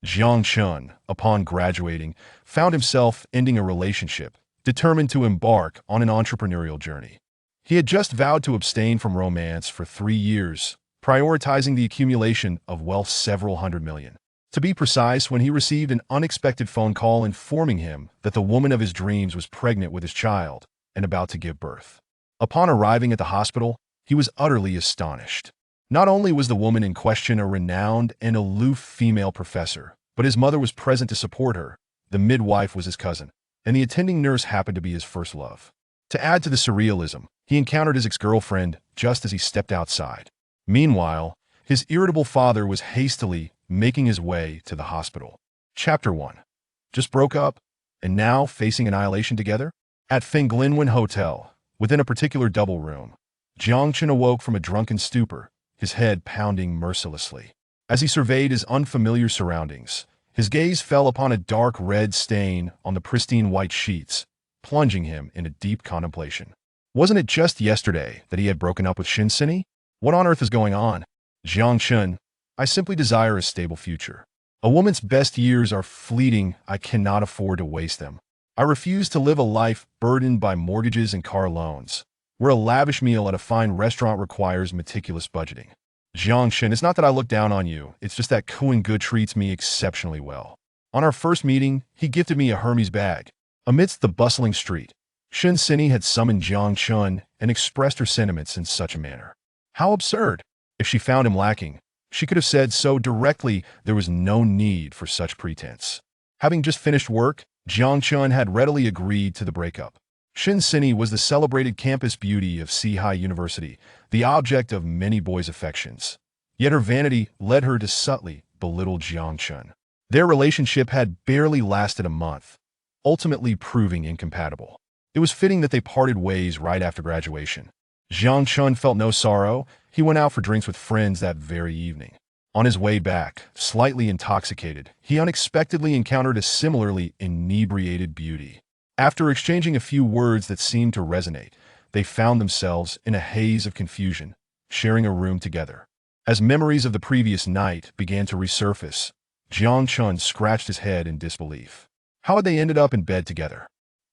Jiang Chen, upon graduating, found himself ending a relationship, determined to embark on an entrepreneurial journey. He had just vowed to abstain from romance for 3 years, prioritizing the accumulation of wealth several hundred million. To be precise, when he received an unexpected phone call informing him that the woman of his dreams was pregnant with his child and about to give birth. Upon arriving at the hospital, he was utterly astonished. Not only was the woman in question a renowned and aloof female professor, but his mother was present to support her, the midwife was his cousin, and the attending nurse happened to be his first love. To add to the surrealism, he encountered his ex-girlfriend just as he stepped outside. Meanwhile, his irritable father was hastily making his way to the hospital. Chapter 1. Just broke up, and now facing annihilation together? At Fenglinwen Hotel, within a particular double room, Jiang Chen awoke from a drunken stupor, his head pounding mercilessly. As he surveyed his unfamiliar surroundings, his gaze fell upon a dark red stain on the pristine white sheets, plunging him into deep contemplation. Wasn't it just yesterday that he had broken up with Shinsini? What on earth is going on? Jiang Chen, I simply desire a stable future. A woman's best years are fleeting. I cannot afford to waste them. I refuse to live a life burdened by mortgages and car loans, where a lavish meal at a fine restaurant requires meticulous budgeting. Jiang Chen, it's not that I look down on you, it's just that Kuan Good treats me exceptionally well. On our first meeting, he gifted me a Hermes bag. Amidst the bustling street, Shinsini had summoned Jiang Chen and expressed her sentiments in such a manner. How absurd! If she found him lacking, she could have said so directly. There was no need for such pretense. Having just finished work, Jiang Chen had readily agreed to the breakup. Shinsini was the celebrated campus beauty of Sihai University, the object of many boys' affections. Yet her vanity led her to subtly belittle Jiang Chen. Their relationship had barely lasted a month, ultimately proving incompatible. It was fitting that they parted ways right after graduation. Jiang Chen felt no sorrow. He went out for drinks with friends that very evening. On his way back, slightly intoxicated, he unexpectedly encountered a similarly inebriated beauty. After exchanging a few words that seemed to resonate, they found themselves in a haze of confusion, sharing a room together. As memories of the previous night began to resurface, Jiang Chen scratched his head in disbelief. How had they ended up in bed together?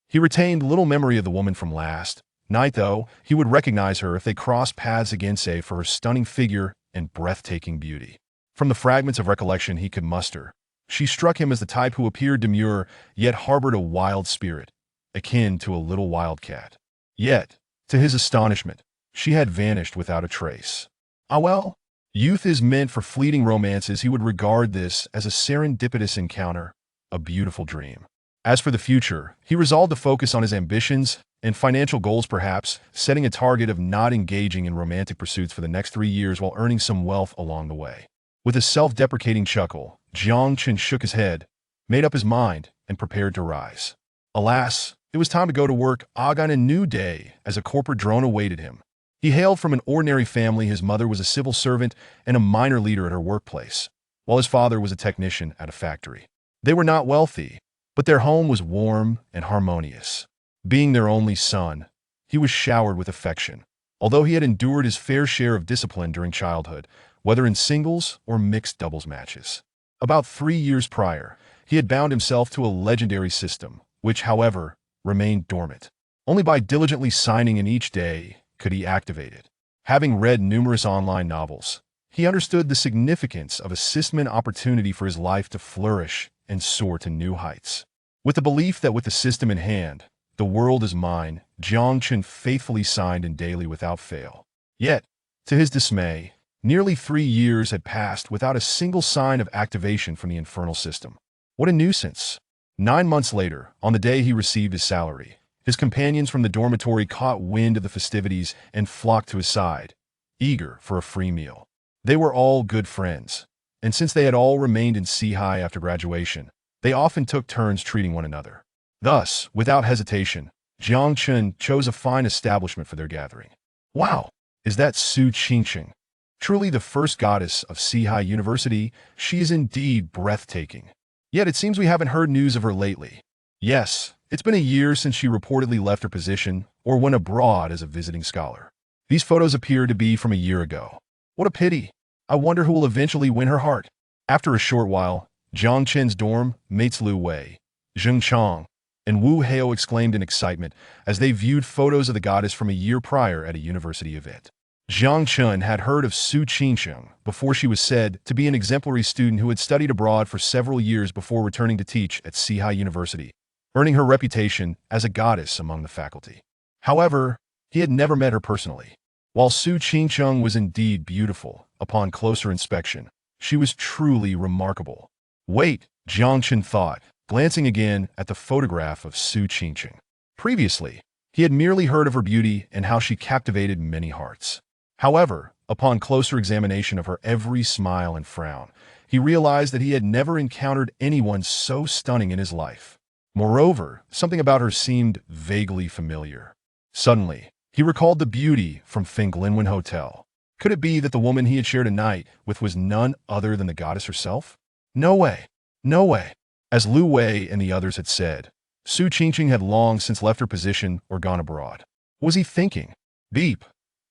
He retained little memory of the woman from last night, though he would recognize her if they crossed paths again, save for her stunning figure and breathtaking beauty. From the fragments of recollection he could muster, she struck him as the type who appeared demure, yet harbored a wild spirit, akin to a little wildcat. Yet, to his astonishment, she had vanished without a trace. Ah well, youth is meant for fleeting romances. He would regard this as a serendipitous encounter, a beautiful dream. As for the future, he resolved to focus on his ambitions and financial goals, perhaps setting a target of not engaging in romantic pursuits for the next 3 years while earning some wealth along the way. With a self-deprecating chuckle, Jiang Chen shook his head, made up his mind, and prepared to rise. Alas, it was time to go to work. On a new day, as a corporate drone awaited him. He hailed from an ordinary family. His mother was a civil servant and a minor leader at her workplace, while his father was a technician at a factory. They were not wealthy, but their home was warm and harmonious. Being their only son, he was showered with affection, although he had endured his fair share of discipline during childhood, whether in singles or mixed doubles matches. About 3 years prior, he had bound himself to a legendary system, which, however, remained dormant. Only by diligently signing in each day could he activate it. Having read numerous online novels, he understood the significance of a system, an opportunity for his life to flourish and soar to new heights. With the belief that with the system in hand, the world is mine, Jiang Chen faithfully signed in daily without fail. Yet, to his dismay, nearly 3 years had passed without a single sign of activation from the infernal system. What a nuisance! 9 months later, on the day he received his salary, his companions from the dormitory caught wind of the festivities and flocked to his side, eager for a free meal. They were all good friends, and since they had all remained in Sihai after graduation, they often took turns treating one another. Thus, without hesitation, Jiang Chen chose a fine establishment for their gathering. Wow! Is that Su Qingqing? Truly the first goddess of Sihai University, she is indeed breathtaking. Yet it seems we haven't heard news of her lately. Yes, it's been a year since she reportedly left her position or went abroad as a visiting scholar. These photos appear to be from a year ago. What a pity. I wonder who will eventually win her heart. After a short while, Jiang Chen's dorm mates Lu Wei, Jiang Chen, and Wu Hao exclaimed in excitement as they viewed photos of the goddess from a year prior at a university event. Jiang Chen had heard of Su Qingsheng before she was said to be an exemplary student who had studied abroad for several years before returning to teach at Sihai University, earning her reputation as a goddess among the faculty. However, he had never met her personally. While Su Qingsheng was indeed beautiful, upon closer inspection, she was truly remarkable. Wait, Jiang Chen thought, glancing again at the photograph of Su Qingsheng. Previously, he had merely heard of her beauty and how she captivated many hearts. However, upon closer examination of her every smile and frown, he realized that he had never encountered anyone so stunning in his life. Moreover, something about her seemed vaguely familiar. Suddenly, he recalled the beauty from Fenglinwen Hotel. Could it be that the woman he had shared a night with was none other than the goddess herself? No way. No way. As Lu Wei and the others had said, Su Qingqing had long since left her position or gone abroad. What was he thinking? Beep.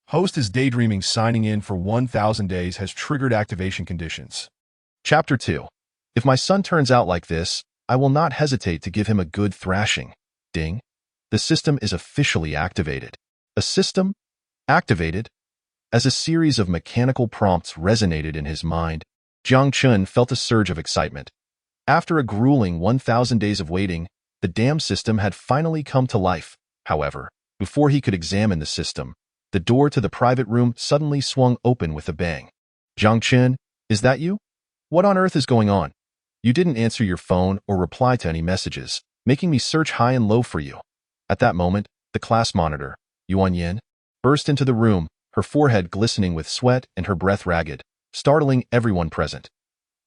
Host is daydreaming signing in for 1,000 days has triggered activation conditions. Chapter 2. If my son turns out like this, I will not hesitate to give him a good thrashing. Ding. The system is officially activated. A system? Activated? As a series of mechanical prompts resonated in his mind, Jiang Chen felt a surge of excitement. After a grueling 1,000 days of waiting, the dam system had finally come to life. However, before he could examine the system, the door to the private room suddenly swung open with a bang. Jiang Chen, is that you? What on earth is going on? You didn't answer your phone or reply to any messages, making me search high and low for you. At that moment, the class monitor, Yuan Yin, burst into the room, her forehead glistening with sweat and her breath ragged, startling everyone present.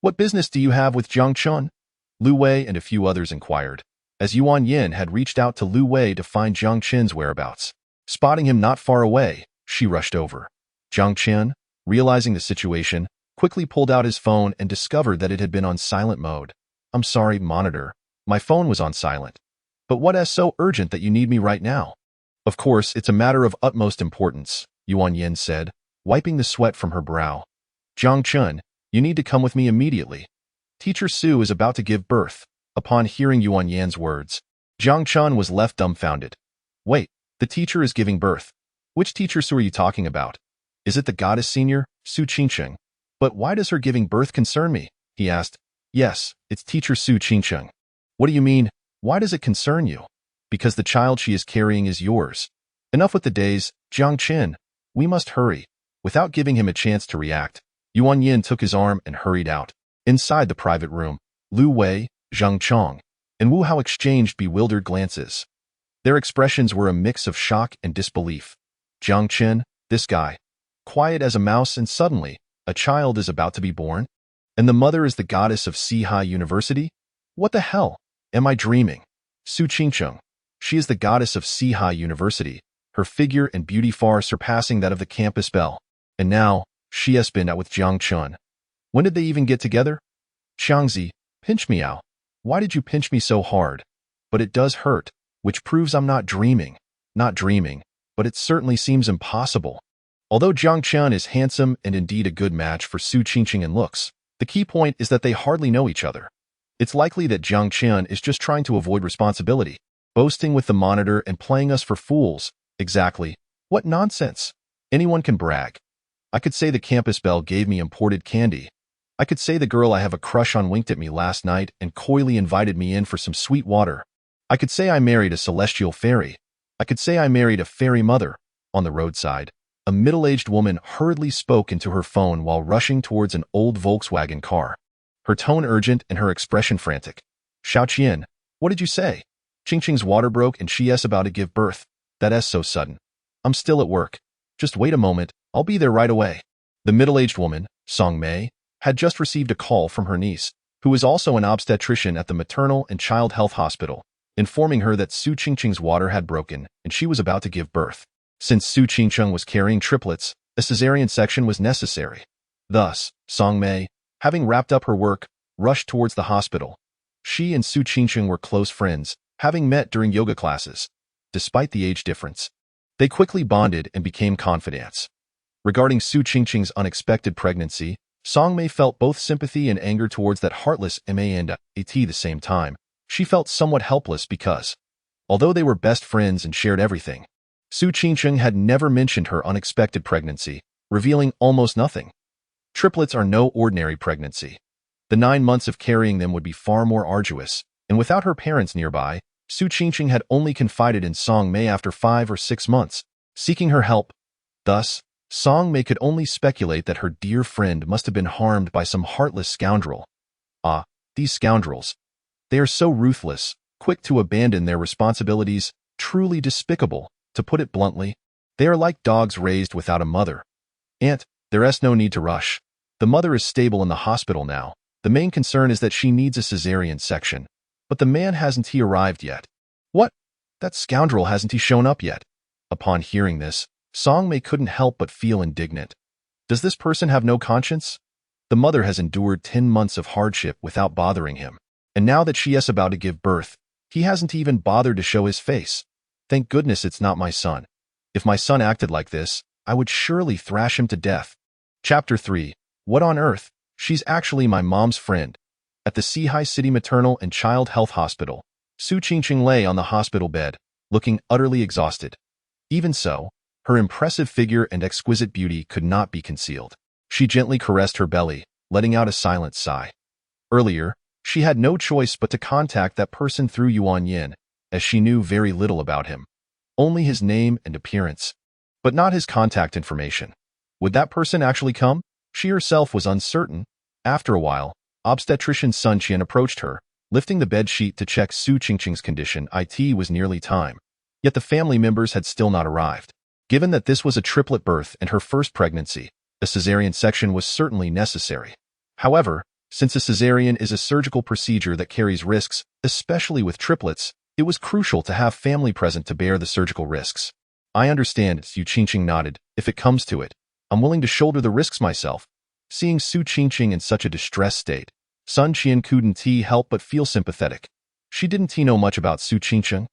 What business do you have with Jiang Chen? Lu Wei and a few others inquired, as Yuan Yin had reached out to Lu Wei to find Jiang Chen's whereabouts. Spotting him not far away, she rushed over. Jiang Chen, realizing the situation, quickly pulled out his phone and discovered that it had been on silent mode. I'm sorry, monitor. My phone was on silent. But what is so urgent that you need me right now? Of course, it's a matter of utmost importance, Yuan Yin said, wiping the sweat from her brow. Jiang Chen, you need to come with me immediately. Teacher Su is about to give birth. Upon hearing Yuan Yan's words, Jiang Chen was left dumbfounded. Wait, the teacher is giving birth. Which teacher Su are you talking about? Is it the goddess senior, Su Qingsheng? But why does her giving birth concern me? He asked. Yes, it's teacher Su Qingsheng. What do you mean, why does it concern you? Because the child she is carrying is yours. Enough with the days, Jiang Chen. We must hurry. Without giving him a chance to react, Yuan Yin took his arm and hurried out. Inside the private room, Lu Wei, Zhang Chong, and Wu Hao exchanged bewildered glances. Their expressions were a mix of shock and disbelief. Jiang Chen, this guy. Quiet as a mouse, and suddenly, a child is about to be born? And the mother is the goddess of Sihai University? What the hell? Am I dreaming? Su Qingsheng. She is the goddess of Sihai University, her figure and beauty far surpassing that of the campus belle. And now, she has been out with Jiang Chen. When did they even get together? Xiangzi, pinch me out. Why did you pinch me so hard? But it does hurt, which proves I'm not dreaming. Not dreaming, but it certainly seems impossible. Although Jiang Chen is handsome and indeed a good match for Su Qingqing in looks, the key point is that they hardly know each other. It's likely that Jiang Chen is just trying to avoid responsibility, boasting with the monitor and playing us for fools. Exactly. What nonsense. Anyone can brag. I could say the campus belle gave me imported candy. I could say the girl I have a crush on winked at me last night and coyly invited me in for some sweet water. I could say I married a celestial fairy. I could say I married a fairy mother. On the roadside, a middle-aged woman hurriedly spoke into her phone while rushing towards an old Volkswagen car. Her tone urgent and her expression frantic. Xiaoqian, what did you say? Qingqing's water broke and she is about to give birth. That is so sudden. I'm still at work. Just wait a moment, I'll be there right away. The middle-aged woman, Song Mei, had just received a call from her niece, who is also an obstetrician at the maternal and child health hospital, informing her that Su Qingqing's water had broken and she was about to give birth. Since Su Qingqing was carrying triplets, a cesarean section was necessary. Thus, Song Mei, having wrapped up her work, rushed towards the hospital. She and Su Qingqing were close friends, having met during yoga classes. Despite the age difference, they quickly bonded and became confidants. Regarding Su Qingqing's unexpected pregnancy, Song Mei felt both sympathy and anger towards that heartless ma and at the same time. She felt somewhat helpless because, although they were best friends and shared everything, Su Qingcheng had never mentioned her unexpected pregnancy, revealing almost nothing. Triplets are no ordinary pregnancy. The 9 months of carrying them would be far more arduous, and without her parents nearby, Su Qingcheng had only confided in Song Mei after 5 or 6 months, seeking her help. Thus, Song Mei could only speculate that her dear friend must have been harmed by some heartless scoundrel. Ah, these scoundrels. They are so ruthless, quick to abandon their responsibilities, truly despicable, to put it bluntly. They are like dogs raised without a mother. And there's no need to rush. The mother is stable in the hospital now. The main concern is that she needs a cesarean section. But the man hasn't arrived yet. What? That scoundrel hasn't shown up yet? Upon hearing this, Song Mei couldn't help but feel indignant. Does this person have no conscience? The mother has endured 10 months of hardship without bothering him. And now that she is about to give birth, he hasn't even bothered to show his face. Thank goodness it's not my son. If my son acted like this, I would surely thrash him to death. Chapter 3. What on earth? She's actually my mom's friend. At the Sihai City Maternal and Child Health Hospital, Su Qingcheng lay on the hospital bed, looking utterly exhausted. Even so, her impressive figure and exquisite beauty could not be concealed. She gently caressed her belly, letting out a silent sigh. Earlier, she had no choice but to contact that person through Yuan Yin, as she knew very little about him. Only his name and appearance, but not his contact information. Would that person actually come? She herself was uncertain. After a while, obstetrician Sun Qian approached her, lifting the bed sheet to check Su Qingcheng's condition. It was nearly time. Yet the family members had still not arrived. Given that this was a triplet birth and her first pregnancy, a cesarean section was certainly necessary. However, since a cesarean is a surgical procedure that carries risks, especially with triplets, it was crucial to have family present to bear the surgical risks. I understand, Su Qingcheng nodded. If it comes to it, I'm willing to shoulder the risks myself. Seeing Su Qingcheng in such a distressed state, Sun Qian couldn't help but feel sympathetic. She didn't know much about Su Qingcheng,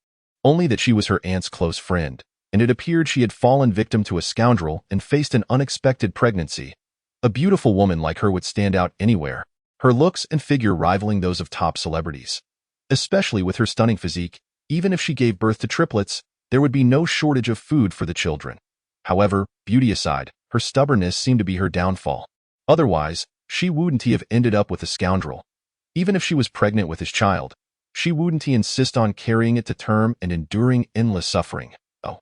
only that she was her aunt's close friend, and it appeared she had fallen victim to a scoundrel and faced an unexpected pregnancy. A beautiful woman like her would stand out anywhere, her looks and figure rivaling those of top celebrities. Especially with her stunning physique, even if she gave birth to triplets, there would be no shortage of food for the children. However, beauty aside, her stubbornness seemed to be her downfall. Otherwise, she wouldn't have ended up with a scoundrel. Even if she was pregnant with his child, she wouldn't insist on carrying it to term and enduring endless suffering. Oh.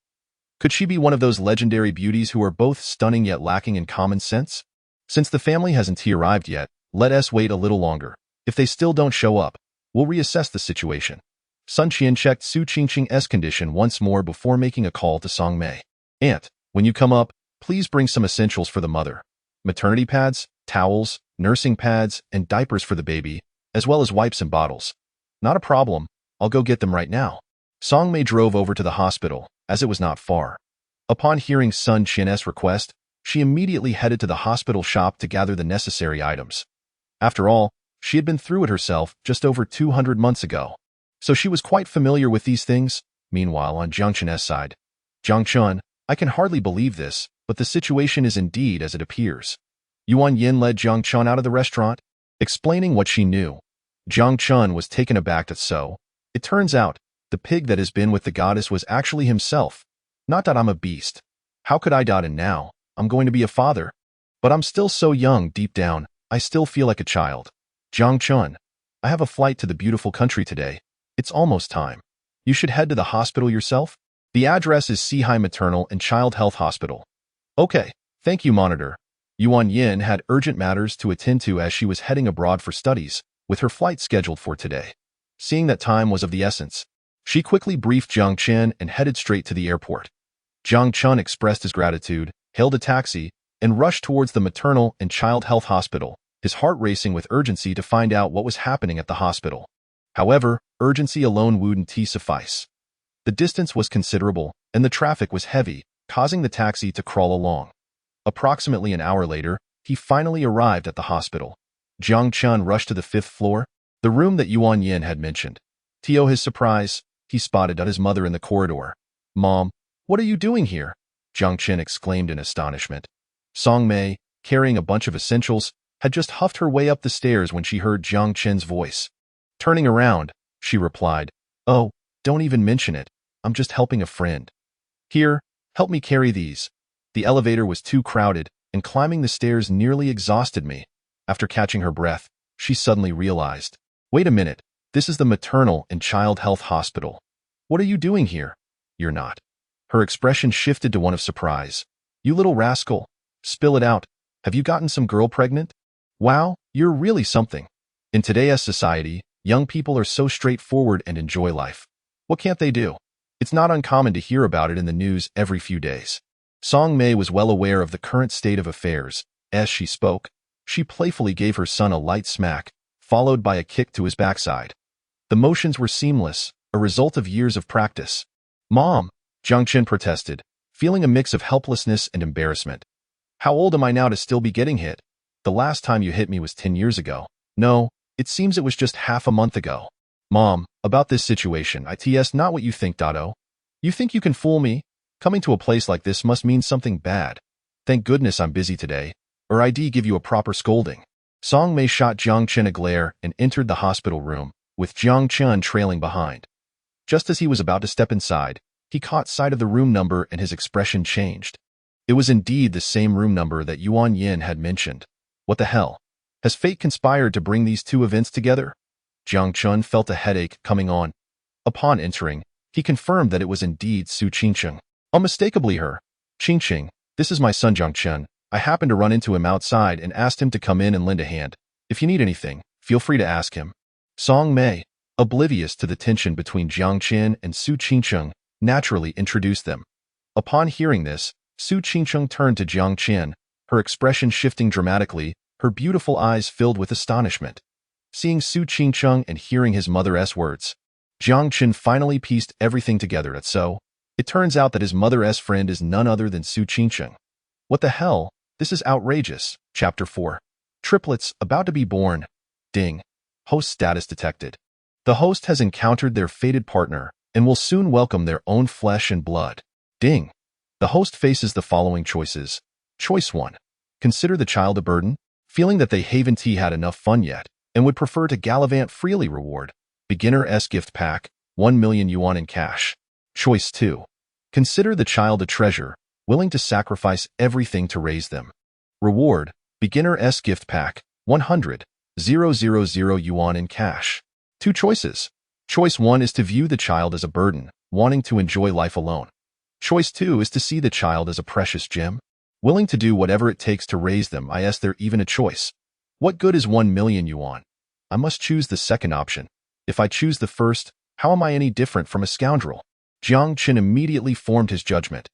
Could she be one of those legendary beauties who are both stunning yet lacking in common sense? Since the family hasn't arrived yet, let us wait a little longer. If they still don't show up, we'll reassess the situation. Sun Qian checked Su Qingcheng's condition once more before making a call to Song Mei. Aunt, when you come up, please bring some essentials for the mother. Maternity pads, towels, nursing pads, and diapers for the baby, as well as wipes and bottles. Not a problem, I'll go get them right now. Song Mei drove over to the hospital, as it was not far. Upon hearing Sun Qian's request, she immediately headed to the hospital shop to gather the necessary items. After all, she had been through it herself just over 200 months ago, so she was quite familiar with these things. Meanwhile, on Jiang Chen's side, Jiang Chen, I can hardly believe this, but the situation is indeed as it appears. Yuan Yin led Jiang Chen out of the restaurant, explaining what she knew. Jiang Chen was taken aback at so. It turns out, the pig that has been with the goddess was actually himself. Not that I'm a beast. How could I doubt it now? I'm going to be a father. But I'm still so young deep down, I still feel like a child. Jiang Chen, I have a flight to the beautiful country today. It's almost time. You should head to the hospital yourself. The address is Sihai Maternal and Child Health Hospital. Okay, thank you, Monitor. Yuan Yin had urgent matters to attend to as she was heading abroad for studies, with her flight scheduled for today. Seeing that time was of the essence, she quickly briefed Jiang Chen and headed straight to the airport. Jiang Chen expressed his gratitude, hailed a taxi, and rushed towards the Maternal and Child Health Hospital, his heart racing with urgency to find out what was happening at the hospital. However, urgency alone wouldn't suffice. The distance was considerable, and the traffic was heavy, causing the taxi to crawl along. Approximately an hour later, he finally arrived at the hospital. Jiang Chen rushed to the 5th floor, the room that Yuan Yin had mentioned. To his surprise, he spotted his mother in the corridor. Mom, what are you doing here? Jiang Chen exclaimed in astonishment. Song Mei, carrying a bunch of essentials, had just huffed her way up the stairs when she heard Jiang Chen's voice. Turning around, she replied, "Oh, don't even mention it. I'm just helping a friend. Here, help me carry these." The elevator was too crowded, and climbing the stairs nearly exhausted me. After catching her breath, she suddenly realized, "Wait a minute, this is the maternal and child health hospital. What are you doing here?" "You're not." Her expression shifted to one of surprise. "You little rascal. Spill it out. Have you gotten some girl pregnant? Wow, you're really something." In today's society, young people are so straightforward and enjoy life. What can't they do? It's not uncommon to hear about it in the news every few days. Song Mei was well aware of the current state of affairs. As she spoke, she playfully gave her son a light smack, followed by a kick to his backside. The motions were seamless, a result of years of practice. "Mom," Jiang Chen protested, feeling a mix of helplessness and embarrassment. "How old am I now to still be getting hit? The last time you hit me was 10 years ago. No, it seems it was just half a month ago." "Mom, about this situation, it's not what you think, Dotto. You think you can fool me? Coming to a place like this must mean something bad. Thank goodness I'm busy today, or I'd give you a proper scolding." Song Mei shot Jiang Chen a glare and entered the hospital room, with Jiang Chen trailing behind. Just as he was about to step inside, he caught sight of the room number and his expression changed. It was indeed the same room number that Yuan Yin had mentioned. What the hell? Has fate conspired to bring these two events together? Jiang Chen felt a headache coming on. Upon entering, he confirmed that it was indeed Su Qingcheng. Unmistakably her. "Qingcheng, this is my son Jiang Chen. I happened to run into him outside and asked him to come in and lend a hand. If you need anything, feel free to ask him." Song Mei, oblivious to the tension between Jiang Chen and Su Qingcheng, naturally introduced them. Upon hearing this, Su Qingcheng turned to Jiang Chen, her expression shifting dramatically, her beautiful eyes filled with astonishment. Seeing Su Qingcheng and hearing his mother's words, Jiang Chen finally pieced everything together. It turns out that his mother's friend is none other than Su Qingcheng. What the hell? This is outrageous. Chapter 4. Triplets about to be born. Ding. Host status detected. The host has encountered their fated partner and will soon welcome their own flesh and blood. Ding. The host faces the following choices. Choice 1. Consider the child a burden, feeling that they haven't had enough fun yet and would prefer to gallivant freely. Reward. Beginner's gift pack, 1 million yuan in cash. Choice 2. Consider the child a treasure, willing to sacrifice everything to raise them. Reward. Beginner's gift pack, 100,000 yuan in cash. Two choices. Choice 1 is to view the child as a burden, wanting to enjoy life alone. Choice 2 is to see the child as a precious gem, willing to do whatever it takes to raise them. Is there even a choice? What good is 1 million yuan? I must choose the second option. If I choose the first, how am I any different from a scoundrel? Jiang Chen immediately formed his judgment.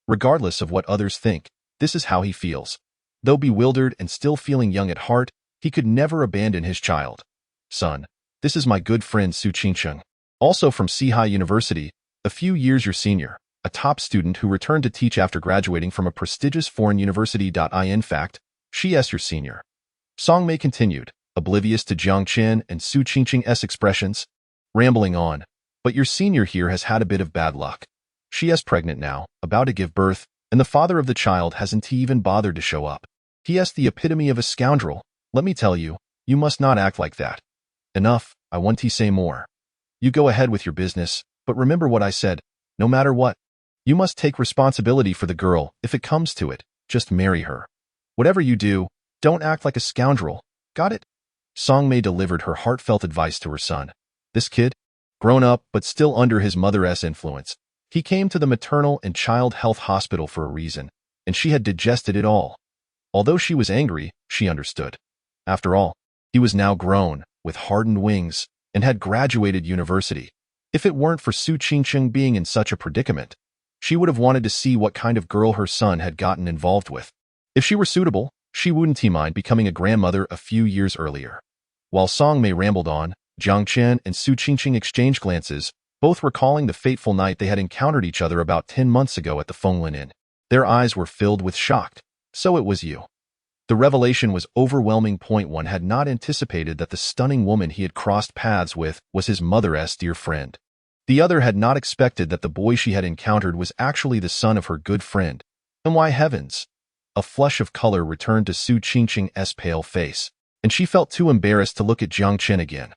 Regardless of what others think, this is how he feels. Though bewildered and still feeling young at heart, he could never abandon his child. "Son, this is my good friend Su Qingcheng, also from Sihai University, a few years your senior, a top student who returned to teach after graduating from a prestigious foreign university. In fact, she is your senior." Song Mei continued, oblivious to Jiang Chen and Su Qingcheng's expressions. Rambling on, "But your senior here has had a bit of bad luck. She is pregnant now, about to give birth, and the father of the child hasn't even bothered to show up. He is the epitome of a scoundrel. Let me tell you, you must not act like that." "Enough, I want to say more. You go ahead with your business, but remember what I said. No matter what, you must take responsibility for the girl. If it comes to it, just marry her. Whatever you do, don't act like a scoundrel. Got it?" Song Mei delivered her heartfelt advice to her son. This kid, grown up but still under his mother's influence, he came to the maternal and child health hospital for a reason, and she had digested it all. Although she was angry, she understood. After all, he was now grown, with hardened wings, and had graduated university. If it weren't for Su Qingcheng being in such a predicament, she would have wanted to see what kind of girl her son had gotten involved with. If she were suitable, she wouldn't mind becoming a grandmother a few years earlier. While Song Mei rambled on, Jiang Chen and Su Qingcheng exchanged glances, both recalling the fateful night they had encountered each other about 10 months ago at the Fenglin Inn. Their eyes were filled with shock. "So it was you." The revelation was overwhelming. One had not anticipated that the stunning woman he had crossed paths with was his mother's dear friend. The other had not expected that the boy she had encountered was actually the son of her good friend. And why heavens? A flush of color returned to Su Qingqing's pale face, and she felt too embarrassed to look at Jiang Chen again.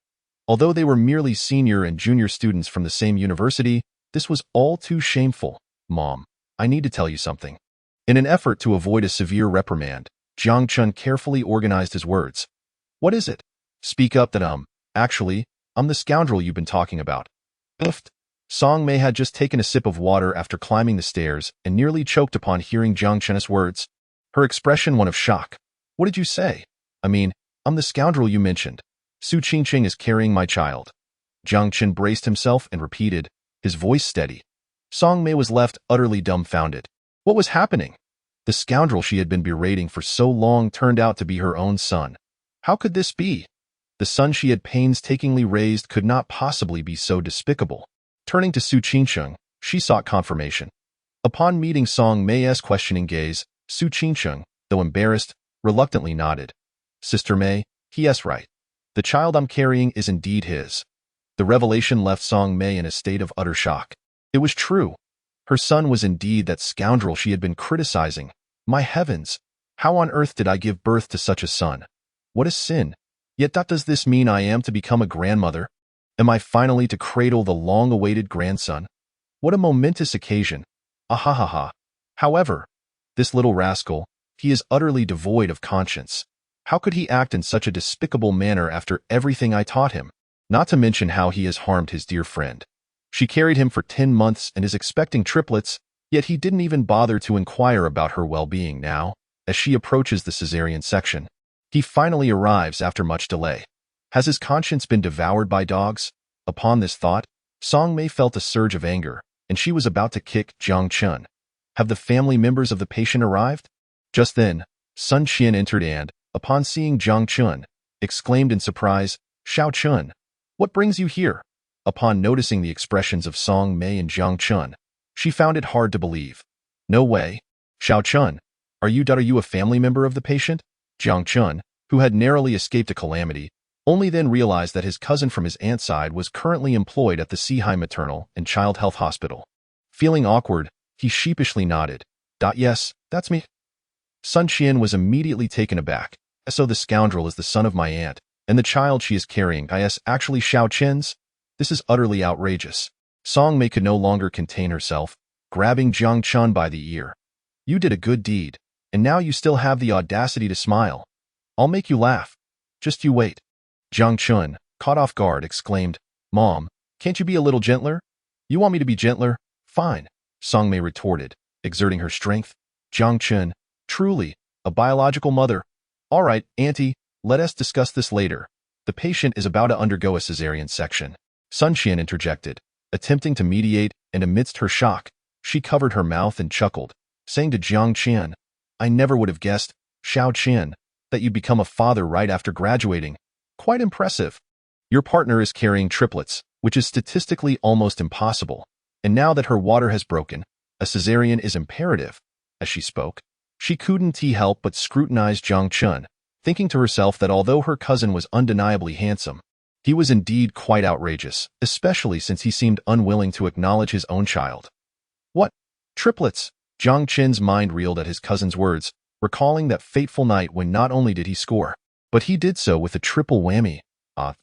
Although they were merely senior and junior students from the same university, this was all too shameful. Mom, I need to tell you something. In an effort to avoid a severe reprimand, Jiang Chen carefully organized his words. What is it? Speak up that actually, I'm the scoundrel you've been talking about. Oofed. Song Mei had just taken a sip of water after climbing the stairs and nearly choked upon hearing Jiang Chen's words. Her expression one of shock. What did you say? I mean, I'm the scoundrel you mentioned. Su Qingqing is carrying my child. Jiang Chen braced himself and repeated, his voice steady. Song Mei was left utterly dumbfounded. What was happening? The scoundrel she had been berating for so long turned out to be her own son. How could this be? The son she had painstakingly raised could not possibly be so despicable. Turning to Su Qingqing, she sought confirmation. Upon meeting Song Mei's questioning gaze, Su Qingqing, though embarrassed, reluctantly nodded. Sister Mei, he's right. The child I'm carrying is indeed his. The revelation left Song Mei in a state of utter shock. It was true. Her son was indeed that scoundrel she had been criticizing. My heavens! How on earth did I give birth to such a son? What a sin! Yet does this mean I am to become a grandmother? Am I finally to cradle the long-awaited grandson? What a momentous occasion! Ahahaha! However, this little rascal, he is utterly devoid of conscience. How could he act in such a despicable manner after everything I taught him? Not to mention how he has harmed his dear friend. She carried him for 10 months and is expecting triplets, yet he didn't even bother to inquire about her well-being now. As she approaches the cesarean section, he finally arrives after much delay. Has his conscience been devoured by dogs? Upon this thought, Song Mei felt a surge of anger, and she was about to kick Jiang Chen. Have the family members of the patient arrived? Just then, Sun Qian entered and, upon seeing Jiang Chen, exclaimed in surprise, Xiao Chen, what brings you here? Upon noticing the expressions of Song Mei and Jiang Chen, she found it hard to believe. No way. Xiao Chen, are you a family member of the patient? Jiang Chen, who had narrowly escaped a calamity, only then realized that his cousin from his aunt's side was currently employed at the Sihai Maternal and Child Health Hospital. Feeling awkward, he sheepishly nodded. Yes, that's me. Sun Qian was immediately taken aback. So the scoundrel is the son of my aunt, and the child she is carrying is actually Xiao Chen's? This is utterly outrageous. Song Mei could no longer contain herself, grabbing Jiang Chen by the ear. You did a good deed, and now you still have the audacity to smile. I'll make you laugh. Just you wait. Jiang Chen, caught off guard, exclaimed, Mom, can't you be a little gentler? You want me to be gentler? Fine, Song Mei retorted, exerting her strength. Jiang Chen, truly, a biological mother. All right, Auntie, let us discuss this later. The patient is about to undergo a cesarean section. Sun Qian interjected, attempting to mediate, and amidst her shock, she covered her mouth and chuckled, saying to Jiang Chen, I never would have guessed, Xiao Chen, that you'd become a father right after graduating. Quite impressive. Your partner is carrying triplets, which is statistically almost impossible. And now that her water has broken, a cesarean is imperative. As she spoke, she couldn't help but scrutinize Jiang Chen, thinking to herself that although her cousin was undeniably handsome, he was indeed quite outrageous, especially since he seemed unwilling to acknowledge his own child. What? Triplets? Jiang Chen's mind reeled at his cousin's words, recalling that fateful night when not only did he score, but he did so with a triple whammy.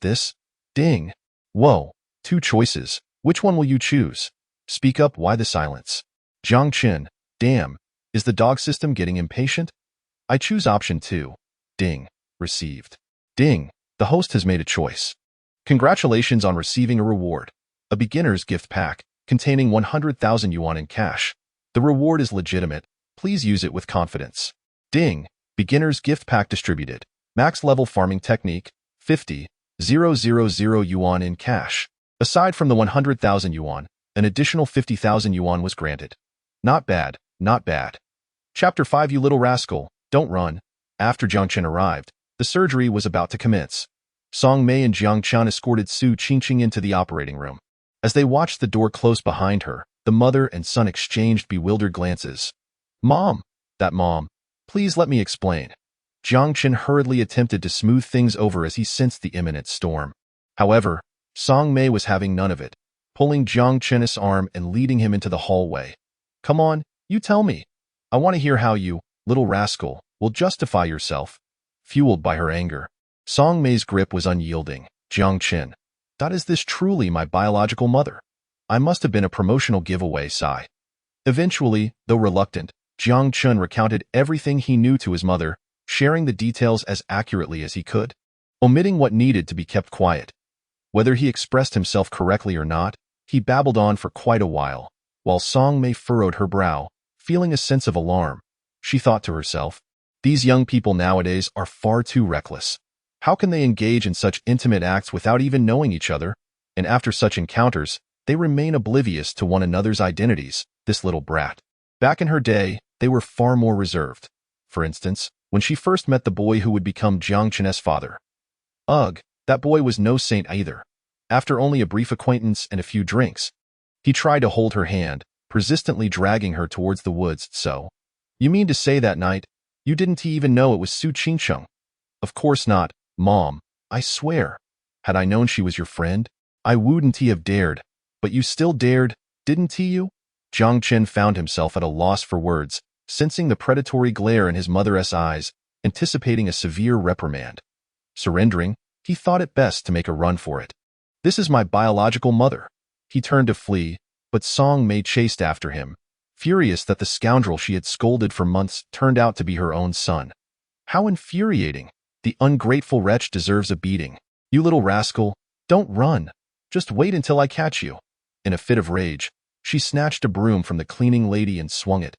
This? Ding. Whoa. 2 choices. Which one will you choose? Speak up, why the silence? Jiang Chen, damn, is the dog system getting impatient? I choose option 2. Ding. Received. Ding. The host has made a choice. Congratulations on receiving a reward. A beginner's gift pack, containing 100,000 yuan in cash. The reward is legitimate. Please use it with confidence. Ding. Beginner's gift pack distributed. Max level farming technique, 50,000 yuan in cash. Aside from the 100,000 yuan, an additional 50,000 yuan was granted. Not bad, not bad. Chapter 5 You little rascal, don't run. After Jiang Chen arrived, the surgery was about to commence. Song Mei and Jiang Chen escorted Su Qingqing into the operating room. As they watched the door close behind her, the mother and son exchanged bewildered glances. Mom, please let me explain. Jiang Chen hurriedly attempted to smooth things over as he sensed the imminent storm. However, Song Mei was having none of it, pulling Jiang Chen's arm and leading him into the hallway. Come on, you tell me. I want to hear how you, Little rascal, will justify yourself. Fueled by her anger, Song Mei's grip was unyielding. Jiang Chen. Is this truly my biological mother? I must have been a promotional giveaway, sigh. Eventually, though reluctant, Jiang Chen recounted everything he knew to his mother, sharing the details as accurately as he could, omitting what needed to be kept quiet. Whether he expressed himself correctly or not, he babbled on for quite a while Song Mei furrowed her brow, feeling a sense of alarm. She thought to herself, these young people nowadays are far too reckless. How can they engage in such intimate acts without even knowing each other? And after such encounters, they remain oblivious to one another's identities, this little brat. Back in her day, they were far more reserved. For instance, when she first met the boy who would become Jiang Chen's father. Ugh, that boy was no saint either. After only a brief acquaintance and a few drinks, he tried to hold her hand, persistently dragging her towards the woods. So, you mean to say that night, you didn't even know it was Su Qingcheng? Of course not, Mom, I swear. Had I known she was your friend, I wouldn't have dared. But you still dared, didn't you? Jiang Chen found himself at a loss for words, sensing the predatory glare in his mother's eyes, anticipating a severe reprimand. Surrendering, he thought it best to make a run for it. This is my biological mother. He turned to flee, but Song Mei chased after him, furious that the scoundrel she had scolded for months turned out to be her own son. How infuriating! The ungrateful wretch deserves a beating. You little rascal, don't run. Just wait until I catch you. In a fit of rage, she snatched a broom from the cleaning lady and swung it.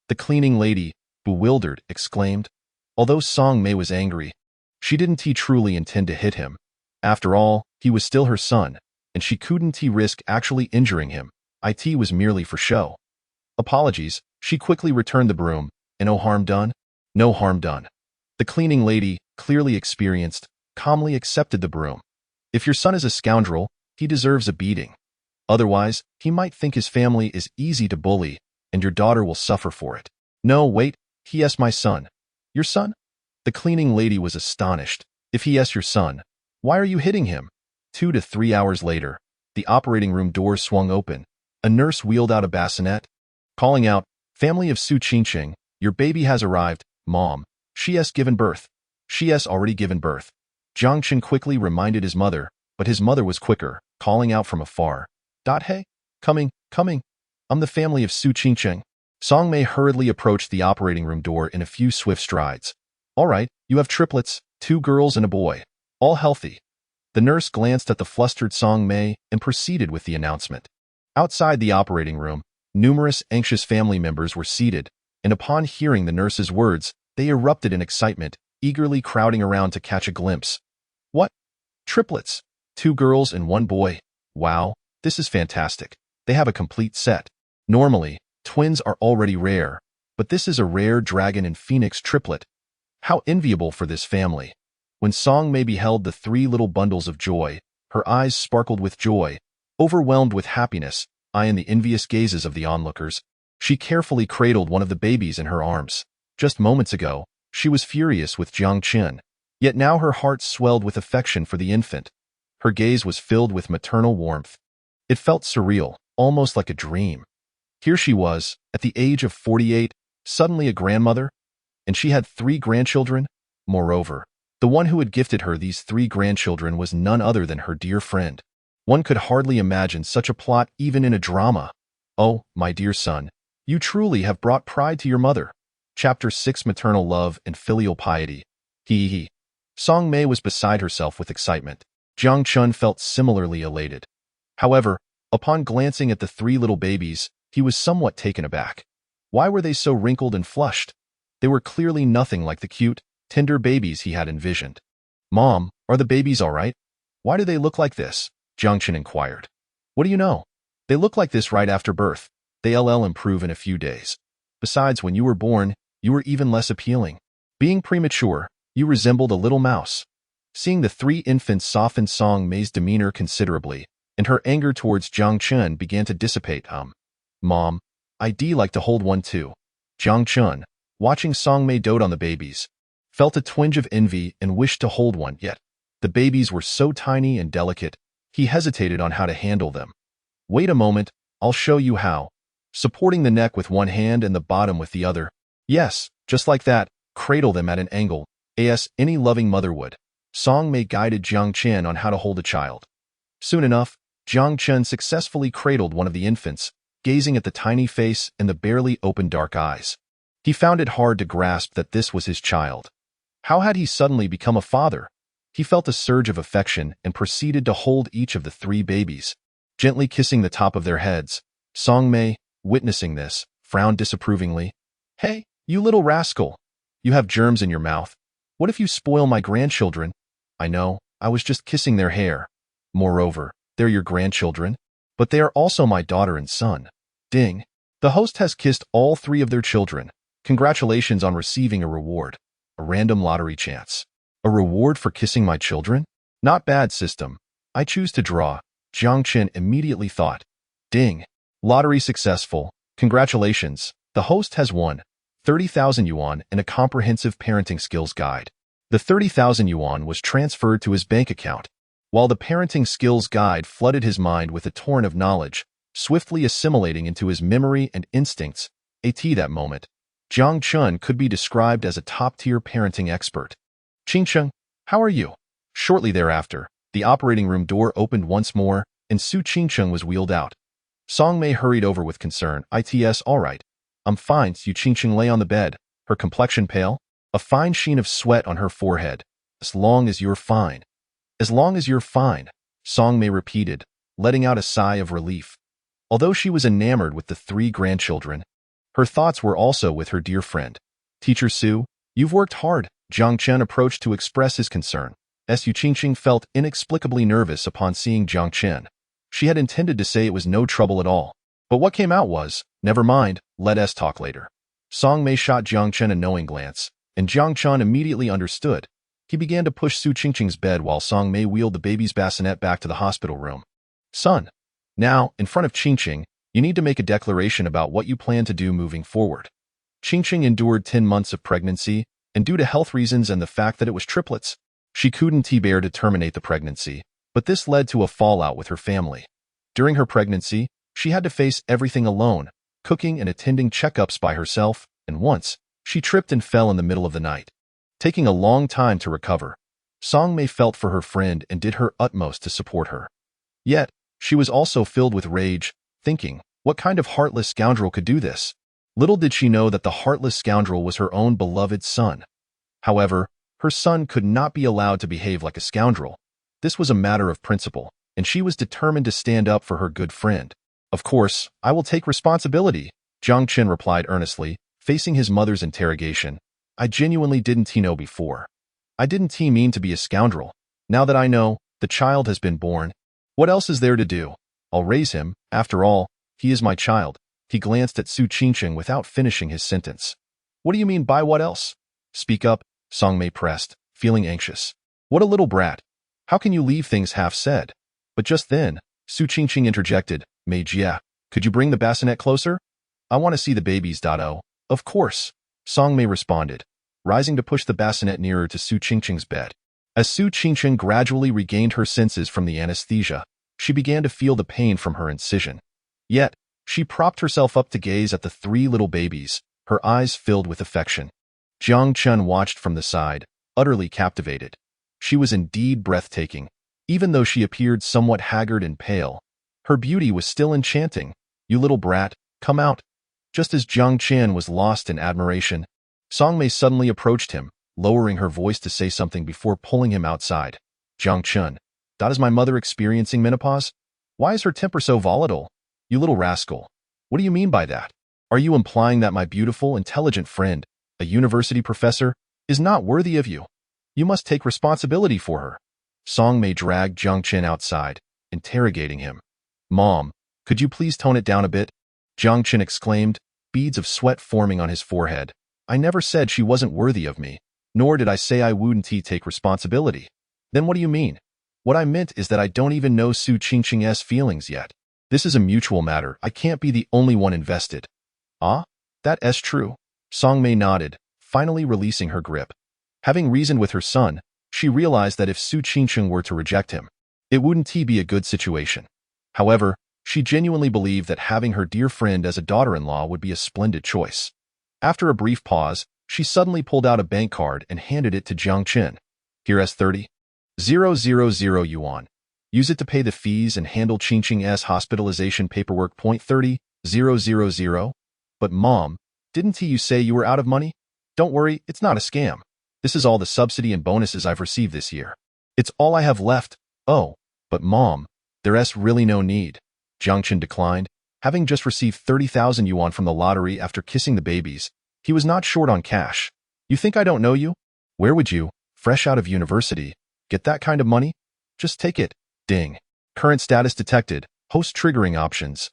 The cleaning lady, bewildered, exclaimed. Although Song Mei was angry, she didn't truly intend to hit him. After all, he was still her son, and she couldn't risk actually injuring him. It was merely for show. Apologies, she quickly returned the broom. And no harm done? No harm done. The cleaning lady, clearly experienced, calmly accepted the broom. If your son is a scoundrel, he deserves a beating. Otherwise, he might think his family is easy to bully, and your daughter will suffer for it. No, wait, he is my son. Your son? The cleaning lady was astonished. If he is your son, why are you hitting him? 2 to 3 hours later, the operating room doors swung open. A nurse wheeled out a bassinet, calling out, Family of Su Qingcheng, your baby has arrived, Mom. She has given birth. She has already given birth. Jiang Chen quickly reminded his mother, but his mother was quicker, calling out from afar. Hey, coming. I'm the family of Su Qingcheng. Song Mei hurriedly approached the operating room door in a few swift strides. All right, you have triplets, 2 girls and a boy. All healthy. The nurse glanced at the flustered Song Mei and proceeded with the announcement. Outside the operating room, numerous anxious family members were seated, and upon hearing the nurse's words, they erupted in excitement, eagerly crowding around to catch a glimpse. What? Triplets? 2 girls and 1 boy. Wow, this is fantastic. They have a complete set. Normally, twins are already rare, but this is a rare dragon and phoenix triplet. How enviable for this family. When Song Mei beheld the 3 little bundles of joy, her eyes sparkled with joy, overwhelmed with happiness, eyeing the envious gazes of the onlookers. She carefully cradled one of the babies in her arms. Just moments ago, she was furious with Jiang Chen, yet now her heart swelled with affection for the infant. Her gaze was filled with maternal warmth. It felt surreal, almost like a dream. Here she was, at the age of 48, suddenly a grandmother, and she had 3 grandchildren. Moreover, the one who had gifted her these 3 grandchildren was none other than her dear friend. One could hardly imagine such a plot even in a drama. Oh, my dear son, you truly have brought pride to your mother. Chapter 6 Maternal Love and Filial Piety. He. Song Mei was beside herself with excitement. Jiang Chen felt similarly elated. However, upon glancing at the 3 little babies, he was somewhat taken aback. Why were they so wrinkled and flushed? They were clearly nothing like the cute, tender babies he had envisioned. Mom, are the babies all right? Why do they look like this? Jiang Chen inquired. What do you know? They look like this right after birth. They'll improve in a few days. Besides, when you were born, you were even less appealing. Being premature, you resembled a little mouse. Seeing the 3 infants softened Song Mei's demeanor considerably, and her anger towards Jiang Chen began to dissipate. Mom, I'd like to hold one too. Jiang Chen, watching Song Mei dote on the babies, felt a twinge of envy and wished to hold one, yet the babies were so tiny and delicate, he hesitated on how to handle them. Wait a moment, I'll show you how. Supporting the neck with one hand and the bottom with the other, Yes, just like that, cradle them at an angle, as any loving mother would. Song Mei guided Jiang Chen on how to hold a child. Soon enough, Jiang Chen successfully cradled one of the infants, gazing at the tiny face and the barely opened dark eyes. He found it hard to grasp that this was his child. How had he suddenly become a father? He felt a surge of affection and proceeded to hold each of the three babies, gently kissing the top of their heads. Song Mei, witnessing this, frowned disapprovingly. Hey, you little rascal! You have germs in your mouth. What if you spoil my grandchildren? I know, I was just kissing their hair. Moreover, they're your grandchildren, but they are also my daughter and son. Ding. The host has kissed all three of their children. Congratulations on receiving a reward. A random lottery chance. A reward for kissing my children? Not bad, system. I choose to draw. Jiang Chen immediately thought. Ding. Lottery successful. Congratulations. The host has won 30,000 yuan and a comprehensive parenting skills guide. The 30,000 yuan was transferred to his bank account, while the parenting skills guide flooded his mind with a torrent of knowledge, swiftly assimilating into his memory and instincts. At that moment, Jiang Chen could be described as a top-tier parenting expert. Qingcheng, how are you? Shortly thereafter, the operating room door opened once more, and Su Qingcheng was wheeled out. Song Mei hurried over with concern. It's all right. I'm fine. Su Qingcheng lay on the bed, her complexion pale, a fine sheen of sweat on her forehead. As long as you're fine. As long as you're fine, Song Mei repeated, letting out a sigh of relief. Although she was enamored with the three grandchildren, her thoughts were also with her dear friend. Teacher Su, you've worked hard. Jiang Chen approached to express his concern. Su Qingcheng felt inexplicably nervous upon seeing Jiang Chen. She had intended to say it was no trouble at all, but what came out was, never mind, let us talk later. Song Mei shot Jiang Chen a knowing glance, and Jiang Chen immediately understood. He began to push Su Qingcheng's bed while Song Mei wheeled the baby's bassinet back to the hospital room. Son, now, in front of Qingcheng, you need to make a declaration about what you plan to do moving forward. Qingcheng endured 10 months of pregnancy, and due to health reasons and the fact that it was triplets, she couldn't bear to terminate the pregnancy, but this led to a fallout with her family. During her pregnancy, she had to face everything alone, cooking and attending checkups by herself, and once, she tripped and fell in the middle of the night. Taking a long time to recover, Song Mei felt for her friend and did her utmost to support her. Yet, she was also filled with rage, thinking, what kind of heartless scoundrel could do this? Little did she know that the heartless scoundrel was her own beloved son. However, her son could not be allowed to behave like a scoundrel. This was a matter of principle, and she was determined to stand up for her good friend. Of course, I will take responsibility, Jiang Chen replied earnestly, facing his mother's interrogation. I genuinely didn't know before. I didn't mean to be a scoundrel. Now that I know, the child has been born. What else is there to do? I'll raise him. After all, he is my child. He glanced at Su Qingcheng without finishing his sentence. What do you mean by what else? Speak up, Song Mei pressed, feeling anxious. What a little brat. How can you leave things half said? But just then, Su Qingcheng interjected, Mei Jia, could you bring the bassinet closer? I want to see the babies. Of course, Song Mei responded, rising to push the bassinet nearer to Su Qingcheng's bed. As Su Qingcheng gradually regained her senses from the anesthesia, she began to feel the pain from her incision. Yet, she propped herself up to gaze at the three little babies, her eyes filled with affection. Jiang Chen watched from the side, utterly captivated. She was indeed breathtaking. Even though she appeared somewhat haggard and pale, her beauty was still enchanting. You little brat, come out. Just as Jiang Chen was lost in admiration, Song Mei suddenly approached him, lowering her voice to say something before pulling him outside. Jiang Chen, is my mother experiencing menopause? Why is her temper so volatile? You little rascal. What do you mean by that? Are you implying that my beautiful, intelligent friend, a university professor, is not worthy of you? You must take responsibility for her. Song Mei dragged Jiang Chen outside, interrogating him. Mom, could you please tone it down a bit? Jiang Chen exclaimed, beads of sweat forming on his forehead. I never said she wasn't worthy of me, nor did I say I wouldn't take responsibility. Then what do you mean? What I meant is that I don't even know Su Qingcheng's feelings yet. This is a mutual matter. I can't be the only one invested. Ah? That is true. Song Mei nodded, finally releasing her grip. Having reasoned with her son, she realized that if Su Qingcheng were to reject him, it wouldn't be a good situation. However, she genuinely believed that having her dear friend as a daughter-in-law would be a splendid choice. After a brief pause, she suddenly pulled out a bank card and handed it to Jiang Chen. Here's 30,000 yuan. Use it to pay the fees and handle Qingqing's hospitalization paperwork. 30,000. But Mom, didn't you say you were out of money? Don't worry, it's not a scam. This is all the subsidy and bonuses I've received this year. It's all I have left. Oh, but Mom, there's really no need. Jiang Chen declined. Having just received 30,000 yuan from the lottery after kissing the babies, he was not short on cash. You think I don't know you? Where would you, fresh out of university, get that kind of money? Just take it. Ding. Current status detected. Host triggering options.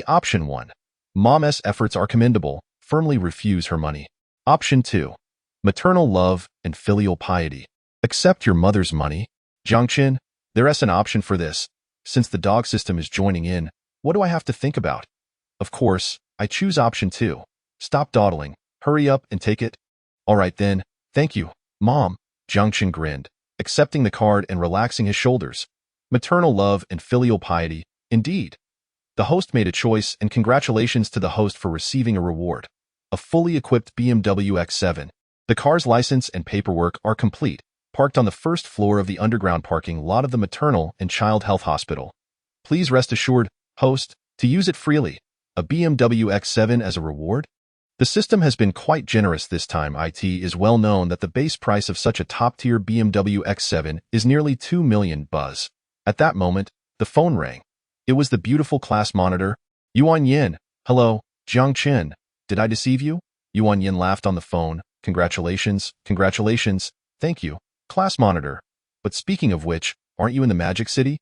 Option 1. Mom's efforts are commendable. Firmly refuse her money. Option 2. Maternal love and filial piety. Accept your mother's money. Jiang Chen, there's an option for this. Since the dog system is joining in, what do I have to think about? Of course, I choose option 2. Stop dawdling. Hurry up and take it. All right then. Thank you, Mom. Jiang Chen grinned, accepting the card and relaxing his shoulders. Maternal love and filial piety, indeed. The host made a choice, and congratulations to the host for receiving a reward. A fully equipped BMW X7. The car's license and paperwork are complete, parked on the first floor of the underground parking lot of the Maternal and Child Health Hospital. Please rest assured, host, to use it freely. A BMW X7 as a reward? The system has been quite generous this time. It is well known that the base price of such a top-tier BMW X7 is nearly 2 million buzz. At that moment, the phone rang. It was the beautiful class monitor. Yuan Yin. Hello, Jiang Chen. Did I deceive you? Yuan Yin laughed on the phone. Congratulations, congratulations. Thank you, class monitor. But speaking of which, aren't you in the Magic City?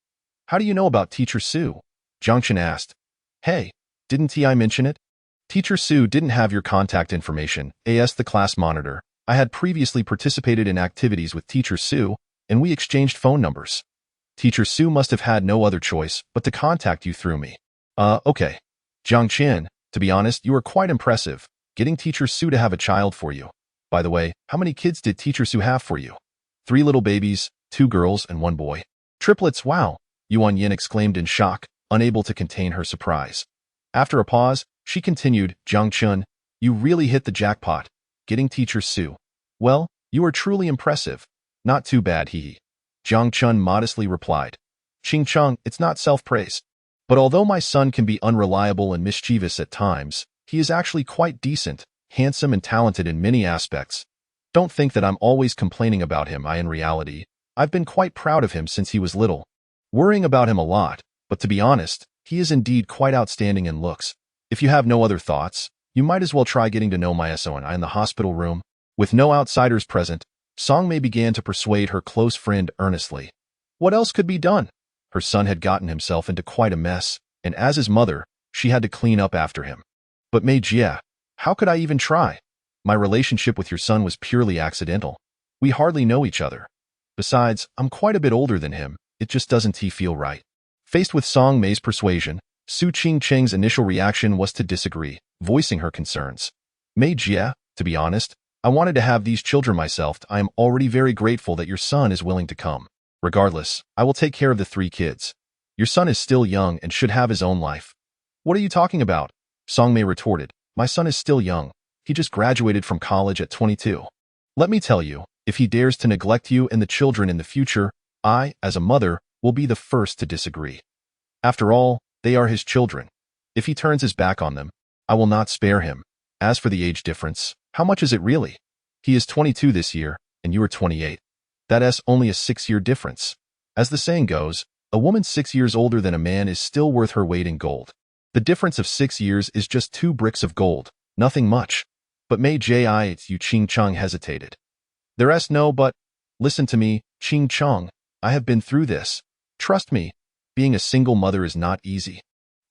How do you know about Teacher Sue? Jiang Chen asked. Hey, didn't I mention it? Teacher Sue didn't have your contact information. Asked the class monitor. I had previously participated in activities with Teacher Sue, and we exchanged phone numbers. Teacher Sue must have had no other choice but to contact you through me. Okay. Jiang Chen, to be honest, you are quite impressive, getting Teacher Sue to have a child for you. By the way, how many kids did Teacher Sue have for you? 3 little babies, 2 girls and 1 boy. Triplets, wow! Yuan Yin exclaimed in shock, unable to contain her surprise. After a pause, she continued, Jiang Chen, you really hit the jackpot, getting Teacher Sue. Well, you are truly impressive. Not too bad, hee. Jiang Chen modestly replied. Ching Cheng, it's not self-praise. But although my son can be unreliable and mischievous at times, he is actually quite decent, handsome and talented in many aspects. Don't think that I'm always complaining about him. In reality, I've been quite proud of him since he was little. Worrying about him a lot, but to be honest, he is indeed quite outstanding in looks. If you have no other thoughts, you might as well try getting to know my son in the hospital room. With no outsiders present, Song Mei began to persuade her close friend earnestly. What else could be done? Her son had gotten himself into quite a mess, and as his mother, she had to clean up after him. But Mei Jie, how could I even try? My relationship with your son was purely accidental. We hardly know each other. Besides, I'm quite a bit older than him. It just doesn't feel right. Faced with Song Mei's persuasion, Su Qingcheng's initial reaction was to disagree, voicing her concerns. Mei Jie, to be honest, I wanted to have these children myself. I am already very grateful that your son is willing to come. Regardless, I will take care of the 3 kids. Your son is still young and should have his own life. What are you talking about? Song Mei retorted. My son is still young. He just graduated from college at 22. Let me tell you, if he dares to neglect you and the children in the future, I, as a mother, will be the first to disagree. After all, they are his children. If he turns his back on them, I will not spare him. As for the age difference, how much is it really? He is 22 this year, and you are 28. That's only a 6-year difference. As the saying goes, a woman 6 years older than a man is still worth her weight in gold. The difference of 6 years is just 2 bricks of gold, nothing much. But Mei Jie, Yu Qing Cheng hesitated. There's no but. Listen to me, Qing Cheng, I have been through this. Trust me, being a single mother is not easy.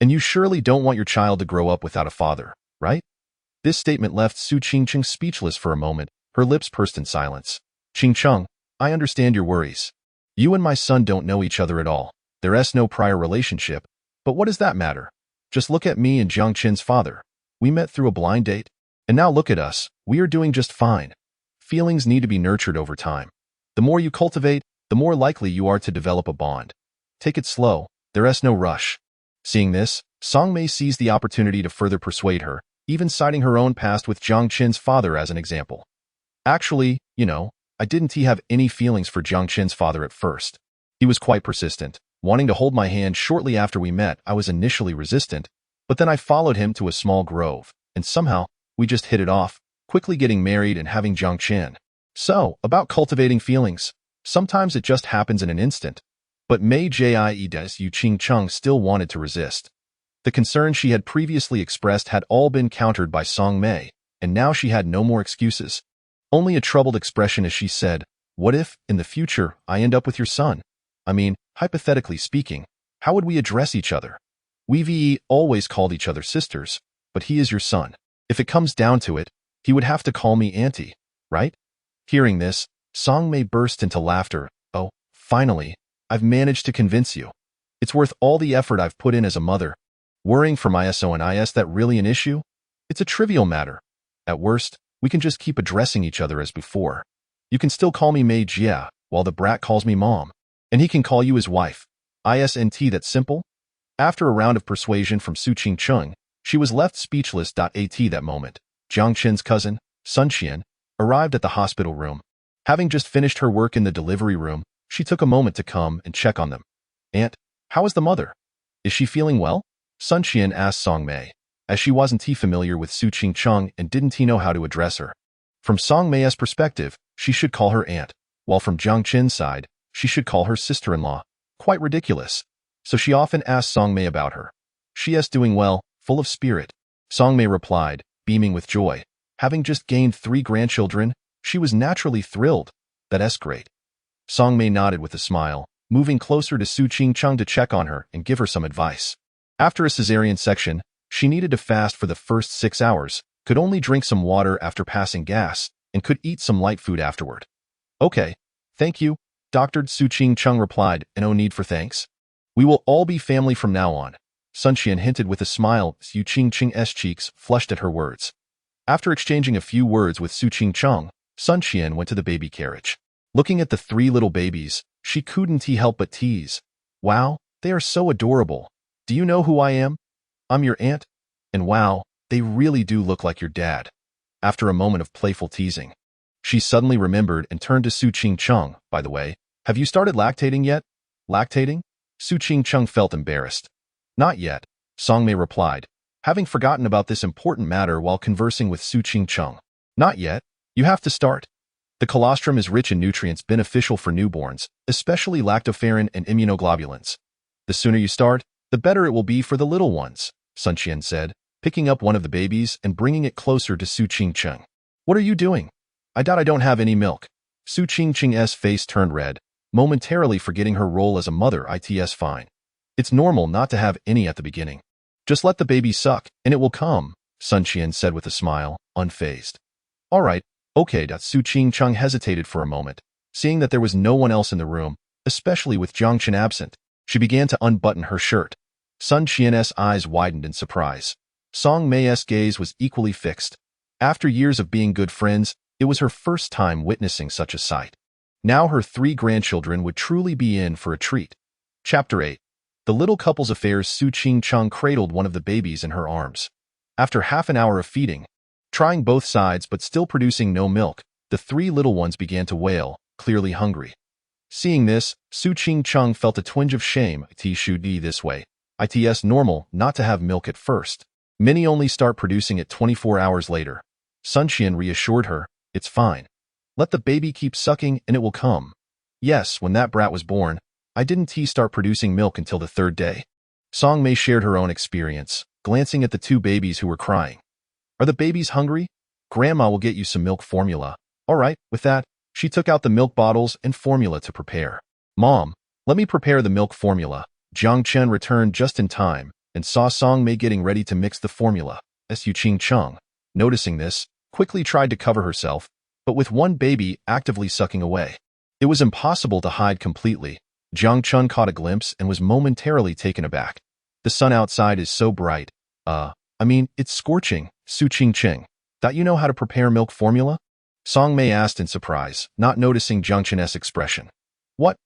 And you surely don't want your child to grow up without a father, right? This statement left Su Qingcheng speechless for a moment, her lips pursed in silence. Qing Cheng, I understand your worries. You and my son don't know each other at all. There's no prior relationship, but what does that matter? Just look at me and Jiang Chen's father. We met through a blind date, and now look at us, we are doing just fine. Feelings need to be nurtured over time. The more you cultivate, the more likely you are to develop a bond. Take it slow, there's no rush. Seeing this, Song Mei seized the opportunity to further persuade her, even citing her own past with Jiang Chen's father as an example. Actually, I didn't have any feelings for Jiang Chen's father at first. He was quite persistent, wanting to hold my hand shortly after we met. I was initially resistant, but then I followed him to a small grove, and somehow, we just hit it off, quickly getting married and having Jiang Chen. So, about cultivating feelings, sometimes it just happens in an instant. But Mei Jie's Yu Qing Chung still wanted to resist. The concerns she had previously expressed had all been countered by Song Mei, and now she had no more excuses. Only a troubled expression as she said, "What if, in the future, I end up with your son? I mean, hypothetically speaking, how would we address each other? We've always called each other sisters, but he is your son. If it comes down to it, he would have to call me auntie, right?" Hearing this, Song Mei burst into laughter. "Oh, finally, I've managed to convince you. It's worth all the effort I've put in as a mother. Worrying for my son, is that really an issue? It's a trivial matter. At worst, we can just keep addressing each other as before. You can still call me Mei Jia, while the brat calls me mom. And he can call you his wife. Isn't that simple?" After a round of persuasion from Su Qing Chung, she was left speechless. At that moment, Jiang Chen's cousin, Sun Qian, arrived at the hospital room. Having just finished her work in the delivery room, she took a moment to come and check on them. "Aunt, how is the mother? Is she feeling well?" Sun Qian asked Song Mei, as she wasn't familiar with Su Qing Chung and didn't know how to address her. From Song Mei's perspective, she should call her aunt, while from Jiang Chen's side, she should call her sister-in-law. Quite ridiculous. So she often asked Song Mei about her. "She is doing well, full of spirit," Song Mei replied, beaming with joy. Having just gained 3 grandchildren, she was naturally thrilled. "That's great." Song Mei nodded with a smile, moving closer to Su Qing Chung to check on her and give her some advice. After a cesarean section, she needed to fast for the first 6 hours, could only drink some water after passing gas, and could eat some light food afterward. "Okay, thank you," Dr. Su Qing Chung replied, "and no need for thanks. We will all be family from now on," Sun Qian hinted with a smile. Su Qing Chung's cheeks flushed at her words. After exchanging a few words with Su Qing Chung, Sun Qian went to the baby carriage. Looking at the 3 little babies, she couldn't help but tease. "Wow, they are so adorable. Do you know who I am? I'm your aunt. And wow, they really do look like your dad." After a moment of playful teasing, she suddenly remembered and turned to Su Qing Chung. "By the way, have you started lactating yet?" "Lactating?" Su Qing Chung felt embarrassed. "Not yet," Song Mei replied, having forgotten about this important matter while conversing with Su Qing Chung. "Not yet. You have to start. The colostrum is rich in nutrients beneficial for newborns, especially lactoferrin and immunoglobulins. The sooner you start, the better it will be for the little ones," Sun Qian said, picking up one of the babies and bringing it closer to Su Qing Chung. "What are you doing?" "I doubt I don't have any milk." Su Qing Chung's face turned red, momentarily forgetting her role as a mother. "It's fine. It's normal not to have any at the beginning. Just let the baby suck, and it will come," Sun Qian said with a smile, unfazed. "All right, okay." Su Qing Chung hesitated for a moment. Seeing that there was no one else in the room, especially with Jiang Chen absent, she began to unbutton her shirt. Sun Qian's eyes widened in surprise. Song Mei's gaze was equally fixed. After years of being good friends, it was her first time witnessing such a sight. Now her 3 grandchildren would truly be in for a treat. Chapter 8. The little couple's affairs. Su Qing Chung cradled one of the babies in her arms. After half an hour of feeding, trying both sides but still producing no milk, the 3 little ones began to wail, clearly hungry. Seeing this, Su Qing Chung felt a twinge of shame. "It should be this way. It's normal not to have milk at first. Many only start producing it 24 hours later." Sun Qian reassured her, "It's fine. Let the baby keep sucking and it will come. Yes, when that brat was born, I didn't start producing milk until the 3rd day." Song Mei shared her own experience, glancing at the 2 babies who were crying. "Are the babies hungry? Grandma will get you some milk formula." "All right." With that, she took out the milk bottles and formula to prepare. "Mom, let me prepare the milk formula." Jiang Chen returned just in time and saw Song Mei getting ready to mix the formula. Su Qing Chung, noticing this, quickly tried to cover herself, but with one baby actively sucking away, it was impossible to hide completely. Jiang Chen caught a glimpse and was momentarily taken aback. "The sun outside is so bright. It's scorching." Su Qing Ching, "Thought you know how to prepare milk formula?" Song Mei asked in surprise, not noticing Jiang Chen's expression. "What?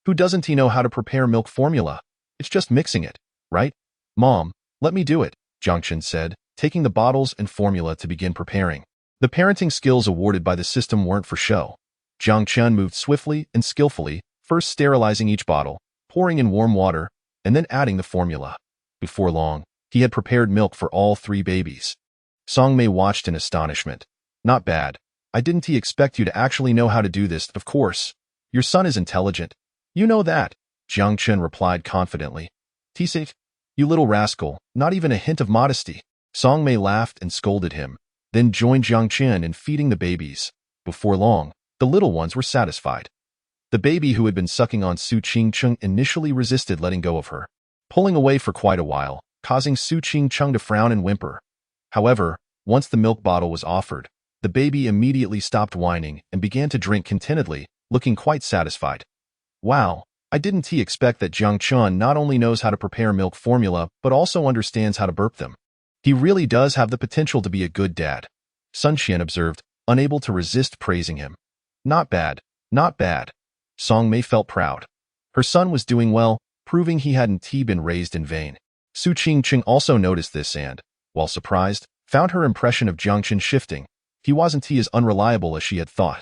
Who doesn't know how to prepare milk formula? It's just mixing it, right?" "Mom, let me do it," Jiang Chen said, taking the bottles and formula to begin preparing. The parenting skills awarded by the system weren't for show. Jiang Chen moved swiftly and skillfully, first sterilizing each bottle, pouring in warm water, and then adding the formula. Before long, he had prepared milk for all 3 babies. Song Mei watched in astonishment. Not bad. I didn't expect you to actually know how to do this, of course. Your son is intelligent. You know that, Jiang Chen replied confidently. Safe, you little rascal, not even a hint of modesty. Song Mei laughed and scolded him, then joined Jiang Chen in feeding the babies. Before long, the little ones were satisfied. The baby who had been sucking on Su Qingcheng initially resisted letting go of her, pulling away for quite a while, causing Su Qingcheng to frown and whimper. However, once the milk bottle was offered, the baby immediately stopped whining and began to drink contentedly, looking quite satisfied. Wow, I didn't expect that Jiang Chen not only knows how to prepare milk formula but also understands how to burp them. He really does have the potential to be a good dad, Sun Qian observed, unable to resist praising him. Not bad, not bad. Song Mei felt proud. Her son was doing well, proving he hadn't been raised in vain. Su Qingcheng also noticed this and, while surprised, found her impression of Jiang Chen shifting. He wasn't as unreliable as she had thought.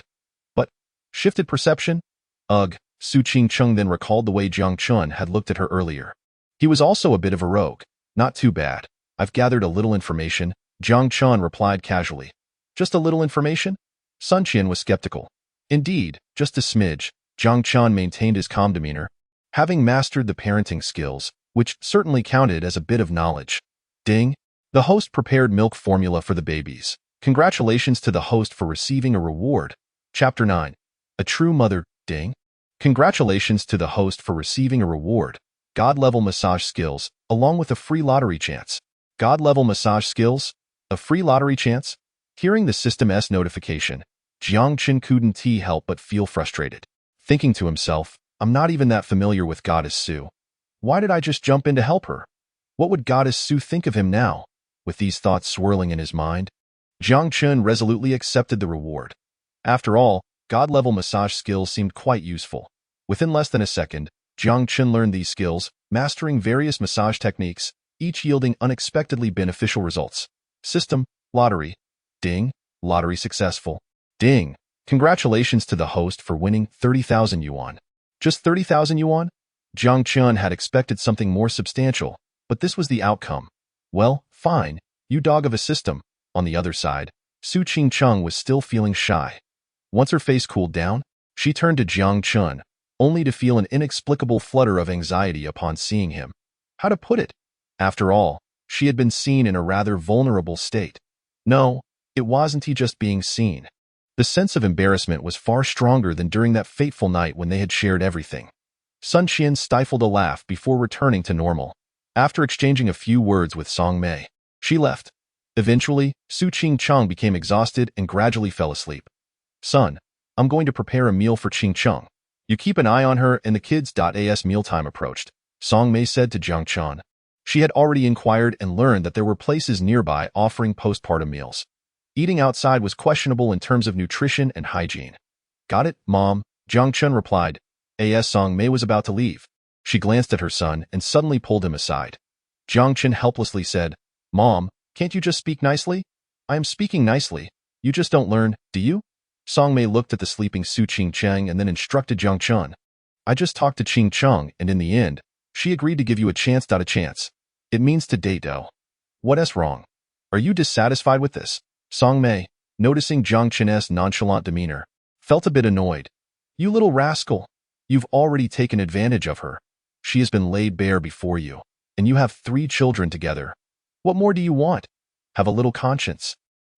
But, shifted perception? Ugh, Su Qingcheng then recalled the way Jiang Chen had looked at her earlier. He was also a bit of a rogue. Not too bad. I've gathered a little information, Jiang Chen replied casually. Just a little information? Sun Qian was skeptical. Indeed, just a smidge, Jiang Chen maintained his calm demeanor, having mastered the parenting skills, which certainly counted as a bit of knowledge. Ding! The host prepared milk formula for the babies. Congratulations to the host for receiving a reward. Chapter 9. A true mother, ding! Congratulations to the host for receiving a reward. God-level massage skills, along with a free lottery chance. God-level massage skills? A free lottery chance? Hearing the system's notification, Jiang Chen couldn't help but feel frustrated. Thinking to himself, I'm not even that familiar with Goddess Su. Why did I just jump in to help her? What would Goddess Su think of him now? With these thoughts swirling in his mind, Jiang Chen resolutely accepted the reward. After all, God-level massage skills seemed quite useful. Within less than a second, Jiang Chen learned these skills, mastering various massage techniques, each yielding unexpectedly beneficial results. System, lottery. Ding, lottery successful. Ding, congratulations to the host for winning 30,000 yuan. Just 30,000 yuan? Jiang Chen had expected something more substantial, but this was the outcome. Well, fine, you dog of a system. On the other side, Su Qingcheng was still feeling shy. Once her face cooled down, she turned to Jiang Chen, only to feel an inexplicable flutter of anxiety upon seeing him. How to put it? After all, she had been seen in a rather vulnerable state. No, it wasn't just being seen. The sense of embarrassment was far stronger than during that fateful night when they had shared everything. Sun Qian stifled a laugh before returning to normal. After exchanging a few words with Song Mei, she left. Eventually, Su Qingcheng became exhausted and gradually fell asleep. Son, I'm going to prepare a meal for Qingcheng. You keep an eye on her and the kids. As mealtime approached, Song Mei said to Jiang Chen. She had already inquired and learned that there were places nearby offering postpartum meals. Eating outside was questionable in terms of nutrition and hygiene. Got it, Mom, Jiang Chen replied. As Song Mei was about to leave, she glanced at her son and suddenly pulled him aside. Jiang Chen helplessly said, Mom, can't you just speak nicely? I am speaking nicely. You just don't learn, do you? Song Mei looked at the sleeping Su Qingcheng and then instructed Jiang Chen. I just talked to Qingcheng and in the end, she agreed to give you a chance. A chance. It means to date, though. What's wrong? Are you dissatisfied with this? Song Mei, noticing Jiang Chen's nonchalant demeanor, felt a bit annoyed. You little rascal. You've already taken advantage of her. She has been laid bare before you, and you have 3 children together. What more do you want? Have a little conscience.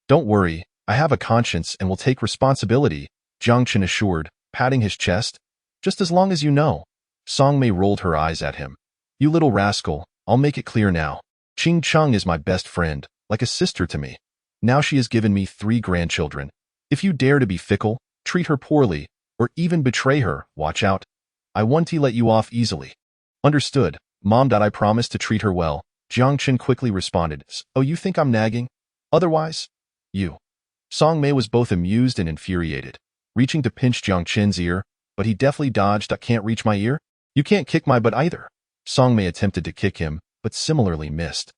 Don't worry, I have a conscience and will take responsibility, Jiang Chen assured, patting his chest. Just as long as you know. Song Mei rolled her eyes at him. You little rascal, I'll make it clear now. Qingcheng is my best friend, like a sister to me. Now she has given me 3 grandchildren. If you dare to be fickle, treat her poorly, or even betray her, watch out. I won't let you off easily. Understood, Mom. I promise to treat her well, Jiang Chen quickly responded. Oh, you think I'm nagging? Otherwise? You. Song Mei was both amused and infuriated, reaching to pinch Jiang Chen's ear, but he deftly dodged. I can't reach my ear? You can't kick my butt either. Song Mei attempted to kick him, but similarly missed.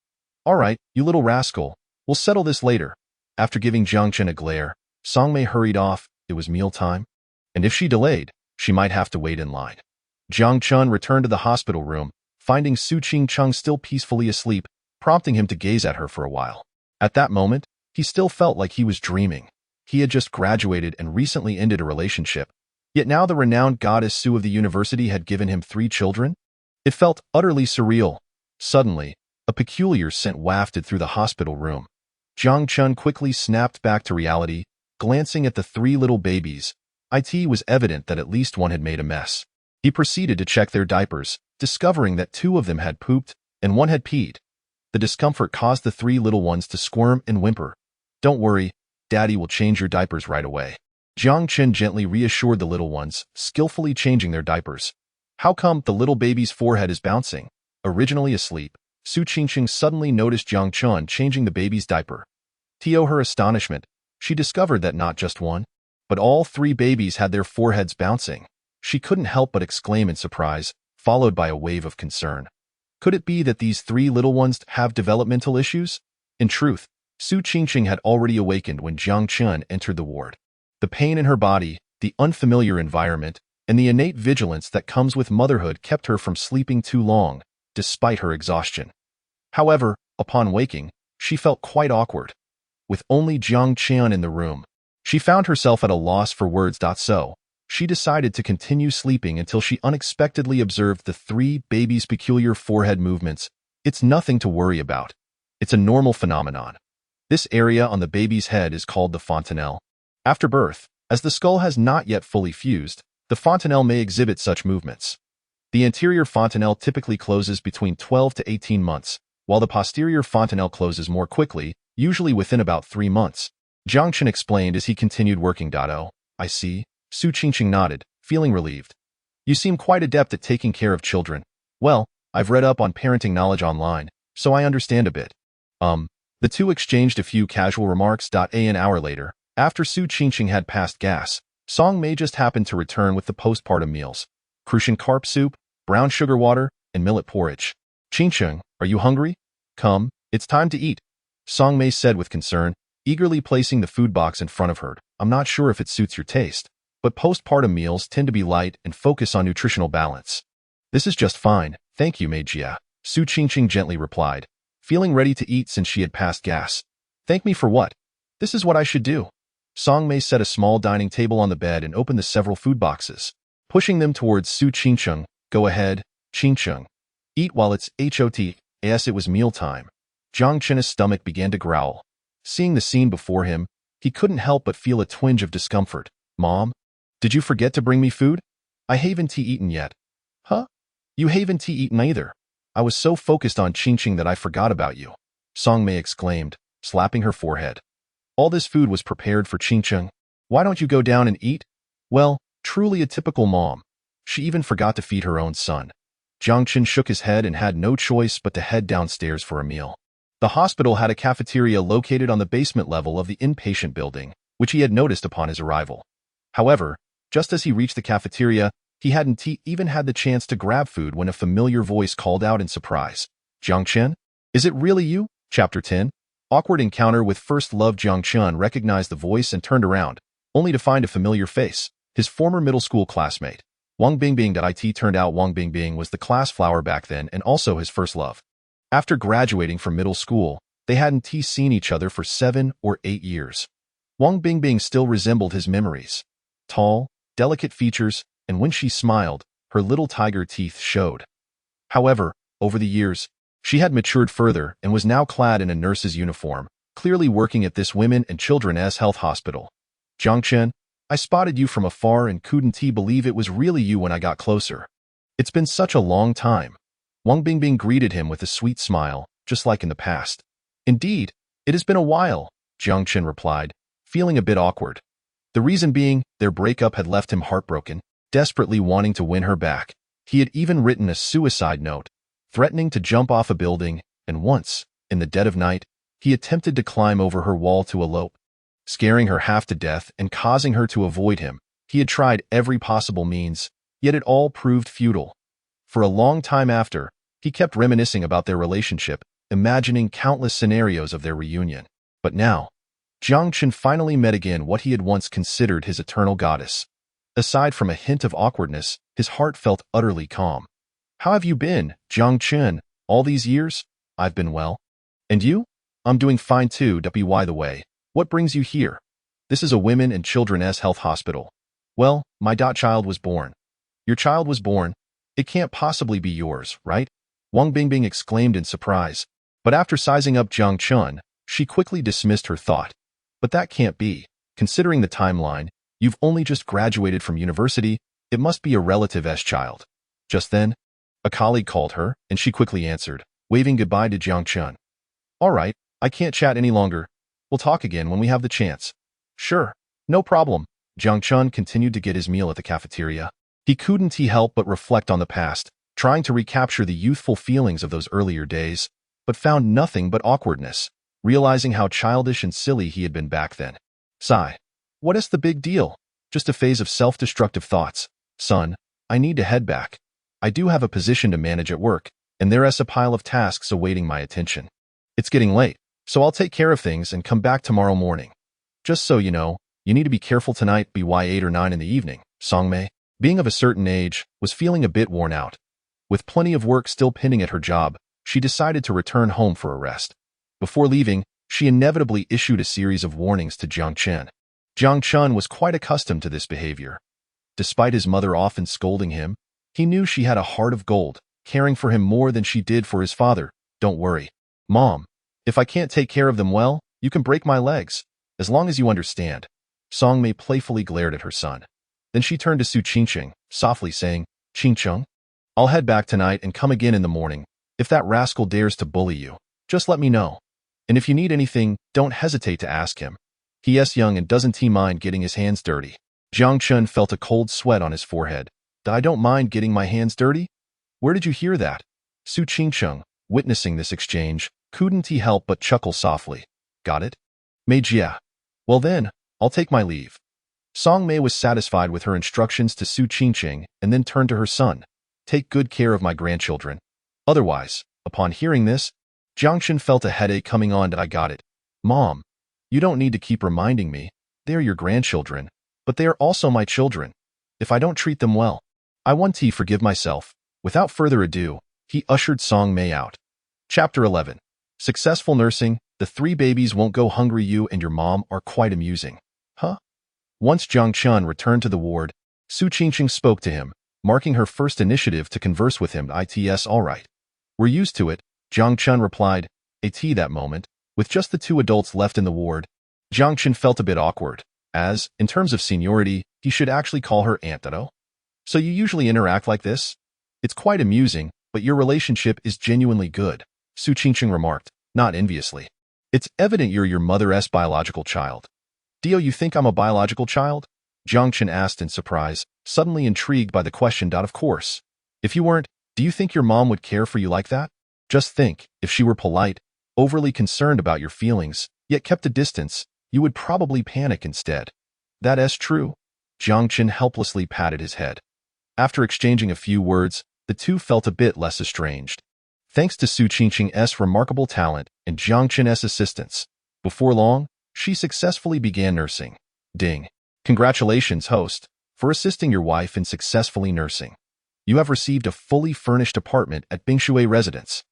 All right, you little rascal, We'll settle this later. After giving Jiang Chen a glare, Songmei hurried off. It was mealtime, and if she delayed, she might have to wait in line. Jiang Chen returned to the hospital room, finding Su Qingcheng still peacefully asleep, prompting him to gaze at her for a while. At that moment, he still felt like he was dreaming. He had just graduated and recently ended a relationship. Yet now the renowned goddess Su of the university had given him 3 children? It felt utterly surreal. Suddenly, a peculiar scent wafted through the hospital room. Jiang Chen quickly snapped back to reality, glancing at the 3 little babies. It was evident that at least one had made a mess. He proceeded to check their diapers, discovering that 2 of them had pooped and 1 had peed. The discomfort caused the 3 little ones to squirm and whimper. "Don't worry, Daddy will change your diapers right away." Jiang Chen gently reassured the little ones, skillfully changing their diapers. How come the little baby's forehead is bouncing? Originally asleep, Su Qingqing suddenly noticed Jiang Chen changing the baby's diaper. To her astonishment, she discovered that not just one, but all 3 babies had their foreheads bouncing. She couldn't help but exclaim in surprise, followed by a wave of concern. Could it be that these 3 little ones have developmental issues? In truth, Su Qingqing had already awakened when Jiang Chen entered the ward. The pain in her body, the unfamiliar environment, and the innate vigilance that comes with motherhood kept her from sleeping too long, despite her exhaustion. However, upon waking, she felt quite awkward. With only Jiang Chen in the room, she found herself at a loss for words. So, she decided to continue sleeping until she unexpectedly observed the 3 babies' peculiar forehead movements. It's nothing to worry about. It's a normal phenomenon. This area on the baby's head is called the fontanelle. After birth, as the skull has not yet fully fused, the fontanelle may exhibit such movements. The anterior fontanelle typically closes between 12 to 18 months, while the posterior fontanelle closes more quickly, usually within about 3 months. Jiang Chen explained as he continued working. "Oh, I see." Su Qingqing nodded, feeling relieved. "You seem quite adept at taking care of children. Well, I've read up on parenting knowledge online, so I understand a bit." The 2 exchanged a few casual remarks. An hour later, after Su Qingqing had passed gas, Song Mei just happened to return with the postpartum meals: Crucian carp soup, brown sugar water, and millet porridge. "Qingqing, are you hungry? Come, it's time to eat," Song Mei said with concern, eagerly placing the food box in front of her. "I'm not sure if it suits your taste, but postpartum meals tend to be light and focus on nutritional balance." "This is just fine, thank you, Meijia," Su Qingqing gently replied, feeling ready to eat since she had passed gas. "Thank me for what? This is what I should do." Song Mei set a small dining table on the bed and opened the several food boxes, pushing them towards Su Qingqing. "Go ahead, Qingqing. Eat while it's hot." As it was mealtime, Jiang Chen's stomach began to growl. Seeing the scene before him, he couldn't help but feel a twinge of discomfort. "Mom, did you forget to bring me food? I haven't eaten yet." "Huh? You haven't eaten either? I was so focused on Qingqing that I forgot about you," Song Mei exclaimed, slapping her forehead. "All this food was prepared for Qingqing. Why don't you go down and eat?" Well, truly a typical mom. She even forgot to feed her own son. Jiang Chen shook his head and had no choice but to head downstairs for a meal. The hospital had a cafeteria located on the basement level of the inpatient building, which he had noticed upon his arrival. However, just as he reached the cafeteria, he hadn't even had the chance to grab food when a familiar voice called out in surprise. "Jiang Chen? Is it really you?" Chapter 10. Awkward encounter with first love. Jiang Chen recognized the voice and turned around, only to find a familiar face, his former middle school classmate. Wang Bingbing. It turned out Wang Bingbing was the class flower back then and also his first love. After graduating from middle school, they hadn't seen each other for 7 or 8 years. Wang Bingbing still resembled his memories. Tall, delicate features, and when she smiled, her little tiger teeth showed. However, over the years, she had matured further and was now clad in a nurse's uniform, clearly working at this women and children's health hospital. "Jiang Chen, I spotted you from afar and couldn't believe it was really you when I got closer. It's been such a long time." Wang Bingbing greeted him with a sweet smile, just like in the past. "Indeed, it has been a while," Jiang Chen replied, feeling a bit awkward. The reason being, their breakup had left him heartbroken, desperately wanting to win her back. He had even written a suicide note, threatening to jump off a building, and once, in the dead of night, he attempted to climb over her wall to elope. Scaring her half to death and causing her to avoid him, he had tried every possible means, yet it all proved futile. For a long time after, he kept reminiscing about their relationship, imagining countless scenarios of their reunion. But now, Jiang Chen finally met again what he had once considered his eternal goddess. Aside from a hint of awkwardness, his heart felt utterly calm. How have you been, Jiang Chen, all these years? I've been well. And you? I'm doing fine too. By the way, what brings you here? This is a women and children's health hospital. Well, my child was born. Your child was born? It can't possibly be yours, right? Wang Bingbing exclaimed in surprise. But after sizing up Jiang Chen, she quickly dismissed her thought. But that can't be. Considering the timeline, you've only just graduated from university, it must be a relative's child. Just then, a colleague called her, and she quickly answered, waving goodbye to Jiang Chen. All right, I can't chat any longer. We'll talk again when we have the chance. Sure, no problem. Jiang Chen continued to get his meal at the cafeteria. He couldn't help but reflect on the past, trying to recapture the youthful feelings of those earlier days, but found nothing but awkwardness, realizing how childish and silly he had been back then. Sigh. What is the big deal? Just a phase of self-destructive thoughts. Son, I need to head back. I do have a position to manage at work, and there's a pile of tasks awaiting my attention. It's getting late, so I'll take care of things and come back tomorrow morning. Just so you know, you need to be careful tonight by 8 or 9 in the evening. Songmei, being of a certain age, was feeling a bit worn out. With plenty of work still pending at her job, she decided to return home for a rest. Before leaving, she inevitably issued a series of warnings to Jiang Chen. Jiang Chen was quite accustomed to this behavior. Despite his mother often scolding him, he knew she had a heart of gold, caring for him more than she did for his father. Don't worry, Mom. If I can't take care of them well, you can break my legs, as long as you understand. Songmei playfully glared at her son. Then she turned to Su Qingqing, softly saying, Qingqing, I'll head back tonight and come again in the morning. If that rascal dares to bully you, just let me know. And if you need anything, don't hesitate to ask him. He's young and doesn't mind getting his hands dirty. Jiang Chen felt a cold sweat on his forehead. I don't mind getting my hands dirty? Where did you hear that? Su Qingqing, witnessing this exchange, couldn't help but chuckle softly. Got it? Meijia. Well then, I'll take my leave. Songmei was satisfied with her instructions to Su Qingqing and then turned to her son. Take good care of my grandchildren. Otherwise, upon hearing this, Jiang Chen felt a headache coming on. I got it. Mom, you don't need to keep reminding me. They're your grandchildren, but they are also my children. If I don't treat them well, I want to forgive myself. Without further ado, he ushered Songmei out. Chapter 11. Successful nursing. The 3 babies won't go hungry. You and your mom are quite amusing. Huh? Once Jiang Chen returned to the ward, Su Qingqing spoke to him, marking her first initiative to converse with him. It's all right. We're used to it, Jiang Chen replied. That moment, with just the 2 adults left in the ward, Jiang Chen felt a bit awkward, as, in terms of seniority, he should actually call her Aunt. So you usually interact like this? It's quite amusing, but your relationship is genuinely good, Su Qingqing remarked, not enviously. It's evident you're your mother's biological child. Do you think I'm a biological child? Jiang Chen asked in surprise, suddenly intrigued by the question. Of course. If you weren't, do you think your mom would care for you like that? Just think, if she were polite, overly concerned about your feelings, yet kept a distance, you would probably panic instead. That's true. Jiang Chen helplessly patted his head. After exchanging a few words, the 2 felt a bit less estranged. Thanks to Su Qingqing's remarkable talent and Jiang Chen's assistance, before long, she successfully began nursing. Ding. Congratulations, host, for assisting your wife in successfully nursing. You have received a fully furnished apartment at Bingshui Residence.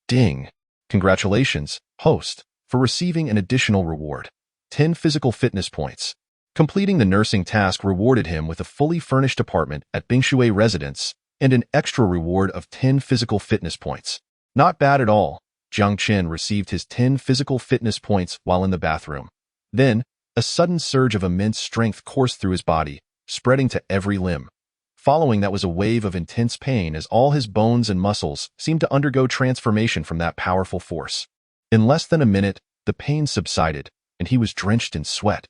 Ding. Congratulations, host, for receiving an additional reward. 10 physical fitness points. Completing the nursing task rewarded him with a fully furnished apartment at Bingshui Residence and an extra reward of 10 physical fitness points. Not bad at all. Jiang Chen received his 10 physical fitness points while in the bathroom. Then, a sudden surge of immense strength coursed through his body, spreading to every limb. Following that was a wave of intense pain as all his bones and muscles seemed to undergo transformation from that powerful force. In less than a minute, the pain subsided, and he was drenched in sweat.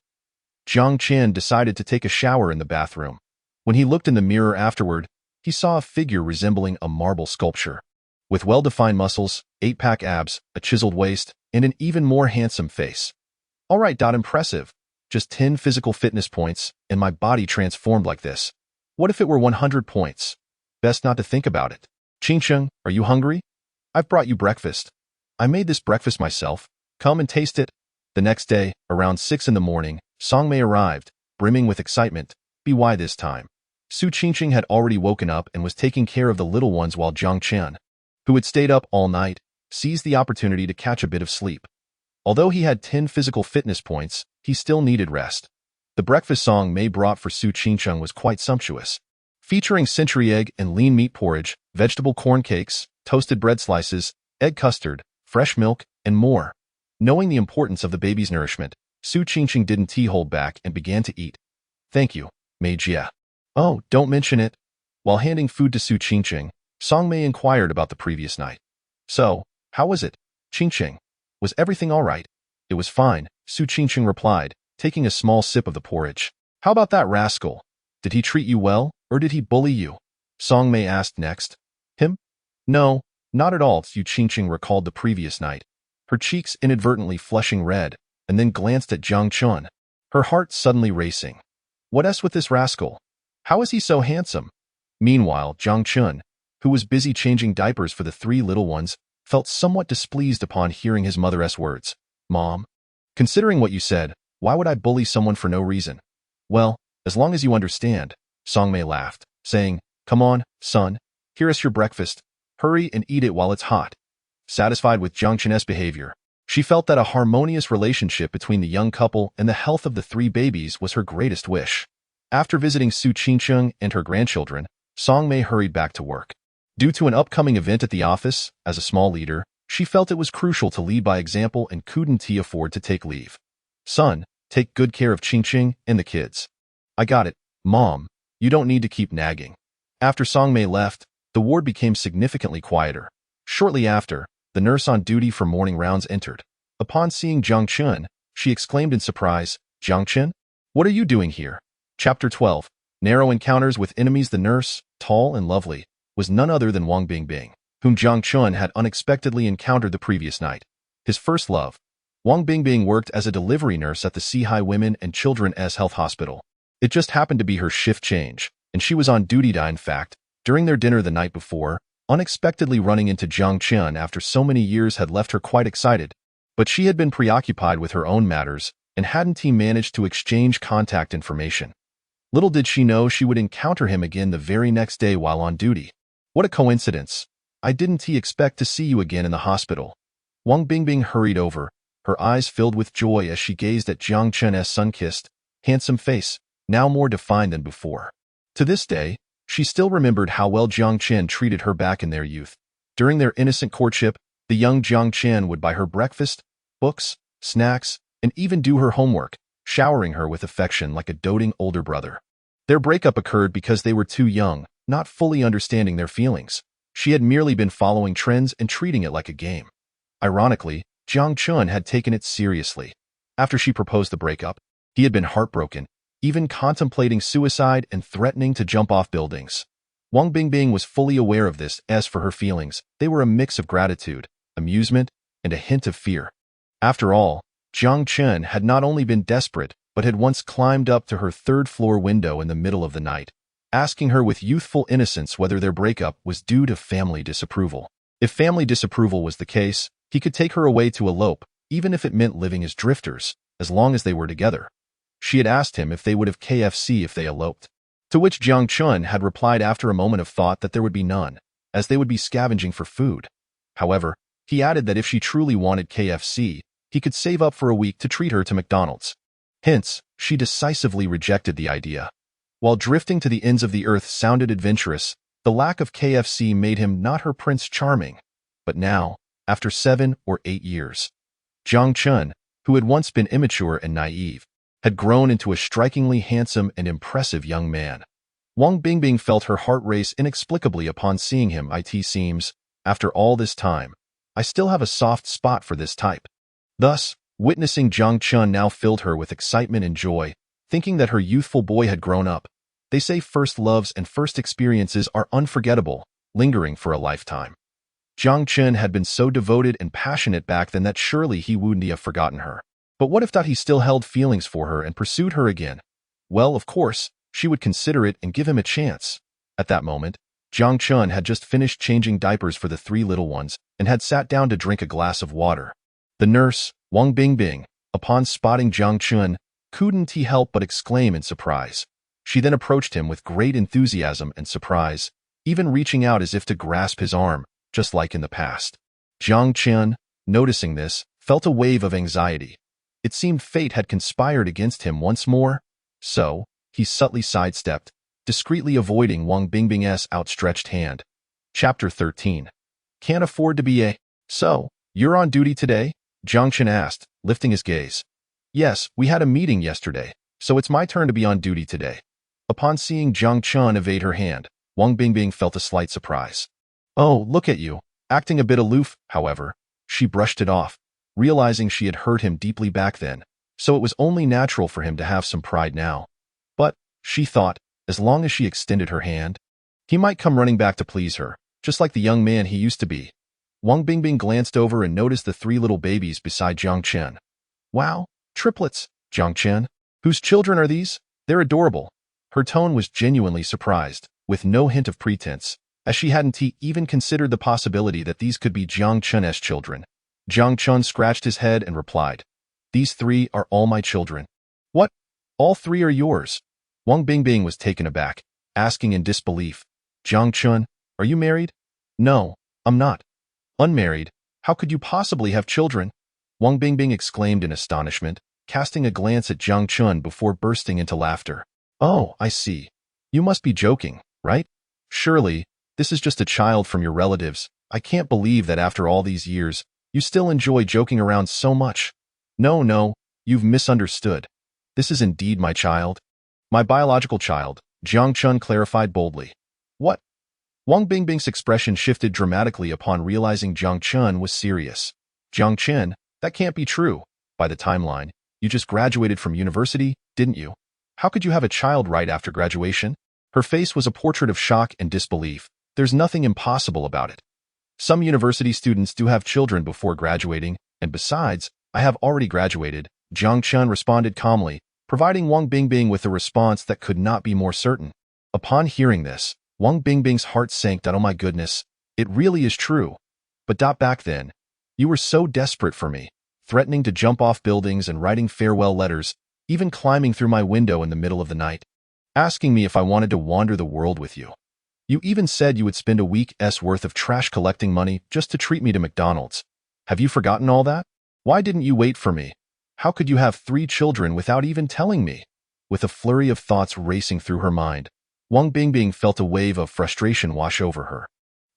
Jiang Chen decided to take a shower in the bathroom. When he looked in the mirror afterward, he saw a figure resembling a marble sculpture. With well-defined muscles, 8-pack abs, a chiseled waist, and an even more handsome face. All right, impressive. Just 10 physical fitness points, and my body transformed like this. What if it were 100 points? Best not to think about it. Qingqing, are you hungry? I've brought you breakfast. I made this breakfast myself. Come and taste it. The next day, around 6 in the morning, Songmei arrived, brimming with excitement. Why this time? Su Qingqing had already woken up and was taking care of the little ones while Jiang Chen, who had stayed up all night, seized the opportunity to catch a bit of sleep. Although he had 10 physical fitness points, he still needed rest. The breakfast Songmei brought for Su Qingqing was quite sumptuous, featuring century egg and lean meat porridge, vegetable corn cakes, toasted bread slices, egg custard, fresh milk, and more. Knowing the importance of the baby's nourishment, Su Qingqing didn't hold back and began to eat. Thank you, Mei Jie. Oh, don't mention it. While handing food to Su Qingqing, Songmei inquired about the previous night. So, how was it, Qingqing? Was everything all right? It was fine, Su Qingqing replied, taking a small sip of the porridge. How about that rascal? Did he treat you well, or did he bully you? Songmei asked next. Him? No, not at all, Su Qingqing recalled the previous night, her cheeks inadvertently flushing red, and then glanced at Jiang Chen, her heart suddenly racing. What else with this rascal? How is he so handsome? Meanwhile, Jiang Chen, who was busy changing diapers for the 3 little ones, felt somewhat displeased upon hearing his mother's words. Mom, considering what you said, why would I bully someone for no reason? Well, as long as you understand, Songmei laughed, saying, Come on, son, here is your breakfast. Hurry and eat it while it's hot. Satisfied with Jiang Chen's behavior, she felt that a harmonious relationship between the young couple and the health of the 3 babies was her greatest wish. After visiting Su Qingqing and her grandchildren, Songmei hurried back to work. Due to an upcoming event at the office, as a small leader, she felt it was crucial to lead by example and couldn't afford to take leave. Son, take good care of Qingqing and the kids. I got it, Mom. You don't need to keep nagging. After Songmei left, the ward became significantly quieter. Shortly after, the nurse on duty for morning rounds entered. Upon seeing Jiang Chen, she exclaimed in surprise, Jiang Chen? What are you doing here? Chapter 12. Narrow encounters with enemies. The nurse, tall and lovely, was none other than Wang Bingbing, whom Jiang Chen had unexpectedly encountered the previous night. His first love. Wang Bingbing worked as a delivery nurse at the Sihai Women and Children's Health Hospital. It just happened to be her shift change, and she was on duty. In fact, during their dinner the night before, unexpectedly running into Jiang Chen after so many years had left her quite excited, but she had been preoccupied with her own matters and hadn't managed to exchange contact information. Little did she know she would encounter him again the very next day while on duty. What a coincidence. I didn't expect to see you again in the hospital. Wang Bingbing hurried over, her eyes filled with joy as she gazed at Jiang Chen's sun-kissed, handsome face, now more defined than before. To this day, she still remembered how well Jiang Chen treated her back in their youth. During their innocent courtship, the young Jiang Chen would buy her breakfast, books, snacks, and even do her homework, showering her with affection like a doting older brother. Their breakup occurred because they were too young, not fully understanding their feelings. She had merely been following trends and treating it like a game. Ironically, Jiang Chen had taken it seriously. After she proposed the breakup, he had been heartbroken, even contemplating suicide and threatening to jump off buildings. Wang Bingbing was fully aware of this. As for her feelings, they were a mix of gratitude, amusement, and a hint of fear. After all, Jiang Chen had not only been desperate, but had once climbed up to her 3rd-floor window in the middle of the night, asking her with youthful innocence whether their breakup was due to family disapproval. If family disapproval was the case, he could take her away to elope, even if it meant living as drifters, as long as they were together. She had asked him if they would have KFC if they eloped, to which Jiang Chen had replied after a moment of thought that there would be none, as they would be scavenging for food. However, he added that if she truly wanted KFC, he could save up for a week to treat her to McDonald's. Hence, she decisively rejected the idea. While drifting to the ends of the earth sounded adventurous, the lack of KFC made him not her Prince Charming. But now, after 7 or 8 years, Jiang Chen, who had once been immature and naive, had grown into a strikingly handsome and impressive young man. Wang Bingbing felt her heart race inexplicably upon seeing him. It seems, after all this time, I still have a soft spot for this type. Thus, witnessing Jiang Chen now filled her with excitement and joy, thinking that her youthful boy had grown up. They say first loves and first experiences are unforgettable, lingering for a lifetime. Jiang Chen had been so devoted and passionate back then that surely he wouldn't have forgotten her. But what if he still held feelings for her and pursued her again? Well, of course, she would consider it and give him a chance. At that moment, Jiang Chen had just finished changing diapers for the 3 little ones and had sat down to drink a glass of water. The nurse, Wang Bingbing, Upon spotting Jiang Chen, couldn't he help but exclaim in surprise. She then approached him with great enthusiasm and surprise, even reaching out as if to grasp his arm, just like in the past. Jiang Chen, noticing this, felt a wave of anxiety. It seemed fate had conspired against him once more, so he subtly sidestepped, discreetly avoiding Wang Bingbing's outstretched hand. Chapter 13. Can't afford to be a... So, you're on duty today? Jiang Chen asked, lifting his gaze. Yes, we had a meeting yesterday, so it's my turn to be on duty today. Upon seeing Jiang Chen evade her hand, Wang Bingbing felt a slight surprise. Oh, look at you, acting a bit aloof, however. She brushed it off, realizing she had hurt him deeply back then, so it was only natural for him to have some pride now. But, she thought, as long as she extended her hand, he might come running back to please her, just like the young man he used to be. Wang Bingbing glanced over and noticed the 3 little babies beside Jiang Chen. Wow, triplets, Jiang Chen. Whose children are these? They're adorable. Her tone was genuinely surprised, with no hint of pretense, as she hadn't even considered the possibility that these could be Jiang Chen's children. Jiang Chen scratched his head and replied, These 3 are all my children. What? All 3 are yours? Wang Bingbing was taken aback, asking in disbelief, Jiang Chen, are you married? No, I'm not. Unmarried? How could you possibly have children? Wang Bingbing exclaimed in astonishment, casting a glance at Jiang Chen before bursting into laughter. Oh, I see. You must be joking, right? Surely, this is just a child from your relatives. I can't believe that after all these years, you still enjoy joking around so much. No, you've misunderstood. This is indeed my child. My biological child, Jiang Chen clarified boldly. What? Wang Bingbing's expression shifted dramatically upon realizing Jiang Chen was serious. Jiang Chen, that can't be true. By the timeline, you just graduated from university, didn't you? How could you have a child right after graduation? Her face was a portrait of shock and disbelief. There's nothing impossible about it. Some university students do have children before graduating, and besides, I have already graduated, Jiang Chen responded calmly, providing Wang Bingbing with a response that could not be more certain. Upon hearing this, Wang Bingbing's heart sank down. Oh my goodness, it really is true. But back then, you were so desperate for me, threatening to jump off buildings and writing farewell letters, even climbing through my window in the middle of the night, asking me if I wanted to wander the world with you. You even said you would spend a week's worth of trash collecting money just to treat me to McDonald's. Have you forgotten all that? Why didn't you wait for me? How could you have 3 children without even telling me? With a flurry of thoughts racing through her mind, Wang Bingbing felt a wave of frustration wash over her.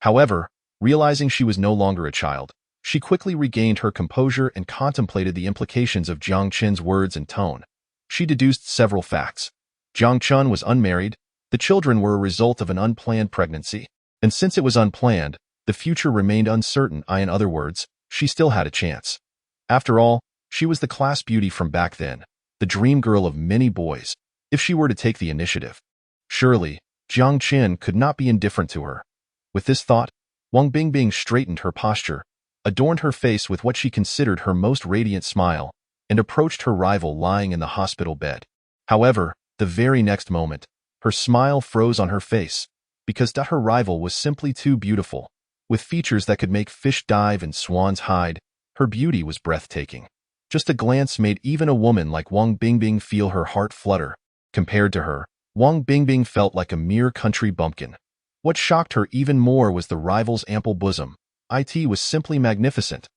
However, realizing she was no longer a child, she quickly regained her composure and contemplated the implications of Jiang Chen's words and tone. She deduced several facts. Jiang Chen was unmarried, the children were a result of an unplanned pregnancy, and since it was unplanned, the future remained uncertain. In other words, she still had a chance. After all, she was the class beauty from back then, the dream girl of many boys, if she were to take the initiative. Surely, Jiang Chen could not be indifferent to her. With this thought, Wang Bingbing straightened her posture, adorned her face with what she considered her most radiant smile, and approached her rival lying in the hospital bed. However, the very next moment, her smile froze on her face, because her rival was simply too beautiful. With features that could make fish dive and swans hide, her beauty was breathtaking. Just a glance made even a woman like Wang Bingbing feel her heart flutter. Compared to her, Wang Bingbing felt like a mere country bumpkin. What shocked her even more was the rival's ample bosom. It was simply magnificent.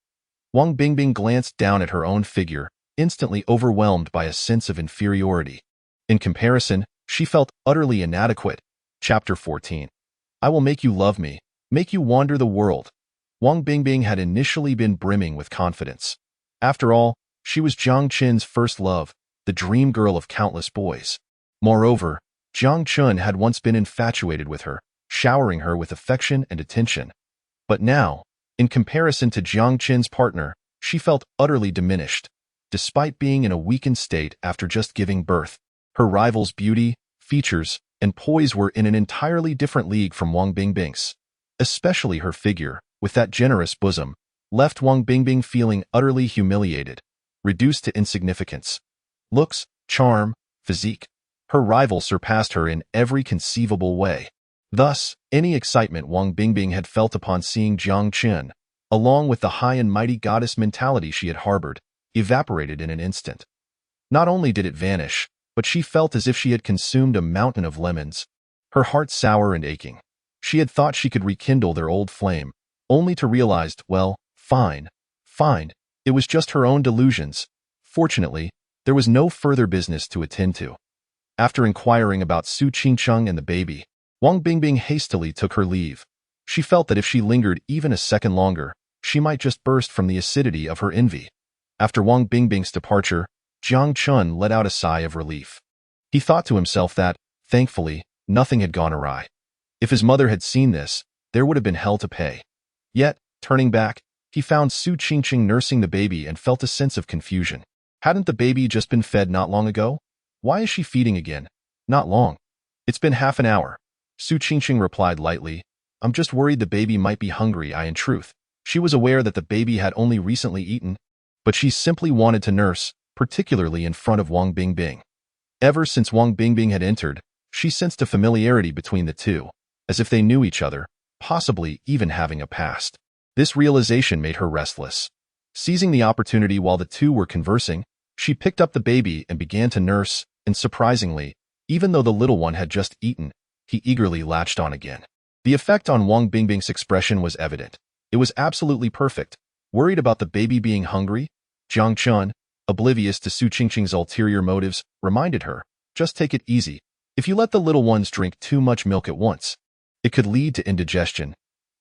Wang Bingbing glanced down at her own figure, instantly overwhelmed by a sense of inferiority. In comparison, she felt utterly inadequate. Chapter 14. I will make you love me, make you wander the world. Wang Bingbing had initially been brimming with confidence. After all, she was Jiang Chen's first love, the dream girl of countless boys. Moreover, Jiang Chen had once been infatuated with her, showering her with affection and attention. But now, in comparison to Jiang Chen's partner, she felt utterly diminished. Despite being in a weakened state after just giving birth, her rival's beauty, features, and poise were in an entirely different league from Wang Bingbing's. Especially her figure, with that generous bosom, left Wang Bingbing feeling utterly humiliated, reduced to insignificance. Looks, charm, physique. Her rival surpassed her in every conceivable way. Thus, any excitement Wang Bingbing had felt upon seeing Jiang Chen, along with the high and mighty goddess mentality she had harbored, evaporated in an instant. Not only did it vanish, but she felt as if she had consumed a mountain of lemons, her heart sour and aching. She had thought she could rekindle their old flame, only to realize, well, fine, it was just her own delusions. Fortunately, there was no further business to attend to. After inquiring about Su Qingcheng and the baby, Wang Bingbing hastily took her leave. She felt that if she lingered even a second longer, she might just burst from the acidity of her envy. After Wang Bingbing's departure, Jiang Chen let out a sigh of relief. He thought to himself that, thankfully, nothing had gone awry. If his mother had seen this, there would have been hell to pay. Yet, turning back, he found Su Qingcheng nursing the baby and felt a sense of confusion. Hadn't the baby just been fed not long ago? Why is she feeding again? Not long. It's been half an hour. Su Qingcheng replied lightly. I'm just worried the baby might be hungry. In truth, she was aware that the baby had only recently eaten, but she simply wanted to nurse, particularly in front of Wang Bingbing. Ever since Wang Bingbing had entered, she sensed a familiarity between the two, as if they knew each other, possibly even having a past. This realization made her restless. Seizing the opportunity while the two were conversing, she picked up the baby and began to nurse, and surprisingly, even though the little one had just eaten, he eagerly latched on again. The effect on Wang Bingbing's expression was evident. It was absolutely perfect. Worried about the baby being hungry, Jiang Chen, oblivious to Su Qingcheng's ulterior motives, reminded her, just take it easy. If you let the little ones drink too much milk at once, it could lead to indigestion.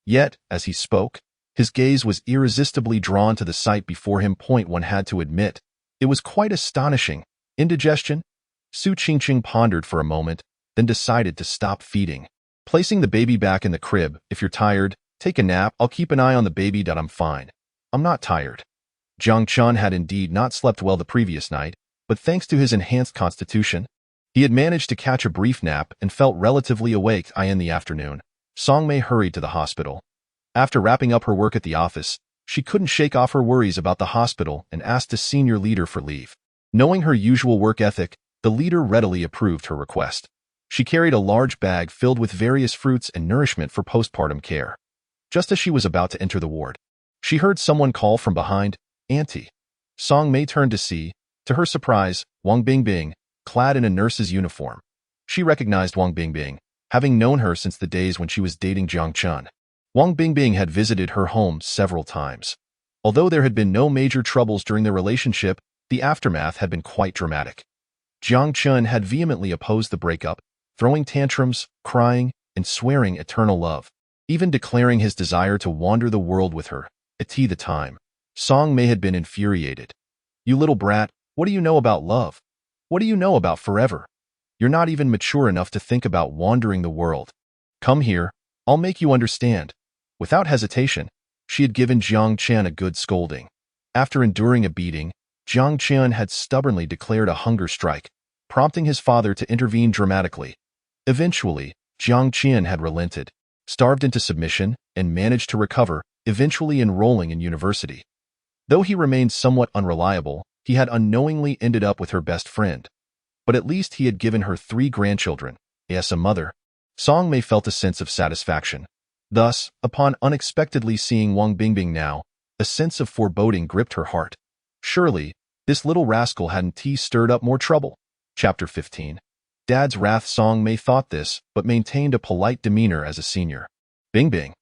Yet, as he spoke, his gaze was irresistibly drawn to the sight before him. One had to admit, it was quite astonishing. Indigestion? Su Qingcheng pondered for a moment, then decided to stop feeding. Placing the baby back in the crib, if you're tired, take a nap. I'll keep an eye on the baby. I'm fine. I'm not tired. Jiang Chen had indeed not slept well the previous night, but thanks to his enhanced constitution, he had managed to catch a brief nap and felt relatively awake. In the afternoon, Song Mei hurried to the hospital. After wrapping up her work at the office, she couldn't shake off her worries about the hospital and asked a senior leader for leave. Knowing her usual work ethic, the leader readily approved her request. She carried a large bag filled with various fruits and nourishment for postpartum care. Just as she was about to enter the ward, she heard someone call from behind, Auntie. Song Mei turned to see, to her surprise, Wang Bingbing, clad in a nurse's uniform. She recognized Wang Bingbing, having known her since the days when she was dating Jiang Chen. Wang Bingbing had visited her home several times. Although there had been no major troubles during their relationship, the aftermath had been quite dramatic. Jiang Chen had vehemently opposed the breakup, throwing tantrums, crying, and swearing eternal love, even declaring his desire to wander the world with her. At the time, Song Mei had been infuriated. You little brat, what do you know about love? What do you know about forever? You're not even mature enough to think about wandering the world. Come here, I'll make you understand. Without hesitation, she had given Jiang Chen a good scolding. After enduring a beating, Jiang Chen had stubbornly declared a hunger strike, prompting his father to intervene dramatically. Eventually, Jiang Chen had relented, starved into submission, and managed to recover, eventually enrolling in university. Though he remained somewhat unreliable, he had unknowingly ended up with her best friend. But at least he had given her 3 grandchildren. As a mother, Song Mei felt a sense of satisfaction. Thus, upon unexpectedly seeing Wang Bingbing now, a sense of foreboding gripped her heart. Surely, this little rascal hadn't stirred up more trouble. Chapter 15. Dad's wrath. Song Mei thought this, but maintained a polite demeanor as a senior. Bingbing.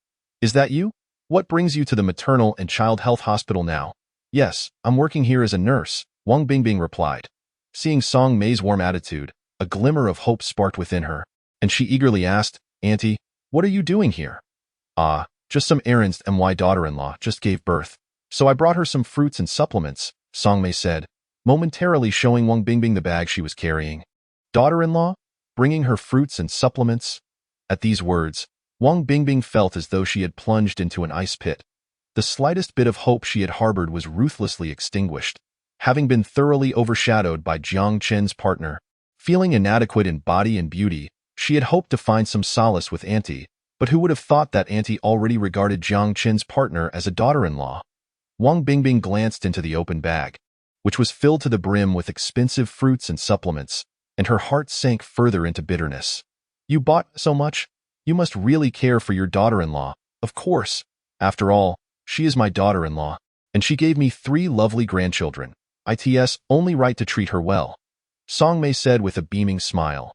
Is that you? What brings you to the maternal and child health hospital now? Yes, I'm working here as a nurse, Wang Bingbing replied. Seeing Song Mei's warm attitude, a glimmer of hope sparked within her, and she eagerly asked, Auntie, what are you doing here? Just some errands. My daughter-in-law just gave birth, so I brought her some fruits and supplements, Song Mei said, momentarily showing Wang Bingbing the bag she was carrying. Daughter-in-law? Bringing her fruits and supplements? At these words, Wang Bingbing felt as though she had plunged into an ice pit. The slightest bit of hope she had harbored was ruthlessly extinguished, having been thoroughly overshadowed by Jiang Chen's partner. Feeling inadequate in body and beauty, she had hoped to find some solace with Auntie, but who would have thought that Auntie already regarded Jiang Chen's partner as a daughter-in-law? Wang Bingbing glanced into the open bag, which was filled to the brim with expensive fruits and supplements, and her heart sank further into bitterness. You bought so much? You must really care for your daughter-in-law. Of course. After all, she is my daughter-in-law, and she gave me 3 lovely grandchildren. It's only right to treat her well, Song Mei said with a beaming smile.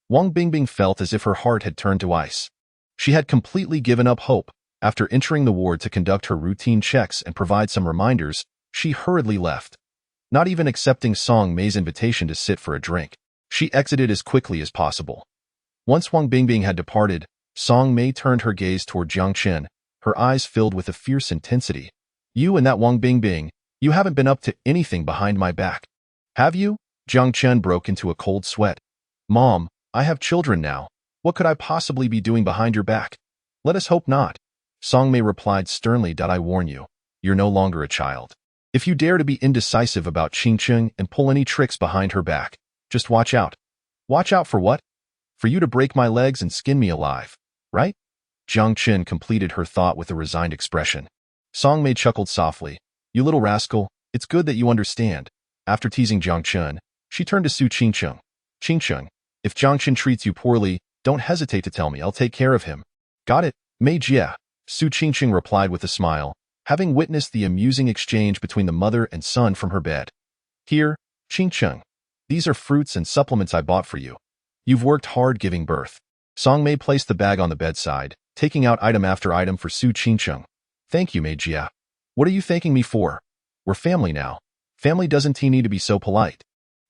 Wang Bingbing felt as if her heart had turned to ice. She had completely given up hope. After entering the ward to conduct her routine checks and provide some reminders, she hurriedly left. Not even accepting Song Mei's invitation to sit for a drink, she exited as quickly as possible. Once Wang Bingbing had departed, Song Mei turned her gaze toward Jiang Chen, her eyes filled with a fierce intensity. You and that Wang Bingbing, you haven't been up to anything behind my back. Have you? Jiang Chen broke into a cold sweat. Mom, I have children now. What could I possibly be doing behind your back? Let us hope not. Song Mei replied sternly. I warn you, you're no longer a child. If you dare to be indecisive about Qingqing and pull any tricks behind her back, just watch out. Watch out for what? For you to break my legs and skin me alive, right? Jiang Chen completed her thought with a resigned expression. Song Mei chuckled softly. You little rascal, it's good that you understand. After teasing Jiang Chen, she turned to Su Qingqing. Qingqing, if Jiang Chen treats you poorly, don't hesitate to tell me. I'll take care of him. Got it, Mei Jie, Su Qingqing replied with a smile, having witnessed the amusing exchange between the mother and son from her bed. Here, Qingqing, these are fruits and supplements I bought for you. You've worked hard giving birth. Song Mei placed the bag on the bedside, taking out item after item for Su Qingqing. Thank you, Mei Jie. What are you thanking me for? We're family now. Family doesn't need to be so polite.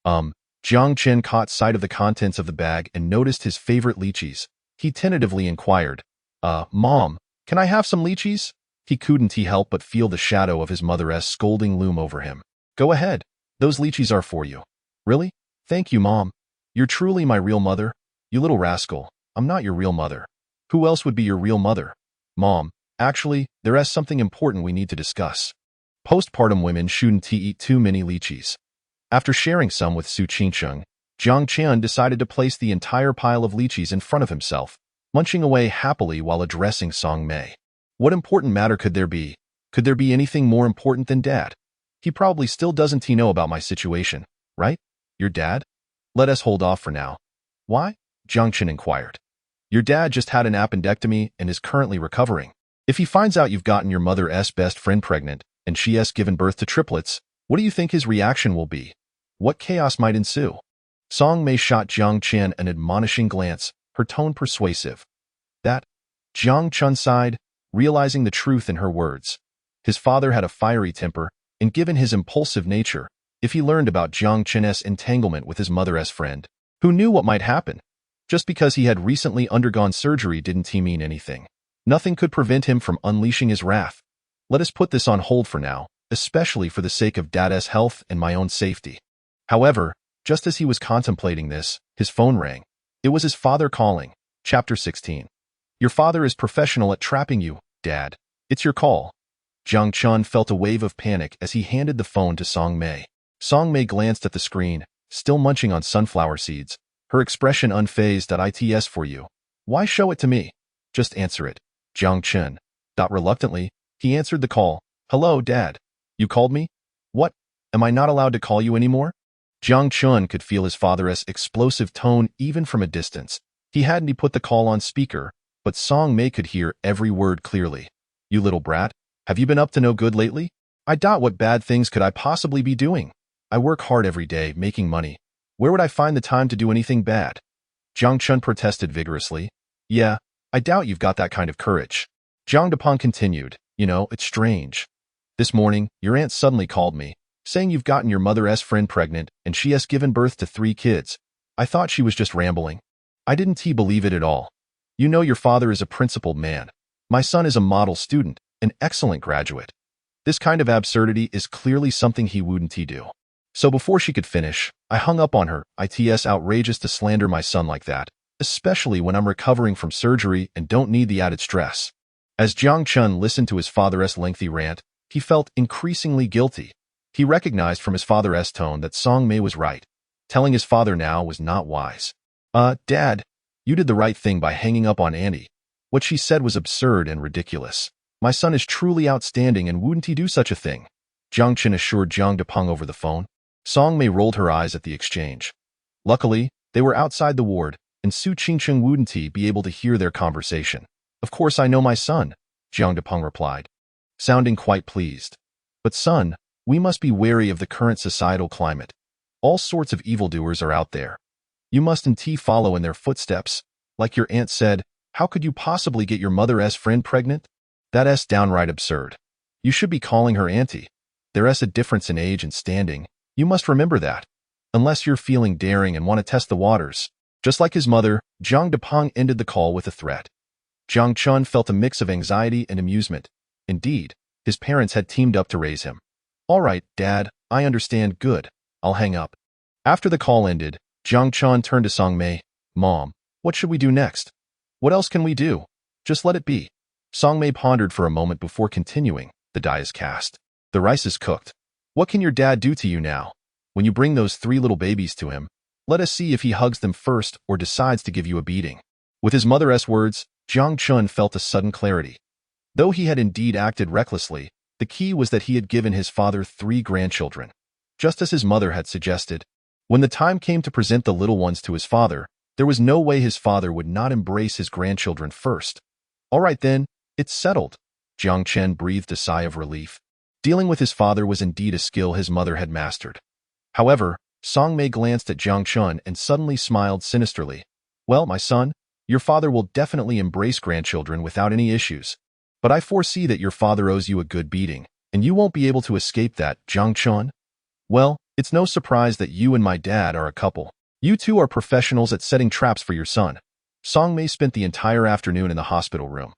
Jiang Chen caught sight of the contents of the bag and noticed his favorite lychees. He tentatively inquired, Mom, can I have some lychees? He couldn't help but feel the shadow of his mother's scolding loom over him. Go ahead. Those lychees are for you. Really? Thank you, Mom. You're truly my real mother. You little rascal, I'm not your real mother. Who else would be your real mother? Mom, actually, there is something important we need to discuss. Postpartum women shouldn't eat too many lychees. After sharing some with Su Qingqing, Jiang Chen decided to place the entire pile of lychees in front of himself, munching away happily while addressing Song Mei. What important matter could there be? Could there be anything more important than Dad? He probably still doesn't know about my situation, right? Your dad? Let us hold off for now. Why? Jiang Chen inquired. Your dad just had an appendectomy and is currently recovering. If he finds out you've gotten your mother's best friend pregnant and she has given birth to triplets, what do you think his reaction will be? What chaos might ensue? Song Mei shot Jiang Chen an admonishing glance, her tone persuasive. That? Jiang Chen sighed, realizing the truth in her words. His father had a fiery temper, and given his impulsive nature, if he learned about Jiang Chen's entanglement with his mother's friend, who knew what might happen? Just because he had recently undergone surgery didn't mean anything. Nothing could prevent him from unleashing his wrath. Let us put this on hold for now, especially for the sake of Dad's health and my own safety. However, just as he was contemplating this, his phone rang. It was his father calling. Chapter 16. Your father is professional at trapping you, Dad. It's your call. Jiang Chen felt a wave of panic as he handed the phone to Song Mei. Song Mei glanced at the screen, still munching on sunflower seeds, her expression unfazed. It's for you. Why show it to me? Just answer it. Jiang Chen. Reluctantly, he answered the call. Hello, Dad. You called me? What? Am I not allowed to call you anymore? Jiang Chen could feel his father's explosive tone even from a distance. He hadn't put the call on speaker, but Song Mei could hear every word clearly. You little brat, have you been up to no good lately? What bad things could I possibly be doing? I work hard every day, making money. Where would I find the time to do anything bad? Jiang Chen protested vigorously. Yeah, I doubt you've got that kind of courage. Jiang Depeng continued. It's strange. This morning, your aunt suddenly called me, saying you've gotten your mother's friend pregnant and she has given birth to 3 kids. I thought she was just rambling. I didn't believe it at all. Your father is a principled man. My son is a model student, an excellent graduate. This kind of absurdity is clearly something he wouldn't do. So before she could finish, I hung up on her. It's outrageous to slander my son like that, especially when I'm recovering from surgery and don't need the added stress. As Jiang Chen listened to his father's lengthy rant, he felt increasingly guilty. He recognized from his father's tone that Song Mei was right. Telling his father now was not wise. Dad, you did the right thing by hanging up on Auntie. What she said was absurd and ridiculous. My son is truly outstanding and wouldn't he do such a thing? Jiang Chen assured Jiang Depeng over the phone. Song Mei rolled her eyes at the exchange. Luckily, they were outside the ward, and Su Qingqing wouldn't be able to hear their conversation. Of course I know my son, Jiang Depeng replied, sounding quite pleased. But son, We must be wary of the current societal climate. All sorts of evildoers are out there. You mustn't follow in their footsteps. Like your aunt said, how could you possibly get your mother's friend pregnant? That's downright absurd. You should be calling her auntie. There's a difference in age and standing. You must remember that. Unless you're feeling daring and want to test the waters. Just like his mother, Jiang Depeng ended the call with a threat. Jiang Chen felt a mix of anxiety and amusement. Indeed, his parents had teamed up to raise him. All right, Dad, I understand. Good. I'll hang up. After the call ended, Jiang Chen turned to Song Mei. Mom, what should we do next? What else can we do? Just let it be. Song Mei pondered for a moment before continuing. The die is cast. The rice is cooked. What can your dad do to you now? When you bring those 3 little babies to him, let us see if he hugs them first or decides to give you a beating. With his mother's words, Jiang Chen felt a sudden clarity. Though he had indeed acted recklessly, the key was that he had given his father 3 grandchildren. Just as his mother had suggested, when the time came to present the little ones to his father, there was no way his father would not embrace his grandchildren first. All right then, it's settled. Jiang Chen breathed a sigh of relief. Dealing with his father was indeed a skill his mother had mastered. However, Song Mei glanced at Jiang Chen and suddenly smiled sinisterly. Well, my son, your father will definitely embrace grandchildren without any issues. But I foresee that your father owes you a good beating, and you won't be able to escape that, Jiang Chen. Well, it's no surprise that you and my dad are a couple. You two are professionals at setting traps for your son. Song Mei spent the entire afternoon in the hospital room,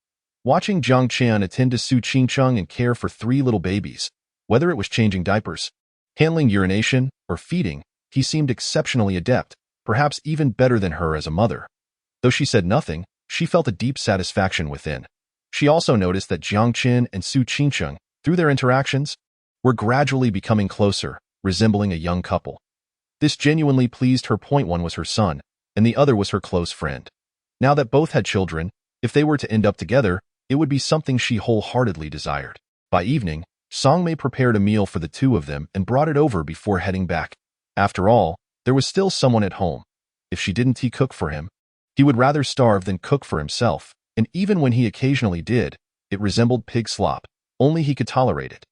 watching Jiang Chen attend to Su Qingcheng and care for 3 little babies. Whether it was changing diapers, handling urination, or feeding, he seemed exceptionally adept, perhaps even better than her as a mother. Though she said nothing, she felt a deep satisfaction within. She also noticed that Jiang Chen and Su Qingcheng, through their interactions, were gradually becoming closer, resembling a young couple. This genuinely pleased her. One was her son, and the other was her close friend. Now that both had children, if they were to end up together, it would be something she wholeheartedly desired. By evening, Song Mei prepared a meal for the 2 of them and brought it over before heading back. After all, there was still someone at home. If she didn't cook for him, he would rather starve than cook for himself, and even when he occasionally did, it resembled pig slop. Only he could tolerate it.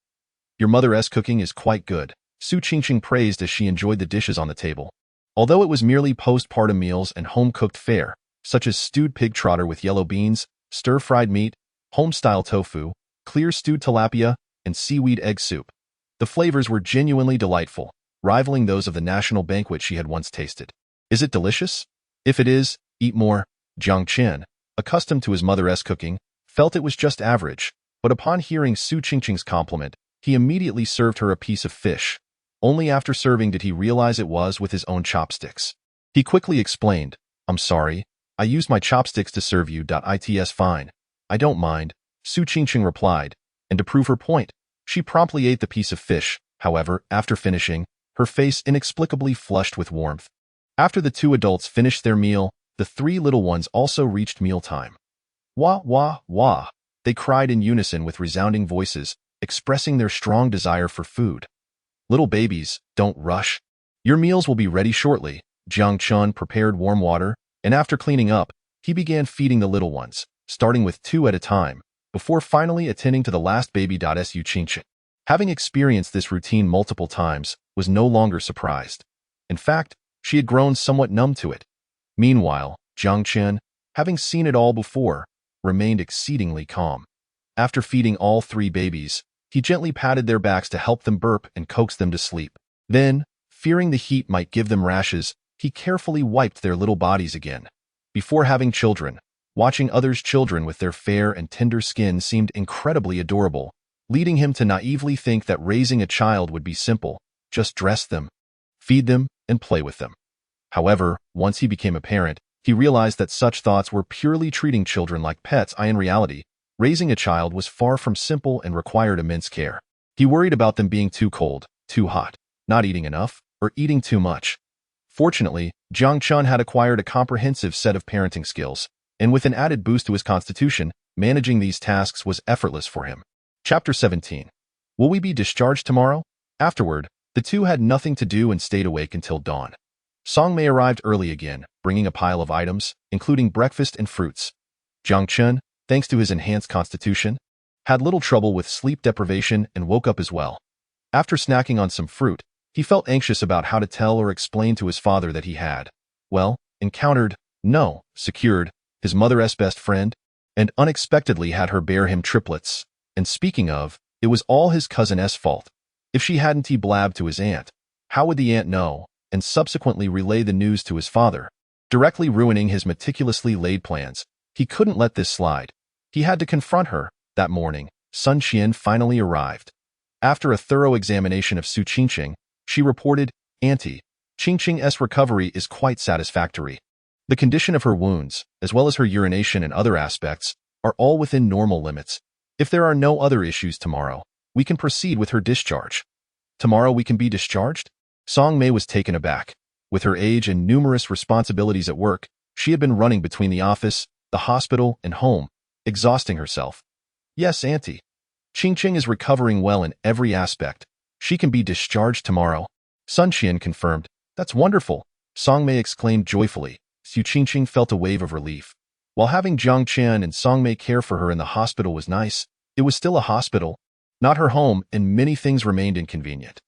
Your mother's cooking is quite good, Su Qingcheng praised as she enjoyed the dishes on the table. Although it was merely postpartum meals and home-cooked fare, such as stewed pig trotter with yellow beans, stir-fried meat, home-style tofu, clear stewed tilapia, and seaweed egg soup. The flavors were genuinely delightful, rivaling those of the national banquet she had once tasted. Is it delicious? If it is, eat more. Jiang Chen, accustomed to his mother's cooking, felt it was just average, but upon hearing Su Qingcheng's compliment, he immediately served her a piece of fish. Only after serving did he realize it was with his own chopsticks. He quickly explained, I'm sorry, I used my chopsticks to serve you. It's fine. I don't mind, Su Qingcheng replied, and to prove her point, she promptly ate the piece of fish. However, after finishing, her face inexplicably flushed with warmth. After the 2 adults finished their meal, the 3 little ones also reached mealtime. Wah, wah, wah, they cried in unison with resounding voices, expressing their strong desire for food. Little babies, don't rush. Your meals will be ready shortly. Jiang Chen prepared warm water, and after cleaning up, he began feeding the little ones, starting with 2 at a time, before finally attending to the last baby. Su Qingcheng, having experienced this routine multiple times, was no longer surprised. In fact, she had grown somewhat numb to it. Meanwhile, Jiang Chen, having seen it all before, remained exceedingly calm. After feeding all 3 babies, he gently patted their backs to help them burp and coax them to sleep. Then, fearing the heat might give them rashes, he carefully wiped their little bodies again. Before having children, watching others' children with their fair and tender skin seemed incredibly adorable, leading him to naively think that raising a child would be simple. Just dress them, feed them, and play with them. However, once he became a parent, he realized that such thoughts were purely treating children like pets. In reality, raising a child was far from simple and required immense care. He worried about them being too cold, too hot, not eating enough, or eating too much. Fortunately, Jiang Chen had acquired a comprehensive set of parenting skills, and with an added boost to his constitution, managing these tasks was effortless for him. Chapter 17. Will we be discharged tomorrow? Afterward, the 2 had nothing to do and stayed awake until dawn. Song Mei arrived early again, bringing a pile of items, including breakfast and fruits. Jiang Chen, thanks to his enhanced constitution, had little trouble with sleep deprivation and woke up as well. After snacking on some fruit, he felt anxious about how to tell or explain to his father that he had, well, encountered, no, secured, his mother's best friend, and unexpectedly had her bear him triplets. And speaking of, it was all his cousin's fault. If she hadn't he blabbed to his aunt, how would the aunt know, and subsequently relay the news to his father, directly ruining his meticulously laid plans? He couldn't let this slide. He had to confront her. That morning, Sun Qian finally arrived. After a thorough examination of Su Qingqing, she reported, Auntie, Qingqing's recovery is quite satisfactory. The condition of her wounds, as well as her urination and other aspects, are all within normal limits. If there are no other issues tomorrow, we can proceed with her discharge. Tomorrow we can be discharged? Song Mei was taken aback. With her age and numerous responsibilities at work, she had been running between the office, the hospital, and home, exhausting herself. Yes, Auntie. Qingqing is recovering well in every aspect. She can be discharged tomorrow. Sun Qian confirmed. That's wonderful, Song Mei exclaimed joyfully. Su Qingqing felt a wave of relief. While having Jiang Chen and Song Mei care for her in the hospital was nice, it was still a hospital, not her home, and many things remained inconvenient.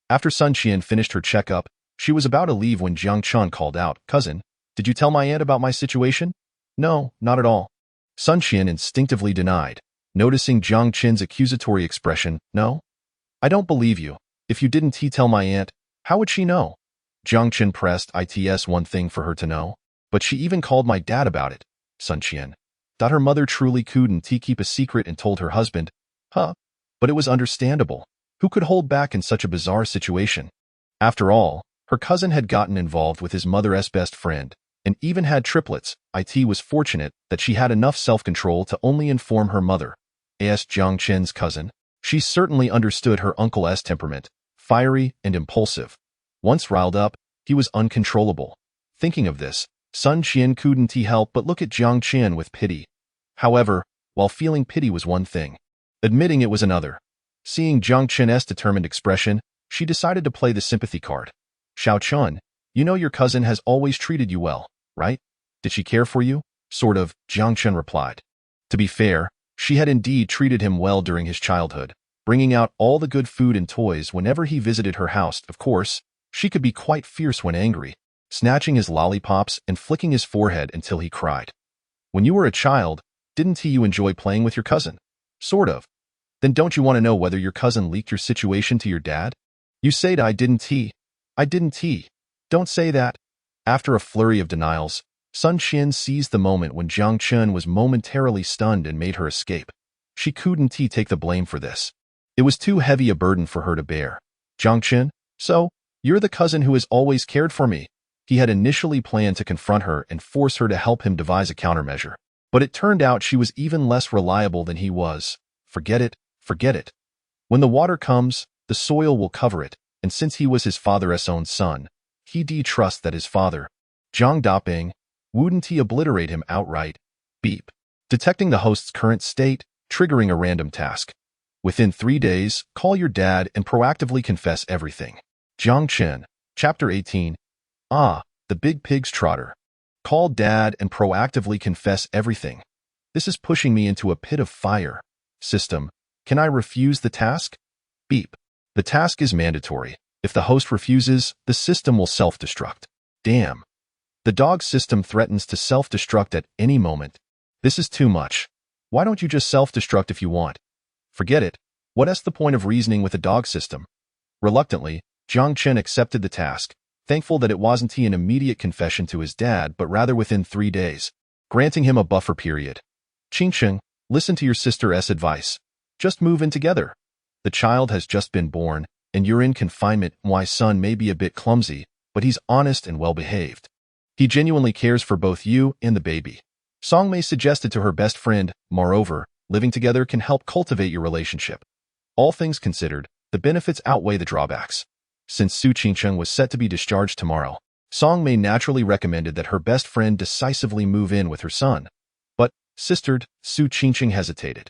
After Sun Qian finished her checkup, she was about to leave when Jiang Chen called out, Cousin, did you tell my aunt about my situation? No, not at all. Sun Qian instinctively denied, noticing Jiang Chen's accusatory expression. No? I don't believe you. If you didn't tell my aunt, how would she know? Jiang Chen pressed its one thing for her to know. But she even called my dad about it, Sun Qian. That her mother truly couldn't keep a secret and told her husband. Huh? But it was understandable. Who could hold back in such a bizarre situation? After all, her cousin had gotten involved with his mother's best friend, and even had triplets. It was fortunate that she had enough self-control to only inform her mother. As Jiang Chen's cousin, she certainly understood her uncle's temperament, fiery and impulsive. Once riled up, he was uncontrollable. Thinking of this, Sun Qian couldn't help but look at Jiang Chen with pity. However, while feeling pity was one thing, admitting it was another. Seeing Jiang Chen's determined expression, she decided to play the sympathy card. Xiao Chun, you know your cousin has always treated you well, right? Did she care for you? Sort of, Jiang Chen replied. To be fair, she had indeed treated him well during his childhood, bringing out all the good food and toys whenever he visited her house. Of course, she could be quite fierce when angry, snatching his lollipops and flicking his forehead until he cried. When you were a child, didn't you enjoy playing with your cousin? Sort of. Then don't you want to know whether your cousin leaked your situation to your dad? You said I didn't. I didn't. Don't say that. After a flurry of denials, Sun Qian seized the moment when Jiang Chen was momentarily stunned and made her escape. She couldn't take the blame for this. It was too heavy a burden for her to bear. Jiang Chen, so, you're the cousin who has always cared for me. He had initially planned to confront her and force her to help him devise a countermeasure. But it turned out she was even less reliable than he was. Forget it, forget it. When the water comes, the soil will cover it, and since he was his father's own son, he'd trust that his father, Zhang Daping, wouldn't obliterate him outright. Beep. Detecting the host's current state, triggering a random task. Within 3 days, call your dad and proactively confess everything. Jiang Chen, Chapter 18. Ah, the big pig's trotter. Call dad and proactively confess everything. This is pushing me into a pit of fire. System, can I refuse the task? Beep. The task is mandatory. If the host refuses, the system will self-destruct. Damn. The dog system threatens to self-destruct at any moment. This is too much. Why don't you just self-destruct if you want? Forget it. What's the point of reasoning with a dog system? Reluctantly, Jiang Chen accepted the task, thankful that it wasn't an immediate confession to his dad but rather within 3 days, granting him a buffer period. Qingqing, listen to your sister's advice. Just move in together. The child has just been born, and you're in confinement. My son may be a bit clumsy, but he's honest and well-behaved. He genuinely cares for both you and the baby. Song Mei suggested to her best friend. Moreover, living together can help cultivate your relationship. All things considered, the benefits outweigh the drawbacks. Since Su Qingqing was set to be discharged tomorrow, Song Mei naturally recommended that her best friend decisively move in with her son. But, sistered, Su Qingqing hesitated.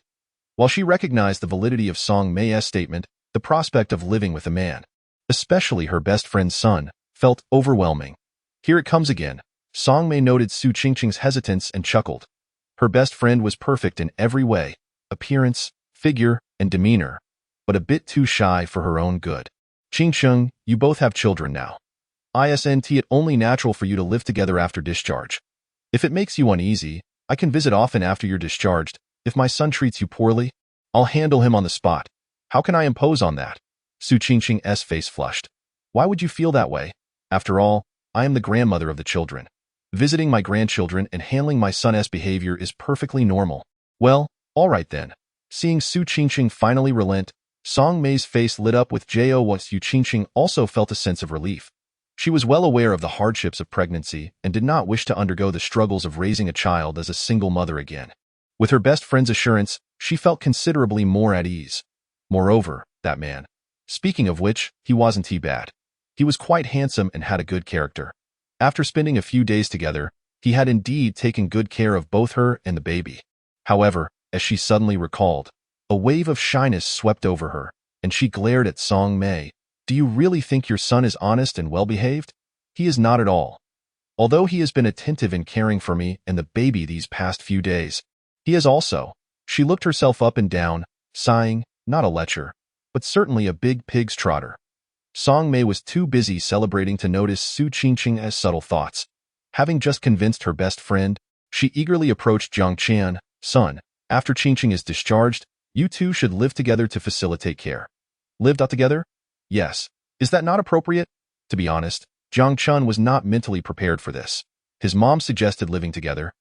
While she recognized the validity of Song Mei's statement, the prospect of living with a man, especially her best friend's son, felt overwhelming. Here it comes again. Song Mei noted Su Qingqing's hesitance and chuckled. Her best friend was perfect in every way, appearance, figure, and demeanor. but a bit too shy for her own good. Qingsheng, you both have children now. Isn't it only natural for you to live together after discharge? If it makes you uneasy, I can visit often after you're discharged. If my son treats you poorly, I'll handle him on the spot. How can I impose on that? Su Qingsheng's face flushed. Why would you feel that way? After all, I am the grandmother of the children. Visiting my grandchildren and handling my son's behavior is perfectly normal. Well, all right then. Seeing Su Qingsheng finally relent, Song Mei's face lit up with joy. Su Qingsheng also felt a sense of relief. She was well aware of the hardships of pregnancy and did not wish to undergo the struggles of raising a child as a single mother again. With her best friend's assurance, she felt considerably more at ease. Moreover, that man. Speaking of which, he wasn't too bad. He was quite handsome and had a good character. After spending a few days together, he had indeed taken good care of both her and the baby. However, as she suddenly recalled, a wave of shyness swept over her, and she glared at Song Mei. Do you really think your son is honest and well-behaved? He is not at all. Although he has been attentive in caring for me and the baby these past few days, he is also. She looked herself up and down, sighing, not a lecher, but certainly a big pig's trotter. Song Mei was too busy celebrating to notice Su Qingsheng's subtle thoughts. Having just convinced her best friend, she eagerly approached Jiang Chen. Son, after Qingsheng is discharged, you two should live together to facilitate care. Lived out together? Yes. Is that not appropriate? To be honest, Jiang Chen was not mentally prepared for this. His mom suggested living together,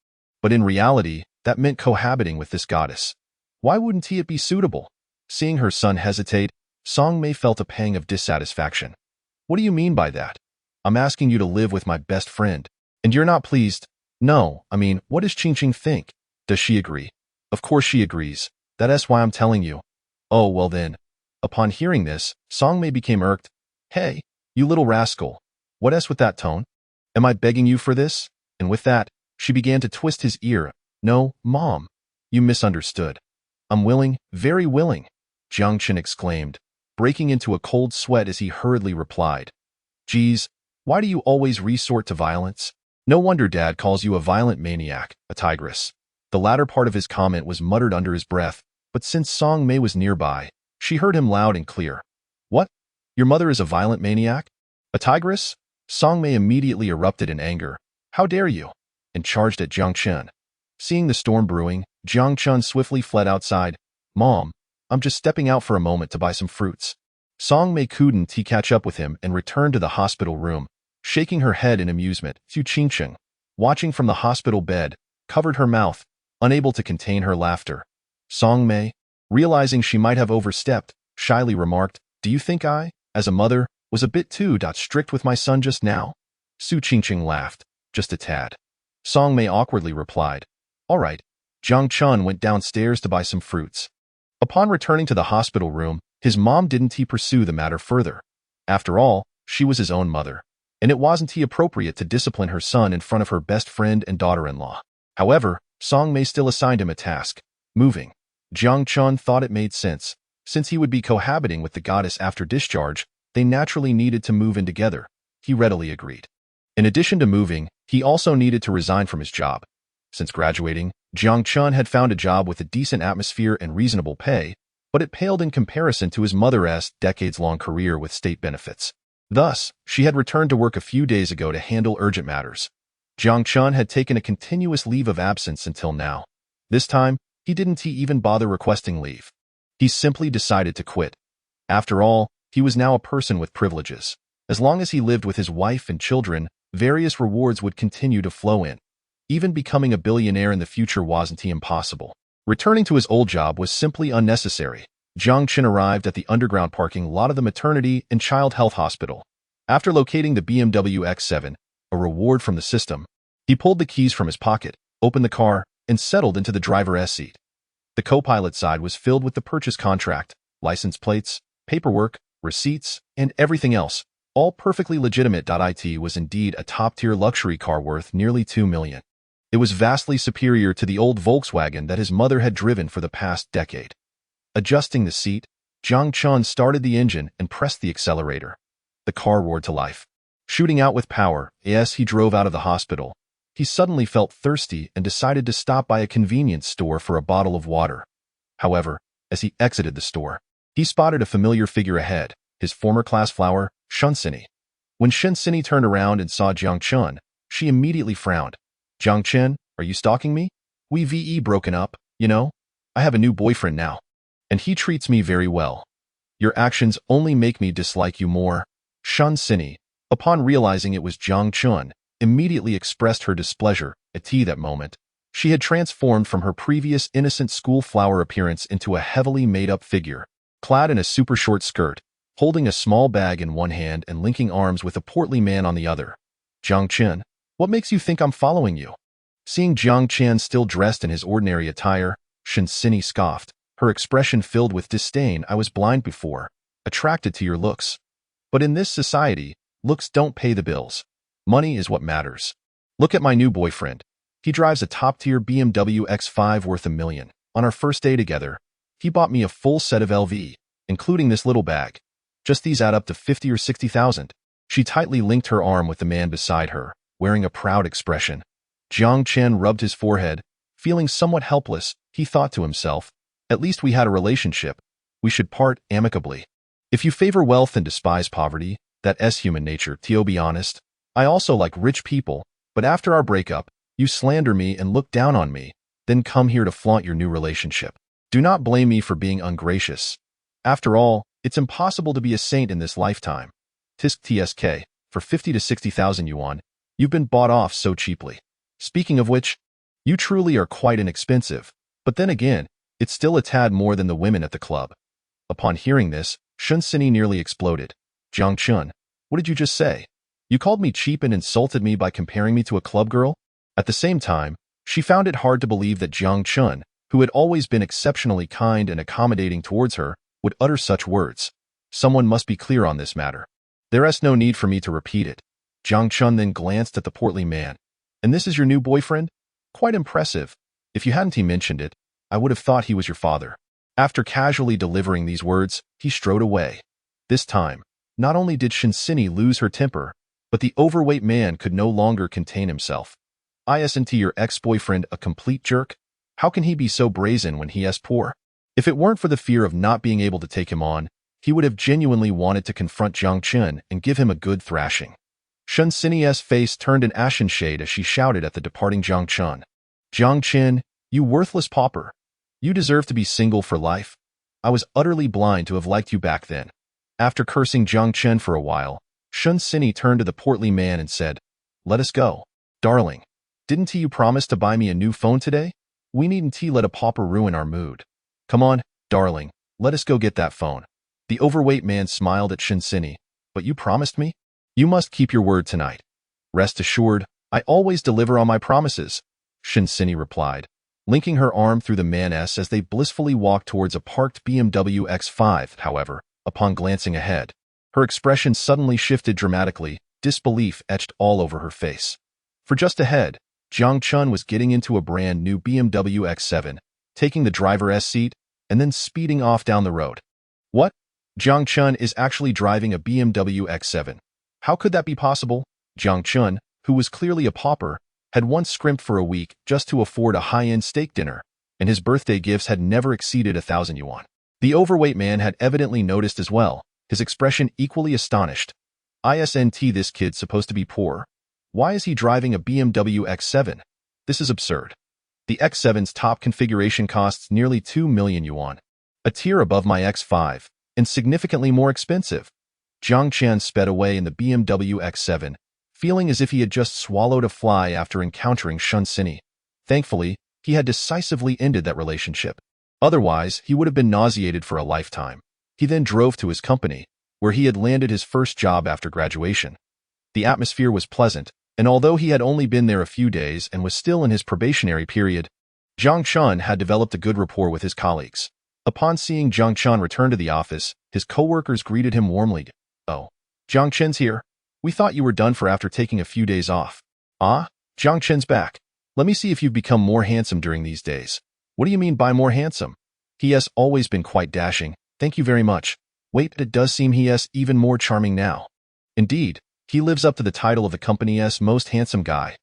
but in reality, that meant cohabiting with this goddess. Why wouldn't it be suitable? Seeing her son hesitate, Song Mei felt a pang of dissatisfaction. What do you mean by that? I'm asking you to live with my best friend, and you're not pleased? No, I mean, what does Qingsheng think? Does she agree? Of course she agrees. That's why I'm telling you. Oh, well then. Upon hearing this, Song Mei became irked. Hey, you little rascal. What else with that tone? Am I begging you for this? And with that, she began to twist his ear. No, Mom. You misunderstood. I'm willing, very willing, Jiang Chen exclaimed, breaking into a cold sweat as he hurriedly replied. Geez, why do you always resort to violence? No wonder Dad calls you a violent maniac, a tigress. The latter part of his comment was muttered under his breath, but since Song Mei was nearby, she heard him loud and clear. What? Your mother is a violent maniac? A tigress? Song Mei immediately erupted in anger. How dare you? And charged at Jiang Chen. Seeing the storm brewing, Jiang Chen swiftly fled outside. Mom, I'm just stepping out for a moment to buy some fruits. Song Mei couldn't catch up with him and returned to the hospital room, shaking her head in amusement. Su Qingsheng, watching from the hospital bed, covered her mouth, unable to contain her laughter. Song Mei, realizing she might have overstepped, shyly remarked, Do you think I, as a mother, was a bit too strict with my son just now? Su Qingsheng laughed, just a tad. Song Mei awkwardly replied, All right. Jiang Chen went downstairs to buy some fruits. Upon returning to the hospital room, his mom didn't pursue the matter further. After all, she was his own mother, and it wasn't appropriate to discipline her son in front of her best friend and daughter-in-law. However, Song Mei still assigned him a task, moving. Jiang Chen thought it made sense. Since he would be cohabiting with the goddess after discharge, they naturally needed to move in together. He readily agreed. In addition to moving, he also needed to resign from his job. Since graduating, Jiang Chen had found a job with a decent atmosphere and reasonable pay, but it paled in comparison to his mother's decades-long career with state benefits. Thus, she had returned to work a few days ago to handle urgent matters. Jiang Chen had taken a continuous leave of absence until now. This time, he didn't even bother requesting leave. He simply decided to quit. After all, he was now a person with privileges. As long as he lived with his wife and children, various rewards would continue to flow in. Even becoming a billionaire in the future wasn't impossible. Returning to his old job was simply unnecessary. Jiang Chen arrived at the underground parking lot of the maternity and child health hospital. After locating the BMW X7, a reward from the system, he pulled the keys from his pocket, opened the car, and settled into the driver's seat. The co-pilot side was filled with the purchase contract, license plates, paperwork, receipts, and everything else, all perfectly legitimate. It was indeed a top-tier luxury car worth nearly $2 million. It was vastly superior to the old Volkswagen that his mother had driven for the past decade. Adjusting the seat, Jiang Chen started the engine and pressed the accelerator. The car roared to life. Shooting out with power, as he drove out of the hospital, he suddenly felt thirsty and decided to stop by a convenience store for a bottle of water. However, as he exited the store, He spotted a familiar figure ahead, his former class flower, Shunsini. When Shunsini turned around and saw Jiang Chen, she immediately frowned. Jiang Chen, are you stalking me? We broken up, you know? I have a new boyfriend now. And he treats me very well. Your actions only make me dislike you more. Shunsini, upon realizing it was Jiang Chen, immediately expressed her displeasure at that moment. She had transformed from her previous innocent school flower appearance into a heavily made-up figure, clad in a super short skirt, holding a small bag in one hand and linking arms with a portly man on the other. Jiang Chen, what makes you think I'm following you? Seeing Jiang Chen still dressed in his ordinary attire, Shunsini scoffed, her expression filled with disdain. I was blind before, attracted to your looks. But in this society, looks don't pay the bills. Money is what matters. Look at my new boyfriend. He drives a top-tier BMW X5 worth $1 million. On our first day together, he bought me a full set of LV, including this little bag. Just these add up to 50 or 60,000. She tightly linked her arm with the man beside her, wearing a proud expression. Jiang Chen rubbed his forehead, feeling somewhat helpless. He thought to himself, at least we had a relationship. We should part amicably. If you favor wealth and despise poverty, that's human nature. To be honest, I also like rich people, but after our breakup, you slander me and look down on me, then come here to flaunt your new relationship. Do not blame me for being ungracious. After all, it's impossible to be a saint in this lifetime. TSK, for 50 to 60,000 yuan, you've been bought off so cheaply. Speaking of which, you truly are quite inexpensive, but then again, it's still a tad more than the women at the club. Upon hearing this, Shunsini nearly exploded. Jiang Chen, what did you just say? You called me cheap and insulted me by comparing me to a club girl? At the same time, she found it hard to believe that Jiang Chen, who had always been exceptionally kind and accommodating towards her, would utter such words. Someone must be clear on this matter. There's no need for me to repeat it. Jiang Chen then glanced at the portly man. And this is your new boyfriend? Quite impressive. If you hadn't mentioned it, I would have thought he was your father. After casually delivering these words, he strode away. This time, not only did Shunsini lose her temper, but the overweight man could no longer contain himself. Isn't your ex-boyfriend a complete jerk? How can he be so brazen when he is poor? If it weren't for the fear of not being able to take him on, he would have genuinely wanted to confront Jiang Chen and give him a good thrashing. Shunsini's face turned an ashen shade as she shouted at the departing Jiang Chen. Jiang Chen, you worthless pauper. You deserve to be single for life. I was utterly blind to have liked you back then. After cursing Jiang Chen for a while, Shunsini turned to the portly man and said, Let us go. Darling, didn't you promise to buy me a new phone today? We needn't let a pauper ruin our mood. Come on, darling, let us go get that phone. The overweight man smiled at Shunsini. But you promised me? You must keep your word tonight. Rest assured, I always deliver on my promises, Shunsini replied, linking her arm through the man's as they blissfully walked towards a parked BMW X5. However, upon glancing ahead, her expression suddenly shifted dramatically, disbelief etched all over her face. For just ahead, Jiang Chen was getting into a brand new BMW X7, taking the driver's seat, and then speeding off down the road. What? Jiang Chen is actually driving a BMW X7. How could that be possible? Jiang Chen, who was clearly a pauper, had once scrimped for a week just to afford a high-end steak dinner, and his birthday gifts had never exceeded 1,000 yuan. The overweight man had evidently noticed as well, his expression equally astonished. Isn't this kid supposed to be poor? Why is he driving a BMW X7? This is absurd. The X7's top configuration costs nearly 2 million yuan, a tier above my X5, and significantly more expensive. Jiang Chen sped away in the BMW X7, feeling as if he had just swallowed a fly after encountering Shunsini. Thankfully, he had decisively ended that relationship. Otherwise, he would have been nauseated for a lifetime. He then drove to his company, where he had landed his first job after graduation. The atmosphere was pleasant, and although he had only been there a few days and was still in his probationary period, Jiang Chen had developed a good rapport with his colleagues. Upon seeing Jiang Chen return to the office, his co-workers greeted him warmly. Oh, Jiang Chen's here. We thought you were done for after taking a few days off. Ah, Jiang Chen's back. Let me see if you've become more handsome during these days. What do you mean by more handsome? He has always been quite dashing. Thank you very much. Wait, it does seem he is even more charming now. Indeed, he lives up to the title of the company's most handsome guy.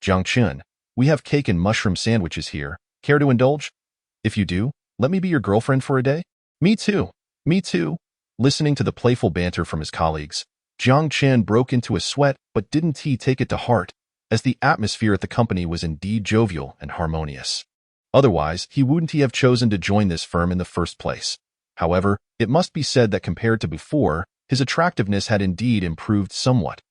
Jiang Chen, we have cake and mushroom sandwiches here. Care to indulge? If you do, let me be your girlfriend for a day? Me too. Me too. Listening to the playful banter from his colleagues, Jiang Chen broke into a sweat, but didn't he take it to heart, as the atmosphere at the company was indeed jovial and harmonious. Otherwise, he wouldn't have chosen to join this firm in the first place. However, it must be said that compared to before, his attractiveness had indeed improved somewhat.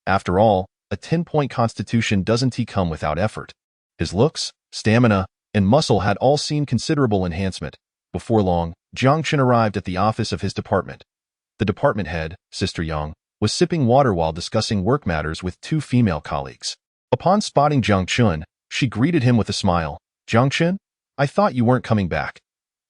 After all, a 10-point constitution doesn't come without effort. His looks, stamina, and muscle had all seen considerable enhancement. Before long, Jiang Chen arrived at the office of his department. The department head, Sister Yang, was sipping water while discussing work matters with two female colleagues. Upon spotting Jiang Chen, she greeted him with a smile. "Jiang Chen, I thought you weren't coming back."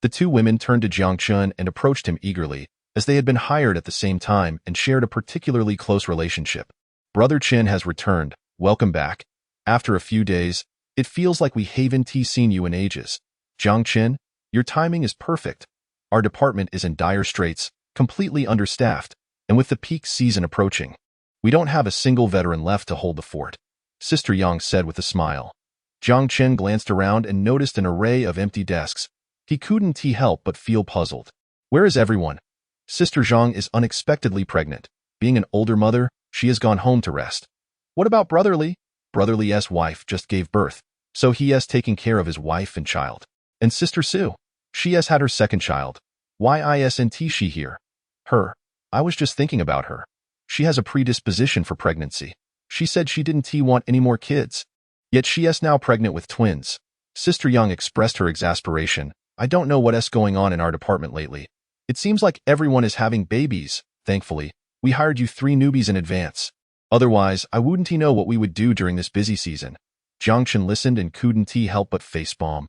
The two women turned to Jiang Chen and approached him eagerly, as they had been hired at the same time and shared a particularly close relationship. "Brother Chen has returned. Welcome back. After a few days, it feels like we haven't seen you in ages. Jiang Chen, your timing is perfect. Our department is in dire straits, completely understaffed, and with the peak season approaching, we don't have a single veteran left to hold the fort," Sister Yang said with a smile. Jiang Chen glanced around and noticed an array of empty desks. He couldn't help but feel puzzled. Where is everyone? Sister Zhang is unexpectedly pregnant. Being an older mother, she has gone home to rest. What about Brotherly? Brotherly's wife just gave birth, so he has taken care of his wife and child. And Sister Sue? She has had her second child. Why isn't she here? Her. I was just thinking about her. She has a predisposition for pregnancy. She said she didn't want any more kids. Yet she is now pregnant with twins. Sister Yang expressed her exasperation. I don't know what's going on in our department lately. It seems like everyone is having babies. Thankfully, we hired you 3 newbies in advance. Otherwise, I wouldn't know what we would do during this busy season. Jiang Chen listened and couldn't help but facepalm.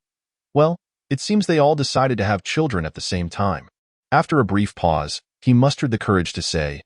Well, it seems they all decided to have children at the same time. After a brief pause, he mustered the courage to say,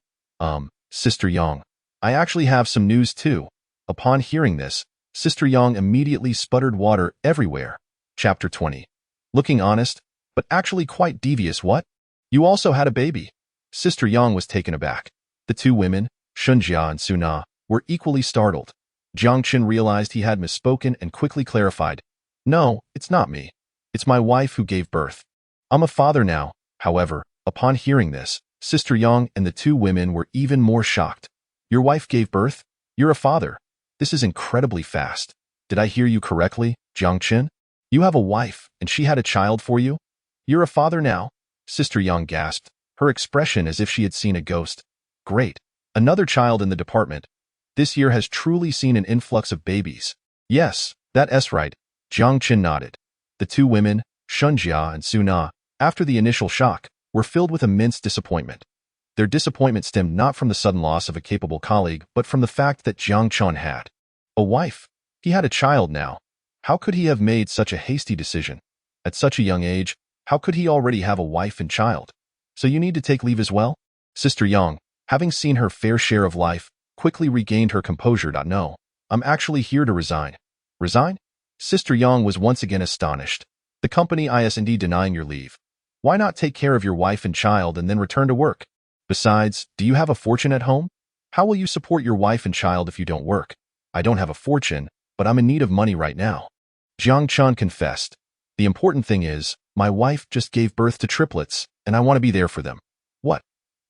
Sister Yang, I actually have some news too. Upon hearing this, Sister Yang immediately sputtered water everywhere. Chapter 20. Looking honest, but actually quite devious. What? You also had a baby? Sister Yang was taken aback. The two women, Shunjia and Suna, were equally startled. Jiang Chen realized he had misspoken and quickly clarified. No, it's not me. It's my wife who gave birth. I'm a father now. However, upon hearing this, Sister Yang and the two women were even more shocked. Your wife gave birth? You're a father. This is incredibly fast. Did I hear you correctly, Jiang Chen? You have a wife, and she had a child for you? You're a father now? Sister Yang gasped, her expression as if she had seen a ghost. Great. Another child in the department. This year has truly seen an influx of babies. Yes, that's right. Jiang Chen nodded. The two women, Shunjia and Suna, after the initial shock, were filled with immense disappointment. Their disappointment stemmed not from the sudden loss of a capable colleague, but from the fact that Jiang Chen had a wife. He had a child now. How could he have made such a hasty decision? At such a young age, how could he already have a wife and child? So you need to take leave as well? Sister Yang, having seen her fair share of life, quickly regained her composure. No, I'm actually here to resign. Resign? Sister Yang was once again astonished. The company is indeed denying your leave. Why not take care of your wife and child and then return to work? Besides, do you have a fortune at home? How will you support your wife and child if you don't work? I don't have a fortune, but I'm in need of money right now. Jiang Chen confessed. The important thing is, my wife just gave birth to triplets, and I want to be there for them. What?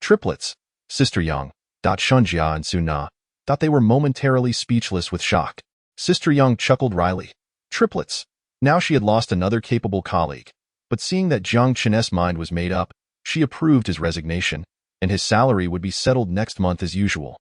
Triplets? Sister Yang, Shunjia and Suna thought they were momentarily speechless with shock. Sister Yang chuckled wryly. Triplets. Now she had lost another capable colleague. But seeing that Jiang Chen's mind was made up, she approved his resignation, and his salary would be settled next month as usual.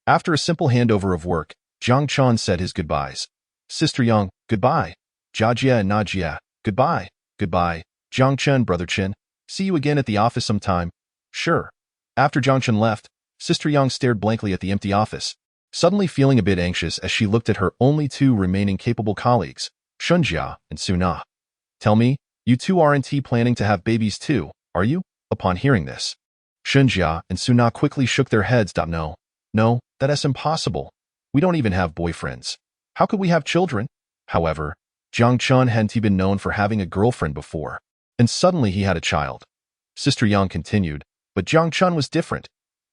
After a simple handover of work, Jiang Chen said his goodbyes. Sister Yang, goodbye. Jiajia and Najia, goodbye. Goodbye. Jiang Chen, Brother Chen, see you again at the office sometime. Sure. After Jiang Chen left, Sister Yang stared blankly at the empty office, suddenly feeling a bit anxious as she looked at her only 2 remaining capable colleagues, Shunjia and Suna. Tell me, you two aren't planning to have babies too, are you? Upon hearing this, Shunjia and Suna quickly shook their heads. No, that's impossible. We don't even have boyfriends. How could we have children? However, Jiang Chen hadn't been known for having a girlfriend before, and suddenly he had a child. Sister Yang continued, but Jiang Chen was different.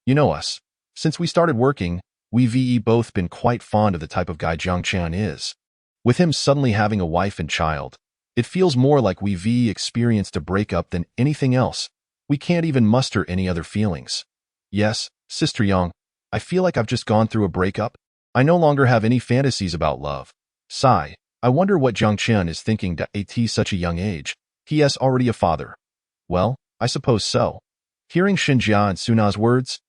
You know us. Since we started working, we've both been quite fond of the type of guy Jiang Chen is. With him suddenly having a wife and child, it feels more like we've experienced a breakup than anything else. We can't even muster any other feelings. Yes, Sister Yang, I feel like I've just gone through a breakup. I no longer have any fantasies about love. Sigh. I wonder what Jiang Chen is thinking at such a young age. He is already a father. Well, I suppose so. Hearing Xinjia and Suna's words,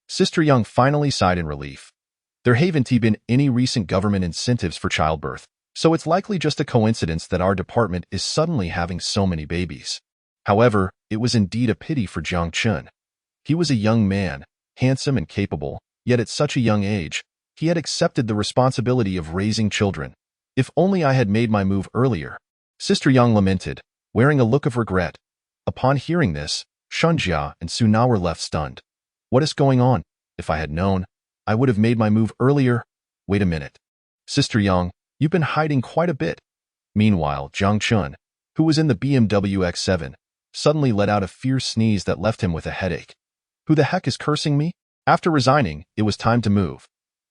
Sister Yang finally sighed in relief. There haven't been any recent government incentives for childbirth, so it's likely just a coincidence that our department is suddenly having so many babies. However, it was indeed a pity for Jiang Chen. He was a young man, handsome and capable, yet at such a young age, he had accepted the responsibility of raising children. If only I had made my move earlier. Sister Yang lamented, wearing a look of regret. Upon hearing this, Xinjia and Suna were left stunned. What is going on? If I had known, I would have made my move earlier. Wait a minute. Sister Yang, you've been hiding quite a bit. Meanwhile, Jiang Chen, who was in the BMW X7, suddenly let out a fierce sneeze that left him with a headache. Who the heck is cursing me? After resigning, it was time to move.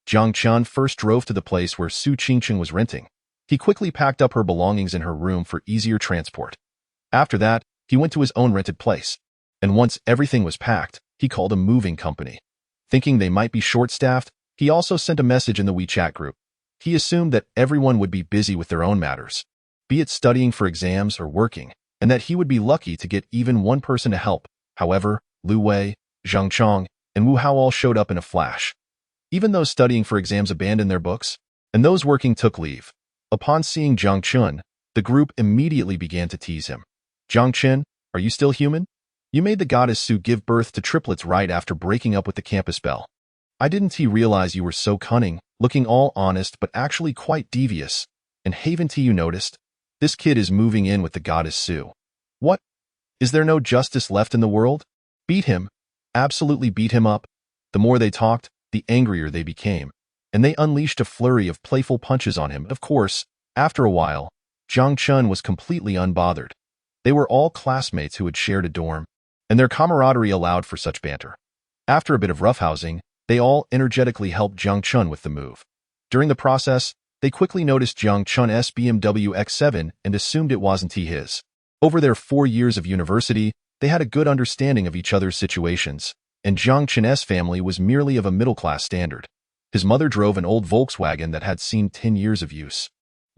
Jiang Chen first drove to the place where Su Qingqing was renting. He quickly packed up her belongings in her room for easier transport. After that, he went to his own rented place. And once everything was packed, he called a moving company. Thinking they might be short-staffed, he also sent a message in the WeChat group. He assumed that everyone would be busy with their own matters, be it studying for exams or working, and that he would be lucky to get even one person to help. However, Lu Wei, Zhang Chong, and Wu Hao all showed up in a flash. Even those studying for exams abandoned their books, and those working took leave. Upon seeing Jiang Chen, the group immediately began to tease him. Jiang Chen, are you still human? You made the goddess Su give birth to triplets right after breaking up with the campus belle. I didn't realize you were so cunning, looking all honest but actually quite devious. And haven't you noticed? This kid is moving in with the goddess Su. What? Is there no justice left in the world? Beat him. Absolutely beat him up. The more they talked, the angrier they became, and they unleashed a flurry of playful punches on him. Of course, after a while, Jiang Chen was completely unbothered. They were all classmates who had shared a dorm, and their camaraderie allowed for such banter. After a bit of roughhousing, they all energetically helped Jiang Chen with the move. During the process, they quickly noticed Jiang Chen's BMW X7 and assumed it wasn't his. Over their 4 years of university, they had a good understanding of each other's situations, and Jiang Chen's family was merely of a middle-class standard. His mother drove an old Volkswagen that had seen 10 years of use.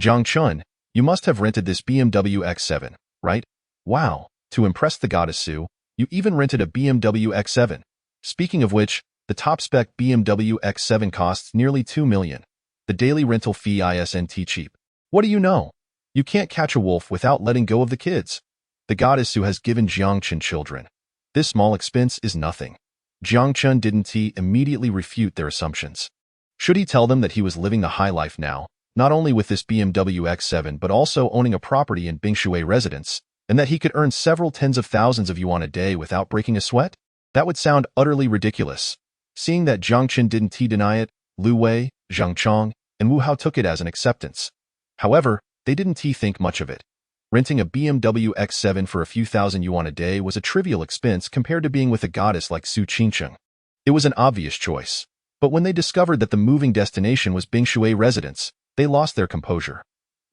Jiang Chen, you must have rented this BMW X7, right? Wow, to impress the goddess Su, you even rented a BMW X7. Speaking of which, the top-spec BMW X7 costs nearly $2 million. The daily rental fee isn't cheap. What do you know? You can't catch a wolf without letting go of the kids. The goddess Su has given Jiang Chen children. This small expense is nothing. Jiang Chen didn't immediately refute their assumptions. Should he tell them that he was living the high life now, not only with this BMW X7 but also owning a property in Bingshui residence, and that he could earn several tens of thousands of yuan a day without breaking a sweat? That would sound utterly ridiculous. Seeing that Jiang Chen didn't deny it, Lu Wei, Zhang Chong, and Wu Hao took it as an acceptance. However, they didn't think much of it. Renting a BMW X7 for a few thousand yuan a day was a trivial expense compared to being with a goddess like Su Qingqing. It was an obvious choice. But when they discovered that the moving destination was Bingshui residence, they lost their composure.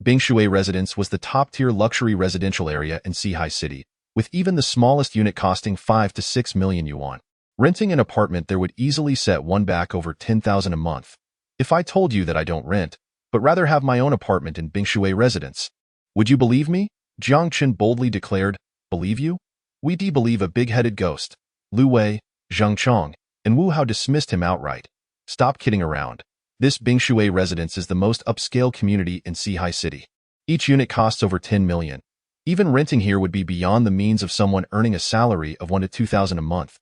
Bingshui residence was the top-tier luxury residential area in Sihai City, with even the smallest unit costing 5 to 6 million yuan. Renting an apartment there would easily set one back over 10,000 a month. If I told you that I don't rent, but rather have my own apartment in Bingshui residence, would you believe me? Jiang Chen boldly declared. Believe you? We believe a big-headed ghost. Lu Wei, Zhang Chong, and Wu Hao dismissed him outright. Stop kidding around. This Bingshui residence is the most upscale community in Sihai City. Each unit costs over 10 million. Even renting here would be beyond the means of someone earning a salary of 1 to 2,000 a month.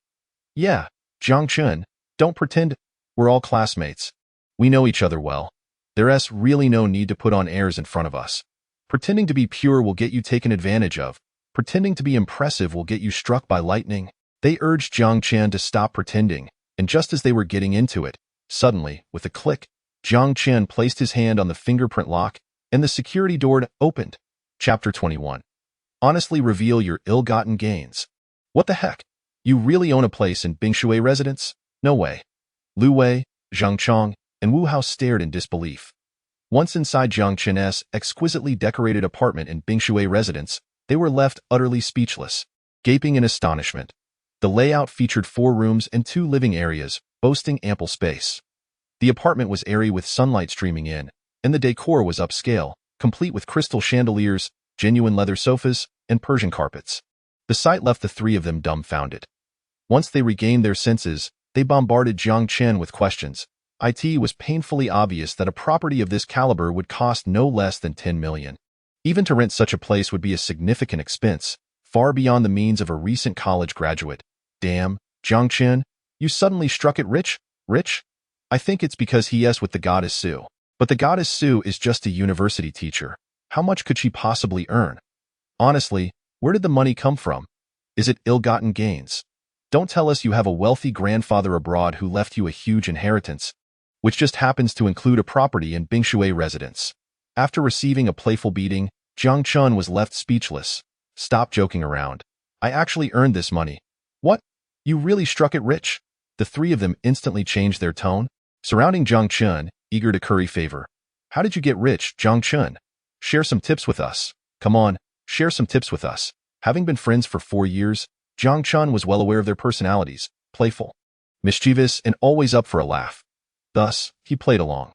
Yeah, Jiang Chen, don't pretend. We're all classmates. We know each other well. There's really no need to put on airs in front of us. Pretending to be pure will get you taken advantage of. Pretending to be impressive will get you struck by lightning. They urged Jiang Chen to stop pretending, and just as they were getting into it, suddenly, with a click, Jiang Chen placed his hand on the fingerprint lock, and the security door opened. Chapter 21. Honestly reveal your ill-gotten gains. What the heck? You really own a place in Bingshui residence? No way. Lu Wei, Zhang Chong, and Wu Hao stared in disbelief. Once inside Jiang Chen's exquisitely decorated apartment in Bingshui residence, they were left utterly speechless, gaping in astonishment. The layout featured 4 rooms and 2 living areas, boasting ample space. The apartment was airy with sunlight streaming in, and the decor was upscale, complete with crystal chandeliers, genuine leather sofas, and Persian carpets. The sight left the 3 of them dumbfounded. Once they regained their senses, they bombarded Jiang Chen with questions. It was painfully obvious that a property of this caliber would cost no less than 10 million. Even to rent such a place would be a significant expense, far beyond the means of a recent college graduate. Damn, Jiang Chen, you suddenly struck it rich? Rich? I think it's because he is with the goddess Su. But the goddess Su is just a university teacher. How much could she possibly earn? Honestly, where did the money come from? Is it ill-gotten gains? Don't tell us you have a wealthy grandfather abroad who left you a huge inheritance, which just happens to include a property in Bingshui residence. After receiving a playful beating, Jiang Chen was left speechless. Stop joking around. I actually earned this money. What? You really struck it rich? The 3 of them instantly changed their tone, surrounding Jiang Chen, eager to curry favor. How did you get rich, Jiang Chen? Share some tips with us. Come on, share some tips with us. Having been friends for 4 years, Jiang Chen was well aware of their personalities, playful, mischievous, and always up for a laugh. Thus, he played along.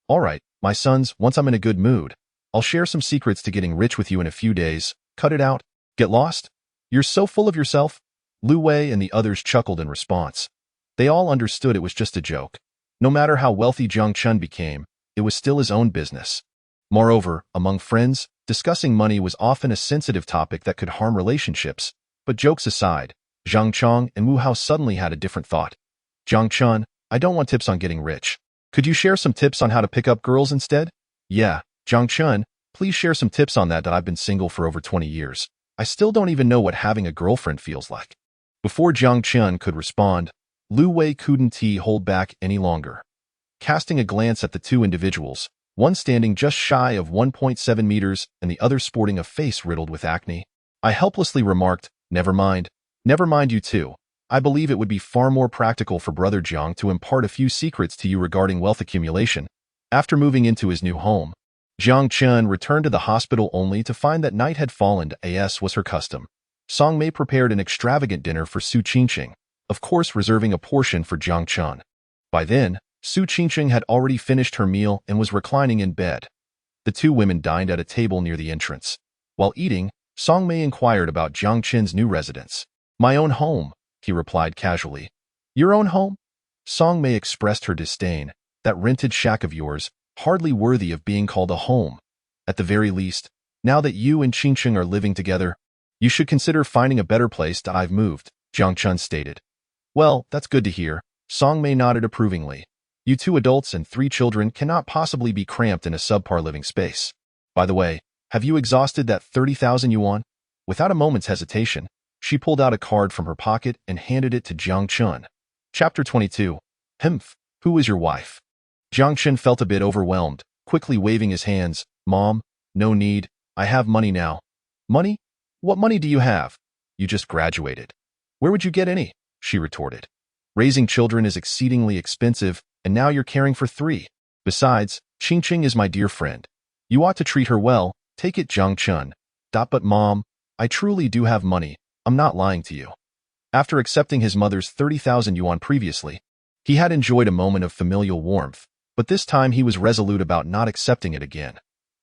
All right, my sons, once I'm in a good mood, I'll share some secrets to getting rich with you in a few days. Cut it out. Get lost? You're so full of yourself. Lu Wei and the others chuckled in response. They all understood it was just a joke. No matter how wealthy Jiang Chen became, it was still his own business. Moreover, among friends, discussing money was often a sensitive topic that could harm relationships. But jokes aside, Zhang Chong and Wu Hao suddenly had a different thought. Jiang Chen, I don't want tips on getting rich. Could you share some tips on how to pick up girls instead? Yeah, Jiang Chen, please share some tips on that. I've been single for over 20 years. I still don't even know what having a girlfriend feels like. Before Jiang Chen could respond, Lu Wei couldn't hold back any longer. Casting a glance at the 2 individuals, one standing just shy of 1.7 meters and the other sporting a face riddled with acne, I helplessly remarked, never mind you 2. I believe it would be far more practical for Brother Jiang to impart a few secrets to you regarding wealth accumulation. After moving into his new home, Jiang Chen returned to the hospital only to find that night had fallen, as was her custom. Song Mei prepared an extravagant dinner for Su Qingqing, of course reserving a portion for Jiang Chen. By then, Su Qingqing had already finished her meal and was reclining in bed. The 2 women dined at a table near the entrance. While eating, Song Mei inquired about Jiang Chen's new residence. My own home, he replied casually. Your own home? Song Mei expressed her disdain. That rented shack of yours, hardly worthy of being called a home. At the very least, now that you and Qingqing are living together, you should consider finding a better place. I've moved, Jiang Chen stated. Well, that's good to hear. Song Mei nodded approvingly. You 2 adults and 3 children cannot possibly be cramped in a subpar living space. By the way, have you exhausted that 30,000 yuan? Without a moment's hesitation, she pulled out a card from her pocket and handed it to Jiang Chen. Chapter 22. Humph, who is your wife? Jiang Chen felt a bit overwhelmed, quickly waving his hands. Mom, no need. I have money now. Money? What money do you have? You just graduated. Where would you get any? She retorted. Raising children is exceedingly expensive, and now you're caring for 3. Besides, Qingqing is my dear friend. You ought to treat her well. Take it, Jiang Chen. But Mom, I truly do have money. I'm not lying to you. After accepting his mother's 30,000 yuan previously, he had enjoyed a moment of familial warmth, but this time he was resolute about not accepting it again.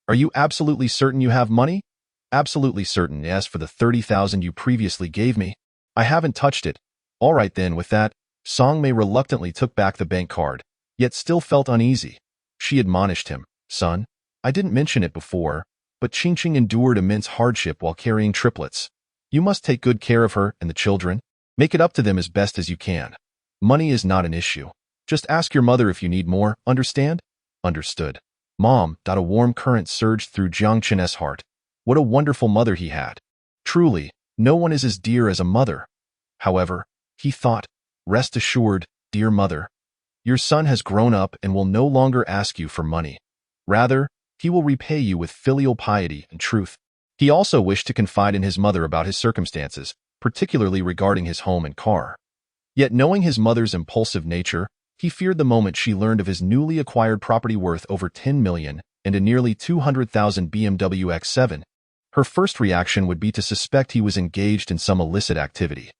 Are you absolutely certain you have money? Absolutely certain. As for the 30,000 you previously gave me, I haven't touched it. All right then. With that, Song Mei reluctantly took back the bank card, yet still felt uneasy. She admonished him. Son, I didn't mention it before, but Qingqing endured immense hardship while carrying triplets. You must take good care of her and the children. Make it up to them as best as you can. Money is not an issue. Just ask your mother if you need more, understand? Understood. Mom. A warm current surged through Jiang Chen's heart. What a wonderful mother he had. Truly, no one is as dear as a mother. However, he thought, rest assured, dear mother, your son has grown up and will no longer ask you for money. Rather, he will repay you with filial piety and truth. He also wished to confide in his mother about his circumstances, particularly regarding his home and car. Yet knowing his mother's impulsive nature, he feared the moment she learned of his newly acquired property worth over 10 million and a nearly 200,000 BMW X7, her first reaction would be to suspect he was engaged in some illicit activity.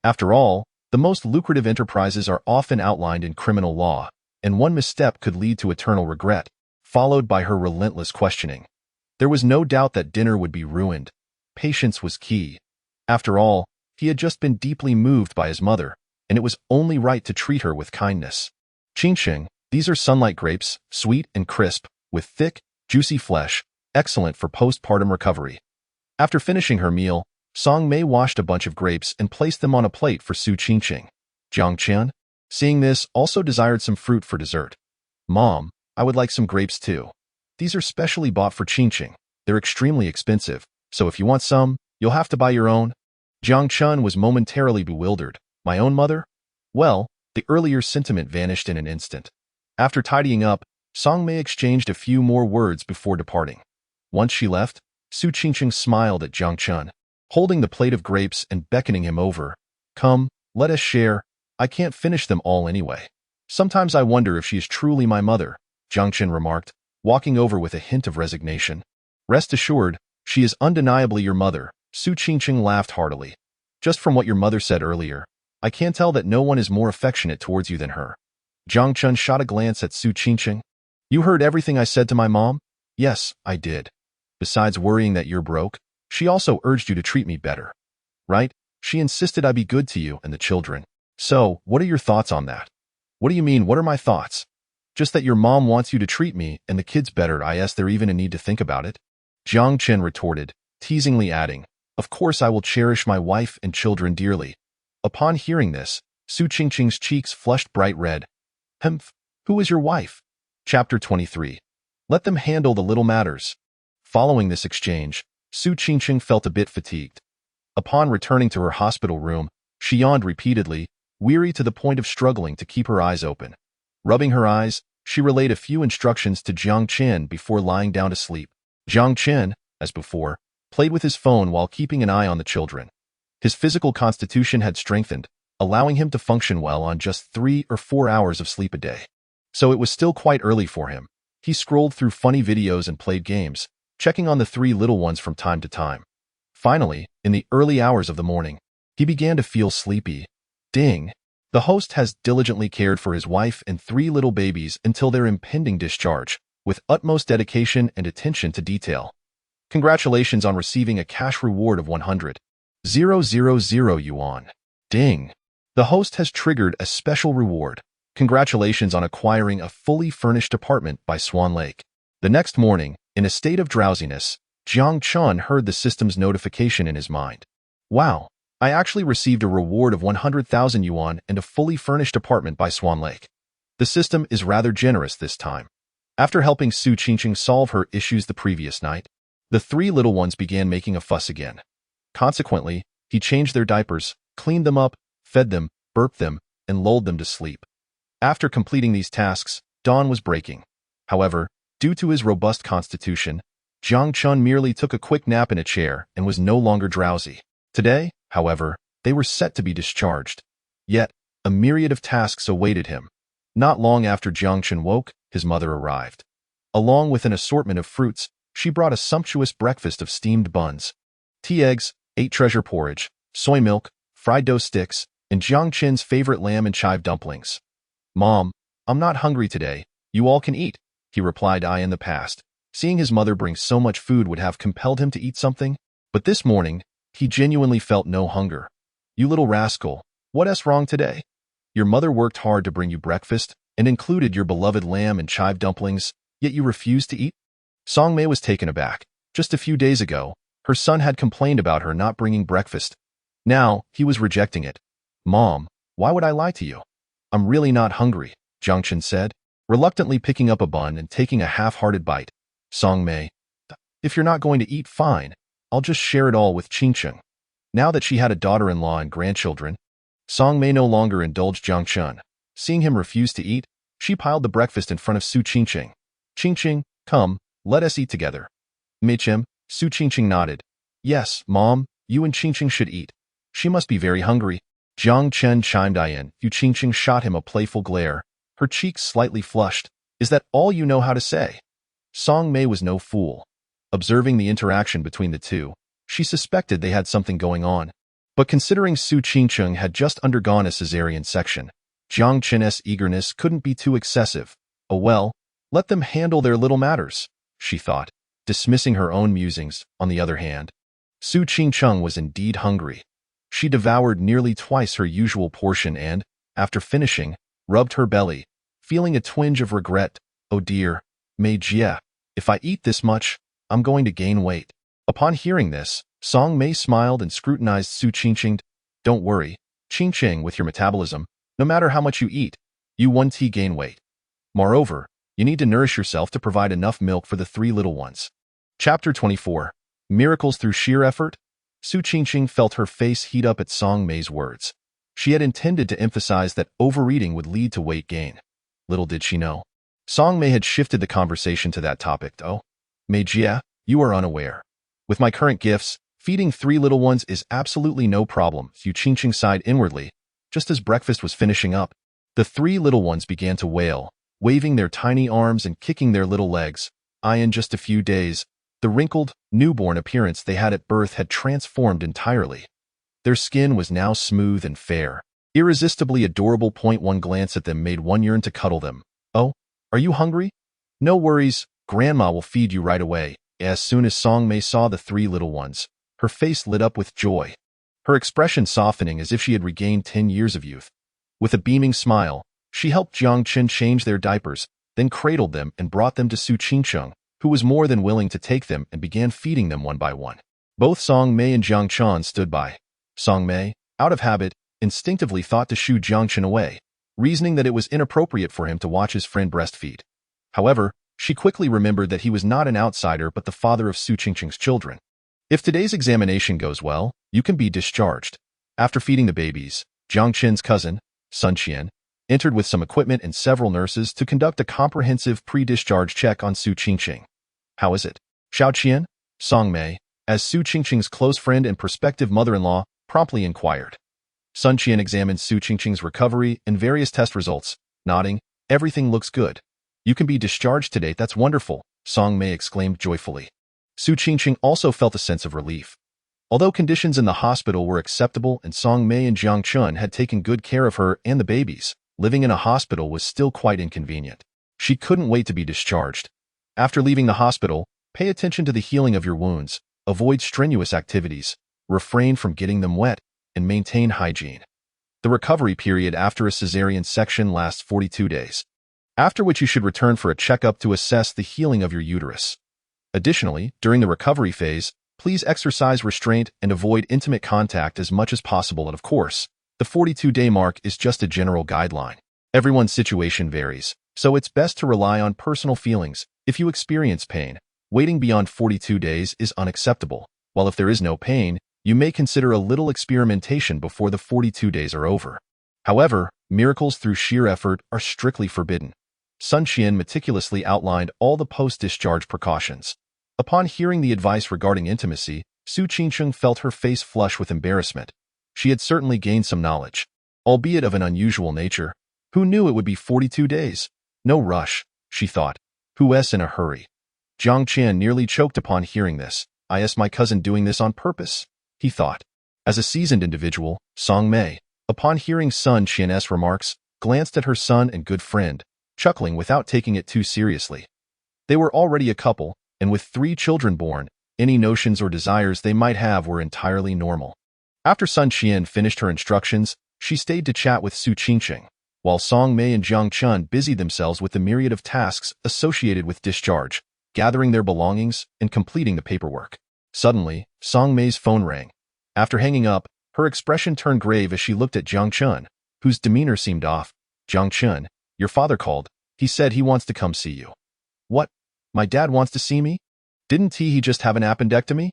After all, the most lucrative enterprises are often outlined in criminal law, and one misstep could lead to eternal regret, followed by her relentless questioning. There was no doubt that dinner would be ruined. Patience was key. After all, he had just been deeply moved by his mother, and it was only right to treat her with kindness. Qingqing, these are sunlight grapes, sweet and crisp, with thick, juicy flesh, excellent for postpartum recovery. After finishing her meal, Song Mei washed a bunch of grapes and placed them on a plate for Su Qingqing. Jiang Chen, seeing this, also desired some fruit for dessert. Mom, I would like some grapes too. These are specially bought for Qingqing. They're extremely expensive, so if you want some, you'll have to buy your own. Jiang Chen was momentarily bewildered. My own mother? Well, the earlier sentiment vanished in an instant. After tidying up, Song Mei exchanged a few more words before departing. Once she left, Su Qingqing smiled at Jiang Chen, holding the plate of grapes and beckoning him over. Come, let us share. I can't finish them all anyway. Sometimes I wonder if she is truly my mother, Jiang Chen remarked, walking over with a hint of resignation. Rest assured, she is undeniably your mother, Su Qingqing laughed heartily. Just from what your mother said earlier, I can tell that no one is more affectionate towards you than her. Jiang Chen shot a glance at Su Qingqing. You heard everything I said to my mom? Yes, I did. Besides worrying that you're broke, she also urged you to treat me better. Right? She insisted I be good to you and the children. So, what are your thoughts on that? What do you mean, what are my thoughts? Just that your mom wants you to treat me and the kids better. Is there even a need to think about it? Jiang Chen retorted, teasingly adding, Of course I will cherish my wife and children dearly. Upon hearing this, Su Qingqing's cheeks flushed bright red. Humph, who is your wife? Chapter 23. Let them handle the little matters. Following this exchange, Su Qingqing felt a bit fatigued. Upon returning to her hospital room, she yawned repeatedly, weary to the point of struggling to keep her eyes open. Rubbing her eyes, she relayed a few instructions to Jiang Chen before lying down to sleep. Jiang Chen, as before, played with his phone while keeping an eye on the children. His physical constitution had strengthened, allowing him to function well on just 3 or 4 hours of sleep a day. So it was still quite early for him. He scrolled through funny videos and played games, checking on the 3 little ones from time to time. Finally, in the early hours of the morning, he began to feel sleepy. Ding! The host has diligently cared for his wife and 3 little babies until their impending discharge, with utmost dedication and attention to detail. Congratulations on receiving a cash reward of 100,000 yuan. Ding! The host has triggered a special reward. Congratulations on acquiring a fully furnished apartment by Swan Lake. The next morning, in a state of drowsiness, Jiang Chen heard the system's notification in his mind. Wow, I actually received a reward of 100,000 yuan and a fully furnished apartment by Swan Lake. The system is rather generous this time. After helping Su Qingqing solve her issues the previous night, the 3 little ones began making a fuss again. Consequently, he changed their diapers, cleaned them up, fed them, burped them, and lulled them to sleep. After completing these tasks, dawn was breaking. However, due to his robust constitution, Jiang Chen merely took a quick nap in a chair and was no longer drowsy. Today, however, they were set to be discharged. Yet, a myriad of tasks awaited him. Not long after Jiang Chen woke, his mother arrived. Along with an assortment of fruits, she brought a sumptuous breakfast of steamed buns, tea eggs, 8 treasure porridge, soy milk, fried dough sticks, and Jiang Chen's favorite lamb and chive dumplings. Mom, I'm not hungry today. You all can eat, he replied. In the past, seeing his mother bring so much food would have compelled him to eat something, but this morning, he genuinely felt no hunger. You little rascal, what's wrong today? Your mother worked hard to bring you breakfast and included your beloved lamb and chive dumplings, yet you refused to eat? Song Mei was taken aback. Just a few days ago, her son had complained about her not bringing breakfast. Now, he was rejecting it. Mom, why would I lie to you? I'm really not hungry, Jiang Chen said, reluctantly picking up a bun and taking a half-hearted bite. Song Mei, if you're not going to eat, fine. I'll just share it all with Qingqing. Now that she had a daughter-in-law and grandchildren, Song Mei no longer indulged Jiang Chen. Seeing him refuse to eat, she piled the breakfast in front of Su Qingqing. Qingqing, come, let us eat together. Mei-chem, Su Qingqing nodded. Yes, Mom, you and Qingqing should eat. She must be very hungry. Jiang Chen chimed in. Yu Qingqing shot him a playful glare, her cheeks slightly flushed. Is that all you know how to say? Song Mei was no fool. Observing the interaction between the two, she suspected they had something going on. But considering Su Qingcheng had just undergone a cesarean section, Jiang Chen's eagerness couldn't be too excessive. Oh well, let them handle their little matters, she thought, dismissing her own musings. On the other hand, Su Qingcheng was indeed hungry. She devoured nearly twice her usual portion and, after finishing, rubbed her belly, feeling a twinge of regret. Oh dear, Mei Jie, if I eat this much, I'm going to gain weight. Upon hearing this, Song Mei smiled and scrutinized Su Qingcheng. Don't worry, Qingcheng, with your metabolism, no matter how much you eat, you won't gain weight. Moreover, you need to nourish yourself to provide enough milk for the 3 little ones. Chapter 24. Miracles through sheer effort? Su Qingcheng felt her face heat up at Song Mei's words. She had intended to emphasize that overeating would lead to weight gain. Little did she know. Song Mei had shifted the conversation to that topic, though. Mei Jie, you are unaware. With my current gifts, feeding 3 little ones is absolutely no problem. Su Qingcheng sighed inwardly. Just as breakfast was finishing up, the 3 little ones began to wail, waving their tiny arms and kicking their little legs. In just a few days, the wrinkled, newborn appearance they had at birth had transformed entirely. Their skin was now smooth and fair, irresistibly adorable. One glance at them made one yearn to cuddle them. Oh, are you hungry? No worries, Grandma will feed you right away. As soon as Song Mei saw the 3 little ones, her face lit up with joy, her expression softening as if she had regained 10 years of youth. With a beaming smile, she helped Jiang Chen change their diapers, then cradled them and brought them to Su Qingcheng, who was more than willing to take them and began feeding them one by one. Both Song Mei and Jiang Chen stood by. Song Mei, out of habit, instinctively thought to shoo Jiang Chen away, reasoning that it was inappropriate for him to watch his friend breastfeed. However, she quickly remembered that he was not an outsider but the father of Su Qingcheng's children. If today's examination goes well, you can be discharged. After feeding the babies, Jiang Chen's cousin, Sun Qian, entered with some equipment and several nurses to conduct a comprehensive pre-discharge check on Su Qingcheng. How is it? Xiao Qian? Song Mei, as Su Qingcheng's close friend and prospective mother-in-law, promptly inquired. Sun Qian examined Su Qingcheng's recovery and various test results, nodding. Everything looks good. You can be discharged today. That's wonderful, Song Mei exclaimed joyfully. Su Qingcheng also felt a sense of relief. Although conditions in the hospital were acceptable and Song Mei and Jiang Chen had taken good care of her and the babies, living in a hospital was still quite inconvenient. She couldn't wait to be discharged. After leaving the hospital, pay attention to the healing of your wounds, avoid strenuous activities, refrain from getting them wet, and maintain hygiene. The recovery period after a cesarean section lasts 42 days, after which you should return for a checkup to assess the healing of your uterus. Additionally, during the recovery phase, please exercise restraint and avoid intimate contact as much as possible. And of course, the 42-day mark is just a general guideline. Everyone's situation varies, so it's best to rely on personal feelings. If you experience pain, waiting beyond 42 days is unacceptable, while if there is no pain, you may consider a little experimentation before the 42 days are over. However, miracles through sheer effort are strictly forbidden. Sun Qian meticulously outlined all the post-discharge precautions. Upon hearing the advice regarding intimacy, Su Qingcheng felt her face flush with embarrassment. She had certainly gained some knowledge, albeit of an unusual nature. Who knew it would be 42 days? No rush, she thought. Who's in a hurry? Jiang Chen nearly choked upon hearing this. Is my cousin doing this on purpose? He thought. As a seasoned individual, Song Mei, upon hearing Sun Qian's remarks, glanced at her son and good friend, chuckling without taking it too seriously. They were already a couple, and with 3 children born, any notions or desires they might have were entirely normal. After Sun Qian finished her instructions, she stayed to chat with Su Qingcheng, while Song Mei and Jiang Chen busied themselves with the myriad of tasks associated with discharge, gathering their belongings and completing the paperwork. Suddenly, Song Mei's phone rang. After hanging up, her expression turned grave as she looked at Jiang Chen, whose demeanor seemed off. Jiang Chen, your father called. He said he wants to come see you. What? My dad wants to see me? Didn't he just have an appendectomy?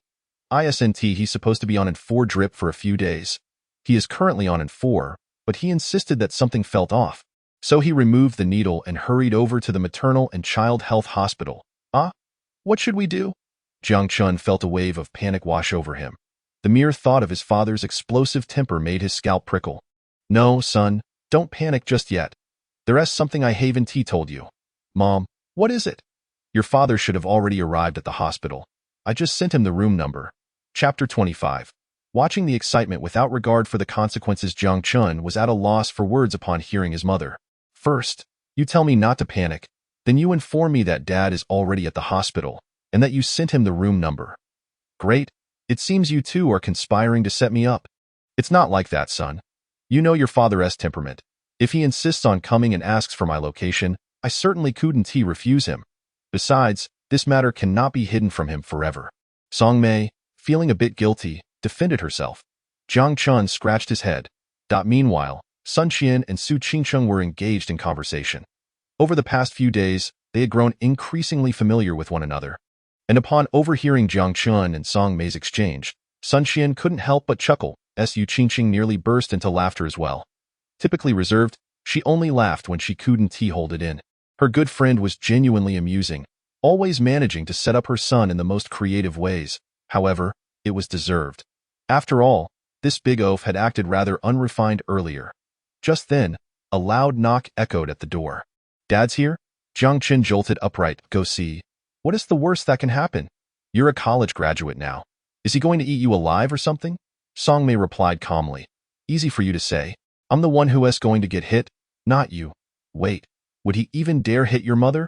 He's supposed to be on an 4 drip for a few days. He is currently on an 4, but he insisted that something felt off. So he removed the needle and hurried over to the maternal and child health hospital. What should we do? Jiang Chen felt a wave of panic wash over him. The mere thought of his father's explosive temper made his scalp prickle. No, son, don't panic just yet. There's something I haven't told you. Mom, what is it? Your father should have already arrived at the hospital. I just sent him the room number. Chapter 25. Watching the excitement without regard for the consequences, Jiang Chen was at a loss for words upon hearing his mother. First, you tell me not to panic. Then you inform me that Dad is already at the hospital and that you sent him the room number. Great. It seems you two are conspiring to set me up. It's not like that, son. You know your father's temperament. If he insists on coming and asks for my location, I certainly couldn't refuse him. Besides, this matter cannot be hidden from him forever. Song Mei, feeling a bit guilty, defended herself. Jiang Chen scratched his head. Meanwhile, Sun Qian and Su Qingcheng were engaged in conversation. Over the past few days, they had grown increasingly familiar with one another. And upon overhearing Jiang Chen and Song Mei's exchange, Sun Qian couldn't help but chuckle. Su Qingcheng nearly burst into laughter as well. Typically reserved, she only laughed when she couldn't hold it in. Her good friend was genuinely amusing, always managing to set up her son in the most creative ways. However, it was deserved. After all, this big oaf had acted rather unrefined earlier. Just then, a loud knock echoed at the door. Dad's here? Jiang Chen jolted upright. Go see. What is the worst that can happen? You're a college graduate now. Is he going to eat you alive or something? Song Mei replied calmly. Easy for you to say. I'm the one who is going to get hit, not you. Wait, would he even dare hit your mother?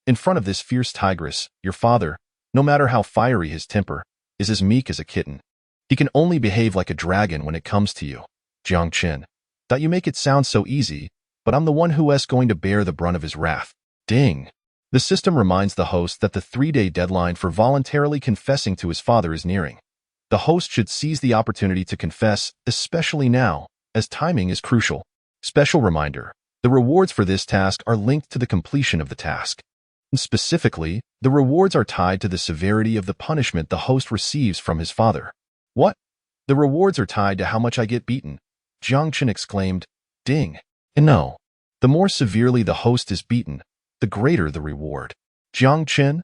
In front of this fierce tigress, your father, no matter how fiery his temper, is as meek as a kitten. He can only behave like a dragon when it comes to you. Jiang Chen. That you make it sound so easy, but I'm the one who is going to bear the brunt of his wrath. Ding. The system reminds the host that the 3-day deadline for voluntarily confessing to his father is nearing. The host should seize the opportunity to confess, especially now, as timing is crucial. Special reminder, the rewards for this task are linked to the completion of the task. Specifically, the rewards are tied to the severity of the punishment the host receives from his father. What? The rewards are tied to how much I get beaten, Jiang Chen exclaimed. Ding. And no. The more severely the host is beaten, the greater the reward. Jiang Chen?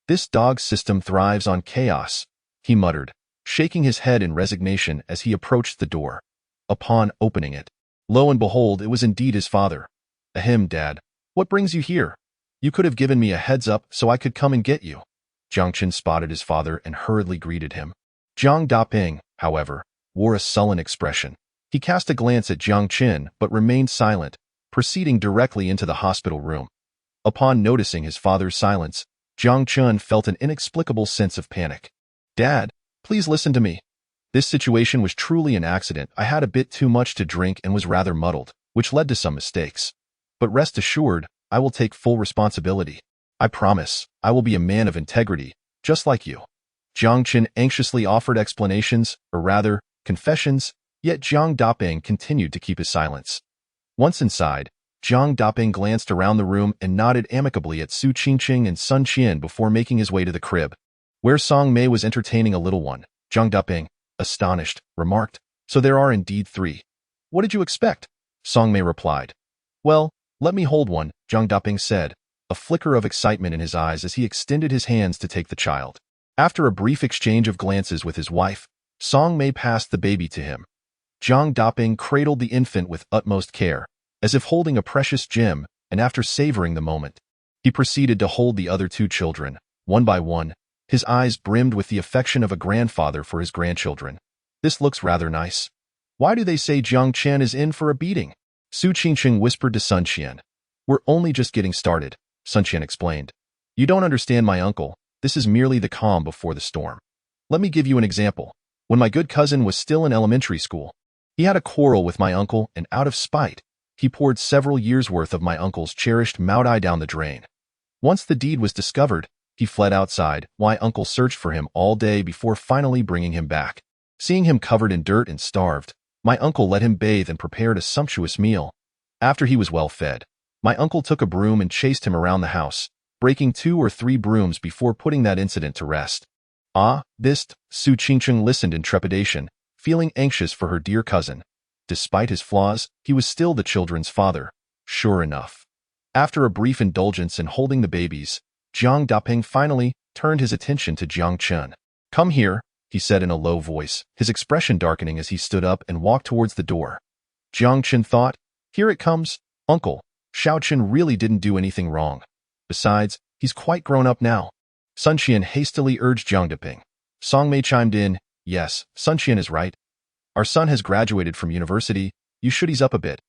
This dog system thrives on chaos, he muttered, shaking his head in resignation as he approached the door. Upon opening it, lo and behold, it was indeed his father. Ahem, Dad. What brings you here? You could have given me a heads up so I could come and get you. Jiang Chen spotted his father and hurriedly greeted him. Jiang Daping, however, wore a sullen expression. He cast a glance at Jiang Chen but remained silent, proceeding directly into the hospital room. Upon noticing his father's silence, Jiang Chen felt an inexplicable sense of panic. Dad, please listen to me. This situation was truly an accident. I had a bit too much to drink and was rather muddled, which led to some mistakes. But rest assured, I will take full responsibility. I promise, I will be a man of integrity, just like you. Jiang Chen anxiously offered explanations, or rather, confessions, yet Jiang Daping continued to keep his silence. Once inside, Jiang Daping glanced around the room and nodded amicably at Su Qingcheng and Sun Qian before making his way to the crib, where Song Mei was entertaining a little one. Jiang Daping, astonished, remarked, So there are indeed 3. What did you expect? Song Mei replied. Well, let me hold one, Jiang Daping said, a flicker of excitement in his eyes as he extended his hands to take the child. After a brief exchange of glances with his wife, Song Mei passed the baby to him. Jiang Daping cradled the infant with utmost care, as if holding a precious gem, and after savoring the moment, he proceeded to hold the other 2 children, one by one. His eyes brimmed with the affection of a grandfather for his grandchildren. This looks rather nice. Why do they say Jiang Chen is in for a beating? Su Qingcheng whispered to Sun Qian. We're only just getting started, Sun Qian explained. You don't understand, my uncle. This is merely the calm before the storm. Let me give you an example. When my good cousin was still in elementary school, he had a quarrel with my uncle, and out of spite, he poured several years' worth of my uncle's cherished Maodai down the drain. Once the deed was discovered, he fled outside. My uncle searched for him all day before finally bringing him back. Seeing him covered in dirt and starved, my uncle let him bathe and prepared a sumptuous meal. After he was well fed, my uncle took a broom and chased him around the house, breaking 2 or 3 brooms before putting that incident to rest. Ah, this, Su Qingcheng listened in trepidation, feeling anxious for her dear cousin. Despite his flaws, he was still the children's father. Sure enough. After a brief indulgence in holding the babies, Jiang Daping finally turned his attention to Jiang Chen. Come here, he said in a low voice, his expression darkening as he stood up and walked towards the door. Jiang Chen thought, here it comes, uncle. Xiao Chen really didn't do anything wrong. Besides, he's quite grown up now. Sun Qian hastily urged Jiang Daping. Song Mei chimed in, Yes, Sun Qian is right. Our son has graduated from university. You should ease up a bit.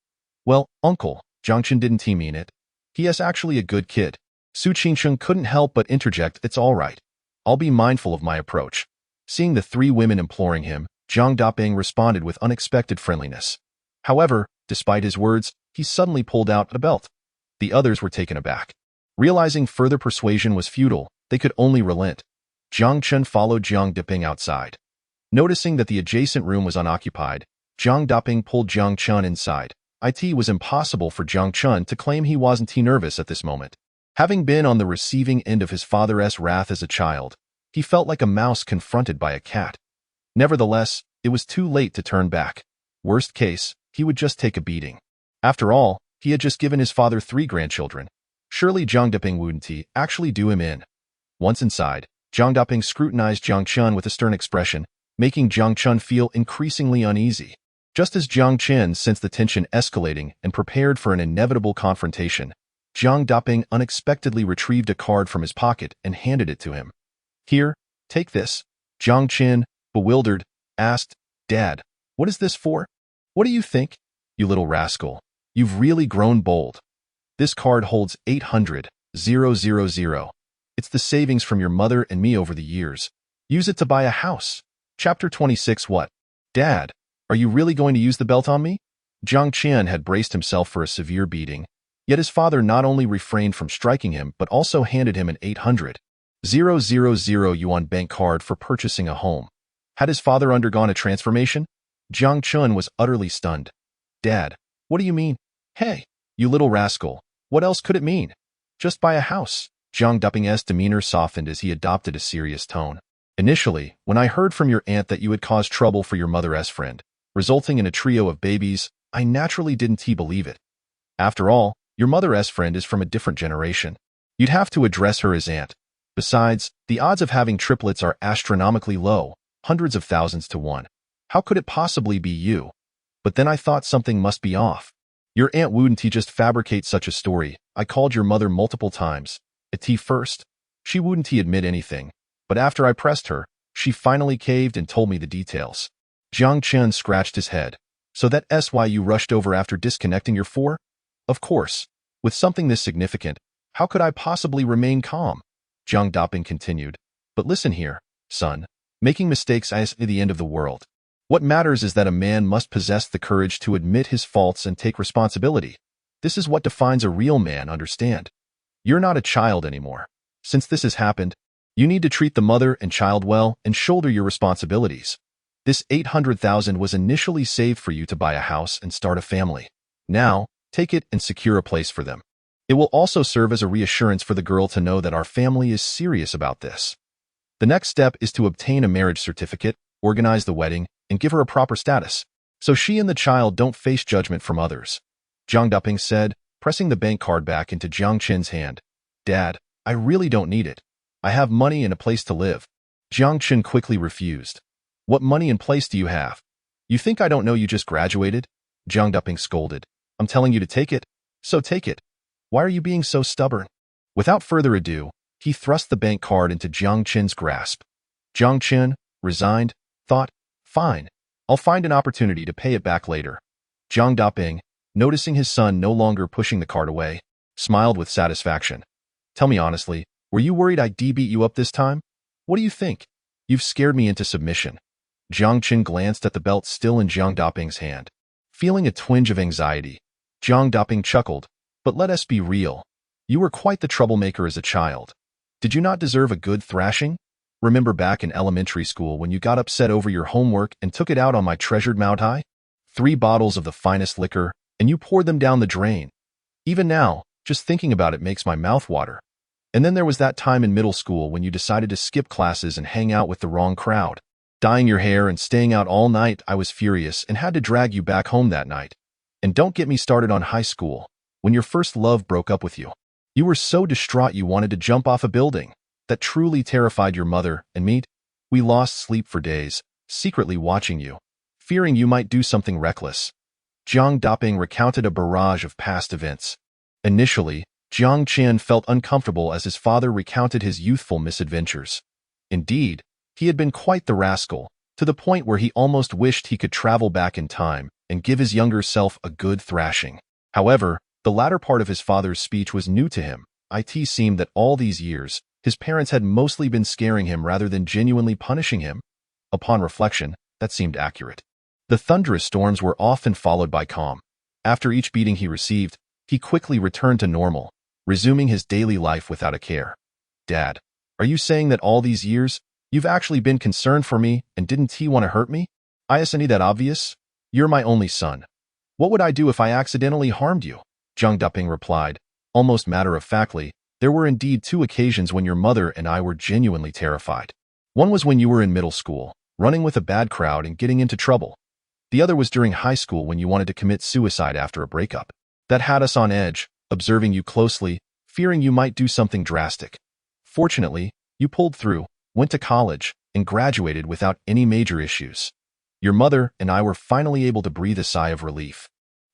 Well, uncle, Jiang Chen didn't he mean it? He is actually a good kid. Su Qingsheng couldn't help but interject, it's all right. I'll be mindful of my approach. Seeing the three women imploring him, Zhang Daping responded with unexpected friendliness. However, despite his words, he suddenly pulled out a belt. The others were taken aback. Realizing further persuasion was futile, they could only relent. Jiang Chen followed Jiang Daping outside. Noticing that the adjacent room was unoccupied, Jiang Daping pulled Jiang Chen inside. It was impossible for Jiang Chen to claim he wasn't nervous at this moment. Having been on the receiving end of his father's wrath as a child, he felt like a mouse confronted by a cat. Nevertheless, it was too late to turn back. Worst case, he would just take a beating. After all, he had just given his father 3 grandchildren. Surely Jiang Daping wouldn't actually do him in. Once inside, Jiang Daping scrutinized Jiang Chen with a stern expression, making Jiang Chen feel increasingly uneasy. Just as Jiang Chen sensed the tension escalating and prepared for an inevitable confrontation, Jiang Daping unexpectedly retrieved a card from his pocket and handed it to him. Here, take this. Jiang Chen, bewildered, asked, Dad, what is this for? What do you think? You little rascal. You've really grown bold. This card holds 800,000. It's the savings from your mother and me over the years. Use it to buy a house. Chapter 26. What? Dad, are you really going to use the belt on me? Jiang Chen had braced himself for a severe beating, yet his father not only refrained from striking him but also handed him an 800,000 yuan bank card for purchasing a home. Had his father undergone a transformation? Jiang Chen was utterly stunned. Dad, what do you mean? Hey, you little rascal, what else could it mean? Just buy a house. Jiang Daping's demeanor softened as he adopted a serious tone. Initially, when I heard from your aunt that you had caused trouble for your mother's friend, resulting in a trio of babies, I naturally didn't believe it. After all, your mother's friend is from a different generation. You'd have to address her as aunt. Besides, the odds of having triplets are astronomically low, hundreds of thousands to 1. How could it possibly be you? But then I thought something must be off. Your aunt wouldn't just fabricate such a story. I called your mother multiple times. At first, she wouldn't admit anything. But after I pressed her, she finally caved and told me the details. Jiang Chen scratched his head. So that's why you rushed over after disconnecting your 4? Of course. With something this significant, how could I possibly remain calm? Jiang Daping continued. But listen here, son. Making mistakes is the end of the world. What matters is that a man must possess the courage to admit his faults and take responsibility. This is what defines a real man, understand? You're not a child anymore. Since this has happened, you need to treat the mother and child well and shoulder your responsibilities. This 800,000 was initially saved for you to buy a house and start a family. Now, take it and secure a place for them. It will also serve as a reassurance for the girl to know that our family is serious about this. The next step is to obtain a marriage certificate, organize the wedding, and give her a proper status, so she and the child don't face judgment from others. Jiang Daping said, pressing the bank card back into Jiang Chen's hand. Dad, I really don't need it. I have money and a place to live. Jiang Chen quickly refused. What money and place do you have? You think I don't know you just graduated? Jiang Daping scolded. I'm telling you to take it, so take it. Why are you being so stubborn? Without further ado, he thrust the bank card into Jiang Chen's grasp. Jiang Chen, resigned, thought, fine, I'll find an opportunity to pay it back later. Jiang Daping, noticing his son no longer pushing the card away, smiled with satisfaction. Tell me honestly, were you worried I'd beat you up this time? What do you think? You've scared me into submission. Jiang Chen glanced at the belt still in Jiang Daping's hand. Feeling a twinge of anxiety, Jiang Daping chuckled, but let us be real. You were quite the troublemaker as a child. Did you not deserve a good thrashing? Remember back in elementary school when you got upset over your homework and took it out on my treasured Maotai? 3 bottles of the finest liquor, and you poured them down the drain. Even now, just thinking about it makes my mouth water. And then there was that time in middle school when you decided to skip classes and hang out with the wrong crowd. Dyeing your hair and staying out all night, I was furious and had to drag you back home that night. And don't get me started on high school, when your first love broke up with you. You were so distraught you wanted to jump off a building. That truly terrified your mother and me. We lost sleep for days, secretly watching you, fearing you might do something reckless. Jiang Daping recounted a barrage of past events. Initially, Jiang Chen felt uncomfortable as his father recounted his youthful misadventures. Indeed, he had been quite the rascal, to the point where he almost wished he could travel back in time and give his younger self a good thrashing. However, the latter part of his father's speech was new to him. It seemed that all these years, his parents had mostly been scaring him rather than genuinely punishing him. Upon reflection, that seemed accurate. The thunderous storms were often followed by calm. After each beating he received, he quickly returned to normal, resuming his daily life without a care. Dad, are you saying that all these years, you've actually been concerned for me and didn't he want to hurt me? Isn't that obvious? You're my only son. What would I do if I accidentally harmed you? Jiang Duping replied, almost matter-of-factly. There were indeed 2 occasions when your mother and I were genuinely terrified. One was when you were in middle school, running with a bad crowd and getting into trouble. The other was during high school when you wanted to commit suicide after a breakup. That had us on edge, observing you closely, fearing you might do something drastic. Fortunately, you pulled through, went to college, and graduated without any major issues. Your mother and I were finally able to breathe a sigh of relief.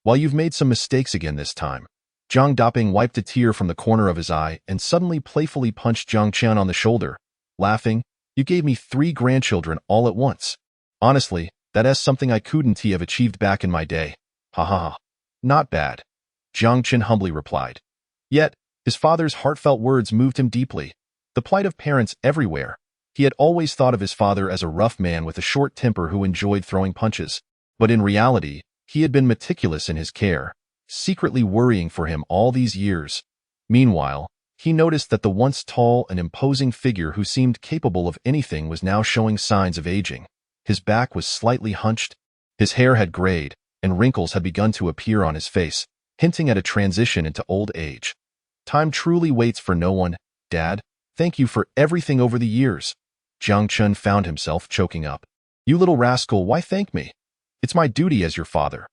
While you've made some mistakes again this time. Jiang Duping wiped a tear from the corner of his eye and suddenly playfully punched Jiang Chen on the shoulder, laughing, you gave me 3 grandchildren all at once. Honestly, that is something I couldn't have achieved back in my day. Ha ha ha. Not bad. Jiang Chen humbly replied. Yet, his father's heartfelt words moved him deeply. The plight of parents everywhere. He had always thought of his father as a rough man with a short temper who enjoyed throwing punches. But in reality, he had been meticulous in his care, secretly worrying for him all these years. Meanwhile, he noticed that the once tall and imposing figure who seemed capable of anything was now showing signs of aging. His back was slightly hunched, his hair had grayed, and wrinkles had begun to appear on his face, hinting at a transition into old age. Time truly waits for no one. Dad, thank you for everything over the years. Jiang Chen found himself choking up. You little rascal, why thank me? It's my duty as your father.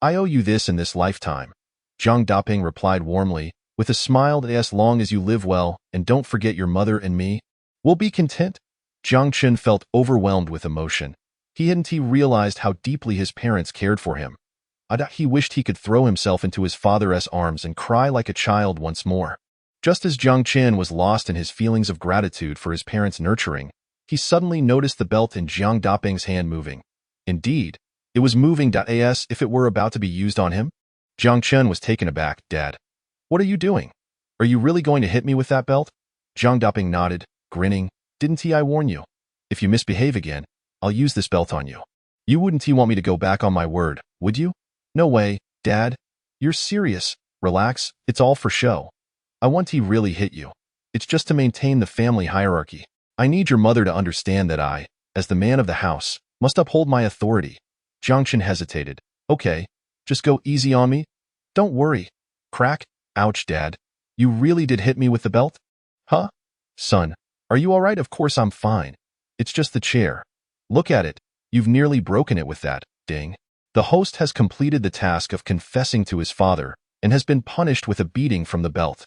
I owe you this in this lifetime. Jiang Duping replied warmly, with a smile that as long as you live well and don't forget your mother and me, we'll be content. Jiang Chen felt overwhelmed with emotion. He hadn't realized how deeply his parents cared for him. He wished he could throw himself into his father's arms and cry like a child once more. Just as Jiang Chen was lost in his feelings of gratitude for his parents' nurturing, he suddenly noticed the belt in Jiang Duping's hand moving. Indeed, it was moving as if it were about to be used on him. Jiang Chen was taken aback. Dad, what are you doing? Are you really going to hit me with that belt? Jiang Duping nodded, grinning. Didn't I warn you? If you misbehave again, I'll use this belt on you. You wouldn't want me to go back on my word, would you? No way, Dad. You're serious. Relax, it's all for show. I want to really hit you. It's just to maintain the family hierarchy. I need your mother to understand that I, as the man of the house, must uphold my authority. Jiang Chen hesitated. Okay, just go easy on me. Don't worry. Crack. Ouch, Dad. You really did hit me with the belt? Huh? Son, are you all right? Of course I'm fine. It's just the chair. Look at it. You've nearly broken it with that. Ding. The host has completed the task of confessing to his father and has been punished with a beating from the belt.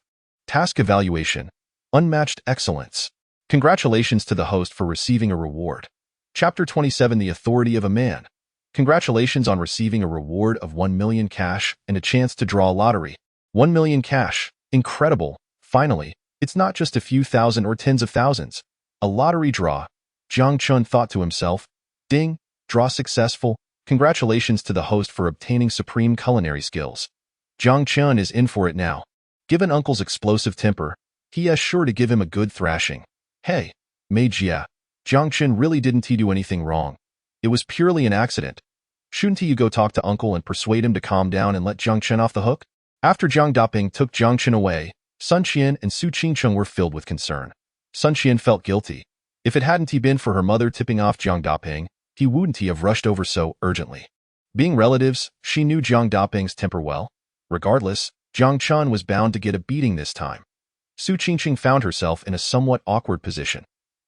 Task evaluation. Unmatched excellence. Congratulations to the host for receiving a reward. Chapter 27. The Authority of a Man. Congratulations on receiving a reward of 1 million cash and a chance to draw a lottery. 1 million cash. Incredible. Finally, it's not just a few thousand or tens of thousands. A lottery draw. Jiang Chen thought to himself. Ding. Draw successful. Congratulations to the host for obtaining supreme culinary skills. Jiang Chen is in for it now. Given uncle's explosive temper, he is sure to give him a good thrashing. Hey, Meijia. Jiang Chen really didn't do anything wrong. It was purely an accident. Shouldn't you go talk to uncle and persuade him to calm down and let Jiang Chen off the hook? After Jiang Duping took Jiang Chen away, Sun Qian and Su Qingcheng were filled with concern. Sun Qian felt guilty. If it hadn't been for her mother tipping off Jiang Duping, he wouldn't have rushed over so urgently. Being relatives, she knew Jiang Duping's temper well. Regardless, Jiang Chen was bound to get a beating this time. Su Qingcheng found herself in a somewhat awkward position.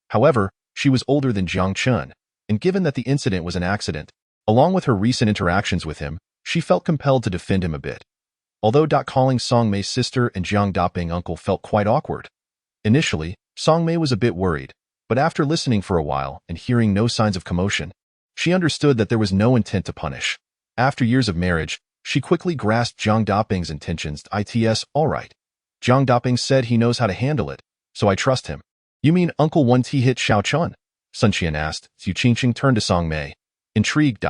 However, she was older than Jiang Chen, and given that the incident was an accident, along with her recent interactions with him, she felt compelled to defend him a bit. Although calling Song Mei's sister and Jiang Duping uncle felt quite awkward. Initially, Song Mei was a bit worried, but after listening for a while and hearing no signs of commotion, she understood that there was no intent to punish. After years of marriage, she quickly grasped Jiang Duping's intentions. It's all right. Jiang Duping said he knows how to handle it, so I trust him. You mean Uncle 1T hit Xiao Chun? Sun Qian asked. Su Qingqing turned to Song Mei. Intrigued.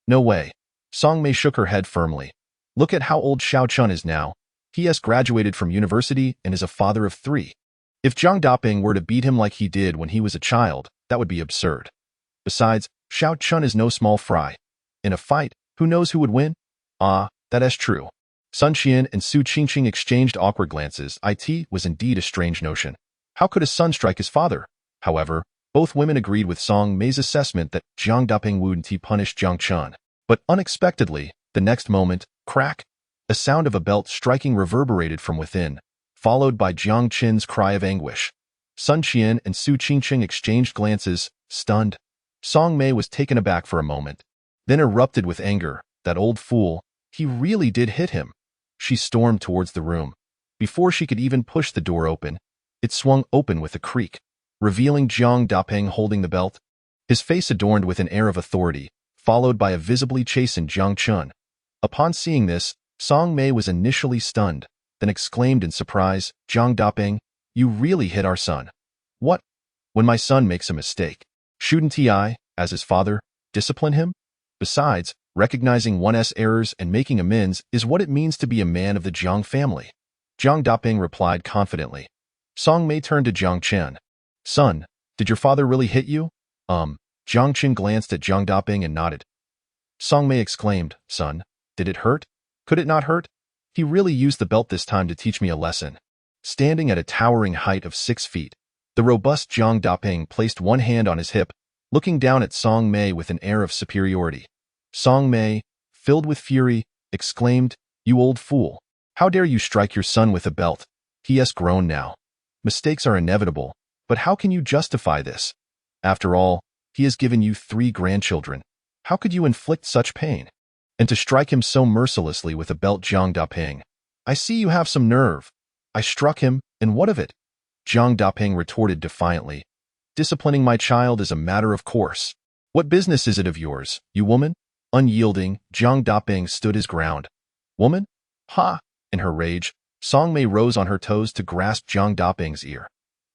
No way. Song Mei shook her head firmly. Look at how old Xiao Chun is now. He has graduated from university and is a father of 3. If Zhang Daping were to beat him like he did when he was a child, that would be absurd. Besides, Xiao Chun is no small fry. In a fight, who knows who would win? Ah, that is true. Sun Qian and Su Qingqing exchanged awkward glances. It was indeed a strange notion. How could a son strike his father? However, both women agreed with Song Mei's assessment that Jiang Daping wouldn't punish Jiang Chen. But unexpectedly, the next moment, crack, a sound of a belt striking reverberated from within, followed by Jiang Chen's cry of anguish. Sun Qian and Su Qingqing exchanged glances, stunned. Song Mei was taken aback for a moment, then erupted with anger. That old fool, he really did hit him. She stormed towards the room. Before she could even push the door open, it swung open with a creak, revealing Jiang Daping holding the belt, his face adorned with an air of authority, followed by a visibly chastened Jiang Chen. Upon seeing this, Song Mei was initially stunned, then exclaimed in surprise, Jiang Daping, you really hit our son. What? When my son makes a mistake, shouldn't I, as his father, discipline him? Besides, recognizing one's errors and making amends is what it means to be a man of the Jiang family. Jiang Daping replied confidently. Song Mei turned to Jiang Chen. Son, did your father really hit you? Jiang Chen glanced at Jiang Daping and nodded. Song Mei exclaimed, Son, did it hurt? Could it not hurt? He really used the belt this time to teach me a lesson. Standing at a towering height of 6 feet, the robust Jiang Daping placed one hand on his hip, looking down at Song Mei with an air of superiority. Song Mei, filled with fury, exclaimed, You old fool! How dare you strike your son with a belt? He has grown now. Mistakes are inevitable, but how can you justify this? After all, he has given you 3 grandchildren. How could you inflict such pain? And to strike him so mercilessly with a belt, Jiang Daping. I see you have some nerve. I struck him, and what of it? Jiang Daping retorted defiantly. Disciplining my child is a matter of course. What business is it of yours, you woman? Unyielding, Jiang Daping stood his ground. Woman? Ha! In her rage, Song Mei rose on her toes to grasp Jiang Daping's ear.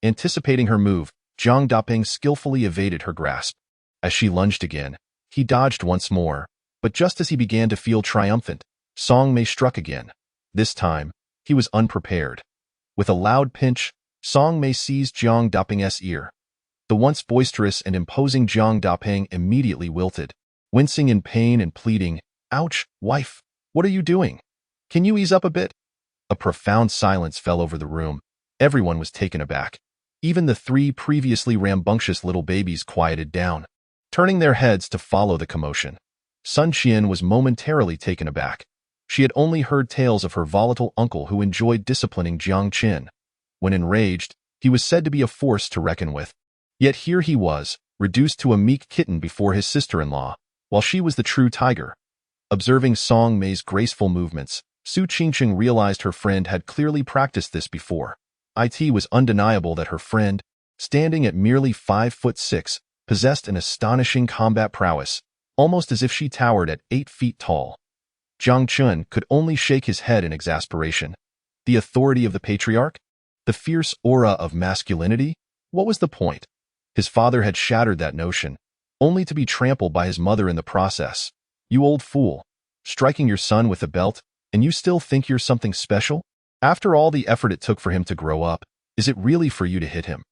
Anticipating her move, Jiang Daping skillfully evaded her grasp. As she lunged again, he dodged once more, but just as he began to feel triumphant, Song Mei struck again. This time, he was unprepared. With a loud pinch, Song Mei seized Jiang Daping's ear. The once boisterous and imposing Jiang Daping immediately wilted, wincing in pain and pleading, Ouch, wife, what are you doing? Can you ease up a bit? A profound silence fell over the room. Everyone was taken aback. Even the 3 previously rambunctious little babies quieted down, turning their heads to follow the commotion. Sun Qian was momentarily taken aback. She had only heard tales of her volatile uncle who enjoyed disciplining Jiang Chen. When enraged, he was said to be a force to reckon with. Yet here he was, reduced to a meek kitten before his sister-in-law, while she was the true tiger. Observing Song Mei's graceful movements, Su Qingqing realized her friend had clearly practiced this before. It was undeniable that her friend, standing at merely 5'6", possessed an astonishing combat prowess, almost as if she towered at 8 feet tall. Jiang Chen could only shake his head in exasperation. The authority of the patriarch? The fierce aura of masculinity? What was the point? His father had shattered that notion, only to be trampled by his mother in the process. You old fool, striking your son with a belt, and you still think you're something special? After all the effort it took for him to grow up, is it really for you to hit him?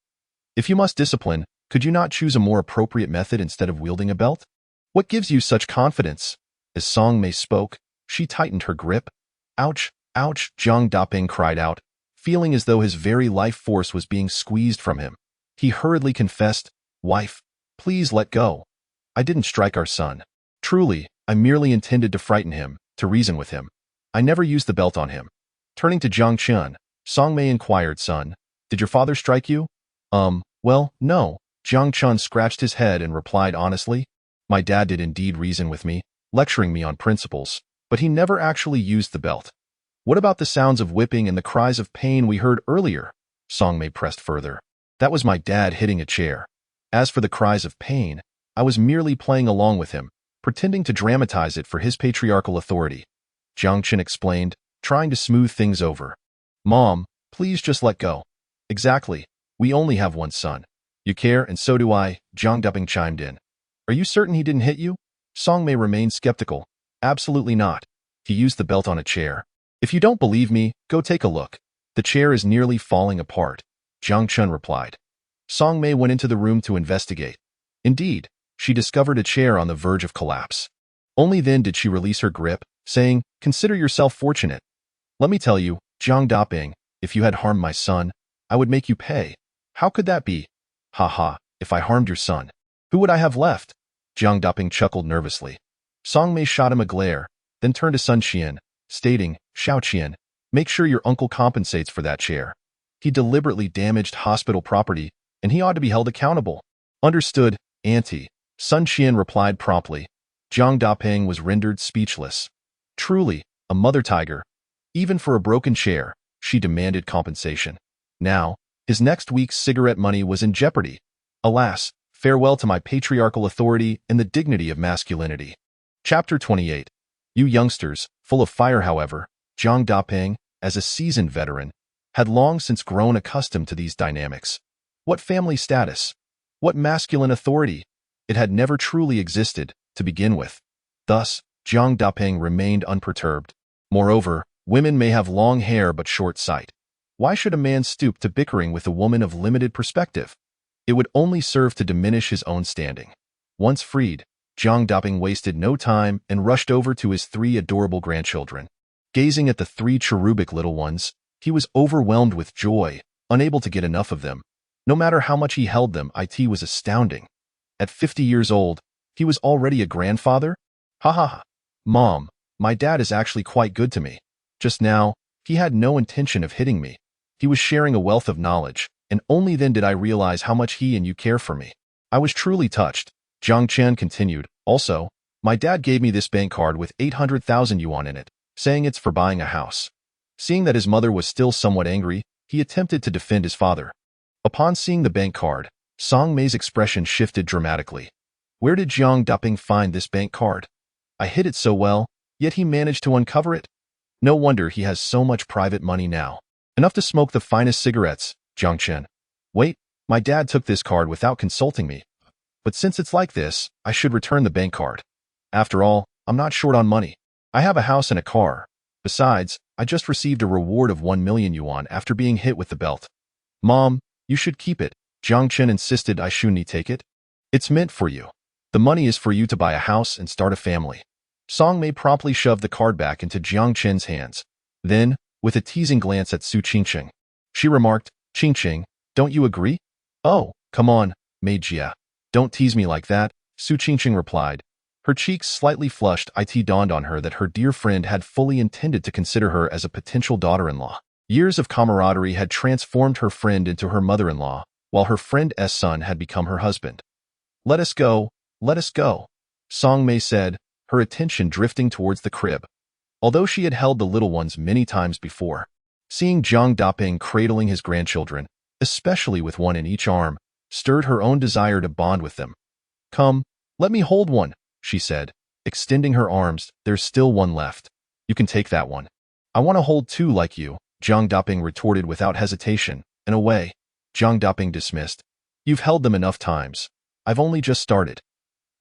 If you must discipline, could you not choose a more appropriate method instead of wielding a belt? What gives you such confidence? As Song Mei spoke, she tightened her grip. Ouch, ouch, Jiang Daping cried out, feeling as though his very life force was being squeezed from him. He hurriedly confessed, Wife, please let go. I didn't strike our son. Truly, I merely intended to frighten him, to reason with him. I never used the belt on him. Turning to Jiang Chen, Song Mei inquired, Son, did your father strike you? Well, no. Jiang Chen scratched his head and replied honestly, My dad did indeed reason with me, lecturing me on principles, but he never actually used the belt. What about the sounds of whipping and the cries of pain we heard earlier? Song Mei pressed further. That was my dad hitting a chair. As for the cries of pain, I was merely playing along with him, pretending to dramatize it for his patriarchal authority. Jiang Chen explained, trying to smooth things over. Mom, please just let go. Exactly. We only have one son. You care, and so do I, Jiang Duping chimed in. Are you certain he didn't hit you? Song Mei remained skeptical. Absolutely not. He used the belt on a chair. If you don't believe me, go take a look. The chair is nearly falling apart, Jiang Chen replied. Song Mei went into the room to investigate. Indeed, she discovered a chair on the verge of collapse. Only then did she release her grip, saying, "Consider yourself fortunate. Let me tell you, Jiang Duping, if you had harmed my son, I would make you pay." "How could that be?" "Ha ha, if I harmed your son, who would I have left?" Jiang Duping chuckled nervously. Song Mei shot him a glare, then turned to Sun Qian, stating, "Xiao Qian, make sure your uncle compensates for that chair. He deliberately damaged hospital property, and he ought to be held accountable." "Understood, Auntie," Sun Qian replied promptly. Jiang Duping was rendered speechless. Truly, a mother tiger. Even for a broken chair, she demanded compensation. Now, his next week's cigarette money was in jeopardy. Alas, farewell to my patriarchal authority and the dignity of masculinity. Chapter 28. You youngsters, full of fire however, Jiang Duping, as a seasoned veteran, had long since grown accustomed to these dynamics. What family status? What masculine authority? It had never truly existed, to begin with. Thus, Jiang Duping remained unperturbed. Moreover, women may have long hair but short sight. Why should a man stoop to bickering with a woman of limited perspective? It would only serve to diminish his own standing. Once freed, Jiang Duping wasted no time and rushed over to his 3 adorable grandchildren. Gazing at the 3 cherubic little ones, he was overwhelmed with joy, unable to get enough of them. No matter how much he held them, it was astounding. At 50 years old, he was already a grandfather? Ha ha ha. Mom, my dad is actually quite good to me. Just now, he had no intention of hitting me. He was sharing a wealth of knowledge, and only then did I realize how much he and you care for me. I was truly touched. Jiang Chen continued. Also, my dad gave me this bank card with 800,000 yuan in it, saying it's for buying a house. Seeing that his mother was still somewhat angry, he attempted to defend his father. Upon seeing the bank card, Song Mei's expression shifted dramatically. Where did Jiang Duping find this bank card? I hid it so well, yet he managed to uncover it? No wonder he has so much private money now. Enough to smoke the finest cigarettes, Jiang Chen. Wait, my dad took this card without consulting me. But since it's like this, I should return the bank card. After all, I'm not short on money. I have a house and a car. Besides, I just received a reward of 1 million yuan after being hit with the belt. Mom, you should keep it. Jiang Chen insisted I shouldn't take it. It's meant for you. The money is for you to buy a house and start a family. Song Mei promptly shoved the card back into Jiang Chen's hands. Then, with a teasing glance at Su Qingqing, she remarked, Qingqing, don't you agree? Oh, come on, Mei Jia. Don't tease me like that, Su Qingqing replied. Her cheeks slightly flushed. It dawned on her that her dear friend had fully intended to consider her as a potential daughter-in-law. Years of camaraderie had transformed her friend into her mother-in-law, while her friend's son had become her husband. Let us go, Song Mei said, her attention drifting towards the crib. Although she had held the little ones many times before, seeing Jiang Duping cradling his grandchildren, especially with one in each arm, stirred her own desire to bond with them. Come, let me hold one, she said, extending her arms. There's still one left. You can take that one. I want to hold 2 like you, Jiang Duping retorted without hesitation. In a way, Jiang Duping dismissed. You've held them enough times. I've only just started.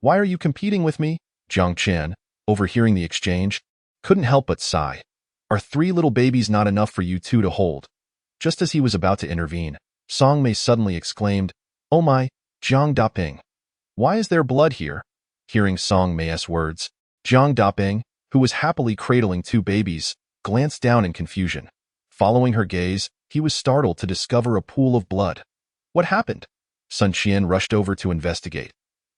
Why are you competing with me? Jiang Chen, overhearing the exchange, couldn't help but sigh. Are 3 little babies not enough for you 2 to hold? Just as he was about to intervene, Song Mei suddenly exclaimed, Oh my, Jiang Duping. Why is there blood here? Hearing Song Mei's words, Jiang Duping, who was happily cradling 2 babies, glanced down in confusion. Following her gaze, he was startled to discover a pool of blood. What happened? Sun Qian rushed over to investigate.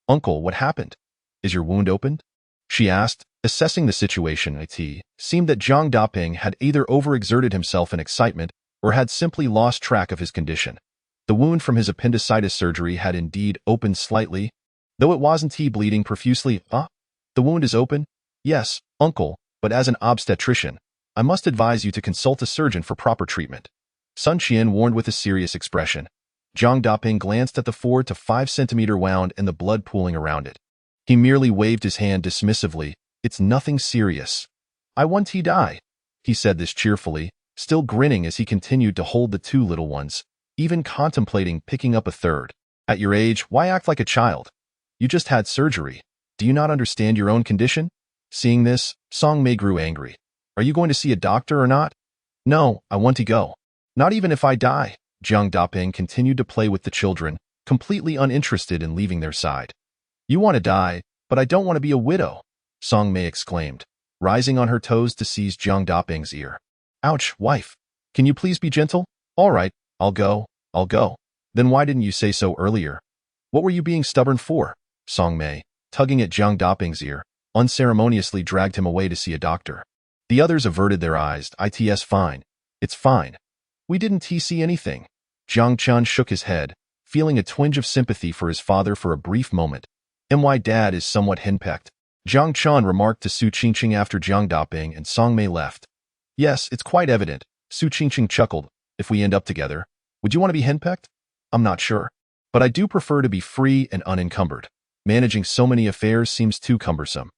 Uncle, what happened? Is your wound opened? She asked, assessing the situation. It seemed that Jiang Duping had either overexerted himself in excitement or had simply lost track of his condition. The wound from his appendicitis surgery had indeed opened slightly, though it wasn't bleeding profusely. The wound is open? Yes, uncle, but as an obstetrician, I must advise you to consult a surgeon for proper treatment. Sun Qian warned with a serious expression. Jiang Duping glanced at the 4 to 5 centimeter wound and the blood pooling around it. He merely waved his hand dismissively. It's nothing serious. I want to die. He said this cheerfully, still grinning as he continued to hold the 2 little ones, even contemplating picking up a third. At your age, why act like a child? You just had surgery. Do you not understand your own condition? Seeing this, Song Mei grew angry. Are you going to see a doctor or not? No, I want to go. Not even if I die. Jiang Daping continued to play with the children, completely uninterested in leaving their side. You want to die, but I don't want to be a widow, Song Mei exclaimed, rising on her toes to seize Jiang Daping's ear. Ouch, wife. Can you please be gentle? All right, I'll go. Then why didn't you say so earlier? What were you being stubborn for? Song Mei, tugging at Jiang Daping's ear, unceremoniously dragged him away to see a doctor. The others averted their eyes. It's fine. It's fine. We didn't see anything. Jiang Chen shook his head, feeling a twinge of sympathy for his father for a brief moment. My dad is somewhat henpecked, Jiang Chen remarked to Su Qingqing after Jiang Daping and Song Mei left. Yes, it's quite evident, Su Qingqing chuckled. If we end up together, would you want to be henpecked? I'm not sure. But I do prefer to be free and unencumbered. Managing so many affairs seems too cumbersome.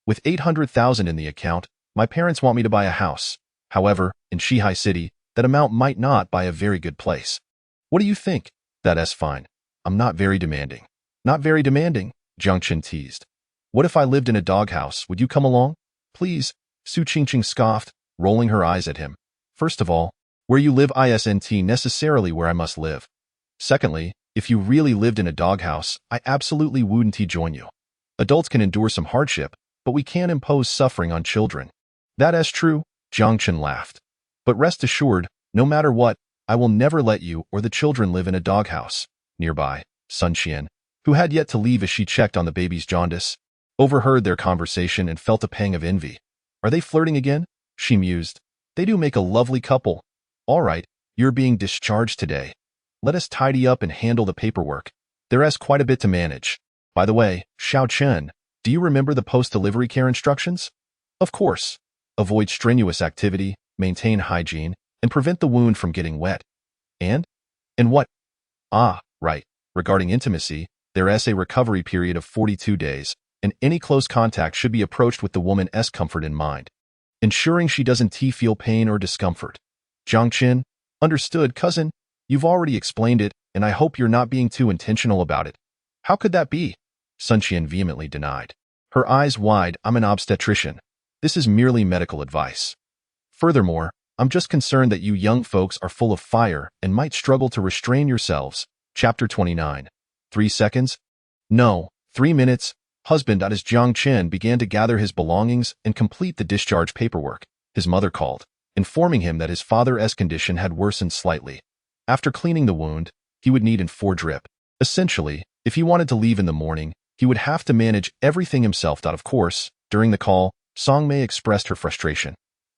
With 800,000 in the account, my parents want me to buy a house. However, in Shihai City, that amount might not buy a very good place. What do you think? That's fine. I'm not very demanding. Not very demanding, Jiang Chen teased. What if I lived in a doghouse? Would you come along? Please, Su Qingqing scoffed, rolling her eyes at him. First of all, where you live isn't necessarily where I must live. Secondly, if you really lived in a doghouse, I absolutely wouldn't join you. Adults can endure some hardship, but we can't impose suffering on children. That's true, Jiang Chen laughed. But rest assured, no matter what, I will never let you or the children live in a doghouse. Nearby, Sun Qian, who had yet to leave as she checked on the baby's jaundice, overheard their conversation and felt a pang of envy. Are they flirting again? She mused. They do make a lovely couple. All right, you're being discharged today. Let us tidy up and handle the paperwork. There's quite a bit to manage. By the way, Xiao Chen, do you remember the post-delivery care instructions? Of course. Avoid strenuous activity, maintain hygiene, and prevent the wound from getting wet. And what? Ah, right. Regarding intimacy, there's a recovery period of 42 days, and any close contact should be approached with the woman's comfort in mind, ensuring she doesn't feel pain or discomfort. Jiang Chen, understood, cousin. You've already explained it, and I hope you're not being too intentional about it. How could that be? Sun Qian vehemently denied. Her eyes wide. I'm an obstetrician. This is merely medical advice. Furthermore, I'm just concerned that you young folks are full of fire and might struggle to restrain yourselves. Chapter 29. 3 seconds? No, 3 minutes. Husband. As Jiang Chen began to gather his belongings and complete the discharge paperwork, his mother called, informing him that his father's condition had worsened slightly. After cleaning the wound, he would need 4 drip. Essentially, if he wanted to leave in the morning, he would have to manage everything himself. Of course, during the call, Song Mei expressed her frustration.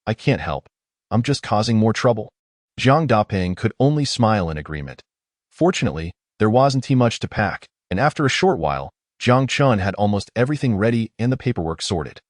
I can't help. I'm just causing more trouble. Jiang Daping could only smile in agreement. Fortunately, there wasn't much to pack, and after a short while, Jiang Chen had almost everything ready and the paperwork sorted.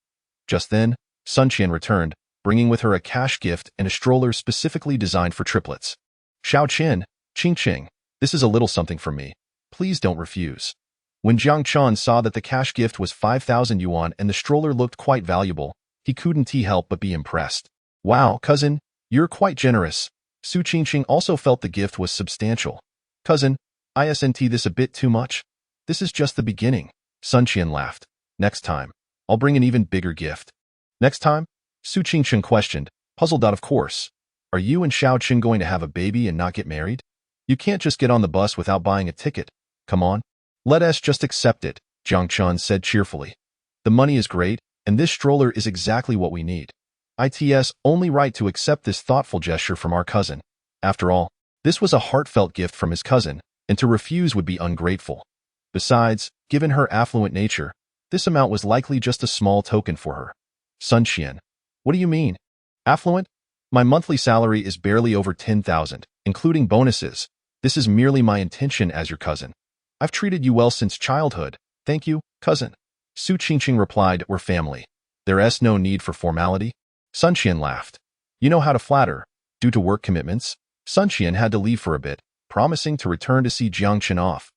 Just then, Sun Qian returned, bringing with her a cash gift and a stroller specifically designed for triplets. Xiao Chen, Qingqing, this is a little something for me. Please don't refuse. When Jiang Chen saw that the cash gift was 5,000 yuan and the stroller looked quite valuable, he couldn't help but be impressed. Wow, cousin, you're quite generous. Su Qingqing also felt the gift was substantial. Cousin, isn't this a bit too much? This is just the beginning. Sun Qian laughed. Next time, I'll bring an even bigger gift. Next time? Su Qingqing questioned, puzzled. Of course. Are you and Xiao Chen going to have a baby and not get married? You can't just get on the bus without buying a ticket. Come on. Let us just accept it, Jiang Chen said cheerfully. The money is great, and this stroller is exactly what we need. It's only right to accept this thoughtful gesture from our cousin. After all, this was a heartfelt gift from his cousin, and to refuse would be ungrateful. Besides, given her affluent nature, this amount was likely just a small token for her. Sun Qian. What do you mean? Affluent? My monthly salary is barely over 10,000, including bonuses. This is merely my intention as your cousin. I've treated you well since childhood. Thank you, cousin. Su Qingqing replied, we're family. There's no need for formality. Sun Qian laughed. You know how to flatter. Due to work commitments, Sun Qian had to leave for a bit, promising to return to see Jiang Chen off.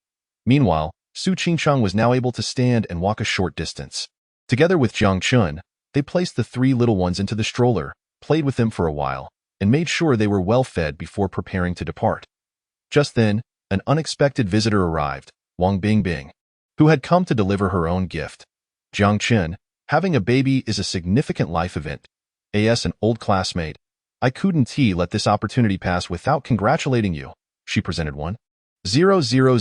Meanwhile, Su Qingqing was now able to stand and walk a short distance. Together with Jiang Chen, they placed the 3 little ones into the stroller, played with them for a while, and made sure they were well fed before preparing to depart. Just then, an unexpected visitor arrived. Wang Bingbing, who had come to deliver her own gift. Jiang Chen, having a baby is a significant life event. As an old classmate, I couldn't let this opportunity pass without congratulating you. She presented 1,000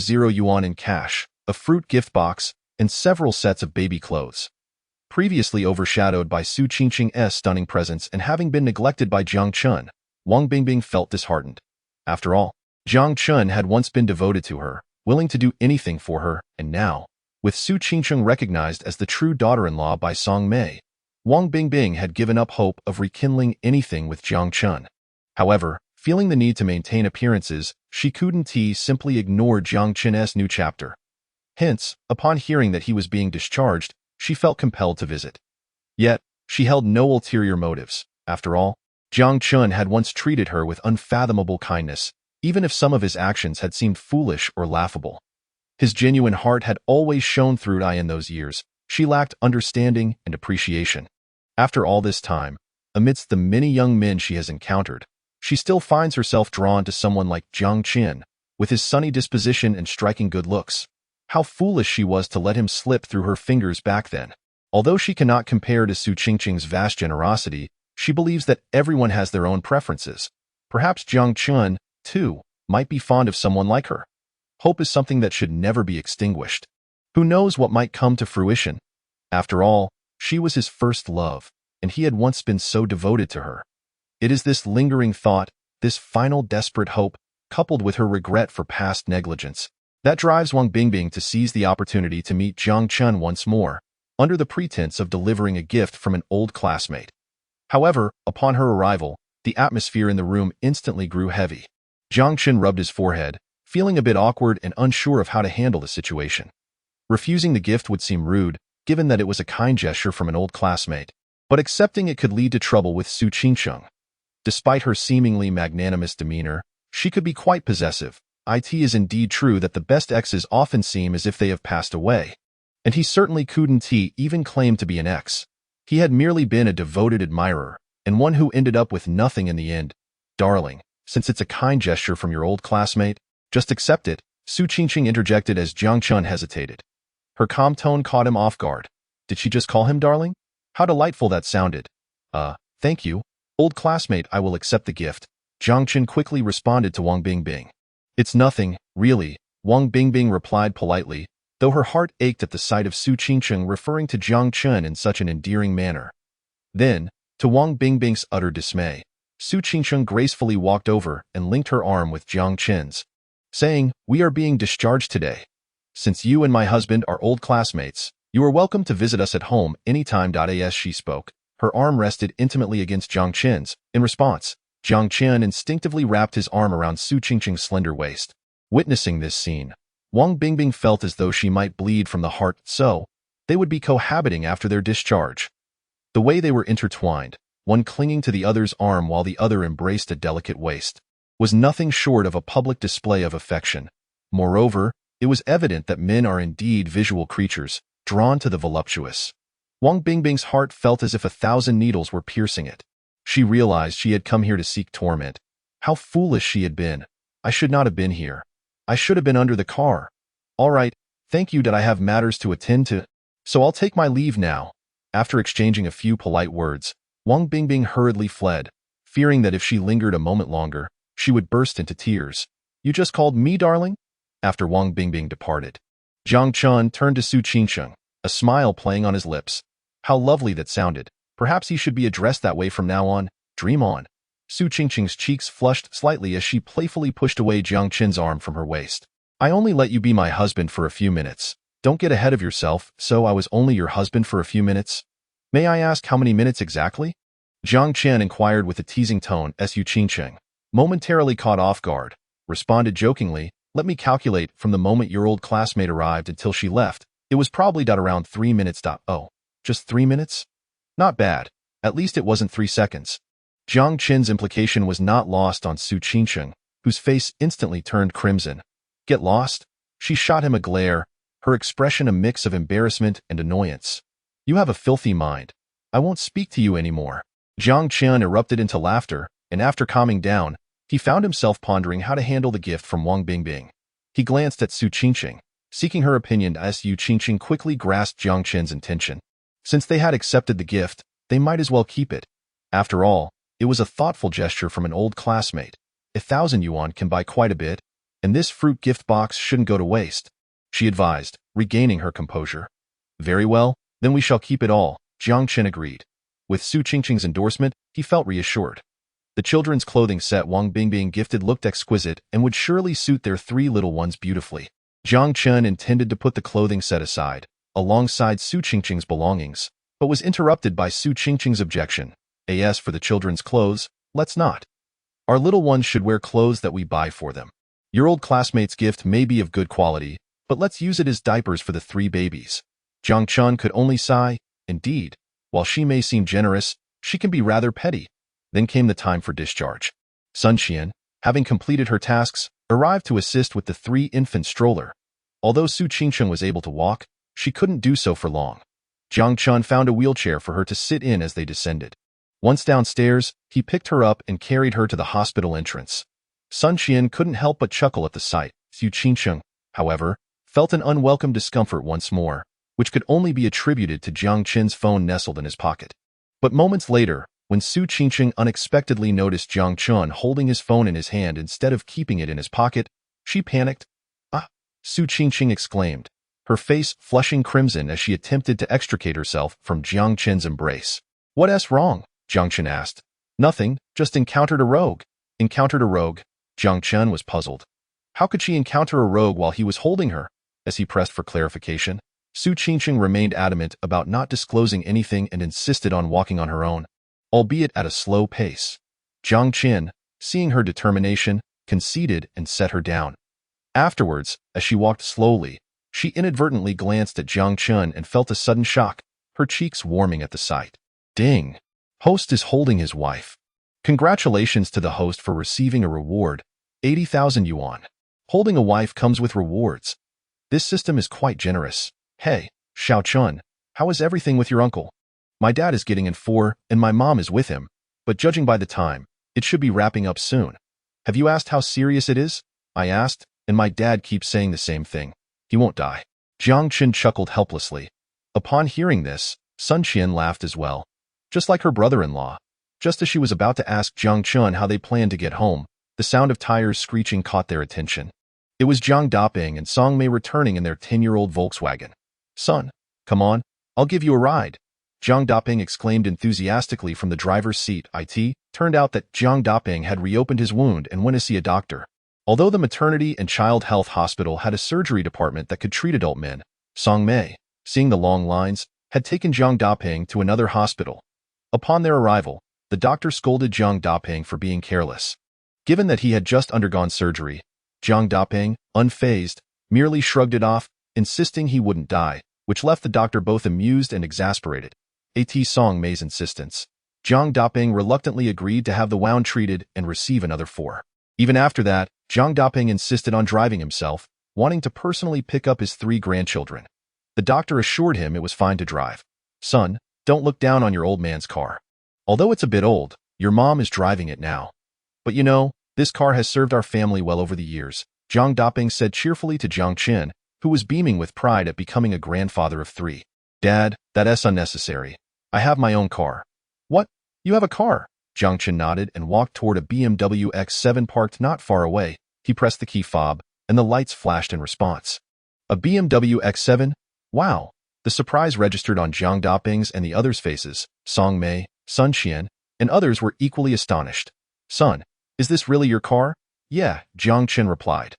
yuan in cash, a fruit gift box, and several sets of baby clothes. Previously overshadowed by Su Qingqing's stunning presence and having been neglected by Jiang Chen, Wang Bingbing felt disheartened. After all, Jiang Chen had once been devoted to her, willing to do anything for her, and now, with Su Qingqing recognized as the true daughter-in-law by Song Mei, Wang Bingbing had given up hope of rekindling anything with Jiang Chen. However, feeling the need to maintain appearances, she couldn't simply ignore Jiang Chen's new chapter. Hence, upon hearing that he was being discharged, she felt compelled to visit. Yet, she held no ulterior motives. After all, Jiang Chen had once treated her with unfathomable kindness, even if some of his actions had seemed foolish or laughable. His genuine heart had always shone through in those years. She lacked understanding and appreciation. After all this time, amidst the many young men she has encountered, she still finds herself drawn to someone like Jiang Chen, with his sunny disposition and striking good looks. How foolish she was to let him slip through her fingers back then. Although she cannot compare to Su Qingqing's vast generosity, she believes that everyone has their own preferences. Perhaps Jiang Chen, too, might be fond of someone like her. Hope is something that should never be extinguished. Who knows what might come to fruition? After all, she was his first love, and he had once been so devoted to her. It is this lingering thought, this final desperate hope, coupled with her regret for past negligence, that drives Wang Bingbing to seize the opportunity to meet Jiang Chen once more, under the pretense of delivering a gift from an old classmate. However, upon her arrival, the atmosphere in the room instantly grew heavy. Jiang Chen rubbed his forehead, feeling a bit awkward and unsure of how to handle the situation. Refusing the gift would seem rude, given that it was a kind gesture from an old classmate, but accepting it could lead to trouble with Su Qingqing. Despite her seemingly magnanimous demeanor, she could be quite possessive. It is indeed true that the best exes often seem as if they have passed away. And he certainly couldn't even claim to be an ex. He had merely been a devoted admirer, and one who ended up with nothing in the end. Darling, since it's a kind gesture from your old classmate, just accept it, Su Qingqing interjected as Jiang Chen hesitated. Her calm tone caught him off guard. Did she just call him darling? How delightful that sounded. Thank you. Old classmate, I will accept the gift. Jiang Chen quickly responded to Wang Bingbing. It's nothing, really, Wang Bingbing replied politely, though her heart ached at the sight of Su Qingqing referring to Jiang Chen in such an endearing manner. Then, to Wang Bingbing's utter dismay, Su Qingqing gracefully walked over and linked her arm with Jiang Chen's, saying, "We are being discharged today. Since you and my husband are old classmates, you are welcome to visit us at home anytime." As she spoke, her arm rested intimately against Jiang Chen's. In response, Jiang Chen instinctively wrapped his arm around Su Qingqing's slender waist. Witnessing this scene, Wang Bingbing felt as though she might bleed from the heart, so they would be cohabiting after their discharge. The way they were intertwined, one clinging to the other's arm while the other embraced a delicate waist, was nothing short of a public display of affection. Moreover, it was evident that men are indeed visual creatures, drawn to the voluptuous. Wang Bingbing's heart felt as if 1,000 needles were piercing it. She realized she had come here to seek torment. How foolish she had been. I should not have been here. I should have been under the car. All right, thank you that I have matters to attend to, so I'll take my leave now. After exchanging a few polite words, Wang Bingbing hurriedly fled, fearing that if she lingered a moment longer, she would burst into tears. You just called me darling? After Wang Bingbing departed, Jiang Chen turned to Su Qingqing, a smile playing on his lips. How lovely that sounded. Perhaps he should be addressed that way from now on. Dream on. Su Qingqing's cheeks flushed slightly as she playfully pushed away Jiang Chen's arm from her waist. I only let you be my husband for a few minutes. Don't get ahead of yourself. So I was only your husband for a few minutes? May I ask how many minutes exactly? Jiang Chen inquired with a teasing tone. Su Qingqing, momentarily caught off guard, responded jokingly, let me calculate from the moment your old classmate arrived until she left. It was probably around 3 minutes. Oh, just 3 minutes? Not bad. At least it wasn't 3 seconds. Jiang Chen's implication was not lost on Su Qingqing, whose face instantly turned crimson. Get lost? She shot him a glare, her expression a mix of embarrassment and annoyance. You have a filthy mind. I won't speak to you anymore. Jiang Chen erupted into laughter, and after calming down, he found himself pondering how to handle the gift from Wang Bingbing. He glanced at Su Qingqing, Seeking her opinion, Su Qingqing quickly grasped Jiang Chen's intention. Since they had accepted the gift, they might as well keep it. After all, it was a thoughtful gesture from an old classmate. 1,000 yuan can buy quite a bit, and this fruit gift box shouldn't go to waste, she advised, regaining her composure. Very well, then we shall keep it all, Jiang Chen agreed. With Su Qingqing's endorsement, he felt reassured. The children's clothing set Wang Bing being gifted looked exquisite and would surely suit their 3 little ones beautifully. Jiang Chen intended to put the clothing set aside, alongside Su Qingqing's belongings, but was interrupted by Su Qingqing's objection. As for the children's clothes, let's not. Our little ones should wear clothes that we buy for them. Your old classmate's gift may be of good quality, but let's use it as diapers for the 3 babies. Jiang Chen could only sigh. Indeed, while she may seem generous, she can be rather petty. Then came the time for discharge. Sun Qian, having completed her tasks, arrived to assist with the 3-infant stroller. Although Su Qingqing was able to walk, she couldn't do so for long. Jiang Chen found a wheelchair for her to sit in as they descended. Once downstairs, he picked her up and carried her to the hospital entrance. Sun Qian couldn't help but chuckle at the sight. Su Qingqing, however, felt an unwelcome discomfort once more, which could only be attributed to Jiang Chen's phone nestled in his pocket. But moments later, when Su Qingqing unexpectedly noticed Jiang Chen holding his phone in his hand instead of keeping it in his pocket, she panicked. "Ah!" Su Qingqing exclaimed, her face flushing crimson as she attempted to extricate herself from Jiang Chen's embrace. "What's wrong?" Jiang Chen asked. "Nothing, just encountered a rogue." Encountered a rogue? Jiang Chen was puzzled. How could she encounter a rogue while he was holding her? As he pressed for clarification, Su Qingqing remained adamant about not disclosing anything and insisted on walking on her own, albeit at a slow pace. Jiang Chen, seeing her determination, conceded and set her down. Afterwards, as she walked slowly, she inadvertently glanced at Jiang Chen and felt a sudden shock, her cheeks warming at the sight. Ding! Host is holding his wife. Congratulations to the host for receiving a reward, 80,000 yuan. Holding a wife comes with rewards. This system is quite generous. Hey, Xiao Chun, how is everything with your uncle? My dad is getting in 4, and my mom is with him, but judging by the time, it should be wrapping up soon. Have you asked how serious it is? I asked, and my dad keeps saying the same thing. He won't die. Jiang Chen chuckled helplessly. Upon hearing this, Sun Qian laughed as well. Just like her brother-in-law. Just as she was about to ask Jiang Chen how they planned to get home, the sound of tires screeching caught their attention. It was Zhang Daping and Song Mei returning in their 10-year-old Volkswagen. Son, come on, I'll give you a ride. Jiang Daping exclaimed enthusiastically from the driver's seat. It turned out that Jiang Daping had reopened his wound and went to see a doctor. Although the maternity and child health hospital had a surgery department that could treat adult men, Song Mei, seeing the long lines, had taken Jiang Daping to another hospital. Upon their arrival, the doctor scolded Jiang Daping for being careless. Given that he had just undergone surgery, Jiang Daping, unfazed, merely shrugged it off, insisting he wouldn't die, which left the doctor both amused and exasperated. At Song Mei's insistence, Jiang Daping reluctantly agreed to have the wound treated and receive another 4. Even after that, Jiang Daping insisted on driving himself, wanting to personally pick up his 3 grandchildren. The doctor assured him it was fine to drive. Son, don't look down on your old man's car. Although it's a bit old, your mom is driving it now. But you know, this car has served our family well over the years, Jiang Daping said cheerfully to Jiang Chen, who was beaming with pride at becoming a grandfather of 3. Dad, that's unnecessary. I have my own car. What? You have a car? Jiang Chen nodded and walked toward a BMW X7 parked not far away. He pressed the key fob, and the lights flashed in response. A BMW X7? Wow! The surprise registered on Jiang Daping's and the others' faces. Song Mei, Sun Qian, and others were equally astonished. Son, is this really your car? Yeah, Jiang Chen replied.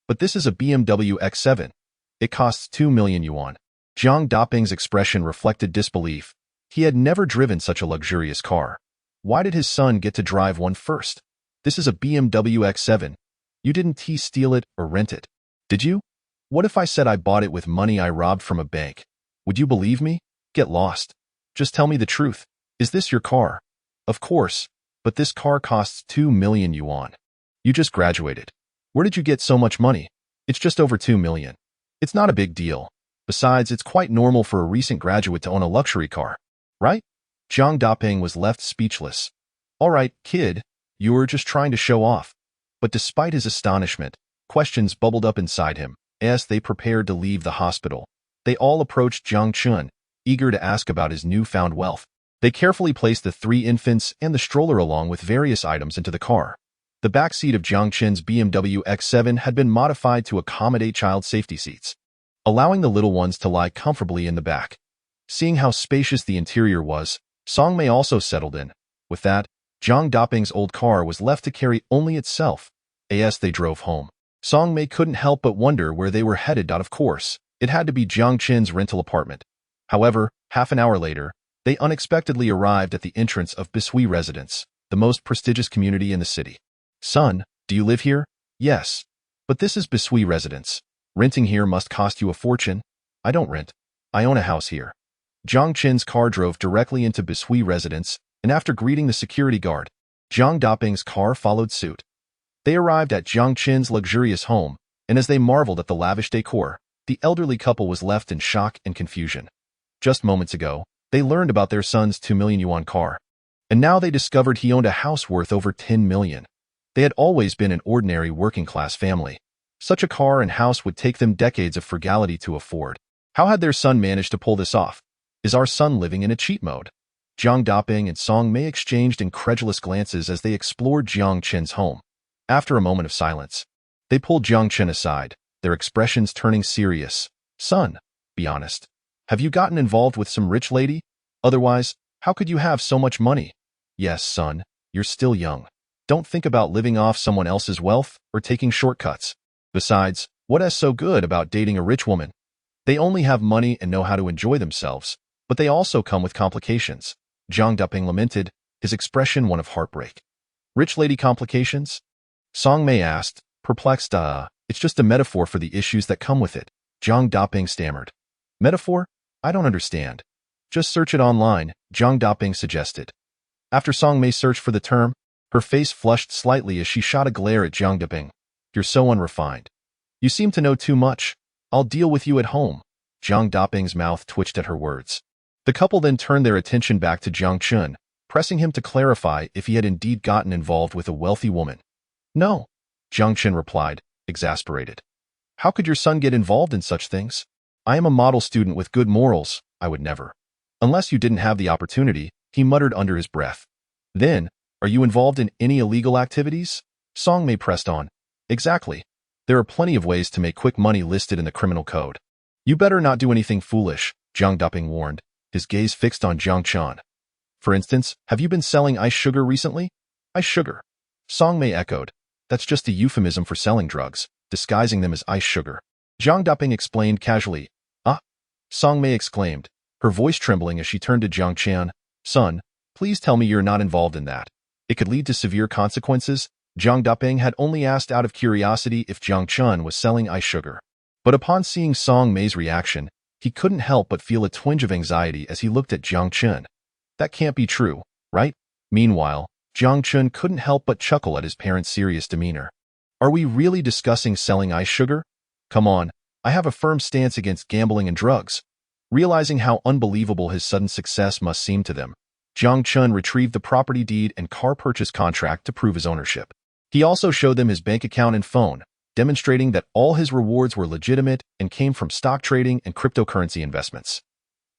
But this is a BMW X7. It costs 2 million yuan. Jiang Daping's expression reflected disbelief. He had never driven such a luxurious car. Why did his son get to drive one first? This is a BMW X7. You didn't steal it or rent it, did you? What if I said I bought it with money I robbed from a bank? Would you believe me? Get lost. Just tell me the truth. Is this your car? Of course, but this car costs 2 million yuan. You just graduated. Where did you get so much money? It's just over 2 million. It's not a big deal. Besides, it's quite normal for a recent graduate to own a luxury car, right? Jiang Daping was left speechless. All right, kid, you were just trying to show off. But despite his astonishment, questions bubbled up inside him. As they prepared to leave the hospital, they all approached Jiang Chen, eager to ask about his newfound wealth. They carefully placed the 3 infants and the stroller along with various items into the car. The back seat of Jiang Chen's BMW X7 had been modified to accommodate child safety seats, allowing the little ones to lie comfortably in the back. Seeing how spacious the interior was, Song Mei also settled in. With that, Zhang Daping's old car was left to carry only itself. As they drove home, Song Mei couldn't help but wonder where they were headed. Of course, it had to be Jiang Chen's rental apartment. However, half an hour later, they unexpectedly arrived at the entrance of Bisui Residence, the most prestigious community in the city. Son, do you live here? Yes. But this is Bisui Residence. Renting here must cost you a fortune. I don't rent. I own a house here. Jiang Chen's car drove directly into Bisui Residence, and after greeting the security guard, Zhang Daping's car followed suit. They arrived at Jiang Chen's luxurious home, and as they marveled at the lavish decor, the elderly couple was left in shock and confusion. Just moments ago, they learned about their son's 2 million yuan car, and now they discovered he owned a house worth over 10 million. They had always been an ordinary working-class family. Such a car and house would take them decades of frugality to afford. How had their son managed to pull this off? Is our son living in a cheat mode? Jiang Daping and Song Mei exchanged incredulous glances as they explored Jiang Chen's home. After a moment of silence, they pulled Jiang Chen aside, their expressions turning serious. Son, be honest. Have you gotten involved with some rich lady? Otherwise, how could you have so much money? Yes, son, you're still young. Don't think about living off someone else's wealth or taking shortcuts. Besides, what is so good about dating a rich woman? They only have money and know how to enjoy themselves, but they also come with complications. Jiang Daping lamented, his expression one of heartbreak. Rich lady complications? Song Mei asked, perplexed. It's just a metaphor for the issues that come with it. Jiang Daping stammered. Metaphor? I don't understand. Just search it online, Jiang Daping suggested. After Song Mei searched for the term, her face flushed slightly as she shot a glare at Jiang Daping. You're so unrefined. You seem to know too much. I'll deal with you at home. Jiang Daping's mouth twitched at her words. The couple then turned their attention back to Jiang Chen, pressing him to clarify if he had indeed gotten involved with a wealthy woman. No, Jiang Chen replied, exasperated. How could your son get involved in such things? I am a model student with good morals. I would never. Unless you didn't have the opportunity, he muttered under his breath. Then, are you involved in any illegal activities? Song Mei pressed on. Exactly. There are plenty of ways to make quick money listed in the criminal code. You better not do anything foolish, Jiang Daping warned, his gaze fixed on Jiang Chen. For instance, have you been selling ice sugar recently? Ice sugar. Song Mei echoed. That's just a euphemism for selling drugs, disguising them as ice sugar. Jiang Daping explained casually. Ah? Song Mei exclaimed, her voice trembling as she turned to Jiang Chen. Son, please tell me you're not involved in that. It could lead to severe consequences. Jiang Daping had only asked out of curiosity if Jiang Chen was selling ice sugar. But upon seeing Song Mei's reaction, he couldn't help but feel a twinge of anxiety as he looked at Jiang Chen. That can't be true, right? Meanwhile, Jiang Chen couldn't help but chuckle at his parents' serious demeanor. Are we really discussing selling ice sugar? Come on, I have a firm stance against gambling and drugs. Realizing how unbelievable his sudden success must seem to them, Jiang Chen retrieved the property deed and car purchase contract to prove his ownership. He also showed them his bank account and phone, demonstrating that all his rewards were legitimate and came from stock trading and cryptocurrency investments.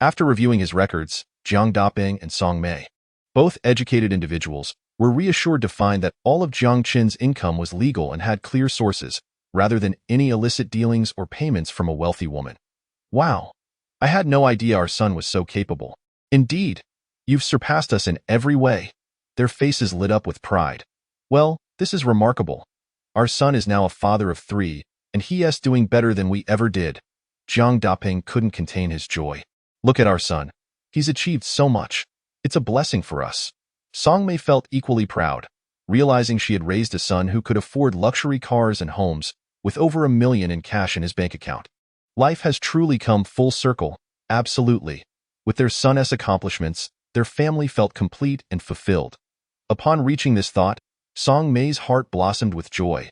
After reviewing his records, Jiang Daping and Song Mei, both educated individuals, were reassured to find that all of Jiang Chen's income was legal and had clear sources, rather than any illicit dealings or payments from a wealthy woman. Wow! I had no idea our son was so capable. Indeed, you've surpassed us in every way. Their faces lit up with pride. Well, this is remarkable. Our son is now a father of 3, and he is doing better than we ever did. Jiang Daping couldn't contain his joy. Look at our son. He's achieved so much. It's a blessing for us. Song Mei felt equally proud, realizing she had raised a son who could afford luxury cars and homes, with over $1 million in cash in his bank account. Life has truly come full circle, absolutely. With their son's accomplishments, their family felt complete and fulfilled. Upon reaching this thought, Song Mei's heart blossomed with joy.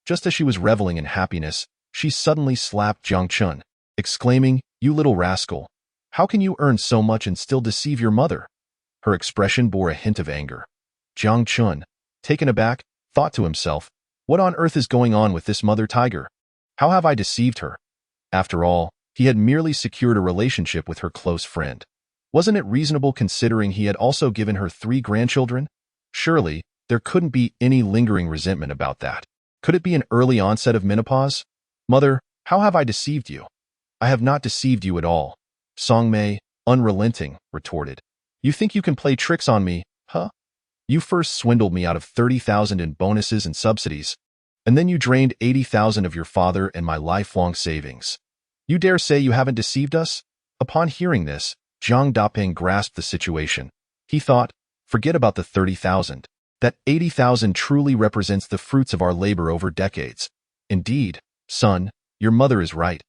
Just as she was reveling in happiness, she suddenly slapped Jiang Chen, exclaiming, "You little rascal! How can you earn so much and still deceive your mother?" Her expression bore a hint of anger. Jiang Chen, taken aback, thought to himself, what on earth is going on with this mother tiger? How have I deceived her? After all, he had merely secured a relationship with her close friend. Wasn't it reasonable considering he had also given her 3 grandchildren? Surely, there couldn't be any lingering resentment about that. Could it be an early onset of menopause? Mother, how have I deceived you? I have not deceived you at all. Song Mei, unrelenting, retorted. You think you can play tricks on me, huh? You first swindled me out of 30,000 in bonuses and subsidies, and then you drained 80,000 of your father and my lifelong savings. You dare say you haven't deceived us? Upon hearing this, Jiang Daping grasped the situation. He thought, forget about the 30,000. That 80,000 truly represents the fruits of our labor over decades. Indeed, son, your mother is right.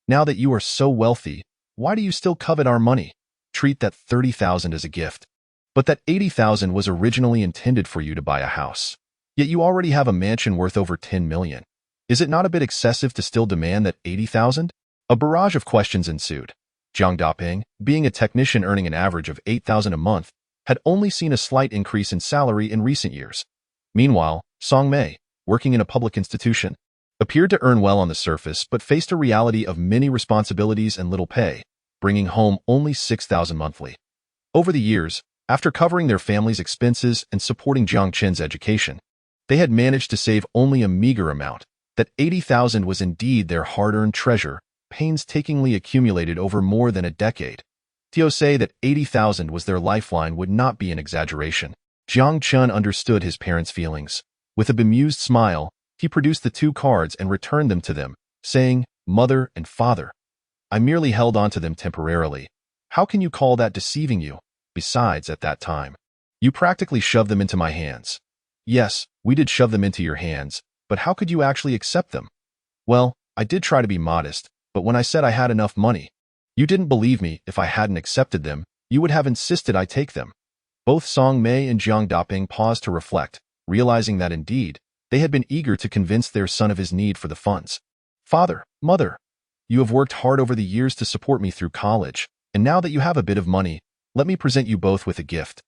Now that you are so wealthy, why do you still covet our money? Treat that 30,000 as a gift. But that 80,000 was originally intended for you to buy a house. Yet you already have a mansion worth over 10 million. Is it not a bit excessive to still demand that 80,000? A barrage of questions ensued. Jiang Daping, being a technician earning an average of 8,000 a month, had only seen a slight increase in salary in recent years. Meanwhile, Song Mei, working in a public institution, appeared to earn well on the surface but faced a reality of many responsibilities and little pay, bringing home only 6,000 monthly. Over the years, after covering their family's expenses and supporting Jiang Chen's education, they had managed to save only a meager amount. That 80,000 was indeed their hard-earned treasure, painstakingly accumulated over more than a decade. To say that 80,000 was their lifeline would not be an exaggeration. Jiang Chen understood his parents' feelings. With a bemused smile, he produced the 2 cards and returned them to them, saying, Mother and Father, I merely held on to them temporarily. How can you call that deceiving you? Besides, at that time, you practically shoved them into my hands. Yes, we did shove them into your hands, but how could you actually accept them? Well, I did try to be modest, but when I said I had enough money, you didn't believe me. If I hadn't accepted them, you would have insisted I take them. Both Song Mei and Jiang Daping paused to reflect, realizing that indeed, they had been eager to convince their son of his need for the funds. Father, Mother, you have worked hard over the years to support me through college, and now that you have a bit of money, let me present you both with a gift.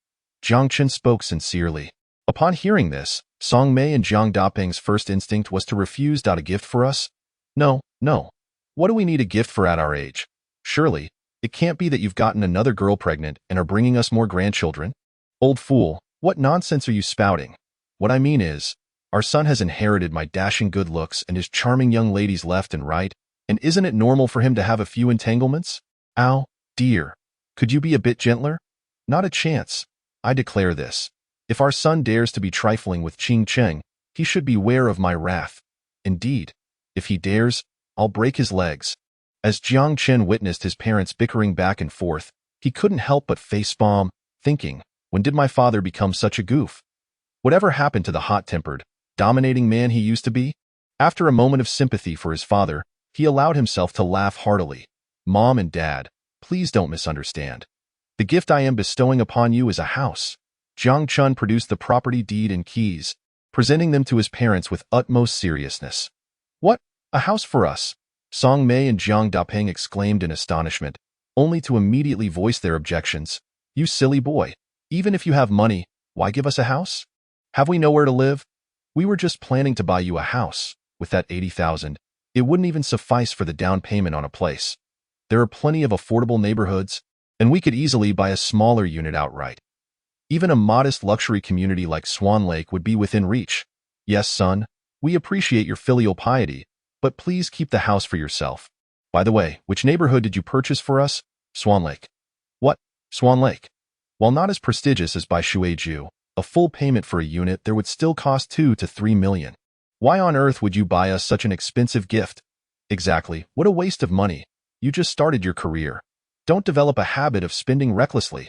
Jiang Chen spoke sincerely. Upon hearing this, Song Mei and Jiang Daping's first instinct was to refuse. A gift for us? No, no. What do we need a gift for at our age? Surely, it can't be that you've gotten another girl pregnant and are bringing us more grandchildren? Old fool, what nonsense are you spouting? What I mean is, our son has inherited my dashing good looks and his charming young ladies left and right, and isn't it normal for him to have a few entanglements? Ow, dear. Could you be a bit gentler? Not a chance. I declare this. If our son dares to be trifling with Qing Cheng, he should beware of my wrath. Indeed, if he dares, I'll break his legs. As Jiang Chen witnessed his parents bickering back and forth, he couldn't help but facepalm, thinking, when did my father become such a goof? Whatever happened to the hot-tempered, dominating man he used to be? After a moment of sympathy for his father, he allowed himself to laugh heartily. Mom and Dad, please don't misunderstand. The gift I am bestowing upon you is a house. Jiang Chen produced the property deed and keys, presenting them to his parents with utmost seriousness. What? A house for us? Song Mei and Jiang Daping exclaimed in astonishment, only to immediately voice their objections. You silly boy. Even if you have money, why give us a house? Have we nowhere to live? We were just planning to buy you a house. With that 80,000, it wouldn't even suffice for the down payment on a place. There are plenty of affordable neighborhoods, and we could easily buy a smaller unit outright. Even a modest luxury community like Swan Lake would be within reach. Yes, son, we appreciate your filial piety, but please keep the house for yourself. By the way, which neighborhood did you purchase for us? Swan Lake. What? Swan Lake. While not as prestigious as by Shueju, a full payment for a unit there would still cost 2 to 3 million. Why on earth would you buy us such an expensive gift? Exactly, what a waste of money. You just started your career. Don't develop a habit of spending recklessly.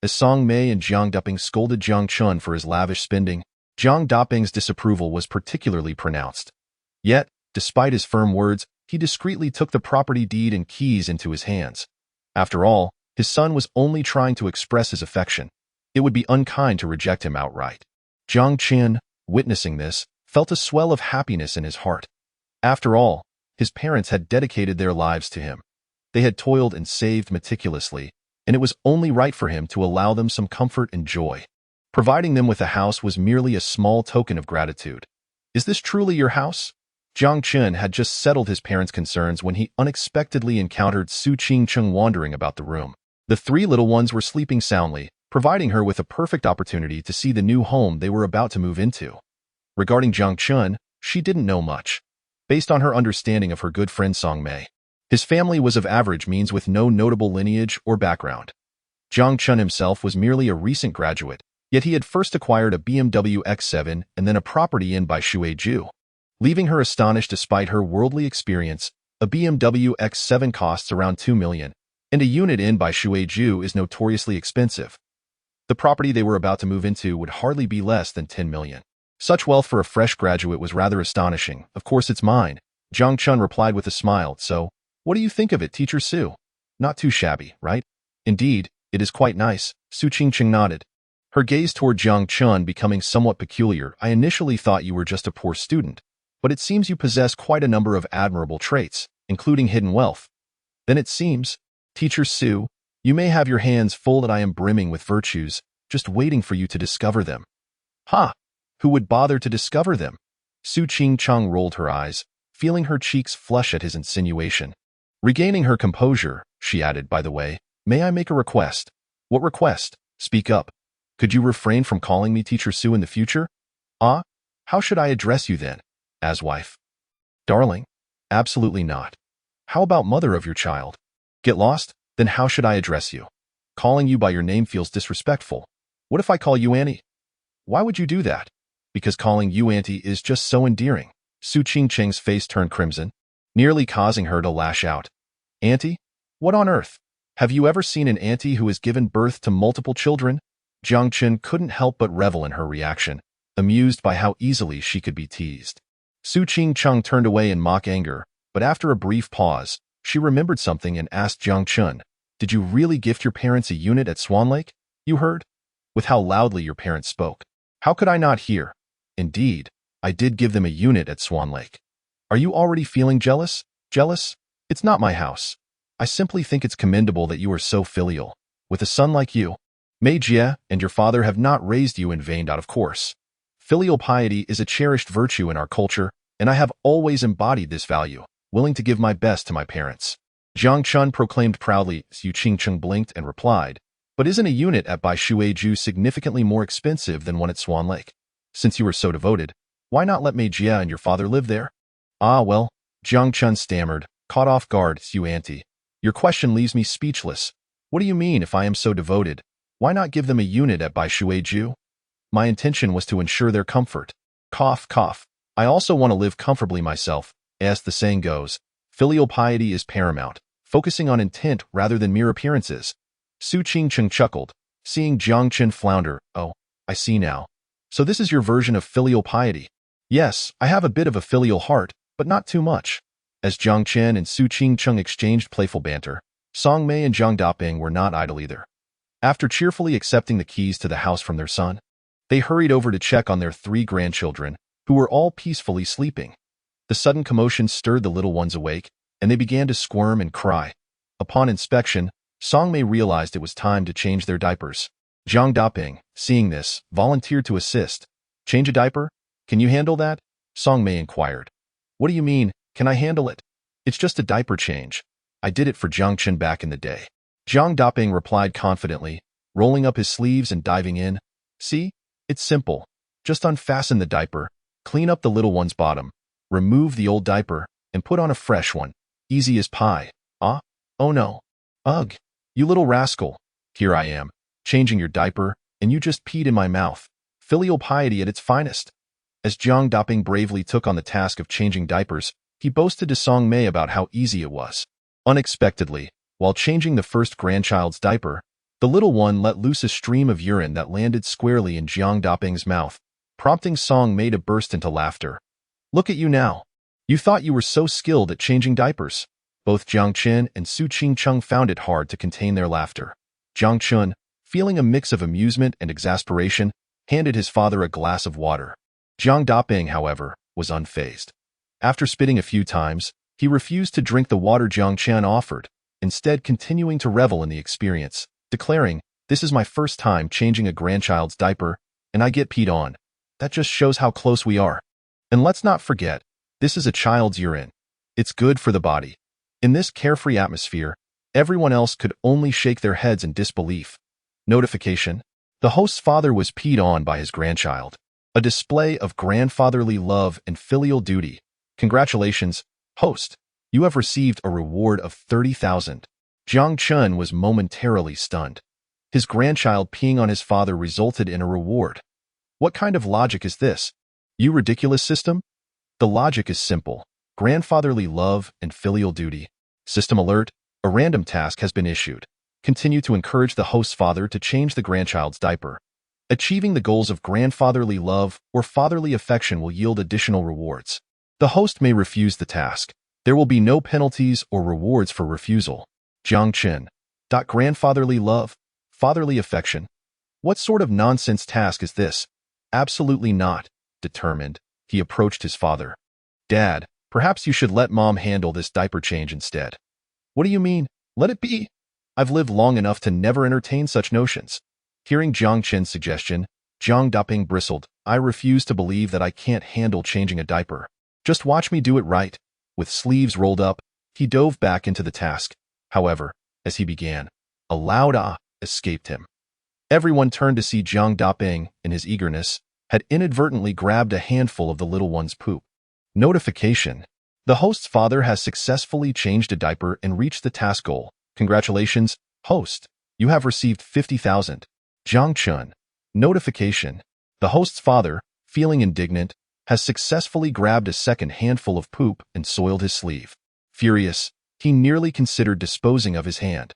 As Song Mei and Jiang Daping scolded Jiang Chen for his lavish spending, Jiang Daping's disapproval was particularly pronounced. Yet, despite his firm words, he discreetly took the property deed and keys into his hands. After all, his son was only trying to express his affection. It would be unkind to reject him outright. Jiang Chen, witnessing this, felt a swell of happiness in his heart. After all, his parents had dedicated their lives to him. They had toiled and saved meticulously, and it was only right for him to allow them some comfort and joy. Providing them with a house was merely a small token of gratitude. Is this truly your house? Jiang Chen had just settled his parents' concerns when he unexpectedly encountered Su Qingcheng wandering about the room. The three little ones were sleeping soundly, providing her with a perfect opportunity to see the new home they were about to move into. Regarding Jiang Chen, she didn't know much, based on her understanding of her good friend Song Mei. His family was of average means with no notable lineage or background. Jiang Chen himself was merely a recent graduate, yet he had first acquired a BMW X7 and then a property in by Shueju. Leaving her astonished despite her worldly experience, a BMW X7 costs around 2 million, and a unit in by Shueju is notoriously expensive. The property they were about to move into would hardly be less than 10 million. Such wealth for a fresh graduate was rather astonishing. Of course it's mine, Jiang Chen replied with a smile. So, what do you think of it, Teacher Su? Not too shabby, right? Indeed, it is quite nice, Su Qingcheng nodded. Her gaze toward Jiang Chen becoming somewhat peculiar. I initially thought you were just a poor student, but it seems you possess quite a number of admirable traits, including hidden wealth. Then it seems, Teacher Su, you may have your hands full that I am brimming with virtues, just waiting for you to discover them. Ha! Who would bother to discover them? Su Qingcheng rolled her eyes, feeling her cheeks flush at his insinuation. Regaining her composure, she added, by the way, may I make a request? What request? Speak up. Could you refrain from calling me Teacher Su in the future? Ah? How should I address you then? As wife? Darling? Absolutely not. How about mother of your child? Get lost? Then how should I address you? Calling you by your name feels disrespectful. What if I call you Auntie? Why would you do that? Because calling you Auntie is just so endearing. Su Qingcheng's face turned crimson, nearly causing her to lash out. Auntie? What on earth? Have you ever seen an auntie who has given birth to multiple children? Jiang Chen couldn't help but revel in her reaction, amused by how easily she could be teased. Su Qingcheng turned away in mock anger, but after a brief pause, she remembered something and asked Jiang Chen, did you really gift your parents a unit at Swan Lake? You heard? With how loudly your parents spoke. How could I not hear? Indeed, I did give them a unit at Swan Lake. Are you already feeling jealous? Jealous? It's not my house. I simply think it's commendable that you are so filial. With a son like you, Mei Jie and your father have not raised you in vain, of course. Filial piety is a cherished virtue in our culture, and I have always embodied this value, willing to give my best to my parents. Jiang Chen proclaimed proudly. Su Qingcheng blinked and replied, but isn't a unit at Bai Shueju significantly more expensive than one at Swan Lake? Since you are so devoted, why not let Mei Jie and your father live there? Ah, well, Jiang Chen stammered, caught off guard. Su Auntie, your question leaves me speechless. What do you mean if I am so devoted? Why not give them a unit at Bai Shueju? My intention was to ensure their comfort. Cough, cough. I also want to live comfortably myself. As the saying goes, filial piety is paramount, focusing on intent rather than mere appearances. Su Qingcheng chuckled, seeing Jiang Chen flounder. Oh, I see now. So this is your version of filial piety? Yes, I have a bit of a filial heart, but not too much. As Jiang Chen and Su Qingcheng exchanged playful banter, Song Mei and Zhang Daping were not idle either. After cheerfully accepting the keys to the house from their son, they hurried over to check on their 3 grandchildren, who were all peacefully sleeping. The sudden commotion stirred the little ones awake, and they began to squirm and cry. Upon inspection, Song Mei realized it was time to change their diapers. Zhang Daping, seeing this, volunteered to assist. Change a diaper? Can you handle that? Song Mei inquired. What do you mean, can I handle it? It's just a diaper change. I did it for Jiang Chen back in the day. Zhang Daping replied confidently, rolling up his sleeves and diving in. See? It's simple. Just unfasten the diaper, clean up the little one's bottom, remove the old diaper, and put on a fresh one. Easy as pie. Ah? Oh no. Ugh. You little rascal. Here I am, changing your diaper, and you just peed in my mouth. Filial piety at its finest. As Jiang Daping bravely took on the task of changing diapers, he boasted to Song Mei about how easy it was. Unexpectedly, while changing the first grandchild's diaper, the little one let loose a stream of urine that landed squarely in Jiang Daping's mouth, prompting Song Mei to burst into laughter. Look at you now. You thought you were so skilled at changing diapers. Both Jiang Chen and Su Qingcheng found it hard to contain their laughter. Jiang Chen, feeling a mix of amusement and exasperation, handed his father a glass of water. Jiang Daping, however, was unfazed. After spitting a few times, he refused to drink the water Jiang Chen offered, instead continuing to revel in the experience, declaring, "This is my first time changing a grandchild's diaper, and I get peed on. That just shows how close we are. And let's not forget, This is a child's urine. It's good for the body. In this carefree atmosphere, everyone else could only shake their heads in disbelief. Notification: the host's father was peed on by his grandchild. A display of grandfatherly love and filial duty. Congratulations, host. You have received a reward of 30,000. Jiang Chen was momentarily stunned. His grandchild peeing on his father resulted in a reward. What kind of logic is this? You ridiculous system? The logic is simple. Grandfatherly love and filial duty. System alert: a random task has been issued. Continue to encourage the host's father to change the grandchild's diaper. Achieving the goals of grandfatherly love or fatherly affection will yield additional rewards. The host may refuse the task. There will be no penalties or rewards for refusal. Jiang Chen. Grandfatherly love? Fatherly affection? What sort of nonsense task is this? Absolutely not. Determined, he approached his father. Dad, perhaps you should let Mom handle this diaper change instead. What do you mean? Let it be? I've lived long enough to never entertain such notions. Hearing Jiang Chen's suggestion, Jiang Daping bristled. I refuse to believe that I can't handle changing a diaper. Just watch me do it right. With sleeves rolled up, he dove back into the task. However, as he began, a loud ah escaped him. Everyone turned to see Jiang Daping, in his eagerness, had inadvertently grabbed a handful of the little one's poop. Notification: the host's father has successfully changed a diaper and reached the task goal. Congratulations, host. You have received 50,000. Jiang Chen. Notification: the host's father, feeling indignant, has successfully grabbed a second handful of poop and soiled his sleeve. Furious, he nearly considered disposing of his hand.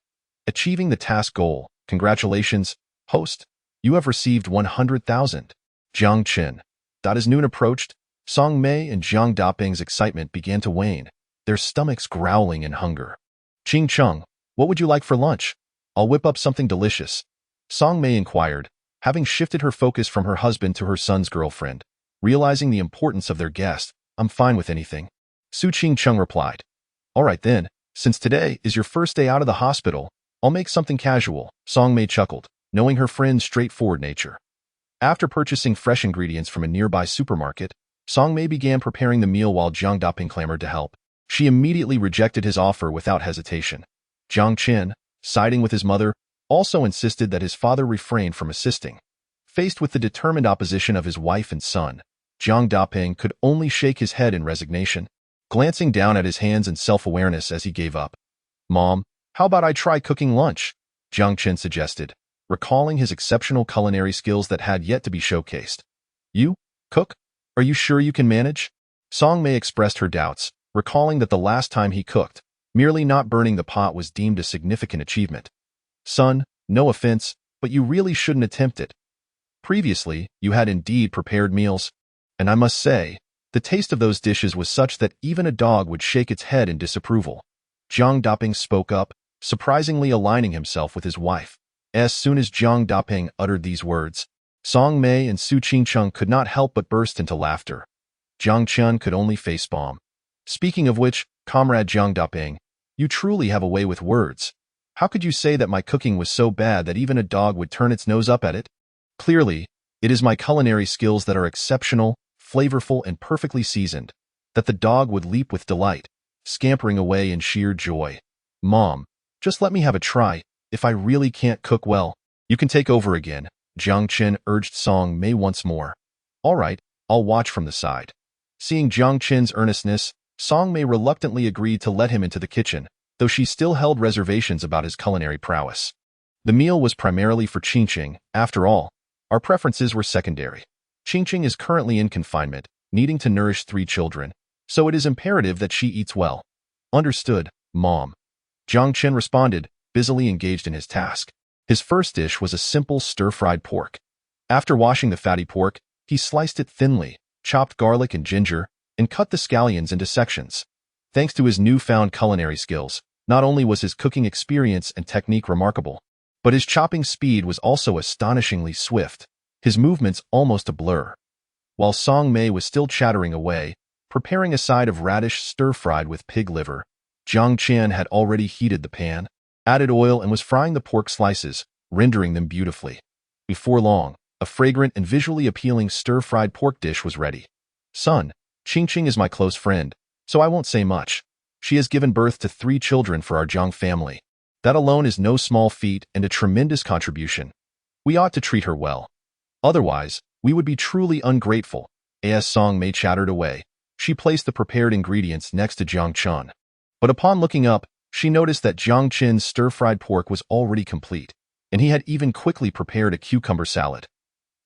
Achieving the task goal. Congratulations, host. You have received 100,000. Jiang Chen. As noon approached, Song Mei and Jiang Daping's excitement began to wane, their stomachs growling in hunger. Ching Chung, what would you like for lunch? I'll whip up something delicious. Song Mei inquired, having shifted her focus from her husband to her son's girlfriend. Realizing the importance of their guest, I'm fine with anything. Su Ching Chung replied. All right then, since today is your first day out of the hospital, I'll make something casual. Song Mei chuckled, knowing her friend's straightforward nature. After purchasing fresh ingredients from a nearby supermarket, Song Mei began preparing the meal while Jiang Daping clamored to help. She immediately rejected his offer without hesitation. Jiang Chen, siding with his mother, also insisted that his father refrain from assisting. Faced with the determined opposition of his wife and son, Jiang Daping could only shake his head in resignation, glancing down at his hands in self-awareness as he gave up. Mom, how about I try cooking lunch? Jiang Chen suggested, recalling his exceptional culinary skills that had yet to be showcased. You? Cook? Are you sure you can manage? Song Mei expressed her doubts, recalling that the last time he cooked, merely not burning the pot was deemed a significant achievement. Son, no offense, but you really shouldn't attempt it. Previously, you had indeed prepared meals, and I must say, the taste of those dishes was such that even a dog would shake its head in disapproval. Jiang Daping spoke up, surprisingly aligning himself with his wife. As soon as Jiang Daping uttered these words, Song Mei and Su Qingcheng could not help but burst into laughter. Jiang Chen could only facepalm. Speaking of which, comrade Jiang Daping, you truly have a way with words. How could you say that my cooking was so bad that even a dog would turn its nose up at it? Clearly, it is my culinary skills that are exceptional, flavorful, and perfectly seasoned, that the dog would leap with delight, scampering away in sheer joy. Mom, just let me have a try. If I really can't cook well, you can take over again, Jiang Chen urged Song Mei once more. All right, I'll watch from the side. Seeing Jiang Chen's earnestness, Song Mei reluctantly agreed to let him into the kitchen, though she still held reservations about his culinary prowess. The meal was primarily for Qingqing. After all, our preferences were secondary. Qingqing is currently in confinement, needing to nourish 3 children, so it is imperative that she eats well. Understood, Mom. Jiang Chen responded, busily engaged in his task. His first dish was a simple stir-fried pork. After washing the fatty pork, he sliced it thinly, chopped garlic and ginger, and cut the scallions into sections. Thanks to his newfound culinary skills, not only was his cooking experience and technique remarkable, but his chopping speed was also astonishingly swift, his movements almost a blur. While Song Mei was still chattering away, preparing a side of radish stir-fried with pig liver, Jiang Chen had already heated the pan, added oil, and was frying the pork slices, rendering them beautifully. Before long, a fragrant and visually appealing stir-fried pork dish was ready. Son, Qingqing is my close friend, so I won't say much. She has given birth to 3 children for our Jiang family. That alone is no small feat and a tremendous contribution. We ought to treat her well. Otherwise, we would be truly ungrateful. As Song Mei chattered away, she placed the prepared ingredients next to Jiang Chen. But upon looking up, she noticed that Jiang Chen's stir-fried pork was already complete, and he had even quickly prepared a cucumber salad.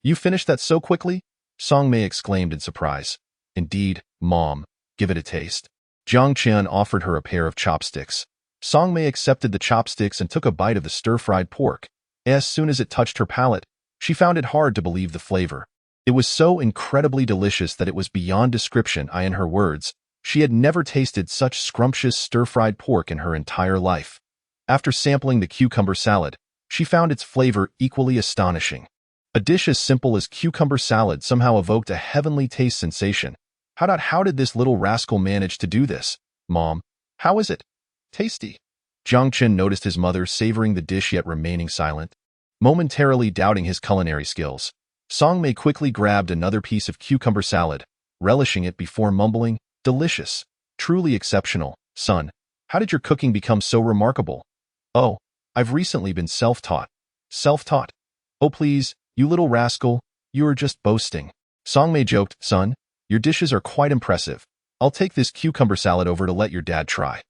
You finished that so quickly? Song Mei exclaimed in surprise. Indeed, Mom. Give it a taste. Jiang Chen offered her a pair of chopsticks. Song Mei accepted the chopsticks and took a bite of the stir-fried pork. As soon as it touched her palate, she found it hard to believe the flavor. It was so incredibly delicious that it was beyond description. In her words, she had never tasted such scrumptious stir-fried pork in her entire life. After sampling the cucumber salad, she found its flavor equally astonishing. A dish as simple as cucumber salad somehow evoked a heavenly taste sensation. How did this little rascal manage to do this? Mom, how is it? Tasty. Jiang Chen noticed his mother savoring the dish yet remaining silent, momentarily doubting his culinary skills. Song Mei quickly grabbed another piece of cucumber salad, relishing it before mumbling, delicious, truly exceptional. Son, how did your cooking become so remarkable? Oh, I've recently been self-taught. Self-taught? Oh please, you little rascal, you are just boasting. Song Mei joked, son, your dishes are quite impressive. I'll take this cucumber salad over to let your dad try.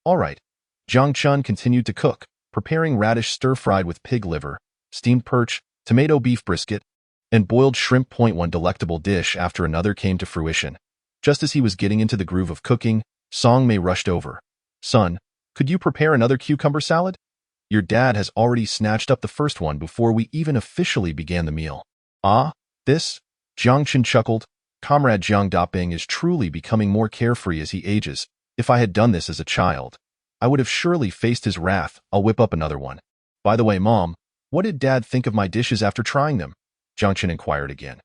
All right. Jiang Chen continued to cook, preparing radish stir-fried with pig liver, steamed perch, tomato beef brisket, and boiled shrimp. One delectable dish after another came to fruition. Just as he was getting into the groove of cooking, Song Mei rushed over. Son, could you prepare another cucumber salad? Your dad has already snatched up the first one before we even officially began the meal. Ah, this? Jiang Chen chuckled. Comrade Jiang Daping is truly becoming more carefree as he ages. If I had done this as a child, I would have surely faced his wrath. I'll whip up another one. By the way, Mom, what did Dad think of my dishes after trying them? Jiang Chen inquired again.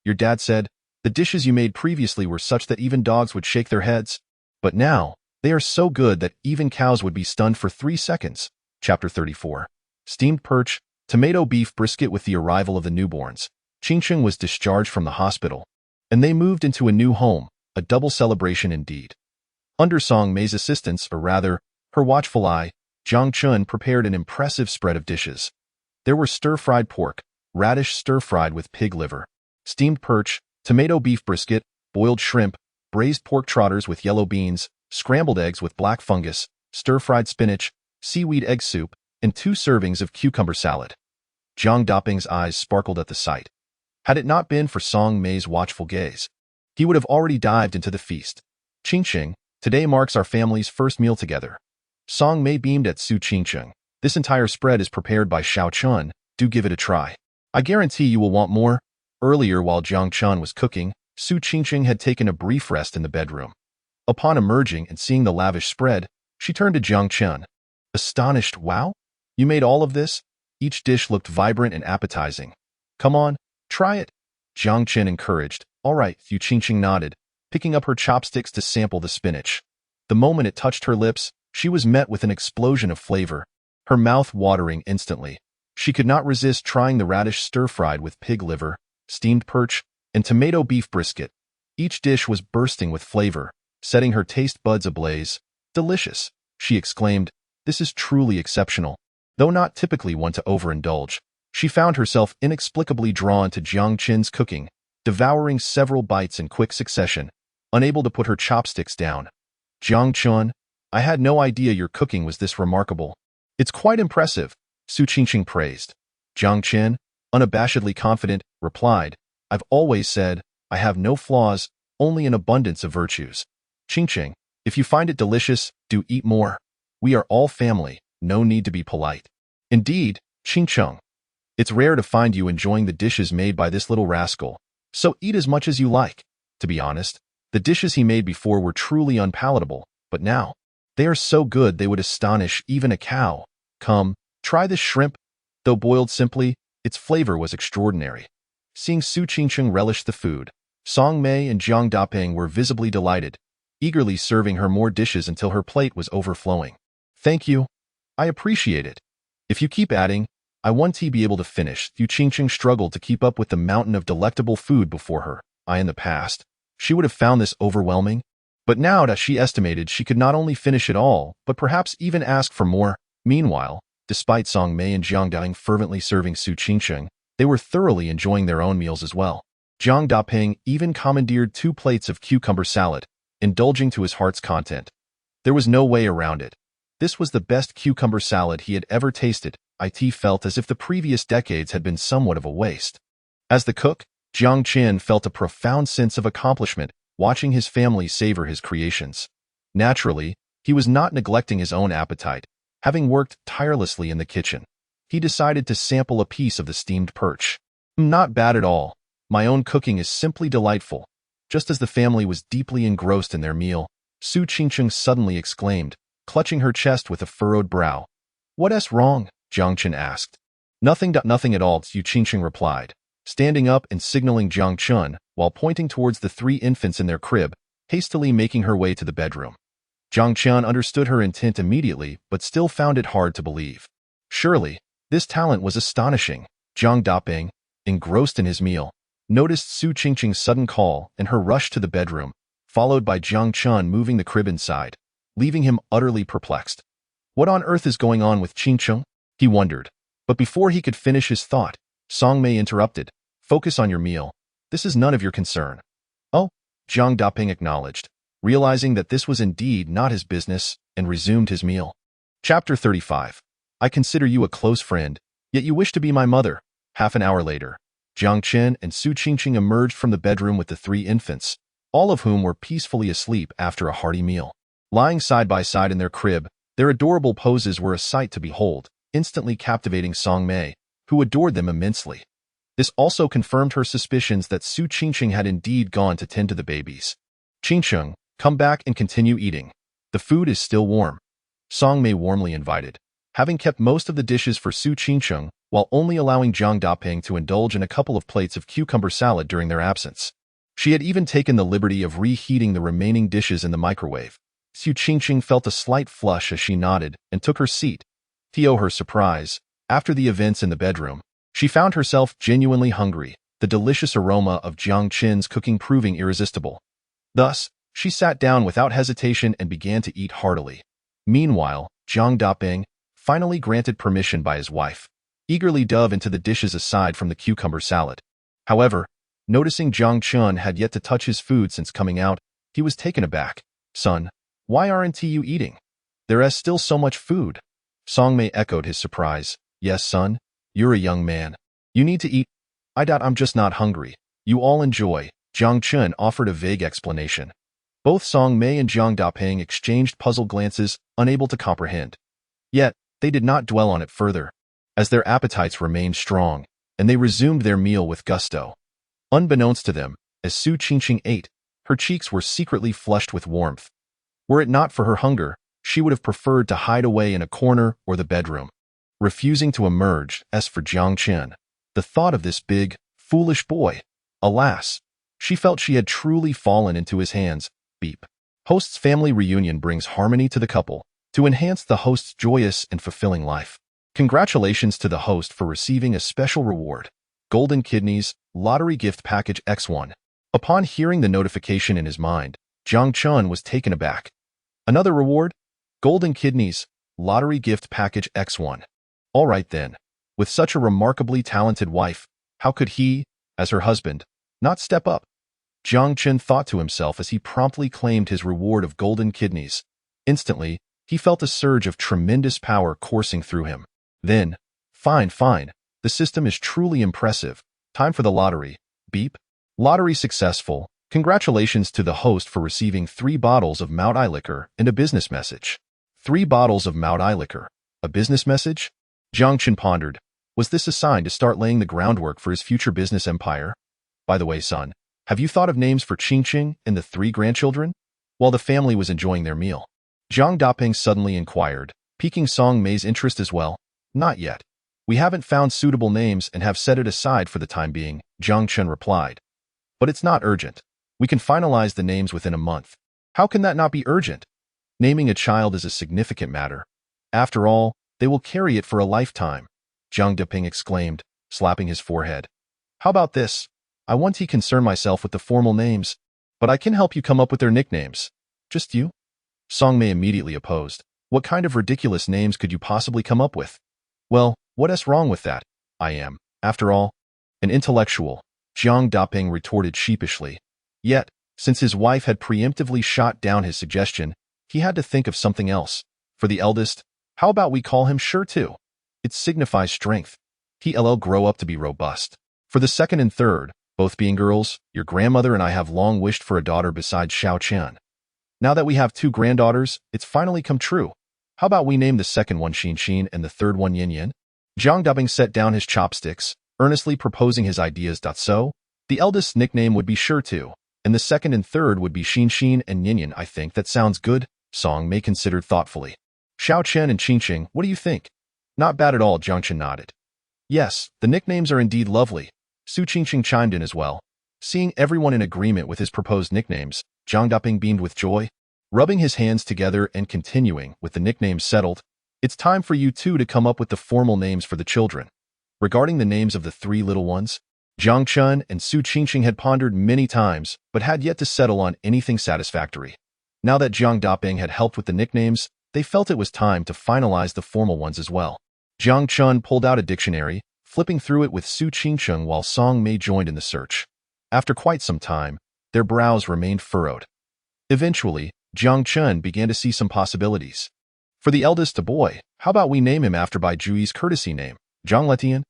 Your dad said, the dishes you made previously were such that even dogs would shake their heads. But now, they are so good that even cows would be stunned for 3 seconds. Chapter 34. Steamed perch, tomato beef brisket. With the arrival of the newborns, Qingqing was discharged from the hospital, and they moved into a new home, a double celebration indeed. Under Song Mei's assistance, or rather, her watchful eye, Jiang Chen prepared an impressive spread of dishes. There were stir-fried pork, radish stir-fried with pig liver, steamed perch, tomato beef brisket, boiled shrimp, braised pork trotters with yellow beans, scrambled eggs with black fungus, stir-fried spinach, seaweed egg soup, and 2 servings of cucumber salad. Jiang Daping's eyes sparkled at the sight. Had it not been for Song Mei's watchful gaze, he would have already dived into the feast. Qingqing, today marks our family's first meal together. Song Mei beamed at Su Qingqing. This entire spread is prepared by Xiao Chun. Do give it a try. I guarantee you will want more. Earlier, while Jiang Chen was cooking, Su Qingqing had taken a brief rest in the bedroom. Upon emerging and seeing the lavish spread, she turned to Jiang Chen. Astonished, wow? You made all of this? Each dish looked vibrant and appetizing. Come on, try it. Jiang Chen encouraged. All right, Su Qingqing nodded, picking up her chopsticks to sample the spinach. The moment it touched her lips, she was met with an explosion of flavor, her mouth watering instantly. She could not resist trying the radish stir-fried with pig liver, steamed perch, and tomato beef brisket. Each dish was bursting with flavor, setting her taste buds ablaze. Delicious, she exclaimed. This is truly exceptional. Though not typically one to overindulge, she found herself inexplicably drawn to Jiang Chen's cooking, devouring several bites in quick succession, unable to put her chopsticks down. Jiang Chen, I had no idea your cooking was this remarkable. It's quite impressive, Su Qingqing praised. Jiang Chen, unabashedly confident, replied, I've always said, I have no flaws, only an abundance of virtues. Qingqing, if you find it delicious, do eat more. We are all family, no need to be polite. Indeed, Qingqing. It's rare to find you enjoying the dishes made by this little rascal, so eat as much as you like. To be honest, the dishes he made before were truly unpalatable, but now, they are so good they would astonish even a cow. Come, try this shrimp. Though boiled simply, its flavor was extraordinary. Seeing Su Qingqing relish the food, Song Mei and Jiang Daping were visibly delighted, eagerly serving her more dishes until her plate was overflowing. Thank you. I appreciate it. If you keep adding, I won't be able to finish. Su Qingqing struggled to keep up with the mountain of delectable food before her. In the past, she would have found this overwhelming. But now that she estimated she could not only finish it all, but perhaps even ask for more. Meanwhile, despite Song Mei and Jiang Daping fervently serving Su Qingsheng, they were thoroughly enjoying their own meals as well. Jiang Daping even commandeered 2 plates of cucumber salad, indulging to his heart's content. There was no way around it. This was the best cucumber salad he had ever tasted. It felt as if the previous decades had been somewhat of a waste. As the cook, Jiang Chen felt a profound sense of accomplishment watching his family savor his creations. Naturally, he was not neglecting his own appetite. Having worked tirelessly in the kitchen, he decided to sample a piece of the steamed perch. Not bad at all. My own cooking is simply delightful. Just as the family was deeply engrossed in their meal, Su Qingsheng suddenly exclaimed, clutching her chest with a furrowed brow. "What's wrong?" Jiang Chen asked. Nothing at all, Su Qingsheng replied, standing up and signaling Jiang Chen while pointing towards the 3 infants in their crib, hastily making her way to the bedroom. Jiang Chen understood her intent immediately, but still found it hard to believe. Surely, this talent was astonishing. Jiang Daping, engrossed in his meal, noticed Su Qingsheng's sudden call and her rush to the bedroom, followed by Jiang Chen moving the crib inside, leaving him utterly perplexed. What on earth is going on with Qingsheng? He wondered. But before he could finish his thought, Song Mei interrupted. "Focus on your meal. This is none of your concern." "Oh," Jiang Daping acknowledged, realizing that this was indeed not his business, and resumed his meal. Chapter 35. I consider you a close friend, yet you wish to be my mother. Half an hour later, Jiang Chen and Su Qingsheng emerged from the bedroom with the 3 infants, all of whom were peacefully asleep after a hearty meal. Lying side by side in their crib, their adorable poses were a sight to behold, instantly captivating Song Mei, who adored them immensely. This also confirmed her suspicions that Su Qingsheng had indeed gone to tend to the babies. "Qingsheng, come back and continue eating. The food is still warm," Song Mei warmly invited, having kept most of the dishes for Su Qingsheng while only allowing Jiang Daping to indulge in a couple of plates of cucumber salad during their absence. She had even taken the liberty of reheating the remaining dishes in the microwave. Su Qingsheng felt a slight flush as she nodded and took her seat. To her surprise, after the events in the bedroom, she found herself genuinely hungry, the delicious aroma of Jiang Chen's cooking proving irresistible. Thus, she sat down without hesitation and began to eat heartily. Meanwhile, Jiang Daping, finally granted permission by his wife, eagerly dove into the dishes aside from the cucumber salad. However, noticing Jiang Chen had yet to touch his food since coming out, he was taken aback. "Son, why aren't you eating? There is still so much food." Song Mei echoed his surprise. "Yes, son, you're a young man. You need to eat." "I doubt I'm just not hungry. You all enjoy." Jiang Chen offered a vague explanation. Both Song Mei and Jiang Daping exchanged puzzled glances, unable to comprehend. Yet, they did not dwell on it further, as their appetites remained strong, and they resumed their meal with gusto. Unbeknownst to them, as Su Qingsheng ate, her cheeks were secretly flushed with warmth. Were it not for her hunger, she would have preferred to hide away in a corner or the bedroom, refusing to emerge. As for Jiang Chen, the thought of this big, foolish boy, alas, she felt she had truly fallen into his hands. Beep. Host's family reunion brings harmony to the couple, to enhance the host's joyous and fulfilling life. Congratulations to the host for receiving a special reward, Golden Kidneys, Lottery Gift Package X1. Upon hearing the notification in his mind, Jiang Chen was taken aback. Another reward? Golden Kidneys, Lottery Gift Package X1. All right then. With such a remarkably talented wife, how could he, as her husband, not step up? Jiang Chen thought to himself as he promptly claimed his reward of golden kidneys. Instantly, he felt a surge of tremendous power coursing through him. Then, fine. The system is truly impressive. Time for the lottery. Beep. Lottery successful. Congratulations to the host for receiving 3 bottles of Mount I liquor and a business message. 3 bottles of Mount I liquor. A business message? Jiang Chen pondered. Was this a sign to start laying the groundwork for his future business empire? By the way, son, have you thought of names for Qingqing and the 3 grandchildren? While the family was enjoying their meal, Jiang Daping suddenly inquired, piquing Song Mei's interest as well. Not yet. We haven't found suitable names and have set it aside for the time being, Jiang Chen replied. But it's not urgent. We can finalize the names within a month. How can that not be urgent? Naming a child is a significant matter. After all, they will carry it for a lifetime, Jiang Daping exclaimed, slapping his forehead. How about this? I want to concern myself with the formal names. But I can help you come up with their nicknames. Just you? Song Mei immediately opposed. What kind of ridiculous names could you possibly come up with? Well, what's wrong with that? I am, after all, an intellectual, Jiang Daping retorted sheepishly. Yet, since his wife had preemptively shot down his suggestion, he had to think of something else. For the eldest, how about we call him Sure too? It signifies strength. He'll grow up to be robust. For the second and third, both being girls, your grandmother and I have long wished for a daughter besides Xiao Chen. Now that we have 2 granddaughters, it's finally come true. How about we name the second one Xin Xin and the third one Yin Yin? Jiang Daping set down his chopsticks, earnestly proposing his ideas. So, the eldest's nickname would be Sure too, and the second and third would be Xin Xin and Yin Yin. I think that sounds good, Song Mei considered thoughtfully. Xiao Chen and Qingqing, what do you think? Not bad at all, Jiang Chen nodded. Yes, the nicknames are indeed lovely. Su Qingqing chimed in as well. Seeing everyone in agreement with his proposed nicknames, Jiang Daping beamed with joy. Rubbing his hands together and continuing with the nicknames settled, it's time for you two to come up with the formal names for the children. Regarding the names of the 3 little ones, Jiang Chen and Su Qingqing had pondered many times but had yet to settle on anything satisfactory. Now that Jiang Daping had helped with the nicknames, they felt it was time to finalize the formal ones as well. Jiang Chen pulled out a dictionary, flipping through it with Su Qingqing while Song Mei joined in the search. After quite some time, their brows remained furrowed. Eventually, Jiang Chen began to see some possibilities. For the eldest, a boy, how about we name him after Bai Juyi's courtesy name, Zhang Letian?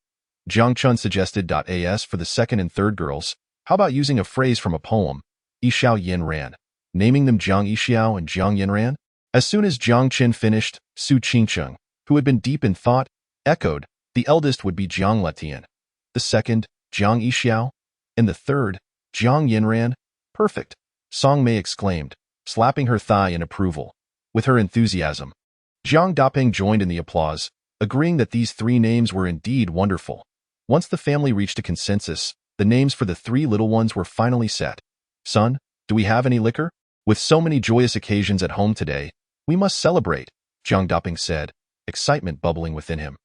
Jiang Chen suggested. As for the second and third girls, how about using a phrase from a poem, Yixiao Yin Ran, naming them Jiang Yixiao and Jiang Yin Ran? As soon as Jiang Chen finished, Su Qingqing, who had been deep in thought, echoed, the eldest would be Jiang Letian, the second, Jiang Yixiao, and the third, Jiang Yin Ran. Perfect, Song Mei exclaimed, slapping her thigh in approval. With her enthusiasm, Jiang Daping joined in the applause, agreeing that these 3 names were indeed wonderful. Once the family reached a consensus, the names for the 3 little ones were finally set. Son, do we have any liquor? With so many joyous occasions at home today, we must celebrate, Jiang Daping said, excitement bubbling within him.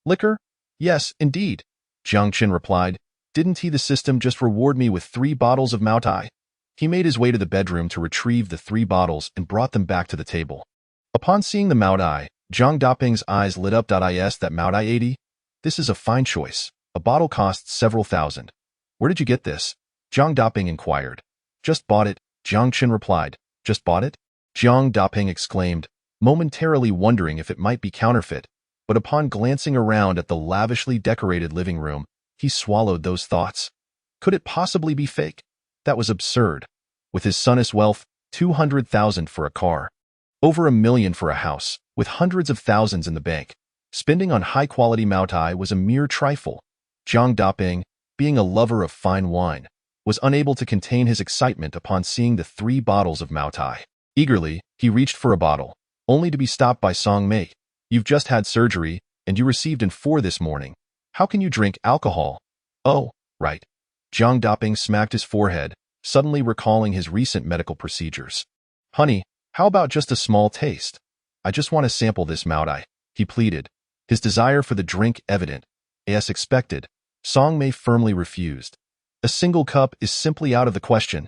Liquor? Yes, indeed, Jiang Chen replied. Didn't he the system just reward me with 3 bottles of Maotai? He made his way to the bedroom to retrieve the 3 bottles and brought them back to the table. Upon seeing the Maotai, Jiang Daping's eyes lit up. Is that Maotai 80? This is a fine choice. A bottle costs several thousand. Where did you get this? Jiang Daping inquired. Just bought it, Jiang Chen replied. Just bought it? Jiang Daping exclaimed, momentarily wondering if it might be counterfeit, but upon glancing around at the lavishly decorated living room, he swallowed those thoughts. Could it possibly be fake? That was absurd. With his son's wealth, 200,000 for a car, over $1 million for a house, with hundreds of thousands in the bank, spending on high-quality Maotai was a mere trifle. Jiang Daping, being a lover of fine wine, was unable to contain his excitement upon seeing the 3 bottles of Maotai. Eagerly, he reached for a bottle, only to be stopped by Song Mei. You've just had surgery, and you received in 4 this morning. How can you drink alcohol? Oh, right. Jiang Daping smacked his forehead, suddenly recalling his recent medical procedures. Honey, how about just a small taste? I just want to sample this Maotai, he pleaded, his desire for the drink evident. As expected, Song Mei firmly refused. A single cup is simply out of the question.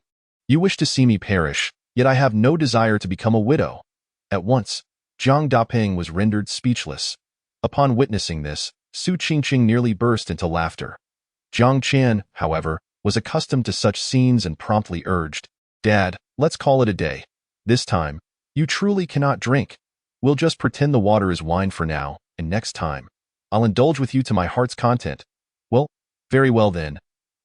You wish to see me perish, yet I have no desire to become a widow. At once, Jiang Daping was rendered speechless. Upon witnessing this, Su Qingqing nearly burst into laughter. Jiang Chen, however, was accustomed to such scenes and promptly urged, Dad, let's call it a day. This time, you truly cannot drink. We'll just pretend the water is wine for now, and next time, I'll indulge with you to my heart's content. Well, very well then.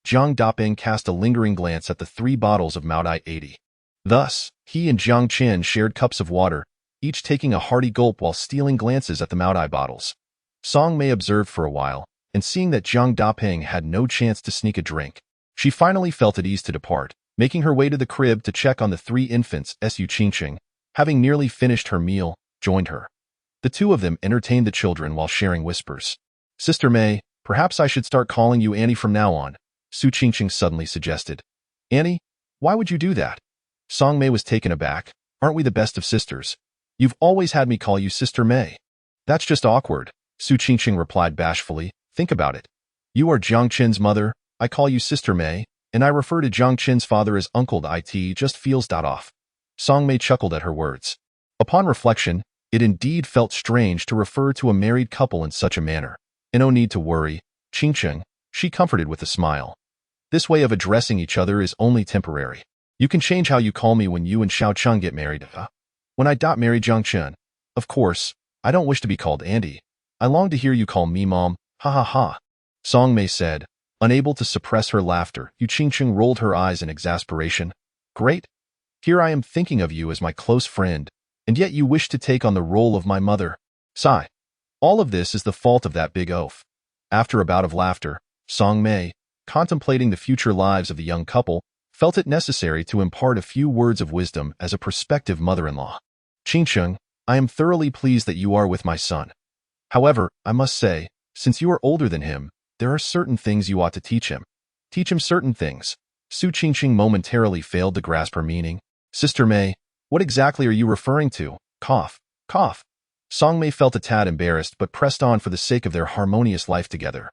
Jiang Daping cast a lingering glance at the 3 bottles of Maotai 80. Thus, he and Jiang Chen shared cups of water, each taking a hearty gulp while stealing glances at the Maotai bottles. Song Mei observed for a while, and seeing that Jiang Daping had no chance to sneak a drink, she finally felt at ease to depart, making her way to the crib to check on the 3 infants. Su Qingqing, having nearly finished her meal, joined her. The 2 of them entertained the children while sharing whispers. Sister Mei, perhaps I should start calling you Annie from now on, Su Qingqing suddenly suggested. Annie? Why would you do that? Song Mei was taken aback. Aren't we the best of sisters? You've always had me call you Sister Mei. That's just awkward, Su Qingqing replied bashfully. Think about it. You are Jiang Chen's mother, I call you Sister Mei, And I refer to Jiang Chen's father as uncle. It just feels off. Song Mei chuckled at her words. Upon reflection, it indeed felt strange to refer to a married couple in such a manner. And no need to worry, Qingcheng, she comforted with a smile. This way of addressing each other is only temporary. You can change how you call me when you and Xiao Cheng get married. When I marry Jiang Chen. Of course, I don't wish to be called Andy. I long to hear you call me Mom, ha ha ha. Song Mei said, unable to suppress her laughter. Qingcheng rolled her eyes in exasperation. Great. Here I am thinking of you as my close friend, and yet you wish to take on the role of my mother. Sigh. All of this is the fault of that big oaf. After a bout of laughter, Song Mei, contemplating the future lives of the young couple, felt it necessary to impart a few words of wisdom as a prospective mother-in-law. Qingcheng, I am thoroughly pleased that you are with my son. However, I must say, since you are older than him, there are certain things you ought to teach him. Teach him certain things. Su Qingcheng momentarily failed to grasp her meaning. Sister Mei, what exactly are you referring to? Cough. Cough. Song Mei felt a tad embarrassed but pressed on for the sake of their harmonious life together.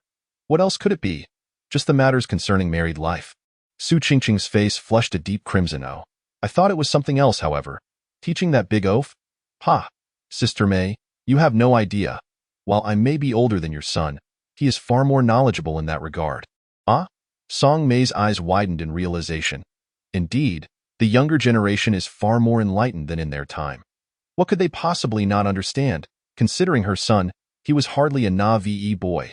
What else could it be? Just the matters concerning married life. Su Qingcheng's face flushed a deep crimson. Oh, I thought it was something else, however. Teaching that big oaf? Ha! Sister Mei, you have no idea. While I may be older than your son, he is far more knowledgeable in that regard. Ah? Song Mei's eyes widened in realization. Indeed, the younger generation is far more enlightened than in their time. What could they possibly not understand? Considering her son, he was hardly a naive boy.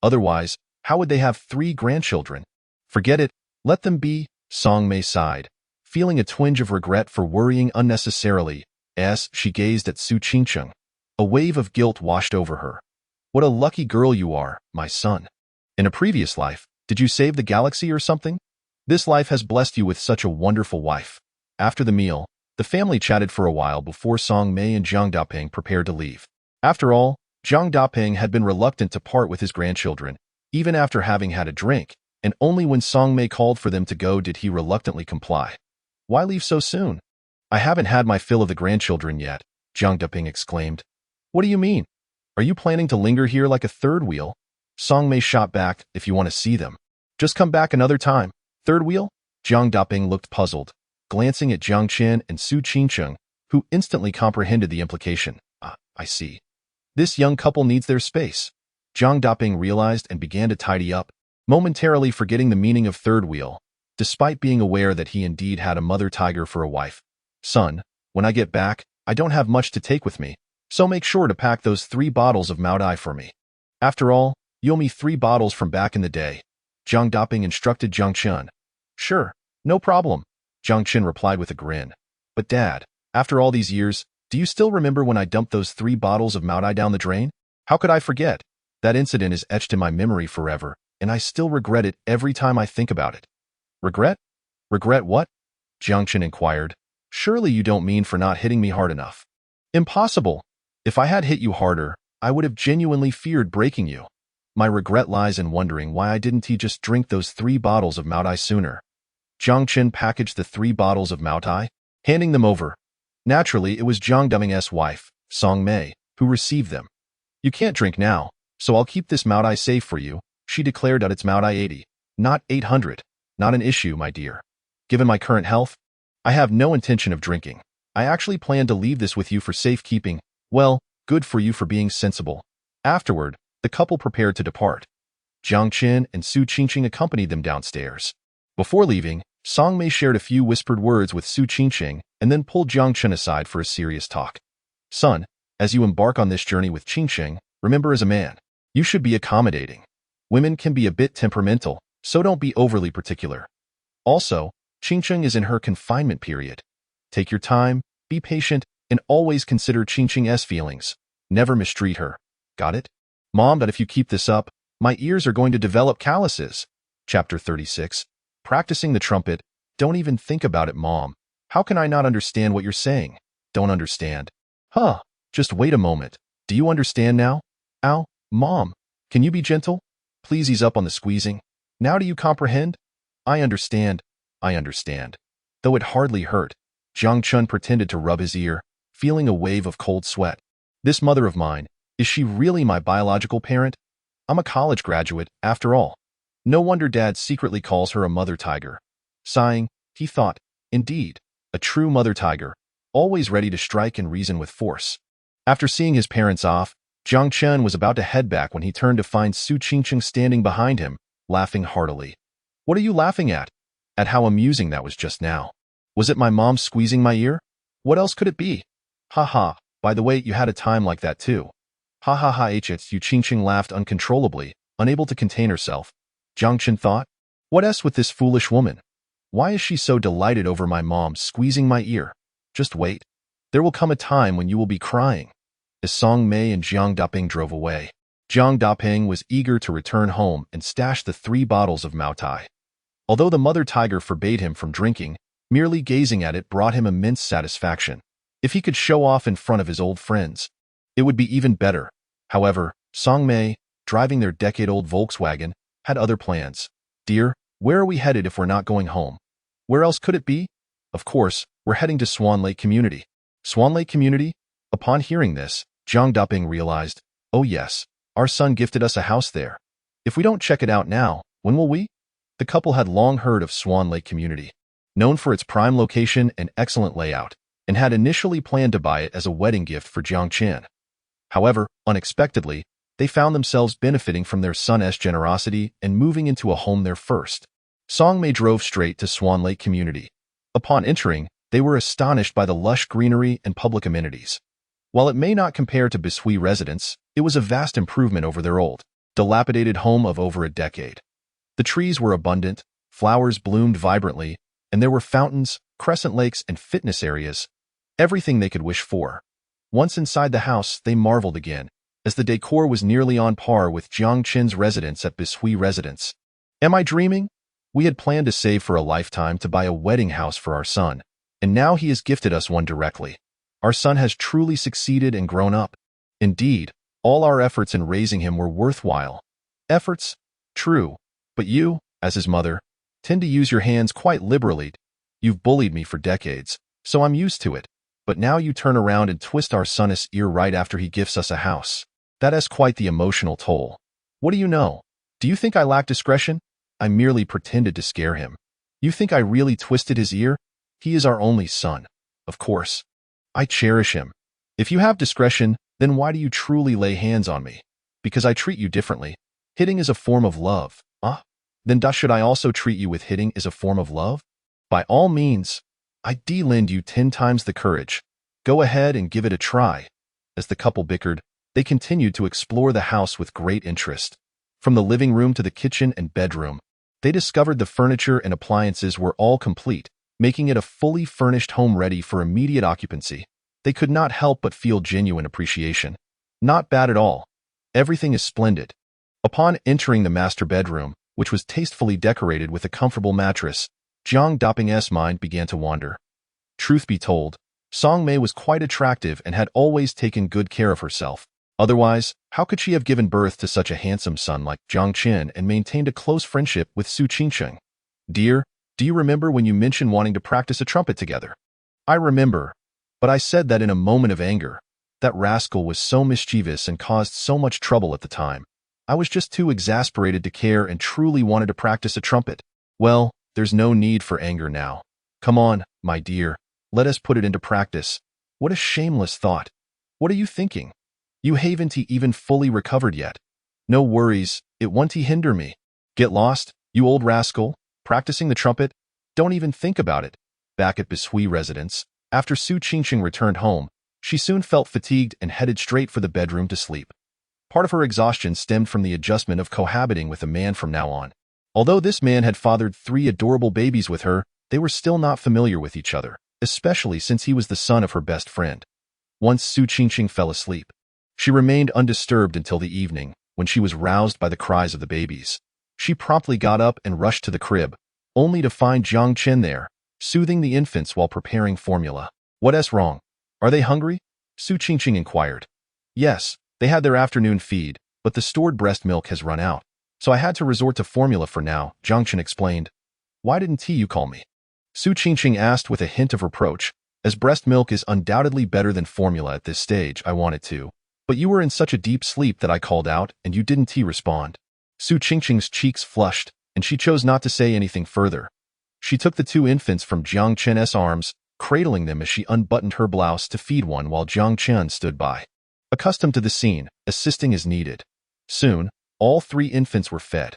Otherwise, how would they have 3 grandchildren? Forget it, let them be, Song Mei sighed, feeling a twinge of regret for worrying unnecessarily, as she gazed at Su Qingcheng. A wave of guilt washed over her. What a lucky girl you are, my son. In a previous life, did you save the galaxy or something? This life has blessed you with such a wonderful wife. After the meal, the family chatted for a while before Song Mei and Jiang Daping prepared to leave. After all, Jiang Daping had been reluctant to part with his grandchildren, even after having had a drink, and only when Song Mei called for them to go did he reluctantly comply. Why leave so soon? I haven't had my fill of the grandchildren yet, Jiang Daping exclaimed. What do you mean? Are you planning to linger here like a third wheel? Song Mei shot back, if you want to see them. Just come back another time. Third wheel? Jiang Daping looked puzzled, glancing at Jiang Chen and Su Qingcheng, who instantly comprehended the implication. Ah, I see. This young couple needs their space. Jiang Daping realized and began to tidy up, momentarily forgetting the meaning of third wheel, despite being aware that he indeed had a mother tiger for a wife. Son, when I get back, I don't have much to take with me, so make sure to pack those 3 bottles of Maodai for me. After all, you owe me 3 bottles from back in the day. Jiang Daping instructed Jiang Chen. Sure, no problem, Jiang Chen replied with a grin. But Dad, after all these years, do you still remember when I dumped those 3 bottles of Maodai down the drain? How could I forget? That incident is etched in my memory forever, and I still regret it every time I think about it. Regret? Regret what? Jiang Chen inquired. Surely you don't mean for not hitting me hard enough. Impossible. If I had hit you harder, I would have genuinely feared breaking you. My regret lies in wondering why I didn't just drink those 3 bottles of Maodai sooner. Jiang Chen packaged the 3 bottles of Maodai, handing them over. Naturally, it was Jiang Daping's wife, Song Mei, who received them. You can't drink now, so I'll keep this Maodai safe for you, she declared at its Maodai 80, not 800. Not an issue, my dear. Given my current health, I have no intention of drinking. I actually plan to leave this with you for safekeeping. Well, good for you for being sensible. Afterward, the couple prepared to depart. Jiang Chen and Su Qingcheng accompanied them downstairs. Before leaving, Song Mei shared a few whispered words with Su Qingcheng and then pulled Jiang Chen aside for a serious talk. Son, as you embark on this journey with Qingcheng, remember as a man, you should be accommodating. Women can be a bit temperamental, so don't be overly particular. Also, Qingcheng is in her confinement period. Take your time, be patient, and always consider Qingcheng's feelings. Never mistreat her. Got it? Mom, that if you keep this up, my ears are going to develop calluses. Chapter 36. Practicing the trumpet. Don't even think about it, Mom. How can I not understand what you're saying? Don't understand. Huh, just wait a moment. Do you understand now? Ow, Mom, can you be gentle? Please ease up on the squeezing. Now do you comprehend? I understand. I understand. Though it hardly hurt, Jiang Chen pretended to rub his ear, feeling a wave of cold sweat. This mother of mine, is she really my biological parent? I'm a college graduate, after all. No wonder Dad secretly calls her a mother tiger. Sighing, he thought, indeed, a true mother tiger, always ready to strike and reason with force. After seeing his parents off, Jiang Chen was about to head back when he turned to find Su Qingqing standing behind him, laughing heartily. What are you laughing at? At how amusing that was just now. Was it my mom squeezing my ear? What else could it be? Ha ha, by the way, you had a time like that too. Ha ha ha Su Qingqing laughed uncontrollably, unable to contain herself. Jiang Chen thought, what else with this foolish woman? Why is she so delighted over my mom squeezing my ear? Just wait. There will come a time when you will be crying. As Song Mei and Jiang Daping drove away, Jiang Daping was eager to return home and stash the 3 bottles of Maotai. Although the mother tiger forbade him from drinking, merely gazing at it brought him immense satisfaction. If he could show off in front of his old friends, it would be even better. However, Song Mei, driving their decade-old Volkswagen, had other plans. Dear, where are we headed if we're not going home? Where else could it be? Of course, we're heading to Swan Lake Community. Swan Lake Community? Upon hearing this, Jiang Daping realized, oh yes, our son gifted us a house there. If we don't check it out now, when will we? The couple had long heard of Swan Lake Community, known for its prime location and excellent layout, and had initially planned to buy it as a wedding gift for Jiang Chen. However, unexpectedly, they found themselves benefiting from their son's generosity and moving into a home there first. Song Mei drove straight to Swan Lake Community. Upon entering, they were astonished by the lush greenery and public amenities. While it may not compare to Bishui residence, it was a vast improvement over their old, dilapidated home of over a decade. The trees were abundant, flowers bloomed vibrantly, and there were fountains, crescent lakes, and fitness areas. Everything they could wish for. Once inside the house, they marveled again, as the decor was nearly on par with Jiang Chen's residence at Bishui residence. Am I dreaming? We had planned to save for a lifetime to buy a wedding house for our son, and now he has gifted us one directly. Our son has truly succeeded and grown up. Indeed, all our efforts in raising him were worthwhile. Efforts? True. But you, as his mother, tend to use your hands quite liberally. You've bullied me for decades, so I'm used to it. But now you turn around and twist our son's ear right after he gifts us a house. That has quite the emotional toll. What do you know? Do you think I lack discretion? I merely pretended to scare him. You think I really twisted his ear? He is our only son. Of course. I cherish him. If you have discretion, then why do you truly lay hands on me? Because I treat you differently. Hitting is a form of love. Then should I also treat you with hitting as a form of love? By all means. I lend you 10 times the courage. Go ahead and give it a try. As the couple bickered, they continued to explore the house with great interest. From the living room to the kitchen and bedroom, they discovered the furniture and appliances were all complete, making it a fully furnished home ready for immediate occupancy. They could not help but feel genuine appreciation. Not bad at all. Everything is splendid. Upon entering the master bedroom, which was tastefully decorated with a comfortable mattress, Jiang Daping's mind began to wander. Truth be told, Song Mei was quite attractive and had always taken good care of herself. Otherwise, how could she have given birth to such a handsome son like Jiang Chen and maintained a close friendship with Su Qingqing? Dear, do you remember when you mentioned wanting to practice a trumpet together? I remember, but I said that in a moment of anger. That rascal was so mischievous and caused so much trouble at the time. I was just too exasperated to care and truly wanted to practice a trumpet. Well, there's no need for anger now. Come on, my dear, let us put it into practice. What a shameless thought. What are you thinking? You haven't even fully recovered yet. No worries, it won't hinder me. Get lost, you old rascal, practicing the trumpet? Don't even think about it. Back at Bishui residence, after Su Qingqing returned home, she soon felt fatigued and headed straight for the bedroom to sleep. Part of her exhaustion stemmed from the adjustment of cohabiting with a man from now on. Although this man had fathered 3 adorable babies with her, they were still not familiar with each other, especially since he was the son of her best friend. Once Su Qingqing fell asleep, she remained undisturbed until the evening, when she was roused by the cries of the babies. She promptly got up and rushed to the crib, only to find Jiang Chen there, soothing the infants while preparing formula. What's wrong? Are they hungry? Su Qingqing inquired. Yes, they had their afternoon feed, but the stored breast milk has run out, so I had to resort to formula for now, Jiang Chen explained. Why didn't you call me? Su Qingqing asked with a hint of reproach, as breast milk is undoubtedly better than formula at this stage. I wanted to. But you were in such a deep sleep that I called out and you didn't respond. Su Qingqing's cheeks flushed, and she chose not to say anything further. She took the two infants from Jiang Chen's arms, cradling them as she unbuttoned her blouse to feed one while Jiang Chen stood by. Accustomed to the scene, assisting as needed. Soon, all three infants were fed.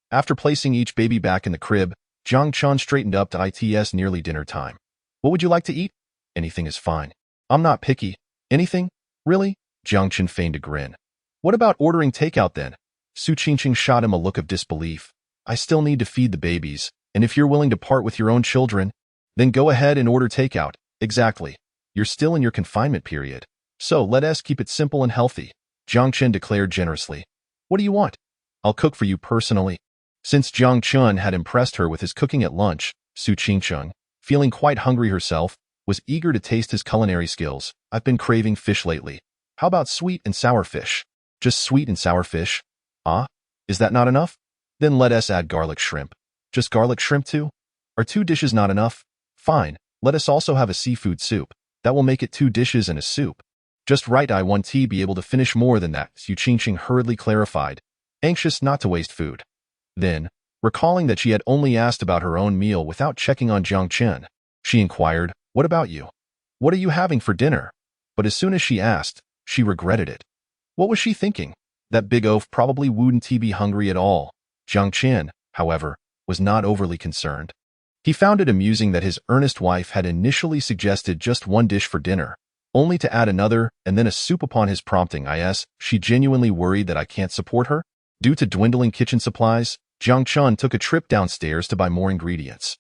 After placing each baby back in the crib, Jiang Chen straightened up to it's nearly dinner time. What would you like to eat? Anything is fine. I'm not picky. Anything? Really? Jiang Chen feigned a grin. What about ordering takeout then? Su Qingqing shot him a look of disbelief. I still need to feed the babies, and if you're willing to part with your own children, then go ahead and order takeout. Exactly. You're still in your confinement period. So let us keep it simple and healthy, Jiang Chen declared generously. What do you want? I'll cook for you personally. Since Jiang Chen had impressed her with his cooking at lunch, Su Qingqing, feeling quite hungry herself, was eager to taste his culinary skills. I've been craving fish lately. How about sweet and sour fish? Just sweet and sour fish? Ah? Is that not enough? Then let us add garlic shrimp. Just garlic shrimp too? Are 2 dishes not enough? Fine, let us also have a seafood soup. That will make it 2 dishes and a soup. Just right, I want to be able to finish more than that, Su Qingqing hurriedly clarified, anxious not to waste food. Then, recalling that she had only asked about her own meal without checking on Jiang Chen, she inquired, what about you? What are you having for dinner? But as soon as she asked, she regretted it. What was she thinking? That big oaf probably wouldn't be hungry at all. Jiang Chen, however, was not overly concerned. He found it amusing that his earnest wife had initially suggested just 1 dish for dinner, only to add another and then a soup upon his prompting. She genuinely worried that I can't support her? Due to dwindling kitchen supplies, Jiang Chen took a trip downstairs to buy more ingredients.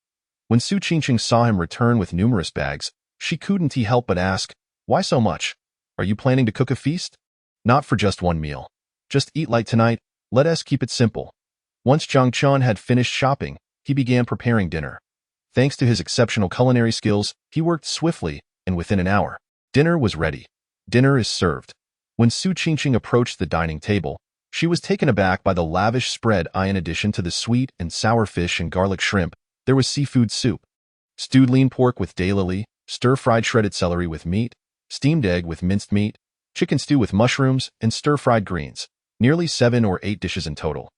When Su Qingqing saw him return with numerous bags, she couldn't help but ask, why so much? Are you planning to cook a feast? Not for just 1 meal. Just eat light tonight, let us keep it simple. Once Jiang Chen had finished shopping, he began preparing dinner. Thanks to his exceptional culinary skills, he worked swiftly, and within an hour, dinner was ready. Dinner is served. When Su Qingqing approached the dining table, she was taken aback by the lavish spread. In addition to the sweet and sour fish and garlic shrimp, there was seafood soup, stewed lean pork with daylily, stir-fried shredded celery with meat, steamed egg with minced meat, chicken stew with mushrooms, and stir-fried greens. Nearly 7 or 8 dishes in total.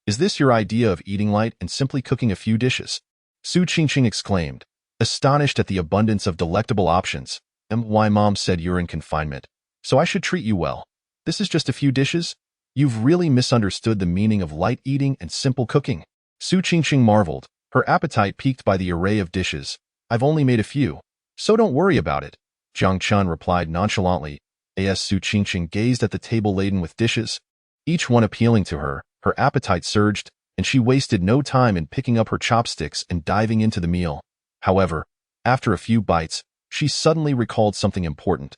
Is this your idea of eating light and simply cooking a few dishes? Su Qingqing exclaimed, astonished at the abundance of delectable options. Why, Mom said you're in confinement, so I should treat you well. This is just a few dishes? You've really misunderstood the meaning of light eating and simple cooking. Su Qingqing marveled, her appetite piqued by the array of dishes. I've only made a few, so don't worry about it. Jiang Chen replied nonchalantly. As Su Qingqing gazed at the table laden with dishes, each one appealing to her, her appetite surged, and she wasted no time in picking up her chopsticks and diving into the meal. However, after a few bites, she suddenly recalled something important.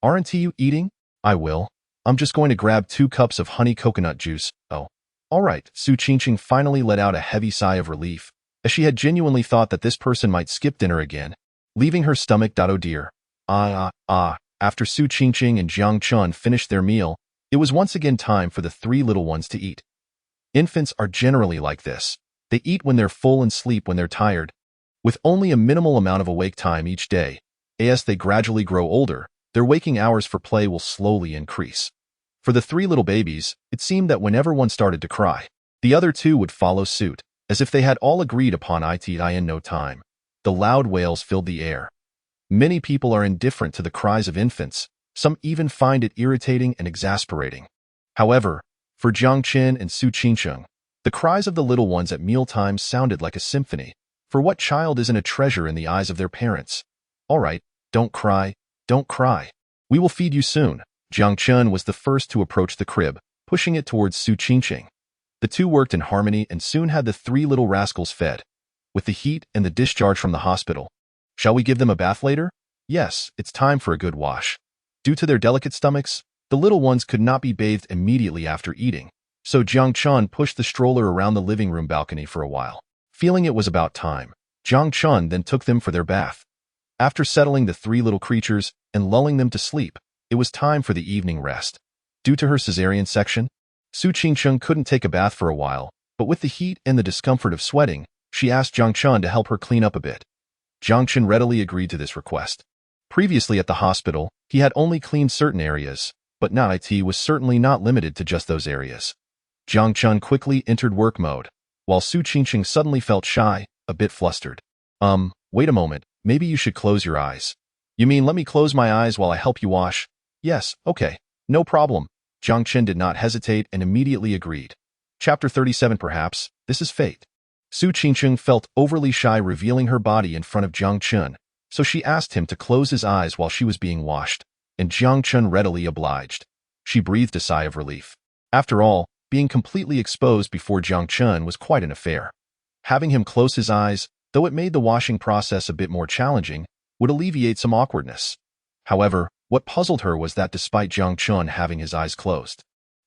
Aren't you eating? I will. I'm just going to grab 2 cups of honey coconut juice. Oh. All right, Su Qingqing finally let out a heavy sigh of relief, as she had genuinely thought that this person might skip dinner again, leaving her stomach. Oh dear. After Su Qingqing and Jiang Chen finished their meal, it was once again time for the 3 little ones to eat. Infants are generally like this. They eat when they're full and sleep when they're tired, with only a minimal amount of awake time each day. As they gradually grow older, their waking hours for play will slowly increase. For the 3 little babies, it seemed that whenever one started to cry, the other 2 would follow suit, as if they had all agreed upon it in no time. The loud wails filled the air. Many people are indifferent to the cries of infants. Some even find it irritating and exasperating. However, for Jiang Chen and Su Qingqing, the cries of the little ones at mealtimes sounded like a symphony. For what child isn't a treasure in the eyes of their parents? All right, don't cry, don't cry. We will feed you soon. Jiang Chen was the first to approach the crib, pushing it towards Su Qingqing. The 2 worked in harmony and soon had the 3 little rascals fed. With the heat and the discharge from the hospital, shall we give them a bath later? Yes, it's time for a good wash. Due to their delicate stomachs, the little ones could not be bathed immediately after eating, so Jiang Chen pushed the stroller around the living room balcony for a while. Feeling it was about time, Jiang Chen then took them for their bath. After settling the 3 little creatures and lulling them to sleep, it was time for the evening rest. Due to her cesarean section, Su Qingqing couldn't take a bath for a while, but with the heat and the discomfort of sweating, she asked Jiang Chen to help her clean up a bit. Jiang Chen readily agreed to this request. Previously at the hospital, he had only cleaned certain areas, but now it was certainly not limited to just those areas. Jiang Chen quickly entered work mode. while Su Qingqing suddenly felt shy, a bit flustered. Wait a moment, maybe you should close your eyes. You mean let me close my eyes while I help you wash? Yes, okay, no problem. Jiang Chen did not hesitate and immediately agreed. Chapter 37 Perhaps, this is fate. Su Qingqing felt overly shy revealing her body in front of Jiang Chen, so she asked him to close his eyes while she was being washed, and Jiang Chen readily obliged. She breathed a sigh of relief. After all, being completely exposed before Jiang Chen was quite an affair. Having him close his eyes, though it made the washing process a bit more challenging, would alleviate some awkwardness. However, what puzzled her was that despite Jiang Chen having his eyes closed,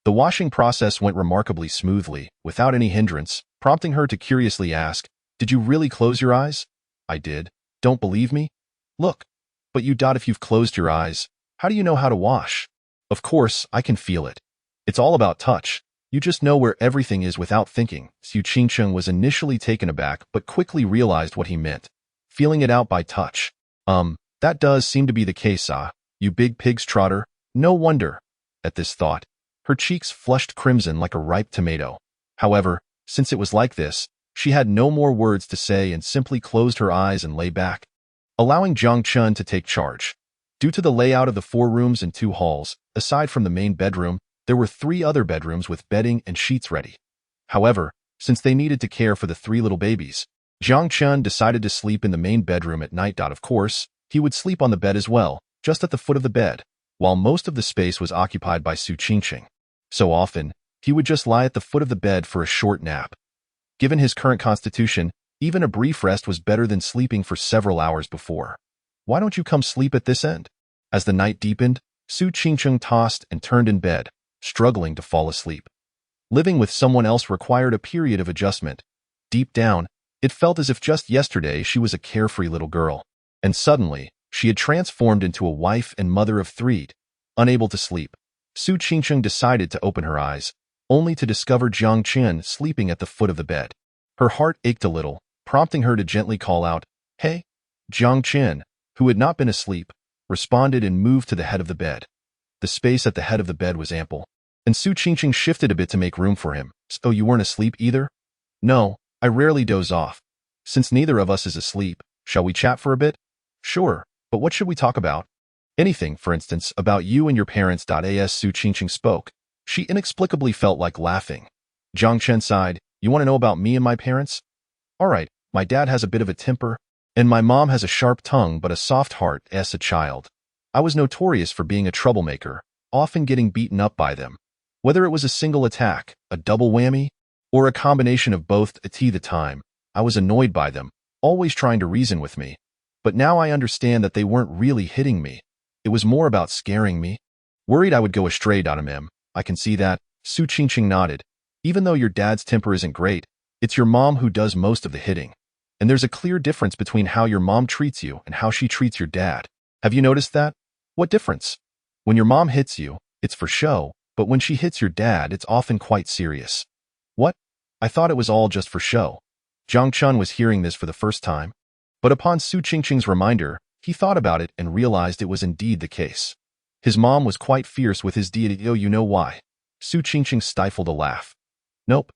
the washing process went remarkably smoothly, without any hindrance, prompting her to curiously ask, "Did you really close your eyes?" "I did. Don't believe me? Look." "But if you've closed your eyes, how do you know how to wash?" "Of course, I can feel it. It's all about touch. You just know where everything is without thinking." Su Qingqing was initially taken aback but quickly realized what he meant. Feeling it out by touch. That does seem to be the case, you big pig's trotter. No wonder." At this thought, her cheeks flushed crimson like a ripe tomato. However, since it was like this, she had no more words to say and simply closed her eyes and lay back, allowing Jiang Chen to take charge. Due to the layout of the 4 rooms and 2 halls, aside from the main bedroom, there were 3 other bedrooms with bedding and sheets ready. However, since they needed to care for the 3 little babies, Jiang Chen decided to sleep in the main bedroom at night. Of course, he would sleep on the bed as well, just at the foot of the bed, while most of the space was occupied by Su Qingqing. So often, he would just lie at the foot of the bed for a short nap. Given his current constitution, even a brief rest was better than sleeping for several hours before. "Why don't you come sleep at this end?" As the night deepened, Su Qingqing tossed and turned in bed, struggling to fall asleep. Living with someone else required a period of adjustment. Deep down, it felt as if just yesterday she was a carefree little girl, and suddenly, she had transformed into a wife and mother of 3. Unable to sleep, Su Qingqing decided to open her eyes, only to discover Jiang Chen sleeping at the foot of the bed. Her heart ached a little, prompting her to gently call out, "Hey!" Jiang Chen, who had not been asleep, responded and moved to the head of the bed. The space at the head of the bed was ample, and Su Qingqing shifted a bit to make room for him. "So you weren't asleep either?" "No, I rarely doze off. Since neither of us is asleep, shall we chat for a bit?" "Sure, but what should we talk about?" "Anything, for instance, about you and your parents." As Su Qingqing spoke, she inexplicably felt like laughing. Jiang Chen sighed. "You want to know about me and my parents? All right, my dad has a bit of a temper, and my mom has a sharp tongue but a soft heart. As a child, I was notorious for being a troublemaker, often getting beaten up by them. Whether it was a single attack, a double whammy, or a combination of both. At the time, I was annoyed by them, always trying to reason with me. But now I understand that they weren't really hitting me. It was more about scaring me. Worried I would go astray. I can see that." Su Qingqing nodded. "Even though your dad's temper isn't great, it's your mom who does most of the hitting. And there's a clear difference between how your mom treats you and how she treats your dad. Have you noticed that?" "What difference?" "When your mom hits you, it's for show, but when she hits your dad, it's often quite serious." "What? I thought it was all just for show." Jiang Chen was hearing this for the first time. But upon Su Qingqing's reminder, he thought about it and realized it was indeed the case. His mom was quite fierce with his deity. "Oh, you know why?" Su Qingqing stifled a laugh. "Nope."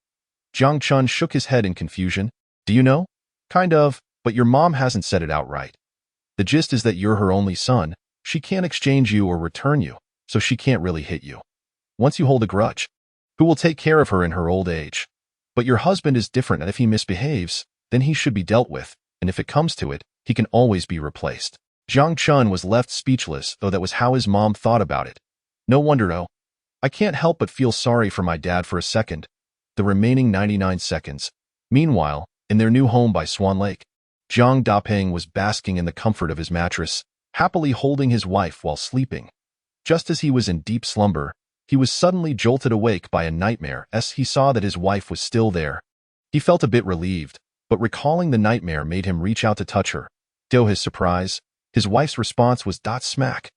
Jiang Chen shook his head in confusion. "Do you know?" "Kind of, but your mom hasn't said it outright. The gist is that you're her only son. She can't exchange you or return you, so she can't really hit you. Once you hold a grudge, who will take care of her in her old age? But your husband is different, and if he misbehaves, then he should be dealt with, and if it comes to it, he can always be replaced." Jiang Chen was left speechless, though that was how his mom thought about it. No wonder. "Oh, I can't help but feel sorry for my dad for a second." The remaining 99 seconds. Meanwhile, in their new home by Swan Lake, Jiang Dapeng was basking in the comfort of his mattress, happily holding his wife while sleeping. Just as he was in deep slumber, he was suddenly jolted awake by a nightmare as he saw that his wife was still there. He felt a bit relieved, but recalling the nightmare made him reach out to touch her. To his surprise, his wife's response was smack.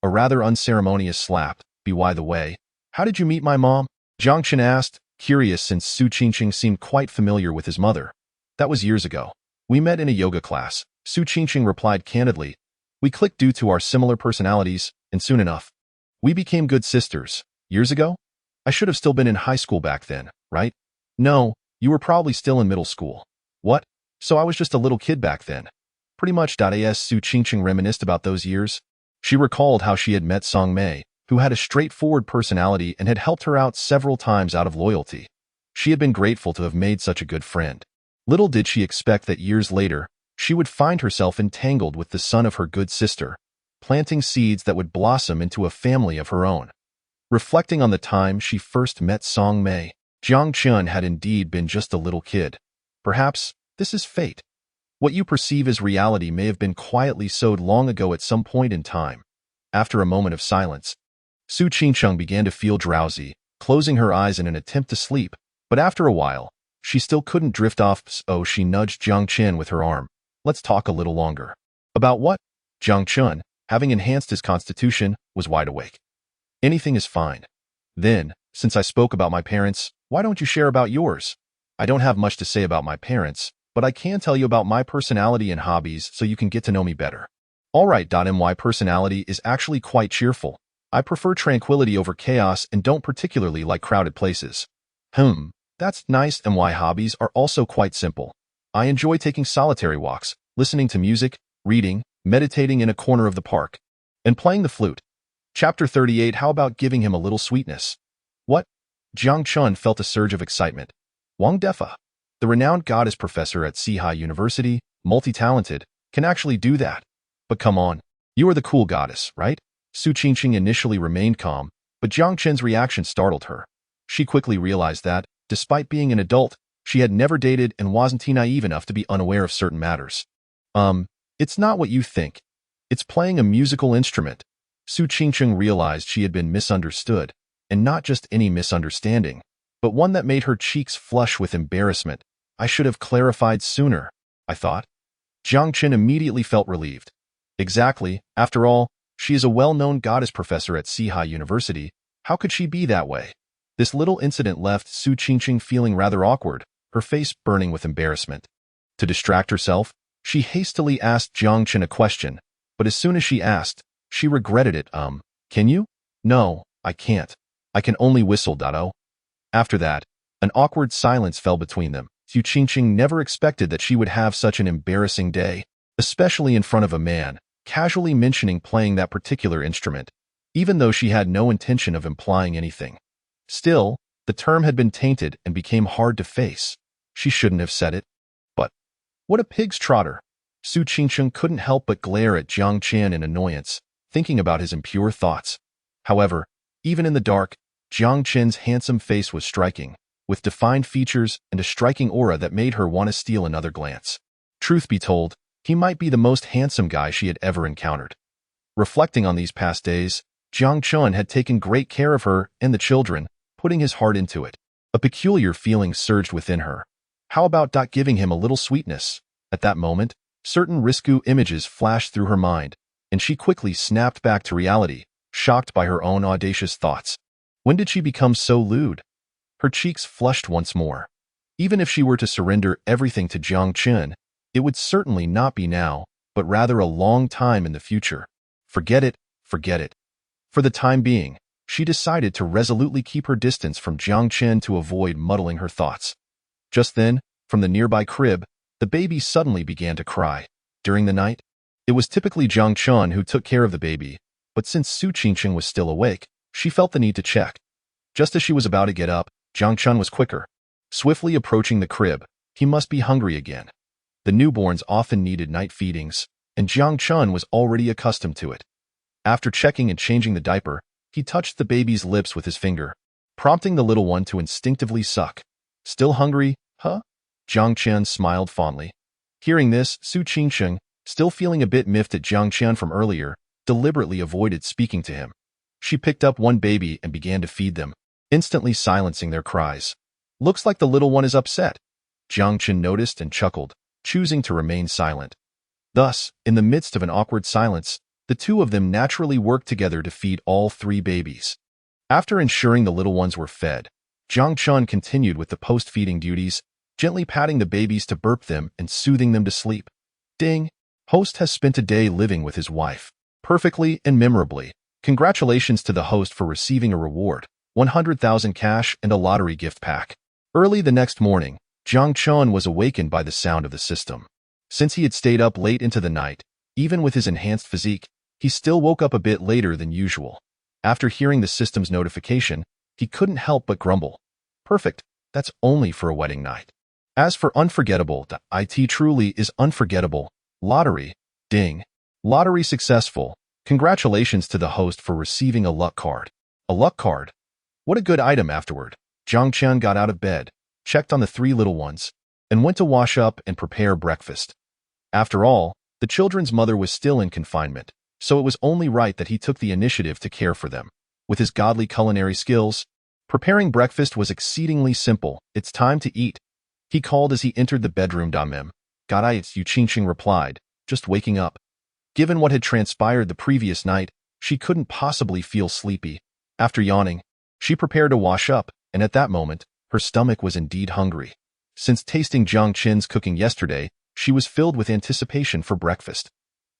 A rather unceremonious slap. "By the way, how did you meet my mom?" Jiang Chen asked, curious since Su Qingqing seemed quite familiar with his mother. "That was years ago. We met in a yoga class." Su Qingqing replied candidly. "We clicked due to our similar personalities, and soon enough, we became good sisters." "Years ago? I should have still been in high school back then, right?" "No, You were probably still in middle school. What? So I was just a little kid back then. Pretty much. As Su Qingqing reminisced about those years, she recalled how she had met Song Mei, who had a straightforward personality and had helped her out several times out of loyalty. She had been grateful to have made such a good friend. Little did she expect that years later, she would find herself entangled with the son of her good sister, planting seeds that would blossom into a family of her own. Reflecting on the time she first met Song Mei, Jiang Chen had indeed been just a little kid. Perhaps this is fate. What you perceive as reality may have been quietly sowed long ago at some point in time. After a moment of silence, Su Qingcheng began to feel drowsy, closing her eyes in an attempt to sleep, but after a while, she still couldn't drift off, so she nudged Jiang Chen with her arm. Let's talk a little longer. About what? Jiang Chen, having enhanced his constitution, was wide awake. Anything is fine. Then, since I spoke about my parents, why don't you share about yours? I don't have much to say about my parents, but I can tell you about my personality and hobbies so you can get to know me better. Alright. My personality is actually quite cheerful. I prefer tranquility over chaos and don't particularly like crowded places. That's nice. And my hobbies are also quite simple. I enjoy taking solitary walks, listening to music, reading, meditating in a corner of the park, and playing the flute. Chapter 38. How about giving him a little sweetness? What? Jiang Chen felt a surge of excitement. Wang Defa, the renowned goddess professor at Sihai University, multi-talented, can actually do that. But come on, you are the cool goddess, right? Su Qingqing initially remained calm, but Jiang Chen's reaction startled her. She quickly realized that, despite being an adult, she had never dated and wasn't naive enough to be unaware of certain matters. It's not what you think. It's playing a musical instrument. Su Qingqing realized she had been misunderstood, and not just any misunderstanding, but one that made her cheeks flush with embarrassment. I should have clarified sooner, I thought. Jiang Chen immediately felt relieved. Exactly. After all, she is a well-known goddess professor at Sihai University. How could she be that way? This little incident left Su Qingqing feeling rather awkward, her face burning with embarrassment. To distract herself, she hastily asked Jiang Chen a question, but as soon as she asked, she regretted it. Can you? No, I can't. I can only whistle. After that, an awkward silence fell between them. Su Qingqing never expected that she would have such an embarrassing day, especially in front of a man, casually mentioning playing that particular instrument, even though she had no intention of implying anything. Still, the term had been tainted and became hard to face. She shouldn't have said it. But what a pig's trotter! Su Qingqing couldn't help but glare at Jiang Chen in annoyance, thinking about his impure thoughts. However, even in the dark, Jiang Chen's handsome face was striking, with defined features and a striking aura that made her want to steal another glance. Truth be told, he might be the most handsome guy she had ever encountered. Reflecting on these past days, Jiang Chen had taken great care of her and the children, putting his heart into it. A peculiar feeling surged within her. How about giving him a little sweetness? At that moment, certain risque images flashed through her mind, and she quickly snapped back to reality, shocked by her own audacious thoughts. When did she become so lewd? Her cheeks flushed once more. Even if she were to surrender everything to Jiang Chen, it would certainly not be now, but rather a long time in the future. Forget it, forget it. For the time being, she decided to resolutely keep her distance from Jiang Chen to avoid muddling her thoughts. Just then, from the nearby crib, the baby suddenly began to cry. During the night, it was typically Jiang Chen who took care of the baby, but since Su Qingqing was still awake, she felt the need to check. Just as she was about to get up, Jiang Chen was quicker. Swiftly approaching the crib, he must be hungry again. The newborns often needed night feedings, and Jiang Chen was already accustomed to it. After checking and changing the diaper, he touched the baby's lips with his finger, prompting the little one to instinctively suck. Still hungry, huh? Jiang Chen smiled fondly. Hearing this, Su Qingqing, still feeling a bit miffed at Jiang Chen from earlier, deliberately avoided speaking to him. She picked up one baby and began to feed them, instantly silencing their cries. Looks like the little one is upset. Jiang Chen noticed and chuckled, choosing to remain silent. Thus, in the midst of an awkward silence, the two of them naturally worked together to feed all three babies. After ensuring the little ones were fed, Jiang Chen continued with the post-feeding duties, gently patting the babies to burp them and soothing them to sleep. Ding! Host has spent a day living with his wife, perfectly and memorably. Congratulations to the host for receiving a reward, 100,000 cash and a lottery gift pack. Early the next morning, Jiang Chen was awakened by the sound of the system. Since he had stayed up late into the night, even with his enhanced physique, he still woke up a bit later than usual. After hearing the system's notification, he couldn't help but grumble. Perfect, that's only for a wedding night. As for unforgettable, it truly is unforgettable. Lottery, ding. Lottery successful. Congratulations to the host for receiving a luck card. A luck card? What a good item afterward. Jiang Chen got out of bed, checked on the three little ones, and went to wash up and prepare breakfast. After all, the children's mother was still in confinement, so it was only right that he took the initiative to care for them. With his godly culinary skills, preparing breakfast was exceedingly simple. It's time to eat, he called as he entered the bedroom. Mem. God, it's you, Qingqing replied, just waking up. Given what had transpired the previous night, she couldn't possibly feel sleepy. After yawning, she prepared to wash up, and at that moment, her stomach was indeed hungry. Since tasting Jiang Chen's cooking yesterday, she was filled with anticipation for breakfast.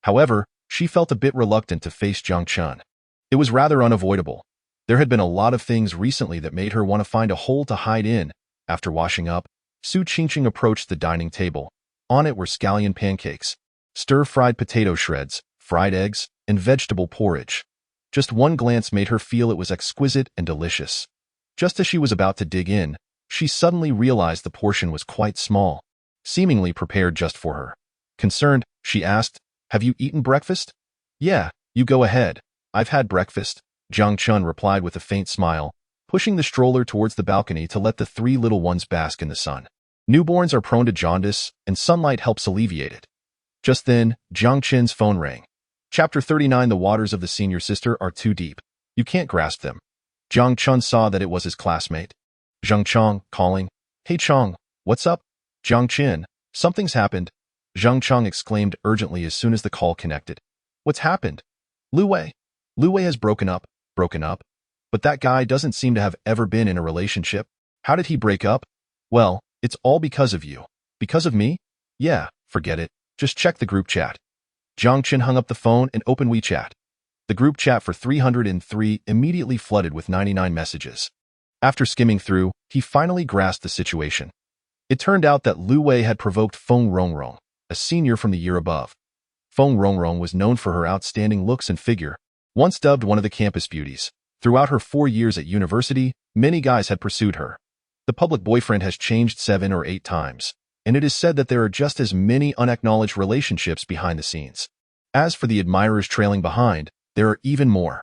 However, she felt a bit reluctant to face Jiang Chen. It was rather unavoidable. There had been a lot of things recently that made her want to find a hole to hide in. After washing up, Su Qingqing approached the dining table. On it were scallion pancakes, stir-fried potato shreds, fried eggs, and vegetable porridge. Just one glance made her feel it was exquisite and delicious. Just as she was about to dig in, she suddenly realized the portion was quite small, seemingly prepared just for her. Concerned, she asked, "Have you eaten breakfast?" "Yeah, you go ahead. I've had breakfast," Jiang Chen replied with a faint smile, pushing the stroller towards the balcony to let the three little ones bask in the sun. Newborns are prone to jaundice, and sunlight helps alleviate it. Just then, Jiang Chen's phone rang. Chapter 39. The waters of the senior sister are too deep. You can't grasp them. Jiang Chen saw that it was his classmate. Zheng Chong, calling. "Hey Chong, what's up?" "Jiang Chen, something's happened," Zheng Chong exclaimed urgently as soon as the call connected. "What's happened?" Lu Wei. Lu Wei has broken up. Broken up? But that guy doesn't seem to have ever been in a relationship. How did he break up? Well, it's all because of you. Because of me? Yeah, forget it. Just check the group chat. Jiang Chen hung up the phone and opened WeChat. The group chat for 303 immediately flooded with 99 messages. After skimming through, he finally grasped the situation. It turned out that Lu Wei had provoked Feng Rongrong, a senior from the year above. Feng Rongrong was known for her outstanding looks and figure, once dubbed one of the campus beauties. Throughout her 4 years at university, many guys had pursued her. The public boyfriend has changed 7 or 8 times, and it is said that there are just as many unacknowledged relationships behind the scenes. As for the admirers trailing behind, there are even more.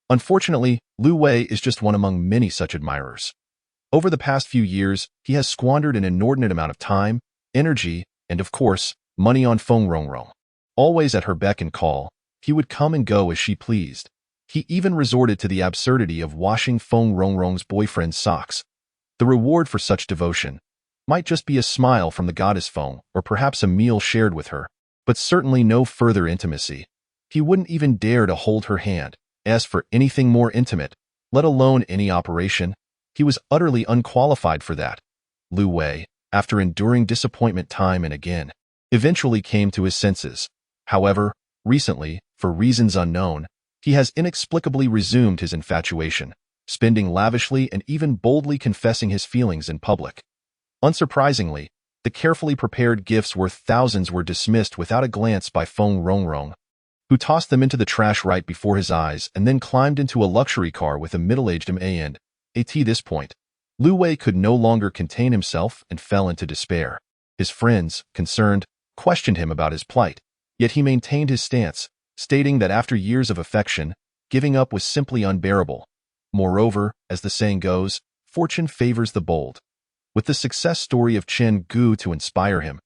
Unfortunately, Lu Wei is just one among many such admirers. Over the past few years, he has squandered an inordinate amount of time, energy, and of course, money on Feng Rongrong. Always at her beck and call, he would come and go as she pleased. He even resorted to the absurdity of washing Feng Rongrong's boyfriend's socks. The reward for such devotion might just be a smile from the goddess Feng, or perhaps a meal shared with her, but certainly no further intimacy. He wouldn't even dare to hold her hand. As for anything more intimate, let alone any operation, he was utterly unqualified for that. Lu Wei, after enduring disappointment time and again, eventually came to his senses. However, recently, for reasons unknown, he has inexplicably resumed his infatuation, spending lavishly and even boldly confessing his feelings in public. Unsurprisingly, the carefully prepared gifts worth thousands were dismissed without a glance by Feng Rongrong, who tossed them into the trash right before his eyes and then climbed into a luxury car with a middle-aged man. At this point, Lu Wei could no longer contain himself and fell into despair. His friends, concerned, questioned him about his plight, yet he maintained his stance, stating that after years of affection, giving up was simply unbearable. Moreover, as the saying goes, fortune favors the bold. With the success story of Chen Gu to inspire him,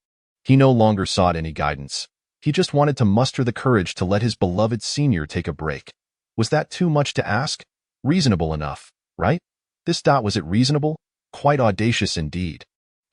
he no longer sought any guidance. He just wanted to muster the courage to let his beloved senior take a break. Was that too much to ask? Reasonable enough, right? Was it reasonable? Quite audacious indeed.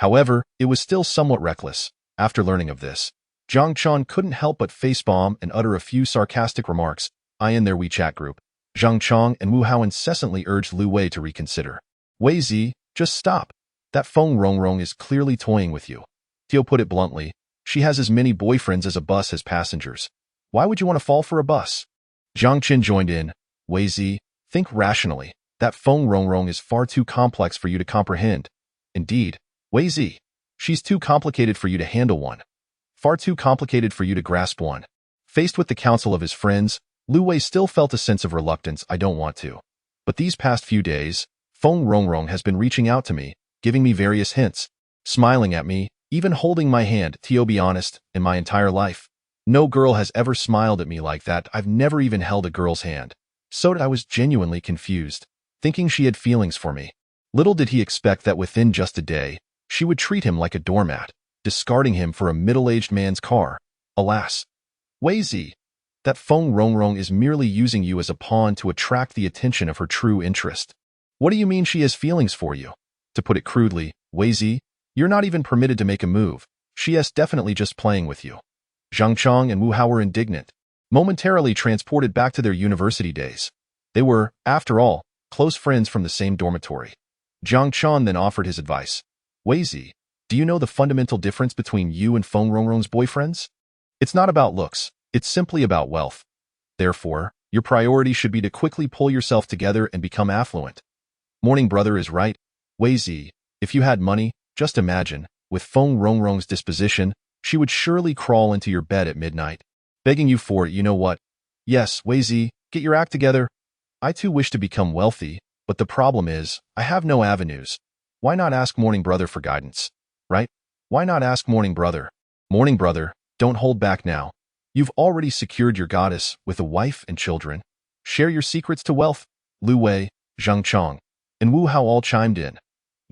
However, it was still somewhat reckless. After learning of this, Jiang Chen couldn't help but facepalm and utter a few sarcastic remarks. In their WeChat group, Zhang Chong and Wu Hao incessantly urged Lu Wei to reconsider. "Wei Zi, just stop. That Feng Rongrong is clearly toying with you." Tio put it bluntly, "She has as many boyfriends as a bus has passengers. Why would you want to fall for a bus?" Jiang Chen joined in. "Wei Zi, think rationally. That Feng Rongrong is far too complex for you to comprehend. Indeed, Wei Zi, She's too complicated for you to handle one. Far too complicated for you to grasp one. Faced with the counsel of his friends, Lu Wei still felt a sense of reluctance. I don't want to. But these past few days, Feng Rongrong has been reaching out to me, giving me various hints, smiling at me, even holding my hand. To be honest, in my entire life, no girl has ever smiled at me like that. I've never even held a girl's hand. So I was genuinely confused, thinking she had feelings for me. Little did he expect that within just a day, she would treat him like a doormat, discarding him for a middle-aged man's car. Alas, Wei Zi, that Feng Rongrong is merely using you as a pawn to attract the attention of her true interest. What do you mean she has feelings for you? To put it crudely, Wei Zi, you're not even permitted to make a move. She is definitely just playing with you. Jiang Chen and Wu Hao were indignant, momentarily transported back to their university days. They were, after all, close friends from the same dormitory. Jiang Chen then offered his advice. Wei Zi, do you know the fundamental difference between you and Feng Rongrong's boyfriends? It's not about looks, it's simply about wealth. Therefore, your priority should be to quickly pull yourself together and become affluent. Morning brother is right. Wei Zi, if you had money, just imagine, with Feng Rongrong's disposition, she would surely crawl into your bed at midnight, begging you for it. You know what? Yes, Wei Zi, get your act together. I too wish to become wealthy, but the problem is, I have no avenues. Why not ask Morning Brother for guidance? Right? Why not ask Morning Brother? Morning Brother, don't hold back now. You've already secured your goddess with a wife and children. Share your secrets to wealth. Lu Wei, Jiang Chen, and Wu Hao all chimed in.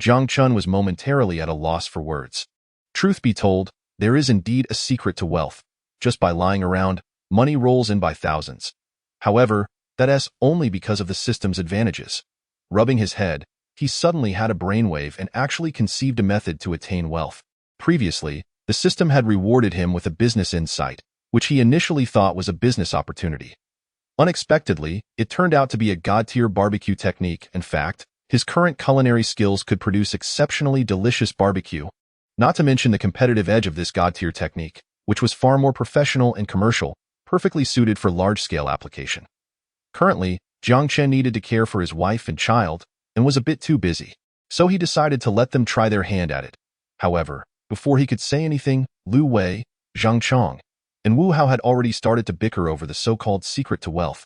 Jiang Chen was momentarily at a loss for words. Truth be told, there is indeed a secret to wealth. Just by lying around, money rolls in by thousands. However, that is only because of the system's advantages. Rubbing his head, he suddenly had a brainwave and actually conceived a method to attain wealth. Previously, the system had rewarded him with a business insight, which he initially thought was a business opportunity. Unexpectedly, it turned out to be a god-tier barbecue technique. In fact, his current culinary skills could produce exceptionally delicious barbecue, not to mention the competitive edge of this god-tier technique, which was far more professional and commercial, perfectly suited for large-scale application. Currently, Jiang Chen needed to care for his wife and child, and was a bit too busy, so he decided to let them try their hand at it. However, before he could say anything, Lu Wei, Jiang Chen, and Wu Hao had already started to bicker over the so-called secret to wealth.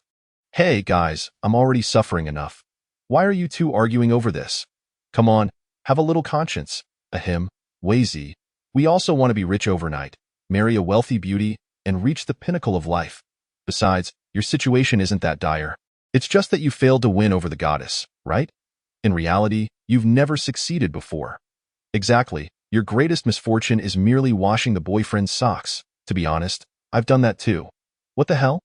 Hey guys, I'm already suffering enough. Why are you two arguing over this? Come on, have a little conscience. Ahem, Wei Zi, we also want to be rich overnight, marry a wealthy beauty, and reach the pinnacle of life. Besides, your situation isn't that dire. It's just that you failed to win over the goddess, right? In reality, you've never succeeded before. Exactly, your greatest misfortune is merely washing the boyfriend's socks. To be honest, I've done that too. What the hell?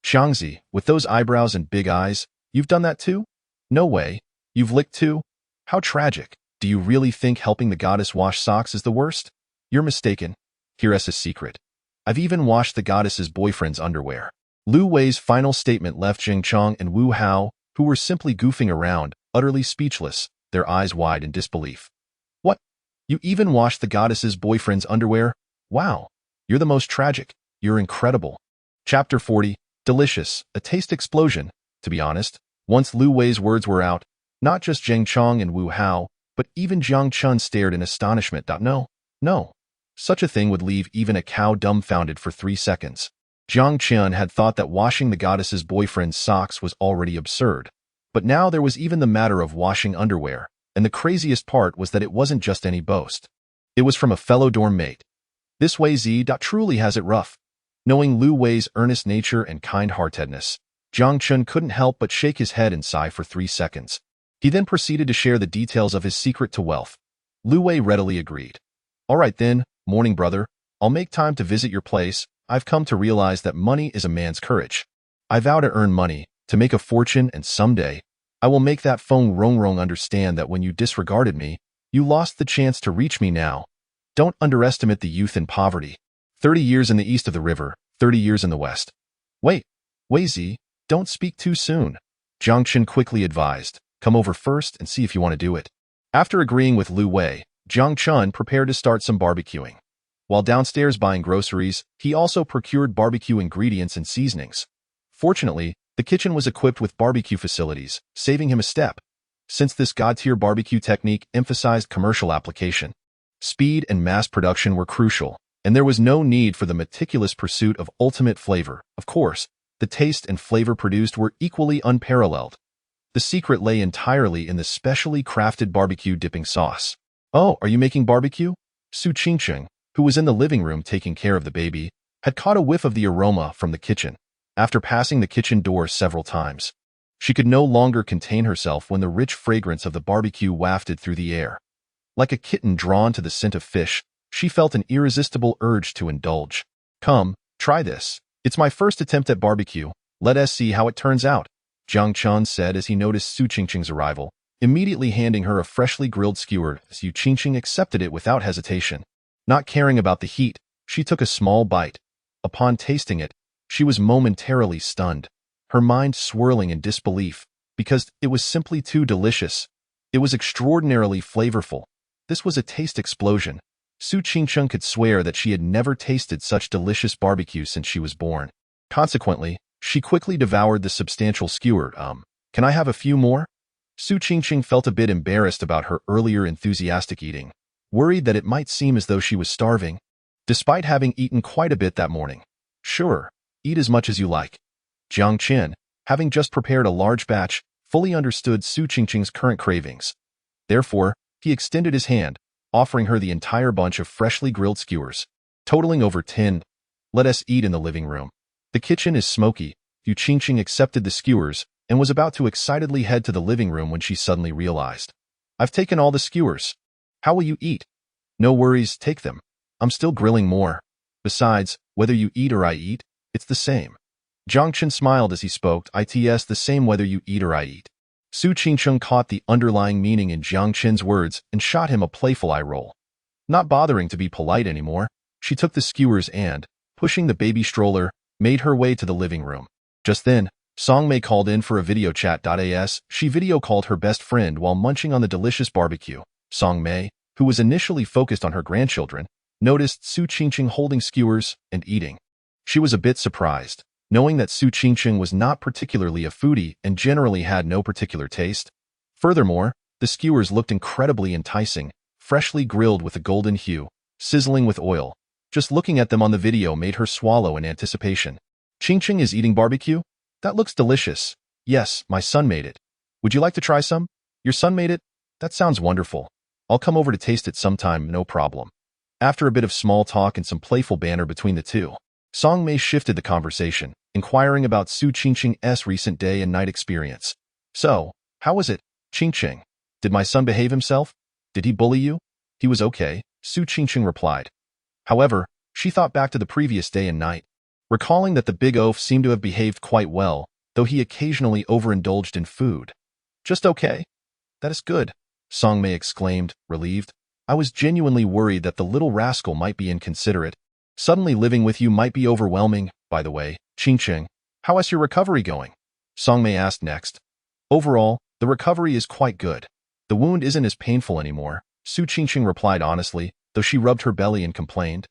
Xiangzi, with those eyebrows and big eyes, you've done that too? No way. You've licked too? How tragic. Do you really think helping the goddess wash socks is the worst? You're mistaken. Here's a secret. I've even washed the goddess's boyfriend's underwear. Lu Wei's final statement left Jiang Chen and Wu Hao, who were simply goofing around, utterly speechless, their eyes wide in disbelief. What? You even washed the goddess's boyfriend's underwear? Wow. You're the most tragic. You're incredible. Chapter 40, Delicious, a taste explosion. To be honest, once Lu Wei's words were out, not just Jiang Chen and Wu Hao, but even Jiang Chen stared in astonishment. No. Such a thing would leave even a cow dumbfounded for 3 seconds. Jiang Chen had thought that washing the goddess's boyfriend's socks was already absurd. But now there was even the matter of washing underwear, and the craziest part was that it wasn't just any boast. It was from a fellow dorm mate. This Wei Zi truly has it rough. Knowing Lu Wei's earnest nature and kind-heartedness, Jiang Chen couldn't help but shake his head and sigh for 3 seconds. He then proceeded to share the details of his secret to wealth. Lu Wei readily agreed. All right then, morning brother, I'll make time to visit your place. I've come to realize that money is a man's courage. I vow to earn money, to make a fortune, and someday, I will make that Feng Rongrong understand that when you disregarded me, you lost the chance to reach me now. Don't underestimate the youth in poverty. 30 years in the east of the river, 30 years in the west. Wait, Wei Zi, don't speak too soon. Jiang Chen quickly advised, come over first and see if you want to do it. After agreeing with Lu Wei, Jiang Chen prepared to start some barbecuing. While downstairs buying groceries, he also procured barbecue ingredients and seasonings. Fortunately, the kitchen was equipped with barbecue facilities, saving him a step. Since this god-tier barbecue technique emphasized commercial application, Speed and mass production were crucial, and there was no need for the meticulous pursuit of ultimate flavor. Of course, the taste and flavor produced were equally unparalleled. The secret lay entirely in the specially crafted barbecue dipping sauce. "Oh, are you making barbecue?" Su Qingqing, who was in the living room taking care of the baby, had caught a whiff of the aroma from the kitchen. After passing the kitchen door several times, she could no longer contain herself when the rich fragrance of the barbecue wafted through the air. Like a kitten drawn to the scent of fish, she felt an irresistible urge to indulge. "Come, try this. It's my first attempt at barbecue. Let us see how it turns out," Jiang Chen said as he noticed Su Qingqing's arrival, immediately handing her a freshly grilled skewer. Su Qingqing accepted it without hesitation. Not caring about the heat, she took a small bite. Upon tasting it, she was momentarily stunned, her mind swirling in disbelief, because it was simply too delicious. It was extraordinarily flavorful. This was a taste explosion. Su Qingqing could swear that she had never tasted such delicious barbecue since she was born. Consequently, she quickly devoured the substantial skewer. Can I have a few more?" Su Qingqing felt a bit embarrassed about her earlier enthusiastic eating, worried that it might seem as though she was starving, despite having eaten quite a bit that morning. "Sure, eat as much as you like." Jiang Chen, having just prepared a large batch, fully understood Su Qingqing's current cravings. Therefore, he extended his hand, offering her the entire bunch of freshly grilled skewers, totaling over 10. "Let us eat in the living room. The kitchen is smoky." Su Qingqing accepted the skewers and was about to excitedly head to the living room when she suddenly realized. "I've taken all the skewers. How will you eat?" "No worries, take them. I'm still grilling more. Besides, whether you eat or I eat, it's the same." Jiang Chen smiled as he spoke. "It's the same whether you eat or I eat." Su Qingqing caught the underlying meaning in Jiang Chen's words and shot him a playful eye roll. Not bothering to be polite anymore, she took the skewers and, pushing the baby stroller, made her way to the living room. Just then, Song Mei called in for a video chat. She video called her best friend while munching on the delicious barbecue. Song Mei, who was initially focused on her grandchildren, noticed Su Qingqing holding skewers and eating. She was a bit surprised, knowing that Su Qingqing was not particularly a foodie and generally had no particular taste. Furthermore, the skewers looked incredibly enticing, freshly grilled with a golden hue, sizzling with oil. Just looking at them on the video made her swallow in anticipation. "Qingqing is eating barbecue? That looks delicious." "Yes, my son made it. Would you like to try some?" "Your son made it? That sounds wonderful. I'll come over to taste it sometime, no problem." After a bit of small talk and some playful banter between the two, Song Mei shifted the conversation, inquiring about Su Qingqing's recent day and night experience. "So, how was it, Qingqing? Did my son behave himself? Did he bully you?" "He was okay," Su Qingqing replied. However, she thought back to the previous day and night, recalling that the big oaf seemed to have behaved quite well, though he occasionally overindulged in food. "Just okay? That is good," Song Mei exclaimed, relieved. "I was genuinely worried that the little rascal might be inconsiderate. Suddenly living with you might be overwhelming. By the way, Qingqing, how is your recovery going?" Song Mei asked next. "Overall, the recovery is quite good. The wound isn't as painful anymore," Su Qingqing replied honestly, though she rubbed her belly and complained.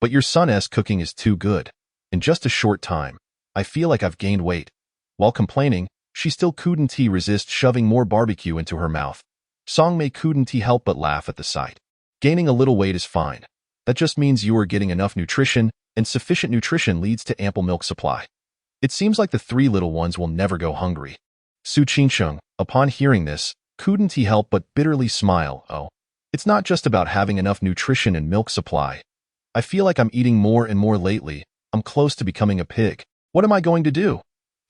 "But your son's cooking is too good. In just a short time, I feel like I've gained weight." While complaining, she still couldn't resist shoving more barbecue into her mouth. Song Mei couldn't help but laugh at the sight. "Gaining a little weight is fine. That just means you are getting enough nutrition, and sufficient nutrition leads to ample milk supply. It seems like the three little ones will never go hungry." Su Qingqing, upon hearing this, couldn't help but bitterly smile. "Oh, it's not just about having enough nutrition and milk supply. I feel like I'm eating more and more lately. I'm close to becoming a pig. What am I going to do?"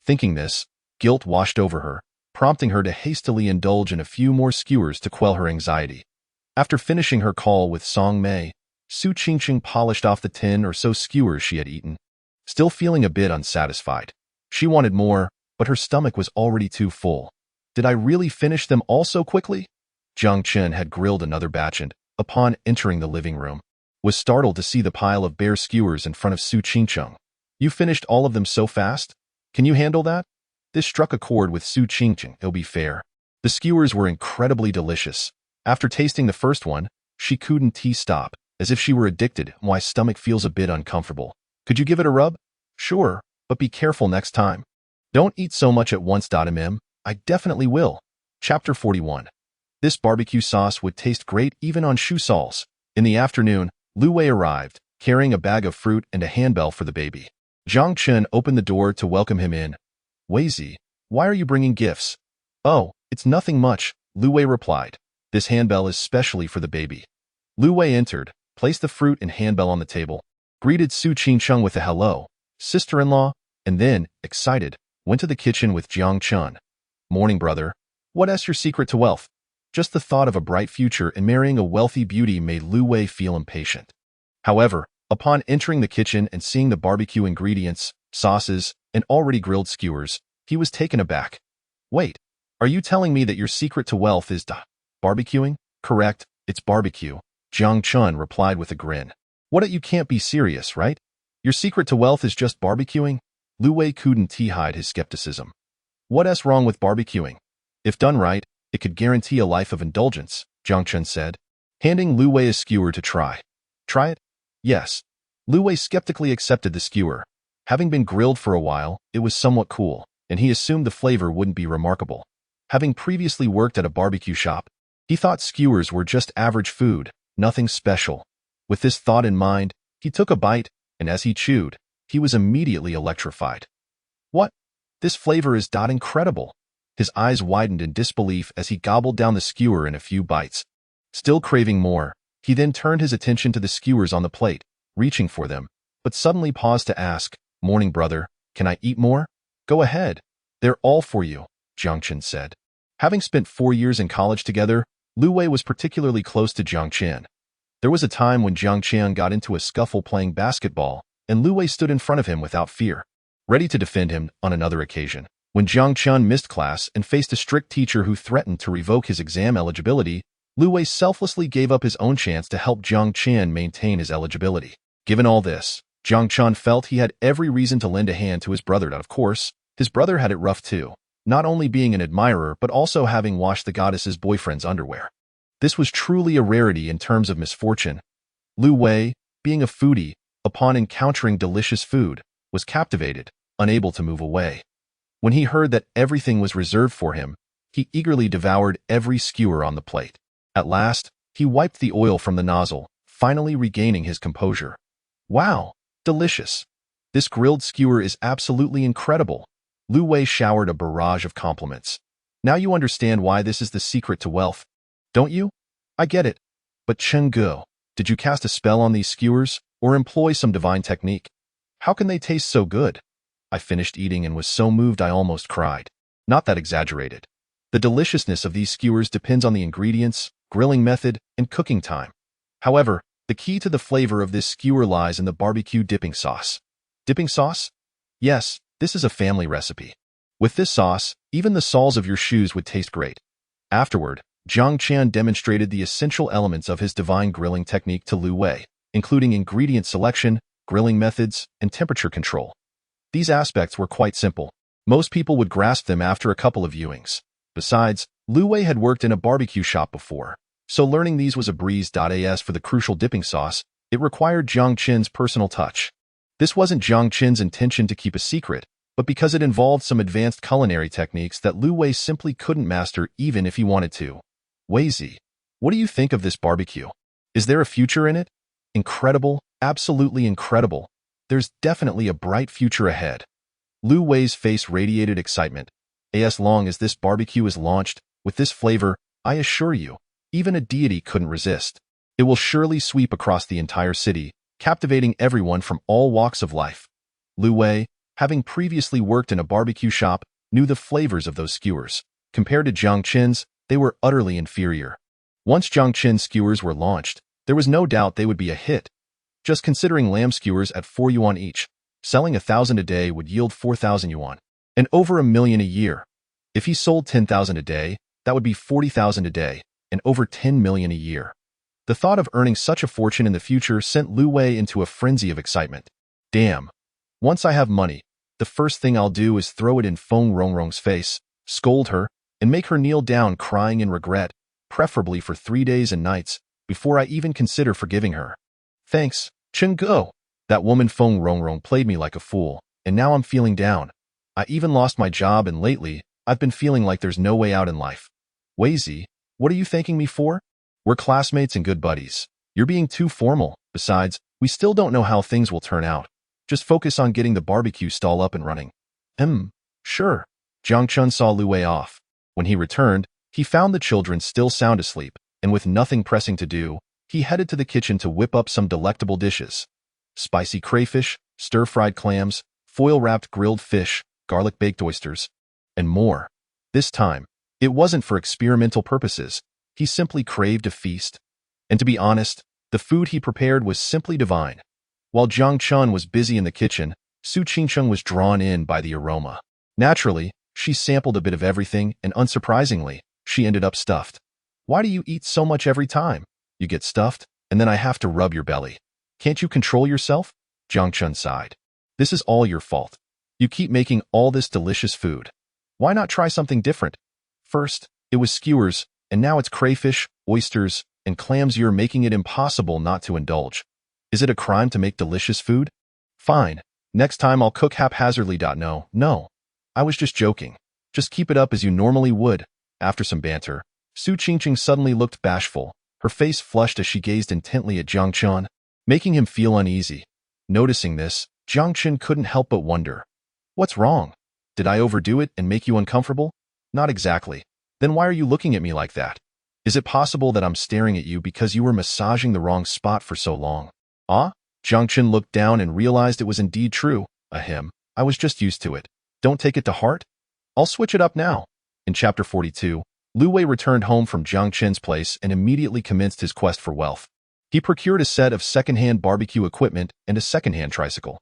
Thinking this, guilt washed over her, prompting her to hastily indulge in a few more skewers to quell her anxiety. After finishing her call with Song Mei, Su Qingqing polished off the 10 or so skewers she had eaten. Still feeling a bit unsatisfied, she wanted more, but her stomach was already too full. "Did I really finish them all so quickly?" Jiang Chen had grilled another batch and, upon entering the living room, was startled to see the pile of bare skewers in front of Su Qingqing. "You finished all of them so fast? Can you handle that?" This struck a chord with Su Qingqing. It'll be fair. The skewers were incredibly delicious. After tasting the first one, she couldn't stop, as if she were addicted. "My stomach feels a bit uncomfortable. Could you give it a rub?" "Sure, but be careful next time. Don't eat so much at once. I definitely will." Chapter 41. This barbecue sauce would taste great even on shoe soles. In the afternoon, Lu Wei arrived, carrying a bag of fruit and a handbell for the baby. Jiang Chen opened the door to welcome him in. Weizi, why are you bringing gifts? Oh, it's nothing much, Lu Wei replied. This handbell is specially for the baby. Lu Wei entered, placed the fruit and handbell on the table, greeted Su Qingcheng with a hello, sister-in-law, and then, excited, went to the kitchen with Jiang Chen. Morning, brother. What's your secret to wealth? Just the thought of a bright future and marrying a wealthy beauty made Lu Wei feel impatient. However, upon entering the kitchen and seeing the barbecue ingredients, sauces, and already grilled skewers, he was taken aback. Wait, are you telling me that your secret to wealth is barbecuing? Correct, it's barbecue, Jiang Chen replied with a grin. What, you can't be serious, right? Your secret to wealth is just barbecuing? Lu Wei couldn't hide his skepticism. What's wrong with barbecuing? If done right, it could guarantee a life of indulgence, Jiang Chen said, handing Lu Wei a skewer to try. Try it? Yes. Lu Wei skeptically accepted the skewer. Having been grilled for a while, it was somewhat cool, and he assumed the flavor wouldn't be remarkable. Having previously worked at a barbecue shop, he thought skewers were just average food, nothing special. With this thought in mind, he took a bite, and as he chewed, he was immediately electrified. What? This flavor is incredible. His eyes widened in disbelief as he gobbled down the skewer in a few bites. Still craving more, he then turned his attention to the skewers on the plate, reaching for them, but suddenly paused to ask, Morning, brother, can I eat more? Go ahead. They're all for you, Jiang Chen said. Having spent 4 years in college together, Lu Wei was particularly close to Jiang Chen. There was a time when Jiang Chen got into a scuffle playing basketball, and Lu Wei stood in front of him without fear, ready to defend him on another occasion. When Jiang Chen missed class and faced a strict teacher who threatened to revoke his exam eligibility, Lu Wei selflessly gave up his own chance to help Jiang Chen maintain his eligibility. Given all this, Jiang Chen felt he had every reason to lend a hand to his brother. Of course, his brother had it rough too, not only being an admirer but also having washed the goddess's boyfriend's underwear. This was truly a rarity in terms of misfortune. Lu Wei, being a foodie, upon encountering delicious food, was captivated, unable to move away. When he heard that everything was reserved for him, he eagerly devoured every skewer on the plate. At last, he wiped the oil from the nozzle, finally regaining his composure. Wow, delicious. This grilled skewer is absolutely incredible. Lu Wei showered a barrage of compliments. Now you understand why this is the secret to wealth, don't you? I get it. But Chen Ge, did you cast a spell on these skewers, or employ some divine technique? How can they taste so good? I finished eating and was so moved I almost cried. Not that exaggerated. The deliciousness of these skewers depends on the ingredients, grilling method, and cooking time. However, the key to the flavor of this skewer lies in the barbecue dipping sauce. Dipping sauce? Yes, this is a family recipe. With this sauce, even the soles of your shoes would taste great. Afterward, Jiang Chen demonstrated the essential elements of his divine grilling technique to Lu Wei, including ingredient selection, grilling methods, and temperature control. These aspects were quite simple. Most people would grasp them after a couple of viewings. Besides, Lu Wei had worked in a barbecue shop before, so learning these was a breeze. As for the crucial dipping sauce, it required Jiang Chen's personal touch. This wasn't Jiang Chen's intention to keep a secret, but because it involved some advanced culinary techniques that Lu Wei simply couldn't master even if he wanted to. Weizi, what do you think of this barbecue? Is there a future in it? Incredible, absolutely incredible. There's definitely a bright future ahead. Lu Wei's face radiated excitement. As long as this barbecue is launched, with this flavor, I assure you, even a deity couldn't resist. It will surely sweep across the entire city, captivating everyone from all walks of life. Lu Wei, having previously worked in a barbecue shop, knew the flavors of those skewers. Compared to Jiang Chen's, they were utterly inferior. Once Jiang Chen's skewers were launched, there was no doubt they would be a hit. Just considering lamb skewers at 4 yuan each, selling 1,000 a day would yield 4,000 yuan, and over 1 million a year. If he sold 10,000 a day, that would be 40,000 a day, and over 10 million a year. The thought of earning such a fortune in the future sent Lu Wei into a frenzy of excitement. Damn. Once I have money, the first thing I'll do is throw it in Feng Rongrong's face, scold her, and make her kneel down crying in regret, preferably for 3 days and nights, before I even consider forgiving her. Thanks, Chen Ge. That woman Feng Rongrong played me like a fool, and now I'm feeling down. I even lost my job, and lately, I've been feeling like there's no way out in life. Weizi, what are you thanking me for? We're classmates and good buddies. You're being too formal. Besides, we still don't know how things will turn out. Just focus on getting the barbecue stall up and running. Sure. Jiang Chen saw Lu Wei off. When he returned, he found the children still sound asleep, and with nothing pressing to do, he headed to the kitchen to whip up some delectable dishes. Spicy crayfish, stir-fried clams, foil-wrapped grilled fish, garlic-baked oysters, and more. This time, it wasn't for experimental purposes. He simply craved a feast. And to be honest, the food he prepared was simply divine. While Jiang Chen was busy in the kitchen, Su Qingcheng was drawn in by the aroma. Naturally, she sampled a bit of everything, and unsurprisingly, she ended up stuffed. Why do you eat so much every time? You get stuffed, and then I have to rub your belly. Can't you control yourself? Jiang Chen sighed. This is all your fault. You keep making all this delicious food. Why not try something different? First, it was skewers, and now it's crayfish, oysters, and clams. You're making it impossible not to indulge. Is it a crime to make delicious food? Fine. Next time I'll cook haphazardly. No. I was just joking. Just keep it up as you normally would. After some banter, Su Qingcheng suddenly looked bashful. Her face flushed as she gazed intently at Jiang Chen, making him feel uneasy. Noticing this, Jiang Chen couldn't help but wonder. What's wrong? Did I overdo it and make you uncomfortable? Not exactly. Then why are you looking at me like that? Is it possible that I'm staring at you because you were massaging the wrong spot for so long? Jiang Chen looked down and realized it was indeed true. I was just used to it. Don't take it to heart. I'll switch it up now. In chapter 42, Lu Wei returned home from Jiang Chen's place and immediately commenced his quest for wealth. He procured a set of second-hand barbecue equipment and a second-hand tricycle.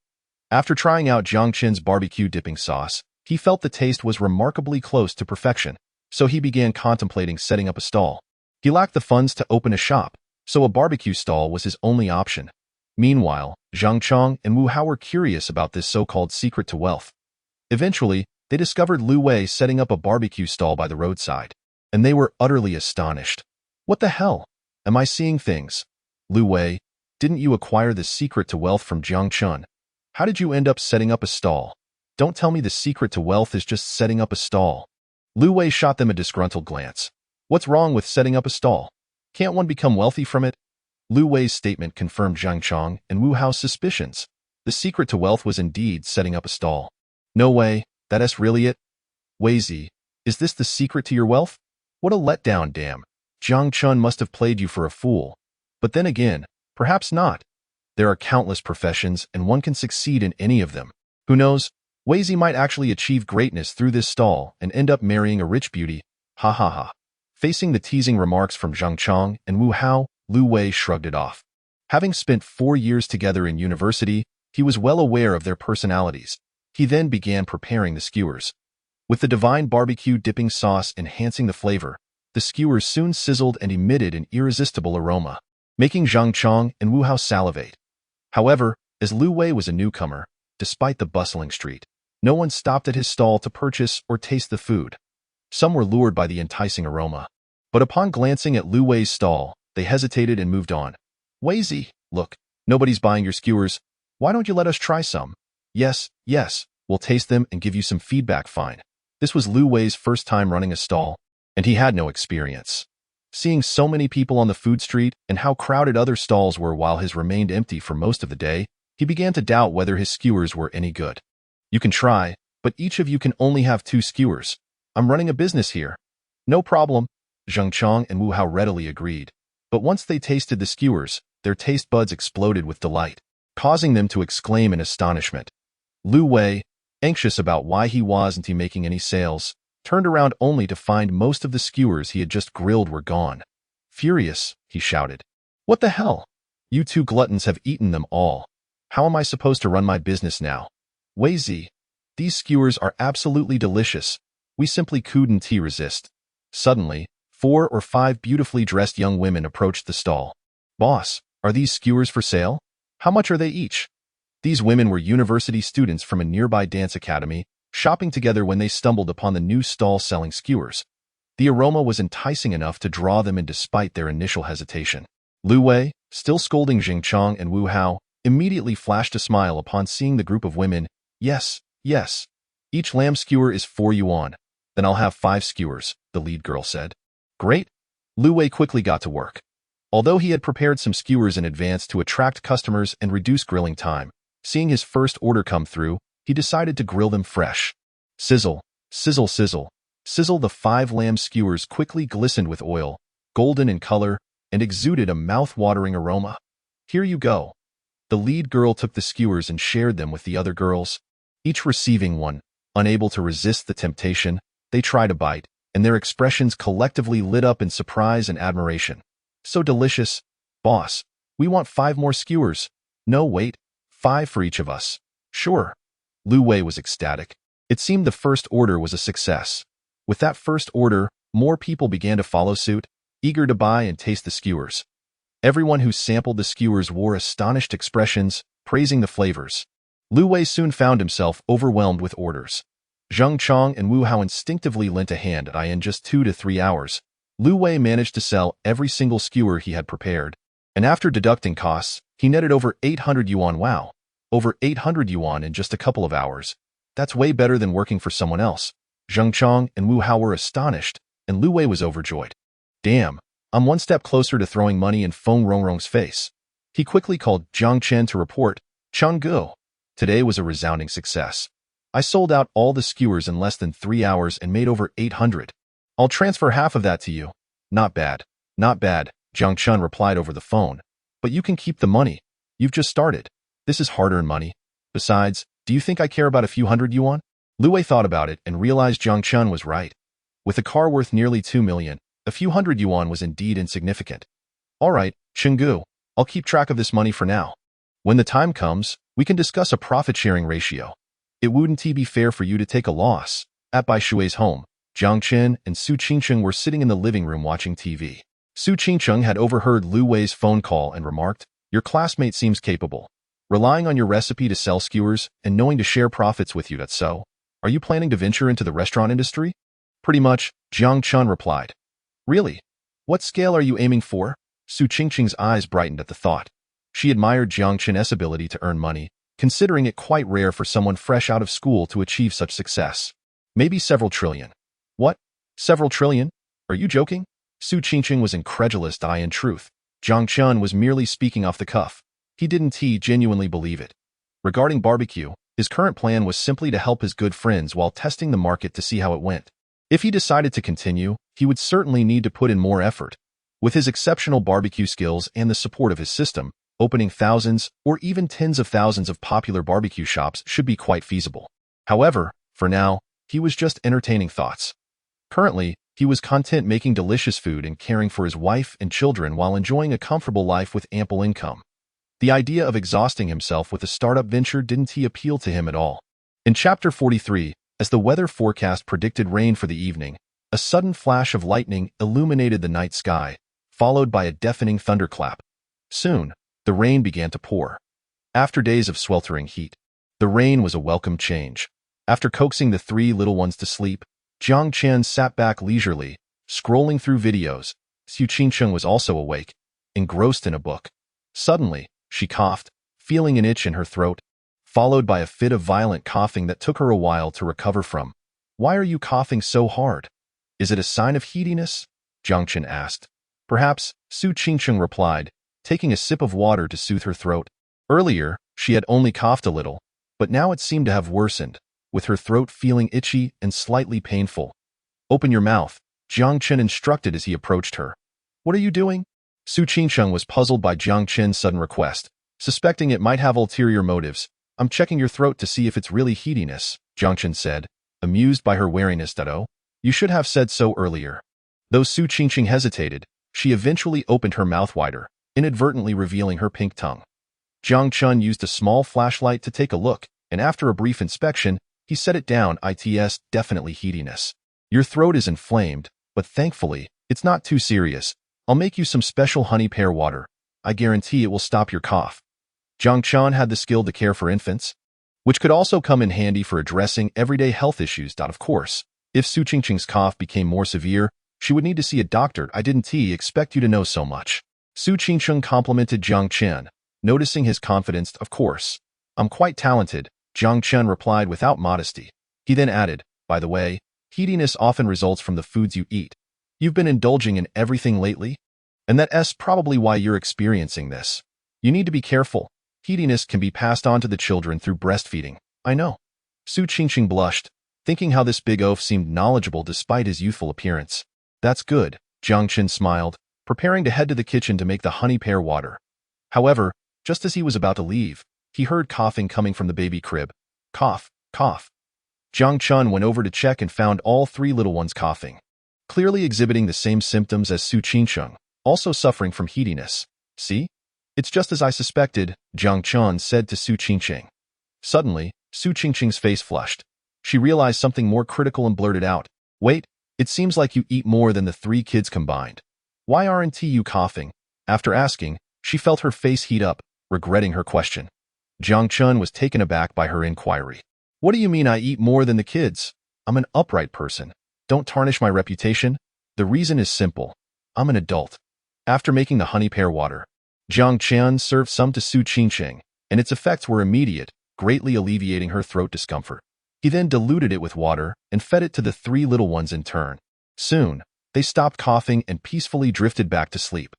After trying out Jiang Chen's barbecue dipping sauce, he felt the taste was remarkably close to perfection, so he began contemplating setting up a stall. He lacked the funds to open a shop, so a barbecue stall was his only option. Meanwhile, Jiang Chen and Wu Hao were curious about this so-called secret to wealth. Eventually, they discovered Lu Wei setting up a barbecue stall by the roadside, and they were utterly astonished. What the hell? Am I seeing things? Lu Wei, didn't you acquire the secret to wealth from Jiang Chen? How did you end up setting up a stall? Don't tell me the secret to wealth is just setting up a stall. Lu Wei shot them a disgruntled glance. What's wrong with setting up a stall? Can't one become wealthy from it? Lu Wei's statement confirmed Jiang Chen and Wu Hao's suspicions. The secret to wealth was indeed setting up a stall. No way, that's really it? Weizi, is this the secret to your wealth? What a letdown, damn. Jiang Chen must have played you for a fool. But then again, perhaps not. There are countless professions and one can succeed in any of them. Who knows, Weizi might actually achieve greatness through this stall and end up marrying a rich beauty. Ha ha ha. Facing the teasing remarks from Jiang Chen and Wu Hao, Lu Wei shrugged it off. Having spent 4 years together in university, he was well aware of their personalities. He then began preparing the skewers. With the divine barbecue dipping sauce enhancing the flavor, the skewers soon sizzled and emitted an irresistible aroma, making Jiang Chen and Wu Hao salivate. However, as Lu Wei was a newcomer, despite the bustling street, no one stopped at his stall to purchase or taste the food. Some were lured by the enticing aroma, but upon glancing at Lu Wei's stall, they hesitated and moved on. Weizi, look, nobody's buying your skewers. Why don't you let us try some? Yes, we'll taste them and give you some feedback. Fine. This was Lu Wei's first time running a stall, and he had no experience. Seeing so many people on the food street and how crowded other stalls were while his remained empty for most of the day, he began to doubt whether his skewers were any good. You can try, but each of you can only have 2 skewers. I'm running a business here. No problem. Jiang Chen and Wu Hao readily agreed. But once they tasted the skewers, their taste buds exploded with delight, causing them to exclaim in astonishment. Lu Wei, anxious about why he wasn't making any sales, turned around only to find most of the skewers he had just grilled were gone. Furious, he shouted. What the hell? You 2 gluttons have eaten them all. How am I supposed to run my business now? Weizi, these skewers are absolutely delicious. We simply couldn't resist. Suddenly, 4 or 5 beautifully dressed young women approached the stall. Boss, are these skewers for sale? How much are they each? These women were university students from a nearby dance academy, shopping together when they stumbled upon the new stall selling skewers. The aroma was enticing enough to draw them in despite their initial hesitation. Lu Wei, still scolding Jiang Chen and Wu Hao, immediately flashed a smile upon seeing the group of women. Yes. Each lamb skewer is 4 yuan. Then I'll have 5 skewers, the lead girl said. Great. Lu Wei quickly got to work. Although he had prepared some skewers in advance to attract customers and reduce grilling time, seeing his first order come through, he decided to grill them fresh. Sizzle, sizzle, sizzle, sizzle. The 5 lamb skewers quickly glistened with oil, golden in color, and exuded a mouth-watering aroma. Here you go. The lead girl took the skewers and shared them with the other girls, each receiving one. Unable to resist the temptation, they tried a bite, and their expressions collectively lit up in surprise and admiration. So delicious. Boss, we want 5 more skewers. No, wait, 5 for each of us. Sure. Lu Wei was ecstatic. It seemed the first order was a success. With that first order, more people began to follow suit, eager to buy and taste the skewers. Everyone who sampled the skewers wore astonished expressions, praising the flavors. Lu Wei soon found himself overwhelmed with orders. Jiang Chen and Wu Hao instinctively lent a hand, and in just 2 to 3 hours, Lu Wei managed to sell every single skewer he had prepared, and after deducting costs, he netted over 800 yuan. Wow, over 800 yuan in just a couple of hours. That's way better than working for someone else. Jiang Chen and Wu Hao were astonished, and Lu Wei was overjoyed. Damn, I'm one step closer to throwing money in Feng Rongrong's face. He quickly called Jiang Chen to report, Changgu. Today was a resounding success. I sold out all the skewers in less than 3 hours and made over 800. I'll transfer half of that to you. Not bad, not bad, Jiang Chen replied over the phone. But you can keep the money. You've just started. This is hard-earned money. Besides, do you think I care about a few hundred yuan? Lu Wei thought about it and realized Jiang Chen was right. With a car worth nearly 2 million, a few hundred yuan was indeed insignificant. All right, Chenggu, I'll keep track of this money for now. When the time comes, we can discuss a profit-sharing ratio. It wouldn't be fair for you to take a loss. At Bai Shui's home, Jiang Chen and Su Qingcheng were sitting in the living room watching TV. Su Qingcheng had overheard Lu Wei's phone call and remarked, your classmate seems capable. Relying on your recipe to sell skewers and knowing to share profits with you, that's so. Are you planning to venture into the restaurant industry? Pretty much, Jiang Chen replied. Really? What scale are you aiming for? Su Qingcheng's eyes brightened at the thought. She admired Jiang Chen's ability to earn money, considering it quite rare for someone fresh out of school to achieve such success. Maybe several trillion. What? Several trillion? Are you joking? Su Qingcheng was incredulous. In truth, Jiang Chen was merely speaking off the cuff. He didn't genuinely believe it. Regarding barbecue, his current plan was simply to help his good friends while testing the market to see how it went. If he decided to continue, he would certainly need to put in more effort. With his exceptional barbecue skills and the support of his system, opening thousands or even tens of thousands of popular barbecue shops should be quite feasible. However, for now, he was just entertaining thoughts. Currently, he was content making delicious food and caring for his wife and children while enjoying a comfortable life with ample income. The idea of exhausting himself with a startup venture didn't appeal to him at all. In Chapter 43, as the weather forecast predicted rain for the evening, a sudden flash of lightning illuminated the night sky, followed by a deafening thunderclap. Soon, the rain began to pour. After days of sweltering heat, the rain was a welcome change. After coaxing the 3 little ones to sleep, Jiang Chen sat back leisurely, scrolling through videos. Su Qingcheng was also awake, engrossed in a book. Suddenly, she coughed, feeling an itch in her throat, followed by a fit of violent coughing that took her a while to recover from. Why are you coughing so hard? Is it a sign of heatiness? Jiang Chen asked. Perhaps, Su Qingcheng replied, taking a sip of water to soothe her throat. Earlier, she had only coughed a little, but now it seemed to have worsened, with her throat feeling itchy and slightly painful. Open your mouth, Jiang Chen instructed as he approached her. What are you doing? Su Qingcheng was puzzled by Jiang Chen's sudden request, suspecting it might have ulterior motives. I'm checking your throat to see if it's really heatiness, Jiang Chen said, amused by her wariness. You should have said so earlier. Though Su Qingcheng hesitated, she eventually opened her mouth wider, inadvertently revealing her pink tongue. Jiang Chen used a small flashlight to take a look, and after a brief inspection, he set it down. It's definitely heatiness. Your throat is inflamed, but thankfully, it's not too serious. I'll make you some special honey pear water. I guarantee it will stop your cough. Jiang Chen had the skill to care for infants, which could also come in handy for addressing everyday health issues. Of course, if Su Qingcheng's cough became more severe, she would need to see a doctor. I didn't expect you to know so much. Su Qingcheng complimented Jiang Chen, noticing his confidence. Of course, I'm quite talented, Jiang Chen replied without modesty. He then added, by the way, heatiness often results from the foods you eat. You've been indulging in everything lately? And that's probably why you're experiencing this. You need to be careful. Heatiness can be passed on to the children through breastfeeding. I know. Su Qingqing blushed, thinking how this big oaf seemed knowledgeable despite his youthful appearance. That's good, Jiang Chen smiled, preparing to head to the kitchen to make the honey pear water. However, just as he was about to leave, he heard coughing coming from the baby crib. Cough, cough. Jiang Chen went over to check and found all three little ones coughing, clearly exhibiting the same symptoms as Su Qingqing, also suffering from heatiness. See? It's just as I suspected, Jiang Chen said to Su Qingqing. Suddenly, Su Qingqing's face flushed. She realized something more critical and blurted out, "Wait, it seems like you eat more than the three kids combined. Why aren't you coughing?" After asking, she felt her face heat up, regretting her question. Jiang Chen was taken aback by her inquiry. "What do you mean I eat more than the kids? I'm an upright person. Don't tarnish my reputation. The reason is simple. I'm an adult." After making the honey pear water, Jiang Chen served some to Su Qingqing, and its effects were immediate, greatly alleviating her throat discomfort. He then diluted it with water and fed it to the three little ones in turn. Soon, they stopped coughing and peacefully drifted back to sleep.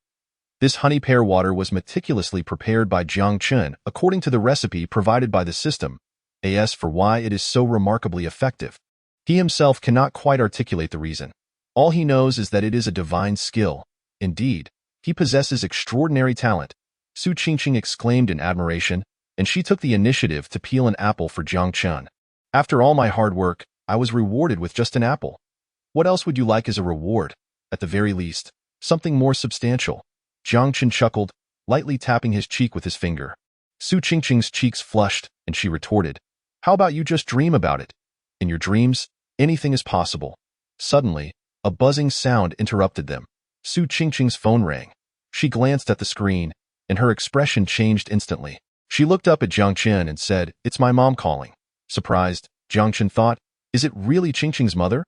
This honey pear water was meticulously prepared by Jiang Chen according to the recipe provided by the system, as for why it is so remarkably effective. He himself cannot quite articulate the reason. All he knows is that it is a divine skill. Indeed, he possesses extraordinary talent. Su Qingqing exclaimed in admiration, and she took the initiative to peel an apple for Jiang Chen. "After all my hard work, I was rewarded with just an apple. What else would you like as a reward? At the very least, something more substantial." Jiang Chen chuckled, lightly tapping his cheek with his finger. Su Qingqing's cheeks flushed, and she retorted, "How about you just dream about it? In your dreams, anything is possible." Suddenly, a buzzing sound interrupted them. Su Qingqing's phone rang. She glanced at the screen, and her expression changed instantly. She looked up at Jiang Chen and said, "It's my mom calling." Surprised, Jiang Chen thought, "Is it really Qingqing's mother?"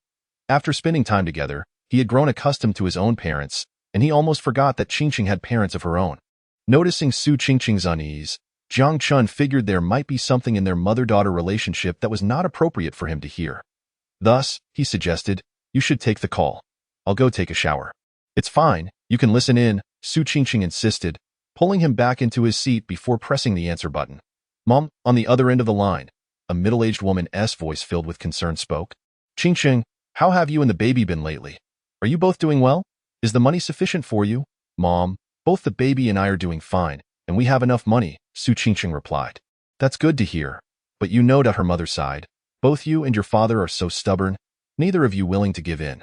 After spending time together, he had grown accustomed to his own parents, and he almost forgot that Qingqing had parents of her own. Noticing Su Qingqing's unease, Jiang Chen figured there might be something in their mother-daughter relationship that was not appropriate for him to hear. Thus, he suggested, "You should take the call. I'll go take a shower." "It's fine, you can listen in," Su Qingqing insisted, pulling him back into his seat before pressing the answer button. "Mom," on the other end of the line, a middle-aged woman's voice filled with concern spoke. "Qingqing, how have you and the baby been lately? Are you both doing well? Is the money sufficient for you?" "Mom, both the baby and I are doing fine, and we have enough money," Su Qingqing replied. "That's good to hear. But you know that her mother sighed. Both you and your father are so stubborn, neither of you willing to give in.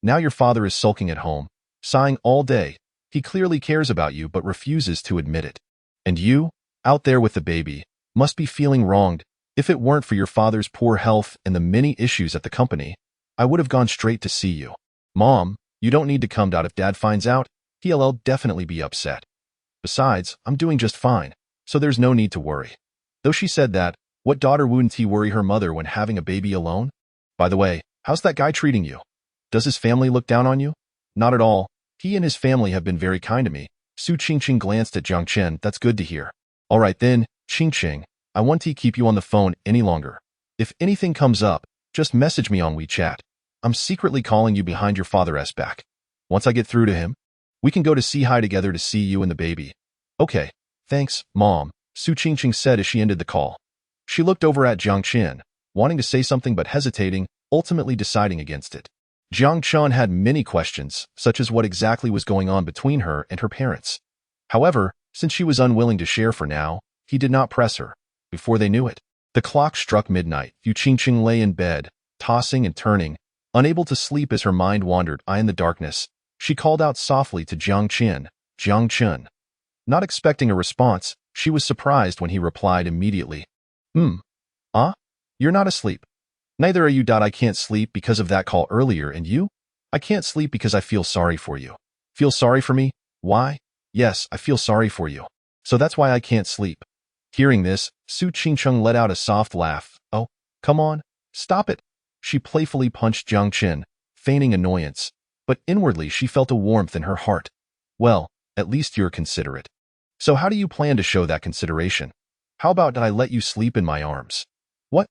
Now your father is sulking at home, sighing all day. He clearly cares about you but refuses to admit it. And you, out there with the baby, must be feeling wronged. If it weren't for your father's poor health and the many issues at the company, I would have gone straight to see you. Mom, you don't need to come out if Dad finds out. He'll definitely be upset. Besides, I'm doing just fine, so there's no need to worry." Though she said that, what daughter wouldn't he worry her mother when having a baby alone? "By the way, how's that guy treating you? Does his family look down on you?" "Not at all. He and his family have been very kind to me." Su Qingqing glanced at Jiang Chen. "That's good to hear." "All right then, Qingqing, I won't keep you on the phone any longer. If anything comes up, just message me on WeChat. I'm secretly calling you behind your father's back. Once I get through to him, we can go to Sihai together to see you and the baby." "Okay, thanks, Mom," Su Qingqing said as she ended the call. She looked over at Jiang Chen, wanting to say something but hesitating, ultimately deciding against it. Jiang Chen had many questions, such as what exactly was going on between her and her parents. However, since she was unwilling to share for now, he did not press her. Before they knew it, the clock struck midnight. Yu Qingqing lay in bed, tossing and turning, unable to sleep as her mind wandered. In the darkness, she called out softly to Jiang Chen, "Jiang Chen." Not expecting a response, she was surprised when he replied immediately, You're not asleep." "Neither are you. I can't sleep because of that call earlier, and you?" "I can't sleep because I feel sorry for you." "Feel sorry for me? Why?" "Yes, I feel sorry for you. So that's why I can't sleep." Hearing this, Su Qingqing let out a soft laugh. "Oh, come on, stop it." She playfully punched Jiang Chen, feigning annoyance, but inwardly she felt a warmth in her heart. "Well, at least you're considerate. So how do you plan to show that consideration? How about I let you sleep in my arms?" "What?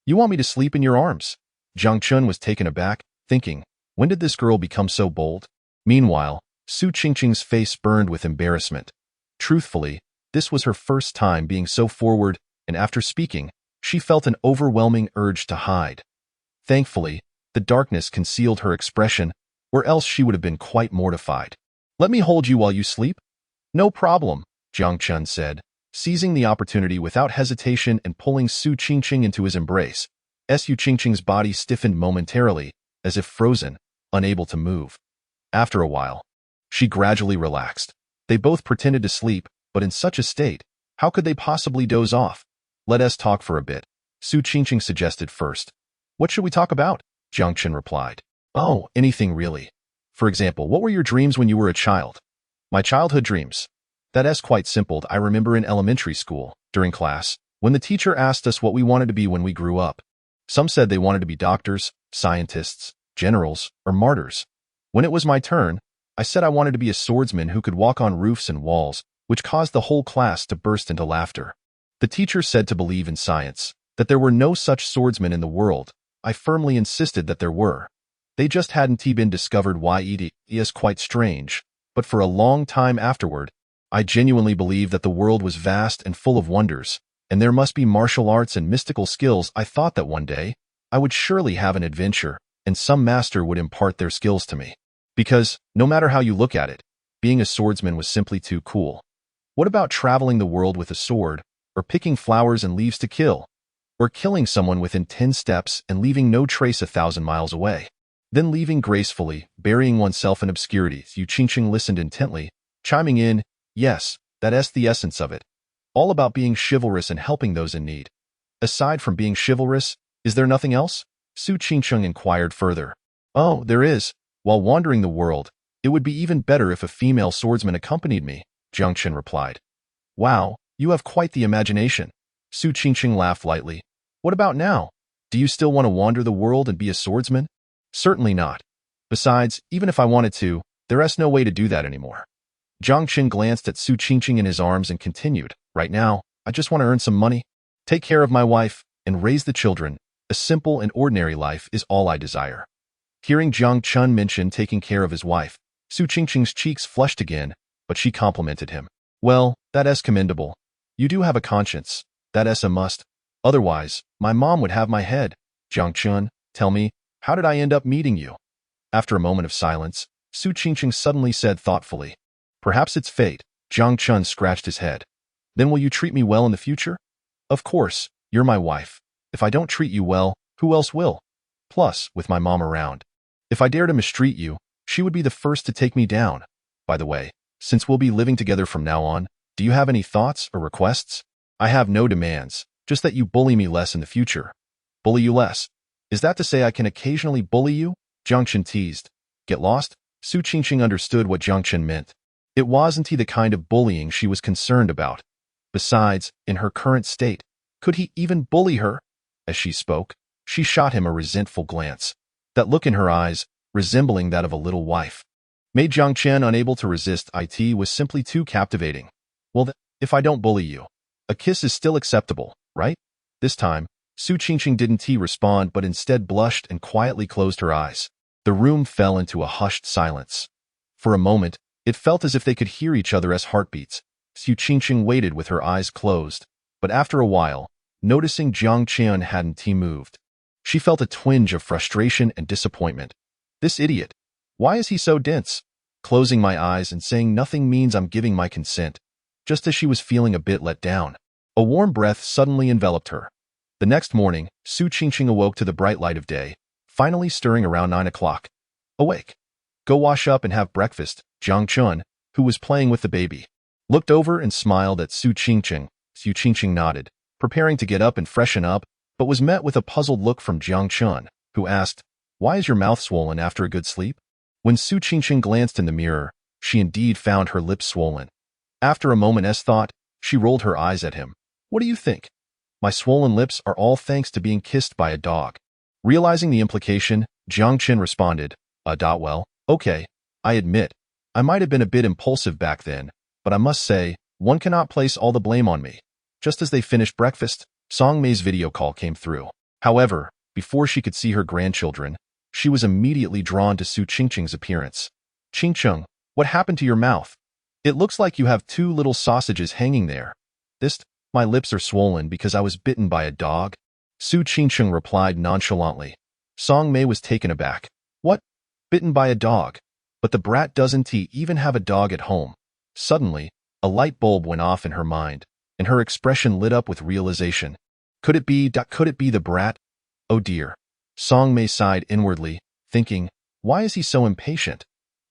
You want me to sleep in your arms?" Jiang Chen was taken aback, thinking, when did this girl become so bold? Meanwhile, Su Qingqing's face burned with embarrassment. Truthfully, this was her first time being so forward, and after speaking, she felt an overwhelming urge to hide. Thankfully, the darkness concealed her expression, or else she would have been quite mortified. "Let me hold you while you sleep?" "No problem," Jiang Chen said, seizing the opportunity without hesitation and pulling Su Qingqing into his embrace. Su Qingqing's body stiffened momentarily, as if frozen, unable to move. After a while, she gradually relaxed. They both pretended to sleep, but in such a state, how could they possibly doze off? "Let us talk for a bit," Su Qingqing suggested first. "What should we talk about?" Jiang Chen replied. "Oh, anything really. For example, what were your dreams when you were a child?" "My childhood dreams. That's quite simple. I remember in elementary school, during class, when the teacher asked us what we wanted to be when we grew up. Some said they wanted to be doctors, scientists, generals, or martyrs. When it was my turn, I said I wanted to be a swordsman who could walk on roofs and walls, which caused the whole class to burst into laughter. The teacher said to believe in science, that there were no such swordsmen in the world. I firmly insisted that there were. They just hadn't been discovered yet. It is quite strange, but for a long time afterward, I genuinely believed that the world was vast and full of wonders, and there must be martial arts and mystical skills. I thought that one day, I would surely have an adventure, and some master would impart their skills to me. Because, no matter how you look at it, being a swordsman was simply too cool. What about traveling the world with a sword, or picking flowers and leaves to kill, or killing someone within 10 steps and leaving no trace 1,000 miles away? Then leaving gracefully, burying oneself in obscurity. Su Qingqing listened intently, chiming in, "Yes, that's the essence of it. All about being chivalrous and helping those in need." "Aside from being chivalrous, is there nothing else?" Su Qingqing inquired further. "Oh, there is. While wandering the world, it would be even better if a female swordsman accompanied me," Jiang Chen replied. "Wow, you have quite the imagination." Su Qingqing laughed lightly. "What about now? Do you still want to wander the world and be a swordsman?" "Certainly not. Besides, even if I wanted to, there is no way to do that anymore." Jiang Chen glanced at Su Qingqing in his arms and continued, "Right now, I just want to earn some money, take care of my wife, and raise the children. A simple and ordinary life is all I desire." Hearing Jiang Chen mention taking care of his wife, Su Qingqing's cheeks flushed again, but she complimented him. "Well, that is commendable. You do have a conscience. That is a must. Otherwise, my mom would have my head. Jiang Chen, tell me, how did I end up meeting you?" After a moment of silence, Su Qingqing suddenly said thoughtfully, "Perhaps it's fate." Jiang Chen scratched his head. "Then will you treat me well in the future?" "Of course, you're my wife. If I don't treat you well, who else will? Plus, with my mom around, if I dare to mistreat you, she would be the first to take me down. By the way, since we'll be living together from now on, do you have any thoughts or requests?" "I have no demands, just that you bully me less in the future." "Bully you less? Is that to say I can occasionally bully you?" Jiang Chen teased. "Get lost?" Su Qingqing understood what Jiang Chen meant. It wasn't the kind of bullying she was concerned about. Besides, in her current state, could he even bully her? As she spoke, she shot him a resentful glance. That look in her eyes, resembling that of a little wife, made Jiang Chen unable to resist. It was simply too captivating. "Well then, if I don't bully you, a kiss is still acceptable, right?" This time, Su Qingqing didn't respond but instead blushed and quietly closed her eyes. The room fell into a hushed silence. For a moment, it felt as if they could hear each other's heartbeats. Su Qingqing waited with her eyes closed, but after a while, noticing Jiang Chen hadn't moved, she felt a twinge of frustration and disappointment. "This idiot. Why is he so dense?" Closing my eyes and saying nothing means I'm giving my consent. Just as she was feeling a bit let down, a warm breath suddenly enveloped her. The next morning, Su Qingqing awoke to the bright light of day, finally stirring around 9 o'clock. "Awake. Go wash up and have breakfast." Jiang Chen, who was playing with the baby, looked over and smiled at Su Qingqing. Su Qingqing nodded, preparing to get up and freshen up, but was met with a puzzled look from Jiang Chen, who asked, "Why is your mouth swollen after a good sleep?" When Su Qingqing glanced in the mirror, she indeed found her lips swollen. After a moment's thought, she rolled her eyes at him. "What do you think? My swollen lips are all thanks to being kissed by a dog." Realizing the implication, Jiang Chen responded, "Well, okay, I admit, I might have been a bit impulsive back then, but I must say, one cannot place all the blame on me." Just as they finished breakfast, Song Mei's video call came through. However, before she could see her grandchildren, she was immediately drawn to Su Qingqing's appearance. "Qingqing, What happened to your mouth? It looks like you have two little sausages hanging there. This, my lips are swollen because I was bitten by a dog. Su Qingcheng replied nonchalantly. Song Mei was taken aback. What? Bitten by a dog? But the brat doesn't even have a dog at home. Suddenly, a light bulb went off in her mind, and her expression lit up with realization. Could it be the brat? Oh dear. Song Mei sighed inwardly, thinking, why is he so impatient?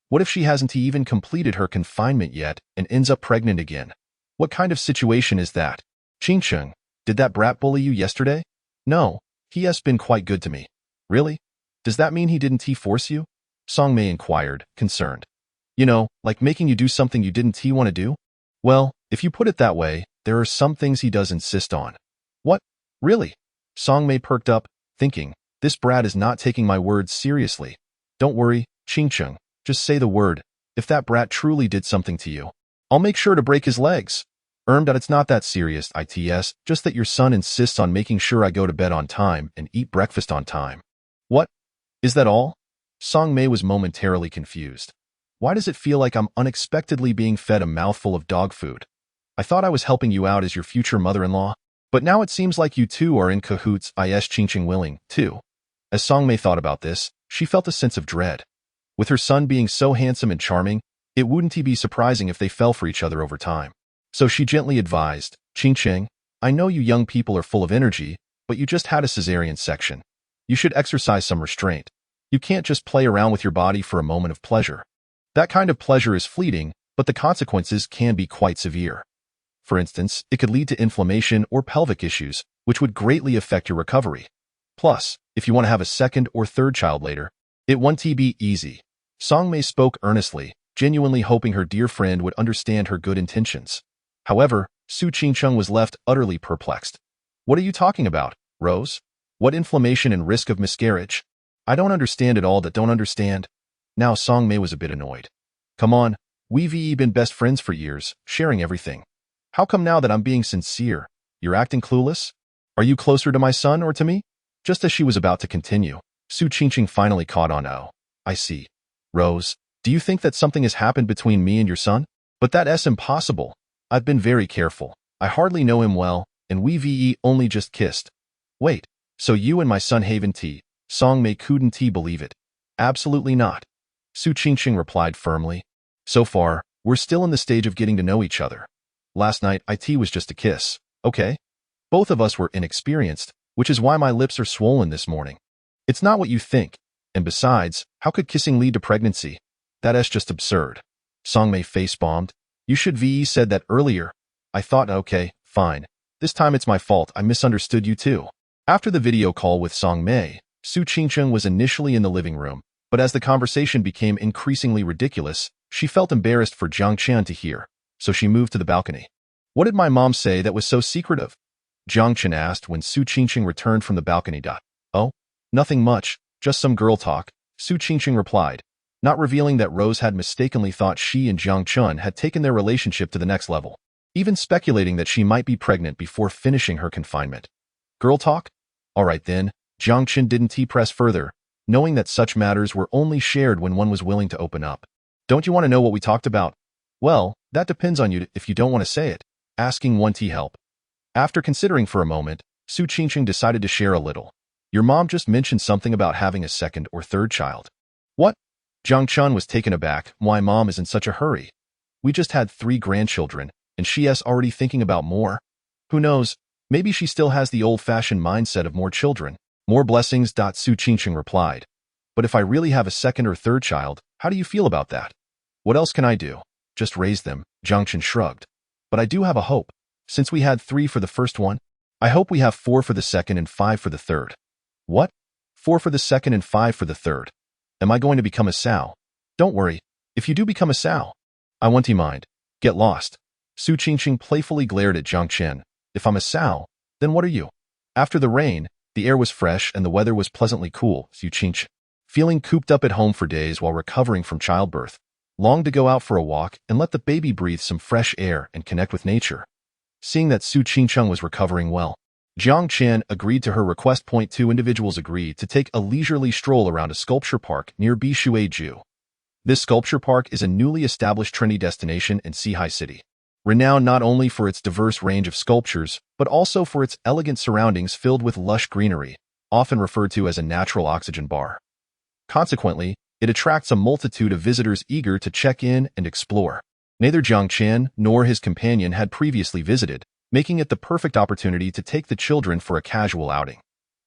What if she hasn't even completed her confinement yet and ends up pregnant again? What kind of situation is that? Qingcheng, did that brat bully you yesterday? No, he has been quite good to me. Really? Does that mean he didn't force you? Song Mei inquired, concerned. You know, like making you do something you didn't want to do? Well, if you put it that way, there are some things he does insist on. What? Really? Song Mei perked up, thinking, this brat is not taking my words seriously. Don't worry, Qingcheng, just say the word. If that brat truly did something to you, I'll make sure to break his legs. That it's not that serious, just that your son insists on making sure I go to bed on time and eat breakfast on time. What? Is that all? Song Mei was momentarily confused. Why does it feel like I'm unexpectedly being fed a mouthful of dog food? I thought I was helping you out as your future mother-in-law, but now it seems like you two are in cahoots. Qingcheng willing, too. As Song Mei thought about this, she felt a sense of dread. With her son being so handsome and charming, it wouldn't be surprising if they fell for each other over time. So she gently advised, Qingcheng, I know you young people are full of energy, but you just had a cesarean section. You should exercise some restraint. You can't just play around with your body for a moment of pleasure. That kind of pleasure is fleeting, but the consequences can be quite severe. For instance, it could lead to inflammation or pelvic issues, which would greatly affect your recovery. Plus, if you want to have a second or third child later, it won't be easy. Song Mei spoke earnestly, genuinely hoping her dear friend would understand her good intentions. However, Su Qingcheng was left utterly perplexed. What are you talking about, Rose? What inflammation and risk of miscarriage? I don't understand at all that don't understand. Now Song Mei was a bit annoyed. Come on, we've been best friends for years, sharing everything. How come now that I'm being sincere, you're acting clueless? Are you closer to my son or to me? Just as she was about to continue, Su Qingcheng finally caught on. Oh, I see. Rose, do you think that something has happened between me and your son? But that's impossible. I've been very careful. I hardly know him well, and we've only just kissed. Wait, so you and my son haven't? Song Mei couldn't believe it. Absolutely not. Su Qingcheng replied firmly. So far, we're still in the stage of getting to know each other. Last night, it was just a kiss, okay? Both of us were inexperienced, which is why my lips are swollen this morning. It's not what you think, and besides, how could kissing lead to pregnancy? That's just absurd. Song Mei face-bombed. You should have said that earlier. I thought, okay, fine. This time it's my fault, I misunderstood you too. After the video call with Song Mei, Su Qingcheng was initially in the living room, but as the conversation became increasingly ridiculous, she felt embarrassed for Jiang Chen to hear, so she moved to the balcony. What did my mom say that was so secretive? Jiang Chen asked when Su Qingcheng returned from the balcony. Oh, nothing much, just some girl talk, Su Qingcheng replied, not revealing that Rose had mistakenly thought she and Jiang Chen had taken their relationship to the next level, even speculating that she might be pregnant before finishing her confinement. Girl talk? All right then, Jiang Chen didn't press further, knowing that such matters were only shared when one was willing to open up. Don't you want to know what we talked about? Well, that depends on you if you don't want to say it. Asking one help. After considering for a moment, Su Qingcheng decided to share a little. Your mom just mentioned something about having a second or third child. What? Jiang Chen was taken aback. Why mom is in such a hurry? We just had 3 grandchildren, and she's already thinking about more. Who knows, maybe she still has the old-fashioned mindset of more children. More blessings. Su Qingcheng replied. But if I really have a second or third child, how do you feel about that? What else can I do? Just raise them, Jiang Chen shrugged. But I do have a hope. Since we had 3 for the first one, I hope we have 4 for the second and 5 for the third. What? 4 for the second and 5 for the third. Am I going to become a sow? Don't worry. If you do become a sow, I won't mind. Get lost. Su Qingcheng playfully glared at Jiang Chen. If I'm a sow, then what are you? After the rain, the air was fresh and the weather was pleasantly cool. Su Qingcheng, feeling cooped up at home for days while recovering from childbirth, longed to go out for a walk and let the baby breathe some fresh air and connect with nature. Seeing that Su Qingcheng was recovering well, Jiang Chen agreed to her request. 2 individuals agreed to take a leisurely stroll around a sculpture park near Bishuiju. This sculpture park is a newly established trendy destination in Sihai City, renowned not only for its diverse range of sculptures, but also for its elegant surroundings filled with lush greenery, often referred to as a natural oxygen bar. Consequently, it attracts a multitude of visitors eager to check in and explore. Neither Jiang Chen nor his companion had previously visited, making it the perfect opportunity to take the children for a casual outing.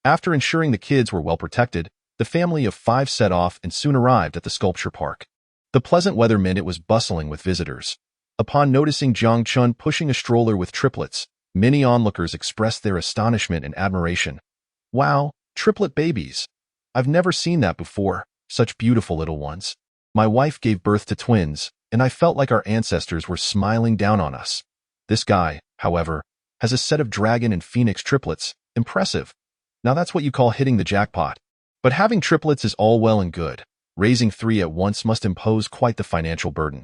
After ensuring the kids were well protected, the family of 5 set off and soon arrived at the sculpture park. The pleasant weather meant it was bustling with visitors. Upon noticing Jiang Chen pushing a stroller with triplets, many onlookers expressed their astonishment and admiration. Wow, triplet babies! I've never seen that before, such beautiful little ones. My wife gave birth to twins, and I felt like our ancestors were smiling down on us. This guy, however, has a set of dragon and phoenix triplets. Impressive. Now that's what you call hitting the jackpot. But having triplets is all well and good. Raising 3 at once must impose quite the financial burden.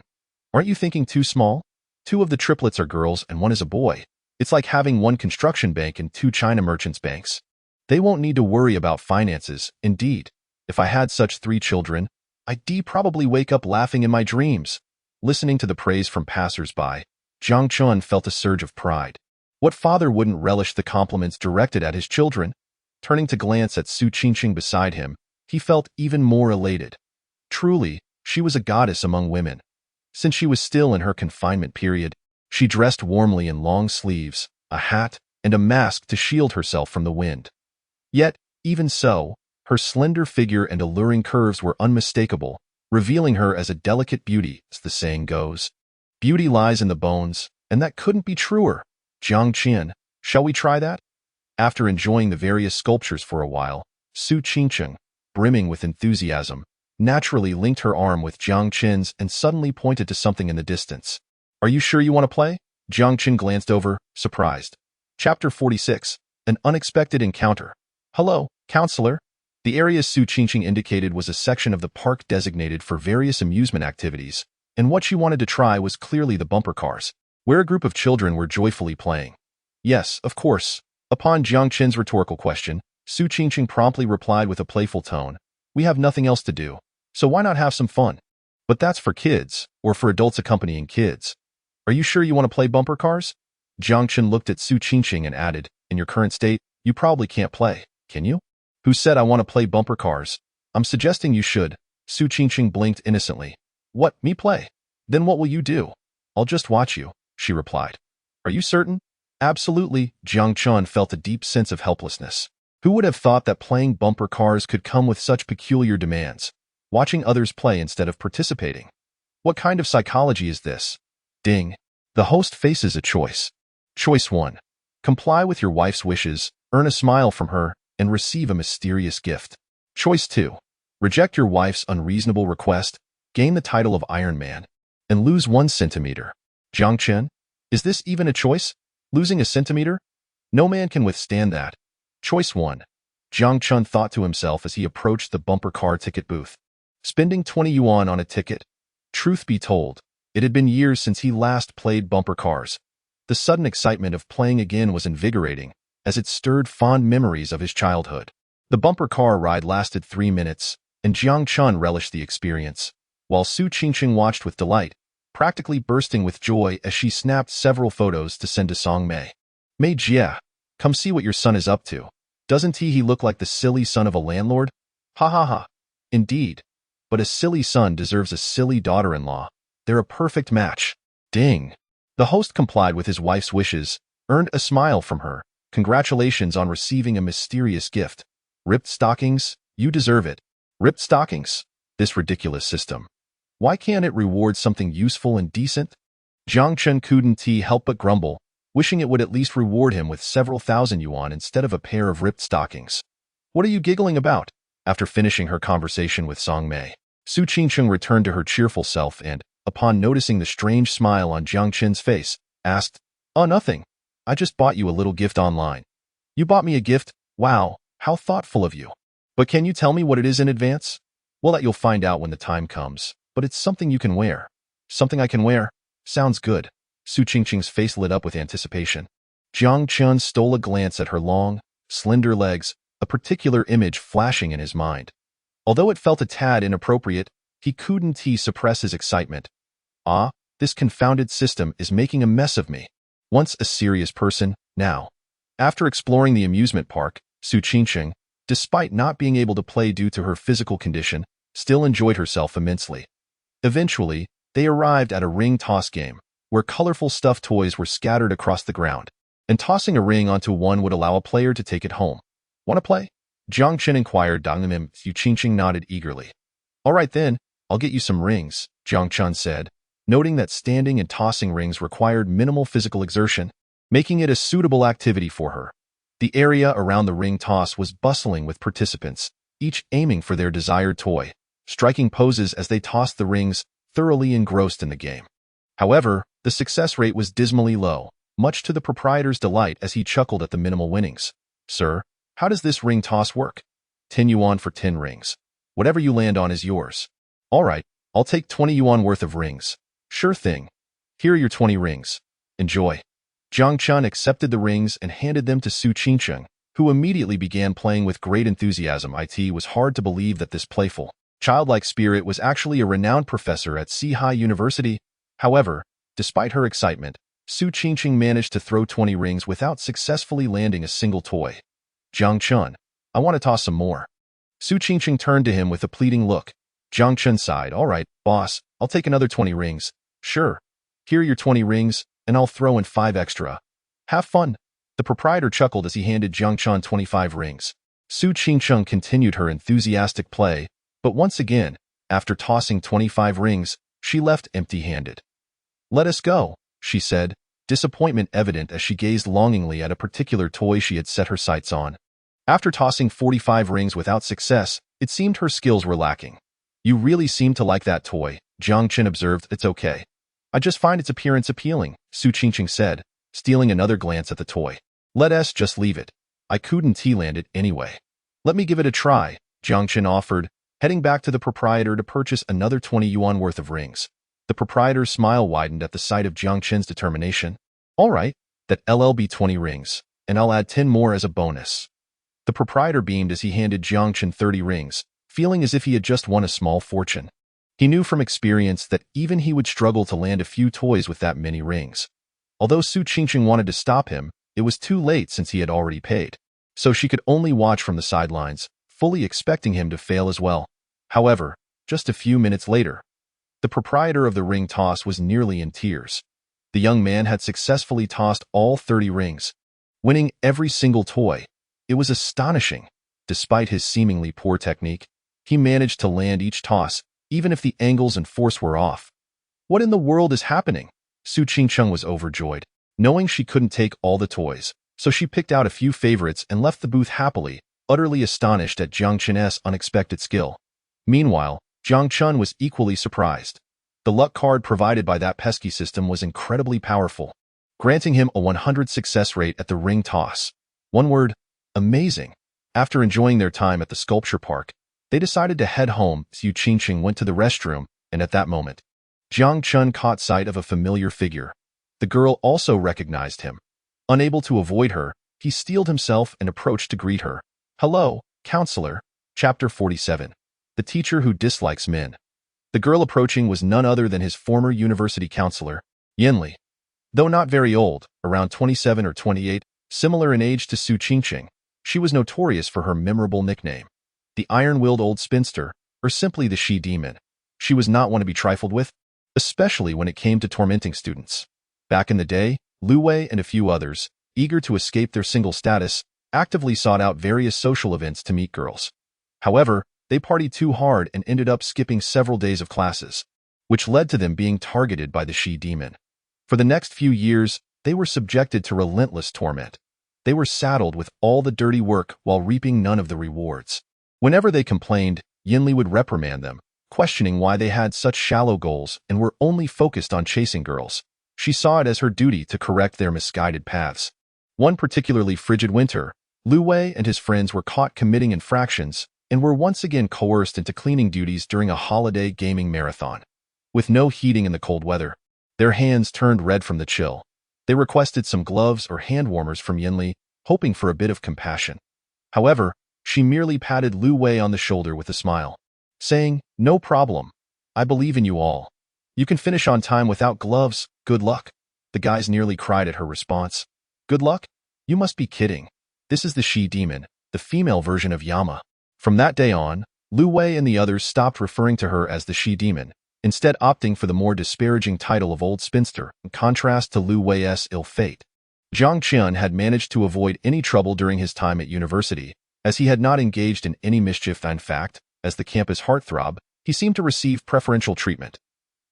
Aren't you thinking too small? 2 of the triplets are girls and 1 is a boy. It's like having 1 construction bank and 2 China merchants' banks. They won't need to worry about finances. Indeed, if I had such 3 children, I'd probably wake up laughing in my dreams. Listening to the praise from passers-by, Jiang Chen felt a surge of pride. What father wouldn't relish the compliments directed at his children? Turning to glance at Su Qingqing beside him, he felt even more elated. Truly, she was a goddess among women. Since she was still in her confinement period, she dressed warmly in long sleeves, a hat, and a mask to shield herself from the wind. Yet, even so, her slender figure and alluring curves were unmistakable, revealing her as a delicate beauty, as the saying goes. Beauty lies in the bones, and that couldn't be truer. Jiang Chen, shall we try that? After enjoying the various sculptures for a while, Su Qingqing, brimming with enthusiasm, naturally linked her arm with Jiang Chen's and suddenly pointed to something in the distance. Are you sure you want to play? Jiang Chen glanced over, surprised. Chapter 46. An Unexpected Encounter. Hello, counselor. The area Su Qingqing indicated was a section of the park designated for various amusement activities, and what she wanted to try was clearly the bumper cars, where a group of children were joyfully playing. Yes, of course. Upon Jiang Chen's rhetorical question, Su Qingqing promptly replied with a playful tone, "We have nothing else to do, so why not have some fun? But that's for kids, or for adults accompanying kids. Are you sure you want to play bumper cars?" Jiang Chen looked at Su Qingqing and added, "In your current state, you probably can't play, can you?" "Who said I want to play bumper cars? I'm suggesting you should." Su Qingqing blinked innocently. "What, me play? Then what will you do?" "I'll just watch you," she replied. "Are you certain?" "Absolutely." Jiang Chen felt a deep sense of helplessness. Who would have thought that playing bumper cars could come with such peculiar demands? Watching others play instead of participating. What kind of psychology is this? Ding. The host faces a choice. Choice 1. Comply with your wife's wishes, earn a smile from her, and receive a mysterious gift. Choice 2. Reject your wife's unreasonable request, gain the title of Iron Man, and lose 1 centimeter. Jiang Chen, is this even a choice? Losing a centimeter? No man can withstand that. Choice 1. Jiang Chen thought to himself as he approached the bumper car ticket booth. Spending 20 yuan on a ticket. Truth be told, it had been years since he last played bumper cars. The sudden excitement of playing again was invigorating, as it stirred fond memories of his childhood. The bumper car ride lasted 3 minutes, and Jiang Chen relished the experience, while Su Qingqing watched with delight, practically bursting with joy as she snapped several photos to send to Song Mei. "Mei Jie, come see what your son is up to. Doesn't he look like the silly son of a landlord? Ha ha ha. Indeed. But a silly son deserves a silly daughter-in-law. They're a perfect match." Ding. The host complied with his wife's wishes, earned a smile from her. Congratulations on receiving a mysterious gift. Ripped stockings? You deserve it. Ripped stockings? This ridiculous system. Why can't it reward something useful and decent? Jiang Chen couldn't help but grumble, wishing it would at least reward him with several thousand yuan instead of a pair of ripped stockings. "What are you giggling about?" After finishing her conversation with Song Mei, Su Qingqing returned to her cheerful self and, upon noticing the strange smile on Jiang Chen's face, asked, "Oh, nothing. I just bought you a little gift online." "You bought me a gift? Wow, how thoughtful of you. But can you tell me what it is in advance?" "Well, that you'll find out when the time comes, but it's something you can wear." "Something I can wear? Sounds good." Su Qingqing's face lit up with anticipation. Jiang Chen stole a glance at her long, slender legs, a particular image flashing in his mind. Although it felt a tad inappropriate, He couldn't suppress his excitement. Ah, this confounded system is making a mess of me. Once a serious person, now. After exploring the amusement park, Su Qingqing, despite not being able to play due to her physical condition, still enjoyed herself immensely. Eventually, they arrived at a ring toss game, where colorful stuffed toys were scattered across the ground, and tossing a ring onto one would allow a player to take it home. Want to play? Jiang Chen inquired. Su Qingqing nodded eagerly. All right then, I'll get you some rings, Jiang Chen said, noting that standing and tossing rings required minimal physical exertion, making it a suitable activity for her. The area around the ring toss was bustling with participants, each aiming for their desired toy, striking poses as they tossed the rings, thoroughly engrossed in the game. However, the success rate was dismally low, much to the proprietor's delight as he chuckled at the minimal winnings. Sir, how does this ring toss work? 10 yuan for 10 rings. Whatever you land on is yours. All right, I'll take 20 yuan worth of rings. Sure thing. Here are your 20 rings. Enjoy. Jiang Chen accepted the rings and handed them to Su Qingqing, who immediately began playing with great enthusiasm. It was hard to believe that this playful, childlike spirit was actually a renowned professor at Sihai University. However, despite her excitement, Su Qingqing managed to throw 20 rings without successfully landing a single toy. Jiang Chen, I want to toss some more. Su Qingqing turned to him with a pleading look. Jiang Chen sighed. All right, boss, I'll take another 20 rings. Sure. Here are your 20 rings, and I'll throw in 5 extra. Have fun. The proprietor chuckled as he handed Jiang Chen 25 rings. Su Qingqing continued her enthusiastic play, but once again, after tossing 25 rings, she left empty-handed. Let us go, she said, disappointment evident as she gazed longingly at a particular toy she had set her sights on. After tossing 45 rings without success, it seemed her skills were lacking. You really seem to like that toy, Jiang Chen observed. It's okay. I just find its appearance appealing, Su Qingqing said, stealing another glance at the toy. Let us just leave it. I couldn't land it anyway. Let me give it a try, Jiang Chen offered, heading back to the proprietor to purchase another 20 yuan worth of rings. The proprietor's smile widened at the sight of Jiang Chen's determination. All right, that'll be 20 rings, and I'll add 10 more as a bonus. The proprietor beamed as he handed Jiang Chen 30 rings, feeling as if he had just won a small fortune. He knew from experience that even he would struggle to land a few toys with that many rings. Although Su Qingqing wanted to stop him, it was too late since he had already paid. So she could only watch from the sidelines, fully expecting him to fail as well. However, just a few minutes later, the proprietor of the ring toss was nearly in tears. The young man had successfully tossed all 30 rings, winning every single toy. It was astonishing. Despite his seemingly poor technique, he managed to land each toss, even if the angles and force were off. What in the world is happening? Su Qingqing was overjoyed, knowing she couldn't take all the toys, so she picked out a few favorites and left the booth happily, utterly astonished at Jiang Chen's unexpected skill. Meanwhile, Jiang Chen was equally surprised. The luck card provided by that pesky system was incredibly powerful, granting him a 100 success rate at the ring toss. One word, amazing. After enjoying their time at the sculpture park, they decided to head home. Su Qingqing went to the restroom, and at that moment, Jiang Chen caught sight of a familiar figure. The girl also recognized him. Unable to avoid her, he steeled himself and approached to greet her. Hello, counselor. Chapter 47. The teacher who dislikes men. The girl approaching was none other than his former university counselor, Yanli. Though not very old, around 27 or 28, similar in age to Su Qingqing, she was notorious for her memorable nickname, the Iron-Willed Old Spinster, or simply the She-Demon. She was not one to be trifled with, especially when it came to tormenting students. Back in the day, Lu Wei and a few others, eager to escape their single status, actively sought out various social events to meet girls. However, they partied too hard and ended up skipping several days of classes, which led to them being targeted by the She-Demon. For the next few years, they were subjected to relentless torment. They were saddled with all the dirty work while reaping none of the rewards. Whenever they complained, Yanli would reprimand them, questioning why they had such shallow goals and were only focused on chasing girls. She saw it as her duty to correct their misguided paths. One particularly frigid winter, Lu Wei and his friends were caught committing infractions and were once again coerced into cleaning duties during a holiday gaming marathon. With no heating in the cold weather, their hands turned red from the chill. They requested some gloves or hand warmers from Yanli, hoping for a bit of compassion. However, she merely patted Lu Wei on the shoulder with a smile, saying, "No problem. I believe in you all. You can finish on time without gloves. Good luck. The guys nearly cried at her response. Good luck? You must be kidding. This is the she-demon, the female version of Yama. From that day on, Lu Wei and the others stopped referring to her as the she-demon, instead opting for the more disparaging title of old spinster, in contrast to Lu Wei's ill fate. Jiang Chen had managed to avoid any trouble during his time at university, as he had not engaged in any mischief. In fact, as the campus heartthrob, he seemed to receive preferential treatment.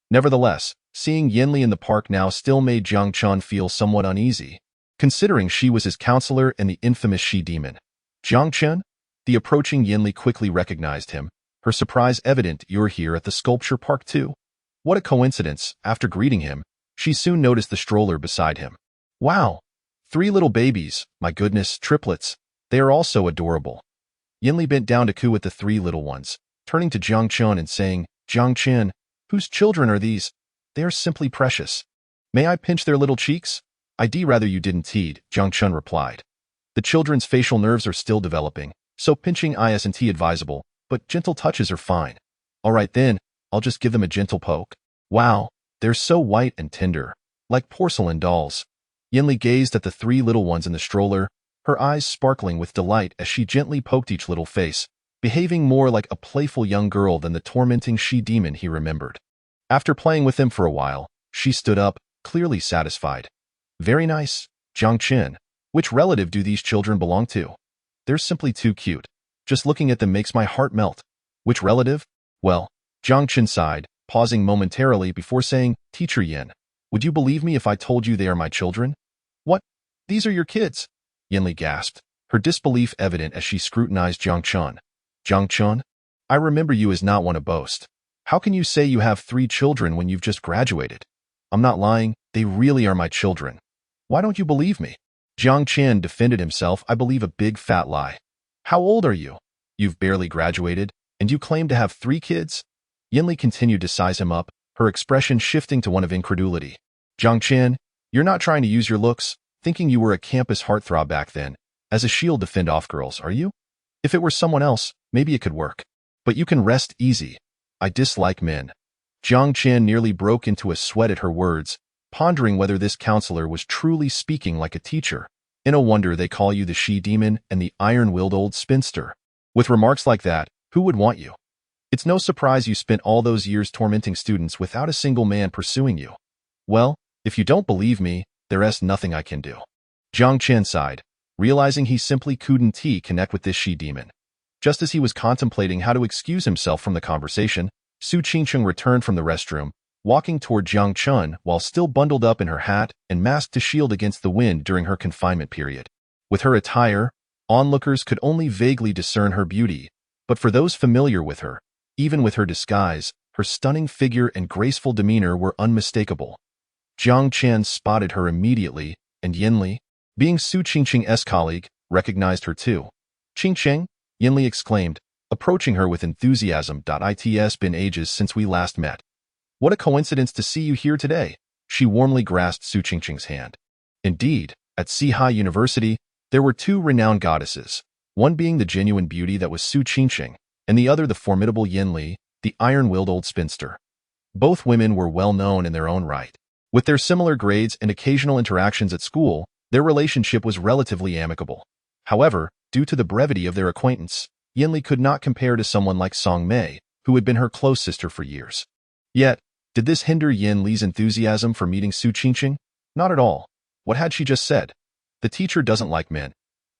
Nevertheless, seeing Yinli in the park now still made Jiang Chen feel somewhat uneasy, considering she was his counselor and the infamous she-demon. Jiang Chen? The approaching Yinli quickly recognized him, her surprise evident. You're here at the sculpture park too? What a coincidence. After greeting him, she soon noticed the stroller beside him. Wow! 3 little babies, my goodness, triplets. They are all so adorable. Yinli bent down to coo at the 3 little ones, turning to Jiang Chen and saying, Jiang Chen, whose children are these? They are simply precious. May I pinch their little cheeks? I'd rather you didn't. Jiang Chen replied. The children's facial nerves are still developing, so pinching isn't advisable, but gentle touches are fine. All right then, I'll just give them a gentle poke. Wow, they're so white and tender, like porcelain dolls. Yinli gazed at the 3 little ones in the stroller, her eyes sparkling with delight as she gently poked each little face, behaving more like a playful young girl than the tormenting she-demon he remembered. After playing with them for a while, she stood up, clearly satisfied. Very nice, Jiang Chen. Which relative do these children belong to? They're simply too cute. Just looking at them makes my heart melt. Which relative? Well, Jiang Chen sighed, pausing momentarily before saying, Teacher Yin, would you believe me if I told you they are my children? What? These are your kids? Yinli gasped, her disbelief evident as she scrutinized Jiang Chen. Jiang Chen? I remember you as not one to boast. How can you say you have 3 children when you've just graduated? I'm not lying, they really are my children. Why don't you believe me? Jiang Chen defended himself. I believe a big fat lie. How old are you? You've barely graduated, and you claim to have 3 kids? Yinli continued to size him up, her expression shifting to one of incredulity. Jiang Chen, you're not trying to use your looks, thinking you were a campus heartthrob back then, as a shield to fend off girls, are you? If it were someone else, maybe it could work. But you can rest easy. I dislike men. Jiang Chen nearly broke into a sweat at her words, pondering whether this counselor was truly speaking like a teacher. No wonder they call you the she-demon and the iron-willed old spinster. With remarks like that, who would want you? It's no surprise you spent all those years tormenting students without a single man pursuing you. Well, if you don't believe me, there's nothing I can do. Jiang Chen sighed, realizing he simply couldn't connect with this she-demon. Just as he was contemplating how to excuse himself from the conversation, Su Qingcheng returned from the restroom, walking toward Jiang Chen while still bundled up in her hat and masked to shield against the wind during her confinement period. With her attire, onlookers could only vaguely discern her beauty, but for those familiar with her, even with her disguise, her stunning figure and graceful demeanor were unmistakable. Jiang Chen spotted her immediately, and Yinli, being Su Qingcheng's colleague, recognized her too. Qingcheng, Yinli exclaimed, approaching her with enthusiasm. It's been ages since we last met. What a coincidence to see you here today. She warmly grasped Su Qingcheng's hand. Indeed, at Sihai University, there were 2 renowned goddesses, one being the genuine beauty that was Su Qingcheng, and the other the formidable Yinli, the iron-willed old spinster. Both women were well known in their own right. With their similar grades and occasional interactions at school, their relationship was relatively amicable. However, due to the brevity of their acquaintance, Yinli could not compare to someone like Song Mei, who had been her close sister for years. Yet, did this hinder Yinli's enthusiasm for meeting Su Qingcheng? Not at all. What had she just said? The teacher doesn't like men.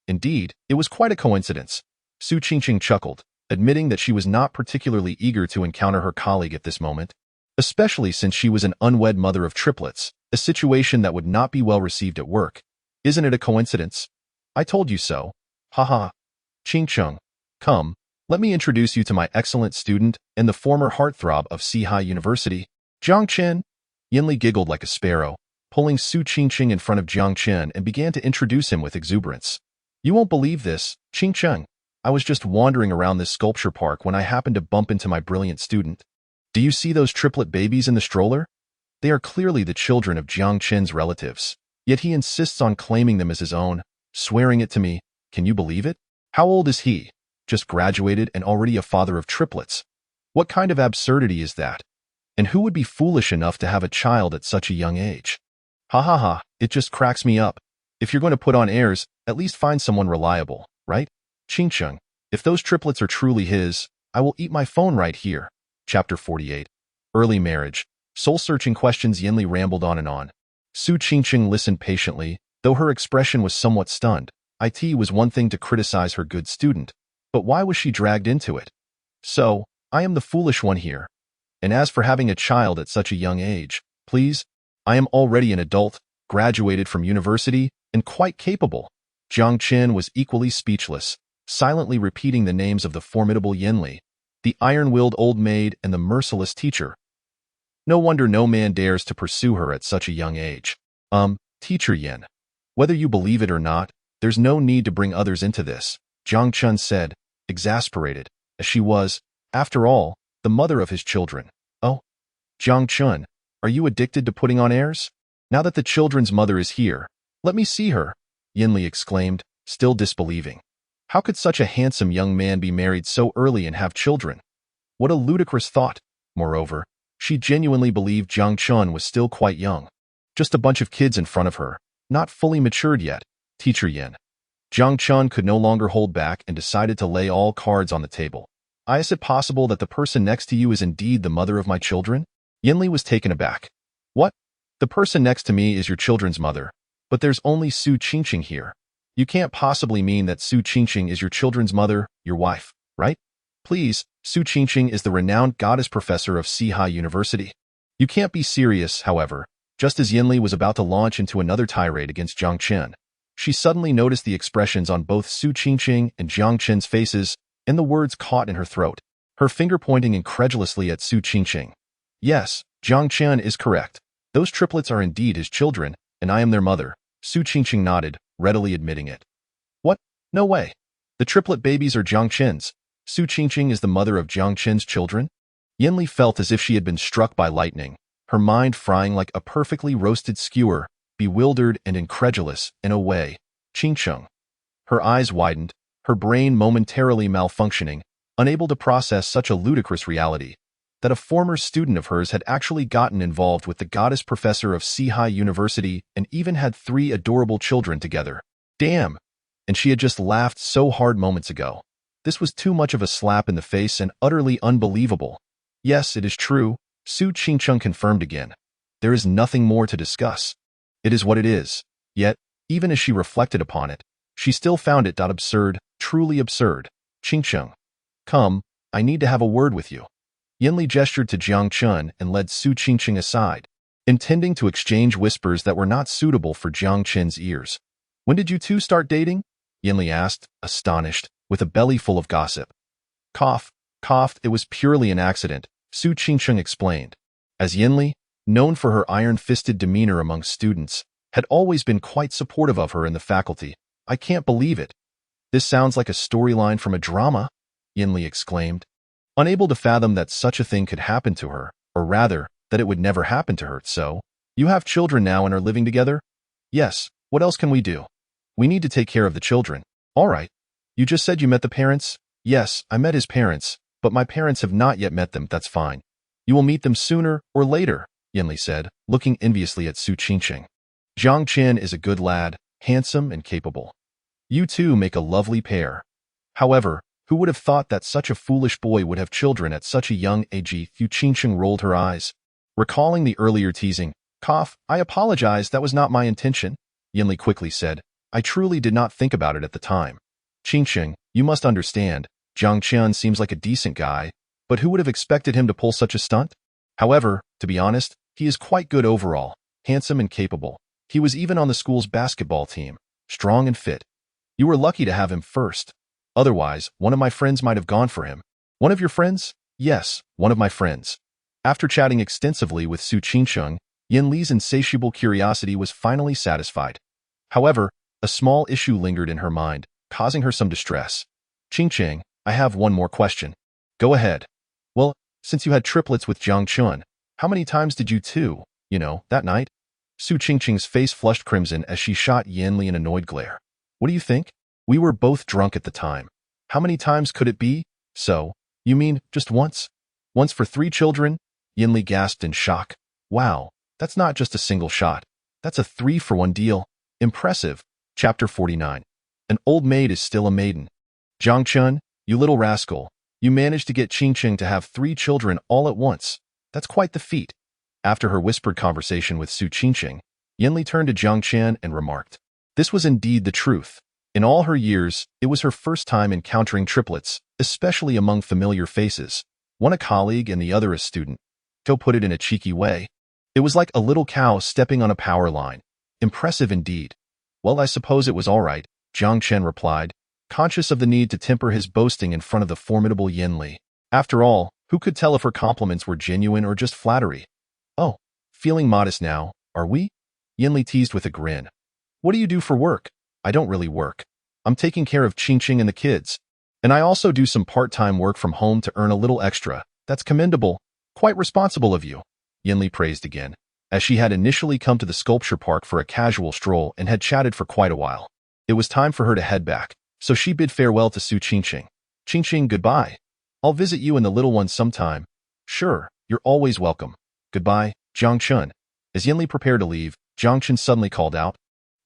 Indeed, it was quite a coincidence. Su Qingcheng chuckled, admitting that she was not particularly eager to encounter her colleague at this moment, especially since she was an unwed mother of triplets, a situation that would not be well received at work. Isn't it a coincidence? I told you so. Haha. Qingcheng, come, let me introduce you to my excellent student and the former heartthrob of Sihai University, Jiang Chen. Yinli giggled like a sparrow, pulling Su Qingcheng in front of Jiang Chen and began to introduce him with exuberance. You won't believe this, Qingcheng. I was just wandering around this sculpture park when I happened to bump into my brilliant student. Do you see those triplet babies in the stroller? They are clearly the children of Jiang Chen's relatives, yet he insists on claiming them as his own, swearing it to me. Can you believe it? How old is he? Just graduated and already a father of triplets. What kind of absurdity is that? And who would be foolish enough to have a child at such a young age? Ha ha ha, it just cracks me up. If you're going to put on airs, at least find someone reliable, right? Ching, if those triplets are truly his, I will eat my phone right here. Chapter 48. Early marriage. Soul-searching questions. Yinli rambled on and on. Su Qingqing listened patiently, though her expression was somewhat stunned. It was one thing to criticize her good student, but why was she dragged into it? So, I am the foolish one here. And as for having a child at such a young age, please, I am already an adult, graduated from university, and quite capable. Jiang Chen was equally speechless, silently repeating the names of the formidable Yinli, the iron-willed old maid and the merciless teacher. No wonder no man dares to pursue her at such a young age. Teacher Yin. Whether you believe it or not, there's no need to bring others into this, Jiang Chen said, exasperated, as she was, after all, the mother of his children. Oh, Jiang Chen, are you addicted to putting on airs? Now that the children's mother is here, let me see her, Yinli exclaimed, still disbelieving. How could such a handsome young man be married so early and have children? What a ludicrous thought. Moreover, she genuinely believed Jiang Chen was still quite young. Just a bunch of kids in front of her, not fully matured yet. Teacher Yin. Jiang Chen could no longer hold back and decided to lay all cards on the table. Is it possible that the person next to you is indeed the mother of my children? Yinli was taken aback. What? The person next to me is your children's mother, but there's only Su Qingqing here. You can't possibly mean that Su Qingqing is your children's mother, your wife, right? Please, Su Qingqing is the renowned goddess professor of Sihai University. You can't be serious, however. Just as Yinli was about to launch into another tirade against Jiang Chen, she suddenly noticed the expressions on both Su Qingqing and Jiang Chen's faces, and the words caught in her throat, her finger pointing incredulously at Su Qingqing. Yes, Jiang Chen is correct. Those triplets are indeed his children, and I am their mother. Su Qingqing nodded, readily admitting it. What? No way. The triplet babies are Jiang Chen's. Su Qingqing is the mother of Jiang Chen's children? Yinli felt as if she had been struck by lightning, her mind frying like a perfectly roasted skewer, bewildered and incredulous, in a way. Qingqing. Her eyes widened, her brain momentarily malfunctioning, unable to process such a ludicrous reality, that a former student of hers had actually gotten involved with the goddess professor of Sihai University and even had 3 adorable children together. Damn! And she had just laughed so hard moments ago. This was too much of a slap in the face and utterly unbelievable. Yes, it is true, Su Qingqing confirmed again. There is nothing more to discuss. It is what it is. Yet, even as she reflected upon it, she still found it absurd, truly absurd. Qingqing. Come, I need to have a word with you. Yinli gestured to Jiang Chen and led Su Qingqing aside, intending to exchange whispers that were not suitable for Jiang Chen's ears. When did you two start dating? Yinli asked, astonished, with a belly full of gossip. Coughed, it was purely an accident, Su Qingqing explained. As Yinli, known for her iron-fisted demeanor among students, had always been quite supportive of her in the faculty. I can't believe it. This sounds like a storyline from a drama, Yinli exclaimed, unable to fathom that such a thing could happen to her, or rather, that it would never happen to her. So, you have children now and are living together? Yes, what else can we do? We need to take care of the children. All right. You just said you met the parents? Yes, I met his parents, but my parents have not yet met them. That's fine. You will meet them sooner or later, Yinli said, looking enviously at Su Qingqing. Jiang Chen is a good lad, handsome and capable. You two make a lovely pair. However, who would have thought that such a foolish boy would have children at such a young age? Su Qingqing rolled her eyes. Recalling the earlier teasing, I apologize, that was not my intention, Yinli quickly said. I truly did not think about it at the time. Qingqing, you must understand, Jiang Chen seems like a decent guy, but who would have expected him to pull such a stunt? However, to be honest, he is quite good overall, handsome and capable. He was even on the school's basketball team, strong and fit. You were lucky to have him first. Otherwise, one of my friends might have gone for him. One of your friends? Yes, one of my friends. After chatting extensively with Su Qingqing, Yinli's insatiable curiosity was finally satisfied. However, a small issue lingered in her mind, causing her some distress. Qingqing, I have one more question. Go ahead. Well, since you had triplets with Jiang Chen, how many times did you two, that night? Su Qingqing's face flushed crimson as she shot Yinli an annoyed glare. What do you think? We were both drunk at the time. How many times could it be? So, you mean just once? Once for 3 children? Yinli gasped in shock. Wow, that's not just a single shot. That's a 3-for-1 deal. Impressive. Chapter 49. An old maid is still a maiden. Jiang Chen, you little rascal. You managed to get Qingqing to have 3 children all at once. That's quite the feat. After her whispered conversation with Su Qingqing, Yinli turned to Jiang Chen and remarked, this was indeed the truth. In all her years, it was her first time encountering triplets, especially among familiar faces. One a colleague and the other a student. Zhou put it in a cheeky way. It was like a little cow stepping on a power line. Impressive indeed. Well, I suppose it was all right, Jiang Chen replied, conscious of the need to temper his boasting in front of the formidable Yinli. After all, who could tell if her compliments were genuine or just flattery? Oh, feeling modest now, are we? Yinli teased with a grin. What do you do for work? I don't really work. I'm taking care of Qingqing and the kids. And I also do some part-time work from home to earn a little extra. That's commendable. Quite responsible of you. Yinli praised again, as she had initially come to the sculpture park for a casual stroll and had chatted for quite a while. It was time for her to head back, so she bid farewell to Su Qingqing. Qingqing, goodbye. I'll visit you and the little one sometime. Sure, you're always welcome. Goodbye, Jiang Chen. As Yinli prepared to leave, Jiang Chen suddenly called out,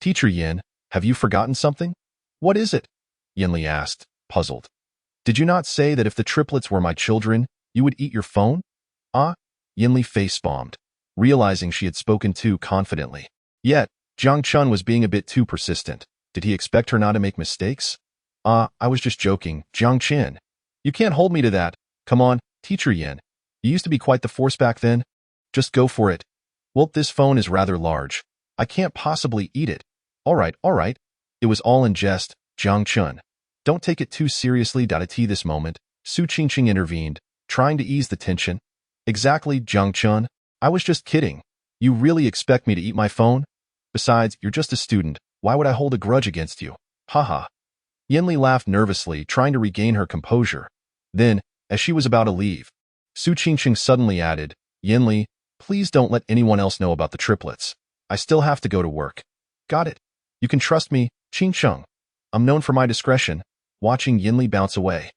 Teacher Yin, have you forgotten something? What is it? Yinli asked, puzzled. Did you not say that if the triplets were my children, you would eat your phone? Ah? Yinli face-bombed, realizing she had spoken too confidently. Yet, Jiang Chen was being a bit too persistent. Did he expect her not to make mistakes? Ah, I was just joking, Jiang Chen. You can't hold me to that. Come on, Teacher Yin. You used to be quite the force back then. Just go for it. Well, this phone is rather large. I can't possibly eat it. All right. It was all in jest, Jiang Chen. Don't take it too seriously. At this moment, Su Qingqing intervened, trying to ease the tension. Exactly, Jiang Chen. I was just kidding. You really expect me to eat my phone? Besides, you're just a student. Why would I hold a grudge against you? Haha. Yinli laughed nervously, trying to regain her composure. Then, as she was about to leave, Su Qingqing suddenly added, Yinli, please don't let anyone else know about the triplets. I still have to go to work. Got it. You can trust me, Qingqing. I'm known for my discretion. Watching Yinli bounce away,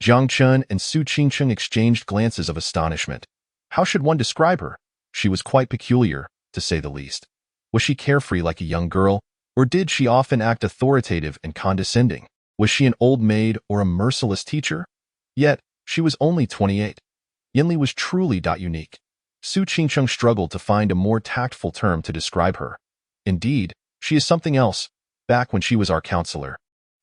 Jiang Chen and Su Qingqing exchanged glances of astonishment. How should one describe her? She was quite peculiar, to say the least. Was she carefree like a young girl, or did she often act authoritative and condescending? Was she an old maid or a merciless teacher? Yet, she was only 28. Yinli was truly unique. Su Qingqing struggled to find a more tactful term to describe her. Indeed, she is something else. Back when she was our counselor,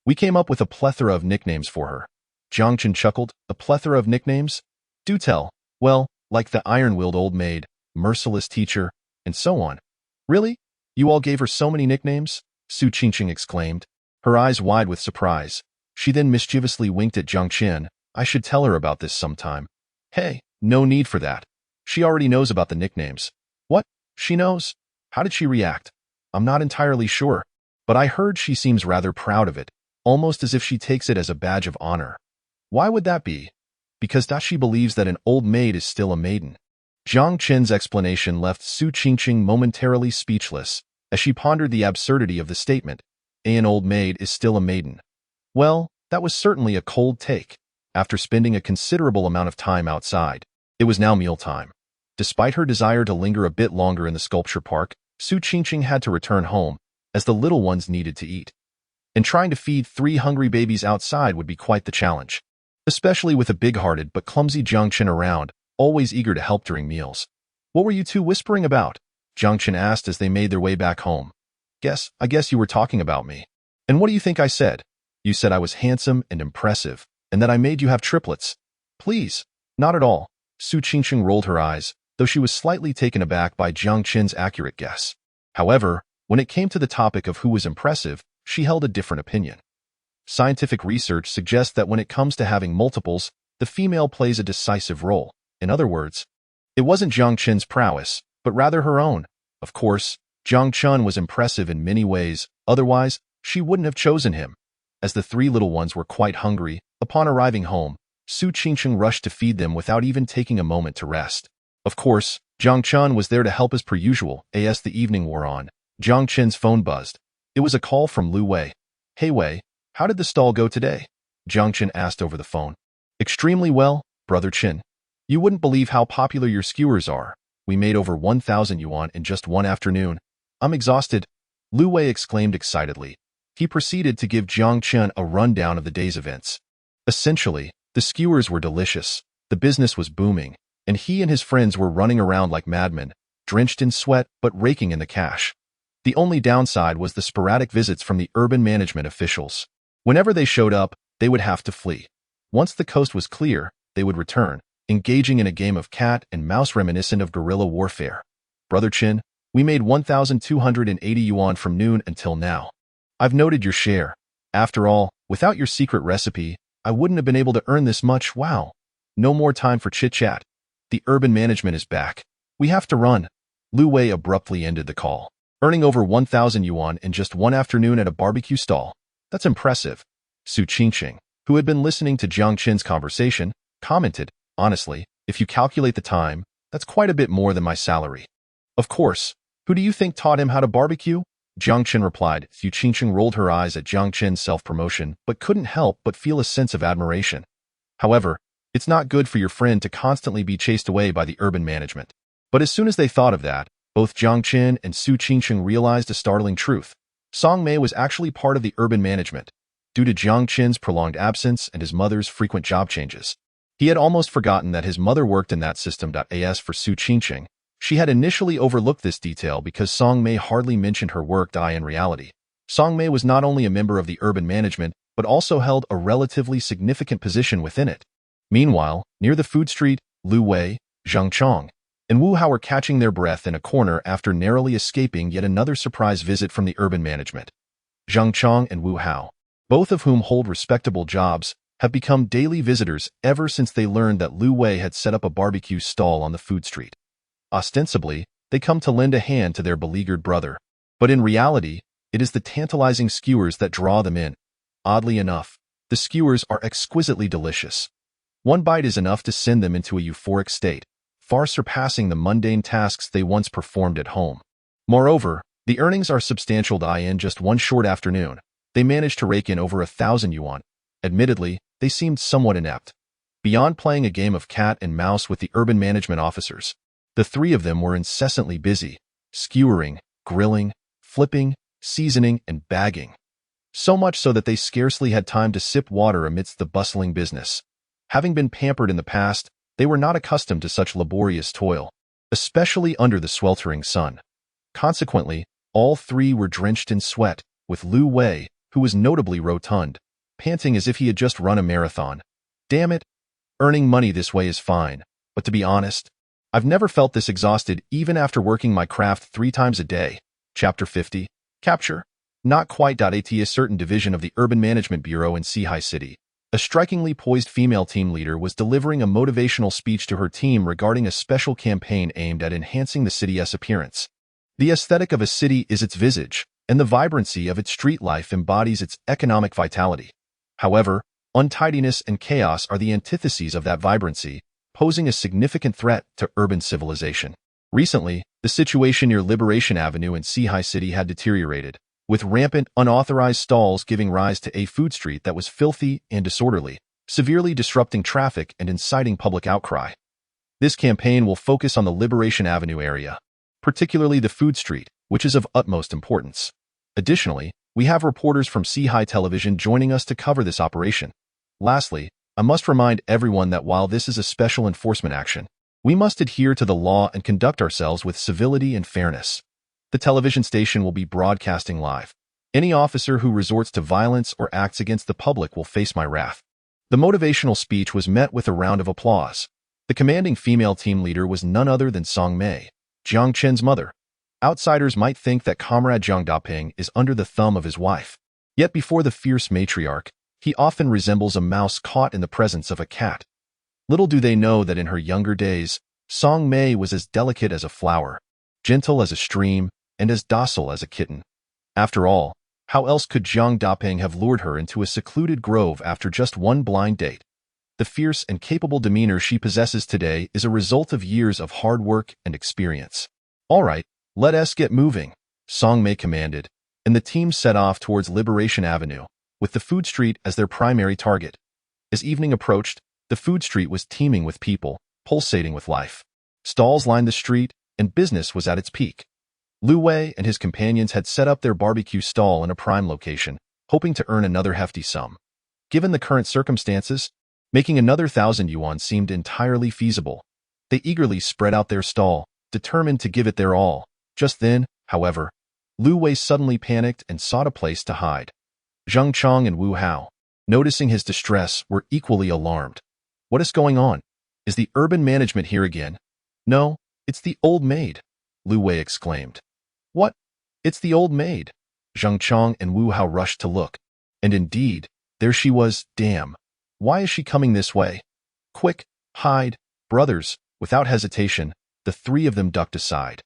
we came up with a plethora of nicknames for her. Jiang Chen chuckled. A plethora of nicknames? Do tell. Well, like the iron-willed old maid, merciless teacher, and so on. Really? You all gave her so many nicknames? Su Qingqing exclaimed, her eyes wide with surprise. She then mischievously winked at Jiang Chen. I should tell her about this sometime. Hey, no need for that. She already knows about the nicknames. What? She knows? How did she react? I'm not entirely sure, but I heard she seems rather proud of it, almost as if she takes it as a badge of honor. Why would that be? Because she believes that an old maid is still a maiden. Jiang Chen's explanation left Su Qingqing momentarily speechless, as she pondered the absurdity of the statement, an old maid is still a maiden. Well, that was certainly a cold take. After spending a considerable amount of time outside, it was now mealtime. Despite her desire to linger a bit longer in the sculpture park, Su Qingqing had to return home, as the little ones needed to eat. And trying to feed 3 hungry babies outside would be quite the challenge, especially with a big-hearted but clumsy Jiang Chen around, always eager to help during meals. What were you two whispering about? Jiang Chen asked as they made their way back home. I guess you were talking about me. And what do you think I said? You said I was handsome and impressive, and that I made you have triplets. Please, not at all. Su Qingqing rolled her eyes, though she was slightly taken aback by Jiang Chen's accurate guess. However, when it came to the topic of who was impressive, she held a different opinion. Scientific research suggests that when it comes to having multiples, the female plays a decisive role. In other words, it wasn't Jiang Chen's prowess, but rather her own. Of course, Jiang Chen was impressive in many ways, otherwise, she wouldn't have chosen him. As the 3 little ones were quite hungry, upon arriving home, Su Qingqing rushed to feed them without even taking a moment to rest. Of course, Jiang Chen was there to help as per usual. As the evening wore on, Jiang Chen's phone buzzed. It was a call from Lu Wei. Hey Wei, how did the stall go today? Jiang Chen asked over the phone. Extremely well, Brother Chen. You wouldn't believe how popular your skewers are. We made over 1,000 yuan in just one afternoon. I'm exhausted, Lu Wei exclaimed excitedly. He proceeded to give Jiang Chen a rundown of the day's events. Essentially, the skewers were delicious, the business was booming, and he and his friends were running around like madmen, drenched in sweat but raking in the cash. The only downside was the sporadic visits from the urban management officials. Whenever they showed up, they would have to flee. Once the coast was clear, they would return, engaging in a game of cat and mouse reminiscent of guerrilla warfare. Brother Chin, we made 1,280 yuan from noon until now. I've noted your share. After all, without your secret recipe, I wouldn't have been able to earn this much. Wow. No more time for chit-chat. The urban management is back. We have to run. Lu Wei abruptly ended the call. Earning over 1,000 yuan in just one afternoon at a barbecue stall. That's impressive. Su Qingqing, who had been listening to Jiang Chen's conversation, commented, honestly, if you calculate the time, that's quite a bit more than my salary. Of course. Who do you think taught him how to barbecue? Jiang Chen replied. Su Qingqing rolled her eyes at Jiang Chen's self-promotion, but couldn't help but feel a sense of admiration. However, it's not good for your friend to constantly be chased away by the urban management. But as soon as they thought of that, both Jiang Chen and Su Qingqing realized a startling truth. Song Mei was actually part of the urban management, due to Jiang Chen's prolonged absence and his mother's frequent job changes. He had almost forgotten that his mother worked in that system. As for Su Qingqing, she had initially overlooked this detail because Song Mei hardly mentioned her work. In reality, Song Mei was not only a member of the urban management, but also held a relatively significant position within it. Meanwhile, near the food street, Lu Wei, Zhang Chong, and Wu Hao were catching their breath in a corner after narrowly escaping yet another surprise visit from the urban management. Zhang Chong and Wu Hao, both of whom hold respectable jobs, have become daily visitors ever since they learned that Lu Wei had set up a barbecue stall on the food street. Ostensibly, they come to lend a hand to their beleaguered brother. But in reality, it is the tantalizing skewers that draw them in. Oddly enough, the skewers are exquisitely delicious. One bite is enough to send them into a euphoric state, far surpassing the mundane tasks they once performed at home. Moreover, the earnings are substantial. In just one short afternoon, they managed to rake in over 1,000 yuan. Admittedly, they seemed somewhat inept. Beyond playing a game of cat and mouse with the urban management officers, the three of them were incessantly busy, skewering, grilling, flipping, seasoning, and bagging. So much so that they scarcely had time to sip water amidst the bustling business. Having been pampered in the past, they were not accustomed to such laborious toil, especially under the sweltering sun. Consequently, all three were drenched in sweat, with Lu Wei, who was notably rotund, panting as if he had just run a marathon. Damn it! Earning money this way is fine, but to be honest, I've never felt this exhausted even after working my craft 3 times a day. Chapter 50. Capture. Not quite. A certain division of the Urban Management Bureau in Sihai City. A strikingly poised female team leader was delivering a motivational speech to her team regarding a special campaign aimed at enhancing the city's appearance. The aesthetic of a city is its visage, and the vibrancy of its street life embodies its economic vitality. However, untidiness and chaos are the antitheses of that vibrancy, posing a significant threat to urban civilization. Recently, the situation near Liberation Avenue in Sihai City had deteriorated, with rampant, unauthorized stalls giving rise to a food street that was filthy and disorderly, severely disrupting traffic and inciting public outcry. This campaign will focus on the Liberation Avenue area, particularly the food street, which is of utmost importance. Additionally, we have reporters from Sihai Television joining us to cover this operation. Lastly, I must remind everyone that while this is a special enforcement action, we must adhere to the law and conduct ourselves with civility and fairness. The television station will be broadcasting live. Any officer who resorts to violence or acts against the public will face my wrath. The motivational speech was met with a round of applause. The commanding female team leader was none other than Song Mei, Jiang Chen's mother. Outsiders might think that Comrade Zhang Daping is under the thumb of his wife. Yet before the fierce matriarch, he often resembles a mouse caught in the presence of a cat. Little do they know that in her younger days, Song Mei was as delicate as a flower, gentle as a stream, and as docile as a kitten. After all, how else could Zhang Daping have lured her into a secluded grove after just one blind date? The fierce and capable demeanor she possesses today is a result of years of hard work and experience. All right, let us get moving, Song Mei commanded, and the team set off towards Liberation Avenue, with the food street as their primary target. As evening approached, the food street was teeming with people, pulsating with life. Stalls lined the street, and business was at its peak. Lu Wei and his companions had set up their barbecue stall in a prime location, hoping to earn another hefty sum. Given the current circumstances, making another 1,000 yuan seemed entirely feasible. They eagerly spread out their stall, determined to give it their all. Just then, however, Lu Wei suddenly panicked and sought a place to hide. Jiang Chen and Wu Hao, noticing his distress, were equally alarmed. What is going on? Is the urban management here again? No, it's the old maid, Lu Wei exclaimed. What? It's the old maid. Jiang Chen and Wu Hao rushed to look. And indeed, there she was. Damn. Why is she coming this way? Quick, hide, brothers. Without hesitation, the three of them ducked aside.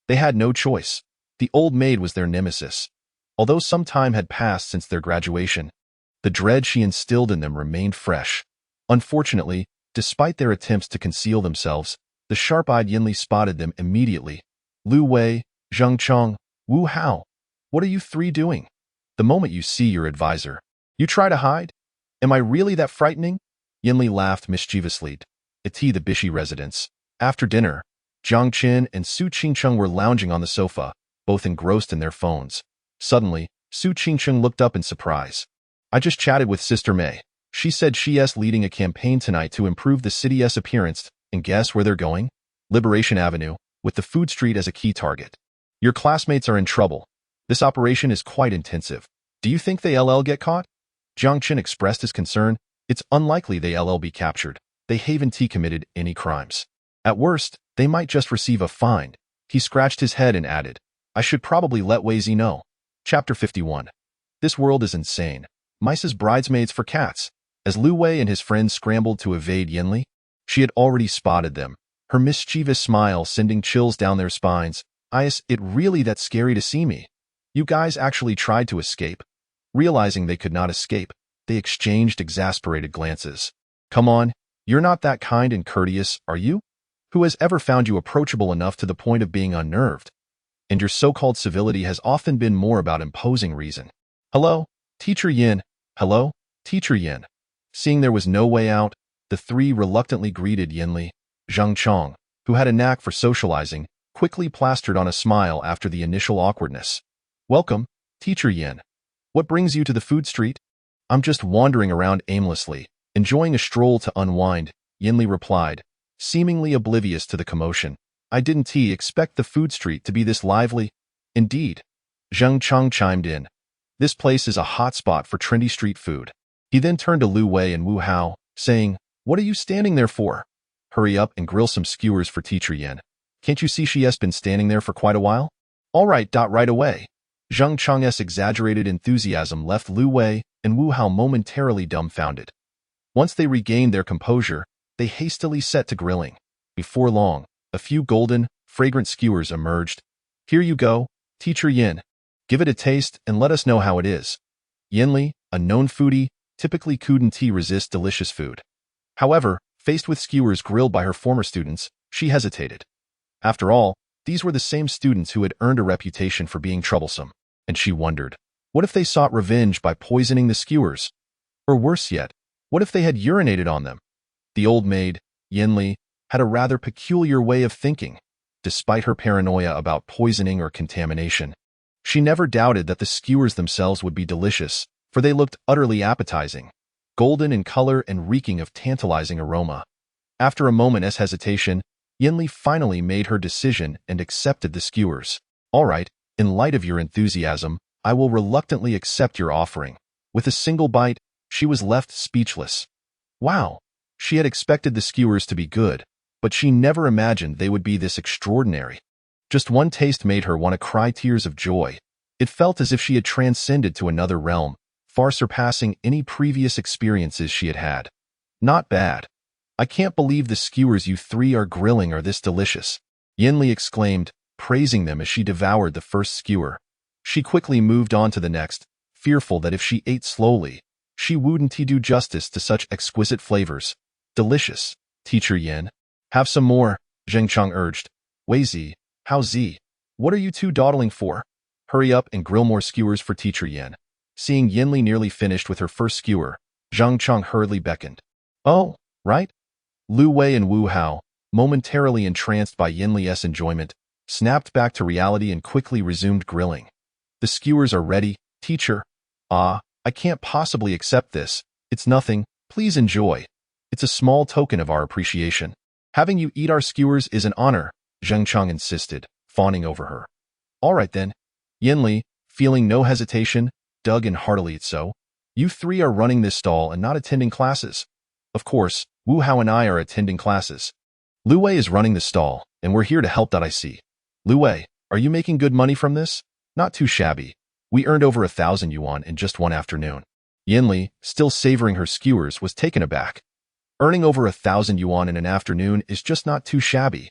They had no choice. The old maid was their nemesis. Although some time had passed since their graduation, the dread she instilled in them remained fresh. Unfortunately, despite their attempts to conceal themselves, the sharp-eyed Yinli spotted them immediately. Lu Wei, Jiang Chen, Wu Hao, what are you three doing? The moment you see your advisor, you try to hide? Am I really that frightening? Yinli laughed mischievously. At the Bishi residence. After dinner, Jiang Chen and Su Qingcheng were lounging on the sofa, both engrossed in their phones. Suddenly, Su Qingcheng looked up in surprise. I just chatted with Sister Mei. She said she's leading a campaign tonight to improve the city's appearance, and guess where they're going? Liberation Avenue, with the food street as a key target. Your classmates are in trouble. This operation is quite intensive. Do you think they'll get caught? Jiang Chen expressed his concern. It's unlikely they'll be captured. They haven't committed any crimes. At worst, they might just receive a fine. He scratched his head and added, I should probably let Weizi know. Chapter 51. This world is insane. Mice's bridesmaids for cats. As Lu Wei and his friends scrambled to evade Yinli, she had already spotted them, her mischievous smile sending chills down their spines. Is it really that scary to see me? You guys actually tried to escape. Realizing they could not escape, they exchanged exasperated glances. Come on, you're not that kind and courteous, are you? Who has ever found you approachable enough to the point of being unnerved? And your so-called civility has often been more about imposing reason. Hello, Teacher Yin. Hello, Teacher Yin. Seeing there was no way out, the three reluctantly greeted Yinli. Jiang Chen, who had a knack for socializing, quickly plastered on a smile after the initial awkwardness. Welcome, Teacher Yin. What brings you to the food street? I'm just wandering around aimlessly, enjoying a stroll to unwind, Yinli replied, seemingly oblivious to the commotion. I didn't expect the food street to be this lively. Indeed. Jiang Chen chimed in. This place is a hot spot for trendy street food. He then turned to Lu Wei and Wu Hao, saying, What are you standing there for? Hurry up and grill some skewers for Teacher Yin. Can't you see she has been standing there for quite a while? All right, right away. Jiang Chen's exaggerated enthusiasm left Lu Wei and Wu Hao momentarily dumbfounded. Once they regained their composure, they hastily set to grilling. Before long, a few golden, fragrant skewers emerged. Here you go, Teacher Yin. Give it a taste and let us know how it is. Yinli, a known foodie, typically couldn't resist delicious food. However, faced with skewers grilled by her former students, she hesitated. After all, these were the same students who had earned a reputation for being troublesome, and she wondered, what if they sought revenge by poisoning the skewers? Or worse yet, what if they had urinated on them? The old maid, Yinli, had a rather peculiar way of thinking. Despite her paranoia about poisoning or contamination, she never doubted that the skewers themselves would be delicious, for they looked utterly appetizing, golden in color and reeking of tantalizing aroma. After a moment's hesitation, Yinli finally made her decision and accepted the skewers. All right, in light of your enthusiasm, I will reluctantly accept your offering. With a single bite, she was left speechless. Wow! She had expected the skewers to be good, but she never imagined they would be this extraordinary. Just one taste made her want to cry tears of joy. It felt as if she had transcended to another realm, far surpassing any previous experiences she had had. Not bad. I can't believe the skewers you three are grilling are this delicious, Yinli exclaimed, praising them as she devoured the first skewer. She quickly moved on to the next, fearful that if she ate slowly, she wouldn't do justice to such exquisite flavors. Delicious, Teacher Yin. Have some more, Jiang Chen urged. Weizi, how's what are you two dawdling for? Hurry up and grill more skewers for Teacher Yin. Seeing Yinli nearly finished with her first skewer, Jiang Chen hurriedly beckoned. Oh, right? Lu Wei and Wu Hao, momentarily entranced by Yin Li's enjoyment, snapped back to reality and quickly resumed grilling. The skewers are ready, teacher. Ah, I can't possibly accept this. It's nothing. Please enjoy. It's a small token of our appreciation. Having you eat our skewers is an honor, Jiang Chen insisted, fawning over her. All right then. Yin Li, feeling no hesitation, dug in heartily. So, you three are running this stall and not attending classes. Of course, Wu Hao and I are attending classes. Lu Wei is running the stall, and we're here to help. I see. Lu Wei, are you making good money from this? Not too shabby. We earned over 1,000 yuan in just one afternoon. Yin Li, still savoring her skewers, was taken aback. Earning over 1,000 yuan in an afternoon is just not too shabby.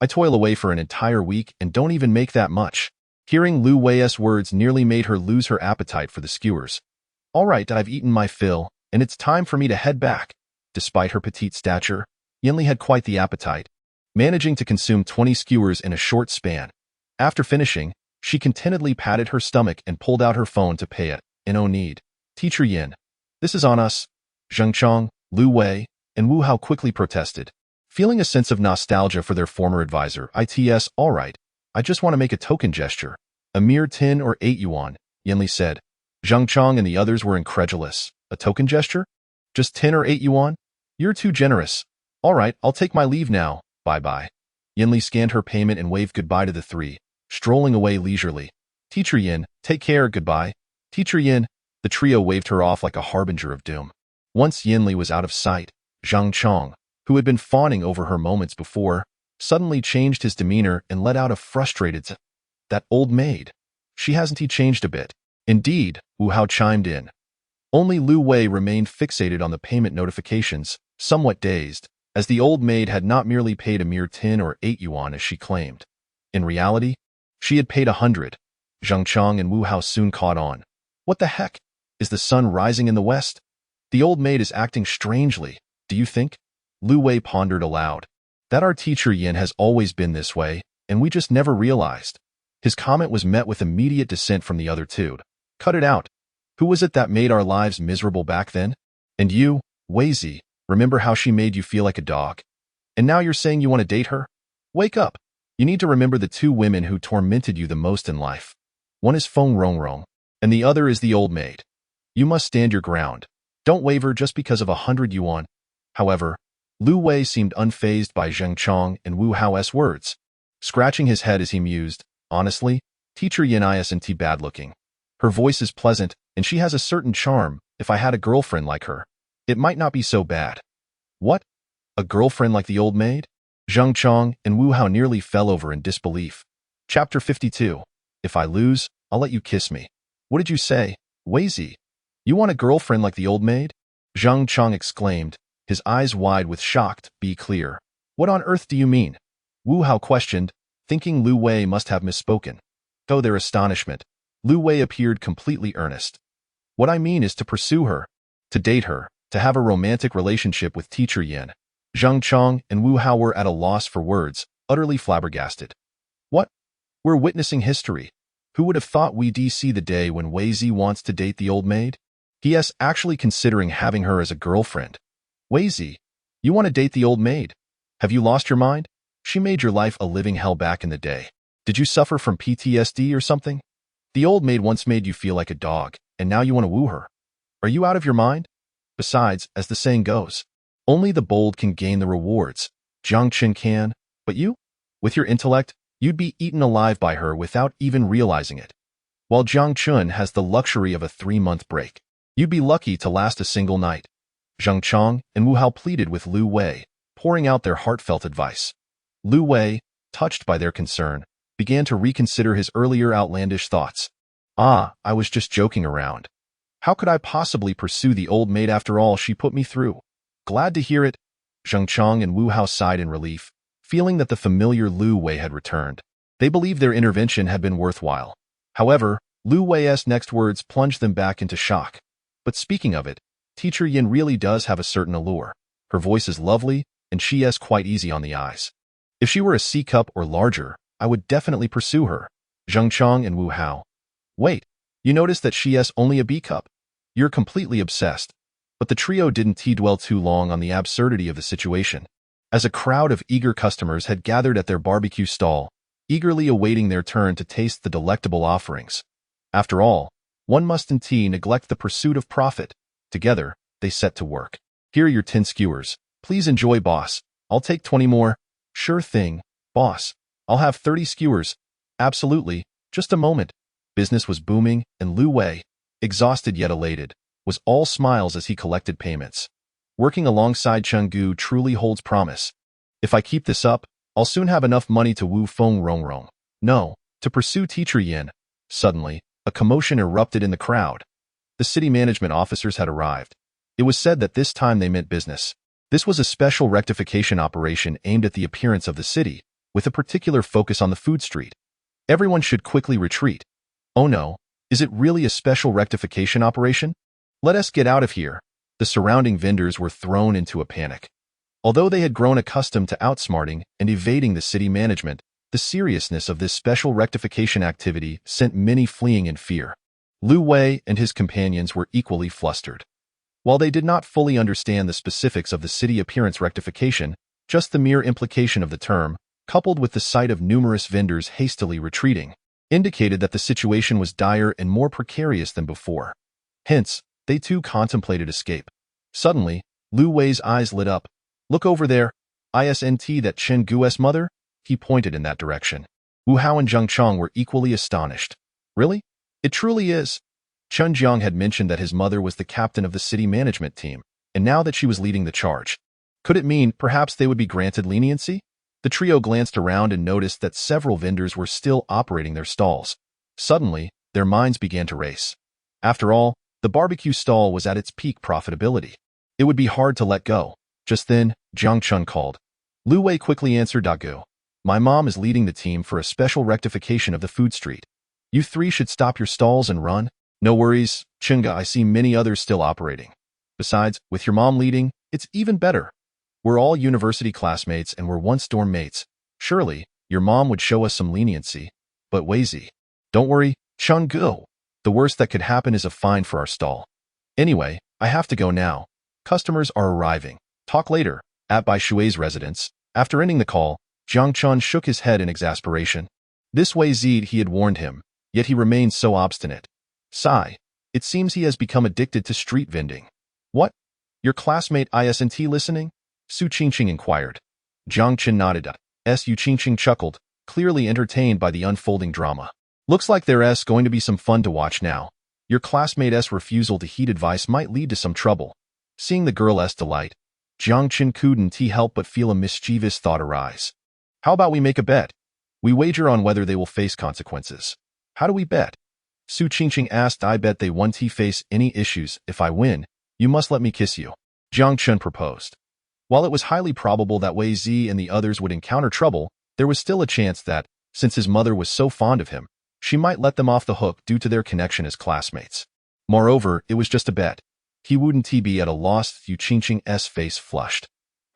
I toil away for an entire week and don't even make that much. Hearing Lu Wei's words nearly made her lose her appetite for the skewers. All right, I've eaten my fill, and it's time for me to head back. Despite her petite stature, Yin Li had quite the appetite, managing to consume 20 skewers in a short span. After finishing, she contentedly patted her stomach and pulled out her phone to pay it. No need. Teacher Yin, this is on us. Jiang Chen, Lu Wei, and Wu Hao quickly protested, feeling a sense of nostalgia for their former advisor. It's all right. I just want to make a token gesture. A mere 10 or 8 yuan, Yin Li said. Jiang Chen and the others were incredulous. A token gesture? Just 10 or 8 yuan? You're too generous. All right, I'll take my leave now. Bye-bye. Yin Li scanned her payment and waved goodbye to the three, strolling away leisurely. Teacher Yin, take care. Goodbye. Teacher Yin. The trio waved her off like a harbinger of doom. Once Yin Li was out of sight, Jiang Chen, who had been fawning over her moments before, suddenly changed his demeanor and let out a frustrated, "That old maid. She hasn't changed a bit." Indeed, Wu Hao chimed in. Only Lu Wei remained fixated on the payment notifications, somewhat dazed, as the old maid had not merely paid a mere 10 or 8 yuan as she claimed. In reality, she had paid 100. Jiang Chen and Wu Hao soon caught on. What the heck? Is the sun rising in the west? The old maid is acting strangely, do you think? Lu Wei pondered aloud. That our teacher Yin has always been this way, and we just never realized. His comment was met with immediate dissent from the other two. Cut it out. Who was it that made our lives miserable back then? And you, Weizi, remember how she made you feel like a dog? And now you're saying you want to date her? Wake up. You need to remember the two women who tormented you the most in life. One is Feng Rongrong, and the other is the old maid. You must stand your ground. Don't waver just because of 100 yuan. However, Lu Wei seemed unfazed by Jiang Chen and Wu Hao's words, scratching his head as he mused. Honestly, teacher Yin isn't bad-looking. Her voice is pleasant, and she has a certain charm. If I had a girlfriend like her, it might not be so bad. What? A girlfriend like the old maid? Jiang Chen and Wu Hao nearly fell over in disbelief. Chapter 52. If I lose, I'll let you kiss me. What did you say, Weizi? You want a girlfriend like the old maid? Jiang Chen exclaimed, his eyes wide with shocked. Be clear. What on earth do you mean? Wu Hao questioned, thinking Lu Wei must have misspoken. To their astonishment, Lu Wei appeared completely earnest. What I mean is to pursue her, to date her, to have a romantic relationship with teacher Yin. Jiang Chen and Wu Hao were at a loss for words, utterly flabbergasted. What? We're witnessing history. Who would have thought we'd see the day when Weizi wants to date the old maid? He is actually considering having her as a girlfriend. Weizi, you want to date the old maid? Have you lost your mind? She made your life a living hell back in the day. Did you suffer from PTSD or something? The old maid once made you feel like a dog, and now you want to woo her. Are you out of your mind? Besides, as the saying goes, only the bold can gain the rewards. Jiang Chen can, but you? With your intellect, you'd be eaten alive by her without even realizing it. While Jiang Chen has the luxury of a 3-month break, you'd be lucky to last a single night. Jiang Chen and Wu Hao pleaded with Lu Wei, pouring out their heartfelt advice. Lu Wei, touched by their concern, began to reconsider his earlier outlandish thoughts. I was just joking around. How could I possibly pursue the old maid after all she put me through? Glad to hear it. Jiang Chen and Wu Hao sighed in relief, feeling that the familiar Lu Wei had returned. They believed their intervention had been worthwhile. However, Lu Wei's next words plunged them back into shock. But speaking of it, teacher Yin really does have a certain allure. Her voice is lovely, and she is quite easy on the eyes. If she were a C-cup or larger, I would definitely pursue her. Jiang Chen and Wu Hao. Wait, you notice that she is only a B-cup? You're completely obsessed. But the trio didn't dwell too long on the absurdity of the situation. as a crowd of eager customers had gathered at their barbecue stall, eagerly awaiting their turn to taste the delectable offerings. After all, one mustn't neglect the pursuit of profit. Together, they set to work. Here are your 10 skewers. Please enjoy, boss. I'll take 20 more. Sure thing, boss. I'll have 30 skewers. Absolutely. Just a moment. Business was booming, and Lu Wei, exhausted yet elated, was all smiles as he collected payments. Working alongside Cheng Gu truly holds promise. If I keep this up, I'll soon have enough money to woo Feng Rongrong. No, to pursue Teacher Yin. Suddenly, a commotion erupted in the crowd. The city management officers had arrived. It was said that this time they meant business. This was a special rectification operation aimed at the appearance of the city, with a particular focus on the food street. Everyone should quickly retreat. Oh no, is it really a special rectification operation? Let us get out of here. The surrounding vendors were thrown into a panic. Although they had grown accustomed to outsmarting and evading the city management, the seriousness of this special rectification activity sent many fleeing in fear. Lu Wei and his companions were equally flustered. While they did not fully understand the specifics of the city appearance rectification, just the mere implication of the term, coupled with the sight of numerous vendors hastily retreating, indicated that the situation was dire and more precarious than before. Hence, they too contemplated escape. Suddenly, Lu Wei's eyes lit up. Look over there. Isn't that Chen Gu's mother? He pointed in that direction. Wu Hao and Jiang Chen were equally astonished. Really? It truly is. Chen Jiang had mentioned that his mother was the captain of the city management team, and now that she was leading the charge. Could it mean perhaps they would be granted leniency? The trio glanced around and noticed that several vendors were still operating their stalls. Suddenly, their minds began to race. After all, the barbecue stall was at its peak profitability. It would be hard to let go. Just then, Jiang Chen called. Lu Wei quickly answered, Dagu. My mom is leading the team for a special rectification of the food street. You three should stop your stalls and run. No worries, Chenga, I see many others still operating. Besides, with your mom leading, it's even better. We're all university classmates and we're once dorm mates. Surely, your mom would show us some leniency. But Weizi, don't worry, Cheng Gu. The worst that could happen is a fine for our stall. Anyway, I have to go now. Customers are arriving. Talk later. At Bai Shui's residence. After ending the call, Jiang Chen shook his head in exasperation. This way Zid he had warned him, yet he remained so obstinate. Sigh. It seems he has become addicted to street vending. What? Your classmate isn't listening? Su Qingqing inquired. Jiang Chen nodded. Su Qingqing chuckled, clearly entertained by the unfolding drama. Looks like there's going to be some fun to watch now. Your classmate's refusal to heed advice might lead to some trouble. Seeing the girl's delight, Jiang Chen couldn't help but feel a mischievous thought arise. How about we make a bet? We wager on whether they will face consequences. How do we bet? Su Qingqing asked. I bet they won't face any issues. If I win, you must let me kiss you. Jiang Chen proposed. While it was highly probable that Wei Zi and the others would encounter trouble, there was still a chance that, since his mother was so fond of him, she might let them off the hook due to their connection as classmates. Moreover, it was just a bet. He wouldn't be at a loss. Su Qingqing's face flushed.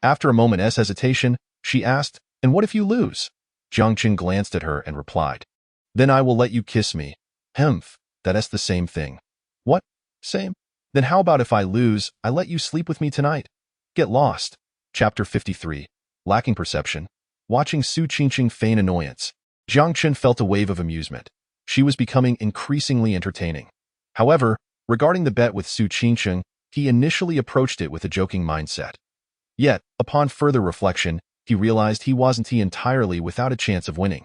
After a moment's hesitation, she asked, and what if you lose? Jiang Chen glanced at her and replied. Then I will let you kiss me. Hemph, that's the same thing. What? Same? Then how about if I lose, I let you sleep with me tonight? Get lost. Chapter 53. Lacking perception. Watching Su Qingqing feign annoyance, Jiang Chen felt a wave of amusement. She was becoming increasingly entertaining. However, regarding the bet with Su Qingqing, he initially approached it with a joking mindset. Yet, upon further reflection, he realized he wasn't entirely without a chance of winning.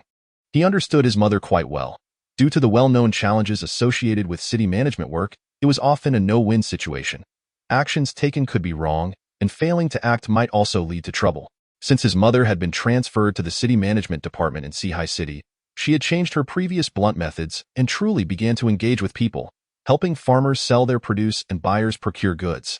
He understood his mother quite well. Due to the well-known challenges associated with city management work, it was often a no-win situation. Actions taken could be wrong, and failing to act might also lead to trouble. Since his mother had been transferred to the city management department in Sihai City, she had changed her previous blunt methods and truly began to engage with people, helping farmers sell their produce and buyers procure goods.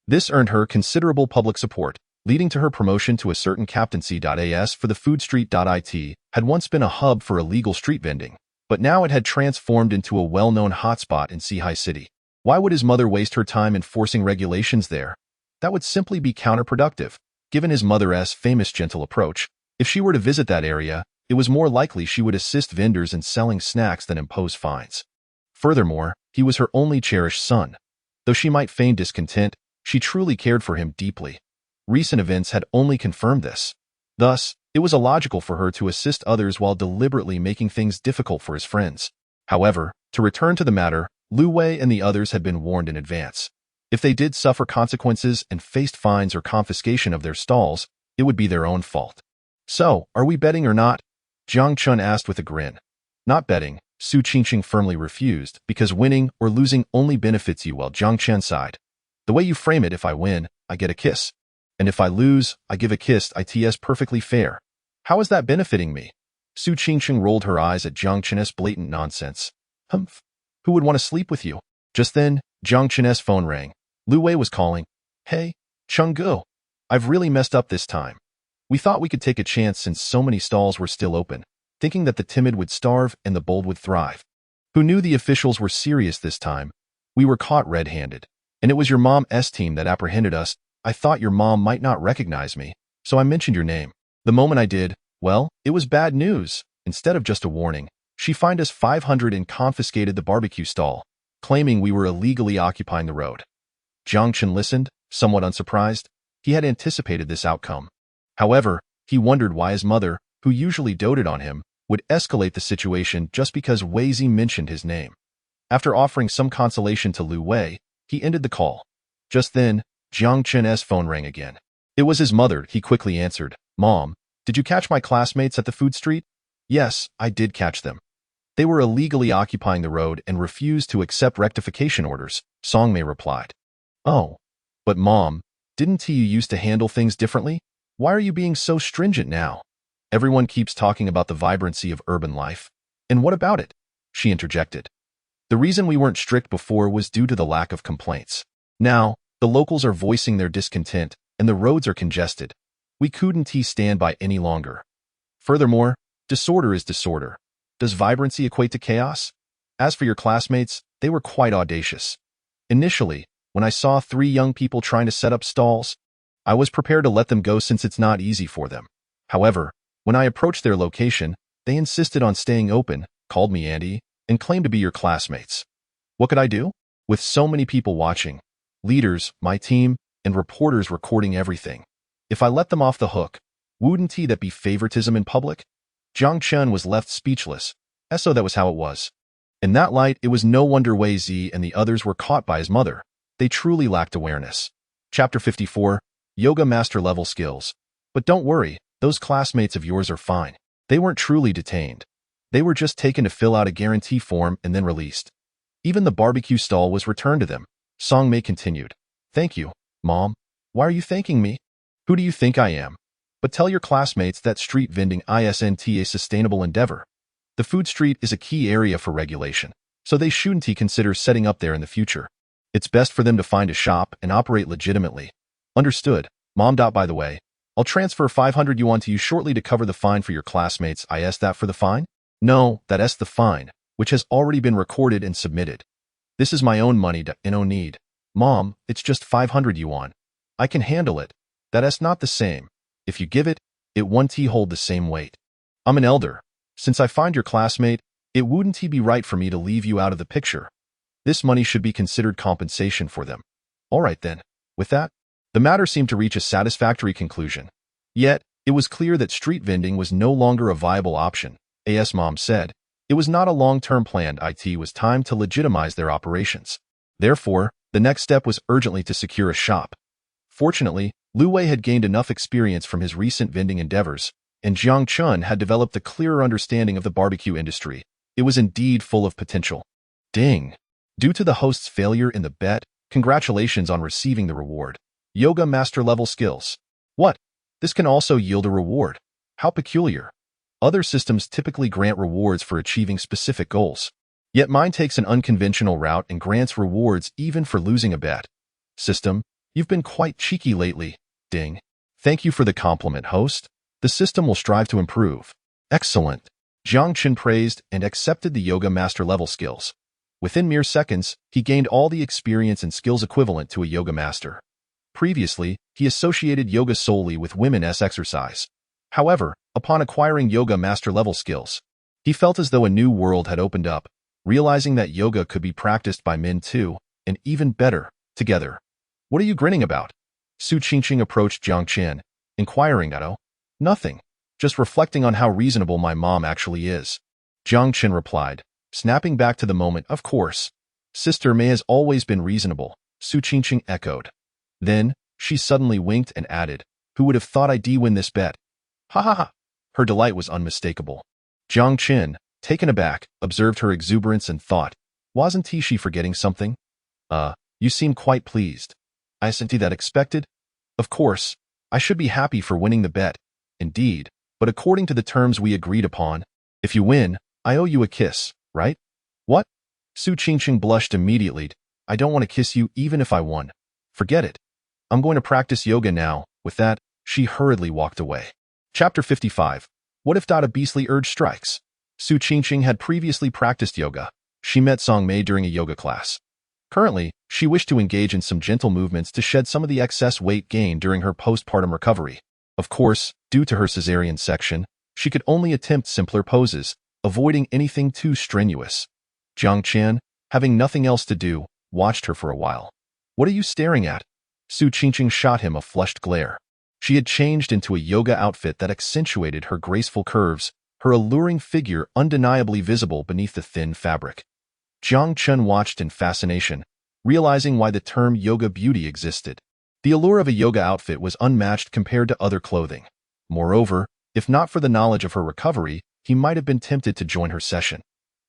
This earned her considerable public support, leading to her promotion to a certain captaincy. As for the food street.it, had once been a hub for illegal street vending, but now it had transformed into a well-known hotspot in Sihai City. Why would his mother waste her time enforcing regulations there? That would simply be counterproductive. Given his mother's famous gentle approach, if she were to visit that area, it was more likely she would assist vendors in selling snacks than impose fines. Furthermore, he was her only cherished son. Though she might feign discontent, she truly cared for him deeply. Recent events had only confirmed this. Thus, it was illogical for her to assist others while deliberately making things difficult for his friends. However, to return to the matter, Lu Wei and the others had been warned in advance. If they did suffer consequences and faced fines or confiscation of their stalls, it would be their own fault. So, are we betting or not? Jiang Chen asked with a grin. Not betting, Su Qingqing firmly refused, because winning or losing only benefits you, while Jiang Chen sighed. The way you frame it, if I win, I get a kiss. And if I lose, I give a kiss. It's perfectly fair. How is that benefiting me? Su Qingqing rolled her eyes at Jiang Chen's blatant nonsense. Humph. Who would want to sleep with you? Just then, Jiang Chen's phone rang. Lu Wei was calling. Hey, Chenggu. I've really messed up this time. We thought we could take a chance since so many stalls were still open, thinking that the timid would starve and the bold would thrive. Who knew the officials were serious this time? We were caught red-handed. And it was your mom's team that apprehended us. I thought your mom might not recognize me, so I mentioned your name. The moment I did, well, it was bad news. Instead of just a warning, she fined us 500 and confiscated the barbecue stall, claiming we were illegally occupying the road. Jiang Chen listened, somewhat unsurprised. He had anticipated this outcome. However, he wondered why his mother, who usually doted on him, would escalate the situation just because Wei Zi mentioned his name. After offering some consolation to Lu Wei, he ended the call. Just then, Jiang Chen's phone rang again. It was his mother. He quickly answered. Mom, did you catch my classmates at the food street? Yes, I did catch them. They were illegally occupying the road and refused to accept rectification orders, Song Mei replied. Oh, but Mom, didn't you used to handle things differently? Why are you being so stringent now? Everyone keeps talking about the vibrancy of urban life. And what about it? She interjected. The reason we weren't strict before was due to the lack of complaints. Now, the locals are voicing their discontent, and the roads are congested. We couldn't stand by any longer. Furthermore, disorder is disorder. Does vibrancy equate to chaos? As for your classmates, they were quite audacious. Initially, when I saw 3 young people trying to set up stalls, I was prepared to let them go since it's not easy for them. However, when I approached their location, they insisted on staying open, called me Andy, and claimed to be your classmates. What could I do? With so many people watching, leaders, my team, and reporters recording everything. If I let them off the hook, wouldn't that be favoritism in public? Jiang Chen was left speechless. So that was how it was. In that light, it was no wonder Wei Zi and the others were caught by his mother. They truly lacked awareness. Chapter 54, Yoga Master Level Skills. But don't worry, those classmates of yours are fine. They weren't truly detained. They were just taken to fill out a guarantee form and then released. Even the barbecue stall was returned to them. Song Mei continued. Thank you, Mom. Why are you thanking me? Who do you think I am? But tell your classmates that street vending isn't a sustainable endeavor. The food street is a key area for regulation, so they shouldn't consider setting up there in the future. It's best for them to find a shop and operate legitimately. Understood, Mom. By the way, I'll transfer 500 yuan to you shortly to cover the fine for your classmates. Is that for the fine? No, that's the fine, which has already been recorded and submitted. This is my own money, no need. Mom, it's just 500 yuan. I can handle it. That's not the same. If you give it, it won't hold the same weight. I'm an elder. Since I find your classmate, it wouldn't be right for me to leave you out of the picture. This money should be considered compensation for them. All right then. With that, the matter seemed to reach a satisfactory conclusion. Yet, it was clear that street vending was no longer a viable option. As Mom said, it was not a long-term plan. It was time to legitimize their operations. Therefore, the next step was urgently to secure a shop. Fortunately, Lu Wei had gained enough experience from his recent vending endeavors, and Jiang Chen had developed a clearer understanding of the barbecue industry. It was indeed full of potential. Ding! Due to the host's failure in the bet, congratulations on receiving the reward. Yoga Master Level Skills. What? This can also yield a reward. How peculiar. Other systems typically grant rewards for achieving specific goals. Yet mine takes an unconventional route and grants rewards even for losing a bet. System, you've been quite cheeky lately. Ding. Thank you for the compliment, host. The system will strive to improve. Excellent. Jiang Chen praised and accepted the Yoga Master Level skills. Within mere seconds, he gained all the experience and skills equivalent to a Yoga Master. Previously, he associated yoga solely with women's exercise. However, upon acquiring Yoga Master Level skills, he felt as though a new world had opened up, realizing that yoga could be practiced by men too, and even better, together. What are you grinning about? Su Qingqing approached Jiang Chen, inquiring at, "Oh, nothing. Just reflecting on how reasonable my mom actually is." Jiang Chen replied, snapping back to the moment, "Of course. Sister May has always been reasonable," Su Qingqing echoed. Then, she suddenly winked and added, "Who would have thought I'd win this bet? Ha ha ha." Her delight was unmistakable. Jiang Chen, taken aback, observed her exuberance and thought, "Wasn't she forgetting something? You seem quite pleased." "Isn't that expected? Of course, I should be happy for winning the bet. Indeed, but according to the terms we agreed upon, if you win, I owe you a kiss, right?" "What?" Su Qingqing blushed immediately. "I don't want to kiss you even if I won. Forget it. I'm going to practice yoga now." With that, she hurriedly walked away. Chapter 55. What if a beastly urge strikes? Su Qingqing had previously practiced yoga. She met Song Mei during a yoga class. Currently, she wished to engage in some gentle movements to shed some of the excess weight gained during her postpartum recovery. Of course, due to her cesarean section, she could only attempt simpler poses, avoiding anything too strenuous. Jiang Chen, having nothing else to do, watched her for a while. "What are you staring at?" Su Qingqing shot him a flushed glare. She had changed into a yoga outfit that accentuated her graceful curves, her alluring figure undeniably visible beneath the thin fabric. Jiang Chen watched in fascination, realizing why the term yoga beauty existed. The allure of a yoga outfit was unmatched compared to other clothing. Moreover, if not for the knowledge of her recovery, he might have been tempted to join her session.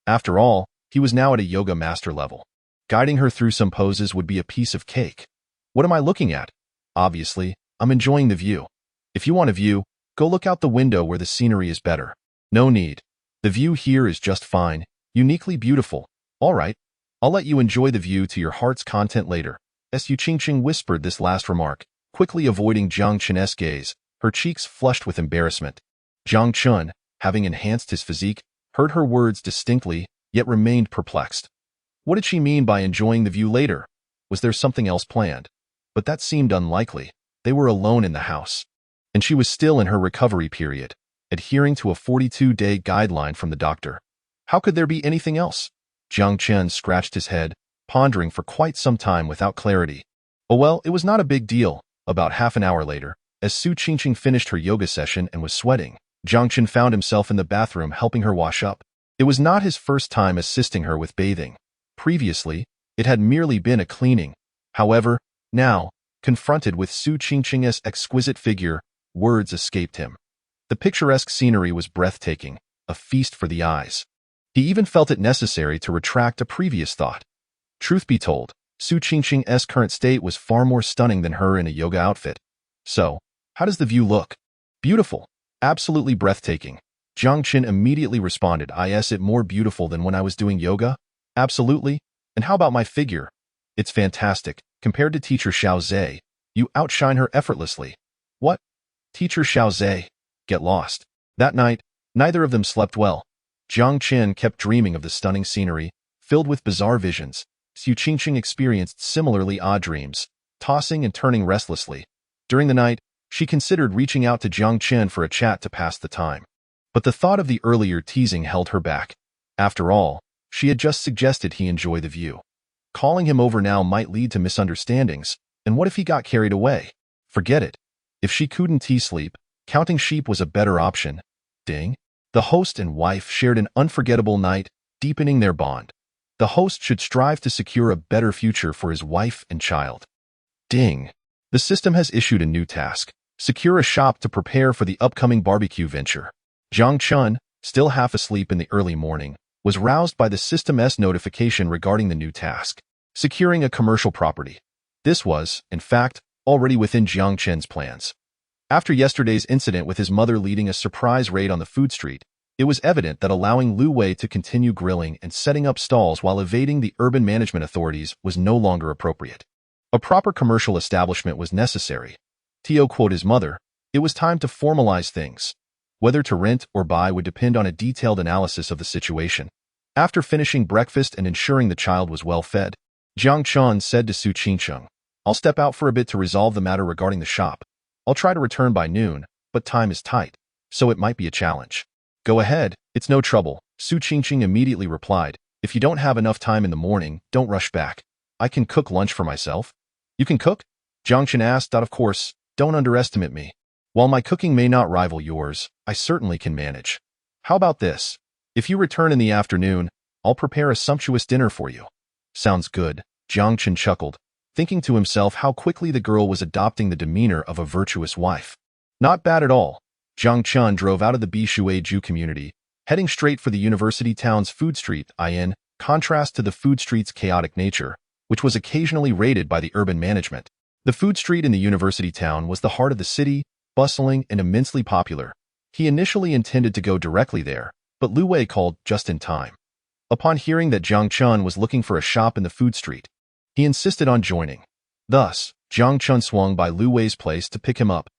After all, he was now at a yoga master level. Guiding her through some poses would be a piece of cake. "What am I looking at?" "Obviously, I'm enjoying the view. If you want a view, go look out the window where the scenery is better." "No need. The view here is just fine, uniquely beautiful." "All right, I'll let you enjoy the view to your heart's content later." Su Qingqing whispered this last remark, quickly avoiding Jiang Chen's gaze, her cheeks flushed with embarrassment. Jiang Chen, having enhanced his physique, heard her words distinctly, yet remained perplexed. What did she mean by enjoying the view later? Was there something else planned? But that seemed unlikely. They were alone in the house. And she was still in her recovery period, adhering to a 42-day guideline from the doctor. How could there be anything else? Jiang Chen scratched his head, pondering for quite some time without clarity. Oh well, it was not a big deal. About half an hour later, as Su Qingqing finished her yoga session and was sweating, Jiang Chen found himself in the bathroom helping her wash up. It was not his first time assisting her with bathing. Previously, it had merely been a cleaning. However, now, confronted with Su Qingqing's exquisite figure, words escaped him. The picturesque scenery was breathtaking, a feast for the eyes. He even felt it necessary to retract a previous thought. Truth be told, Su Qingqing's current state was far more stunning than her in a yoga outfit. So, how does the view look? Beautiful. Absolutely breathtaking. Jiang Chen immediately responded, "Is it more beautiful than when I was doing yoga?" "Absolutely. And how about my figure?" "It's fantastic. Compared to Teacher Xiao Zhe, you outshine her effortlessly." "What? Teacher Xiao Zhe?" Get lost. That night, neither of them slept well. Jiang Chen kept dreaming of the stunning scenery, filled with bizarre visions. Su Qingqing experienced similarly odd dreams, tossing and turning restlessly. During the night, she considered reaching out to Jiang Chen for a chat to pass the time. But the thought of the earlier teasing held her back. After all, she had just suggested he enjoy the view. Calling him over now might lead to misunderstandings, and what if he got carried away? Forget it. If she couldn't sleep, counting sheep was a better option. Ding. The host and wife shared an unforgettable night, deepening their bond. The host should strive to secure a better future for his wife and child. Ding. The system has issued a new task. Secure a shop to prepare for the upcoming barbecue venture. Jiang Chen, still half asleep in the early morning, was roused by the system's notification regarding the new task, securing a commercial property. This was, in fact, already within Jiang Chen's plans. After yesterday's incident with his mother leading a surprise raid on the food street, it was evident that allowing Lu Wei to continue grilling and setting up stalls while evading the urban management authorities was no longer appropriate. A proper commercial establishment was necessary. Tio quoted his mother, "It was time to formalize things." Whether to rent or buy would depend on a detailed analysis of the situation. After finishing breakfast and ensuring the child was well fed, Jiang Chen said to Su Qingqing, "I'll step out for a bit to resolve the matter regarding the shop. I'll try to return by noon, but time is tight, so it might be a challenge." "Go ahead, it's no trouble," Su Qingqing immediately replied. "If you don't have enough time in the morning, don't rush back. I can cook lunch for myself." "You can cook?" Jiang Chen asked. Of course, don't underestimate me. While my cooking may not rival yours, I certainly can manage. How about this? If you return in the afternoon, I'll prepare a sumptuous dinner for you. Sounds good, Jiang Chen chuckled, thinking to himself how quickly the girl was adopting the demeanor of a virtuous wife. Not bad at all. Jiang Chen drove out of the Bishuiju community, heading straight for the university town's food street, in contrast to the food street's chaotic nature, which was occasionally raided by the urban management. The food street in the university town was the heart of the city, bustling and immensely popular. He initially intended to go directly there, but Lu Wei called just in time. Upon hearing that Jiang Chen was looking for a shop in the food street, he insisted on joining. Thus, Jiang Chen swung by Lu Wei's place to pick him up.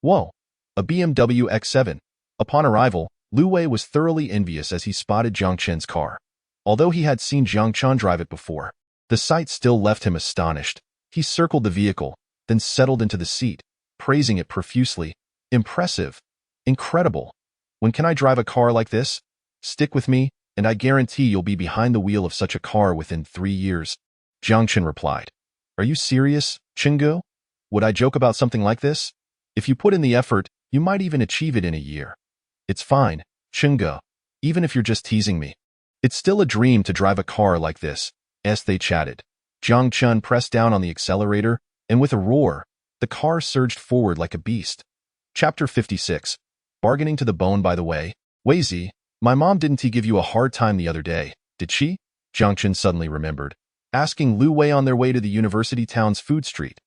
Whoa! A BMW X7. Upon arrival, Lu Wei was thoroughly envious as he spotted Jiang Chen's car. Although he had seen Jiang Chen drive it before, the sight still left him astonished. He circled the vehicle, then settled into the seat, praising it profusely. Impressive. Incredible. When can I drive a car like this? Stick with me, and I guarantee you'll be behind the wheel of such a car within 3 years. Jiang Chen replied. Are you serious, Chingu? Would I joke about something like this? If you put in the effort, you might even achieve it in a year. It's fine, Chingu. Even if you're just teasing me. It's still a dream to drive a car like this. As they chatted, Jiang Chen pressed down on the accelerator, and with a roar, the car surged forward like a beast. Chapter 56. Bargaining to the bone. By the way, Weizi, my mom didn't give you a hard time the other day, did she? Jiang Chen suddenly remembered, asking Lu Wei on their way to the university town's food street.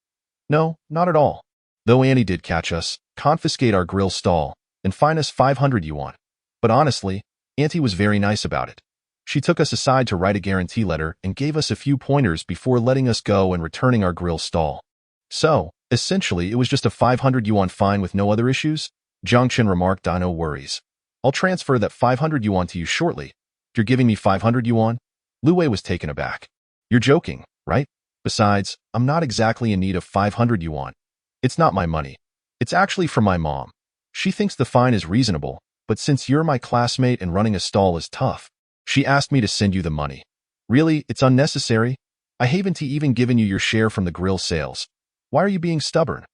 No, not at all. Though Annie did catch us, confiscate our grill stall, and fine us 500 yuan. But honestly, Auntie was very nice about it. She took us aside to write a guarantee letter and gave us a few pointers before letting us go and returning our grill stall. So, essentially, it was just a 500 yuan fine with no other issues? Jiang Chen remarked. No worries. I'll transfer that 500 yuan to you shortly. You're giving me 500 yuan? Lu Wei was taken aback. You're joking, right? Besides, I'm not exactly in need of 500 yuan. It's not my money. It's actually from my mom. She thinks the fine is reasonable, but since you're my classmate and running a stall is tough, she asked me to send you the money. Really, it's unnecessary. I haven't even given you your share from the grill sales. Why are you being stubborn?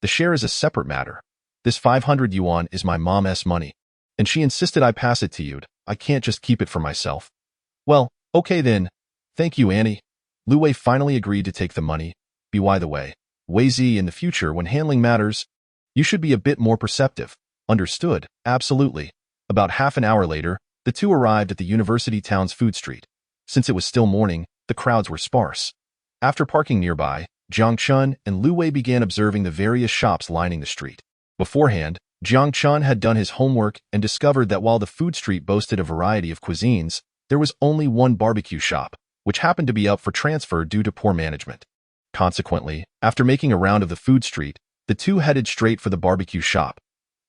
The share is a separate matter. This 500 yuan is my mom's money, and she insisted I pass it to you. I can't just keep it for myself. Well, okay then. Thank you, Annie. Lu Wei finally agreed to take the money. By the way, Weizi, in the future when handling matters, you should be a bit more perceptive. Understood? Absolutely. About half an hour later, the two arrived at the university town's food street. Since it was still morning, the crowds were sparse. After parking nearby, Jiang Chen and Lu Wei began observing the various shops lining the street. Beforehand, Jiang Chen had done his homework and discovered that while the food street boasted a variety of cuisines, there was only one barbecue shop, which happened to be up for transfer due to poor management. Consequently, after making a round of the food street, the two headed straight for the barbecue shop.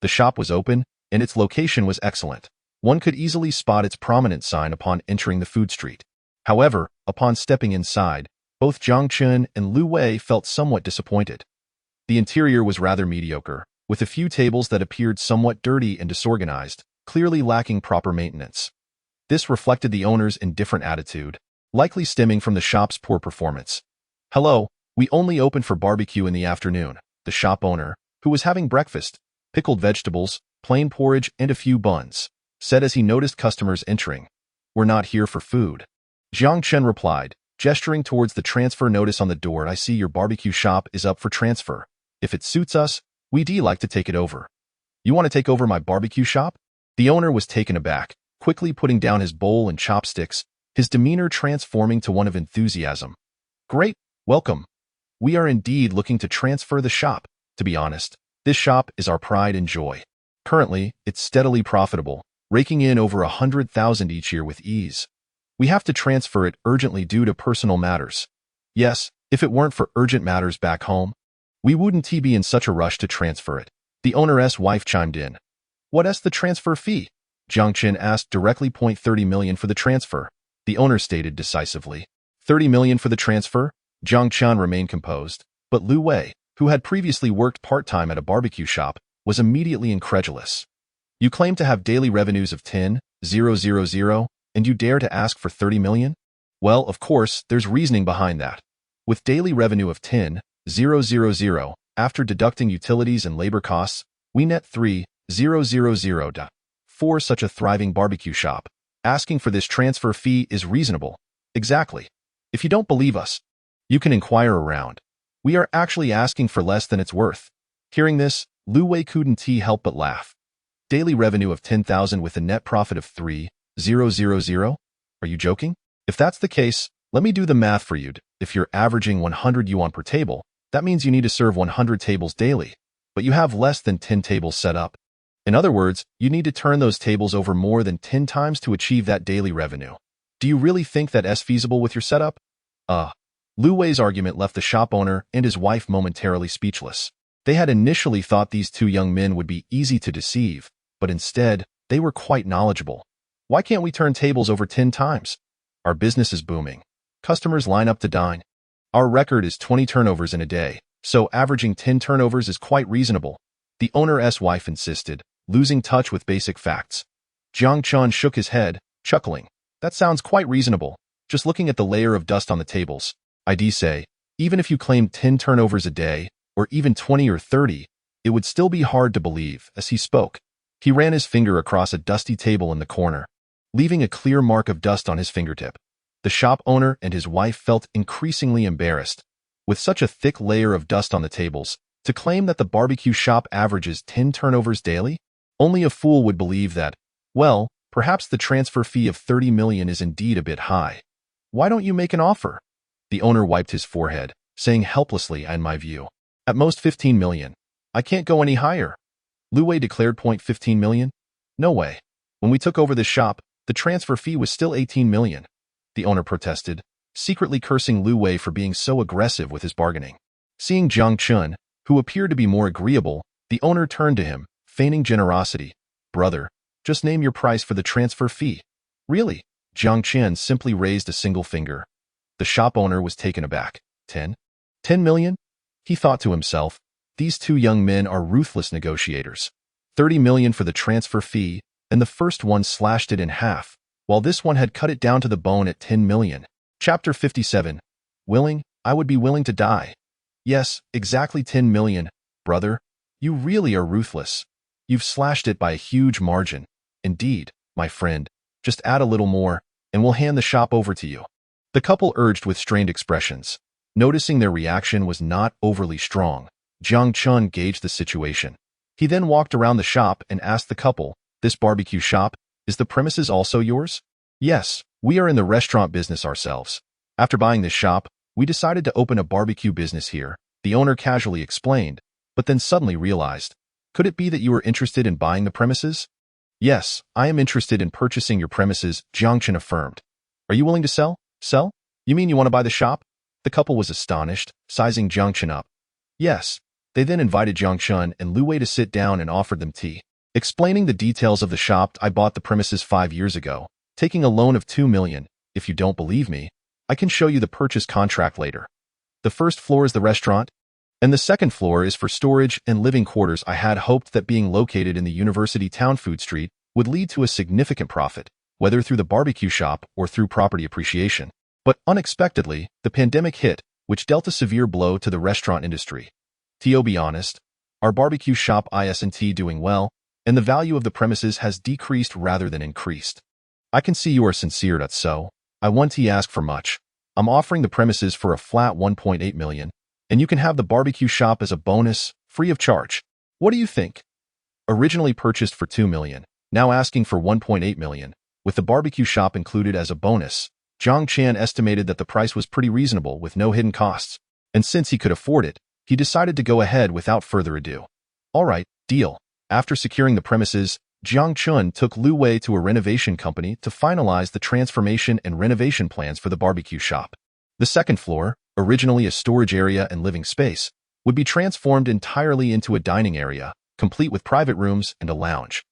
The shop was open, and its location was excellent. One could easily spot its prominent sign upon entering the food street. However, upon stepping inside, both Jiang Chen and Lu Wei felt somewhat disappointed. The interior was rather mediocre, with a few tables that appeared somewhat dirty and disorganized, clearly lacking proper maintenance. This reflected the owner's indifferent attitude, likely stemming from the shop's poor performance. Hello, we only open for barbecue in the afternoon, the shop owner, who was having breakfast, pickled vegetables, plain porridge, and a few buns, said as he noticed customers entering. We're not here for food. Jiang Chen replied, gesturing towards the transfer notice on the door. I see your barbecue shop is up for transfer. If it suits us, we'd like to take it over. You want to take over my barbecue shop? The owner was taken aback, quickly putting down his bowl and chopsticks, his demeanor transforming to one of enthusiasm. Great, welcome. We are indeed looking to transfer the shop. To be honest, this shop is our pride and joy. Currently, it's steadily profitable, raking in over 100,000 each year with ease. We have to transfer it urgently due to personal matters. Yes, if it weren't for urgent matters back home, we wouldn't be in such a rush to transfer it. The owner's wife chimed in. What's the transfer fee? Jiang Chen asked directly. 30 million for the transfer, the owner stated decisively. 30 million for the transfer? Jiang Chen remained composed, but Lu Wei, who had previously worked part-time at a barbecue shop, was immediately incredulous. You claim to have daily revenues of 10,000, and you dare to ask for 30 million? Well, of course, there's reasoning behind that. With daily revenue of 10,000, 3,000. After deducting utilities and labor costs, we net 3,000. For such a thriving barbecue shop, asking for this transfer fee is reasonable. Exactly. If you don't believe us, you can inquire around. We are actually asking for less than it's worth. Hearing this, Lu Wei couldn't help but laugh. Daily revenue of 10,000 with a net profit of 3,000? Are you joking? If that's the case, let me do the math for you. If you're averaging 100 yuan per table, that means you need to serve 100 tables daily, but you have less than 10 tables set up. In other words, you need to turn those tables over more than 10 times to achieve that daily revenue. Do you really think that's feasible with your setup? Lu Wei's argument left the shop owner and his wife momentarily speechless. They had initially thought these two young men would be easy to deceive, but instead, they were quite knowledgeable. Why can't we turn tables over 10 times? Our business is booming. Customers line up to dine. Our record is 20 turnovers in a day, so averaging 10 turnovers is quite reasonable. The owner's wife insisted, losing touch with basic facts. Jiang Chen shook his head, chuckling. That sounds quite reasonable, just looking at the layer of dust on the tables. I'd say, even if you claimed 10 turnovers a day, or even 20 or 30, it would still be hard to believe. As he spoke, he ran his finger across a dusty table in the corner, leaving a clear mark of dust on his fingertip. The shop owner and his wife felt increasingly embarrassed. With such a thick layer of dust on the tables, to claim that the barbecue shop averages 10 turnovers daily? Only a fool would believe that. Well, perhaps the transfer fee of 30 million is indeed a bit high. Why don't you make an offer? The owner wiped his forehead, saying helplessly, in my view, at most 15 million. I can't go any higher. Lu Wei declared. 15 million? No way. When we took over the shop, the transfer fee was still 18 million. The owner protested, secretly cursing Lu Wei for being so aggressive with his bargaining. Seeing Jiang Chen, who appeared to be more agreeable, the owner turned to him, feigning generosity. Brother, just name your price for the transfer fee. Really? Jiang Chen simply raised a single finger. The shop owner was taken aback. 10 million? He thought to himself, these two young men are ruthless negotiators. 30 million for the transfer fee, and the first one slashed it in half, while this one had cut it down to the bone at 10 million. Chapter 57. Willing? I would be willing to die. Yes, exactly 10 million. Brother, you really are ruthless. You've slashed it by a huge margin. Indeed, my friend, just add a little more, and we'll hand the shop over to you. The couple urged with strained expressions. Noticing their reaction was not overly strong, Jiang Chen gauged the situation. He then walked around the shop and asked the couple, this barbecue shop, is the premises also yours? Yes, we are in the restaurant business ourselves. After buying this shop, we decided to open a barbecue business here, the owner casually explained, but then suddenly realized. Could it be that you are interested in buying the premises? Yes, I am interested in purchasing your premises, Jiang Chen affirmed. Are you willing to sell? Sell? You mean you want to buy the shop? The couple was astonished, sizing Jiang Chen up. Yes. They then invited Jiang Chen and Lu Wei to sit down and offered them tea. Explaining the details of the shop, I bought the premises 5 years ago, taking a loan of 2 million. If you don't believe me, I can show you the purchase contract later. The first floor is the restaurant, and the second floor is for storage and living quarters. I had hoped that being located in the University Town Food Street would lead to a significant profit, whether through the barbecue shop or through property appreciation. But unexpectedly, the pandemic hit, which dealt a severe blow to the restaurant industry. To be honest, our barbecue shop isn't doing well, and the value of the premises has decreased rather than increased. I can see you are sincere, so I won't ask for much. I'm offering the premises for a flat 1.8 million, and you can have the barbecue shop as a bonus, free of charge. What do you think? Originally purchased for 2 million, now asking for 1.8 million, with the barbecue shop included as a bonus. Jiang Chen estimated that the price was pretty reasonable with no hidden costs, and since he could afford it, he decided to go ahead without further ado. All right, deal. After securing the premises, Jiang Chen took Lu Wei to a renovation company to finalize the transformation and renovation plans for the barbecue shop. The second floor, originally a storage area and living space, would be transformed entirely into a dining area, complete with private rooms and a lounge.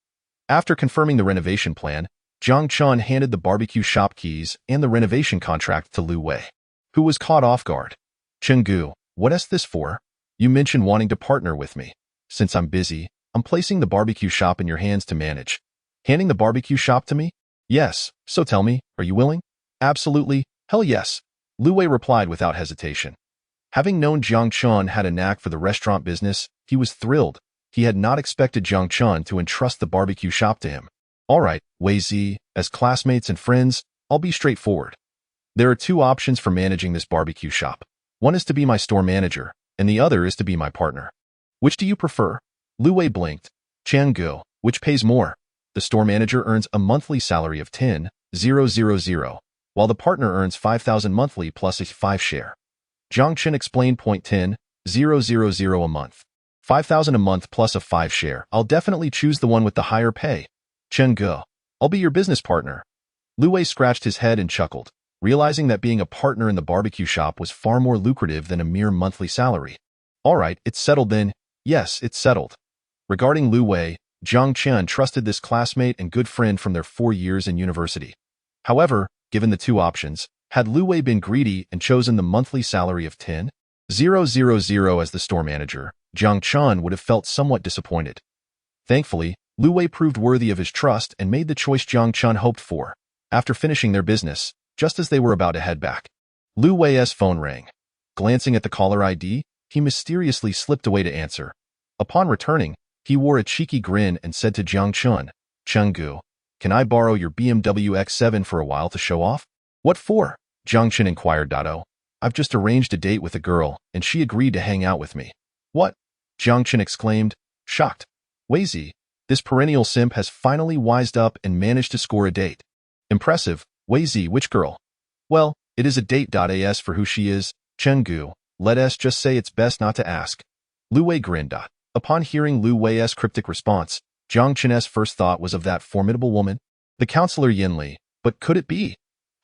After confirming the renovation plan, Jiang Chen handed the barbecue shop keys and the renovation contract to Lu Wei, who was caught off guard. Chenggu, what's this for? You mentioned wanting to partner with me. Since I'm busy, I'm placing the barbecue shop in your hands to manage. Handing the barbecue shop to me? Yes, so tell me, are you willing? Absolutely, hell yes, Lu Wei replied without hesitation. Having known Jiang Chen had a knack for the restaurant business, he was thrilled. He had not expected Jiang Chen to entrust the barbecue shop to him. All right, Wei Zi, as classmates and friends, I'll be straightforward. There are two options for managing this barbecue shop. One is to be my store manager, and the other is to be my partner. Which do you prefer? Lu Wei blinked. Changgu, which pays more? The store manager earns a monthly salary of 10,000, while the partner earns 5,000 monthly plus a 5 share. Jiang Chen explained. 10,000 a month. 5,000 a month plus a 5 share. I'll definitely choose the one with the higher pay. Changgu, I'll be your business partner. Lu Wei scratched his head and chuckled, realizing that being a partner in the barbecue shop was far more lucrative than a mere monthly salary. All right, it's settled then. Yes, it's settled. Regarding Lu Wei, Jiang Chen trusted this classmate and good friend from their 4 years in university. However, given the two options, had Lu Wei been greedy and chosen the monthly salary of 10,000 as the store manager, Jiang Chen would have felt somewhat disappointed. Thankfully, Lu Wei proved worthy of his trust and made the choice Jiang Chen hoped for. After finishing their business, just as they were about to head back, Lu Wei's phone rang. Glancing at the caller ID, he mysteriously slipped away to answer. Upon returning, he wore a cheeky grin and said to Jiang Chen, "Chenggu, can I borrow your BMW X7 for a while to show off?" "What for?" Jiang Chen inquired. "Oh, I've just arranged a date with a girl, and she agreed to hang out with me." "What?" Jiang Chen exclaimed, shocked. Wei Zi, this perennial simp has finally wised up and managed to score a date. Impressive. Wei Zi, which girl? Well, it is a date. As for who she is, Chenggu, let us just say it's best not to ask. Lu Wei grinned. Upon hearing Lu Wei's cryptic response, Jiang Chen's first thought was of that formidable woman, the counselor Yinli. But could it be?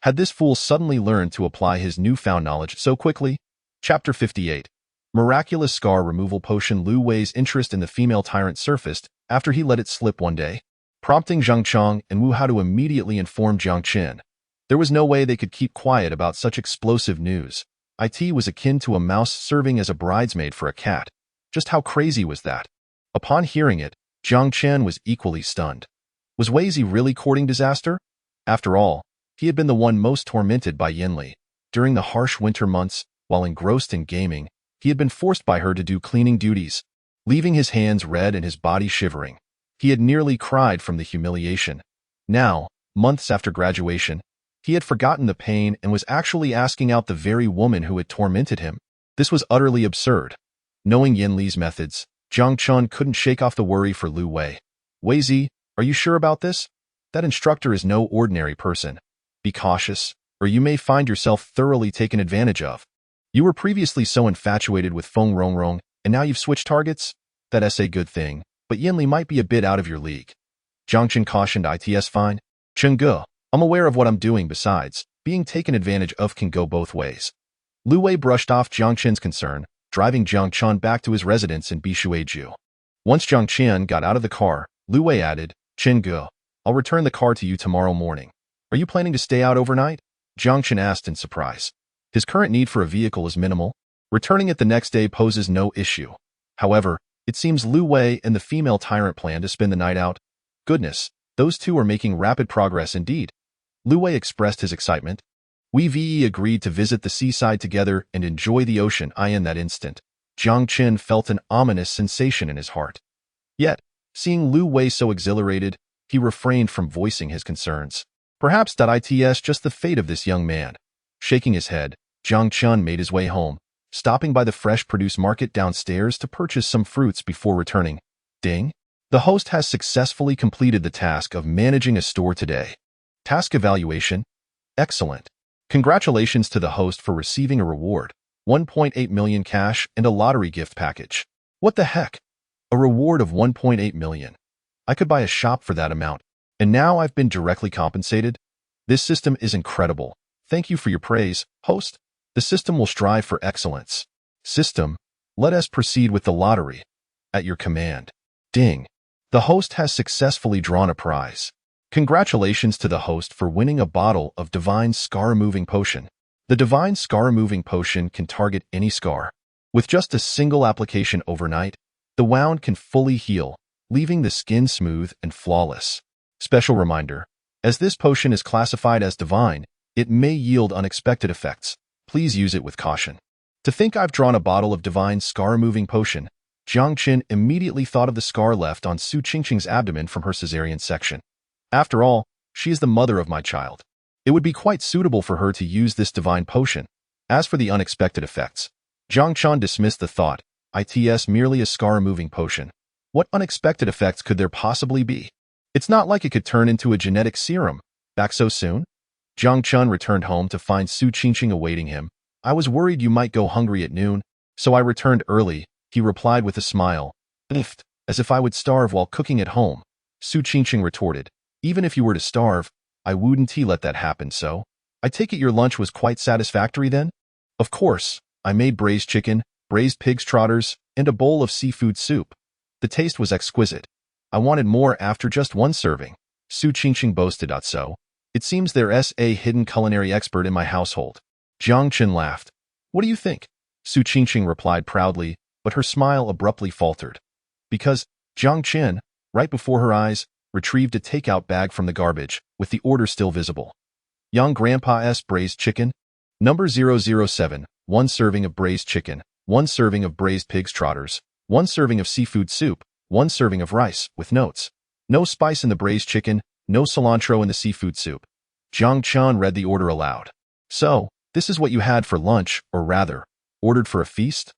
Had this fool suddenly learned to apply his newfound knowledge so quickly? Chapter 58. Miraculous Scar Removal Potion. Lu Wei's interest in the female tyrant surfaced after he let it slip one day, prompting Zhang Chong and Wu Hao to immediately inform Jiang Chen. There was no way they could keep quiet about such explosive news. It was akin to a mouse serving as a bridesmaid for a cat. Just how crazy was that? Upon hearing it, Jiang Chen was equally stunned. Was Wei Zi really courting disaster? After all, he had been the one most tormented by Yinli. During the harsh winter months, while engrossed in gaming, he had been forced by her to do cleaning duties, leaving his hands red and his body shivering. He had nearly cried from the humiliation. Now, months after graduation, he had forgotten the pain and was actually asking out the very woman who had tormented him. This was utterly absurd. Knowing Yinli's methods, Jiang Chen couldn't shake off the worry for Lu Wei. "Wei Zi, are you sure about this? That instructor is no ordinary person. Be cautious, or you may find yourself thoroughly taken advantage of. You were previously so infatuated with Feng Rongrong, and now you've switched targets? That's a good thing, but Yinli might be a bit out of your league." Jiang Chen cautioned. "It's fine. Chenggu, I'm aware of what I'm doing. Besides, being taken advantage of can go both ways." Lu Wei brushed off Jiang Chen's concern, driving Jiang Chen back to his residence in Bishuiju. Once Jiang Chen got out of the car, Lu Wei added, "Chenggu, I'll return the car to you tomorrow morning. Are you planning to stay out overnight?" Jiang Chen asked in surprise. His current need for a vehicle is minimal. Returning it the next day poses no issue. However, it seems Lu Wei and the female tyrant plan to spend the night out. Goodness, those two are making rapid progress indeed. Lu Wei expressed his excitement. We agreed to visit the seaside together and enjoy the ocean. In that instant, Jiang Chen felt an ominous sensation in his heart. Yet, seeing Lu Wei so exhilarated, he refrained from voicing his concerns. Perhaps it's just the fate of this young man. Shaking his head, Jiang Chen made his way home, stopping by the fresh produce market downstairs to purchase some fruits before returning. Ding! The host has successfully completed the task of managing a store today. Task evaluation. Excellent. Congratulations to the host for receiving a reward, 1.8 million cash and a lottery gift package. What the heck? A reward of 1.8 million. I could buy a shop for that amount, and now I've been directly compensated? This system is incredible. Thank you for your praise, host. The system will strive for excellence. System, let us proceed with the lottery. At your command. Ding. The host has successfully drawn a prize. Congratulations to the host for winning a bottle of Divine Scar Removing Potion. The Divine Scar Removing Potion can target any scar. With just a single application overnight, the wound can fully heal, leaving the skin smooth and flawless. Special reminder, as this potion is classified as divine, it may yield unexpected effects. Please use it with caution. To think I've drawn a bottle of divine scar-removing potion, Jiang Chen immediately thought of the scar left on Su Qingqing's abdomen from her cesarean section. After all, she is the mother of my child. It would be quite suitable for her to use this divine potion. As for the unexpected effects, Jiang Chen dismissed the thought. It's merely a scar-removing potion. What unexpected effects could there possibly be? It's not like it could turn into a genetic serum. Back so soon? Jiang Chen returned home to find Su Qingqing awaiting him. I was worried you might go hungry at noon, so I returned early, he replied with a smile. As if I would starve while cooking at home. Su Qingqing retorted. Even if you were to starve, I wouldn't let that happen, so? I take it your lunch was quite satisfactory then? Of course, I made braised chicken, braised pig's trotters, and a bowl of seafood soup. The taste was exquisite. I wanted more after just one serving. Su Qingqing boasted. So, it seems there's a hidden culinary expert in my household. Jiang Chen laughed. What do you think? Su Qingqing replied proudly, but her smile abruptly faltered. Because Jiang Chen, right before her eyes, retrieved a takeout bag from the garbage, with the order still visible. Young Grandpa's braised chicken. Number 007, 1 serving of braised chicken, 1 serving of braised pig's trotters, 1 serving of seafood soup, 1 serving of rice, with notes. No spice in the braised chicken, no cilantro in the seafood soup. Jiang Chen read the order aloud. So, this is what you had for lunch, or rather, ordered for a feast?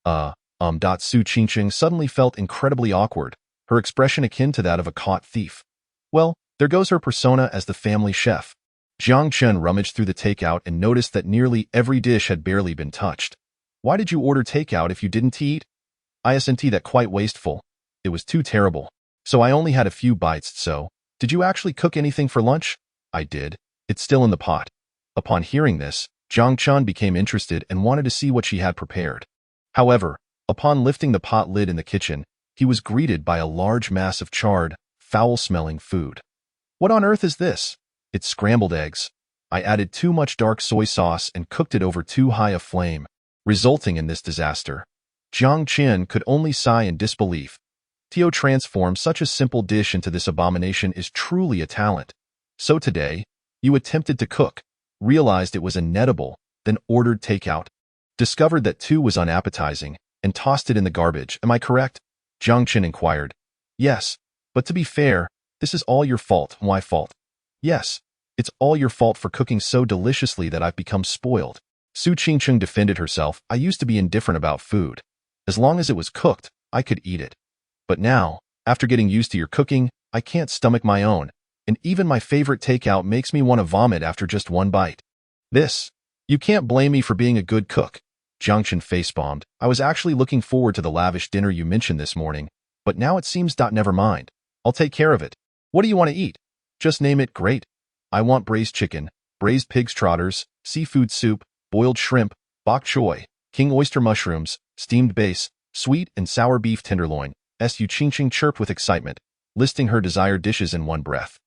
Su Qingqing suddenly felt incredibly awkward, her expression akin to that of a caught thief. Well, there goes her persona as the family chef. Jiang Chen rummaged through the takeout and noticed that nearly every dish had barely been touched. Why did you order takeout if you didn't eat? Isn't that quite wasteful? It was too terrible. So I only had a few bites, so. Did you actually cook anything for lunch? I did. It's still in the pot. Upon hearing this, Jiang Chen became interested and wanted to see what she had prepared. However, upon lifting the pot lid in the kitchen, he was greeted by a large mass of charred, foul-smelling food. What on earth is this? It's scrambled eggs. I added too much dark soy sauce and cooked it over too high a flame, resulting in this disaster. Jiang Chen could only sigh in disbelief. To transform such a simple dish into this abomination is truly a talent. So today, you attempted to cook, realized it was inedible, then ordered takeout, discovered that too was unappetizing, and tossed it in the garbage. Am I correct? Jiang Chen inquired. Yes, but to be fair, this is all your fault. My fault. Yes, it's all your fault for cooking so deliciously that I've become spoiled. Su Qingqing defended herself. I used to be indifferent about food. As long as it was cooked, I could eat it. But now, after getting used to your cooking, I can't stomach my own, and even my favorite takeout makes me want to vomit after just one bite. You can't blame me for being a good cook. Jiang Chen face-bombed. I was actually looking forward to the lavish dinner you mentioned this morning, but now it seems never mind. I'll take care of it. What do you want to eat? Just name it. Great. I want braised chicken, braised pig's trotters, seafood soup, boiled shrimp, bok choy, king oyster mushrooms, steamed base, sweet and sour beef tenderloin. Su Qingqing chirped with excitement, listing her desired dishes in one breath.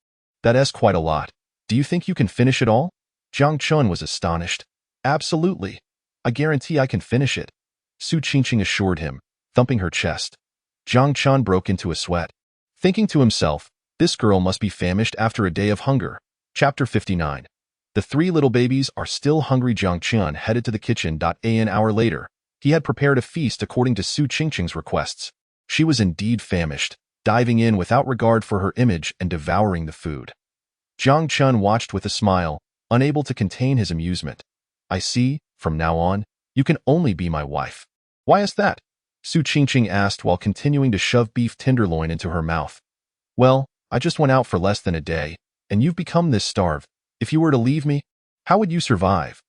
That's quite a lot. Do you think you can finish it all? Jiang Chen was astonished. Absolutely. I guarantee I can finish it. Su Qingqing assured him, thumping her chest. Jiang Chen broke into a sweat, thinking to himself, this girl must be famished after a day of hunger. Chapter 59. The 3 little babies are still hungry. Jiang Chen headed to the kitchen. An hour later, he had prepared a feast according to Su Qingqing's requests. She was indeed famished, diving in without regard for her image and devouring the food. Jiang Chen watched with a smile, unable to contain his amusement. I see, from now on, you can only be my wife. Why is that? Su Qingqing asked while continuing to shove beef tenderloin into her mouth. Well, I just went out for less than a day, and you've become this starved. If you were to leave me, how would you survive?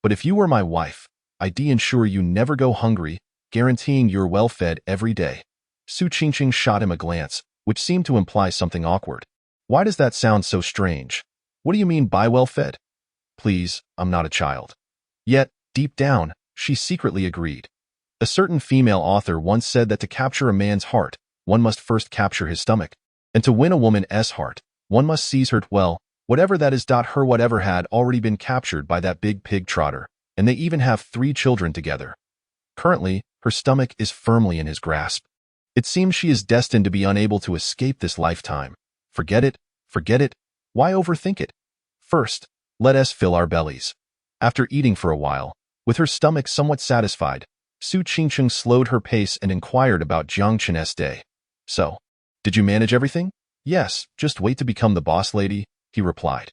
But if you were my wife, I'd ensure you never go hungry, guaranteeing you're well-fed every day. Su Qingqing shot him a glance, which seemed to imply something awkward. Why does that sound so strange? What do you mean by well-fed? Please, I'm not a child. Yet, deep down, she secretly agreed. A certain female author once said that to capture a man's heart, one must first capture his stomach. And to win a woman's heart, one must seize her. Well, whatever that is. Her whatever had already been captured by that big pig trotter, and they even have 3 children together. Currently, her stomach is firmly in his grasp. It seems she is destined to be unable to escape this lifetime. Forget it. Why overthink it? First, let us fill our bellies. After eating for a while, With her stomach somewhat satisfied, Su Qingcheng slowed her pace and inquired about Jiang Chen's day. So, did you manage everything? Yes, just wait to become the boss lady, he replied.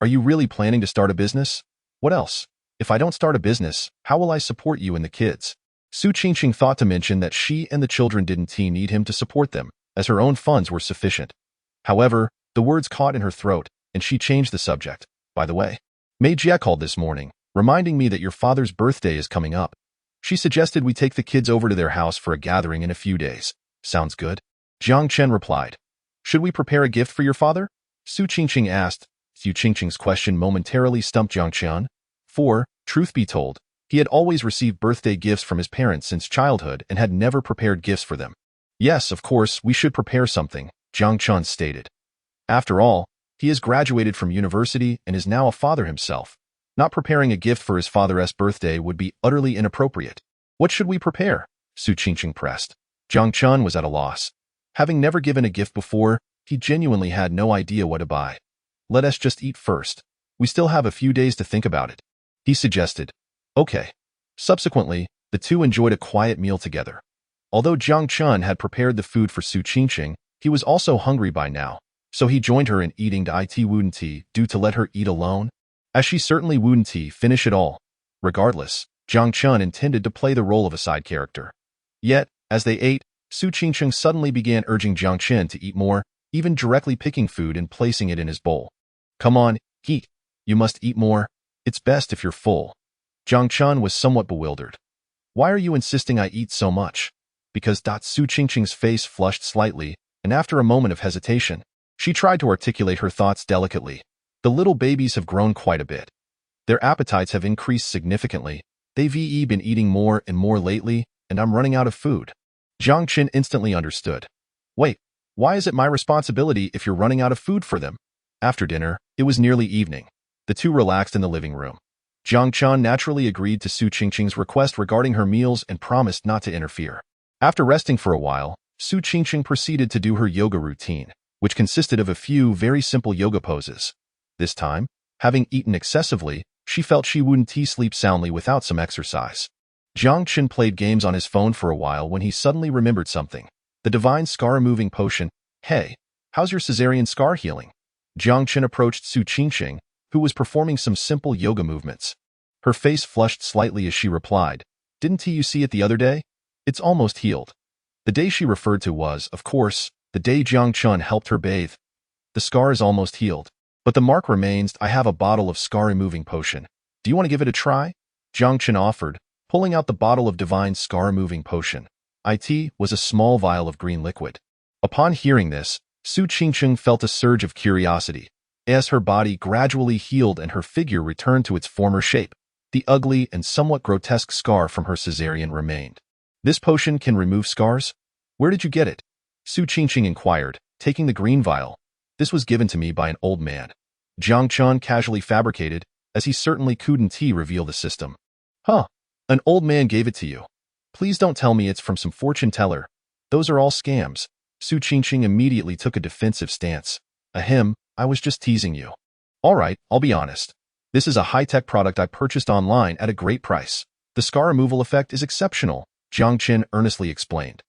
Are you really planning to start a business? What else? If I don't start a business, how will I support you and the kids? Su Qingcheng thought to mention that she and the children didn't need him to support them, as her own funds were sufficient. However, the words caught in her throat, and she changed the subject. By the way, Mei Jie called this morning, reminding me that your father's birthday is coming up. She suggested we take the kids over to their house for a gathering in a few days. Sounds good? Jiang Chen replied. Should we prepare a gift for your father? Su Qingcheng asked. Su Qingcheng's question momentarily stumped Jiang Chen. For, truth be told, he had always received birthday gifts from his parents since childhood and had never prepared gifts for them. Yes, of course, we should prepare something, Jiang Chen stated. After all, he has graduated from university and is now a father himself. Not preparing a gift for his father's birthday would be utterly inappropriate. What should we prepare? Su Qingcheng pressed. Jiang Chen was at a loss. Having never given a gift before, he genuinely had no idea what to buy. Let us just eat first. We still have a few days to think about it, he suggested. Okay. Subsequently, the two enjoyed a quiet meal together. Although Jiang Chen had prepared the food for Su Qingcheng, he was also hungry by now, so he joined her in eating it wouldn't he do to let her eat alone? As she certainly wouldn't he finish it all. Regardless, Jiang Chen intended to play the role of a side character. Yet, as they ate, Su Qingcheng suddenly began urging Jiang Chen to eat more, even directly picking food and placing it in his bowl. Come on, eat. You must eat more. It's best if you're full. Jiang Chen was somewhat bewildered. Why are you insisting I eat so much? Because Su Qingcheng's face flushed slightly, and after a moment of hesitation, she tried to articulate her thoughts delicately. The little babies have grown quite a bit. Their appetites have increased significantly. They've been eating more and more lately, and I'm running out of food. Jiang Chen instantly understood. Wait, why is it my responsibility if you're running out of food for them? After dinner, it was nearly evening. The two relaxed in the living room. Jiang Chen naturally agreed to Su Qingcheng's request regarding her meals and promised not to interfere. After resting for a while, Su Qingcheng proceeded to do her yoga routine, which consisted of a few very simple yoga poses. This time, having eaten excessively, she felt she wouldn't sleep soundly without some exercise. Jiang Chen played games on his phone for a while when he suddenly remembered something. The divine scar-removing potion. Hey, how's your cesarean scar healing? Jiang Chen approached Su Qingcheng, who was performing some simple yoga movements. Her face flushed slightly as she replied, Didn't you see it the other day? It's almost healed. The day she referred to was, of course, the day Jiang Chen helped her bathe. The scar is almost healed. But the mark remains. I have a bottle of scar-removing potion. Do you want to give it a try? Jiang Chen offered, pulling out the bottle of divine scar-removing potion. It was a small vial of green liquid. Upon hearing this, Su Qingcheng felt a surge of curiosity. As her body gradually healed and her figure returned to its former shape, the ugly and somewhat grotesque scar from her cesarean remained. This potion can remove scars? Where did you get it? Su Qingcheng inquired, taking the green vial. This was given to me by an old man. Jiang Chen casually fabricated, as he certainly couldn't reveal the system. Huh, an old man gave it to you. Please don't tell me it's from some fortune teller. Those are all scams. Su Qingcheng immediately took a defensive stance. Ahem, I was just teasing you. All right, I'll be honest. This is a high-tech product I purchased online at a great price. The scar removal effect is exceptional, Jiang Chen earnestly explained.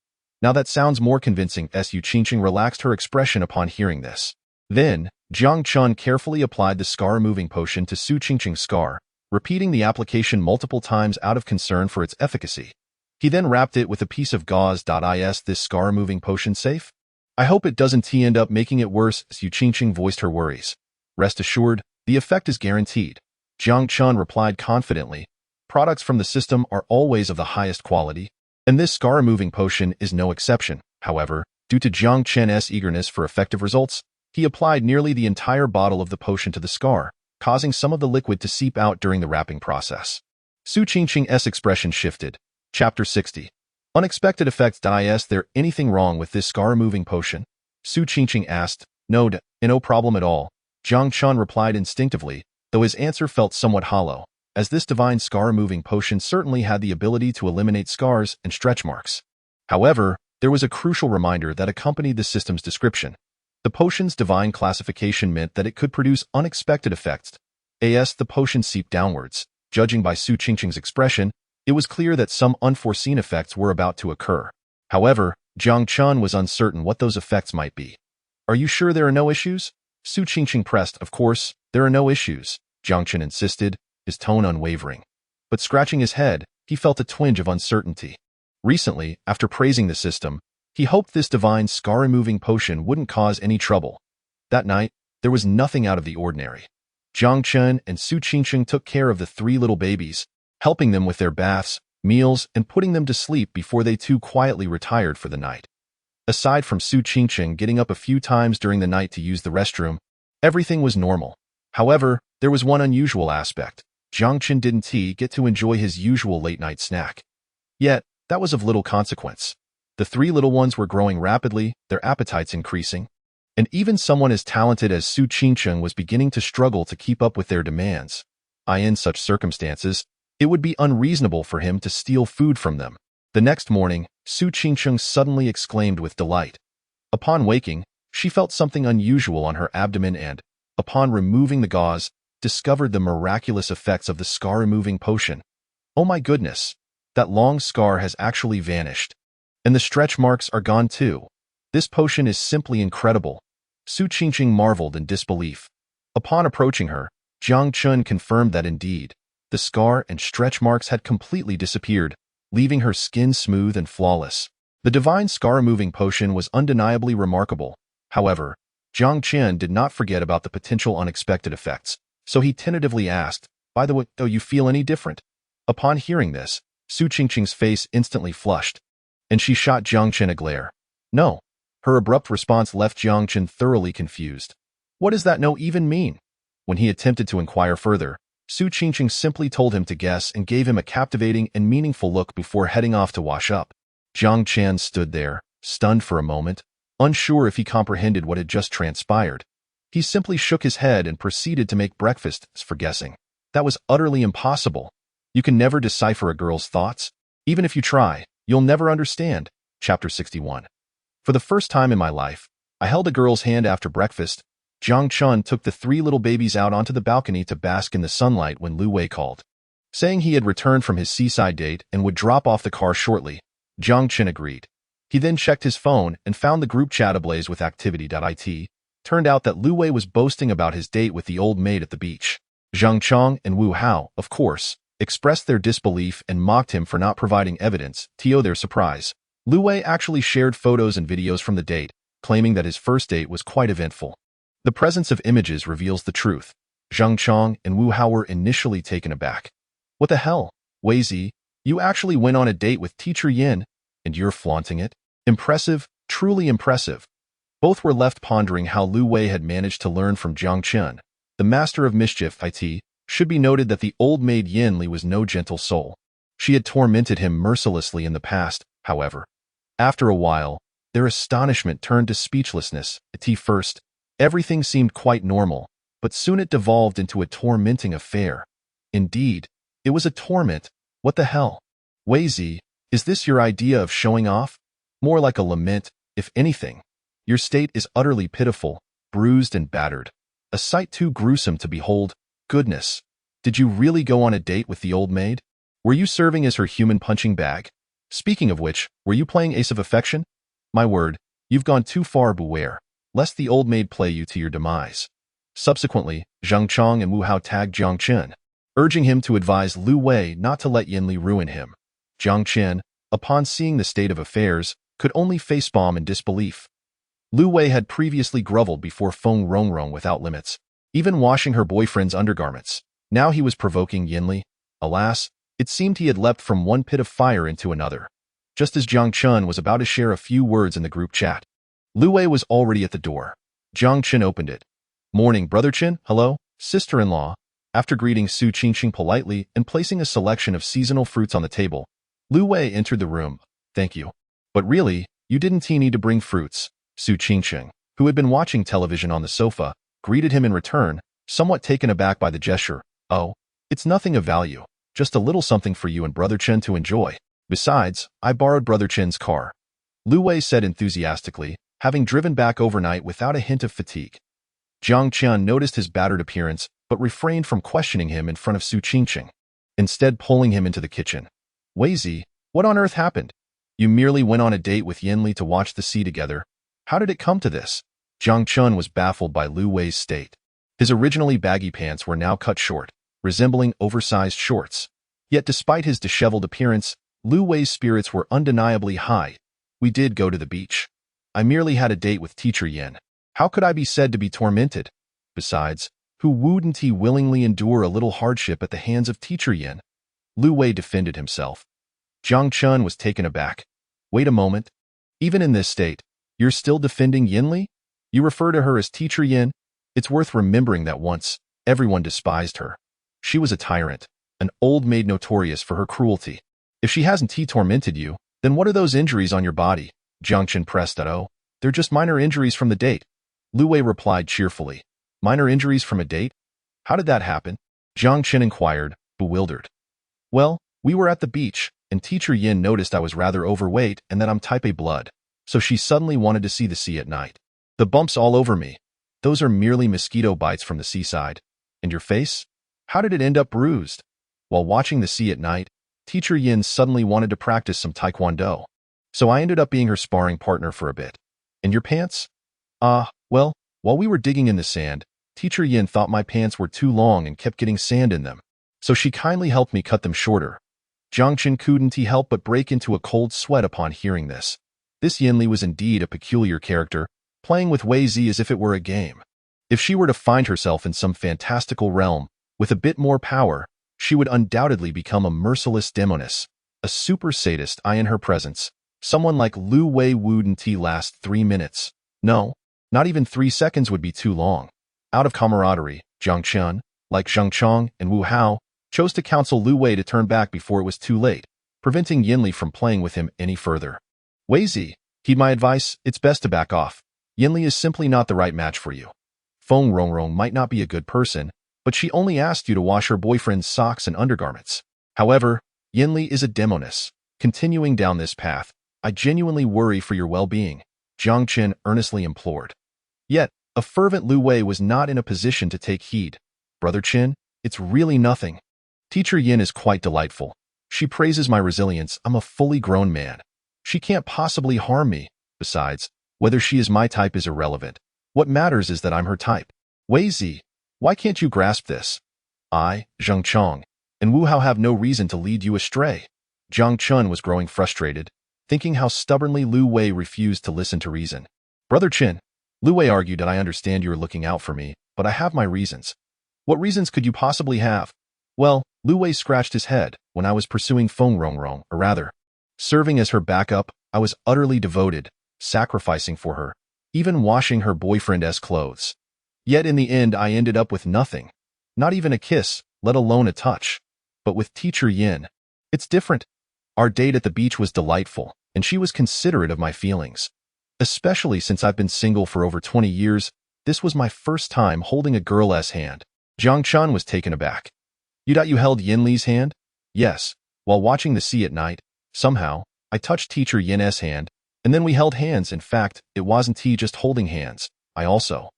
Now that sounds more convincing. Su Qingcheng relaxed her expression upon hearing this. Then, Jiang Chen carefully applied the scar-removing potion to Su Qingcheng's scar, repeating the application multiple times out of concern for its efficacy. He then wrapped it with a piece of gauze. Is this scar-removing potion safe? I hope it doesn't end up making it worse. Su Qingcheng voiced her worries. Rest assured, the effect is guaranteed. Jiang Chen replied confidently. Products from the system are always of the highest quality, and this scar-removing potion is no exception. However, due to Jiang Chen's eagerness for effective results, he applied nearly the entire bottle of the potion to the scar, causing some of the liquid to seep out during the wrapping process. Su Qingcheng's expression shifted. Chapter 60. Unexpected effects. Is there anything wrong with this scar-removing potion? Su Qingcheng asked. No problem at all. Jiang Chen replied instinctively, though his answer felt somewhat hollow, as this divine scar-removing potion certainly had the ability to eliminate scars and stretch marks. However, there was a crucial reminder that accompanied the system's description. The potion's divine classification meant that it could produce unexpected effects. As the potion seeped downwards, Judging by Su Qingqing's expression, it was clear that some unforeseen effects were about to occur. However, Jiang Chen was uncertain what those effects might be. "Are you sure there are no issues?" Su Qingqing pressed. "Of course, there are no issues," Jiang Chen insisted, his tone unwavering. But scratching his head, he felt a twinge of uncertainty. Recently, after praising the system, he hoped this divine scar-removing potion wouldn't cause any trouble. That night, there was nothing out of the ordinary. Jiang Chen and Su Qingqing took care of the 3 little babies, helping them with their baths, meals, and putting them to sleep before they too quietly retired for the night. Aside from Su Qingqing getting up a few times during the night to use the restroom, everything was normal. However, there was one unusual aspect. Jiang Chen didn't get to enjoy his usual late-night snack. Yet, that was of little consequence. The 3 little ones were growing rapidly, their appetites increasing, and even someone as talented as Su Qingqing was beginning to struggle to keep up with their demands. In such circumstances, it would be unreasonable for him to steal food from them. The next morning, Su Qingqing suddenly exclaimed with delight. Upon waking, she felt something unusual on her abdomen and, upon removing the gauze, discovered the miraculous effects of the scar-removing potion. "Oh my goodness! That long scar has actually vanished. And the stretch marks are gone too. This potion is simply incredible." Su Qingqing marveled in disbelief. Upon approaching her, Jiang Chen confirmed that indeed, the scar and stretch marks had completely disappeared, leaving her skin smooth and flawless. The divine scar-removing potion was undeniably remarkable. However, Jiang Chen did not forget about the potential unexpected effects, so he tentatively asked, "By the way, do you feel any different?" Upon hearing this, Su Qingqing's face instantly flushed, and she shot Jiang Chen a glare. "No." Her abrupt response left Jiang Chen thoroughly confused. What does that "no" even mean? When he attempted to inquire further, Su Qingqing simply told him to guess and gave him a captivating and meaningful look before heading off to wash up. Jiang Chen stood there, stunned for a moment, unsure if he comprehended what had just transpired. He simply shook his head and proceeded to make breakfast for guessing. That was utterly impossible. You can never decipher a girl's thoughts. Even if you try, you'll never understand. Chapter 61. For the first time in my life, I held a girl's hand after breakfast. Jiang Chen took the 3 little babies out onto the balcony to bask in the sunlight when Lu Wei called. Saying he had returned from his seaside date and would drop off the car shortly, Jiang Chen agreed. He then checked his phone and found the group chat ablaze with activity.it. Turned out that Lu Wei was boasting about his date with the old maid at the beach. Zhang Chong and Wu Hao, of course, expressed their disbelief and mocked him for not providing evidence. To their surprise, Lu Wei actually shared photos and videos from the date, claiming that his first date was quite eventful. The presence of images reveals the truth. Zhang Chong and Wu Hao were initially taken aback. "What the hell, Wei Zi? You actually went on a date with Teacher Yin, and you're flaunting it? Impressive, truly impressive." Both were left pondering how Lu Wei had managed to learn from Jiang Chen, the master of mischief. It should be noted that the old maid Yin Li was no gentle soul. She had tormented him mercilessly in the past, however. After a while, their astonishment turned to speechlessness. At first, everything seemed quite normal, but soon it devolved into a tormenting affair. Indeed, it was a torment. What the hell? Wei Zi, is this your idea of showing off? More like a lament, if anything. Your state is utterly pitiful, bruised and battered. A sight too gruesome to behold. Goodness. Did you really go on a date with the old maid? Were you serving as her human punching bag? Speaking of which, were you playing Ace of Affection? My word, you've gone too far. Beware, lest the old maid play you to your demise. Subsequently, Zhang Chong and Wu Hao tagged Jiang Chen, urging him to advise Lu Wei not to let Yin Li ruin him. Jiang Chen, upon seeing the state of affairs, could only facepalm in disbelief. Lu Wei had previously groveled before Feng Rongrong without limits, even washing her boyfriend's undergarments. Now he was provoking Yin Li. Alas, it seemed he had leapt from one pit of fire into another. Just as Jiang Chen was about to share a few words in the group chat, Lu Wei was already at the door. Jiang Chen opened it. "Morning, Brother Chen. Hello, sister-in-law." After greeting Su Qingqing politely and placing a selection of seasonal fruits on the table, Lu Wei entered the room. "Thank you. But really, you didn't need to bring fruits." Su Qingqing, who had been watching television on the sofa, greeted him in return, somewhat taken aback by the gesture. "Oh, it's nothing of value. Just a little something for you and Brother Chen to enjoy. Besides, I borrowed Brother Chen's car," Lu Wei said enthusiastically, having driven back overnight without a hint of fatigue. Jiang Chen noticed his battered appearance, but refrained from questioning him in front of Su Qingqing. instead pulling him into the kitchen. Wei, what on earth happened? You merely went on a date with Yinli to watch the sea together. How did it come to this? Jiang Chen was baffled by Lu Wei's state. His originally baggy pants were now cut short, resembling oversized shorts. Yet despite his disheveled appearance, Lu Wei's spirits were undeniably high. We did go to the beach. I merely had a date with Teacher Yin. How could I be said to be tormented? Besides, who wouldn't he willingly endure a little hardship at the hands of Teacher Yin? Lu Wei defended himself. Jiang Chen was taken aback. Wait a moment. Even in this state, you're still defending Yinli? You refer to her as Teacher Yin? It's worth remembering that once, everyone despised her. She was a tyrant, an old maid notorious for her cruelty. If she hasn't tormented you, then what are those injuries on your body? Jiang Chen pressed at. Oh, they're just minor injuries from the date. Lu Wei replied cheerfully. Minor injuries from a date? How did that happen? Jiang Chen inquired, bewildered. Well, we were at the beach, and Teacher Yin noticed I was rather overweight and that I'm type A blood, so she suddenly wanted to see the sea at night. The bumps all over me. Those are merely mosquito bites from the seaside. And your face? How did it end up bruised? While watching the sea at night, Teacher Yin suddenly wanted to practice some taekwondo. So I ended up being her sparring partner for a bit. And your pants? Well, while we were digging in the sand, Teacher Yin thought my pants were too long and kept getting sand in them. So she kindly helped me cut them shorter. Jiang Chen couldn't help but break into a cold sweat upon hearing this. This Yinli was indeed a peculiar character, playing with Wei as if it were a game. If she were to find herself in some fantastical realm, with a bit more power, she would undoubtedly become a merciless demoness, a super sadist. In her presence, someone like Lu Wei wouldn't last 3 minutes. No, not even 3 seconds would be too long. Out of camaraderie, Jiang Chen, like Zheng Chong and Wu Hao, chose to counsel Lu Wei to turn back before it was too late, preventing Yinli from playing with him any further. Wei, heed my advice, it's best to back off. Yinli is simply not the right match for you. Feng Rongrong might not be a good person, but she only asked you to wash her boyfriend's socks and undergarments. However, Yinli is a demoness. Continuing down this path, I genuinely worry for your well-being, Jiang Chen earnestly implored. Yet, a fervent Lu Wei was not in a position to take heed. Brother Chen, it's really nothing. Teacher Yin is quite delightful. She praises my resilience. I'm a fully grown man. She can't possibly harm me. Besides, whether she is my type is irrelevant. What matters is that I'm her type. Wei, why can't you grasp this? I, Zheng Chong, and Wu Hao have no reason to lead you astray. Jiang Chen was growing frustrated, thinking how stubbornly Lu Wei refused to listen to reason. Brother Chen, Lu Wei argued that I understand you're looking out for me, but I have my reasons. What reasons could you possibly have? Well, Lu Wei scratched his head. When I was pursuing Feng Rongrong, or rather, serving as her backup, I was utterly devoted, sacrificing for her, even washing her boyfriend's clothes. Yet in the end I ended up with nothing. Not even a kiss, let alone a touch. But with Teacher Yin, it's different. Our date at the beach was delightful, and she was considerate of my feelings. Especially since I've been single for over 20 years, this was my first time holding a girl's hand. Jiang Chen was taken aback. You held Yinli's hand? Yes, while watching the sea at night. Somehow, I touched Teacher Yin's hand, and then we held hands. In fact, it wasn't just holding hands. I also.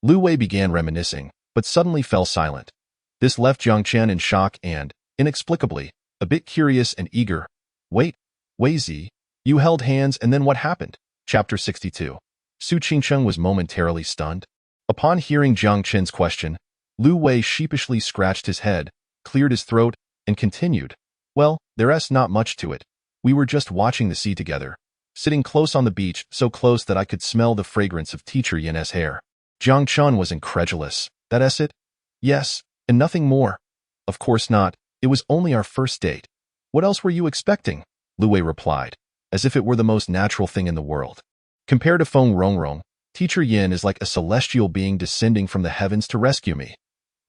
Lu Wei began reminiscing, but suddenly fell silent. This left Jiang Chen in shock and, inexplicably, a bit curious and eager. Wait, Wei, you held hands and then what happened? Chapter 62. Su Qingcheng was momentarily stunned. Upon hearing Jiang Chen's question, Lu Wei sheepishly scratched his head, cleared his throat, and continued. Well, there's not much to it. We were just watching the sea together, sitting close on the beach, so close that I could smell the fragrance of Teacher Yin's hair. Jiang Chen was incredulous. That's it? Yes, and nothing more. Of course not. It was only our first date. What else were you expecting? Lu Wei replied, as if it were the most natural thing in the world. Compared to Feng Rongrong, Teacher Yin is like a celestial being descending from the heavens to rescue me.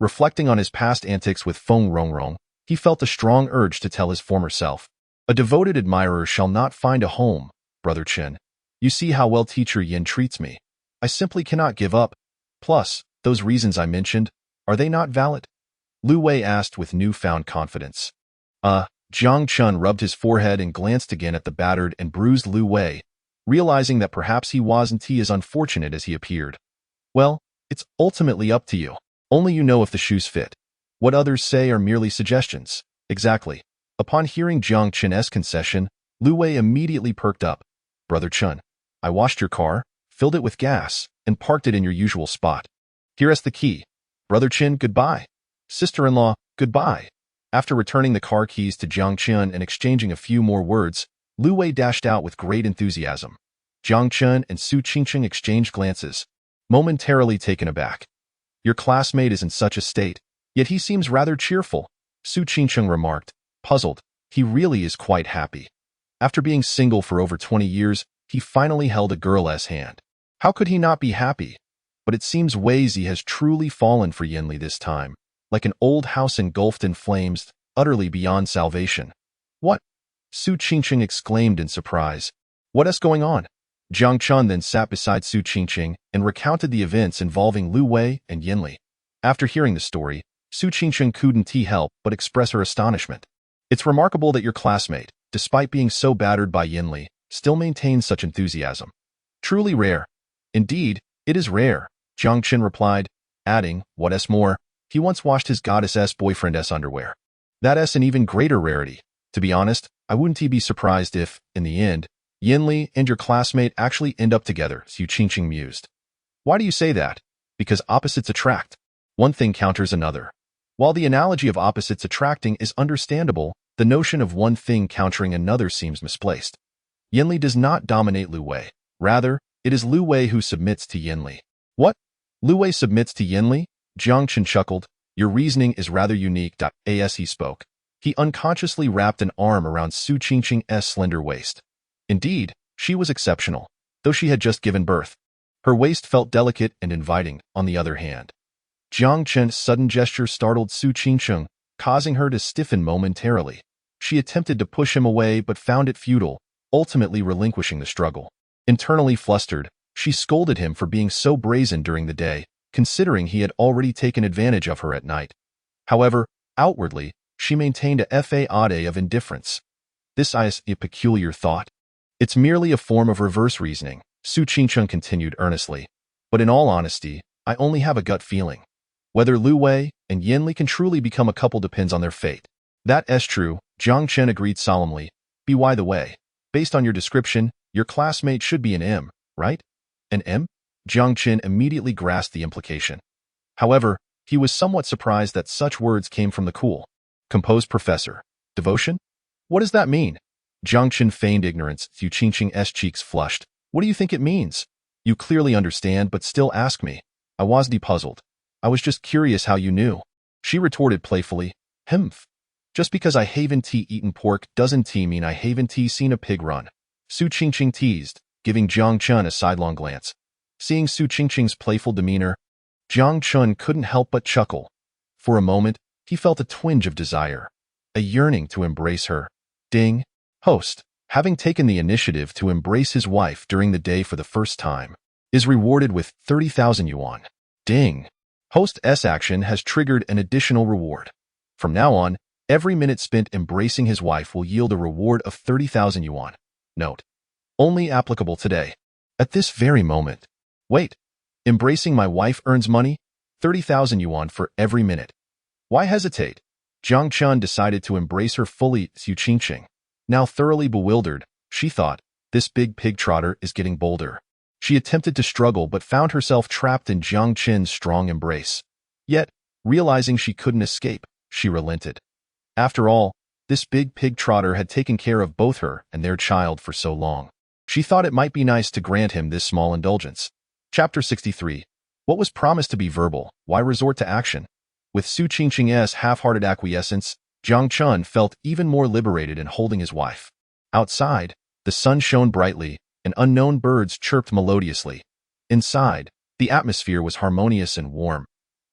Reflecting on his past antics with Feng Rongrong, he felt a strong urge to tell his former self. A devoted admirer shall not find a home, Brother Chen. You see how well Teacher Yin treats me. I simply cannot give up. Plus, those reasons I mentioned, are they not valid? Lu Wei asked with newfound confidence. Jiang Chen rubbed his forehead and glanced again at the battered and bruised Lu Wei, realizing that perhaps he wasn't as unfortunate as he appeared. Well, it's ultimately up to you. Only you know if the shoes fit. What others say are merely suggestions. Exactly. Upon hearing Jiang Chen's concession, Lu Wei immediately perked up. Brother Chen, I washed your car, filled it with gas, and parked it in your usual spot. Here's the key. Brother Chen, goodbye. Sister-in-law, goodbye. After returning the car keys to Jiang Chen and exchanging a few more words, Lu Wei dashed out with great enthusiasm. Jiang Chen and Su Qingqing exchanged glances, momentarily taken aback. Your classmate is in such a state, yet he seems rather cheerful, Su Qingqing remarked, puzzled. He really is quite happy. After being single for over 20 years, he finally held a girl's hand. How could he not be happy? But it seems Weizi has truly fallen for Yinli this time, like an old house engulfed in flames, utterly beyond salvation. What? Su Qingqing exclaimed in surprise. What is going on? Jiang Chen then sat beside Su Qingqing and recounted the events involving Lu Wei and Yinli. After hearing the story, Su Qingqing couldn't help but express her astonishment. It's remarkable that your classmate, despite being so battered by Yinli, still maintains such enthusiasm. Truly rare. Indeed, it is rare, Jiang Chen replied, adding, what's more, he once washed his goddess' boyfriend's underwear. That's an even greater rarity. To be honest, I wouldn't be surprised if, in the end, Yinli and your classmate actually end up together, Su Qingqing mused. Why do you say that? Because opposites attract. One thing counters another. While the analogy of opposites attracting is understandable, the notion of one thing countering another seems misplaced. Yinli does not dominate Lu Wei. Rather, it is Lu Wei who submits to Yinli. What? Lu Wei submits to Yinli? Jiang Chen chuckled. Your reasoning is rather unique. As he spoke, he unconsciously wrapped an arm around Su Qingqing's slender waist. Indeed, she was exceptional, though she had just given birth. Her waist felt delicate and inviting, on the other hand. Jiang Chen's sudden gesture startled Su Qingqing, causing her to stiffen momentarily. She attempted to push him away but found it futile, ultimately relinquishing the struggle. Internally flustered, she scolded him for being so brazen during the day, considering he had already taken advantage of her at night. However, outwardly, she maintained a facade of indifference. This is a peculiar thought. It's merely a form of reverse reasoning, Su Qingqing continued earnestly. But in all honesty, I only have a gut feeling. Whether Lu Wei and Yinli can truly become a couple depends on their fate. That's true, Jiang Chen agreed solemnly. By the way, based on your description, your classmate should be an M, right? An M? Jiang Chen immediately grasped the implication. However, he was somewhat surprised that such words came from the cool, composed professor. Devotion? What does that mean? Jiang Chen feigned ignorance. Su Qingqing's cheeks flushed. What do you think it means? You clearly understand but still ask me. I was puzzled. I was just curious how you knew. She retorted playfully. Humph. Just because I haven't eaten pork doesn't mean I haven't seen a pig run. Su Qingqing teased, giving Jiang Chen a sidelong glance. Seeing Su Qingqing's playful demeanor, Jiang Chen couldn't help but chuckle. For a moment, he felt a twinge of desire, a yearning to embrace her. Ding. Host, having taken the initiative to embrace his wife during the day for the first time, is rewarded with 30,000 yuan. Ding. Host's action has triggered an additional reward. From now on, every minute spent embracing his wife will yield a reward of 30,000 yuan. Note. Only applicable today. At this very moment. Wait. Embracing my wife earns money? 30,000 yuan for every minute. Why hesitate? Jiang Chen decided to embrace her fully. Su Qingqing. Now thoroughly bewildered, she thought, this big pig trotter is getting bolder. She attempted to struggle but found herself trapped in Jiang Chen's strong embrace. Yet, realizing she couldn't escape, she relented. After all, this big pig trotter had taken care of both her and their child for so long. She thought it might be nice to grant him this small indulgence. Chapter 63. What was promised to be verbal, why resort to action? With Su Qingqing's half-hearted acquiescence, Jiang Chen felt even more liberated in holding his wife. Outside, the sun shone brightly, and unknown birds chirped melodiously. Inside, the atmosphere was harmonious and warm.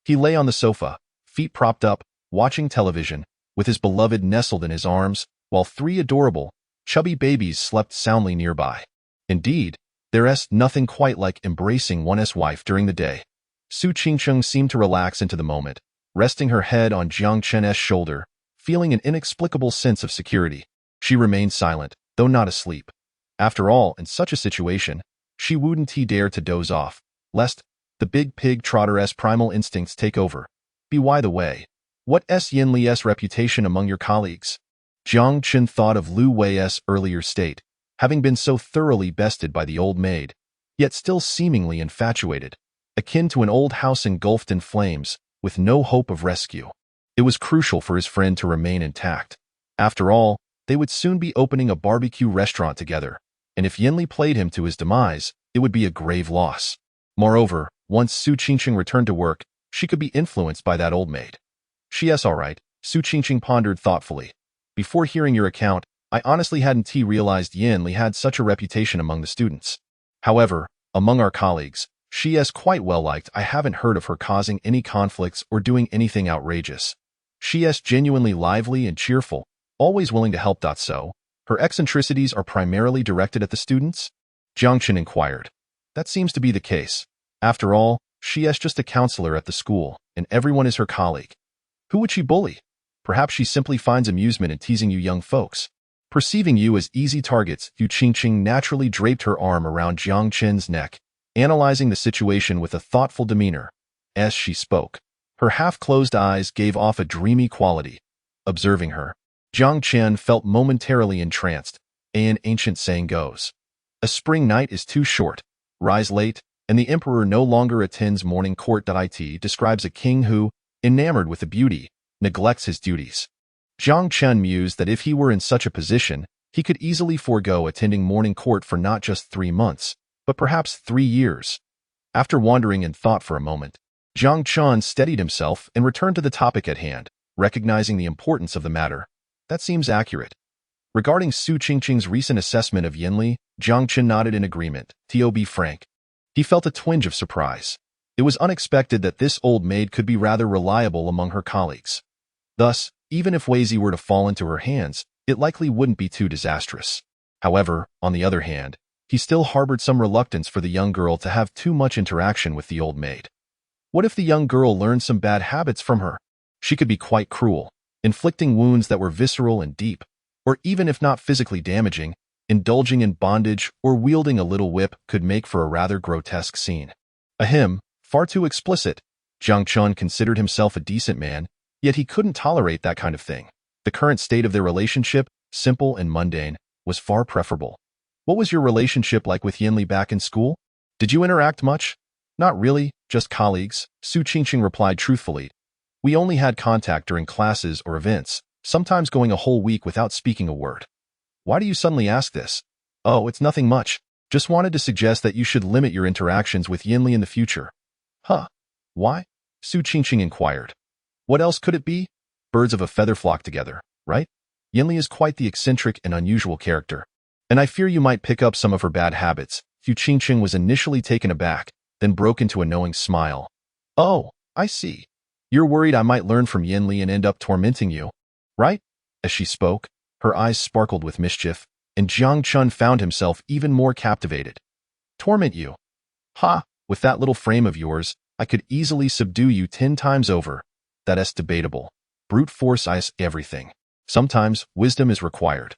He lay on the sofa, feet propped up, watching television, with his beloved nestled in his arms, while three adorable, chubby babies slept soundly nearby. Indeed, there's nothing quite like embracing one's wife during the day. Su Qingqing seemed to relax into the moment, resting her head on Jiang Chen's shoulder, feeling an inexplicable sense of security. She remained silent, though not asleep. After all, in such a situation, she wouldn't dare to doze off, lest the big pig trotter's primal instincts take over. By the way, What's Yin Li's reputation among your colleagues? Jiang Chen thought of Lu Wei's earlier state, having been so thoroughly bested by the old maid, yet still seemingly infatuated, akin to an old house engulfed in flames, with no hope of rescue. It was crucial for his friend to remain intact. After all, they would soon be opening a barbecue restaurant together, and if Yin Li played him to his demise, it would be a grave loss. Moreover, once Su Qingqing returned to work, she could be influenced by that old maid. She's all right, Su Qingqing pondered thoughtfully. Before hearing your account, I honestly hadn't realized Yin Li had such a reputation among the students. However, among our colleagues, she is quite well liked. I haven't heard of her causing any conflicts or doing anything outrageous. She is genuinely lively and cheerful, always willing to help. So, her eccentricities are primarily directed at the students? Jiang Chen inquired. That seems to be the case. After all, she is just a counselor at the school, and everyone is her colleague. Who would she bully? Perhaps she simply finds amusement in teasing you young folks. Perceiving you as easy targets, Yu Qingqing naturally draped her arm around Jiang Chen's neck, analyzing the situation with a thoughtful demeanor. As she spoke, her half-closed eyes gave off a dreamy quality. Observing her, Jiang Chen felt momentarily entranced. An ancient saying goes, "A spring night is too short, rise late, and the emperor no longer attends morning court." It describes a king who, enamored with the beauty, neglects his duties. Jiang Chen mused that if he were in such a position, he could easily forego attending morning court for not just 3 months, but perhaps 3 years. After wandering in thought for a moment, Jiang Chen steadied himself and returned to the topic at hand, recognizing the importance of the matter. That seems accurate. Regarding Su Qingqing's recent assessment of Yin Li, Jiang Chen nodded in agreement. To be frank, he felt a twinge of surprise. It was unexpected that this old maid could be rather reliable among her colleagues. Thus, even if Weizi were to fall into her hands, it likely wouldn't be too disastrous. However, on the other hand, he still harbored some reluctance for the young girl to have too much interaction with the old maid. What if the young girl learned some bad habits from her? She could be quite cruel, inflicting wounds that were visceral and deep, or even if not physically damaging, indulging in bondage or wielding a little whip could make for a rather grotesque scene. Ahem, far too explicit. Jiang Chen considered himself a decent man, yet he couldn't tolerate that kind of thing. The current state of their relationship, simple and mundane, was far preferable. What was your relationship like with Yin Li back in school? Did you interact much? Not really, just colleagues, Su Qingqing replied truthfully. We only had contact during classes or events, sometimes going a whole week without speaking a word. Why do you suddenly ask this? Oh, it's nothing much. Just wanted to suggest that you should limit your interactions with Yin Li in the future. Huh? Why? Su Qingqing inquired. What else could it be? Birds of a feather flock together, right? Yin Li is quite the eccentric and unusual character, and I fear you might pick up some of her bad habits. Yu Qingqing was initially taken aback, then broke into a knowing smile. Oh, I see. You're worried I might learn from Yin Li and end up tormenting you, right? As she spoke, her eyes sparkled with mischief, and Jiang Chen found himself even more captivated. Torment you? Ha! With that little frame of yours, I could easily subdue you 10 times over. That's debatable. Brute force is everything. Sometimes, wisdom is required.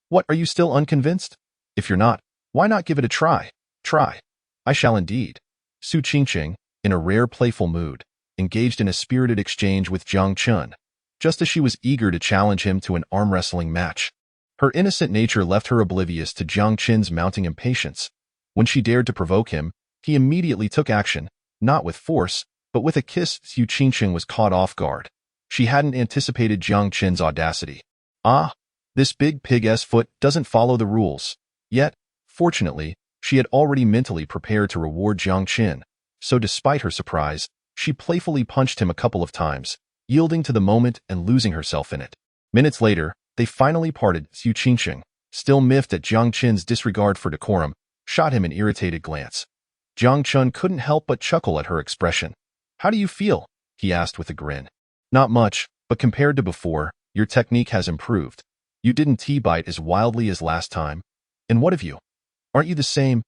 What, are you still unconvinced? If you're not, why not give it a try? Try. I shall indeed. Su Qingqing, in a rare playful mood, engaged in a spirited exchange with Jiang Chen, just as she was eager to challenge him to an arm-wrestling match. Her innocent nature left her oblivious to Jiang Chen's mounting impatience. When she dared to provoke him, he immediately took action, not with force, but with a kiss. Su Qingqing was caught off guard. She hadn't anticipated Jiang Chen's audacity. Ah, this big pig's foot doesn't follow the rules. Yet, fortunately, she had already mentally prepared to reward Jiang Chen, so despite her surprise, she playfully punched him a couple of times, yielding to the moment and losing herself in it. Minutes later, they finally parted. Su Qingqing, still miffed at Jiang Chen's disregard for decorum, shot him an irritated glance. Jiang Chen couldn't help but chuckle at her expression. How do you feel? He asked with a grin. Not much, but compared to before, your technique has improved. You didn't bite as wildly as last time. And what of you? Aren't you the same?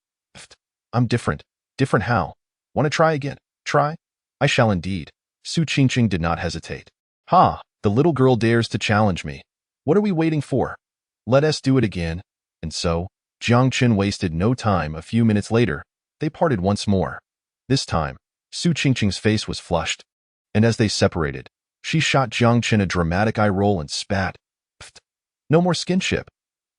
I'm different. Different how? Want to try again? Try? I shall indeed. Su Qingqing did not hesitate. Ha! The little girl dares to challenge me. What are we waiting for? Let us do it again. And so, Jiang Chen wasted no time. A few minutes later, they parted once more. This time, Su Qingqing's face was flushed. And as they separated, She shot Jiang Chen a dramatic eye roll and spat. Pfft. No more skinship.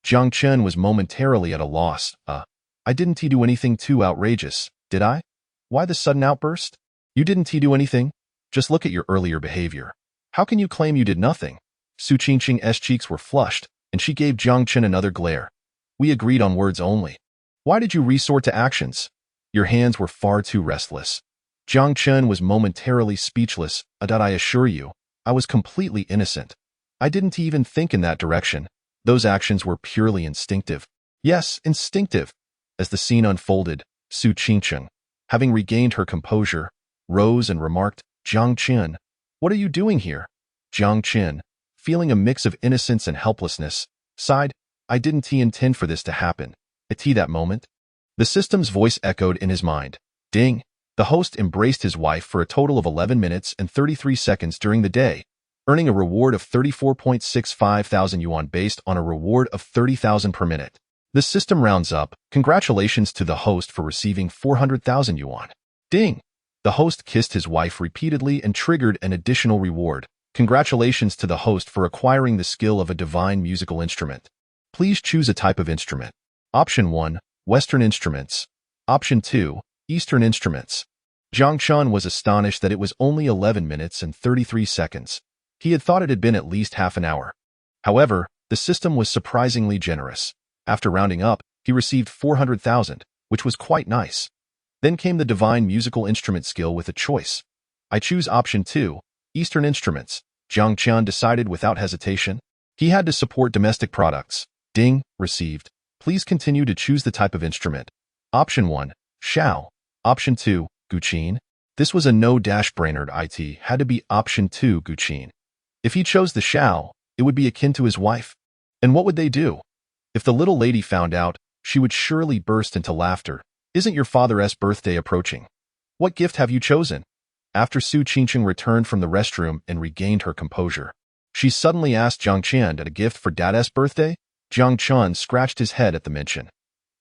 Jiang Chen was momentarily at a loss. I didn't do anything too outrageous, did I? Why the sudden outburst? You didn't do anything? Just look at your earlier behavior. How can you claim you did nothing? Su Qingqing's cheeks were flushed, and she gave Jiang Chen another glare. We agreed on words only. Why did you resort to actions? Your hands were far too restless. Jiang Chen was momentarily speechless. I assure you, I was completely innocent. I didn't even think in that direction. Those actions were purely instinctive. Yes, instinctive. As the scene unfolded, Su Qingqing, having regained her composure, rose and remarked, Jiang Chen, what are you doing here? Jiang Chen, feeling a mix of innocence and helplessness, sighed, I didn't intend for this to happen. At that moment, the system's voice echoed in his mind. Ding! The host embraced his wife for a total of 11 minutes and 33 seconds during the day, earning a reward of 34.65 thousand yuan based on a reward of 30,000 per minute. The system rounds up. Congratulations to the host for receiving 400,000 yuan. Ding! The host kissed his wife repeatedly and triggered an additional reward. Congratulations to the host for acquiring the skill of a divine musical instrument. Please choose a type of instrument. Option 1, Western instruments. Option 2, Eastern instruments. Jiang Chen was astonished that it was only 11 minutes and 33 seconds. He had thought it had been at least half an hour. However, the system was surprisingly generous. After rounding up, he received 400,000, which was quite nice. Then came the divine musical instrument skill with a choice. I choose option 2, Eastern instruments. Jiang Chen decided without hesitation. He had to support domestic products. Ding, received. Please continue to choose the type of instrument. Option 1, Shao. Option 2, Guqin. This was a no-brainer. It had to be option 2, Guqin. If he chose the Shao, it would be akin to his wife. And what would they do? If the little lady found out, she would surely burst into laughter. Isn't your father's birthday approaching? What gift have you chosen? After Su Qingqing returned from the restroom and regained her composure, she suddenly asked Jiang Chen a gift for Dad's birthday. Jiang Chen scratched his head at the mention.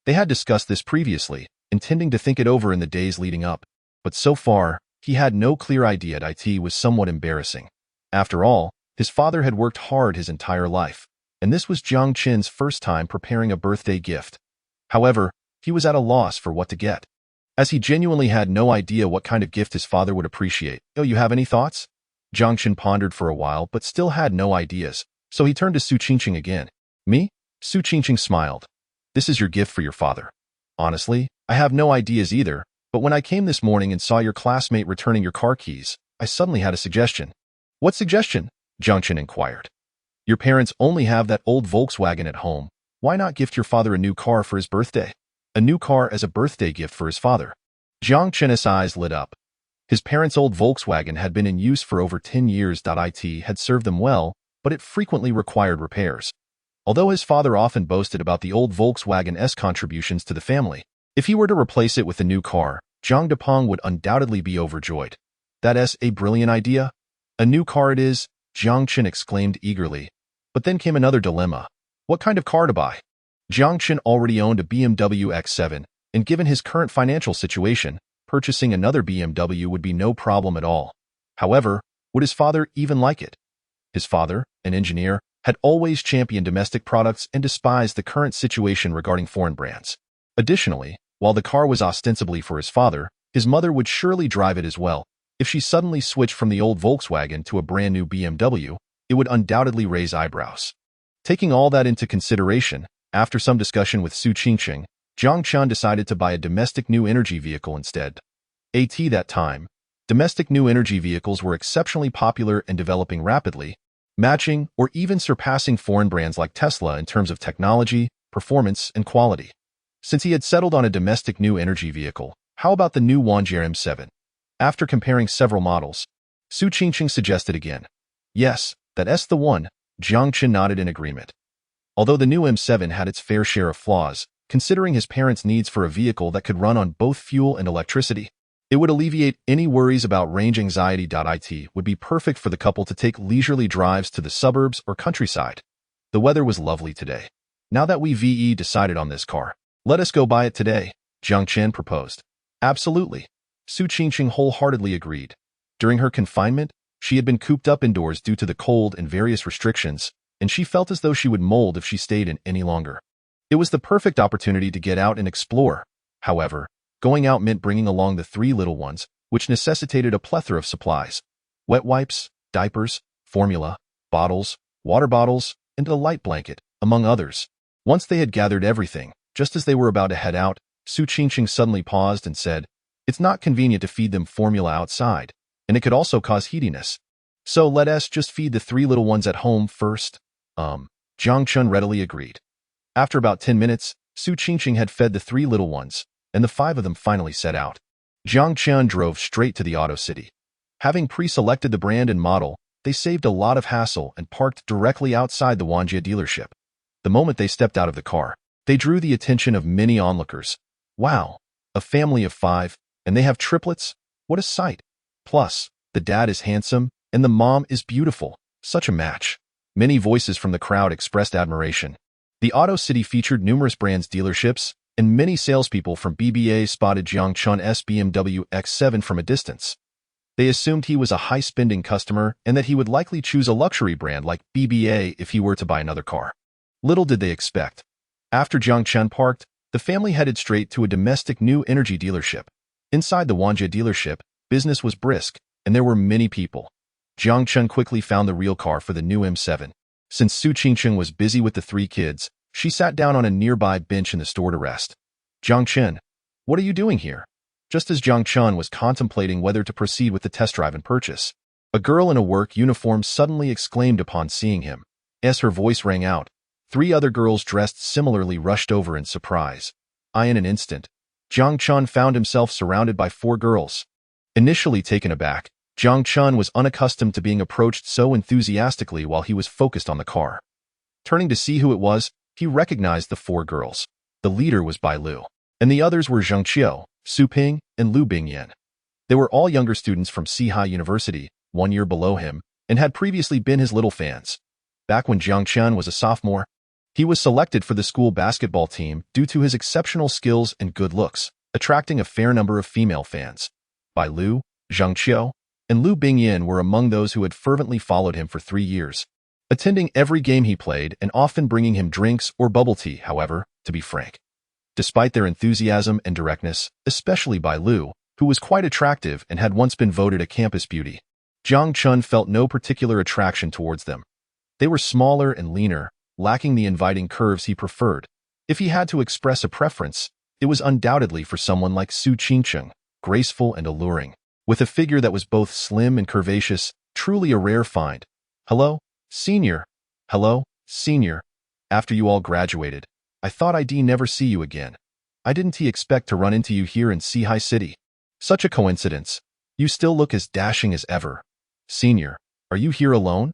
They had discussed this previously, intending to think it over in the days leading up, but so far, he had no clear idea. It was somewhat embarrassing. After all, his father had worked hard his entire life, and this was Jiang Chen's first time preparing a birthday gift. However, he was at a loss for what to get, as he genuinely had no idea what kind of gift his father would appreciate. Oh, you have any thoughts? Jiang Chen pondered for a while but still had no ideas, so he turned to Su Qingqing again. Me? Su Qingqing smiled. This is your gift for your father. Honestly, I have no ideas either, but when I came this morning and saw your classmate returning your car keys, I suddenly had a suggestion. What suggestion? Jiang Chen inquired. Your parents only have that old Volkswagen at home. Why not gift your father a new car for his birthday? A new car as a birthday gift for his father. Jiang Chen's eyes lit up. His parents' old Volkswagen had been in use for over 10 years. It had served them well, but it frequently required repairs. Although his father often boasted about the old Volkswagen's contributions to the family, if he were to replace it with a new car, Zhang Depeng would undoubtedly be overjoyed. That's a brilliant idea. A new car it is, Jiang Chen exclaimed eagerly. But then came another dilemma. What kind of car to buy? Jiang Chen already owned a BMW X7, and given his current financial situation, purchasing another BMW would be no problem at all. However, would his father even like it? His father, an engineer, had always championed domestic products and despised the current situation regarding foreign brands. Additionally, while the car was ostensibly for his father, his mother would surely drive it as well. If she suddenly switched from the old Volkswagen to a brand new BMW, it would undoubtedly raise eyebrows. Taking all that into consideration, after some discussion with Su Qingqing, Jiang Chen decided to buy a domestic new energy vehicle instead. At that time, domestic new energy vehicles were exceptionally popular and developing rapidly, matching or even surpassing foreign brands like Tesla in terms of technology, performance, and quality. Since he had settled on a domestic new energy vehicle, how about the new Wanjier M7? After comparing several models, Su Qingqing suggested again. Yes, that's the one. Jiang Chen nodded in agreement. Although the new M7 had its fair share of flaws, considering his parents' needs for a vehicle that could run on both fuel and electricity, it would alleviate any worries about range anxiety. It would be perfect for the couple to take leisurely drives to the suburbs or countryside. The weather was lovely today. Now that we've decided on this car, let us go buy it today, Jiang Chen proposed. Absolutely. Su Qingqing wholeheartedly agreed. During her confinement, She had been cooped up indoors due to the cold and various restrictions, and she felt as though she would mold if she stayed in any longer. It was the perfect opportunity to get out and explore. However, going out meant bringing along the three little ones, which necessitated a plethora of supplies: wet wipes, diapers, formula, bottles, water bottles, and a light blanket, among others. Once they had gathered everything, just as they were about to head out, Su Qingqing suddenly paused and said, "It's not convenient to feed them formula outside, and it could also cause heatiness. So let us just feed the three little ones at home first." Jiang Chen readily agreed. After about 10 minutes, Su Qingqing had fed the three little ones, and the five of them finally set out. Jiang Chen drove straight to the auto city. Having pre-selected the brand and model, they saved a lot of hassle and parked directly outside the Wanjie dealership. The moment they stepped out of the car, they drew the attention of many onlookers. Wow, a family of 5, and they have triplets? What a sight! Plus, the dad is handsome, and the mom is beautiful. Such a match. Many voices from the crowd expressed admiration. The Auto City featured numerous brands dealerships, and many salespeople from BBA spotted Jiang Chen's BMW X7 from a distance. They assumed he was a high-spending customer and that he would likely choose a luxury brand like BBA if he were to buy another car. Little did they expect. After Jiang Chen parked, the family headed straight to a domestic new energy dealership. Inside the Wanjie dealership, business was brisk, and there were many people. Jiang Chen quickly found the real car for the new M7. Since Su Qingqing was busy with the 3 kids, she sat down on a nearby bench in the store to rest. "Jiang Chen, what are you doing here?" Just as Jiang Chen was contemplating whether to proceed with the test drive and purchase, a girl in a work uniform suddenly exclaimed upon seeing him. As her voice rang out, 3 other girls dressed similarly rushed over in surprise. In an instant, Jiang Chen found himself surrounded by 4 girls. Initially taken aback, Jiang Chen was unaccustomed to being approached so enthusiastically while he was focused on the car. Turning to see who it was, he recognized the 4 girls. The leader was Bai Lu, and the others were Zheng Qiu, Su Ping, and Lu Bingyan. They were all younger students from Sihai University, 1 year below him, and had previously been his little fans. Back when Jiang Chen was a sophomore, he was selected for the school basketball team due to his exceptional skills and good looks, attracting a fair number of female fans. Bai Lu, Zheng Qiu, and Lu Bingyan were among those who had fervently followed him for 3 years, attending every game he played and often bringing him drinks or bubble tea. However, to be frank, despite their enthusiasm and directness, especially Bai Lu, who was quite attractive and had once been voted a campus beauty, Jiang Chen felt no particular attraction towards them. They were smaller and leaner, lacking the inviting curves he preferred. If he had to express a preference, it was undoubtedly for someone like Su Qingqing, graceful and alluring, with a figure that was both slim and curvaceous, truly a rare find. "Hello, senior. Hello, senior. After you all graduated, I thought I'd never see you again. I didn't expect to run into you here in Sihai City. Such a coincidence. You still look as dashing as ever. Senior, are you here alone?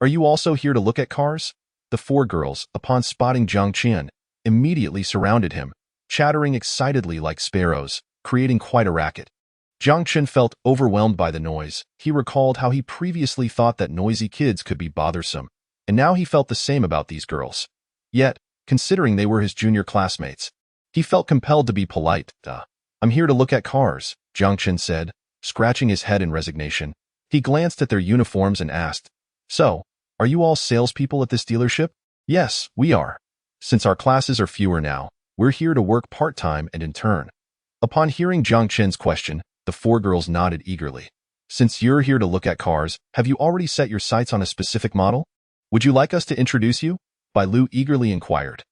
Are you also here to look at cars?" The 4 girls, upon spotting Jiang Chen, immediately surrounded him, chattering excitedly like sparrows, creating quite a racket. Jiang Chen felt overwhelmed by the noise. He recalled how he previously thought that noisy kids could be bothersome, and now he felt the same about these girls. Yet, considering they were his junior classmates, he felt compelled to be polite. "I'm here to look at cars," Jiang Chen said, scratching his head in resignation. He glanced at their uniforms and asked, "So, are you all salespeople at this dealership?" "Yes, we are. Since our classes are fewer now, we're here to work part-time and intern." Upon hearing Jiang Chen's question, the 4 girls nodded eagerly. "Since you're here to look at cars, have you already set your sights on a specific model? Would you like us to introduce you?" Bai Lu eagerly inquired.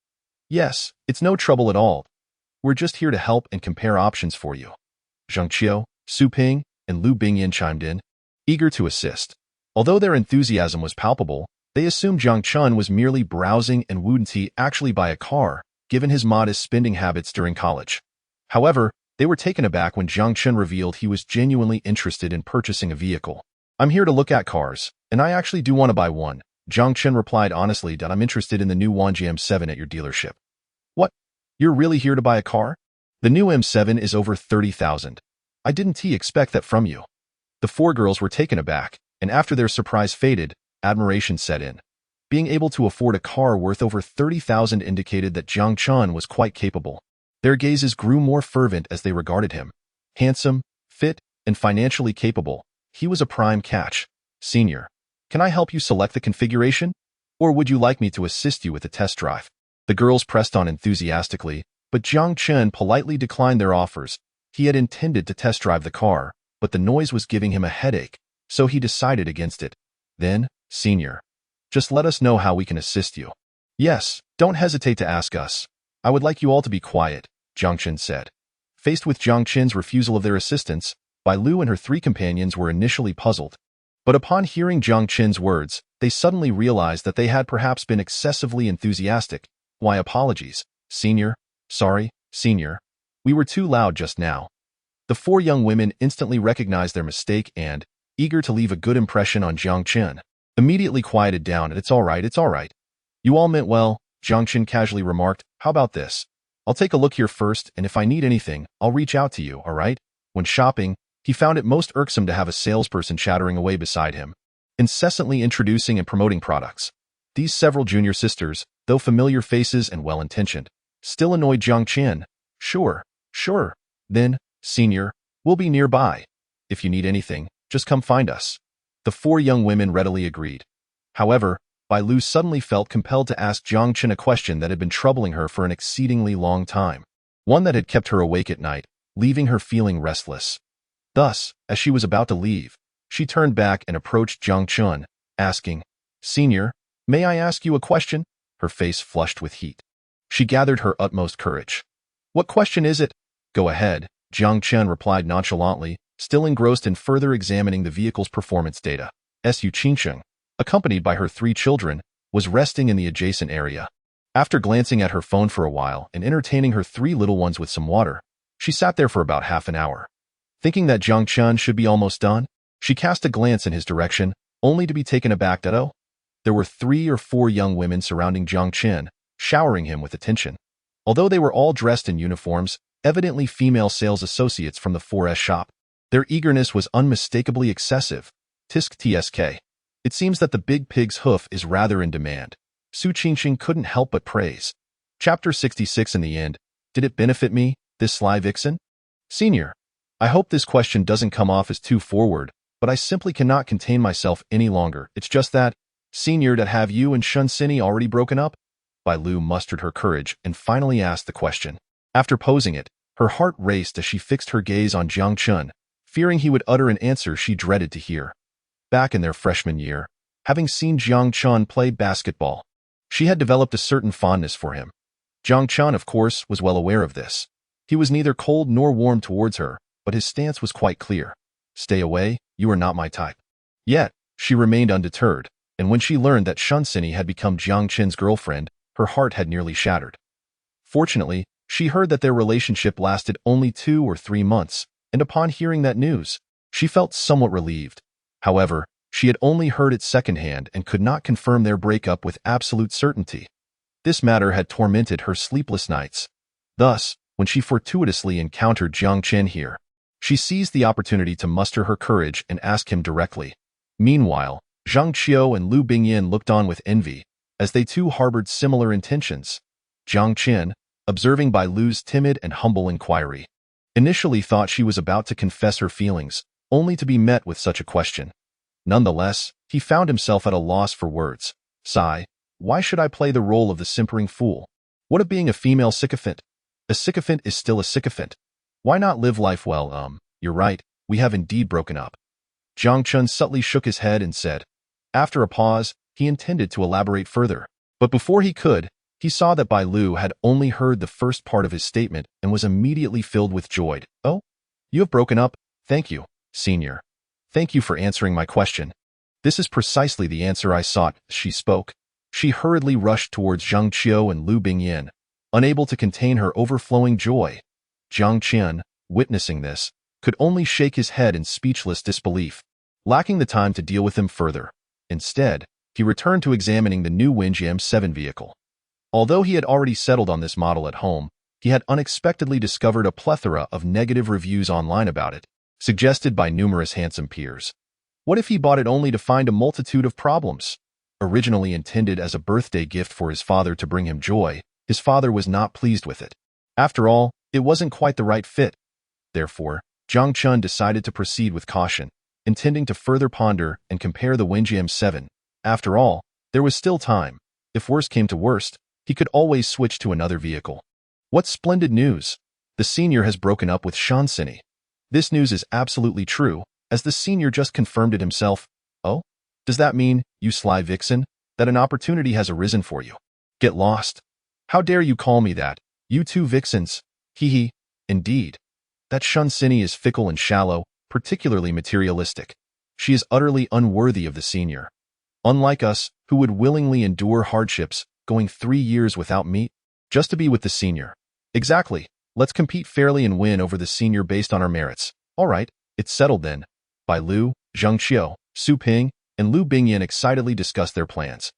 "Yes, it's no trouble at all. We're just here to help and compare options for you." Zheng Qiu, Su Ping, and Lu Bingyan chimed in, eager to assist. Although their enthusiasm was palpable, they assumed Jiang Chen was merely browsing and wouldn't actually buy a car, given his modest spending habits during college. However, they were taken aback when Jiang Chen revealed he was genuinely interested in purchasing a vehicle. "I'm here to look at cars, and I actually do want to buy one." Jiang Chen replied honestly that "I'm interested in the new Wanjie M7 at your dealership." "What? You're really here to buy a car? The new M7 is over 30,000. I didn't expect that from you." The 4 girls were taken aback, and after their surprise faded, admiration set in. Being able to afford a car worth over 30,000 indicated that Jiang Chen was quite capable. Their gazes grew more fervent as they regarded him. Handsome, fit, and financially capable, he was a prime catch. Senior, can I help you select the configuration? Or would you like me to assist you with the test drive? The girls pressed on enthusiastically, but Jiang Chen politely declined their offers. He had intended to test drive the car, but the noise was giving him a headache, so he decided against it. Then, Senior, just let us know how we can assist you. Yes, don't hesitate to ask us. I would like you all to be quiet, Jiang Chen said. Faced with Jiang Chen's refusal of their assistance, Bai Lu and her three companions were initially puzzled. But upon hearing Jiang Chen's words, they suddenly realized that they had perhaps been excessively enthusiastic. Why apologies, Senior? Sorry, Senior. We were too loud just now. The four young women instantly recognized their mistake and, eager to leave a good impression on Jiang Chen, immediately quieted down and it's all right. You all meant well, Jiang Chen casually remarked. How about this? I'll take a look here first, and if I need anything, I'll reach out to you, all right? When shopping, he found it most irksome to have a salesperson chattering away beside him, incessantly introducing and promoting products. These several junior sisters, though familiar faces and well-intentioned, still annoyed Jiang Chen. Sure. Then, Senior, we'll be nearby. If you need anything, just come find us. The four young women readily agreed. However, Bai Lu suddenly felt compelled to ask Jiang Chen a question that had been troubling her for an exceedingly long time, one that had kept her awake at night, leaving her feeling restless. Thus, as she was about to leave, she turned back and approached Jiang Chen, asking, Senior, may I ask you a question? Her face flushed with heat. She gathered her utmost courage. What question is it? Go ahead, Jiang Chen replied nonchalantly, still engrossed in further examining the vehicle's performance data. Su Qingsheng, accompanied by her three children, was resting in the adjacent area. After glancing at her phone for a while and entertaining her three little ones with some water, she sat there for about half an hour. Thinking that Jiang Chen should be almost done, she cast a glance in his direction, only to be taken aback that, there were 3 or 4 young women surrounding Jiang Chen, showering him with attention. Although they were all dressed in uniforms, evidently female sales associates from the 4S shop, their eagerness was unmistakably excessive. Tsk. It seems that the big pig's hoof is rather in demand. Su Qingxing couldn't help but praise. Chapter 66. In the end, did it benefit me, this sly vixen? Senior, I hope this question doesn't come off as too forward, but I simply cannot contain myself any longer. It's just that, Senior, that have you and Shun Sini already broken up? Bai Lu mustered her courage and finally asked the question. After posing it, her heart raced as she fixed her gaze on Jiang Chen, fearing he would utter an answer she dreaded to hear. Back in their freshman year, having seen Jiang Chen play basketball, she had developed a certain fondness for him. Jiang Chen, of course, was well aware of this. He was neither cold nor warm towards her, but his stance was quite clear. Stay away, you are not my type. Yet, she remained undeterred, and when she learned that Shun Sini had become Jiang Chen's girlfriend, her heart had nearly shattered. Fortunately, she heard that their relationship lasted only 2 or 3 months, and upon hearing that news, she felt somewhat relieved. However, she had only heard it secondhand and could not confirm their breakup with absolute certainty. This matter had tormented her sleepless nights. Thus, when she fortuitously encountered Jiang Chen here, she seized the opportunity to muster her courage and ask him directly. Meanwhile, Zhang Qiu and Lu Bingyan looked on with envy, as they too harbored similar intentions. Jiang Chen, observing Bai Lu's timid and humble inquiry, initially thought she was about to confess her feelings, only to be met with such a question. Nonetheless, he found himself at a loss for words. Sigh, why should I play the role of the simpering fool? What of being a female sycophant? A sycophant is still a sycophant. Why not live life well? You're right, we have indeed broken up. Jiang Chen subtly shook his head and said. After a pause, he intended to elaborate further, but before he could, he saw that Bai Lu had only heard the first part of his statement and was immediately filled with joy. Oh, you have broken up? Thank you, Senior. Thank you for answering my question. This is precisely the answer I sought. She spoke. She hurriedly rushed towards Zhang Qiu and Lu Bingyan, unable to contain her overflowing joy. Jiang Chen, witnessing this, could only shake his head in speechless disbelief, lacking the time to deal with him further. Instead, he returned to examining the new Winjam 7 vehicle. Although he had already settled on this model at home, he had unexpectedly discovered a plethora of negative reviews online about it, suggested by numerous handsome peers. What if he bought it only to find a multitude of problems? Originally intended as a birthday gift for his father to bring him joy, his father was not pleased with it. After all, it wasn't quite the right fit. Therefore, Jiang Chen decided to proceed with caution. intending to further ponder and compare the Wenjiam 7. After all, there was still time. If worst came to worst, he could always switch to another vehicle. What splendid news! The senior has broken up with Shansini. This news is absolutely true, as the senior just confirmed it himself. Oh? Does that mean, you sly vixen, that an opportunity has arisen for you? Get lost. How dare you call me that, you two vixens? Hee hee. Indeed. That Shansini is fickle and shallow, particularly materialistic. She is utterly unworthy of the senior. Unlike us, who would willingly endure hardships, going 3 years without meat, just to be with the senior. Exactly. Let's compete fairly and win over the senior based on our merits. All right, it's settled then. Bai Lu, Zhang Qiu, Su Ping, and Lu Bingyan excitedly discussed their plans.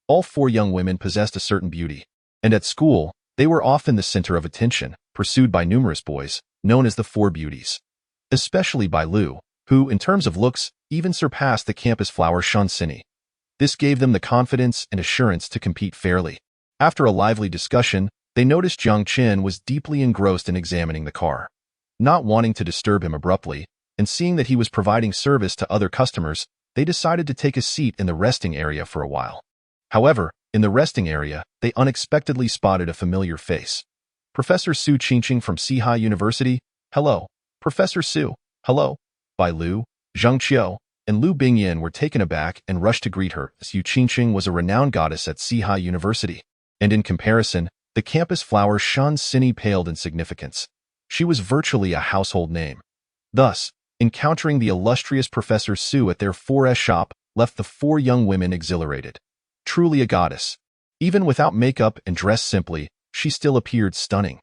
All 4 young women possessed a certain beauty, and at school, they were often the center of attention, pursued by numerous boys, known as the 4 beauties. Especially Bai Lu, who, in terms of looks, even surpassed the campus flower Shansini. This gave them the confidence and assurance to compete fairly. After a lively discussion, they noticed Jiang Chen was deeply engrossed in examining the car. Not wanting to disturb him abruptly, and seeing that he was providing service to other customers, they decided to take a seat in the resting area for a while. However, in the resting area, they unexpectedly spotted a familiar face. Professor Su Qingqing from Sihai University. Hello. Professor Su. Hello. Bai Lu, Zhang Qiu, and Lu Bingyan were taken aback and rushed to greet her, as Su Qingqing was a renowned goddess at Sihai University. And in comparison, the campus flower Shansini paled in significance. She was virtually a household name. Thus, encountering the illustrious Professor Su at their 4S shop left the 4 young women exhilarated. Truly a goddess. Even without makeup and dressed simply, she still appeared stunning.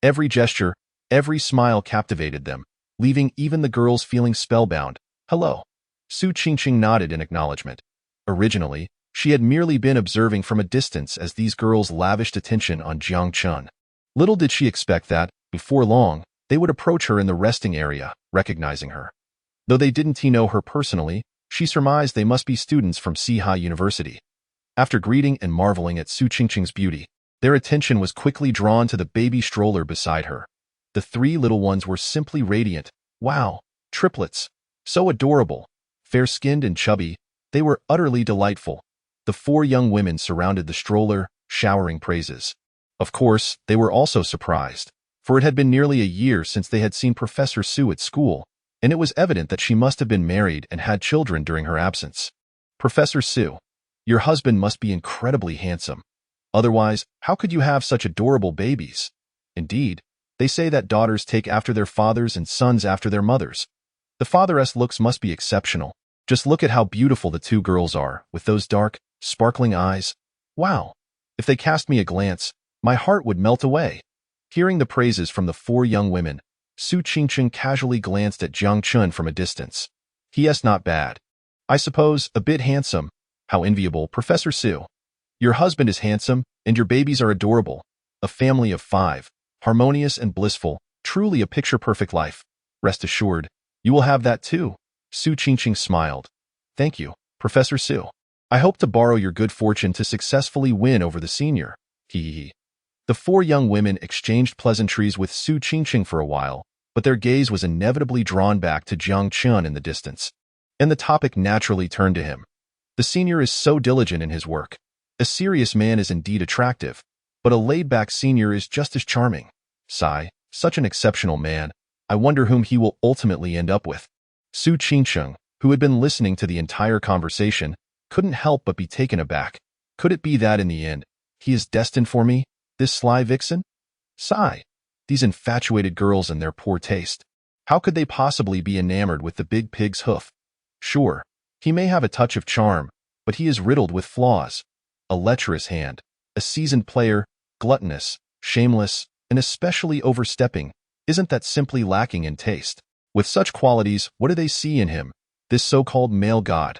Every gesture, every smile captivated them, leaving even the girls feeling spellbound. Hello. Su Qingqing nodded in acknowledgement. Originally, she had merely been observing from a distance as these girls lavished attention on Jiang Chen. Little did she expect that, before long, they would approach her in the resting area, recognizing her. Though they didn't know her personally, she surmised they must be students from Sihai University. After greeting and marveling at Su Qingqing's beauty, their attention was quickly drawn to the baby stroller beside her. The 3 little ones were simply radiant. Wow, triplets. So adorable. Fair-skinned and chubby, they were utterly delightful. The 4 young women surrounded the stroller, showering praises. Of course, they were also surprised, for it had been nearly a year since they had seen Professor Su at school, and it was evident that she must have been married and had children during her absence. Professor Su, your husband must be incredibly handsome. Otherwise, how could you have such adorable babies? Indeed, they say that daughters take after their fathers and sons after their mothers. The father's looks must be exceptional. Just look at how beautiful the 2 girls are, with those dark, sparkling eyes. Wow! If they cast me a glance, my heart would melt away. Hearing the praises from the 4 young women, Su Qingqing casually glanced at Jiang Chen from a distance. He is not bad. I suppose, a bit handsome. How enviable, Professor Su. Your husband is handsome, and your babies are adorable. A family of 5, harmonious and blissful, truly a picture-perfect life. Rest assured, you will have that too. Su Qingqing smiled. Thank you, Professor Su. I hope to borrow your good fortune to successfully win over the senior. Hee. The 4 young women exchanged pleasantries with Su Qingqing for a while, but their gaze was inevitably drawn back to Jiang Chen in the distance. And the topic naturally turned to him. The senior is so diligent in his work. A serious man is indeed attractive, but a laid-back senior is just as charming. Sigh, such an exceptional man. I wonder whom he will ultimately end up with. Su Qingqing, who had been listening to the entire conversation, couldn't help but be taken aback. Could it be that in the end, he is destined for me, this sly vixen? Sigh. These infatuated girls and their poor taste. How could they possibly be enamored with the big pig's hoof? Sure, he may have a touch of charm, but he is riddled with flaws. A lecherous hand, a seasoned player, gluttonous, shameless, and especially overstepping. Isn't that simply lacking in taste? With such qualities, what do they see in him, this so-called male god?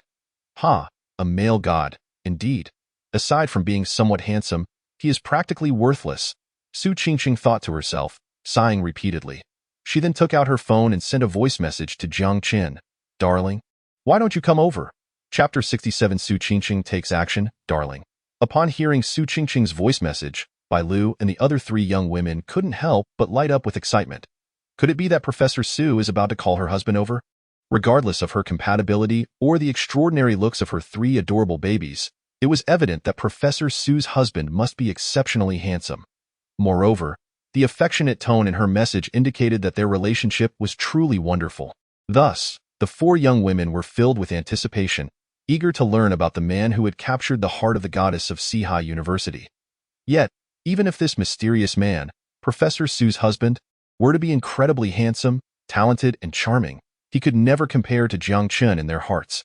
Ha, a male god, indeed. Aside from being somewhat handsome, he is practically worthless. Su Qingqing thought to herself, sighing repeatedly. She then took out her phone and sent a voice message to Jiang Chen. Darling, why don't you come over? Chapter 67 Su Qingqing takes action, darling. Upon hearing Su Qingqing's voice message, Bai Lu and the other 3 young women couldn't help but light up with excitement. Could it be that Professor Su is about to call her husband over? Regardless of her compatibility or the extraordinary looks of her three adorable babies, it was evident that Professor Su's husband must be exceptionally handsome. Moreover, the affectionate tone in her message indicated that their relationship was truly wonderful. Thus, the four young women were filled with anticipation, eager to learn about the man who had captured the heart of the goddess of Sihai University. Yet, even if this mysterious man, Professor Su's husband, were to be incredibly handsome, talented, and charming, he could never compare to Jiang Chen in their hearts.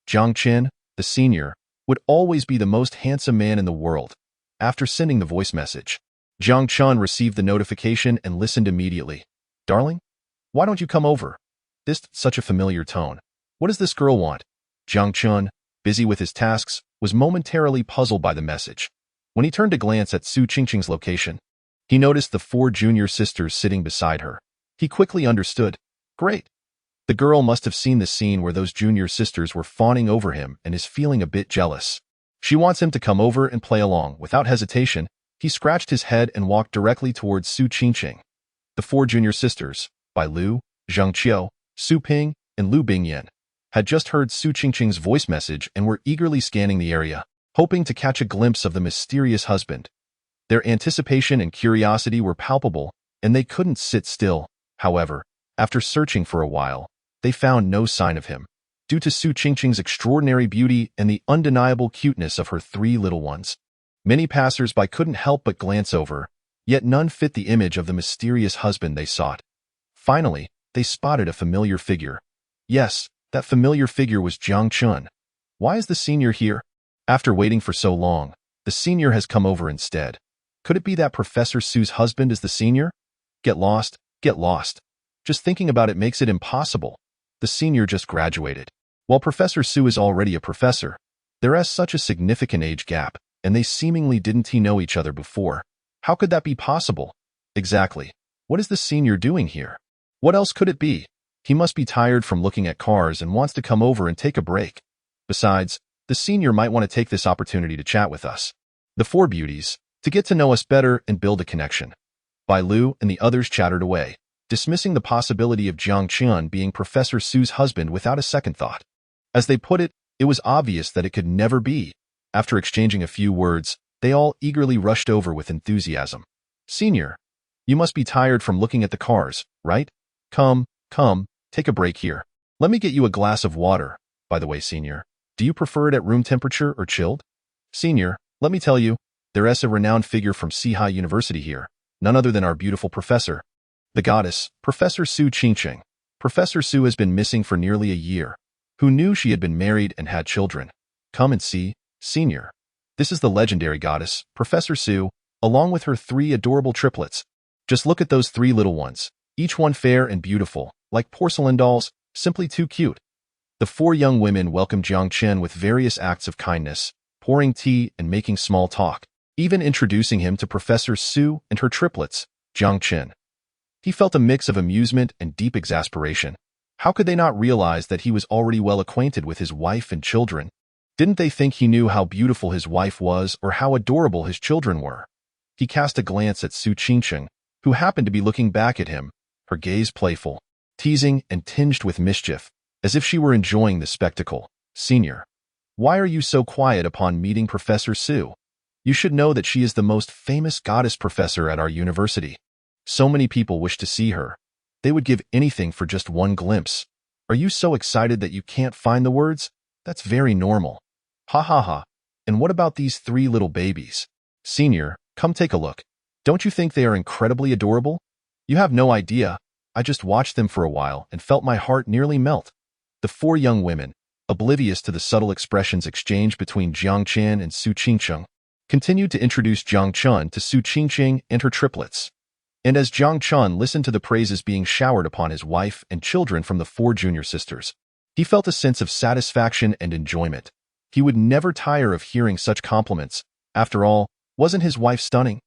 Jiang Chen, the senior, would always be the most handsome man in the world. After sending the voice message, Jiang Chen received the notification and listened immediately. "Darling, why don't you come over?" This such a familiar tone. What does this girl want? Jiang Chen, busy with his tasks, was momentarily puzzled by the message. When he turned to glance at Su Qingqing's location, he noticed the four junior sisters sitting beside her. He quickly understood. Great. The girl must have seen the scene where those junior sisters were fawning over him and is feeling a bit jealous. She wants him to come over and play along. Without hesitation, he scratched his head and walked directly towards Su Qingqing. The four junior sisters, Bai Lu, Zheng Qiu, Su Ping, and Lu Bingyan, had just heard Su Qingqing's voice message and were eagerly scanning the area, hoping to catch a glimpse of the mysterious husband. Their anticipation and curiosity were palpable, and they couldn't sit still. However, after searching for a while, they found no sign of him, due to Su Qingqing's extraordinary beauty and the undeniable cuteness of her three little ones. Many passers-by couldn't help but glance over, yet none fit the image of the mysterious husband they sought. Finally, they spotted a familiar figure. Yes, that familiar figure was Jiang Chen. Why is the senior here? After waiting for so long, the senior has come over instead. Could it be that Professor Su's husband is the senior? Get lost, get lost. Just thinking about it makes it impossible. The senior just graduated. While Professor Su is already a professor, there is such a significant age gap, and they seemingly didn't know each other before. How could that be possible? Exactly. What is the senior doing here? What else could it be? He must be tired from looking at cars and wants to come over and take a break. Besides, the senior might want to take this opportunity to chat with us. The four beauties, to get to know us better and build a connection. Bai Lu and the others chattered away, dismissing the possibility of Jiang Chen being Professor Su's husband without a second thought. As they put it, it was obvious that it could never be. After exchanging a few words, they all eagerly rushed over with enthusiasm. Senior, you must be tired from looking at the cars, right? Come, take a break here. Let me get you a glass of water. By the way, Senior, do you prefer it at room temperature or chilled? Senior, let me tell you, there is a renowned figure from Sihai University here, none other than our beautiful professor, the goddess, Professor Su Qingqing. Professor Su has been missing for nearly a year. Who knew she had been married and had children? Come and see, Senior. This is the legendary goddess, Professor Su, along with her three adorable triplets. Just look at those three little ones, each one fair and beautiful, like porcelain dolls, simply too cute. The four young women welcomed Jiang Chen with various acts of kindness, pouring tea and making small talk, even introducing him to Professor Su and her triplets, Jiang Chen. He felt a mix of amusement and deep exasperation. How could they not realize that he was already well acquainted with his wife and children? Didn't they think he knew how beautiful his wife was or how adorable his children were? He cast a glance at Su Qingqing, who happened to be looking back at him, her gaze playful, teasing and tinged with mischief, as if she were enjoying the spectacle. Senior, why are you so quiet upon meeting Professor Su? You should know that she is the most famous goddess professor at our university. So many people wish to see her. They would give anything for just one glimpse. Are you so excited that you can't find the words? That's very normal. Ha ha ha. And what about these three little babies? Senior, come take a look. Don't you think they are incredibly adorable? You have no idea. I just watched them for a while and felt my heart nearly melt. The four young women, oblivious to the subtle expressions exchanged between Jiang Chen and Su Qingqing, continued to introduce Jiang Chen to Su Qingqing and her triplets. And as Jiang Chen listened to the praises being showered upon his wife and children from the four junior sisters, he felt a sense of satisfaction and enjoyment. He would never tire of hearing such compliments. After all, wasn't his wife stunning?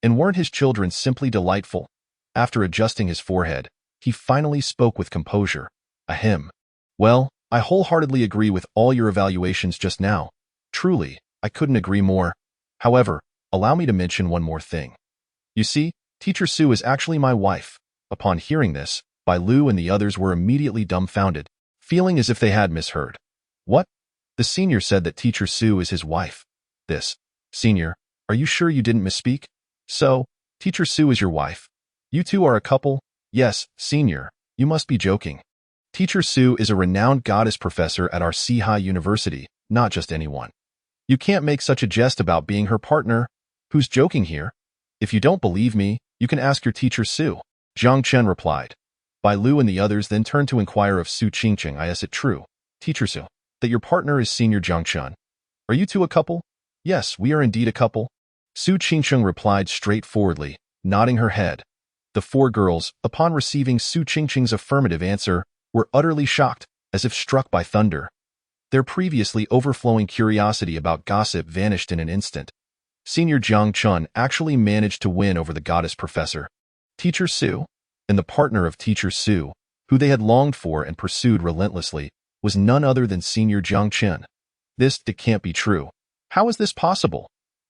And weren't his children simply delightful? After adjusting his forehead, he finally spoke with composure. Ahem. Well, I wholeheartedly agree with all your evaluations just now. Truly, I couldn't agree more. However, allow me to mention one more thing. You see, Teacher Su is actually my wife. Upon hearing this, Bai Lu and the others were immediately dumbfounded, feeling as if they had misheard. What? The senior said that Teacher Sue is his wife. This. Senior, are you sure you didn't misspeak? So, Teacher Sue is your wife. You two are a couple? Yes, senior, you must be joking. Teacher Sue is a renowned goddess professor at our High University, not just anyone. You can't make such a jest about being her partner. Who's joking here? If you don't believe me, you can ask your Teacher Sue. Jiang Chen replied. Bai Lu and the others then turned to inquire of Su Qingqing. Is it true, Teacher Sue, that your partner is Senior Jiang Chen? Are you two a couple? Yes, we are indeed a couple. Su Qingqing replied straightforwardly, nodding her head. The four girls, upon receiving Su Qingqing's affirmative answer, were utterly shocked, as if struck by thunder. Their previously overflowing curiosity about gossip vanished in an instant. Senior Jiang Chen actually managed to win over the goddess professor. Teacher Sue, and the partner of Teacher Sue, who they had longed for and pursued relentlessly, was none other than Senior Jiang Chen. It can't be true. How is this possible?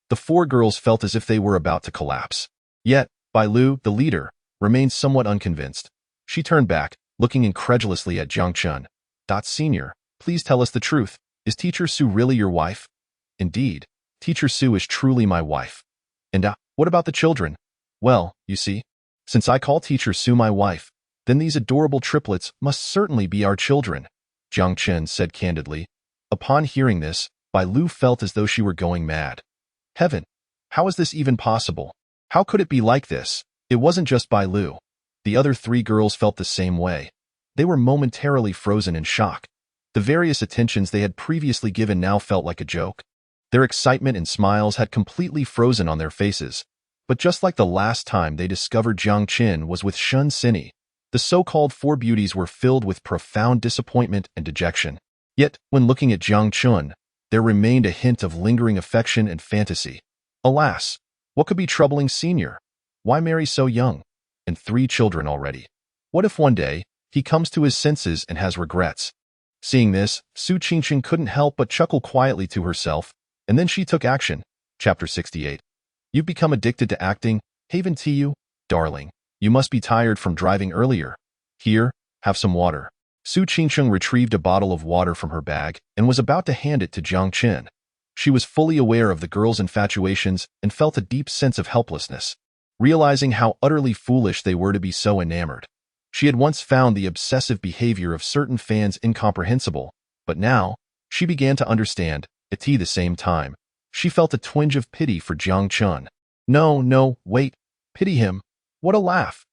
The four girls felt as if they were about to collapse. Yet, Bai Lu, the leader, remained somewhat unconvinced. She turned back, looking incredulously at Jiang Chen. Senior, please tell us the truth. Is Teacher Sue really your wife? Indeed, Teacher Sue is truly my wife. And what about the children? Well, you see, since I call Teacher Sue my wife, then these adorable triplets must certainly be our children, Jiang Chen said candidly. Upon hearing this, Bai Lu felt as though she were going mad. Heaven, how is this even possible? How could it be like this? It wasn't just Bai Lu. The other three girls felt the same way. They were momentarily frozen in shock. The various attentions they had previously given now felt like a joke. Their excitement and smiles had completely frozen on their faces. But just like the last time they discovered Jiang Chen was with Shun Sini, the so-called four beauties were filled with profound disappointment and dejection. Yet, when looking at Jiang Chen, there remained a hint of lingering affection and fantasy. Alas, what could be troubling Senior? Why marry so young? And 3 children already. What if one day, he comes to his senses and has regrets? Seeing this, Su Qingqing couldn't help but chuckle quietly to herself, and then she took action. Chapter 68. You've become addicted to acting, haven't you, darling? You must be tired from driving earlier. Here, have some water. Su Qingqing retrieved a bottle of water from her bag and was about to hand it to Jiang Chen. She was fully aware of the girls' infatuations and felt a deep sense of helplessness, realizing how utterly foolish they were to be so enamored. She had once found the obsessive behavior of certain fans incomprehensible, but now, she began to understand. At the same time, she felt a twinge of pity for Jiang Chen. No, wait, pity him? What a laugh!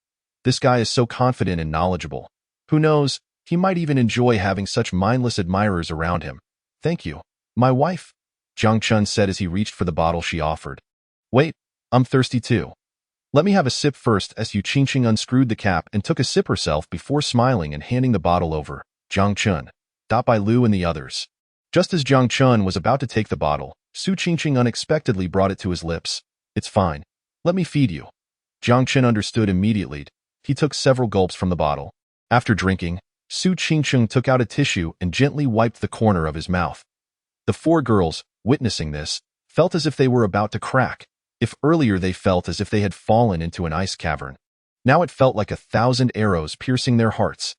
This guy is so confident and knowledgeable. Who knows, he might even enjoy having such mindless admirers around him. Thank you, my wife, Jiang Chen said as he reached for the bottle she offered. Wait, I'm thirsty too. Let me have a sip first. As Su Qingqing unscrewed the cap and took a sip herself before smiling and handing the bottle over. Jiang Chen, Bai Lu and the others. Just as Jiang Chen was about to take the bottle, Su Qingqing unexpectedly brought it to his lips. It's fine. Let me feed you. Jiang Chen understood immediately. He took several gulps from the bottle. After drinking, Su Qingqing took out a tissue and gently wiped the corner of his mouth. The 4 girls, witnessing this, felt as if they were about to crack. If earlier they felt as if they had fallen into an ice cavern, now it felt like 1,000 arrows piercing their hearts.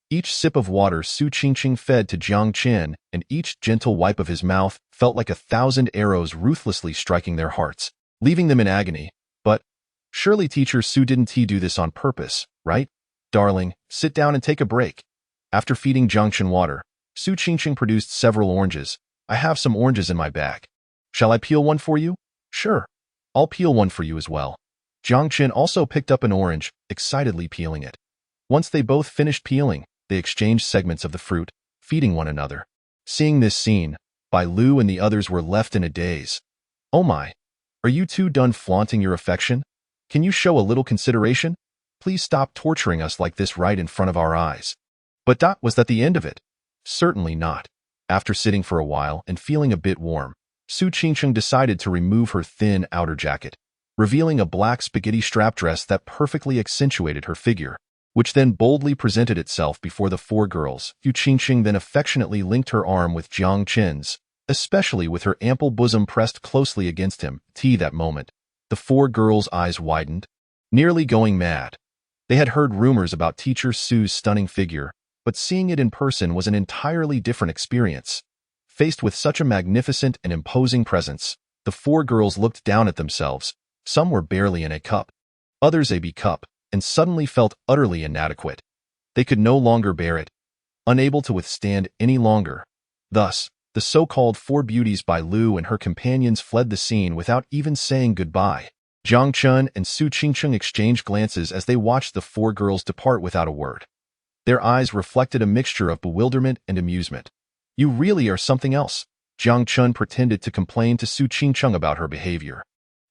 Each sip of water Su Qingqing fed to Jiang Chen, and each gentle wipe of his mouth felt like 1,000 arrows ruthlessly striking their hearts, leaving them in agony. But surely Teacher Sue didn't do this on purpose, right? Darling, sit down and take a break. After feeding Jiang Chen water, Su Qingqing produced several oranges. I have some oranges in my bag. Shall I peel one for you? Sure. I'll peel one for you as well. Jiang Chen also picked up an orange, excitedly peeling it. Once they both finished peeling, they exchanged segments of the fruit, feeding one another. Seeing this scene, Bai Lu and the others were left in a daze. Oh my! Are you two done flaunting your affection? Can you show a little consideration? Please stop torturing us like this right in front of our eyes. But was that the end of it? Certainly not. After sitting for a while and feeling a bit warm, Su Qingqing decided to remove her thin outer jacket, revealing a black spaghetti strap dress that perfectly accentuated her figure, which then boldly presented itself before the 4 girls. Su Qingqing then affectionately linked her arm with Jiang Chen's, especially with her ample bosom pressed closely against him. That moment, the 4 girls' eyes widened, nearly going mad. They had heard rumors about Teacher Sue's stunning figure, but seeing it in person was an entirely different experience. Faced with such a magnificent and imposing presence, the four girls looked down at themselves. Some were barely in a cup, others a B cup, and suddenly felt utterly inadequate. They could no longer bear it, unable to withstand any longer. Thus, the so-called Four Beauties by Lu and her companions fled the scene without even saying goodbye. Jiang Chen and Su Qingcheng exchanged glances as they watched the four girls depart without a word. Their eyes reflected a mixture of bewilderment and amusement. "You really are something else," Jiang Chen pretended to complain to Su Qingcheng about her behavior.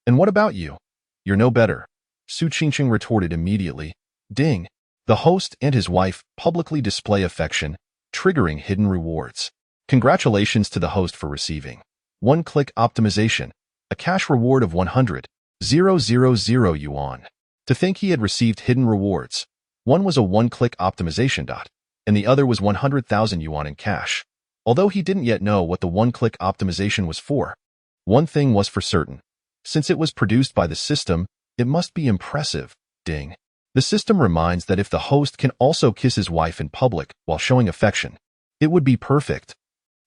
"And what about you? You're no better," Su Qingcheng retorted immediately. Ding. The host and his wife publicly display affection, triggering hidden rewards. Congratulations to the host for receiving one-click optimization, a cash reward of 100,000 yuan. To think he had received hidden rewards. One was a one-click optimization dot, and the other was 100,000 yuan in cash. Although he didn't yet know what the one-click optimization was for, one thing was for certain. Since it was produced by the system, it must be impressive. Ding. The system reminds that if the host can also kiss his wife in public while showing affection, it would be perfect.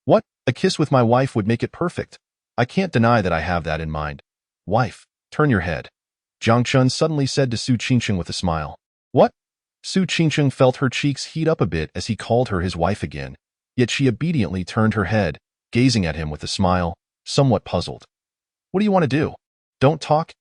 What? A kiss with my wife would make it perfect? I can't deny that I have that in mind. Wife, turn your head, Jiang Chen suddenly said to Su Qingcheng with a smile. What? Su Qingcheng felt her cheeks heat up a bit as he called her his wife again, yet she obediently turned her head, gazing at him with a smile, somewhat puzzled. What do you want to do? Don't talk,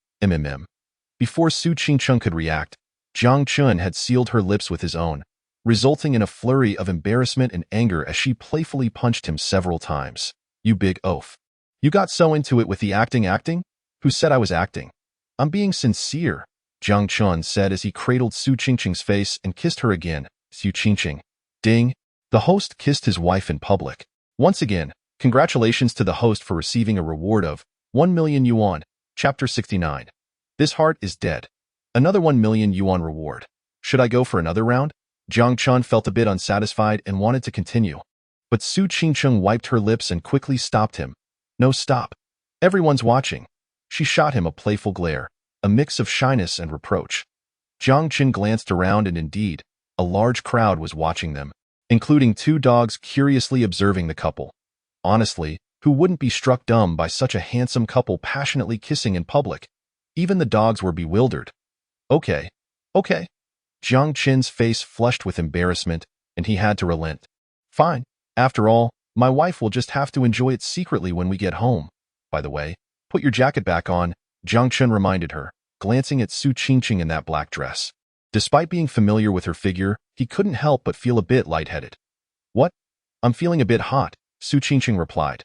Before Su Qingcheng could react, Jiang Chen had sealed her lips with his own, resulting in a flurry of embarrassment and anger as she playfully punched him several times. You big oaf. You got so into it with the acting? Who said I was acting? I'm being sincere, Jiang Chen said as he cradled Su Qingcheng's face and kissed her again. Su Qingcheng. Ding. The host kissed his wife in public. Once again, congratulations to the host for receiving a reward of 1 million yuan. Chapter 69. This heart is dead. Another 1 million yuan reward. Should I go for another round? Jiang Chen felt a bit unsatisfied and wanted to continue. But Su Qingcheng wiped her lips and quickly stopped him. No, stop. Everyone's watching. She shot him a playful glare, a mix of shyness and reproach. Jiang Chen glanced around and indeed, a large crowd was watching them, including two dogs curiously observing the couple. Honestly, who wouldn't be struck dumb by such a handsome couple passionately kissing in public? Even the dogs were bewildered. Okay. Jiang Chen's face flushed with embarrassment, and he had to relent. Fine. After all, my wife will just have to enjoy it secretly when we get home. By the way, put your jacket back on, Jiang Chen reminded her, glancing at Su Qingcheng in that black dress. Despite being familiar with her figure, he couldn't help but feel a bit lightheaded. What? I'm feeling a bit hot, Su Qingcheng replied.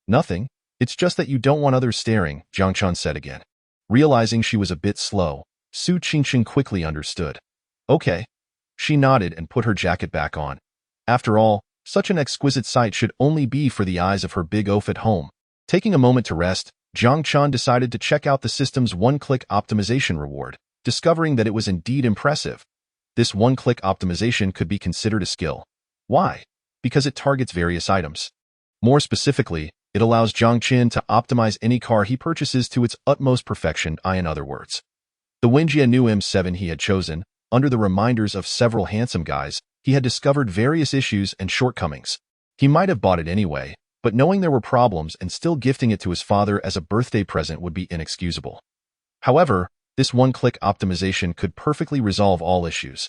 Nothing. It's just that you don't want others staring, Jiang Chen said again. Realizing she was a bit slow, Su Qingcheng quickly understood. Okay. She nodded and put her jacket back on. After all, such an exquisite sight should only be for the eyes of her big oaf at home. Taking a moment to rest, Jiang Chen decided to check out the system's one-click optimization reward, discovering that it was indeed impressive. This one-click optimization could be considered a skill. Why? Because it targets various items. More specifically, it allows Jiang Chen to optimize any car he purchases to its utmost perfection, in other words. The Wenjie new M7 he had chosen, under the reminders of several handsome guys, he had discovered various issues and shortcomings. He might have bought it anyway, but knowing there were problems and still gifting it to his father as a birthday present would be inexcusable. However, this one-click optimization could perfectly resolve all issues,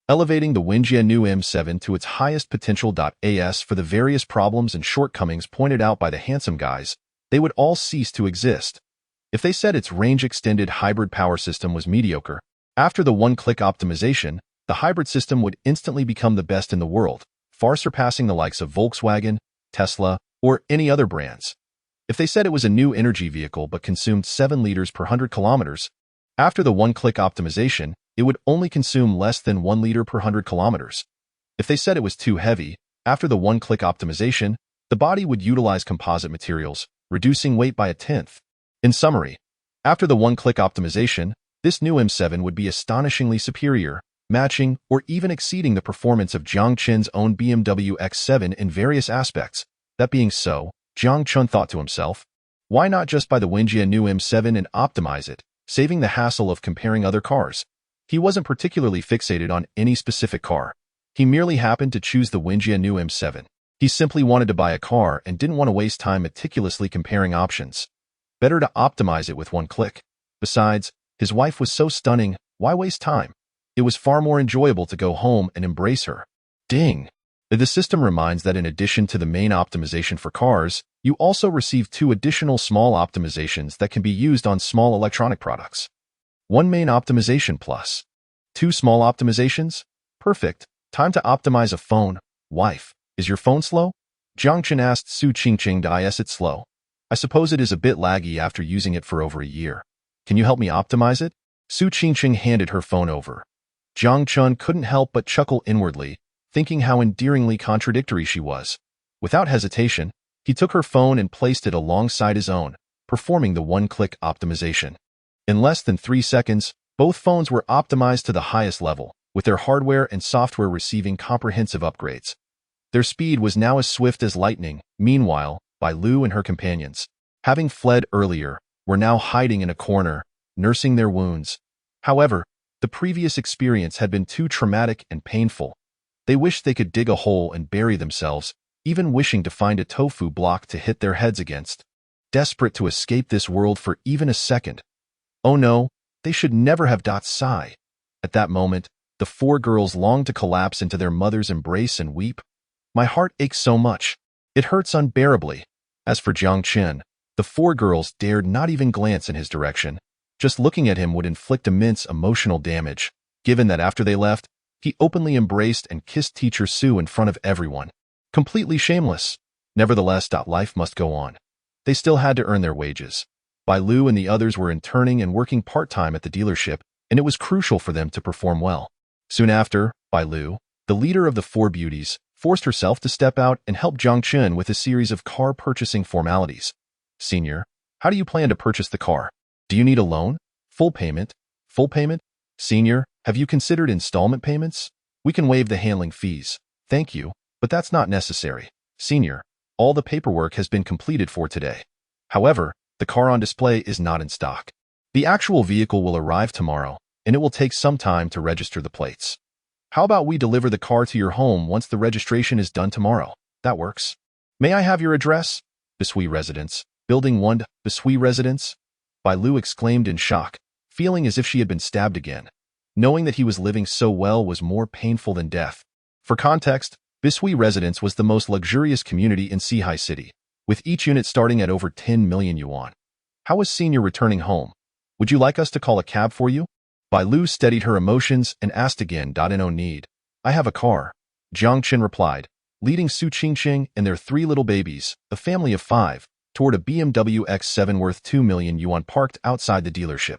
elevating the Wenjie new M7 to its highest potential. As for the various problems and shortcomings pointed out by the handsome guys, they would all cease to exist. If they said its range-extended hybrid power system was mediocre, after the one-click optimization, the hybrid system would instantly become the best in the world, far surpassing the likes of Volkswagen, Tesla, or any other brands. If they said it was a new energy vehicle but consumed 7 liters per 100 kilometers, after the one-click optimization, it would only consume less than 1 liter per 100 kilometers. If they said it was too heavy, after the one-click optimization, the body would utilize composite materials, reducing weight by 1/10. In summary, after the one-click optimization, this new M7 would be astonishingly superior, matching or even exceeding the performance of Jiang Chen's own BMW X7 in various aspects. That being so, Jiang Chen thought to himself, why not just buy the Wenjie new M7 and optimize it, saving the hassle of comparing other cars? He wasn't particularly fixated on any specific car. He merely happened to choose the Winjia new M7. He simply wanted to buy a car and didn't want to waste time meticulously comparing options. Better to optimize it with one click. Besides, his wife was so stunning, why waste time? It was far more enjoyable to go home and embrace her. Ding! The system reminds that in addition to the main optimization for cars, you also receive 2 additional small optimizations that can be used on small electronic products. 1 main optimization plus 2 small optimizations? Perfect. Time to optimize a phone. Wife, is your phone slow? Jiang Chen asked Su Qingqing. Is it slow? I suppose it is a bit laggy after using it for over a year. Can you help me optimize it? Su Qingqing handed her phone over. Jiang Chen couldn't help but chuckle inwardly, thinking how endearingly contradictory she was. Without hesitation, he took her phone and placed it alongside his own, performing the one-click optimization. In less than 3 seconds, both phones were optimized to the highest level, with their hardware and software receiving comprehensive upgrades. Their speed was now as swift as lightning. Meanwhile, Bai Lu and her companions, having fled earlier, were now hiding in a corner, nursing their wounds. However, the previous experience had been too traumatic and painful. They wished they could dig a hole and bury themselves, even wishing to find a tofu block to hit their heads against. Desperate to escape this world for even a second. Oh no, they should never have. Sigh. At that moment, the 4 girls longed to collapse into their mother's embrace and weep. My heart aches so much. It hurts unbearably. As for Jiang Chen, the 4 girls dared not even glance in his direction. Just looking at him would inflict immense emotional damage, given that after they left, he openly embraced and kissed Teacher Su in front of everyone. Completely shameless. Nevertheless, life must go on. They still had to earn their wages. Bai Lu and the others were interning and working part-time at the dealership, and it was crucial for them to perform well. Soon after, Bai Lu, the leader of the 4 beauties, forced herself to step out and help Jiang Chen with a series of car purchasing formalities. Senior, how do you plan to purchase the car? Do you need a loan? Full payment? Full payment? Senior, have you considered installment payments? We can waive the handling fees. Thank you, but that's not necessary. Senior, all the paperwork has been completed for today. However, the car on display is not in stock. The actual vehicle will arrive tomorrow, and it will take some time to register the plates. How about we deliver the car to your home once the registration is done tomorrow? That works. May I have your address? Bisui Residence. Building 1, Bisui Residence. Bai Lu exclaimed in shock, feeling as if she had been stabbed again. Knowing that he was living so well was more painful than death. For context, Bisui Residence was the most luxurious community in Sihai City, with each unit starting at over 10 million yuan. How is Senior returning home? Would you like us to call a cab for you? Bai Lu steadied her emotions and asked again. No need. I have a car. Jiang Chen replied, leading Su Qingqing and their 3 little babies, a family of 5, toward a BMW X7 worth 2 million yuan parked outside the dealership.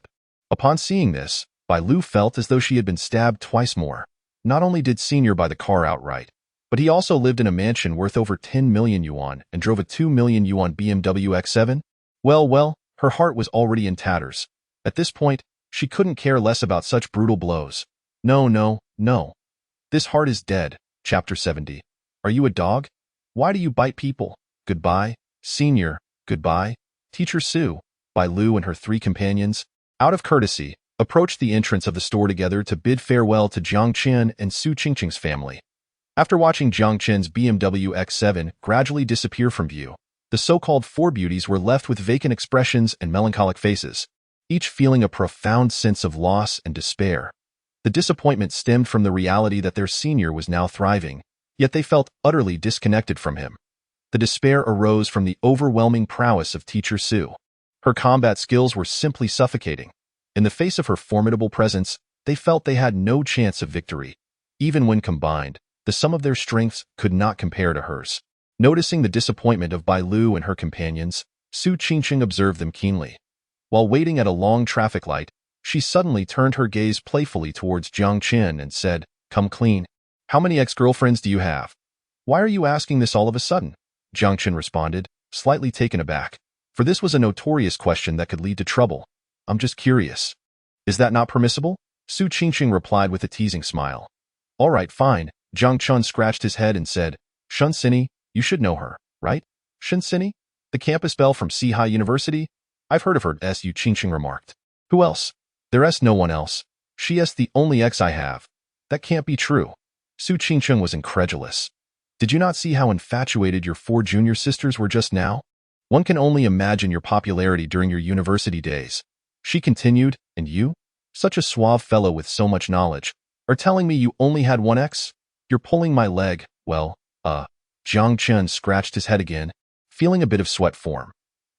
Upon seeing this, Bai Lu felt as though she had been stabbed twice more. Not only did Senior buy the car outright, but he also lived in a mansion worth over 10 million yuan and drove a 2 million yuan BMW X7? Well, her heart was already in tatters. At this point, she couldn't care less about such brutal blows. No. This heart is dead. Chapter 70. Are you a dog? Why do you bite people? Goodbye, Senior. Goodbye, Teacher Su. Bai Lu and her 3 companions, out of courtesy, approached the entrance of the store together to bid farewell to Jiang Chen and Su Qingqing's family. After watching Jiang Chen's BMW X7 gradually disappear from view, the so-called 4 beauties were left with vacant expressions and melancholic faces, each feeling a profound sense of loss and despair. The disappointment stemmed from the reality that their senior was now thriving, yet they felt utterly disconnected from him. The despair arose from the overwhelming prowess of Teacher Su. Her combat skills were simply suffocating. In the face of her formidable presence, they felt they had no chance of victory. Even when combined, the sum of their strengths could not compare to hers. Noticing the disappointment of Bai Lu and her companions, Su Qingqing observed them keenly. While waiting at a long traffic light, she suddenly turned her gaze playfully towards Jiang Chen and said, "Come clean. How many ex-girlfriends do you have? Why are you asking this all of a sudden?" Jiang Chen responded, slightly taken aback, for this was a notorious question that could lead to trouble. "I'm just curious." "Is that not permissible?" Su Qingqing replied with a teasing smile. "All right, fine." Jiang Chen scratched his head and said, "Shun Sini, you should know her, right? Shun Sini? The campus belle from Sihai University? I've heard of her." Su Qingqing remarked. "Who else?" "There's no one else. She is the only ex I have." "That can't be true." Su Qingcheng was incredulous. Did you not see how infatuated your 4 junior sisters were just now? One can only imagine your popularity during your university days. She continued, and you? Such a suave fellow with so much knowledge. Are telling me you only had one ex? You're pulling my leg. Well, Jiang Chen scratched his head again, feeling a bit of sweat form.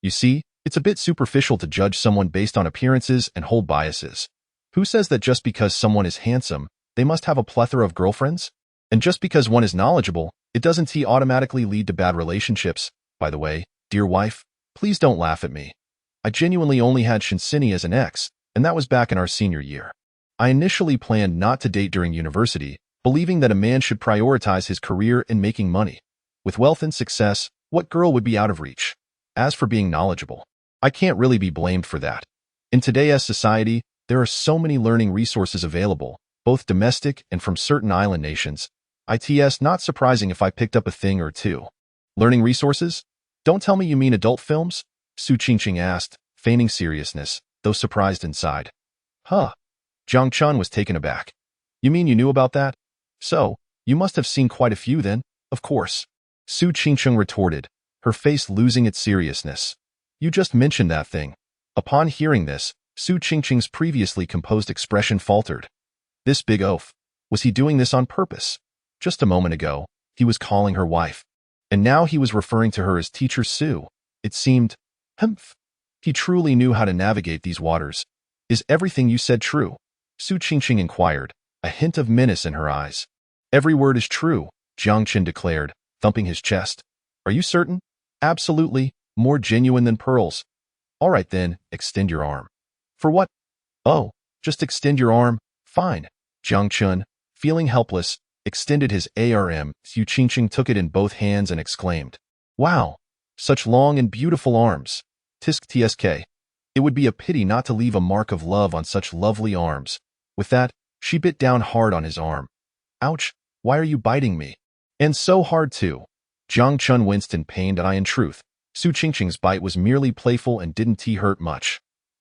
You see, it's a bit superficial to judge someone based on appearances and hold biases. Who says that just because someone is handsome, they must have a plethora of girlfriends? And just because one is knowledgeable, it doesn't automatically lead to bad relationships. By the way, dear wife, please don't laugh at me. I genuinely only had Shinsini as an ex, and that was back in our senior year. I initially planned not to date during university, believing that a man should prioritize his career and making money. With wealth and success, what girl would be out of reach? As for being knowledgeable, I can't really be blamed for that. In today's society, there are so many learning resources available, both domestic and from certain island nations. It's not surprising if I picked up a thing or two. Learning resources? Don't tell me you mean adult films? Su Qingqing asked, feigning seriousness, though surprised inside. Huh. Jiang Chen was taken aback. You mean you knew about that? So, you must have seen quite a few then, of course. Su Qingqing retorted, her face losing its seriousness. You just mentioned that thing. Upon hearing this, Su Qingqing's previously composed expression faltered. This big oaf. Was he doing this on purpose? Just a moment ago, he was calling her wife. And now he was referring to her as Teacher Su. It seemed, humph. He truly knew how to navigate these waters. Is everything you said true? Su Qingqing inquired, a hint of menace in her eyes. Every word is true, Jiang Chen declared, thumping his chest. Are you certain? Absolutely, more genuine than pearls. All right then, extend your arm. For what? Oh, just extend your arm. Fine. Jiang Chen, feeling helpless, extended his arm. Su Qingqing took it in both hands and exclaimed, Wow, such long and beautiful arms. Tisk tsk. It would be a pity not to leave a mark of love on such lovely arms. With that, she bit down hard on his arm. Ouch, why are you biting me? And so hard too. Jiang Chen winced in pain, and in truth, Su Qingqing's bite was merely playful and didn't hurt much.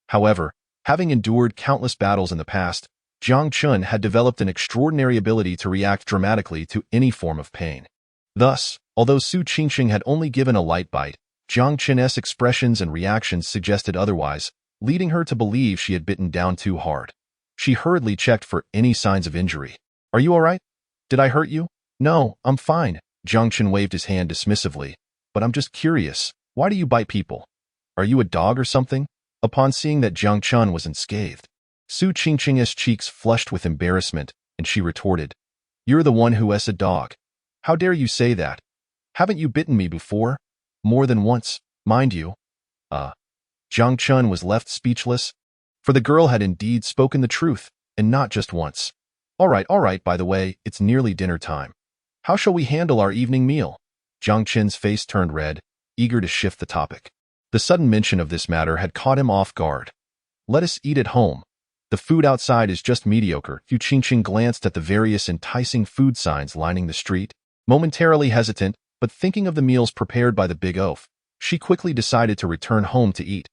However, having endured countless battles in the past, Jiang Chen had developed an extraordinary ability to react dramatically to any form of pain. Thus, although Su Qingqing had only given a light bite, Jiang Chen's expressions and reactions suggested otherwise, leading her to believe she had bitten down too hard. She hurriedly checked for any signs of injury. Are you all right? Did I hurt you? No, I'm fine. Jiang Chen waved his hand dismissively. But I'm just curious. Why do you bite people? Are you a dog or something? Upon seeing that Jiang Chen was unscathed, Su Qingqing's cheeks flushed with embarrassment, and she retorted, You're the one who is a dog. How dare you say that? Haven't you bitten me before? More than once, mind you. Jiang Chen was left speechless, for the girl had indeed spoken the truth, and not just once. All right, by the way, it's nearly dinner time. How shall we handle our evening meal? Jiang Chen's face turned red, eager to shift the topic. The sudden mention of this matter had caught him off guard. Let us eat at home. The food outside is just mediocre. Su Qingqing glanced at the various enticing food signs lining the street, momentarily hesitant, but thinking of the meals prepared by the big oaf, she quickly decided to return home to eat.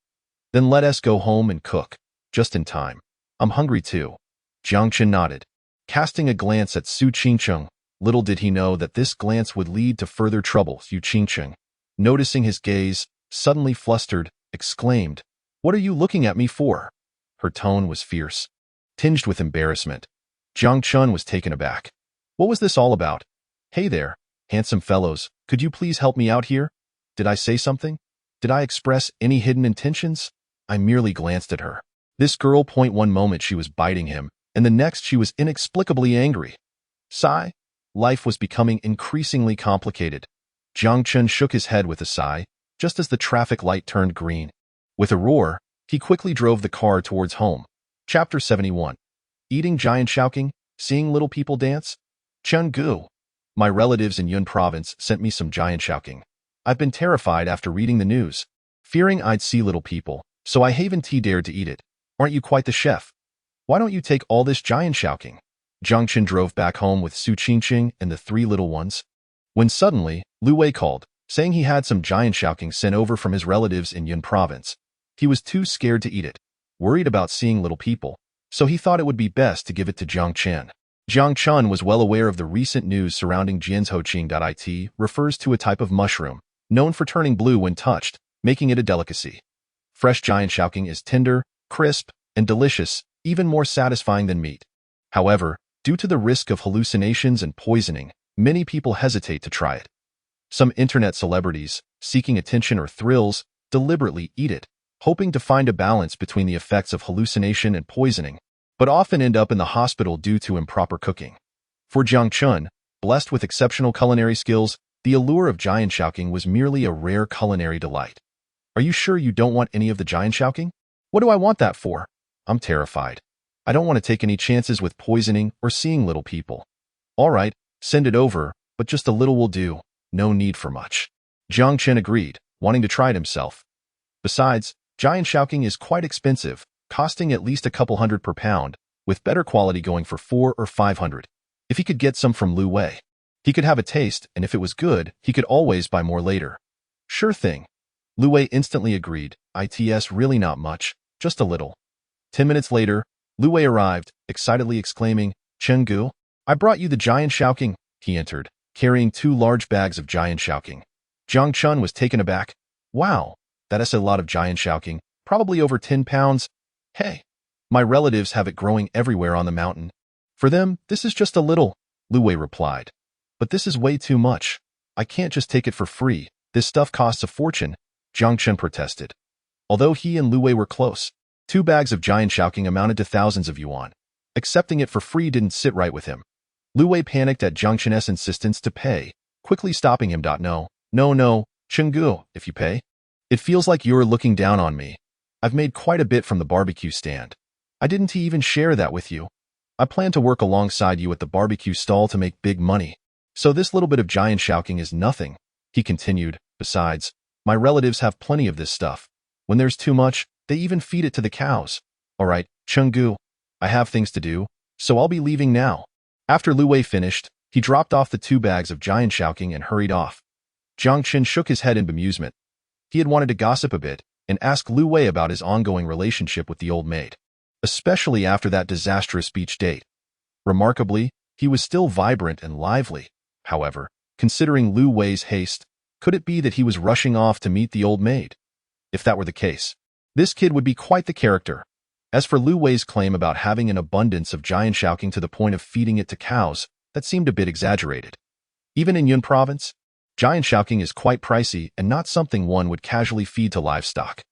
Then let us go home and cook. Just in time. I'm hungry too. Jiang Chen nodded, casting a glance at Su Qingqing. Little did he know that this glance would lead to further trouble. Su Qingqing, noticing his gaze, suddenly flustered, exclaimed, What are you looking at me for? Her tone was fierce, tinged with embarrassment. Jiang Chen was taken aback. What was this all about? Hey there, handsome fellows, could you please help me out here? Did I say something? Did I express any hidden intentions? I merely glanced at her. This girl, one moment she was biting him, and the next she was inexplicably angry. Sigh. Life was becoming increasingly complicated. Jiang Chen shook his head with a sigh, just as the traffic light turned green. With a roar, he quickly drove the car towards home. Chapter 71. Eating giant shouting, seeing little people dance? Chenggu. My relatives in Yun province sent me some giant shouting. I've been terrified after reading the news, fearing I'd see little people, so I haven't dared to eat it. Aren't you quite the chef? Why don't you take all this giant shouting? Jiang Chen drove back home with Su Qingqing and the 3 little ones, when suddenly, Lu Wei called, saying he had some giant shouting sent over from his relatives in Yun province. He was too scared to eat it, worried about seeing little people, so he thought it would be best to give it to Jiang Chen. Jiang Chen was well aware of the recent news surrounding Jianzhoqing.it refers to a type of mushroom, known for turning blue when touched, making it a delicacy. Fresh giant shaoqing is tender, crisp, and delicious, even more satisfying than meat. However, due to the risk of hallucinations and poisoning, many people hesitate to try it. Some internet celebrities, seeking attention or thrills, deliberately eat it, hoping to find a balance between the effects of hallucination and poisoning, but often end up in the hospital due to improper cooking. For Jiang Chen, blessed with exceptional culinary skills, the allure of giant shaoqing was merely a rare culinary delight. Are you sure you don't want any of the giant shaoqing? What do I want that for? I'm terrified. I don't want to take any chances with poisoning or seeing little people. All right, send it over, but just a little will do. No need for much. Jiang Chen agreed, wanting to try it himself. Besides, giant shaoqing is quite expensive, costing at least a couple hundred per pound, with better quality going for 400 or 500. If he could get some from Lu Wei, he could have a taste, and if it was good, he could always buy more later. Sure thing. Lu Wei instantly agreed. It's really not much, just a little. 10 minutes later, Lu Wei arrived, excitedly exclaiming, "Chen Gu, I brought you the giant shaoqing." He entered, carrying 2 large bags of giant shaoqing. Jiang Chen was taken aback. Wow, that is a lot of giant shaoqing, probably over 10 pounds. Hey, my relatives have it growing everywhere on the mountain. For them, this is just a little, Lu Wei replied. But this is way too much. I can't just take it for free. This stuff costs a fortune, Jiang Chen protested. Although he and Lu Wei were close, 2 bags of giant shaoqing amounted to thousands of yuan. Accepting it for free didn't sit right with him. Lu Wei panicked at Jiang Chen's insistence to pay, quickly stopping him. No, Chen Gu, if you pay. It feels like you're looking down on me. I've made quite a bit from the barbecue stand. I didn't even share that with you. I plan to work alongside you at the barbecue stall to make big money. So this little bit of giant shaoqing is nothing, he continued. Besides, my relatives have plenty of this stuff. When there's too much, they even feed it to the cows. All right, Chen Gu, I have things to do, so I'll be leaving now. After Lu Wei finished, he dropped off the 2 bags of giant shaoqing and hurried off. Jiang Chen shook his head in bemusement. He had wanted to gossip a bit and ask Lu Wei about his ongoing relationship with the old maid, especially after that disastrous beach date. Remarkably, he was still vibrant and lively. However, considering Lu Wei's haste, could it be that he was rushing off to meet the old maid? If that were the case, this kid would be quite the character. As for Lu Wei's claim about having an abundance of giant shaoqing to the point of feeding it to cows, that seemed a bit exaggerated. Even in Yun province, giant shaoqing is quite pricey and not something one would casually feed to livestock.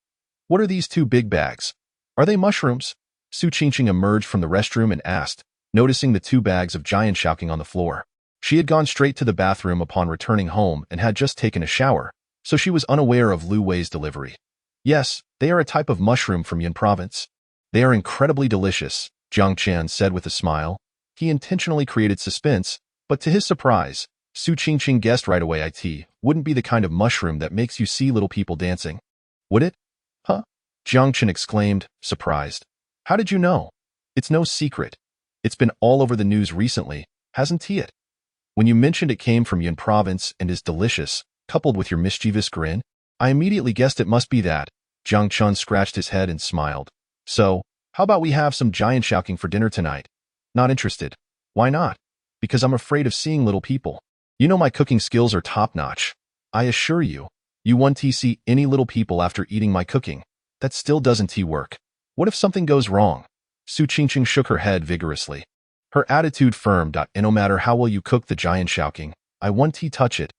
What are these 2 big bags? Are they mushrooms? Su Qingqing emerged from the restroom and asked, noticing the 2 bags of giant shaoqing on the floor. She had gone straight to the bathroom upon returning home and had just taken a shower, so she was unaware of Lu Wei's delivery. Yes, they are a type of mushroom from Yun province. They are incredibly delicious, Jiang Chen said with a smile. He intentionally created suspense, but to his surprise, Su Qingqing guessed right away it wouldn't be the kind of mushroom that makes you see little people dancing. Would it? Huh? Jiang Chen exclaimed, surprised. How did you know? It's no secret. It's been all over the news recently, hasn't it? When you mentioned it came from Yun province and is delicious, coupled with your mischievous grin, I immediately guessed it must be that. Jiang Chen scratched his head and smiled. So, how about we have some giant shaoqing for dinner tonight? Not interested. Why not? Because I'm afraid of seeing little people. You know my cooking skills are top-notch. I assure you, you won't see any little people after eating my cooking. That still doesn't work. What if something goes wrong? Su Qingqing shook her head vigorously. Her attitude firm. And no matter how well you cook the giant shaoqing, I won't touch it.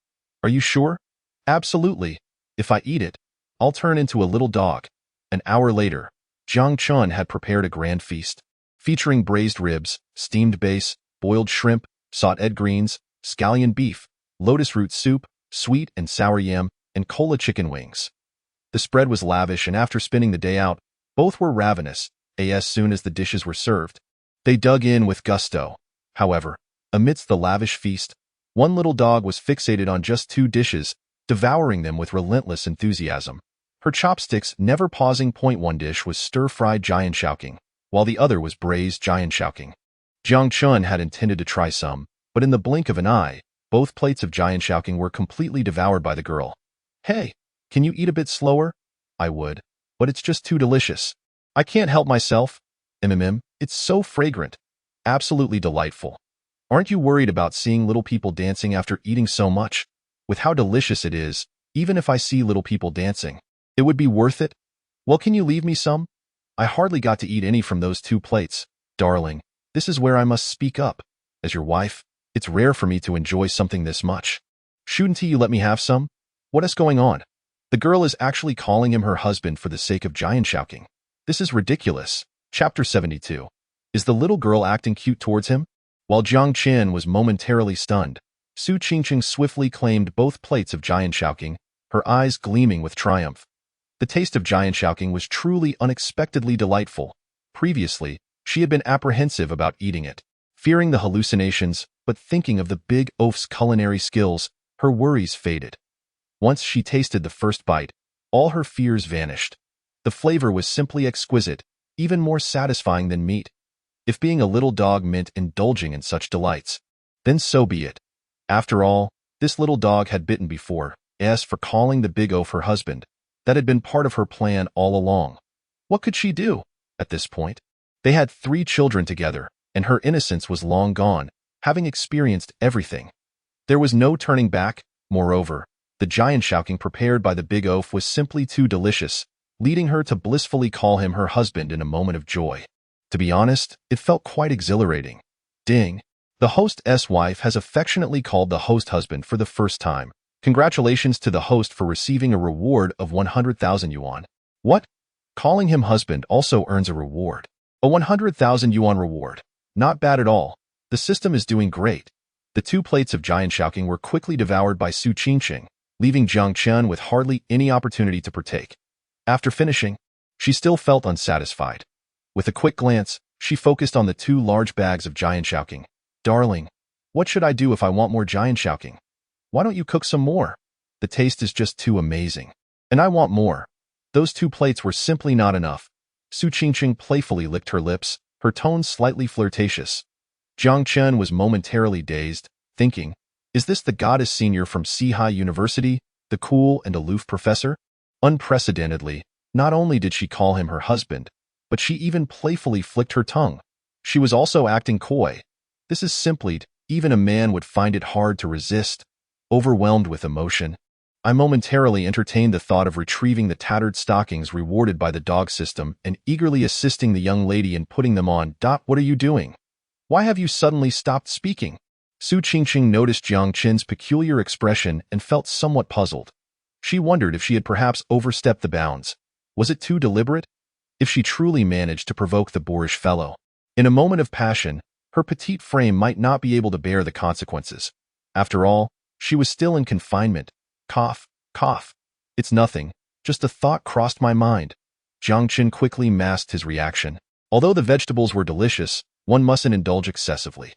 Are you sure? Absolutely. If I eat it, I'll turn into a little dog. An hour later, Jiang Chen had prepared a grand feast, featuring braised ribs, steamed base, boiled shrimp, sautéed greens, scallion beef, lotus root soup, sweet and sour yam, and cola chicken wings. The spread was lavish, and after spending the day out, both were ravenous. As soon as the dishes were served, they dug in with gusto. However, amidst the lavish feast, one little dog was fixated on just 2 dishes, devouring them with relentless enthusiasm. Her chopsticks never pausing. One dish was stir-fried giant shaoqing, while the other was braised giant shaoqing. Jiang Chen had intended to try some, but in the blink of an eye, both plates of giant shaoqing were completely devoured by the girl. Hey, can you eat a bit slower? I would, but it's just too delicious. I can't help myself. It's so fragrant. Absolutely delightful. Aren't you worried about seeing little people dancing after eating so much? With how delicious it is, even if I see little people dancing, it would be worth it? Well, can you leave me some? I hardly got to eat any from those 2 plates. Darling, this is where I must speak up. As your wife, it's rare for me to enjoy something this much. Shouldn't you let me have some? What is going on? The girl is actually calling him her husband for the sake of Jiang Chen. This is ridiculous. Chapter 72. Is the little girl acting cute towards him? While Jiang Chen was momentarily stunned, Su Qingqing swiftly claimed both plates of Jiang Chen, her eyes gleaming with triumph. The taste of Jiang Chen was truly unexpectedly delightful. Previously, she had been apprehensive about eating it, fearing the hallucinations, but thinking of the big oaf's culinary skills, her worries faded. Once she tasted the first bite, all her fears vanished. The flavor was simply exquisite, even more satisfying than meat. If being a little dog meant indulging in such delights, then so be it. After all, this little dog had bitten before, as for calling the big oaf her husband. That had been part of her plan all along. What could she do? At this point, they had 3 children together, and her innocence was long gone, having experienced everything. There was no turning back. Moreover, the Jiang Chen prepared by the big oaf was simply too delicious, leading her to blissfully call him her husband in a moment of joy. To be honest, it felt quite exhilarating. Ding! The host's wife has affectionately called the host husband for the first time. Congratulations to the host for receiving a reward of 100,000 yuan. What? Calling him husband also earns a reward. A 100,000 yuan reward. Not bad at all. The system is doing great. The 2 plates of Jiang Chen were quickly devoured by Su Qingqing, leaving Jiang Chen with hardly any opportunity to partake. After finishing, she still felt unsatisfied. With a quick glance, she focused on the 2 large bags of Jiang Chen. Darling, what should I do if I want more Jiang Chen? Why don't you cook some more? The taste is just too amazing. And I want more. Those 2 plates were simply not enough. Su Qingqing playfully licked her lips, her tone slightly flirtatious. Jiang Chen was momentarily dazed, thinking, is this the goddess senior from Sihai University, the cool and aloof professor? Unprecedentedly, not only did she call him her husband, but she even playfully flicked her tongue. She was also acting coy. This is simply, even a man would find it hard to resist. Overwhelmed with emotion, I momentarily entertained the thought of retrieving the tattered stockings rewarded by the dog system and eagerly assisting the young lady in putting them on. What are you doing? Why have you suddenly stopped speaking? Su Qingqing noticed Jiang Chen's peculiar expression and felt somewhat puzzled. She wondered if she had perhaps overstepped the bounds. Was it too deliberate? If she truly managed to provoke the boorish fellow, in a moment of passion, her petite frame might not be able to bear the consequences. After all, she was still in confinement. Cough, cough. It's nothing. Just a thought crossed my mind. Jiang Chen quickly masked his reaction. Although the vegetables were delicious, one mustn't indulge excessively.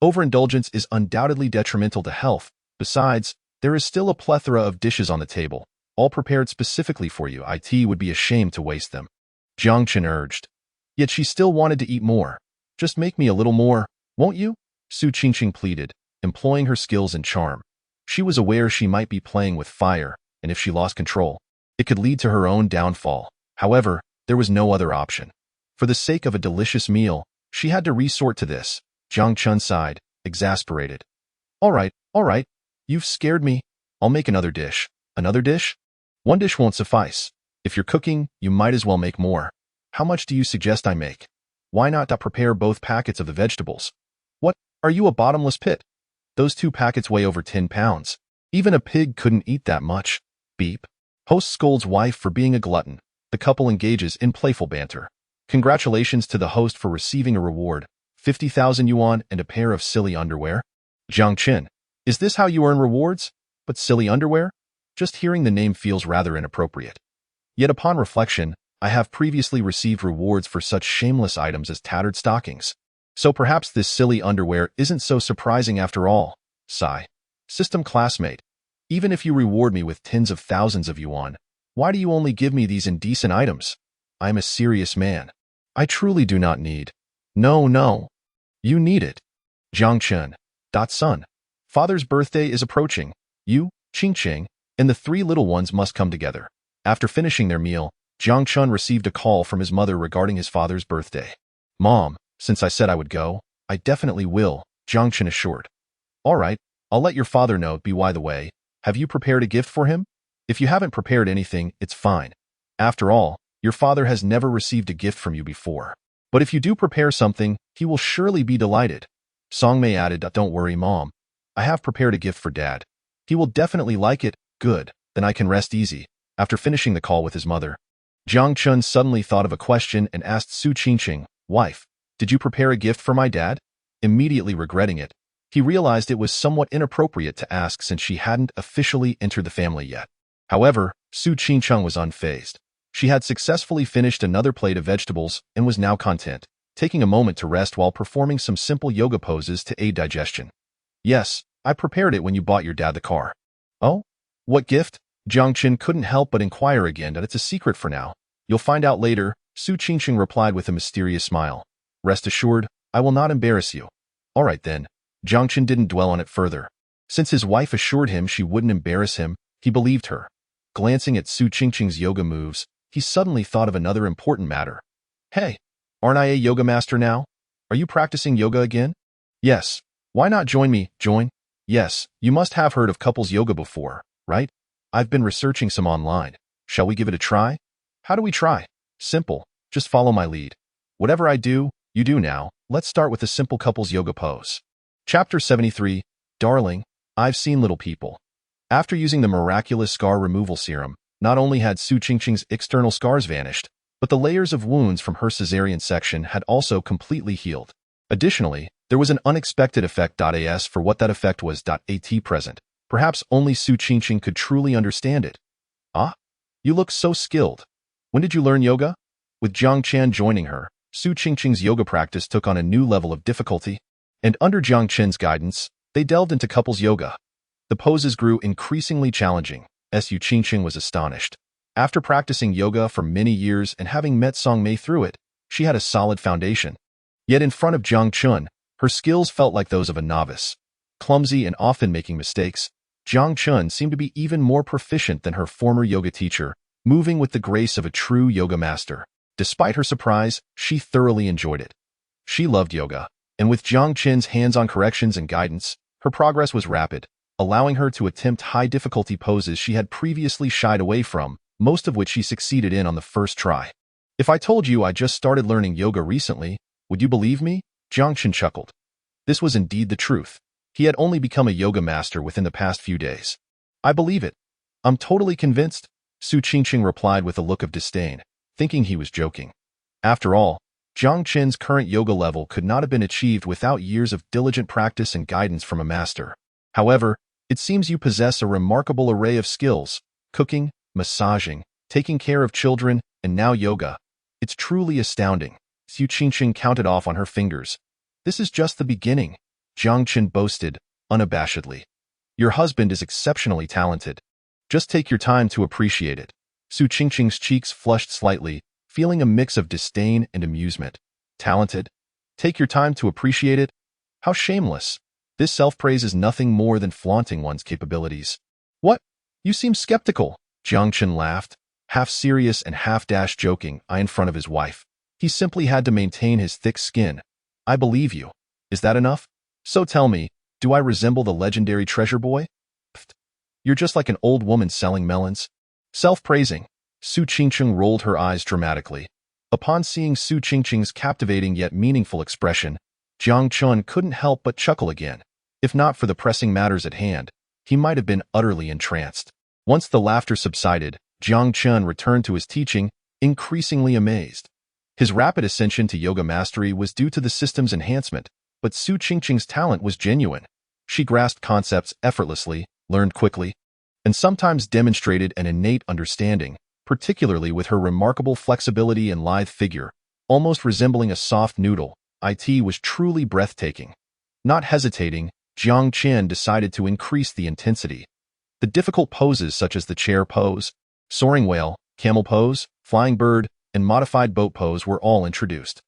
Overindulgence is undoubtedly detrimental to health. Besides, there is still a plethora of dishes on the table, all prepared specifically for you. It would be a shame to waste them. Jiang Chen urged. Yet she still wanted to eat more. Just make me a little more, won't you? Su Qingqing pleaded, employing her skills and charm. She was aware she might be playing with fire, and if she lost control, it could lead to her own downfall. However, there was no other option. For the sake of a delicious meal, she had to resort to this. Jiang Chen sighed, exasperated. All right, you've scared me. I'll make another dish. Another dish? 1 dish won't suffice. If you're cooking, you might as well make more. How much do you suggest I make? Why not prepare both packets of the vegetables? What, are you a bottomless pit? Those 2 packets weigh over 10 pounds. Even a pig couldn't eat that much. Beep. Host scolds wife for being a glutton. The couple engages in playful banter. Congratulations to the host for receiving a reward, 50,000 yuan and a pair of silly underwear. Jiang Chen, is this how you earn rewards? But silly underwear? Just hearing the name feels rather inappropriate. Yet upon reflection, I have previously received rewards for such shameless items as tattered stockings. So perhaps this silly underwear isn't so surprising after all. Sigh. System classmate, even if you reward me with tens of thousands of yuan, why do you only give me these indecent items? I'm a serious man. I truly do not need. No. You need it. Jiang Chen. Son. Father's birthday is approaching. You, Qingqing, and the 3 little ones must come together. After finishing their meal, Jiang Chen received a call from his mother regarding his father's birthday. Mom, since I said I would go, I definitely will. Jiang Chen assured. All right, I'll let your father know. By the way, have you prepared a gift for him? If you haven't prepared anything, it's fine. After all, your father has never received a gift from you before. But if you do prepare something, he will surely be delighted. Song Mei added, don't worry, Mom. I have prepared a gift for Dad. He will definitely like it. Good, then I can rest easy. After finishing the call with his mother, Jiang Chen suddenly thought of a question and asked Su Qingqing, Wife, did you prepare a gift for my dad? Immediately regretting it, he realized it was somewhat inappropriate to ask since she hadn't officially entered the family yet. However, Su Qingqing was unfazed. She had successfully finished another plate of vegetables and was now content, taking a moment to rest while performing some simple yoga poses to aid digestion. Yes, I prepared it when you bought your dad the car. Oh? What gift? Jiang Chen couldn't help but inquire again that it's a secret for now. You'll find out later, Su Qingqing replied with a mysterious smile. Rest assured, I will not embarrass you. All right then. Jiang Chen didn't dwell on it further. Since his wife assured him she wouldn't embarrass him, he believed her. Glancing at Su Qingqing's yoga moves, he suddenly thought of another important matter. Hey, aren't I a yoga master now? Are you practicing yoga again? Yes. Why not join me? Join? Yes, you must have heard of couples yoga before, right? I've been researching some online. Shall we give it a try? How do we try? Simple. Just follow my lead. Whatever I do, you do now. Let's start with a simple couples yoga pose. Chapter 73. Darling, I've seen little people. After using the miraculous scar removal serum, not only had Su Qingqing's external scars vanished, but the layers of wounds from her cesarean section had also completely healed. Additionally, there was an unexpected effect. As for what that effect was. At present, perhaps only Su Qingqing could truly understand it. Ah? You look so skilled. When did you learn yoga? With Jiang Chen joining her, Su Qingqing's yoga practice took on a new level of difficulty, and under Jiang Chen's guidance, they delved into couples yoga. The poses grew increasingly challenging. Su Qingqing was astonished. After practicing yoga for many years and having met Song Mei through it, she had a solid foundation. Yet in front of Jiang Chen, her skills felt like those of a novice. Clumsy and often making mistakes, Jiang Chen seemed to be even more proficient than her former yoga teacher, moving with the grace of a true yoga master. Despite her surprise, she thoroughly enjoyed it. She loved yoga, and with Jiang Chen's hands-on corrections and guidance, her progress was rapid, allowing her to attempt high-difficulty poses she had previously shied away from, most of which she succeeded in on the first try. If I told you I just started learning yoga recently, would you believe me? Jiang Chen chuckled. This was indeed the truth. He had only become a yoga master within the past few days. I believe it. I'm totally convinced, Su Qingqing replied with a look of disdain, thinking he was joking. After all, Jiang Chen's current yoga level could not have been achieved without years of diligent practice and guidance from a master. However, it seems you possess a remarkable array of skills: cooking, massaging, taking care of children, and now yoga. It's truly astounding. Su Qingqing counted off on her fingers. This is just the beginning, Jiang Chen boasted, unabashedly. Your husband is exceptionally talented. Just take your time to appreciate it. Su Qingqing's cheeks flushed slightly, feeling a mix of disdain and amusement. Talented? Take your time to appreciate it? How shameless. This self-praise is nothing more than flaunting one's capabilities. What? You seem skeptical, Jiang Chen laughed, half serious and half joking, in front of his wife. He simply had to maintain his thick skin. I believe you. Is that enough? So tell me, do I resemble the legendary treasure boy? Pfft. You're just like an old woman selling melons. Self-praising. Su Qingqing rolled her eyes dramatically. Upon seeing Su Qingqing's captivating yet meaningful expression, Jiang Chen couldn't help but chuckle again. If not for the pressing matters at hand, he might have been utterly entranced. Once the laughter subsided, Jiang Chen returned to his teaching, increasingly amazed. His rapid ascension to yoga mastery was due to the system's enhancement, but Su Qingqing's talent was genuine. She grasped concepts effortlessly, learned quickly, and sometimes demonstrated an innate understanding, particularly with her remarkable flexibility and lithe figure, almost resembling a soft noodle. It was truly breathtaking. Not hesitating, Jiang Chen decided to increase the intensity. The difficult poses such as the chair pose, soaring whale, camel pose, flying bird, and modified boat pose were all introduced.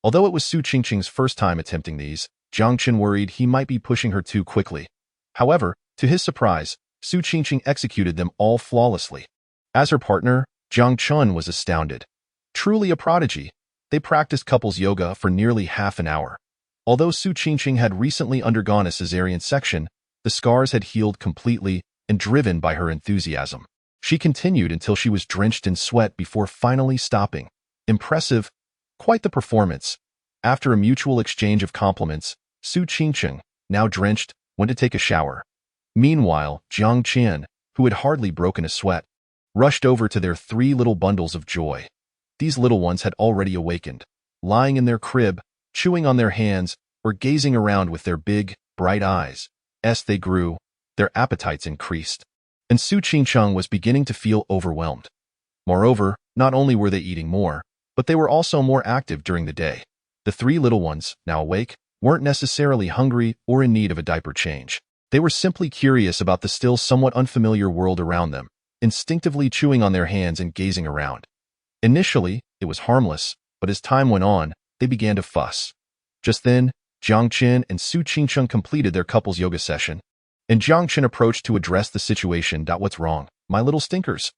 Although it was Su Qingqing's first time attempting these, Jiang Chen worried he might be pushing her too quickly. However, to his surprise, Su Qingqing executed them all flawlessly. As her partner, Jiang Chen was astounded. Truly a prodigy. They practiced couples yoga for nearly half an hour. Although Su Qingqing had recently undergone a cesarean section, the scars had healed completely and driven by her enthusiasm. She continued until she was drenched in sweat before finally stopping. Impressive. Quite the performance. After a mutual exchange of compliments, Su Qingqing, now drenched, went to take a shower. Meanwhile, Jiang Chen, who had hardly broken a sweat, rushed over to their 3 little bundles of joy. These little ones had already awakened, lying in their crib, chewing on their hands, or gazing around with their big, bright eyes. As they grew, their appetites increased, and Su Qingqing was beginning to feel overwhelmed. Moreover, not only were they eating more, but they were also more active during the day. The 3 little ones, now awake, weren't necessarily hungry or in need of a diaper change. They were simply curious about the still somewhat unfamiliar world around them, instinctively chewing on their hands and gazing around. Initially, it was harmless, but as time went on, they began to fuss. Just then, Jiang Chen and Su Qingqing completed their couples yoga session, and Jiang Chen approached to address the situation. What's wrong, my little stinkers?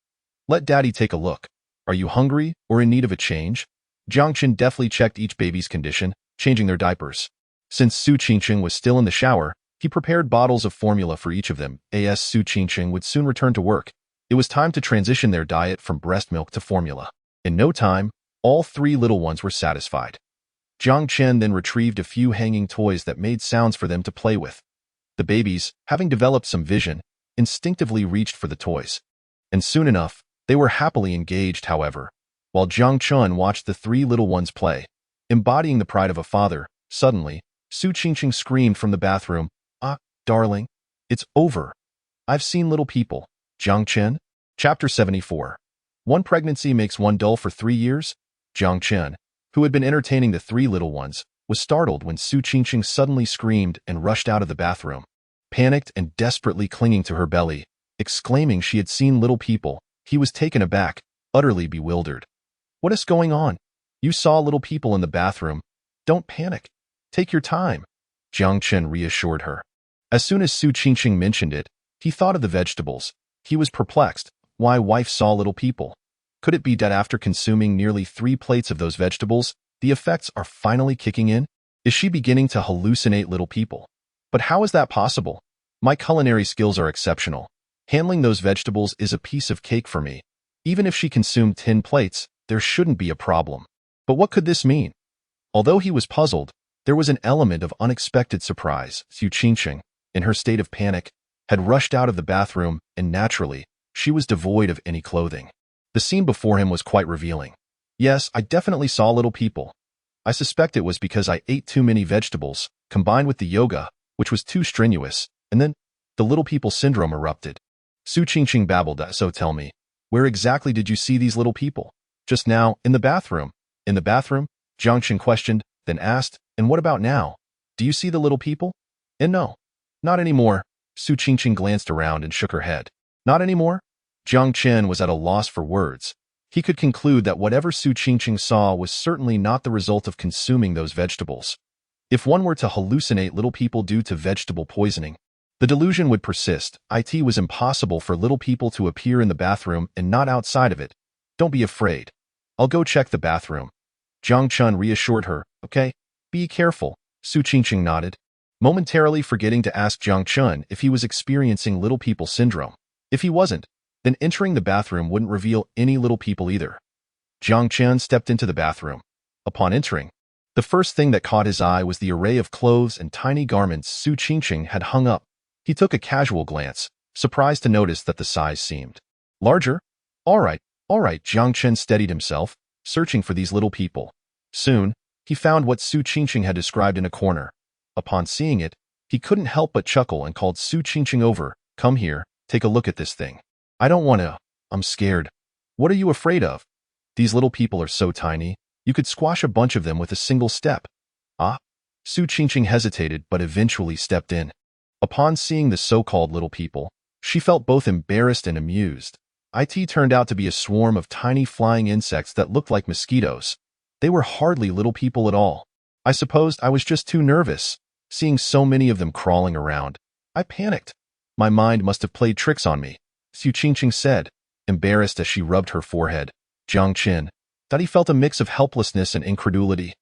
Let daddy take a look. Are you hungry or in need of a change? Jiang Chen deftly checked each baby's condition, changing their diapers. Since Su Qingqing was still in the shower, he prepared bottles of formula for each of them. As Su Qingqing would soon return to work, it was time to transition their diet from breast milk to formula. In no time, all 3 little ones were satisfied. Jiang Chen then retrieved a few hanging toys that made sounds for them to play with. The babies, having developed some vision, instinctively reached for the toys. And soon enough, they were happily engaged. However, while Jiang Chen watched the 3 little ones play, embodying the pride of a father, suddenly, Su Qingqing screamed from the bathroom, "Ah, darling, it's over. I've seen little people." Jiang Chen? Chapter 74. One pregnancy makes one dull for 3 years? Jiang Chen, who had been entertaining the 3 little ones, was startled when Su Qingqing suddenly screamed and rushed out of the bathroom. Panicked and desperately clinging to her belly, exclaiming she had seen little people, he was taken aback, utterly bewildered. "What is going on? You saw little people in the bathroom. Don't panic. Take your time," Jiang Chen reassured her. As soon as Su Qingqing mentioned it, he thought of the vegetables. He was perplexed. Why wife saw little people? Could it be that after consuming nearly 3 plates of those vegetables, the effects are finally kicking in? Is she beginning to hallucinate little people? But how is that possible? My culinary skills are exceptional. Handling those vegetables is a piece of cake for me. Even if she consumed 10 plates, there shouldn't be a problem. But what could this mean? Although he was puzzled, there was an element of unexpected surprise. Su Qingqing, in her state of panic, had rushed out of the bathroom, and naturally, she was devoid of any clothing. The scene before him was quite revealing. "Yes, I definitely saw little people. I suspect it was because I ate too many vegetables, combined with the yoga, which was too strenuous, and then the little people syndrome erupted." Su Qingqing babbled. "So tell me, where exactly did you see these little people?" "Just now, in the bathroom." "In the bathroom?" Jiang Chen questioned, then asked, "And what about now? Do you see the little people?" "And no, not anymore." Su Qingqing glanced around and shook her head. "Not anymore?" Jiang Chen was at a loss for words. He could conclude that whatever Su Qingqing saw was certainly not the result of consuming those vegetables. If one were to hallucinate little people due to vegetable poisoning, the delusion would persist. It was impossible for little people to appear in the bathroom and not outside of it. "Don't be afraid. I'll go check the bathroom." Jiang Chen reassured her. "Okay, be careful." Su Qingqing nodded, momentarily forgetting to ask Jiang Chen if he was experiencing little people syndrome. If he wasn't, then entering the bathroom wouldn't reveal any little people either. Jiang Chen stepped into the bathroom. Upon entering, the first thing that caught his eye was the array of clothes and tiny garments Su Qingqing had hung up. He took a casual glance, surprised to notice that the size seemed larger. All right, Jiang Chen steadied himself, searching for these little people. Soon, he found what Su Qingqing had described in a corner. Upon seeing it, he couldn't help but chuckle and called Su Qingqing over. "Come here, take a look at this thing." "I don't want to. I'm scared." "What are you afraid of?" "These little people are so tiny, you could squash a bunch of them with a single step." "Ah?" Su Qingqing hesitated but eventually stepped in. Upon seeing the so-called little people, she felt both embarrassed and amused. It turned out to be a swarm of tiny flying insects that looked like mosquitoes. They were hardly little people at all. "I supposed I was just too nervous. Seeing so many of them crawling around, I panicked. My mind must have played tricks on me," Su Qingqing said, embarrassed as she rubbed her forehead. Jiang Chen thought he felt a mix of helplessness and incredulity.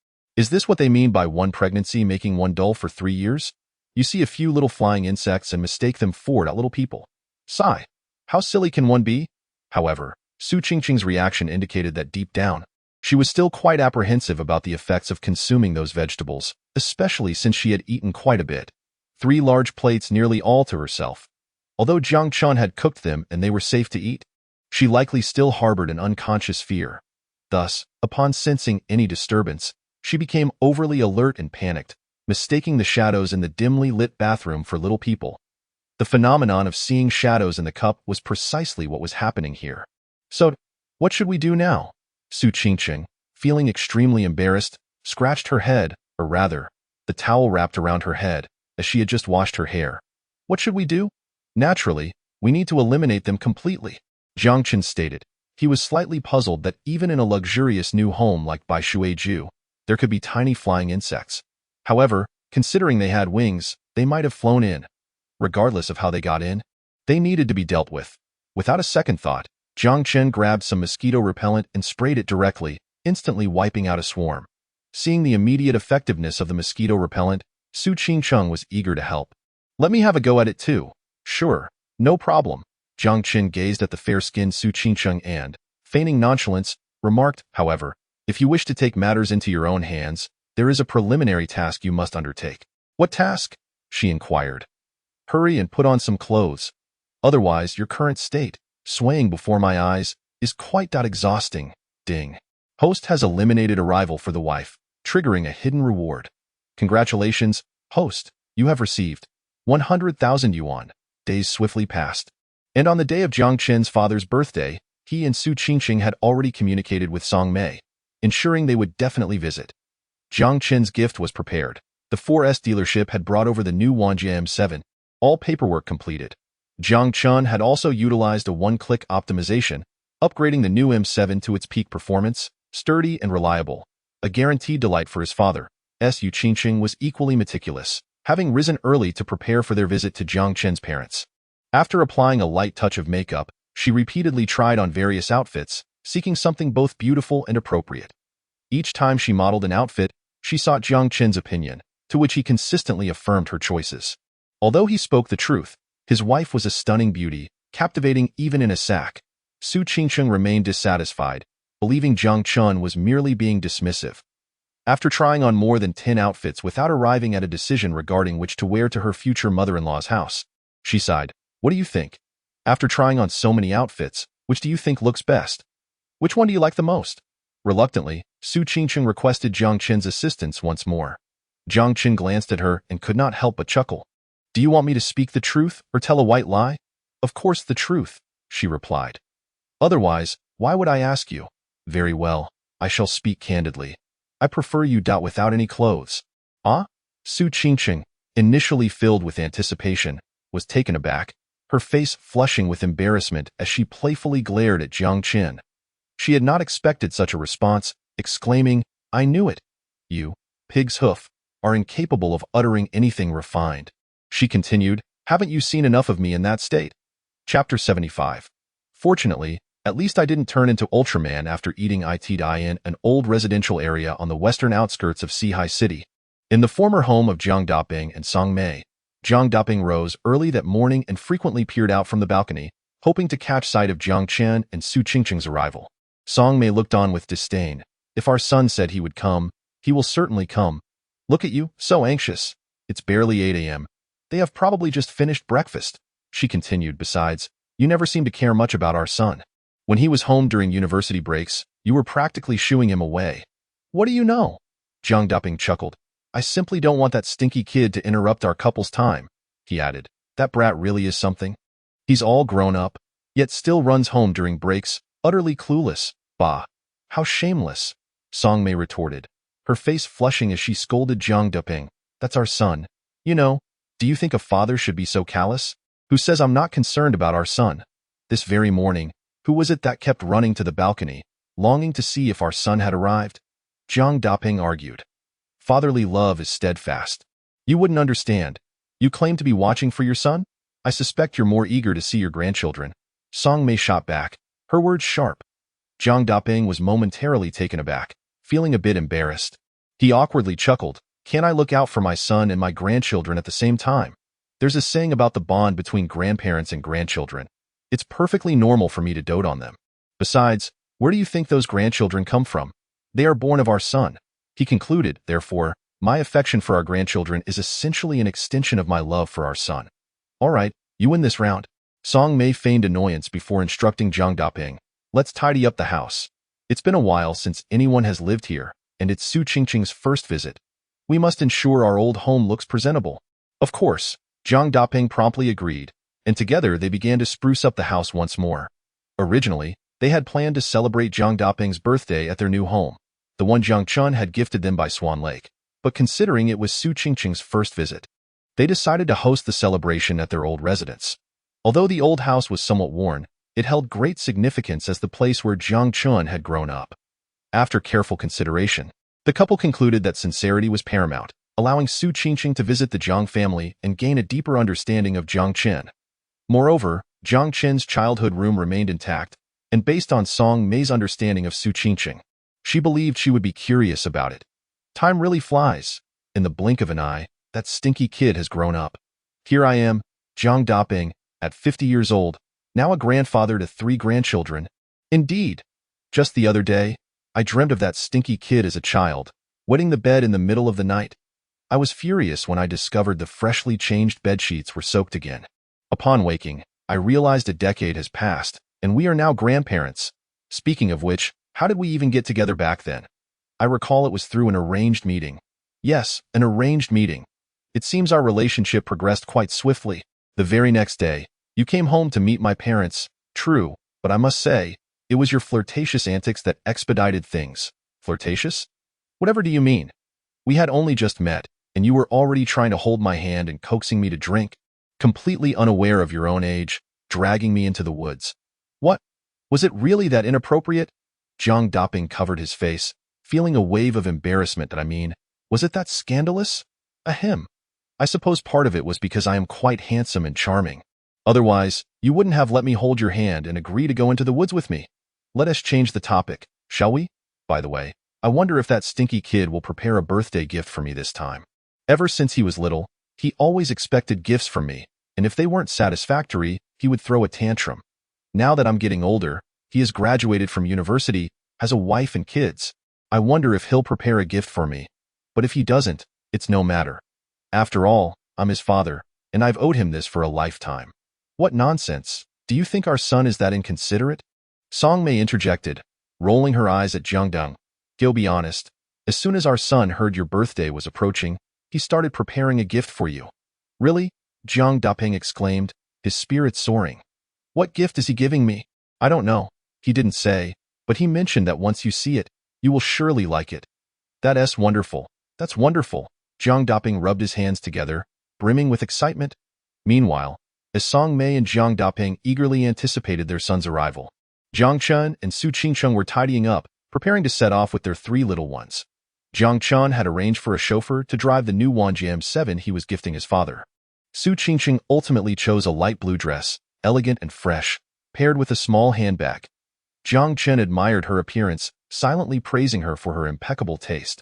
Is this what they mean by one pregnancy making one dull for 3 years? You see a few little flying insects and mistake them for little people. Sigh. How silly can one be? However, Su Qingqing's reaction indicated that deep down, she was still quite apprehensive about the effects of consuming those vegetables, especially since she had eaten quite a bit. 3 large plates, nearly all to herself. Although Jiang Chen had cooked them and they were safe to eat, she likely still harbored an unconscious fear. Thus, upon sensing any disturbance, she became overly alert and panicked, mistaking the shadows in the dimly lit bathroom for little people. The phenomenon of seeing shadows in the cup was precisely what was happening here. So, what should we do now? Su Qingqing, feeling extremely embarrassed, scratched her head, or rather, the towel wrapped around her head, as she had just washed her hair. What should we do? Naturally, we need to eliminate them completely, Jiang Chen stated. He was slightly puzzled that even in a luxurious new home like Bai Shueju, there could be tiny flying insects. However, considering they had wings, they might have flown in. Regardless of how they got in, they needed to be dealt with. Without a second thought, Jiang Chen grabbed some mosquito repellent and sprayed it directly, instantly wiping out a swarm. Seeing the immediate effectiveness of the mosquito repellent, Su Qingqing was eager to help. Let me have a go at it too. Sure, no problem. Jiang Chen gazed at the fair-skinned Su Qingqing and, feigning nonchalance, remarked, however, if you wish to take matters into your own hands, there is a preliminary task you must undertake. What task? She inquired. Hurry and put on some clothes. Otherwise, your current state, swaying before my eyes, is quite exhausting. Ding. Host has eliminated arrival for the wife, triggering a hidden reward. Congratulations, host, you have received 100,000 yuan. Days swiftly passed. And on the day of Jiang Chen's father's birthday, he and Su Qingqing had already communicated with Song Mei, ensuring they would definitely visit. Jiang Chen's gift was prepared. The 4S dealership had brought over the new Wanjia M7, all paperwork completed. Jiang Chen had also utilized a one-click optimization, upgrading the new M7 to its peak performance, sturdy and reliable. A guaranteed delight for his father. Su Qingqing was equally meticulous, having risen early to prepare for their visit to Jiang Chen's parents. After applying a light touch of makeup, she repeatedly tried on various outfits, seeking something both beautiful and appropriate. Each time she modeled an outfit, she sought Jiang Chen's opinion, to which he consistently affirmed her choices. Although he spoke the truth, his wife was a stunning beauty, captivating even in a sack. Su Qingqing remained dissatisfied, believing Jiang Chen was merely being dismissive. After trying on more than 10 outfits without arriving at a decision regarding which to wear to her future mother-in-law's house, she sighed. What do you think? After trying on so many outfits, which do you think looks best? Which one do you like the most? Reluctantly, Su Qingqing requested Jiang Chen's assistance once more. Jiang Chen glanced at her and could not help but chuckle. Do you want me to speak the truth or tell a white lie? Of course the truth, she replied. Otherwise, why would I ask you? Very well, I shall speak candidly. I prefer you without any clothes. Ah? Su Qingqing, initially filled with anticipation, was taken aback, her face flushing with embarrassment as she playfully glared at Jiang Chen. She had not expected such a response, exclaiming, I knew it. You, pig's hoof, are incapable of uttering anything refined. She continued, haven't you seen enough of me in that state? Chapter 75. Fortunately, at least I didn't turn into Ultraman after eating in an old residential area on the western outskirts of Sihai City. In the former home of Jiang Daping and Song Mei, Jiang Daping rose early that morning and frequently peered out from the balcony, hoping to catch sight of Jiang Chen and Su Qingqing's arrival. Song Mei looked on with disdain. If our son said he would come, he will certainly come. Look at you, so anxious. It's barely 8 a.m. They have probably just finished breakfast, she continued. Besides, you never seem to care much about our son. When he was home during university breaks, you were practically shooing him away. What do you know? Jiang Daping chuckled. I simply don't want that stinky kid to interrupt our couple's time, he added. That brat really is something. He's all grown up, yet still runs home during breaks, utterly clueless. Bah, how shameless, Song Mei retorted, her face flushing as she scolded Jiang Daping. That's our son. You know, do you think a father should be so callous? Who says I'm not concerned about our son? This very morning, who was it that kept running to the balcony, longing to see if our son had arrived? Jiang Daping argued. Fatherly love is steadfast. You wouldn't understand. You claim to be watching for your son? I suspect you're more eager to see your grandchildren. Song Mei shot back, her words sharp. Jiang Daping was momentarily taken aback, feeling a bit embarrassed. He awkwardly chuckled. Can't I look out for my son and my grandchildren at the same time? There's a saying about the bond between grandparents and grandchildren. It's perfectly normal for me to dote on them. Besides, where do you think those grandchildren come from? They are born of our son. He concluded, therefore, my affection for our grandchildren is essentially an extension of my love for our son. All right, you win this round. Song Mei feigned annoyance before instructing Jiang Daping. Let's tidy up the house. It's been a while since anyone has lived here, and it's Su Qingqing's first visit. We must ensure our old home looks presentable. Of course, Jiang Daping promptly agreed, and together they began to spruce up the house once more. Originally, they had planned to celebrate Jiang Daping's birthday at their new home, the one Jiang Chen had gifted them by Swan Lake. But considering it was Su Qingqing's first visit, they decided to host the celebration at their old residence. Although the old house was somewhat worn, it held great significance as the place where Jiang Chen had grown up. After careful consideration, the couple concluded that sincerity was paramount, allowing Su Qingqing to visit the Jiang family and gain a deeper understanding of Jiang Chen. Moreover, Jiang Chen's childhood room remained intact, and based on Song Mei's understanding of Su Qingqing, she believed she would be curious about it. Time really flies. In the blink of an eye, that stinky kid has grown up. Here I am, Jiang Daping, at 50 years old, now a grandfather to 3 grandchildren. Indeed, just the other day, I dreamt of that stinky kid as a child, wetting the bed in the middle of the night. I was furious when I discovered the freshly changed bedsheets were soaked again. Upon waking, I realized a decade has passed, and we are now grandparents. Speaking of which, how did we even get together back then? I recall it was through an arranged meeting. Yes, an arranged meeting. It seems our relationship progressed quite swiftly. The very next day, you came home to meet my parents. True, but I must say, it was your flirtatious antics that expedited things. Flirtatious? Whatever do you mean? We had only just met, and you were already trying to hold my hand and coaxing me to drink, completely unaware of your own age, dragging me into the woods. What? Was it really that inappropriate? Jiang Daping covered his face, feeling a wave of embarrassment. Was it that scandalous? Ahem. I suppose part of it was because I am quite handsome and charming. Otherwise, you wouldn't have let me hold your hand and agree to go into the woods with me. Let us change the topic, shall we? By the way, I wonder if that stinky kid will prepare a birthday gift for me this time. Ever since he was little, he always expected gifts from me, and if they weren't satisfactory, he would throw a tantrum. Now that I'm getting older, he has graduated from university, has a wife and kids. I wonder if he'll prepare a gift for me. But if he doesn't, it's no matter. After all, I'm his father, and I've owed him this for a lifetime. What nonsense! Do you think our son is that inconsiderate? Song Mei interjected, rolling her eyes at Jiang Dong. Go be honest. As soon as our son heard your birthday was approaching, he started preparing a gift for you. Really? Jiang Daping exclaimed, his spirits soaring. What gift is he giving me? I don't know. He didn't say, but he mentioned that once you see it, you will surely like it. That's wonderful. That's wonderful. Jiang Daping rubbed his hands together, brimming with excitement. Meanwhile, as Song Mei and Jiang Daping eagerly anticipated their son's arrival, Jiang Chen and Su Qingqing were tidying up, preparing to set off with their 3 little ones. Jiang Chen had arranged for a chauffeur to drive the new Wanjiam 7 he was gifting his father. Su Qingqing ultimately chose a light blue dress, elegant and fresh, paired with a small handbag. Jiang Chen admired her appearance, silently praising her for her impeccable taste.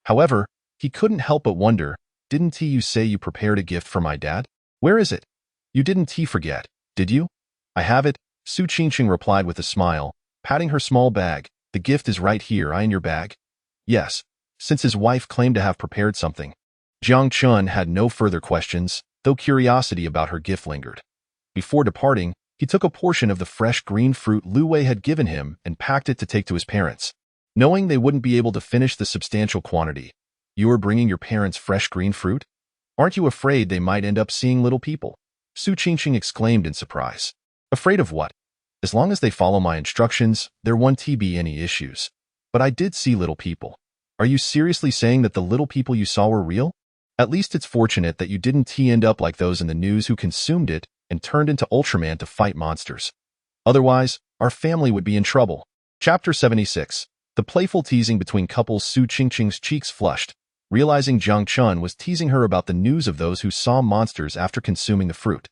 However, he couldn't help but wonder, didn't you say you prepared a gift for my dad? Where is it? You didn't forget, did you? I have it, Su Qingqing replied with a smile, patting her small bag. The gift is right here, in your bag. Yes, since his wife claimed to have prepared something. Jiang Chen had no further questions, though curiosity about her gift lingered. Before departing, he took a portion of the fresh green fruit Lu Wei had given him and packed it to take to his parents. Knowing they wouldn't be able to finish the substantial quantity. You are bringing your parents fresh green fruit? Aren't you afraid they might end up seeing little people? Su Qingqing exclaimed in surprise. Afraid of what? As long as they follow my instructions, there won't be any issues. But I did see little people. Are you seriously saying that the little people you saw were real? At least it's fortunate that you didn't end up like those in the news who consumed it and turned into Ultraman to fight monsters. Otherwise, our family would be in trouble. Chapter 76. The playful teasing between couples. Su Qingqing's cheeks flushed, realizing Jiang Chen was teasing her about the news of those who saw monsters after consuming the fruit.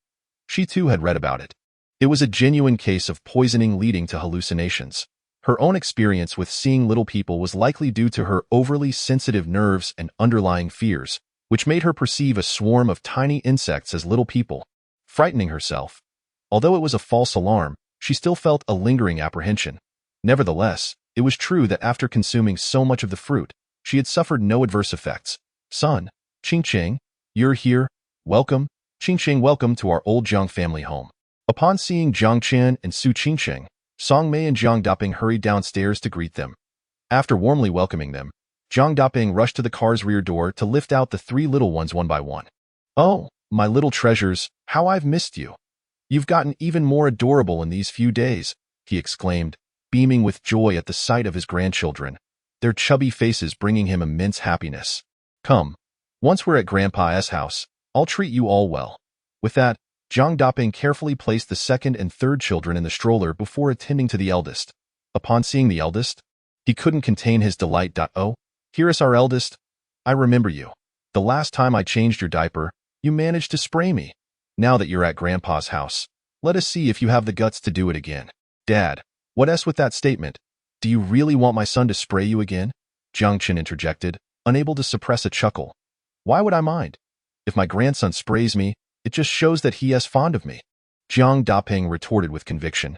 She too had read about it. It was a genuine case of poisoning leading to hallucinations. Her own experience with seeing little people was likely due to her overly sensitive nerves and underlying fears, which made her perceive a swarm of tiny insects as little people, frightening herself. Although it was a false alarm, she still felt a lingering apprehension. Nevertheless, it was true that after consuming so much of the fruit, she had suffered no adverse effects. "Son, Qingqing, you're here. Welcome, Qingqing, welcome to our old Jiang family home." Upon seeing Jiang Chen and Su Qingqing, Song Mei and Jiang Daping hurried downstairs to greet them. After warmly welcoming them, Jiang Daping rushed to the car's rear door to lift out the three little ones one by one. "Oh, my little treasures, how I've missed you. You've gotten even more adorable in these few days," he exclaimed, beaming with joy at the sight of his grandchildren, their chubby faces bringing him immense happiness. "Come, once we're at Grandpa's house, I'll treat you all well." With that, Jiang Daping carefully placed the second and third children in the stroller before attending to the eldest. Upon seeing the eldest, he couldn't contain his delight. "Oh, here is our eldest. I remember you. The last time I changed your diaper, you managed to spray me. Now that you're at Grandpa's house, let us see if you have the guts to do it again." "Dad, what's with that statement? Do you really want my son to spray you again?" Jiang Chen interjected, unable to suppress a chuckle. "Why would I mind? If my grandson sprays me, it just shows that he is fond of me," Jiang Daping retorted with conviction.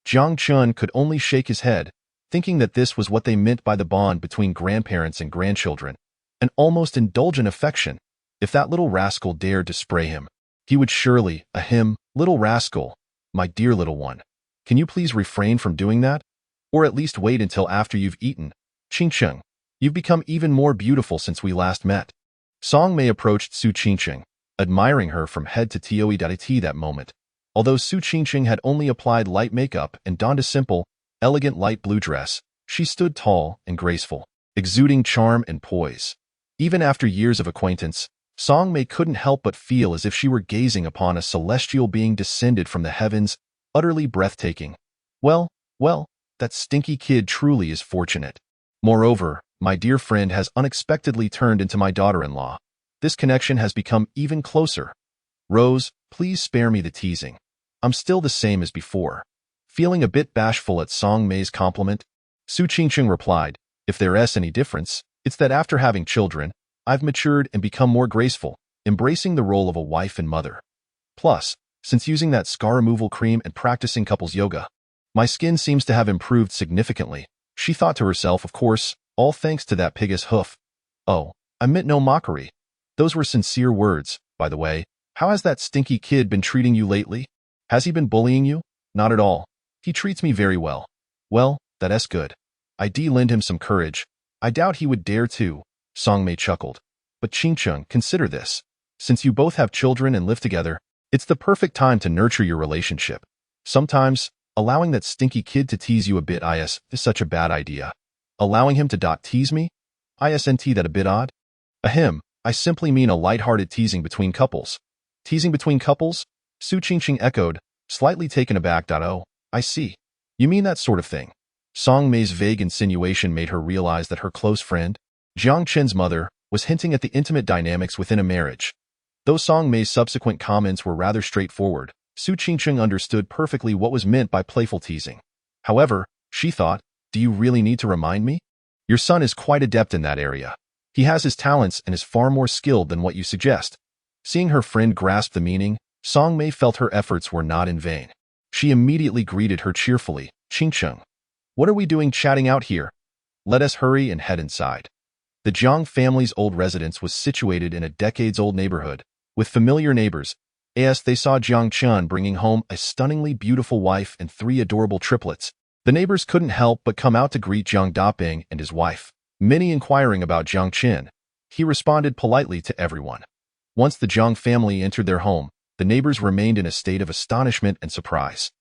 Jiang Chen could only shake his head, thinking that this was what they meant by the bond between grandparents and grandchildren, an almost indulgent affection. If that little rascal dared to spray him, he would surely, "Little rascal, my dear little one, can you please refrain from doing that? Or at least wait until after you've eaten. Qingqing, you've become even more beautiful since we last met." Song Mei approached Su Qingqing, admiring her from head to toe that moment. Although Su Qingqing had only applied light makeup and donned a simple, elegant light blue dress, she stood tall and graceful, exuding charm and poise. Even after years of acquaintance, Song Mei couldn't help but feel as if she were gazing upon a celestial being descended from the heavens, utterly breathtaking. Well, that stinky kid truly is fortunate. Moreover, my dear friend has unexpectedly turned into my daughter-in-law. This connection has become even closer. Rose, please spare me the teasing. I'm still the same as before." Feeling a bit bashful at Song Mei's compliment, Su Qingqing replied, "If there's any difference, it's that after having children, I've matured and become more graceful, embracing the role of a wife and mother. Plus, since using that scar removal cream and practicing couples yoga, my skin seems to have improved significantly." She thought to herself, of course, all thanks to that pig's hoof. "Oh, I meant no mockery. Those were sincere words, by the way. How has that stinky kid been treating you lately? Has he been bullying you?" "Not at all. He treats me very well." "Well, that's good. I lend him some courage. I doubt he would dare to," Song Mei chuckled. "But Qingqing, consider this. Since you both have children and live together, it's the perfect time to nurture your relationship. Sometimes, allowing that stinky kid to tease you a bit is such a bad idea." "Allowing him to tease me? Isn't that a bit odd?" I simply mean a light-hearted teasing between couples." "Teasing between couples?" Su Qingqing echoed, slightly taken aback. "Oh, I see. You mean that sort of thing." Song Mei's vague insinuation made her realize that her close friend, Jiang Chen's mother, was hinting at the intimate dynamics within a marriage. Though Song Mei's subsequent comments were rather straightforward, Su Qingqing understood perfectly what was meant by playful teasing. However, she thought, "Do you really need to remind me? Your son is quite adept in that area. He has his talents and is far more skilled than what you suggest." Seeing her friend grasp the meaning, Song Mei felt her efforts were not in vain. She immediately greeted her cheerfully, "Qingqing, what are we doing chatting out here? Let us hurry and head inside." The Jiang family's old residence was situated in a decades-old neighborhood, with familiar neighbors. As they saw Jiang Chen bringing home a stunningly beautiful wife and three adorable triplets, the neighbors couldn't help but come out to greet Jiang Daping and his wife. Many inquiring about Jiang Chen, he responded politely to everyone. Once the Jiang family entered their home, the neighbors remained in a state of astonishment and surprise.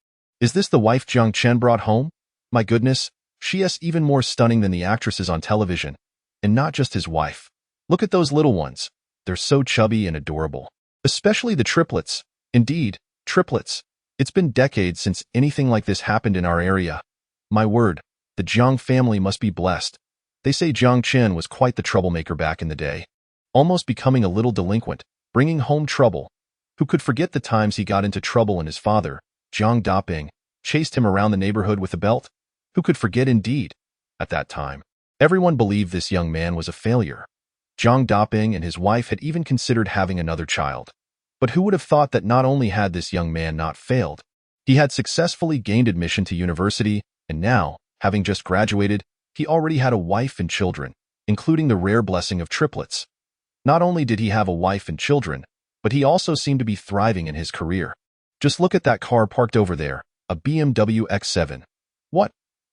"Is this the wife Jiang Chen brought home? My goodness, she is even more stunning than the actresses on television. And not just his wife. Look at those little ones. They're so chubby and adorable. Especially the triplets. Indeed, triplets. It's been decades since anything like this happened in our area. My word, the Jiang family must be blessed. They say Jiang Chen was quite the troublemaker back in the day, almost becoming a little delinquent, bringing home trouble. Who could forget the times he got into trouble and his father, Jiang Daping, chased him around the neighborhood with a belt?" Who could forget indeed? At that time, everyone believed this young man was a failure. Jiang Daping and his wife had even considered having another child. But who would have thought that not only had this young man not failed, he had successfully gained admission to university, and now, having just graduated, he already had a wife and children, including the rare blessing of triplets. Not only did he have a wife and children, but he also seemed to be thriving in his career. Just look at that car parked over there, a BMW X7. What?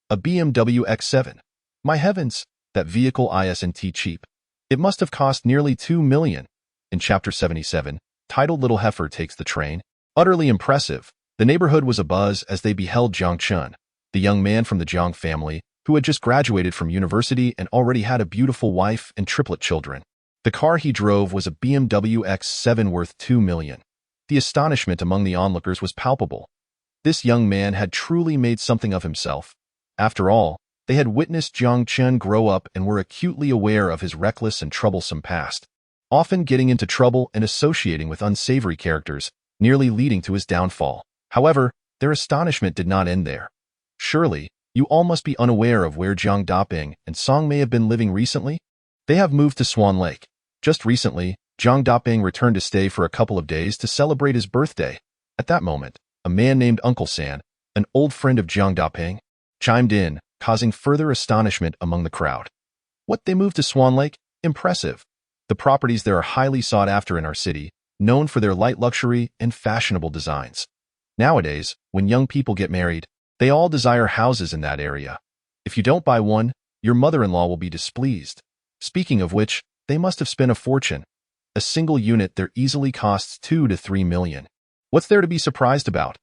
A BMW X7? My heavens, that vehicle isn't cheap. It must have cost nearly $2 million. In Chapter 77, titled Little Heifer Takes the Train, utterly impressive, the neighborhood was abuzz as they beheld Jiang Chen, the young man from the Jiang family, who had just graduated from university and already had a beautiful wife and triplet children. The car he drove was a BMW X7 worth $2 million. The astonishment among the onlookers was palpable. This young man had truly made something of himself. After all, they had witnessed Jiang Chen grow up and were acutely aware of his reckless and troublesome past, often getting into trouble and associating with unsavory characters, nearly leading to his downfall. However, their astonishment did not end there. Surely, you all must be unaware of where Jiang Daping and Song may have been living recently? They have moved to Swan Lake. Just recently, Jiang Daping returned to stay for a couple of days to celebrate his birthday. At that moment, a man named Uncle San, an old friend of Jiang Daping, chimed in, causing further astonishment among the crowd. What, they moved to Swan Lake? Impressive. The properties there are highly sought after in our city, known for their light luxury and fashionable designs. Nowadays, when young people get married, they all desire houses in that area. If you don't buy one, your mother-in-law will be displeased. Speaking of which, they must have spent a fortune. A single unit there easily costs $2 to $3 million. What's there to be surprised about?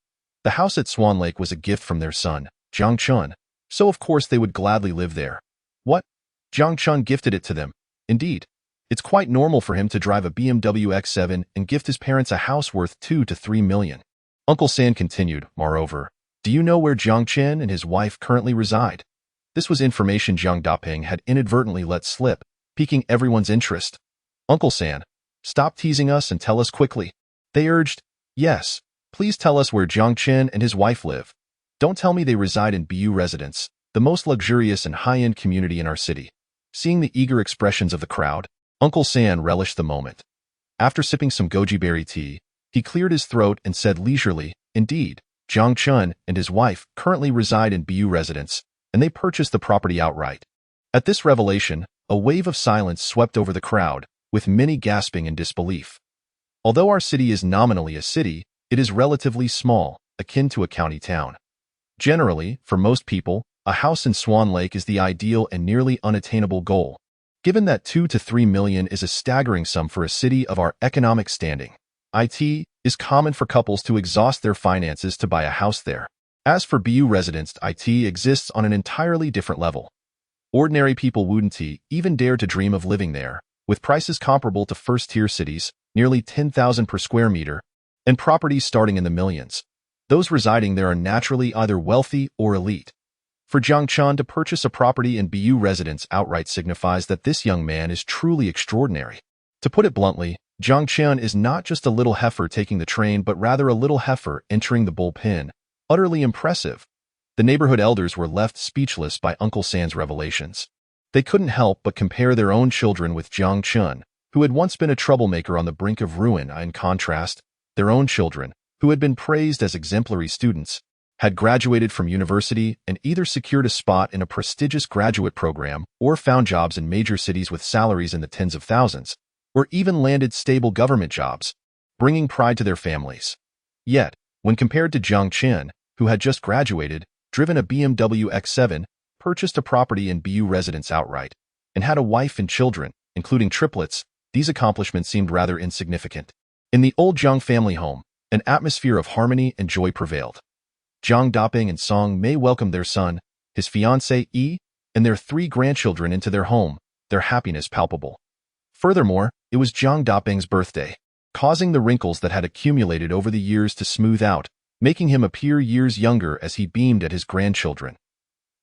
The house at Swan Lake was a gift from their son, Jiang Chen, so of course they would gladly live there. What? Jiang Chen gifted it to them. Indeed, it's quite normal for him to drive a BMW X7 and gift his parents a house worth $2 to $3 million. Uncle San continued, moreover, do you know where Jiang Chen and his wife currently reside? This was information Jiang Daping had inadvertently let slip, piquing everyone's interest. Uncle San, stop teasing us and tell us quickly. They urged. Yes, please tell us where Jiang Chen and his wife live. Don't tell me they reside in BU Residence, the most luxurious and high-end community in our city. Seeing the eager expressions of the crowd, Uncle San relished the moment. After sipping some goji berry tea, he cleared his throat and said leisurely, indeed, Jiang Chen and his wife currently reside in BU Residence, and they purchased the property outright. At this revelation, a wave of silence swept over the crowd, with many gasping in disbelief. Although our city is nominally a city, it is relatively small, akin to a county town. Generally, for most people, a house in Swan Lake is the ideal and nearly unattainable goal. Given that $2 to $3 million is a staggering sum for a city of our economic standing, it is common for couples to exhaust their finances to buy a house there. As for BU Residence, it exists on an entirely different level. Ordinary people wouldn't even dare to dream of living there, with prices comparable to first-tier cities, nearly $10,000 per square meter, and properties starting in the millions. Those residing there are naturally either wealthy or elite. For Jiang Chen to purchase a property in BU Residence outright signifies that this young man is truly extraordinary. To put it bluntly, Jiang Chen is not just a little heifer taking the train but rather a little heifer entering the bullpen. Utterly impressive. The neighborhood elders were left speechless by Uncle San's revelations. They couldn't help but compare their own children with Jiang Chen, who had once been a troublemaker on the brink of ruin. In contrast, their own children, who had been praised as exemplary students, had graduated from university and either secured a spot in a prestigious graduate program or found jobs in major cities with salaries in the tens of thousands, or even landed stable government jobs, bringing pride to their families. Yet, when compared to Jiang Chen, who had just graduated, driven a BMW X7, purchased a property in BU Residence outright, and had a wife and children, including triplets, these accomplishments seemed rather insignificant. In the old Jiang family home, an atmosphere of harmony and joy prevailed. Jiang Daping and Song Mei welcomed their son, his fiancée Yi, and their 3 grandchildren into their home, their happiness palpable. Furthermore, it was Jiang Daping's birthday, causing the wrinkles that had accumulated over the years to smooth out, making him appear years younger as he beamed at his grandchildren.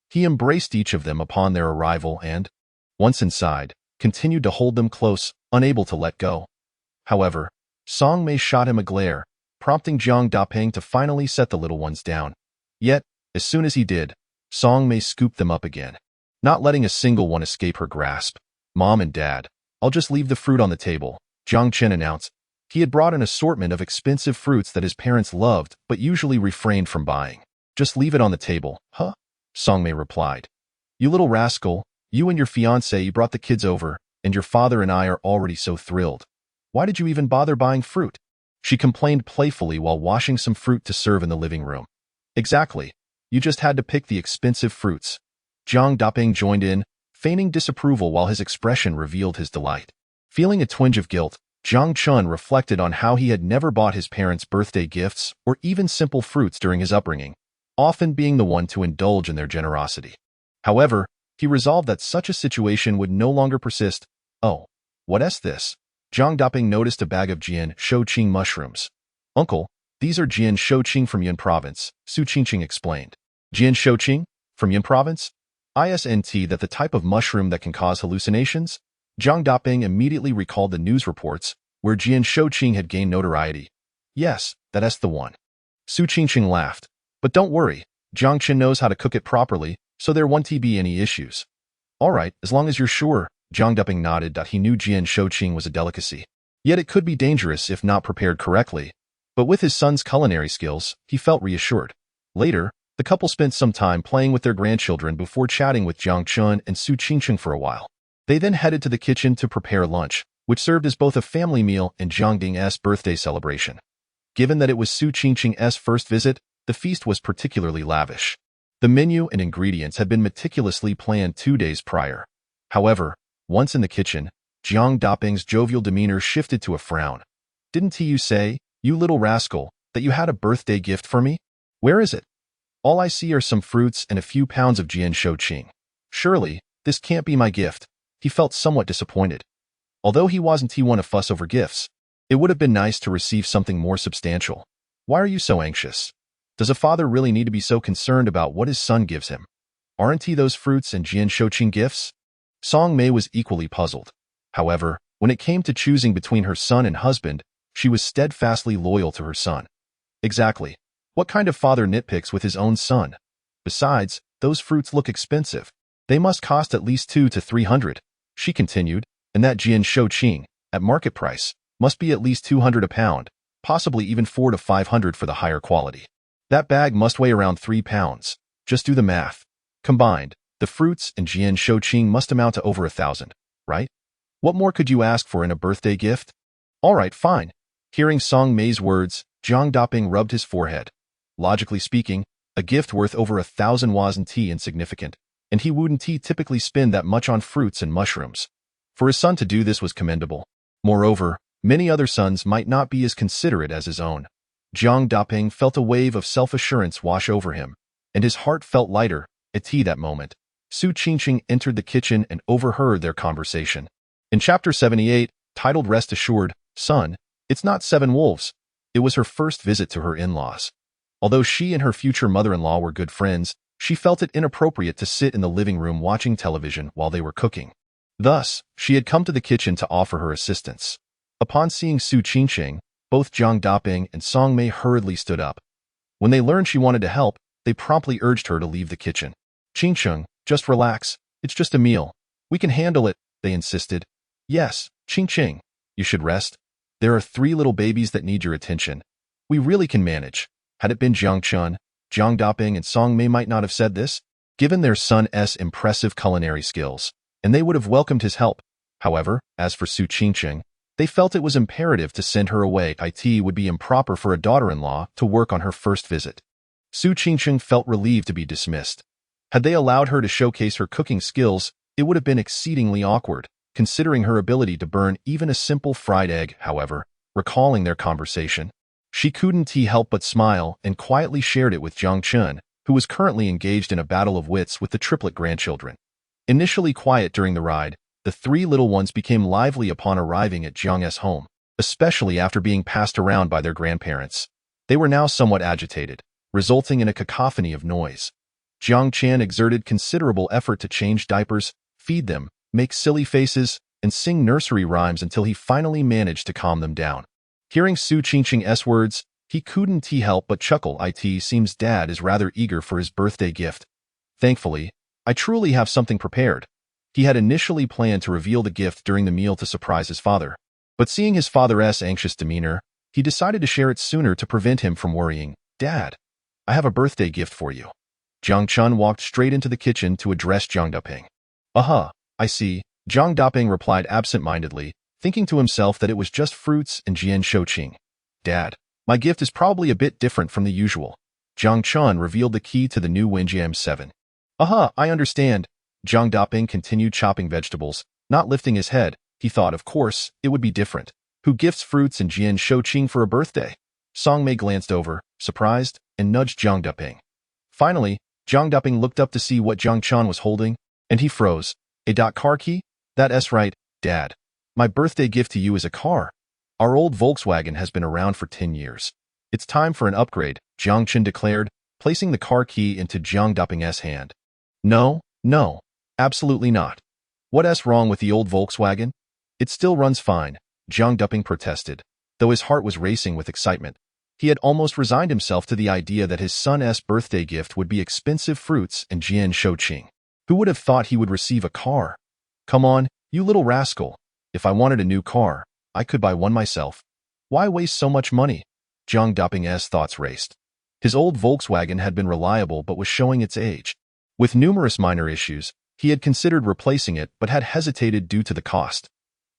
He embraced each of them upon their arrival and, once inside, continued to hold them close, unable to let go. However, Song Mei shot him a glare, prompting Jiang Daping to finally set the little ones down. Yet, as soon as he did, Song Mei scooped them up again, not letting a single one escape her grasp. Mom and Dad, I'll just leave the fruit on the table, Jiang Chen announced. He had brought an assortment of expensive fruits that his parents loved but usually refrained from buying. Just leave it on the table, huh? Song Mei replied. You little rascal, you and your fiancé brought the kids over, and your father and I are already so thrilled. Why did you even bother buying fruit? She complained playfully while washing some fruit to serve in the living room. Exactly. You just had to pick the expensive fruits. Jiang Daping joined in, feigning disapproval while his expression revealed his delight. Feeling a twinge of guilt, Jiang Chen reflected on how he had never bought his parents birthday gifts or even simple fruits during his upbringing, often being the one to indulge in their generosity. However, he resolved that such a situation would no longer persist. Oh, what's this? Jiang Daping noticed a bag of Jian Shouqing mushrooms. Uncle, these are Jian Shouqing from Yun Province, Su Qingqing explained. Jian Shouqing? From Yun Province? Isn't that the type of mushroom that can cause hallucinations? Jiang Daping immediately recalled the news reports where Jian Shouqing had gained notoriety. Yes, that's the one. Su Qingqing laughed. But don't worry, Jiang Chen knows how to cook it properly, so there won't be any issues. All right, as long as you're sure, Jiang Daping nodded that he knew Jian Shouqing was a delicacy. Yet it could be dangerous if not prepared correctly. But with his son's culinary skills, he felt reassured. Later, the couple spent some time playing with their grandchildren before chatting with Jiang Chen and Su Qingqing for a while. They then headed to the kitchen to prepare lunch, which served as both a family meal and Jiang Ding's birthday celebration. Given that it was Su Qingqing's first visit, the feast was particularly lavish. The menu and ingredients had been meticulously planned 2 days prior. However, once in the kitchen, Jiang Daping's jovial demeanor shifted to a frown. Didn't you say, you little rascal, that you had a birthday gift for me? Where is it? All I see are some fruits and a few pounds of Jian Shouqing. Surely, this can't be my gift. He felt somewhat disappointed. Although he wasn't one to fuss over gifts, it would have been nice to receive something more substantial. Why are you so anxious? Does a father really need to be so concerned about what his son gives him? Aren't those fruits and Jian Shouqing gifts? Song Mei was equally puzzled. However, when it came to choosing between her son and husband, she was steadfastly loyal to her son. Exactly. What kind of father nitpicks with his own son? Besides, those fruits look expensive. They must cost at least 200 to 300, she continued, and that Jian Shouqing, at market price, must be at least 200 a pound, possibly even 400 to 500 for the higher quality. That bag must weigh around 3 pounds. Just do the math. Combined, the fruits and Jian Shouqing must amount to over 1,000, right? What more could you ask for in a birthday gift? All right, fine. Hearing Song Mei's words, Jiang Daping rubbed his forehead. Logically speaking, a gift worth over 1,000 wasn't insignificant, and he wouldn't typically spend that much on fruits and mushrooms. For his son to do this was commendable. Moreover, many other sons might not be as considerate as his own. Jiang Daping felt a wave of self-assurance wash over him, and his heart felt lighter at that moment. Su Qingqing entered the kitchen and overheard their conversation. In Chapter 78, titled Rest Assured, Son, it's not 7 wolves. It was her first visit to her in-laws. Although she and her future mother-in-law were good friends, she felt it inappropriate to sit in the living room watching television while they were cooking. Thus, she had come to the kitchen to offer her assistance. Upon seeing Su Qingqing, both Jiang Daping and Song Mei hurriedly stood up. When they learned she wanted to help, they promptly urged her to leave the kitchen. Qingqing, just relax. It's just a meal. We can handle it, they insisted. Yes, Qingqing, you should rest. There are 3 little babies that need your attention. We really can manage. Had it been Jiang Chen, Jiang Daping and Song Mei might not have said this, given their son's impressive culinary skills, and they would have welcomed his help. However, as for Su Qingqing, they felt it was imperative to send her away. It would be improper for a daughter-in-law to work on her first visit. Su Qingqing felt relieved to be dismissed. Had they allowed her to showcase her cooking skills, it would have been exceedingly awkward, considering her ability to burn even a simple fried egg. However, recalling their conversation, she couldn't help but smile and quietly shared it with Jiang Chen, who was currently engaged in a battle of wits with the triplet grandchildren. Initially quiet during the ride, the 3 little ones became lively upon arriving at Jiang's home, especially after being passed around by their grandparents. They were now somewhat agitated, resulting in a cacophony of noise. Jiang Chen exerted considerable effort to change diapers, feed them, make silly faces, and sing nursery rhymes until he finally managed to calm them down. Hearing Su Qingqing's words, he couldn't help but chuckle. It seems Dad is rather eager for his birthday gift. Thankfully, I truly have something prepared. He had initially planned to reveal the gift during the meal to surprise his father. But seeing his father's anxious demeanor, he decided to share it sooner to prevent him from worrying. Dad, I have a birthday gift for you. Jiang Chen walked straight into the kitchen to address Jiang Daping. I see, Jiang Daping replied absent-mindedly, thinking to himself that it was just fruits and Jian Shouqing. Dad, my gift is probably a bit different from the usual. Jiang Chen revealed the key to the new Winjiam 7. I understand. Jiang Daping continued chopping vegetables, not lifting his head. He thought, of course, it would be different. Who gifts fruits and Jian Shouqing for a birthday? Song Mei glanced over, surprised, and nudged Jiang Daping. Finally, Jiang Daping looked up to see what Jiang Chen was holding, and he froze. A car key? That's right, Dad. My birthday gift to you is a car. Our old Volkswagen has been around for 10 years. It's time for an upgrade, Jiang Chen declared, placing the car key into Jiang Daping's hand. No, absolutely not. What's wrong with the old Volkswagen? It still runs fine, Jiang Daping protested, though his heart was racing with excitement. He had almost resigned himself to the idea that his son's birthday gift would be expensive fruits and Jian Shouqing. Who would have thought he would receive a car? Come on, you little rascal. If I wanted a new car, I could buy one myself. Why waste so much money? Jiang Daping's thoughts raced. His old Volkswagen had been reliable but was showing its age. With numerous minor issues, he had considered replacing it but had hesitated due to the cost.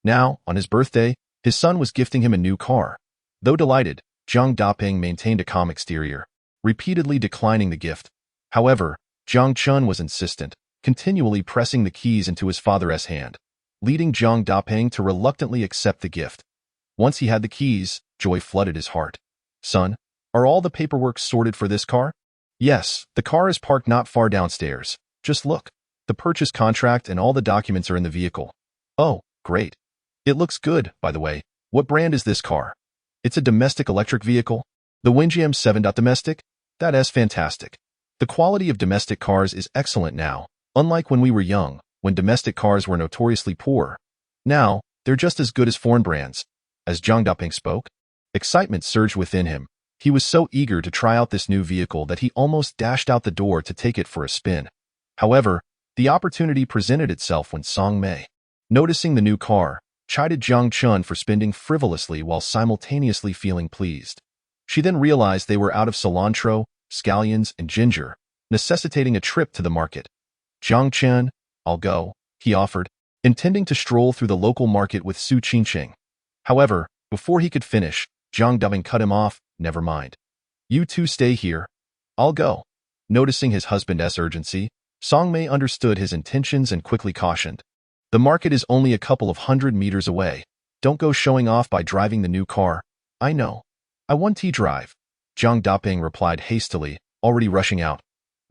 Now, on his birthday, his son was gifting him a new car. Though delighted, Jiang Daping maintained a calm exterior, repeatedly declining the gift. However, Jiang Chen was insistent, continually pressing the keys into his father's hand, leading Jiang Daping to reluctantly accept the gift. Once he had the keys, joy flooded his heart. Son, are all the paperwork sorted for this car? Yes, the car is parked not far downstairs. Just look. The purchase contract and all the documents are in the vehicle. Oh, great. It looks good, by the way. What brand is this car? It's a domestic electric vehicle. The Winjiam 7. Domestic? That's fantastic. The quality of domestic cars is excellent now, unlike when we were young, when domestic cars were notoriously poor. Now, they're just as good as foreign brands. As Jiang Daping spoke, excitement surged within him. He was so eager to try out this new vehicle that he almost dashed out the door to take it for a spin. However, the opportunity presented itself when Song Mei, noticing the new car, chided Jiang Chen for spending frivolously while simultaneously feeling pleased. She then realized they were out of cilantro, scallions, and ginger, necessitating a trip to the market. Jiang Chen, I'll go, he offered, intending to stroll through the local market with Su Qingqing. However, before he could finish, Jiang Daping cut him off. Never mind. You two stay here. I'll go. Noticing his husband's urgency, Song Mei understood his intentions and quickly cautioned. The market is only a couple of 100 meters away. Don't go showing off by driving the new car. I know. I want to drive. Jiang Daping replied hastily, already rushing out.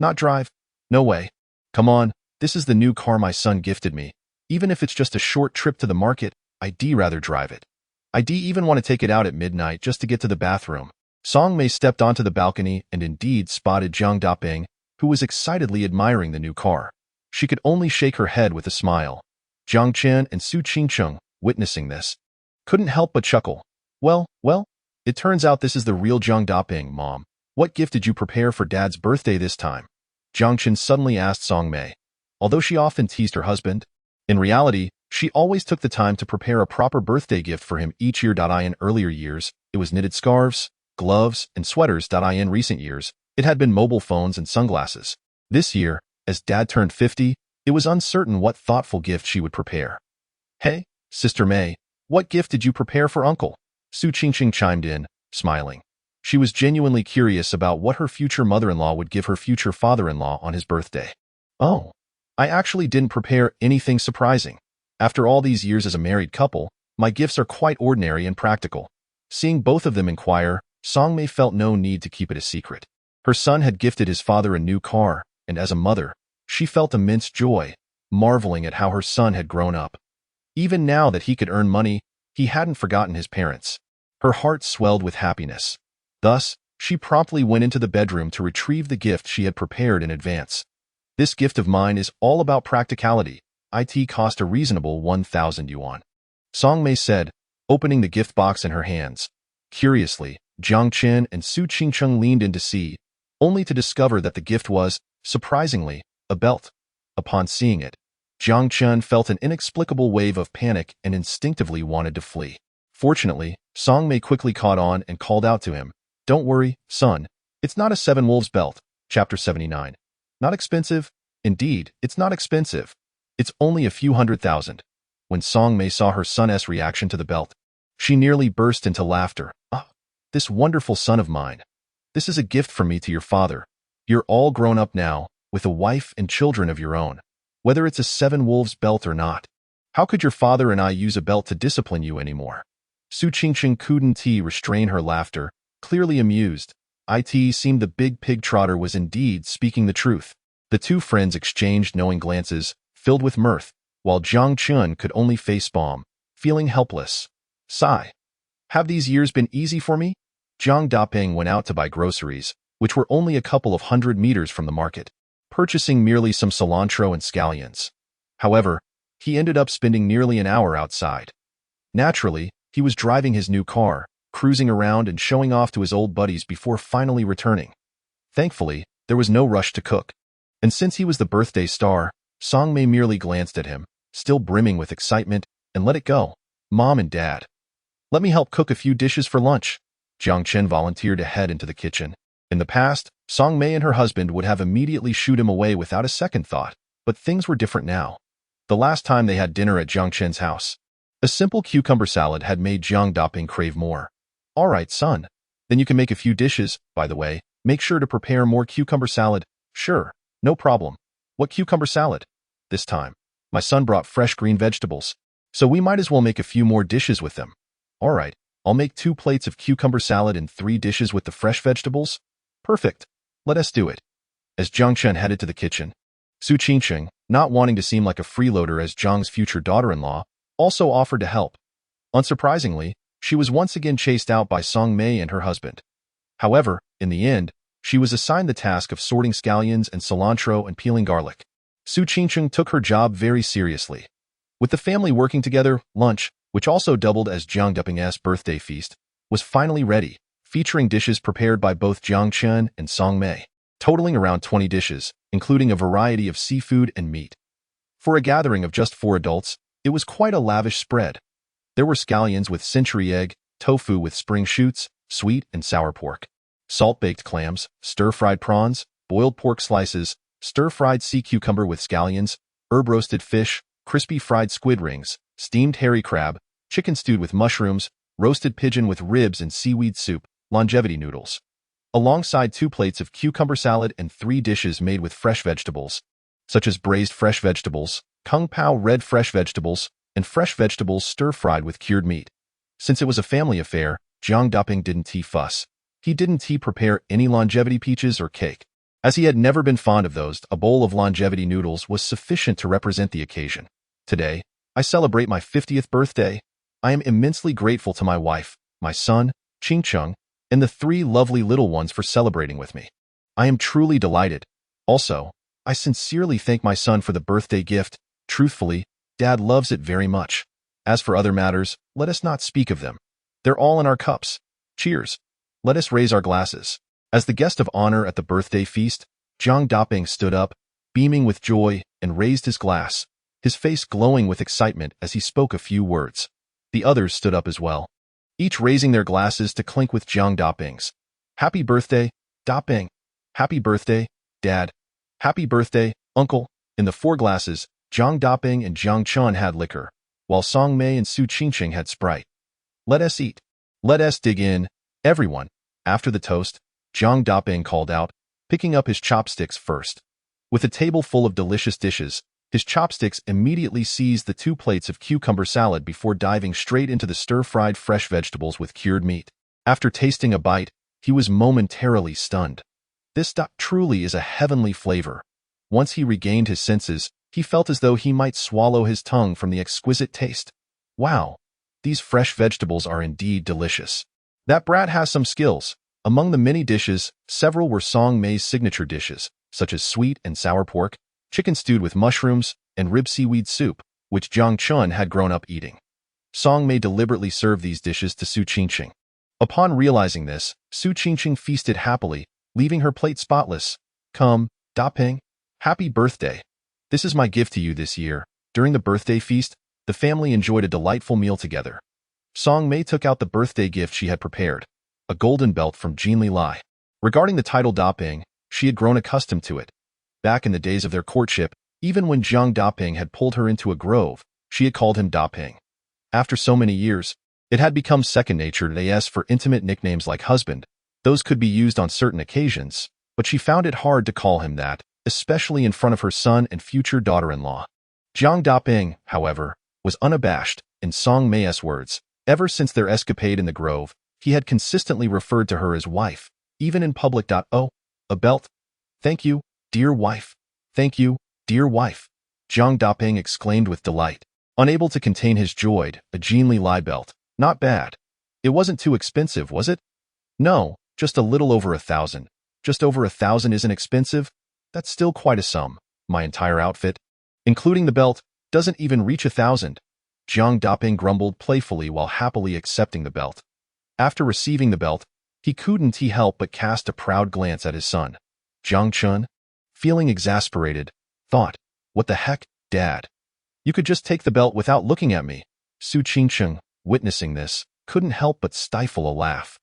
Not drive? No way. Come on, this is the new car my son gifted me. Even if it's just a short trip to the market, I'd rather drive it. I'd even want to take it out at midnight just to get to the bathroom. Song Mei stepped onto the balcony and indeed spotted Jiang Daping, who was excitedly admiring the new car. She could only shake her head with a smile. Jiang Chen and Su Qingqing, witnessing this, couldn't help but chuckle. Well, it turns out this is the real Jiang Daping, Mom. What gift did you prepare for Dad's birthday this time? Jiang Chen suddenly asked Song Mei. Although she often teased her husband, in reality, she always took the time to prepare a proper birthday gift for him each year. In earlier years, it was knitted scarves, gloves, and sweaters. In recent years, it had been mobile phones and sunglasses. This year, as Dad turned 50, it was uncertain what thoughtful gift she would prepare. Hey, Sister Mei, what gift did you prepare for Uncle? Su Qingqing chimed in, smiling. She was genuinely curious about what her future mother-in-law would give her future father-in-law on his birthday. Oh, I actually didn't prepare anything surprising. After all these years as a married couple, my gifts are quite ordinary and practical. Seeing both of them inquire, Song Mei felt no need to keep it a secret. Her son had gifted his father a new car, and as a mother, she felt immense joy, marveling at how her son had grown up. Even now that he could earn money, he hadn't forgotten his parents. Her heart swelled with happiness. Thus, she promptly went into the bedroom to retrieve the gift she had prepared in advance. This gift of mine is all about practicality. It cost a reasonable 1,000 yuan. Song Mei said, opening the gift box in her hands. Curiously, Jiang Chen and Su Qingqing leaned in to see, only to discover that the gift was, surprisingly, A belt. Upon seeing it, Jiang Chen felt an inexplicable wave of panic and instinctively wanted to flee. Fortunately, Song Mei quickly caught on and called out to him, "Don't worry, son. It's not a seven wolves belt." Chapter 79. Not expensive? Indeed, it's not expensive. It's only a few $100,000. When Song Mei saw her son's reaction to the belt, she nearly burst into laughter. "Ah, this wonderful son of mine. This is a gift from me to your father. You're all grown up now, with a wife and children of your own. Whether it's a seven wolves belt or not. How could your father and I use a belt to discipline you anymore?" Su Qingqing couldn't restrain her laughter, clearly amused. It seemed the big pig trotter was indeed speaking the truth. The two friends exchanged knowing glances, filled with mirth, while Jiang Chen could only facepalm, feeling helpless. Sigh. Have these years been easy for me? Jiang Daping went out to buy groceries, which were only a couple of 100 meters from the market, purchasing merely some cilantro and scallions. However, he ended up spending nearly an hour outside. Naturally, he was driving his new car, cruising around and showing off to his old buddies before finally returning. Thankfully, there was no rush to cook. And since he was the birthday star, Song Mei merely glanced at him, still brimming with excitement, and let it go. "Mom and Dad, let me help cook a few dishes for lunch." Jiang Chen volunteered to head into the kitchen. In the past, Song Mei and her husband would have immediately shooed him away without a second thought, but things were different now. The last time they had dinner at Jiang Chen's house, a simple cucumber salad had made Jiang Daping crave more. "All right, son. Then you can make a few dishes. By the way, make sure to prepare more cucumber salad." "Sure, no problem. What cucumber salad?" "This time, my son brought fresh green vegetables, so we might as well make a few more dishes with them." "All right, I'll make 2 plates of cucumber salad and 3 dishes with the fresh vegetables." "Perfect. Let us do it." As Jiang Chen headed to the kitchen, Su Qingqing, not wanting to seem like a freeloader as Jiang's future daughter-in-law, also offered to help. Unsurprisingly, she was once again chased out by Song Mei and her husband. However, in the end, she was assigned the task of sorting scallions and cilantro and peeling garlic. Su Qingqing took her job very seriously. With the family working together, lunch, which also doubled as Jiang Daping's birthday feast, was finally ready, featuring dishes prepared by both Jiang Chen and Song Mei, totaling around 20 dishes, including a variety of seafood and meat. For a gathering of just 4 adults, it was quite a lavish spread. There were scallions with century egg, tofu with spring shoots, sweet and sour pork, salt-baked clams, stir-fried prawns, boiled pork slices, stir-fried sea cucumber with scallions, herb-roasted fish, crispy fried squid rings, steamed hairy crab, chicken stewed with mushrooms, roasted pigeon with ribs and seaweed soup, longevity noodles. Alongside 2 plates of cucumber salad and 3 dishes made with fresh vegetables, such as braised fresh vegetables, kung pao red fresh vegetables, and fresh vegetables stir-fried with cured meat. Since it was a family affair, Jiang Daping didn't fuss. He didn't prepare any longevity peaches or cake. As he had never been fond of those, a bowl of longevity noodles was sufficient to represent the occasion. "Today, I celebrate my 50th birthday. I am immensely grateful to my wife, my son, Qingqing, and the 3 lovely little ones for celebrating with me. I am truly delighted. Also, I sincerely thank my son for the birthday gift. Truthfully, Dad loves it very much. As for other matters, let us not speak of them. They're all in our cups. Cheers. Let us raise our glasses." As the guest of honor at the birthday feast, Jiang Daping stood up, beaming with joy, and raised his glass, his face glowing with excitement as he spoke a few words. The others stood up as well, each raising their glasses to clink with Jiang Daping's. "Happy birthday, Daping. Happy birthday, Dad. Happy birthday, Uncle." In the 4 glasses, Jiang Daping and Jiang Chen had liquor, while Song Mei and Su Qingqing had Sprite. "Let us eat. Let us dig in, everyone." After the toast, Jiang Daping called out, picking up his chopsticks first. With a table full of delicious dishes, his chopsticks immediately seized the 2 plates of cucumber salad before diving straight into the stir-fried fresh vegetables with cured meat. After tasting a bite, he was momentarily stunned. This truly is a heavenly flavor. Once he regained his senses, he felt as though he might swallow his tongue from the exquisite taste. Wow, these fresh vegetables are indeed delicious. That brat has some skills. Among the many dishes, several were Song Mei's signature dishes, such as sweet and sour pork, chicken stewed with mushrooms, and rib seaweed soup, which Jiang Chen had grown up eating. Song Mei deliberately served these dishes to Su Qingqing. Upon realizing this, Su Qingqing feasted happily, leaving her plate spotless. "Come, Daping, Happy birthday. This is my gift to you this year. During the birthday feast, the family enjoyed a delightful meal together. Song Mei took out the birthday gift she had prepared, a golden belt from Jian Lai. Regarding the title Daping, she had grown accustomed to it. Back in the days of their courtship, even when Jiang Daping had pulled her into a grove, she had called him Daping. After so many years, it had become second nature to as for intimate nicknames like husband. Those could be used on certain occasions, but she found it hard to call him that, especially in front of her son and future daughter-in-law. Jiang Daping, however, was unabashed, in Song Mei's words. Ever since their escapade in the grove, he had consistently referred to her as wife, even in public. Oh, a belt? Thank you, dear wife. Thank you, dear wife. Jiang Daping exclaimed with delight. Unable to contain his joy, a Jian Lai belt. Not bad. It wasn't too expensive, was it? No, just a little over 1,000. Just over 1,000 isn't expensive? That's still quite a sum. My entire outfit, including the belt, doesn't even reach 1,000. Jiang Daping grumbled playfully while happily accepting the belt. After receiving the belt, he couldn't help but cast a proud glance at his son. Jiang Chen, feeling exasperated, thought, what the heck, Dad? You could just take the belt without looking at me. Su Qingcheng, witnessing this, couldn't help but stifle a laugh.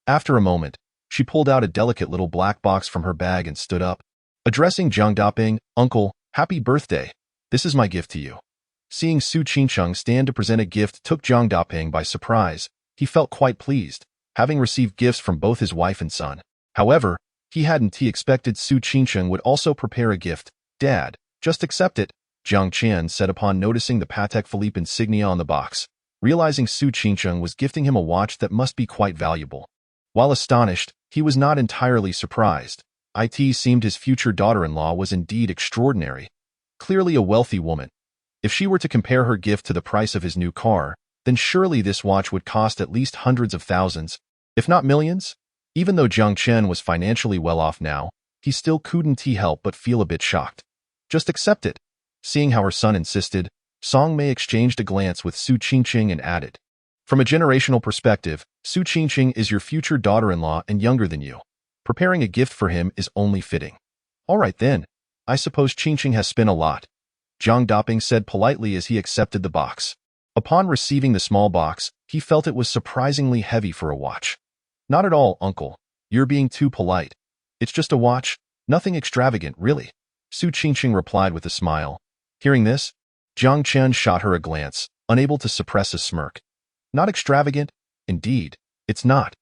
After a moment, she pulled out a delicate little black box from her bag and stood up. Addressing Jiang Daping, Uncle, happy birthday. This is my gift to you. Seeing Su Qingcheng stand to present a gift took Jiang Daping by surprise. He felt quite pleased, having received gifts from both his wife and son. However, he hadn't expected Su Qingcheng would also prepare a gift. Dad, just accept it, Jiang Chen said upon noticing the Patek Philippe insignia on the box, realizing Su Qingcheng was gifting him a watch that must be quite valuable. While astonished, he was not entirely surprised. It seemed his future daughter-in-law was indeed extraordinary. Clearly a wealthy woman. If she were to compare her gift to the price of his new car, then surely this watch would cost at least hundreds of thousands, if not millions. Even though Jiang Chen was financially well off now, he still couldn't help but feel a bit shocked. Just accept it. Seeing how her son insisted, Song Mei exchanged a glance with Su Qingcheng and added, from a generational perspective, Su Qingcheng is your future daughter-in-law and younger than you. Preparing a gift for him is only fitting. All right then. I suppose Qingcheng has spent a lot, Jiang Daping said politely as he accepted the box. Upon receiving the small box, he felt it was surprisingly heavy for a watch. Not at all, Uncle. You're being too polite. It's just a watch, nothing extravagant, really, Su Qingcheng replied with a smile. Hearing this, Jiang Chen shot her a glance, unable to suppress a smirk. Not extravagant? Indeed, it's not.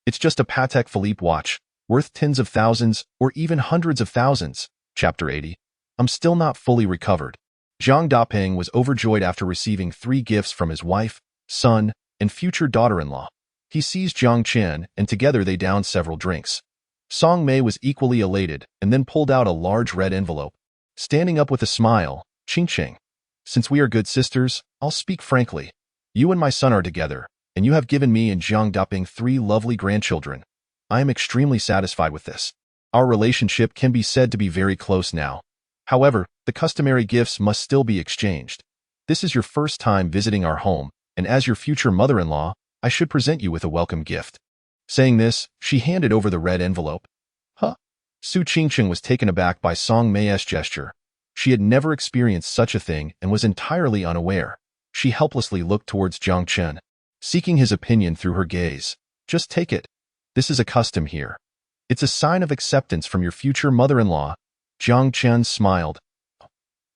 It's just a Patek Philippe watch, worth tens of thousands or even hundreds of thousands. Chapter 80. I'm still not fully recovered. Jiang Daping was overjoyed after receiving 3 gifts from his wife, son, and future daughter-in-law. He seized Jiang Chen, and together they downed several drinks. Song Mei was equally elated and then pulled out a large red envelope. Standing up with a smile, Qingcheng, since we are good sisters, I'll speak frankly. You and my son are together, and you have given me and Jiang Daping 3 lovely grandchildren. I am extremely satisfied with this. Our relationship can be said to be very close now. However, the customary gifts must still be exchanged. This is your first time visiting our home, and as your future mother-in-law, I should present you with a welcome gift. Saying this, she handed over the red envelope. Huh? Su Qingcheng was taken aback by Song Mei's gesture. She had never experienced such a thing and was entirely unaware. She helplessly looked towards Jiang Chen, seeking his opinion through her gaze. Just take it. This is a custom here. It's a sign of acceptance from your future mother-in-law. Jiang Chen smiled.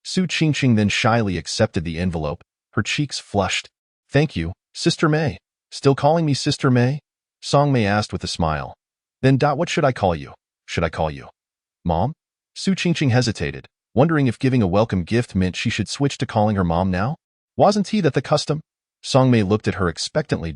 Su Qingcheng then shyly accepted the envelope, her cheeks flushed. Thank you, Sister Mei. Still calling me Sister Mei? Song Mei asked with a smile. Then what should I call you? Should I call you Mom? Su Qingcheng hesitated, wondering if giving a welcome gift meant she should switch to calling her Mom now. Wasn't that the custom? Song Mei looked at her expectantly.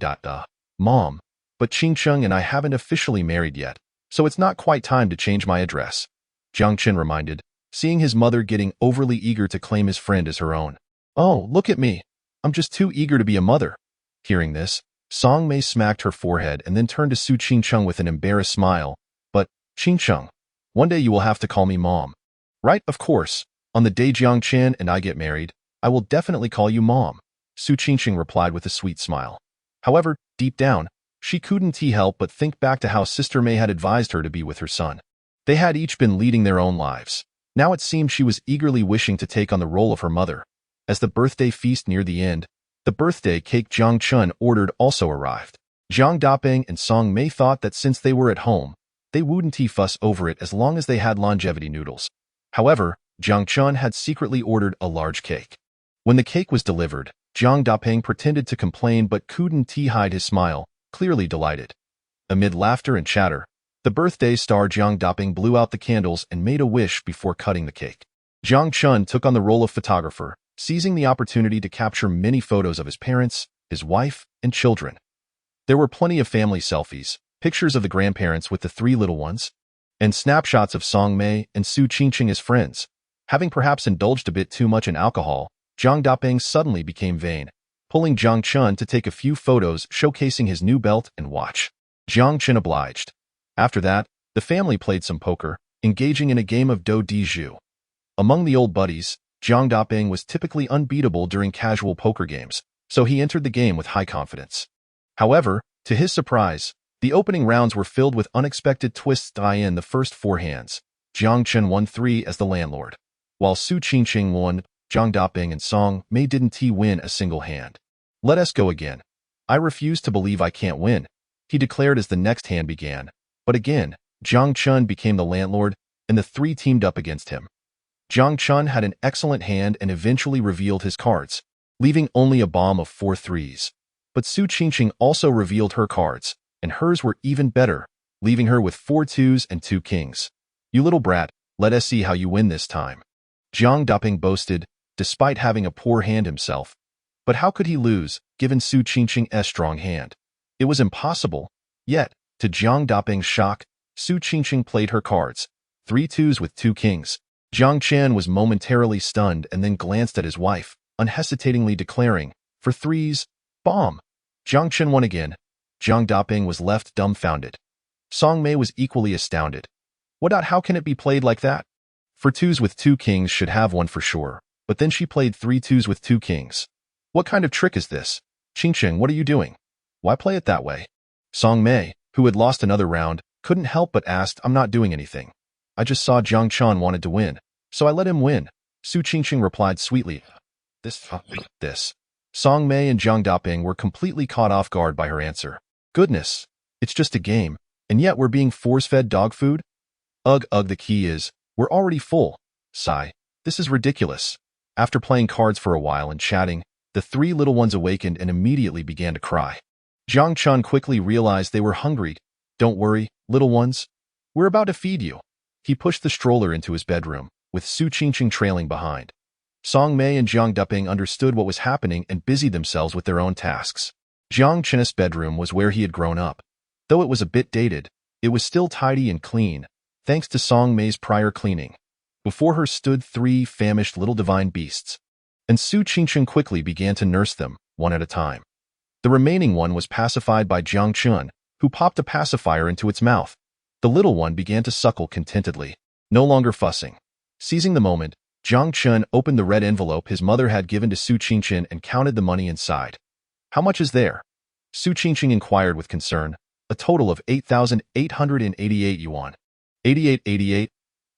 Mom. But Qingcheng and I haven't officially married yet, so it's not quite time to change my address, Jiang Chen reminded, seeing his mother getting overly eager to claim his friend as her own. Oh, look at me. I'm just too eager to be a mother. Hearing this, Song Mei smacked her forehead and then turned to Su Qingcheng with an embarrassed smile. But, Qingcheng, one day you will have to call me Mom. Right, of course. On the day Jiang Chen and I get married, I will definitely call you Mom, Su Qingcheng replied with a sweet smile. However, deep down, she couldn't help but think back to how Sister Mei had advised her to be with her son. They had each been leading their own lives. Now it seemed she was eagerly wishing to take on the role of her mother. As the birthday feast neared the end, the birthday cake Jiang Chen ordered also arrived. Jiang Daping and Song Mei thought that since they were at home, they wouldn't fuss over it as long as they had longevity noodles. However, Jiang Chen had secretly ordered a large cake. When the cake was delivered, Jiang Daping pretended to complain but couldn't hide his smile, clearly delighted. Amid laughter and chatter, the birthday star Jiang Daping blew out the candles and made a wish before cutting the cake. Jiang Chen took on the role of photographer, seizing the opportunity to capture many photos of his parents, his wife, and children. There were plenty of family selfies, pictures of the grandparents with the three little ones, and snapshots of Song Mei and Su Qingqing as friends. Having perhaps indulged a bit too much in alcohol, Jiang Daping suddenly became vain, pulling Jiang Chen to take a few photos showcasing his new belt and watch. Jiang Chen obliged. After that, the family played some poker, engaging in a game of do di zhu. Among the old buddies, Jiang Daping was typically unbeatable during casual poker games, so he entered the game with high confidence. However, to his surprise, the opening rounds were filled with unexpected twists. In the first four hands, Jiang Chen won 3 as the landlord, while Su Qingqing won. Jiang Daping and Song Mei didn't win a single hand. Let us go again. I refuse to believe I can't win, he declared as the next hand began. But again, Jiang Chen became the landlord, and the three teamed up against him. Jiang Chen had an excellent hand and eventually revealed his cards, leaving only a bomb of 4 threes. But Su Qingqing also revealed her cards, and hers were even better, leaving her with 4 twos and 2 kings. You little brat, let us see how you win this time. Jiang Daping boasted, despite having a poor hand himself. But how could he lose, given Su Qingqing's strong hand? It was impossible. Yet, to Jiang Daping's shock, Su Qingqing played her cards, 3 twos with 2 kings. Jiang Chen was momentarily stunned and then glanced at his wife, unhesitatingly declaring, for 3s, bomb. Jiang Chen won again. Jiang Daping was left dumbfounded. Song Mei was equally astounded. How can it be played like that? For 2s with 2 kings should have one for sure, but then she played 3 twos with 2 kings. What kind of trick is this? Qingqing, what are you doing? Why play it that way? Song Mei, who had lost another round, couldn't help but ask, I'm not doing anything. I just saw Jiang Chen wanted to win, so I let him win. Su Qingqing replied sweetly. This. Song Mei and Jiang Daping were completely caught off guard by her answer. Goodness, it's just a game, and yet we're being force-fed dog food? Ugh, the key is, we're already full. Sigh, this is ridiculous. After playing cards for a while and chatting, the 3 little ones awakened and immediately began to cry. Jiang Chen quickly realized they were hungry. Don't worry, little ones. We're about to feed you. He pushed the stroller into his bedroom, with Su Qingqing trailing behind. Song Mei and Jiang Daping understood what was happening and busied themselves with their own tasks. Jiang Chen's bedroom was where he had grown up. Though it was a bit dated, it was still tidy and clean, thanks to Song Mei's prior cleaning. Before her stood 3 famished little divine beasts, and Su Qingqing quickly began to nurse them, one at a time. The remaining one was pacified by Jiang Chen, who popped a pacifier into its mouth. The little one began to suckle contentedly, no longer fussing. Seizing the moment, Jiang Chen opened the red envelope his mother had given to Su Qingqing and counted the money inside. How much is there? Su Qingqing inquired with concern. A total of 8,888 yuan. 8888?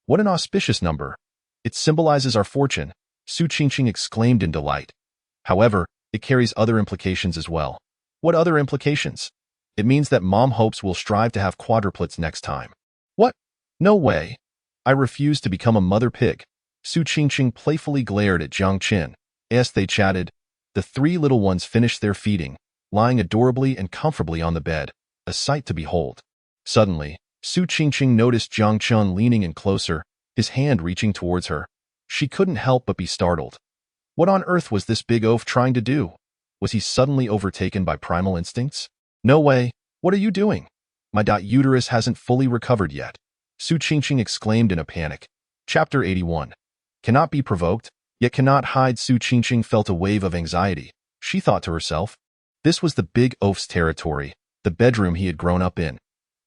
What an auspicious number. It symbolizes our fortune, Su Qingqing exclaimed in delight. However, it carries other implications as well. What other implications? It means that Mom hopes we'll strive to have quadruplets next time. What? No way. I refuse to become a mother pig. Su Qingqing playfully glared at Jiang Chen. As they chatted, the 3 little ones finished their feeding, lying adorably and comfortably on the bed, a sight to behold. Suddenly, Su Qingqing noticed Jiang Chen leaning in closer, his hand reaching towards her. She couldn't help but be startled. What on earth was this big oaf trying to do? Was he suddenly overtaken by primal instincts? No way. What are you doing? My uterus hasn't fully recovered yet. Su Qingqing exclaimed in a panic. Chapter 81. Cannot be provoked, yet cannot hide. Su Qingqing felt a wave of anxiety. She thought to herself. This was the big oaf's territory, the bedroom he had grown up in.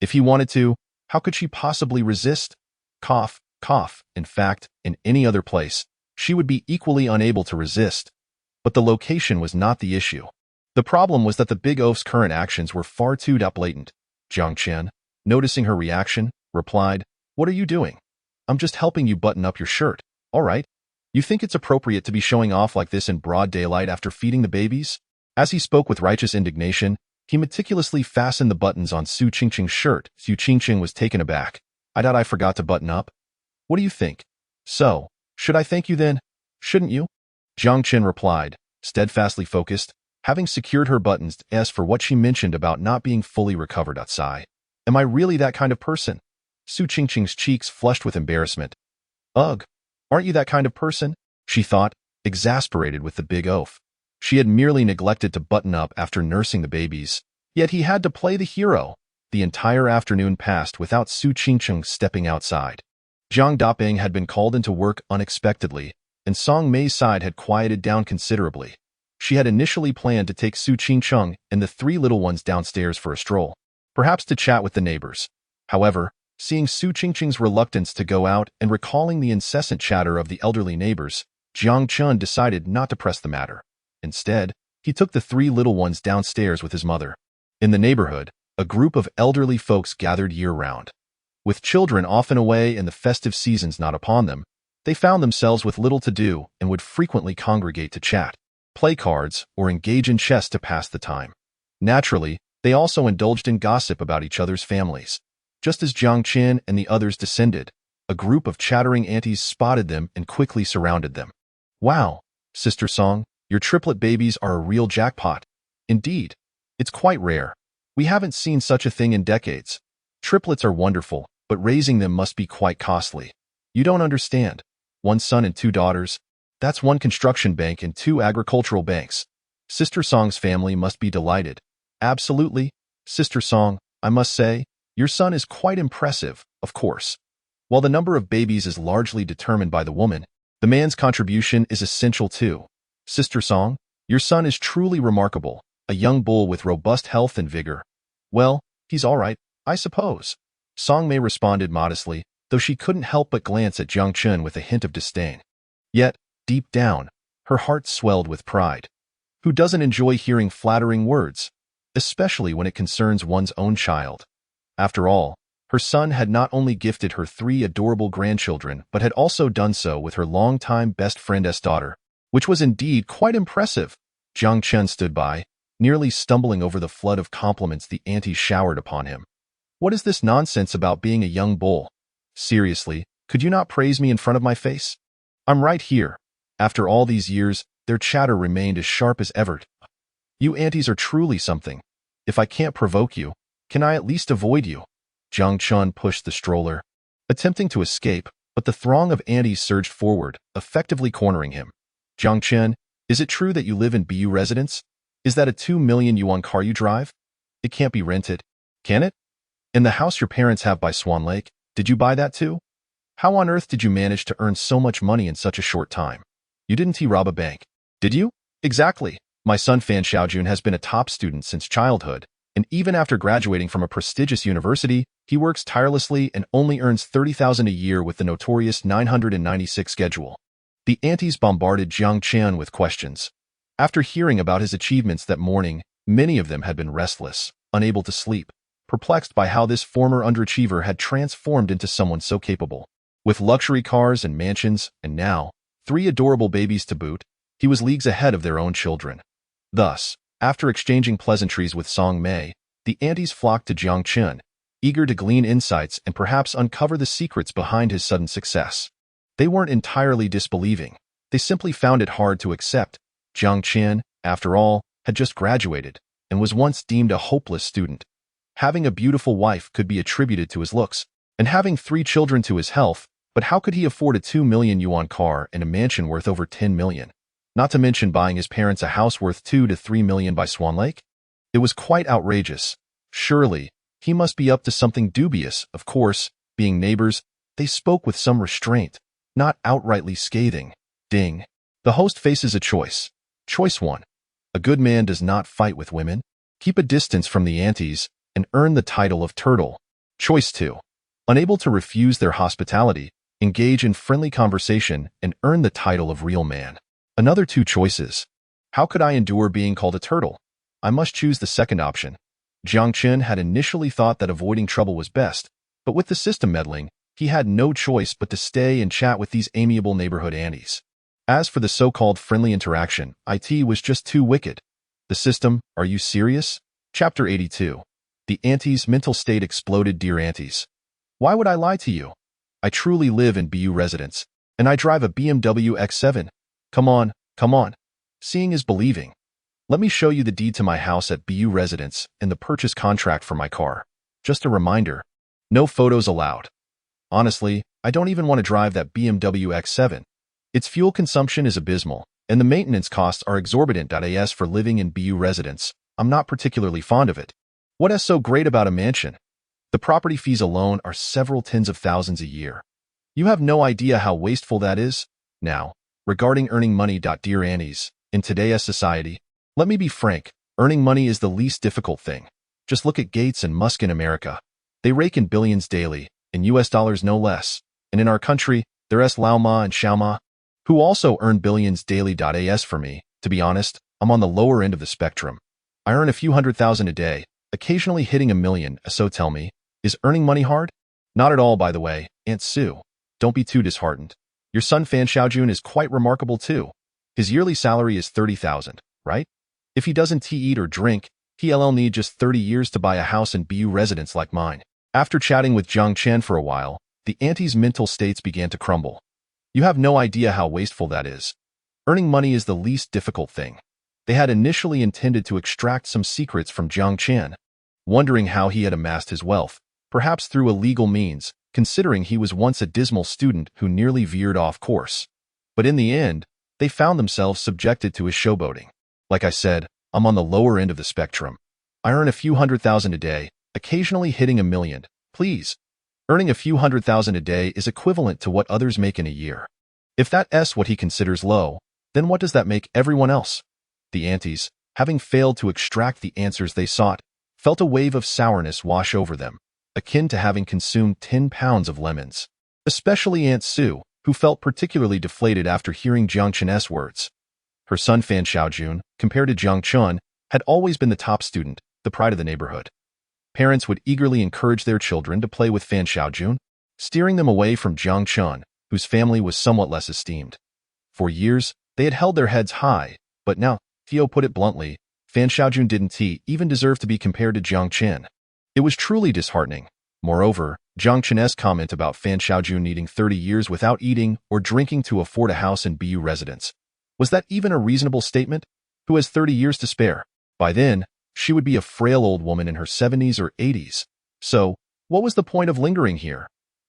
If he wanted to, how could she possibly resist? Cough, cough. In fact, in any other place, she would be equally unable to resist. But the location was not the issue. The problem was that the big oaf's current actions were far too blatant. Jiang Chen, noticing her reaction, replied, What are you doing? I'm just helping you button up your shirt. All right. You think it's appropriate to be showing off like this in broad daylight after feeding the babies? As he spoke with righteous indignation, he meticulously fastened the buttons on Su Qingqing's shirt. Su Qingqing was taken aback. I doubt I forgot to button up. What do you think? So, should I thank you then? Shouldn't you? Jiang Chen replied, steadfastly focused, having secured her buttons as for what she mentioned about not being fully recovered outside. Am I really that kind of person? Su Qingqing's cheeks flushed with embarrassment. Ugh, aren't you that kind of person? She thought, exasperated with the big oaf. She had merely neglected to button up after nursing the babies, yet he had to play the hero. The entire afternoon passed without Su Qingqing stepping outside. Zhang Daping had been called into work unexpectedly, and Song Mei's side had quieted down considerably. She had initially planned to take Su Qingqing and the three little ones downstairs for a stroll, perhaps to chat with the neighbors. However, seeing Su Qingqing's reluctance to go out and recalling the incessant chatter of the elderly neighbors, Jiang Chen decided not to press the matter. Instead, he took the three little ones downstairs with his mother. In the neighborhood, a group of elderly folks gathered year-round. With children often away and the festive seasons not upon them, they found themselves with little to do and would frequently congregate to chat, play cards, or engage in chess to pass the time. Naturally, they also indulged in gossip about each other's families. Just as Jiang Chen and the others descended, a group of chattering aunties spotted them and quickly surrounded them. Wow, Sister Song, your triplet babies are a real jackpot. Indeed, it's quite rare. We haven't seen such a thing in decades. Triplets are wonderful, but raising them must be quite costly. You don't understand. One son and two daughters. That's one construction bank and two agricultural banks. Sister Song's family must be delighted. Absolutely. Sister Song, I must say, your son is quite impressive, of course. While the number of babies is largely determined by the woman, the man's contribution is essential too. Sister Song, your son is truly remarkable, a young bull with robust health and vigor. Well, he's all right, I suppose. Song Mei responded modestly, though she couldn't help but glance at Jiang Chen with a hint of disdain. Yet, deep down, her heart swelled with pride. Who doesn't enjoy hearing flattering words, especially when it concerns one's own child? After all, her son had not only gifted her three adorable grandchildren but had also done so with her longtime best friend's daughter, which was indeed quite impressive. Jiang Chen stood by, nearly stumbling over the flood of compliments the aunties showered upon him. What is this nonsense about being a young bull? Seriously, could you not praise me in front of my face? I'm right here. After all these years, their chatter remained as sharp as ever. You aunties are truly something. If I can't provoke you, can I at least avoid you? Jiang Chen pushed the stroller, attempting to escape, but the throng of aunties surged forward, effectively cornering him. Jiang Chen, is it true that you live in BU residence? Is that a 2 million yuan car you drive? It can't be rented, can it? In the house your parents have by Swan Lake, did you buy that too? How on earth did you manage to earn so much money in such a short time? You didn't rob a bank, did you? Exactly. My son Fan Xiaojun has been a top student since childhood, and even after graduating from a prestigious university, he works tirelessly and only earns 30,000 a year with the notorious 996 schedule. The aunties bombarded Jiang Chen with questions. After hearing about his achievements that morning, many of them had been restless, unable to sleep, perplexed by how this former underachiever had transformed into someone so capable. With luxury cars and mansions, and now, 3 adorable babies to boot, he was leagues ahead of their own children. Thus, after exchanging pleasantries with Song Mei, the aunties flocked to Jiang Chen, eager to glean insights and perhaps uncover the secrets behind his sudden success. They weren't entirely disbelieving. They simply found it hard to accept. Jiang Chen, after all, had just graduated and was once deemed a hopeless student. Having a beautiful wife could be attributed to his looks, and having 3 children to his health, but how could he afford a 2 million yuan car and a mansion worth over 10 million? Not to mention buying his parents a house worth 2 to 3 million by Swan Lake? It was quite outrageous. Surely, he must be up to something dubious. Of course, being neighbors, they spoke with some restraint, not outrightly scathing. Ding. The host faces a choice. Choice 1. A good man does not fight with women. Keep a distance from the aunties and earn the title of turtle. Choice 2. Unable to refuse their hospitality, engage in friendly conversation and earn the title of real man. Another 2 choices. How could I endure being called a turtle? I must choose the second option. Jiang Chen had initially thought that avoiding trouble was best, but with the system meddling, He had no choice but to stay and chat with these amiable neighborhood aunties. As for the so-called friendly interaction, it was just too wicked. The system, are you serious? Chapter 82. The auntie's mental state exploded. Dear aunties, why would I lie to you? I truly live in BU residence, and I drive a BMW X7. Come on, come on. Seeing is believing. Let me show you the deed to my house at BU residence and the purchase contract for my car. Just a reminder, no photos allowed. Honestly, I don't even want to drive that BMW X7. Its fuel consumption is abysmal, and the maintenance costs are exorbitant. As for living in BU residence, I'm not particularly fond of it. What is so great about a mansion? The property fees alone are several tens of thousands a year. You have no idea how wasteful that is. Now, regarding earning money. Dear aunties, in today's society, let me be frank, earning money is the least difficult thing. Just look at Gates and Musk in America. They rake in billions daily, in US dollars no less. And in our country, there's Lau Ma and Xiao Ma, who also earn billions daily. As for me, to be honest, I'm on the lower end of the spectrum. I earn a few $100,000 a day, occasionally hitting $1 million. So tell me, is earning money hard? Not at all, by the way, Aunt Sue. Don't be too disheartened. Your son Fan Xiaojun is quite remarkable too. His yearly salary is $30,000, right? If he doesn't eat or drink, he'll need just 30 years to buy a house in BU residence like mine. After chatting with Jiang Chen for a while, the auntie's mental states began to crumble. You have no idea how wasteful that is. Earning money is the least difficult thing. They had initially intended to extract some secrets from Jiang Chen, wondering how he had amassed his wealth, perhaps through illegal means, considering he was once a dismal student who nearly veered off course. But in the end, they found themselves subjected to his showboating. Like I said, I'm on the lower end of the spectrum. I earn a few $100,000 a day, occasionally hitting $1 million. Please. Earning a few $100,000 a day is equivalent to what others make in a year. If that's what he considers low, then what does that make everyone else? The aunties, having failed to extract the answers they sought, felt a wave of sourness wash over them, akin to having consumed 10 pounds of lemons. Especially Aunt Sue, who felt particularly deflated after hearing Jiang Chen's words. Her son Fan Xiaojun, compared to Jiang Chen, had always been the top student, the pride of the neighborhood. Parents would eagerly encourage their children to play with Fan Xiaojun, steering them away from Jiang Chen, whose family was somewhat less esteemed. For years, they had held their heads high, but now, Theo put it bluntly, Fan Xiaojun didn't even deserve to be compared to Jiang Chen. It was truly disheartening. Moreover, Jiang Chen's comment about Fan Xiaojun needing 30 years without eating or drinking to afford a house in BU residence. Was that even a reasonable statement? Who has 30 years to spare? By then, she would be a frail old woman in her 70s or 80s. So, what was the point of lingering here?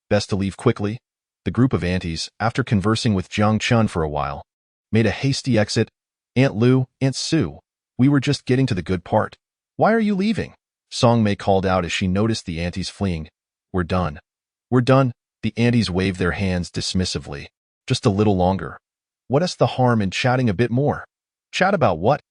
Best to leave quickly. The group of aunties, after conversing with Jiang Chen for a while, made a hasty exit. Aunt Lu, Aunt Sue, we were just getting to the good part. Why are you leaving? Song Mei called out as she noticed the aunties fleeing. We're done. We're done. The aunties waved their hands dismissively. Just a little longer. What's the harm in chatting a bit more? Chat about what?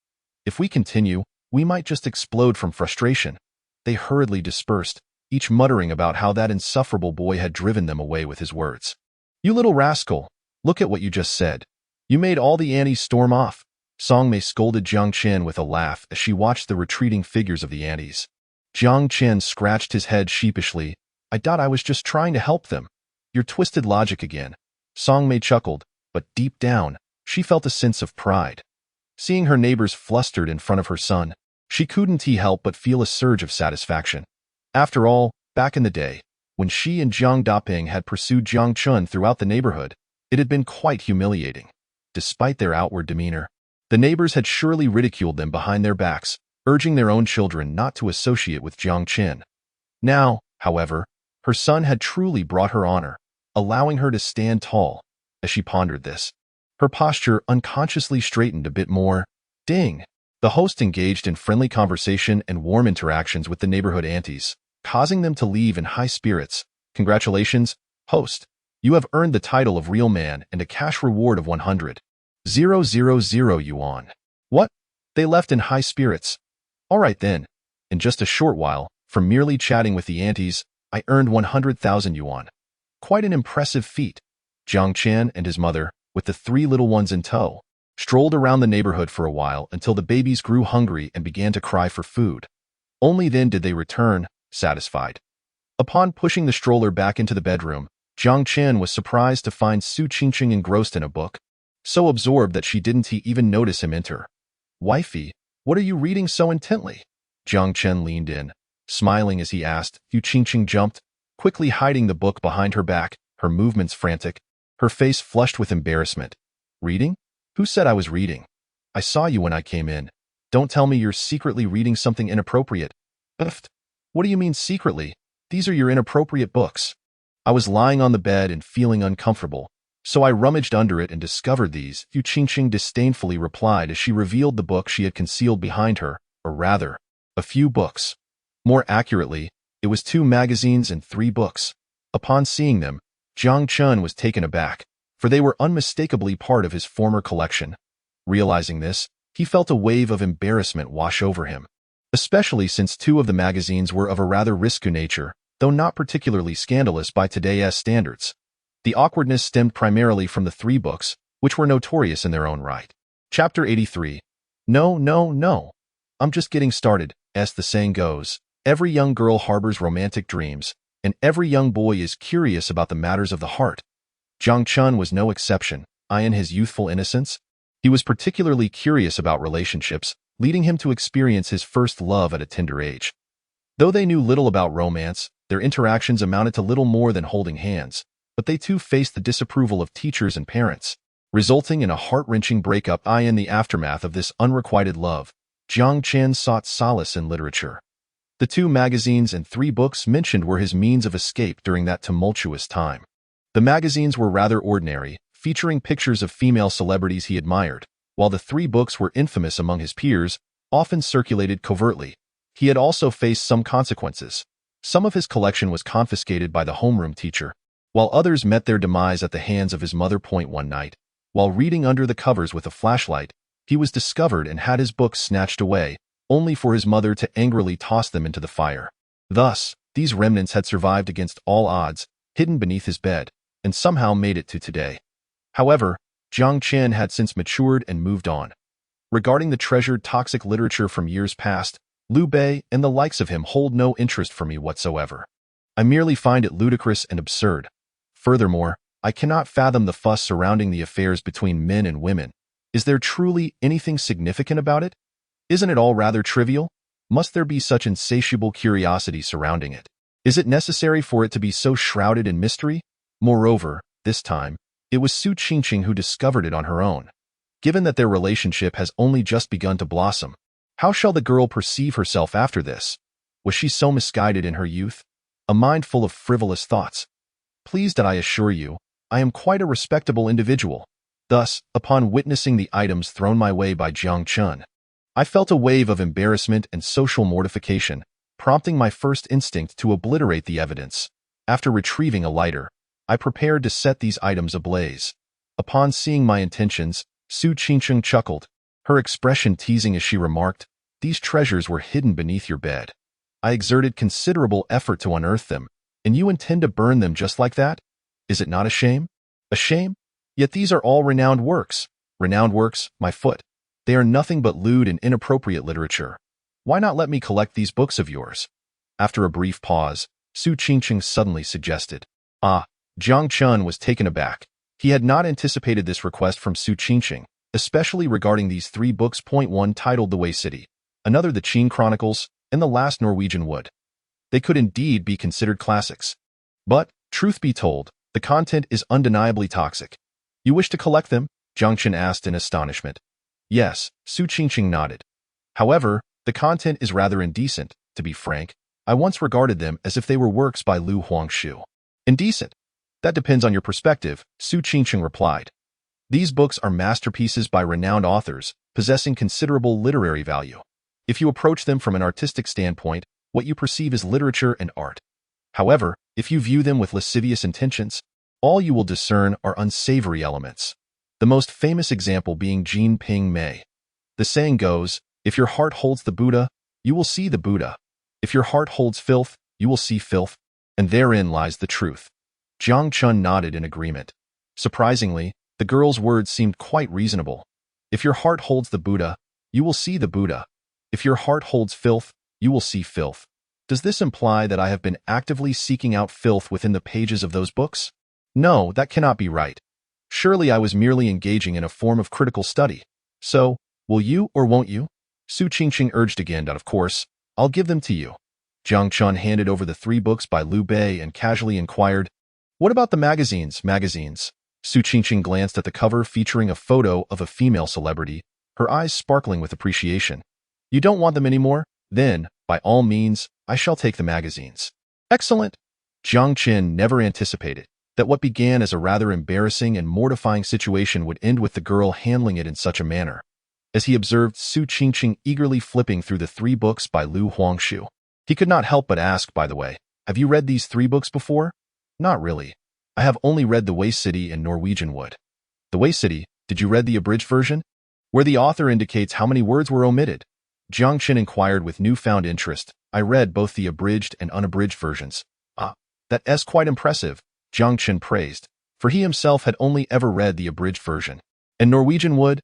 If we continue, we might just explode from frustration. They hurriedly dispersed, each muttering about how that insufferable boy had driven them away with his words. You little rascal, look at what you just said. You made all the aunties storm off. Song Mei scolded Jiang Chen with a laugh as she watched the retreating figures of the aunties. Jiang Chen scratched his head sheepishly. I was just trying to help them. Your twisted logic again. Song Mei chuckled, but deep down, she felt a sense of pride. Seeing her neighbors flustered in front of her son, she couldn't help but feel a surge of satisfaction. After all, back in the day, when she and Jiang Daping had pursued Jiang Chen throughout the neighborhood, it had been quite humiliating. Despite their outward demeanor, the neighbors had surely ridiculed them behind their backs, urging their own children not to associate with Jiang Chen. Now, however, her son had truly brought her honor, allowing her to stand tall. As she pondered this, her posture unconsciously straightened a bit more. Ding! The host engaged in friendly conversation and warm interactions with the neighborhood aunties, causing them to leave in high spirits. Congratulations, host. You have earned the title of real man and a cash reward of 100,000 yuan. What? They left in high spirits. All right then. In just a short while, from merely chatting with the aunties, I earned 100,000 yuan. Quite an impressive feat. Jiang Chen and his mother, with the 3 little ones in tow, strolled around the neighborhood for a while until the babies grew hungry and began to cry for food. Only then did they return, satisfied. Upon pushing the stroller back into the bedroom, Jiang Chen was surprised to find Su Qingqing engrossed in a book, so absorbed that she didn't even notice him enter. "Wifey, what are you reading so intently?" Jiang Chen leaned in, smiling as he asked. Su Qingqing jumped, quickly hiding the book behind her back, her movements frantic, her face flushed with embarrassment. "Reading? Who said I was reading? I saw you when I came in. Don't tell me you're secretly reading something inappropriate." "Pfft. What do you mean secretly? These are your inappropriate books." "I was lying on the bed and feeling uncomfortable, so I rummaged under it and discovered these," Su Qingqing disdainfully replied as she revealed the book she had concealed behind her, or rather, a few books. More accurately, it was 2 magazines and 3 books. Upon seeing them, Jiang Chen was taken aback, for they were unmistakably part of his former collection. Realizing this, he felt a wave of embarrassment wash over him, especially since 2 of the magazines were of a rather risque nature, though not particularly scandalous by today's standards. The awkwardness stemmed primarily from the 3 books, which were notorious in their own right. Chapter 83. No, no, no. I'm just getting started, as the saying goes. Every young girl harbors romantic dreams, and every young boy is curious about the matters of the heart. Jiang Chen was no exception. In his youthful innocence, he was particularly curious about relationships, leading him to experience his first love at a tender age. Though they knew little about romance, their interactions amounted to little more than holding hands, but they too faced the disapproval of teachers and parents, resulting in a heart-wrenching breakup. In the aftermath of this unrequited love, Jiang Chen sought solace in literature. The 2 magazines and 3 books mentioned were his means of escape during that tumultuous time. The magazines were rather ordinary, featuring pictures of female celebrities he admired, while the 3 books were infamous among his peers, often circulated covertly. He had also faced some consequences. Some of his collection was confiscated by the homeroom teacher, while others met their demise at the hands of his mother. One night, while reading under the covers with a flashlight, he was discovered and had his books snatched away, only for his mother to angrily toss them into the fire. Thus, these remnants had survived against all odds, hidden beneath his bed, and somehow made it to today. However, Jiang Chen had since matured and moved on. Regarding the treasured toxic literature from years past, Liu Bei and the likes of him hold no interest for me whatsoever. I merely find it ludicrous and absurd. Furthermore, I cannot fathom the fuss surrounding the affairs between men and women. Is there truly anything significant about it? Isn't it all rather trivial? Must there be such insatiable curiosity surrounding it? Is it necessary for it to be so shrouded in mystery? Moreover, this time, it was Su Qingqing who discovered it on her own. Given that their relationship has only just begun to blossom, how shall the girl perceive herself after this? Was she so misguided in her youth? A mind full of frivolous thoughts? Please that I assure you, I am quite a respectable individual. Thus, upon witnessing the items thrown my way by Jiang Chen, I felt a wave of embarrassment and social mortification, prompting my first instinct to obliterate the evidence. After retrieving a lighter, I prepared to set these items ablaze. Upon seeing my intentions, Su Qingqing chuckled, her expression teasing as she remarked, "These treasures were hidden beneath your bed. I exerted considerable effort to unearth them, and you intend to burn them just like that? Is it not a shame? A shame? Yet these are all renowned works. Renowned works, my foot. They are nothing but lewd and inappropriate literature. Why not let me collect these books of yours?" After a brief pause, Su Qingqing suddenly suggested. Jiang Chen was taken aback. He had not anticipated this request from Su Qingqing, especially regarding these 3 books. 1 titled The Way City, another The Qin Chronicles, and The Last Norwegian Wood. They could indeed be considered classics. But, truth be told, the content is undeniably toxic. "You wish to collect them?" Jiang Chen asked in astonishment. "Yes," Su Qingqing nodded. "However, the content is rather indecent, to be frank. I once regarded them as if they were works by Liu Huangshu." "Indecent? That depends on your perspective," Su Qingqing replied. "These books are masterpieces by renowned authors, possessing considerable literary value. If you approach them from an artistic standpoint, what you perceive is literature and art. However, if you view them with lascivious intentions, all you will discern are unsavory elements. The most famous example being Jin Ping Mei. The saying goes, if your heart holds the Buddha, you will see the Buddha. If your heart holds filth, you will see filth, and therein lies the truth." Jiang Chen nodded in agreement. Surprisingly, the girl's words seemed quite reasonable. If your heart holds the Buddha, you will see the Buddha. If your heart holds filth, you will see filth. Does this imply that I have been actively seeking out filth within the pages of those books? No, that cannot be right. Surely I was merely engaging in a form of critical study. So, will you or won't you? Su Qingqing urged again, and of course, I'll give them to you. Jiang Chen handed over the 3 books by Liu Bei and casually inquired, what about the magazines? Su Qingqing glanced at the cover featuring a photo of a female celebrity, her eyes sparkling with appreciation. You don't want them anymore? Then, by all means, I shall take the magazines. Excellent. Jiang Chen never anticipated that what began as a rather embarrassing and mortifying situation would end with the girl handling it in such a manner. As he observed Su Qingqing eagerly flipping through the 3 books by Lu Huangshu, he could not help but ask, by the way, have you read these 3 books before? Not really. I have only read The Waste City and Norwegian Wood. The Waste City, did you read the abridged version? Where the author indicates how many words were omitted? Jiang Chen inquired with newfound interest. I read both the abridged and unabridged versions. Ah, that's quite impressive, Jiang Chen praised, for he himself had only ever read the abridged version. And Norwegian Wood?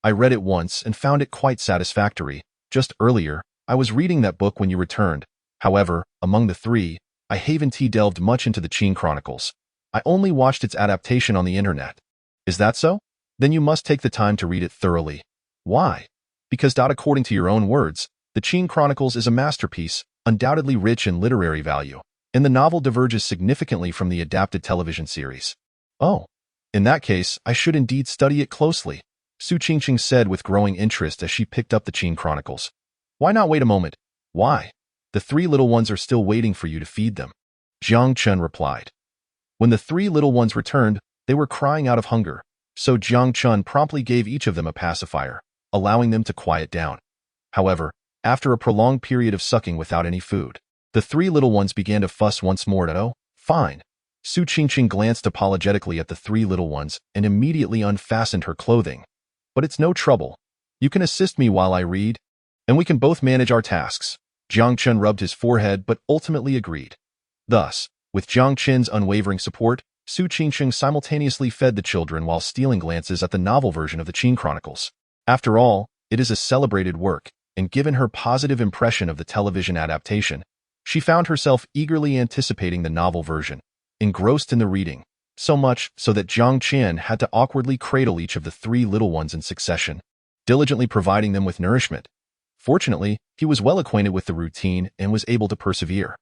I read it once and found it quite satisfactory. Just earlier, I was reading that book when you returned. However, among the 3, I haven't delved much into the Qin Chronicles. I only watched its adaptation on the internet. Is that so? Then you must take the time to read it thoroughly. Why? Because, according to your own words, the Qin Chronicles is a masterpiece, undoubtedly rich in literary value, and the novel diverges significantly from the adapted television series. Oh, in that case, I should indeed study it closely, Su Qingqing said with growing interest as she picked up the Qin Chronicles. Why not wait a moment? Why? The 3 little ones are still waiting for you to feed them, Jiang Chen replied. When the 3 little ones returned, they were crying out of hunger, so Jiang Chen promptly gave each of them a pacifier, allowing them to quiet down. However, after a prolonged period of sucking without any food, the 3 little ones began to fuss once more. Oh, fine. Su Qingqing glanced apologetically at the 3 little ones and immediately unfastened her clothing. But it's no trouble. You can assist me while I read, and we can both manage our tasks. Jiang Chen rubbed his forehead but ultimately agreed. Thus, with Jiang Chen's unwavering support, Su Qingqing simultaneously fed the children while stealing glances at the novel version of the Qin Chronicles. After all, it is a celebrated work, and given her positive impression of the television adaptation, she found herself eagerly anticipating the novel version, engrossed in the reading, so much so that Jiang Chen had to awkwardly cradle each of the 3 little ones in succession, diligently providing them with nourishment. Fortunately, he was well acquainted with the routine and was able to persevere.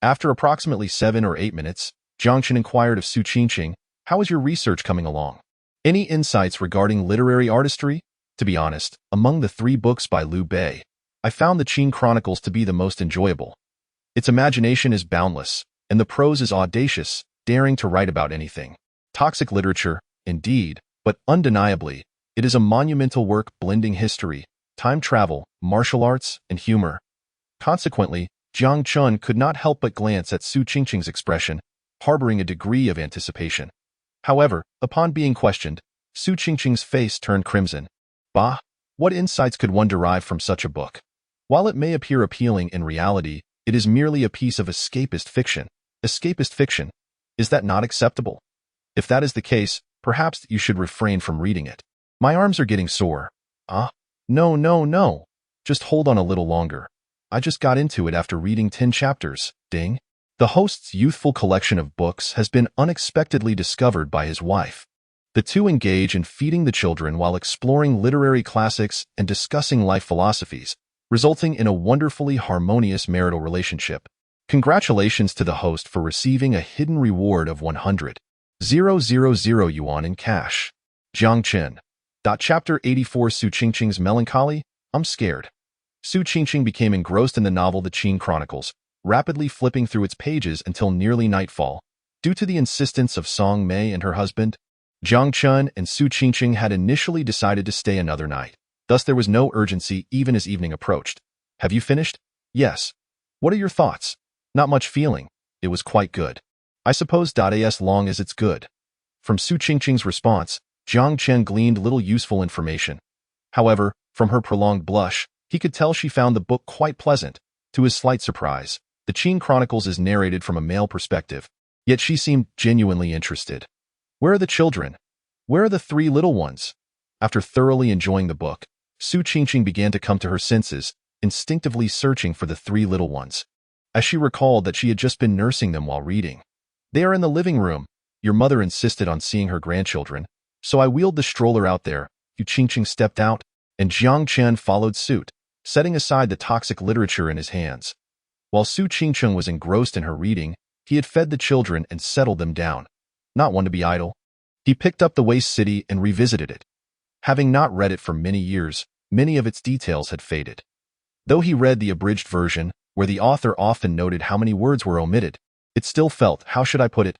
After approximately 7 or 8 minutes, Jiang Chen inquired of Su Qingqing, how is your research coming along? Any insights regarding literary artistry? To be honest, among the 3 books by Liu Bei, I found the Qin Chronicles to be the most enjoyable. Its imagination is boundless, and the prose is audacious, daring to write about anything. Toxic literature, indeed, but undeniably, it is a monumental work blending history, time travel, martial arts, and humor. Consequently, Jiang Chen could not help but glance at Su Qingqing's expression, harboring a degree of anticipation. However, upon being questioned, Su Qingqing's face turned crimson. Bah! What insights could one derive from such a book? While it may appear appealing in reality, it is merely a piece of escapist fiction. Escapist fiction? Is that not acceptable? If that is the case, perhaps you should refrain from reading it. My arms are getting sore. Ah? No. Just hold on a little longer. I just got into it after reading 10 chapters. Ding. The host's youthful collection of books has been unexpectedly discovered by his wife. The two engage in feeding the children while exploring literary classics and discussing life philosophies, resulting in a wonderfully harmonious marital relationship. Congratulations to the host for receiving a hidden reward of 100,000 yuan in cash. Jiang Chen. Chapter 84 Su Qingqing's Melancholy? I'm scared. Su Qingqing became engrossed in the novel The Qin Chronicles, rapidly flipping through its pages until nearly nightfall. Due to the insistence of Song Mei and her husband, Jiang Chen and Su Qingqing had initially decided to stay another night. Thus there was no urgency even as evening approached. Have you finished? Yes. What are your thoughts? Not much feeling. It was quite good. I suppose as long as it's good. From Su Qingqing's response, Jiang Chen gleaned little useful information. However, from her prolonged blush, he could tell she found the book quite pleasant. To his slight surprise, the Qin Chronicles is narrated from a male perspective, yet she seemed genuinely interested. Where are the children? Where are the 3 little ones? After thoroughly enjoying the book, Su Qingqing began to come to her senses, instinctively searching for the 3 little ones. As she recalled that she had just been nursing them while reading. They are in the living room. Your mother insisted on seeing her grandchildren, so I wheeled the stroller out there. Yu Qingqing stepped out, and Jiang Chen followed suit, setting aside the toxic literature in his hands. While Su Qingqing was engrossed in her reading, he had fed the children and settled them down. Not one to be idle. He picked up The Waste City and revisited it. Having not read it for many years, many of its details had faded. Though he read the abridged version, where the author often noted how many words were omitted, it still felt, how should I put it?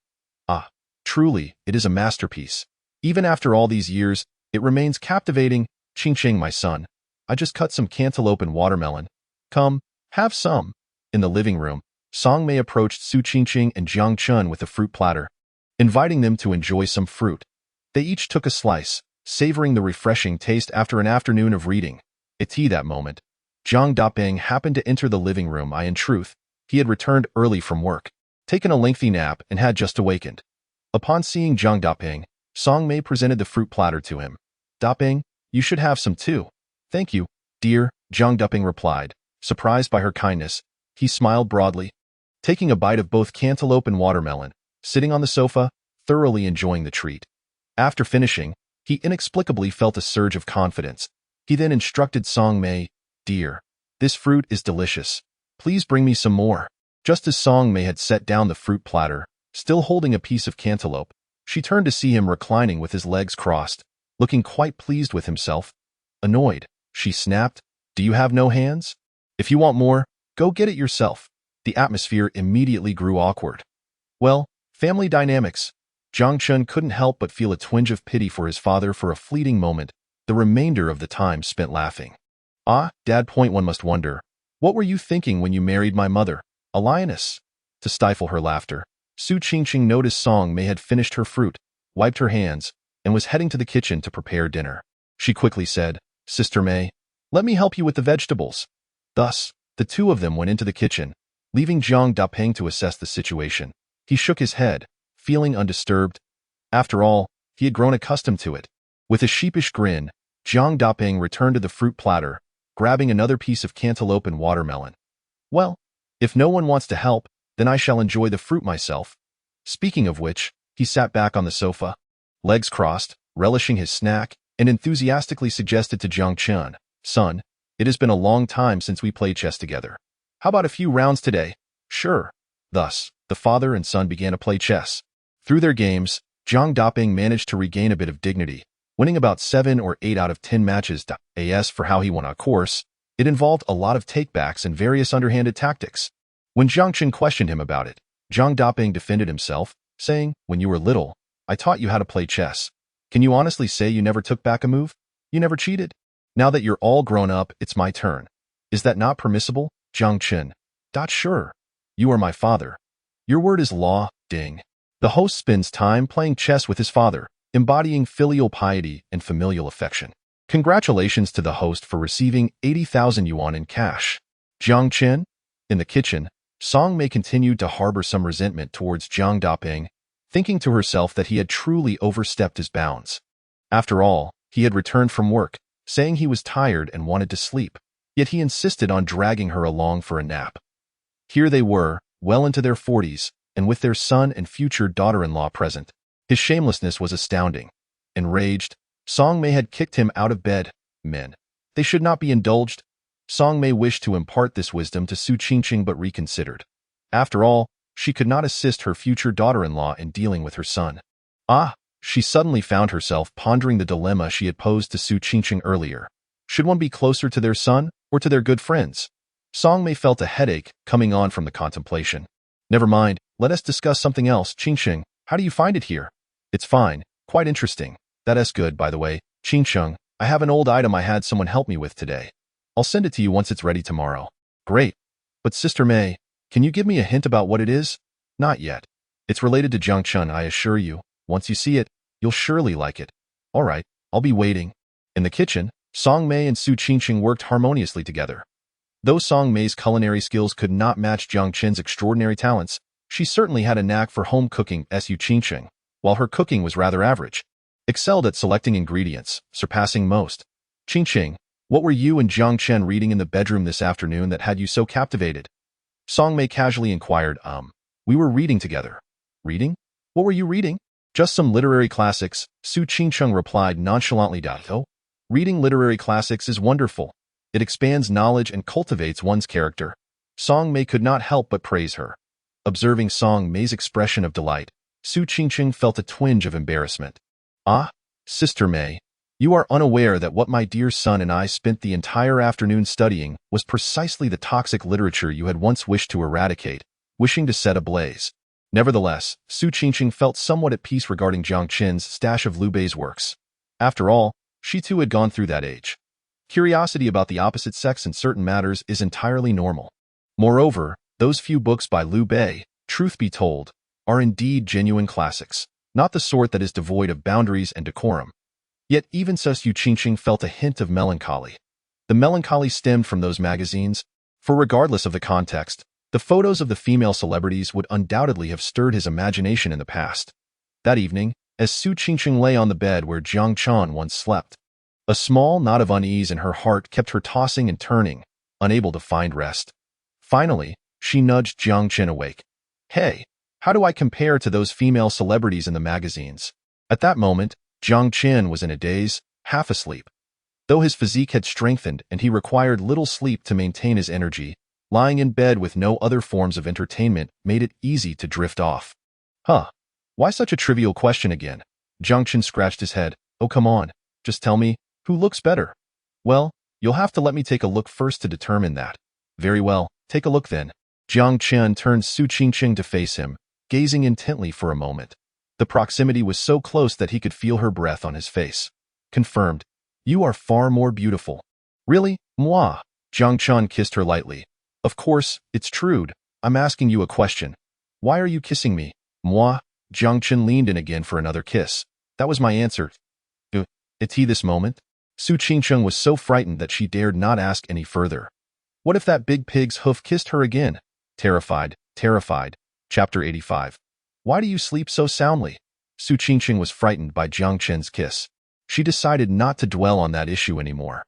Truly, it is a masterpiece. Even after all these years, it remains captivating. Qingqing, my son, I just cut some cantaloupe and watermelon. Come, have some. In the living room, Song Mei approached Su Qingqing and Jiang Chen with a fruit platter, inviting them to enjoy some fruit. They each took a slice, savoring the refreshing taste after an afternoon of reading. At tea that moment, Zhang Dapeng happened to enter the living room. In truth, he had returned early from work, taken a lengthy nap, and had just awakened. Upon seeing Zhang Dapeng, Song Mei presented the fruit platter to him. Dapeng, you should have some too. Thank you, dear, Zhang Dapeng replied. Surprised by her kindness, he smiled broadly, taking a bite of both cantaloupe and watermelon, sitting on the sofa, thoroughly enjoying the treat. After finishing, he inexplicably felt a surge of confidence. He then instructed Song Mei, Dear, this fruit is delicious. Please bring me some more. Just as Song Mei had set down the fruit platter, still holding a piece of cantaloupe, she turned to see him reclining with his legs crossed, looking quite pleased with himself. Annoyed, she snapped, Do you have no hands? If you want more, go get it yourself. The atmosphere immediately grew awkward. Well, family dynamics. Jiang Chen couldn't help but feel a twinge of pity for his father for a fleeting moment, the remainder of the time spent laughing. Dad. One must wonder, what were you thinking when you married my mother, a lioness? To stifle her laughter, Su Qingqing noticed Song Mei had finished her fruit, wiped her hands, and was heading to the kitchen to prepare dinner. She quickly said, Sister Mei, let me help you with the vegetables. Thus, the two of them went into the kitchen, leaving Zhang Dapeng to assess the situation. He shook his head, feeling undisturbed. After all, he had grown accustomed to it. With a sheepish grin, Zhang Dapeng returned to the fruit platter, grabbing another piece of cantaloupe and watermelon. Well, if no one wants to help, then I shall enjoy the fruit myself. Speaking of which, he sat back on the sofa, legs crossed, relishing his snack, and enthusiastically suggested to Jiang Chen, Son, it has been a long time since we played chess together. How about a few rounds today? Sure. Thus, the father and son began to play chess. Through their games, Zhang Dapeng managed to regain a bit of dignity, winning about 7 or 8 out of 10 matches. As for how he won, of course, it involved a lot of takebacks and various underhanded tactics. When Jiang Chen questioned him about it, Zhang Dapeng defended himself, saying, When you were little, I taught you how to play chess. Can you honestly say you never took back a move? You never cheated? Now that you're all grown up, it's my turn. Is that not permissible, Jiang Chen? Sure. You are my father. Your word is law, ding. The host spends time playing chess with his father, embodying filial piety and familial affection. Congratulations to the host for receiving 80,000 yuan in cash. Jiang Chen? In the kitchen, Song Mei continued to harbor some resentment towards Zhang Dapeng, thinking to herself that he had truly overstepped his bounds. After all, he had returned from work, saying he was tired and wanted to sleep, yet he insisted on dragging her along for a nap. Here they were, well into their 40s, and with their son and future daughter-in-law present. His shamelessness was astounding. Enraged, Song Mei had kicked him out of bed. Men, they should not be indulged. Song Mei wished to impart this wisdom to Su Qingqing but reconsidered. After all, she could not assist her future daughter-in-law in dealing with her son. She suddenly found herself pondering the dilemma she had posed to Su Qingqing earlier. Should one be closer to their son or to their good friends? Song Mei felt a headache coming on from the contemplation. Never mind, let us discuss something else. Qingqing, how do you find it here? It's fine, quite interesting. That's good, by the way. Qingqing, I have an old item I had someone help me with today. I'll send it to you once it's ready tomorrow. Great. But Sister Mei, can you give me a hint about what it is? Not yet. It's related to Jiang Chen, I assure you. Once you see it, you'll surely like it. All right, I'll be waiting. In the kitchen, Song Mei and Su Qingqing worked harmoniously together. Though Song Mei's culinary skills could not match Jiang Chen's extraordinary talents, she certainly had a knack for home cooking. Su Qingqing, while her cooking was rather average, excelled at selecting ingredients, surpassing most. Qingqing, what were you and Jiang Chen reading in the bedroom this afternoon that had you so captivated? Song Mei casually inquired. We were reading together. Reading? What were you reading? Just some literary classics, Su Qingcheng replied nonchalantly. Oh, reading literary classics is wonderful. It expands knowledge and cultivates one's character. Song Mei could not help but praise her. Observing Song Mei's expression of delight, Su Qingcheng felt a twinge of embarrassment. Ah, Sister Mei, you are unaware that what my dear son and I spent the entire afternoon studying was precisely the toxic literature you had once wished to eradicate, wishing to set ablaze. Nevertheless, Su Qingcheng felt somewhat at peace regarding Jiang Chen's stash of Liu Bei's works. After all, she too had gone through that age. Curiosity about the opposite sex in certain matters is entirely normal. Moreover, those few books by Liu Bei, truth be told, are indeed genuine classics, not the sort that is devoid of boundaries and decorum. Yet even so, Su Qingcheng felt a hint of melancholy. The melancholy stemmed from those magazines, for regardless of the context, the photos of the female celebrities would undoubtedly have stirred his imagination in the past. That evening, as Su Qingcheng lay on the bed where Jiang Chen once slept, a small knot of unease in her heart kept her tossing and turning, unable to find rest. Finally, she nudged Jiang Chen awake. Hey, how do I compare to those female celebrities in the magazines? At that moment, Jiang Chen was in a daze, half asleep. Though his physique had strengthened and he required little sleep to maintain his energy, lying in bed with no other forms of entertainment made it easy to drift off. Huh. Why such a trivial question again? Jiang Chen scratched his head. Oh, come on. Just tell me, who looks better? Well, you'll have to let me take a look first to determine that. Very well, take a look then. Jiang Chen turned Su Qingcheng to face him, gazing intently for a moment. The proximity was so close that he could feel her breath on his face. Confirmed. You are far more beautiful. Really? Moi? Jiang Chen kissed her lightly. Of course, it's true. I'm asking you a question. Why are you kissing me? Moi? Jiang Chen leaned in again for another kiss. That was my answer. It's he this moment? Su Qingcheng was so frightened that she dared not ask any further. What if that big pig's hoof kissed her again? Terrified. Chapter 85. Why do you sleep so soundly? Su Qingcheng was frightened by Jiang Chen's kiss. She decided not to dwell on that issue anymore.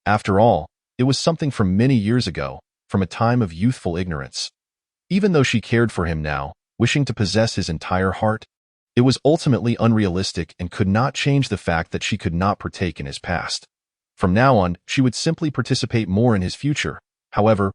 After all, it was something from many years ago, from a time of youthful ignorance. Even though she cared for him now, wishing to possess his entire heart, it was ultimately unrealistic and could not change the fact that she could not partake in his past. From now on, she would simply participate more in his future. However,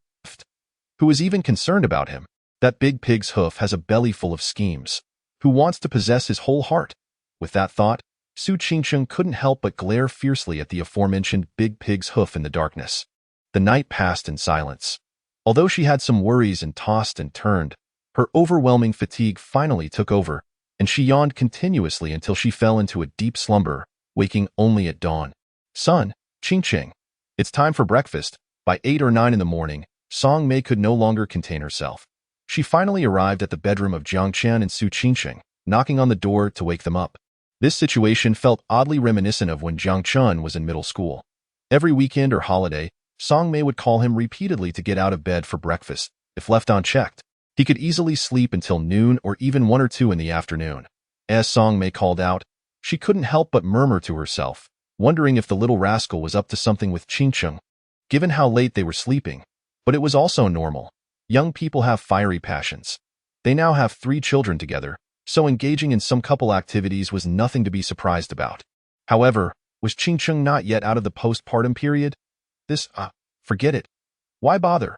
who is even concerned about him? That big pig's hoof has a belly full of schemes. Who wants to possess his whole heart? With that thought, Su Qingcheng couldn't help but glare fiercely at the aforementioned big pig's hoof in the darkness. The night passed in silence. Although she had some worries and tossed and turned, her overwhelming fatigue finally took over, and she yawned continuously until she fell into a deep slumber, waking only at dawn. Son, Qingcheng, it's time for breakfast. By 8 or 9 in the morning, Song Mei could no longer contain herself. She finally arrived at the bedroom of Jiang Chen and Su Qingcheng, knocking on the door to wake them up. This situation felt oddly reminiscent of when Jiang Chen was in middle school. Every weekend or holiday, Song Mei would call him repeatedly to get out of bed for breakfast. If left unchecked, he could easily sleep until noon or even 1 or 2 in the afternoon. As Song Mei called out, she couldn't help but murmur to herself, wondering if the little rascal was up to something with Qingcheng, given how late they were sleeping. But it was also normal. Young people have fiery passions. They now have 3 children together, so engaging in some couple activities was nothing to be surprised about. However, was Qingcheng not yet out of the postpartum period? Forget it. Why bother?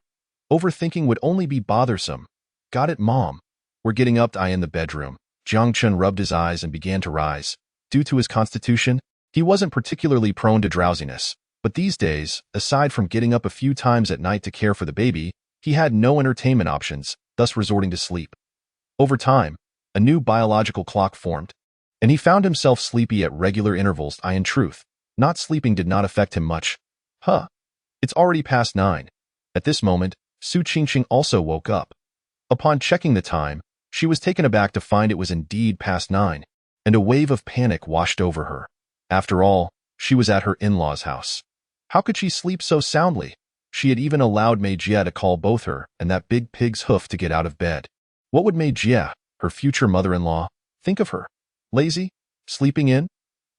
Overthinking would only be bothersome. Got it, Mom. We're getting up. In the bedroom. Jiang Chen rubbed his eyes and began to rise. Due to his constitution, he wasn't particularly prone to drowsiness. But these days, aside from getting up a few times at night to care for the baby, he had no entertainment options, thus resorting to sleep. Over time, a new biological clock formed, and he found himself sleepy at regular intervals. In truth, not sleeping did not affect him much. It's already past 9. At this moment, Su Qingcheng also woke up. Upon checking the time, she was taken aback to find it was indeed past 9, and a wave of panic washed over her. After all, she was at her in-laws' house. How could she sleep so soundly? She had even allowed Mei Jie to call both her and that big pig's hoof to get out of bed. What would Mei Jie, her future mother-in-law, think of her? Lazy? Sleeping in?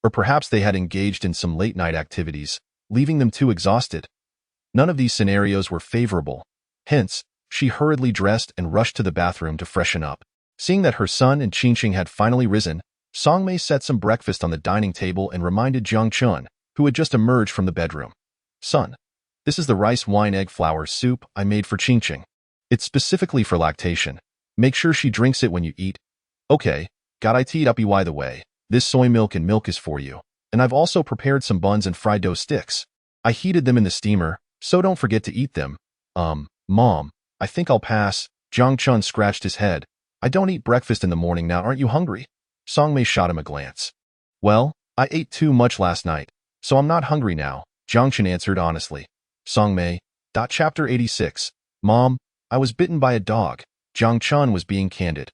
Or perhaps they had engaged in some late-night activities, leaving them too exhausted. None of these scenarios were favorable. Hence, she hurriedly dressed and rushed to the bathroom to freshen up. Seeing that her son and Qingcheng had finally risen, Song Mei set some breakfast on the dining table and reminded Jiang Chen, who had just emerged from the bedroom. Son, this is the rice wine egg flour soup I made for Qingqing. It's specifically for lactation. Make sure she drinks it when you eat. Okay, got it up by the way. This soy milk and milk is for you. And I've also prepared some buns and fried dough sticks. I heated them in the steamer, so don't forget to eat them. Mom, I think I'll pass. Jiang Chen scratched his head. I don't eat breakfast in the morning now, aren't you hungry? Song Mei shot him a glance. Well, I ate too much last night, so I'm not hungry now, Jiang Chen answered honestly. Song Mei. Chapter 86. Mom, I was bitten by a dog. Jiang Chen was being candid.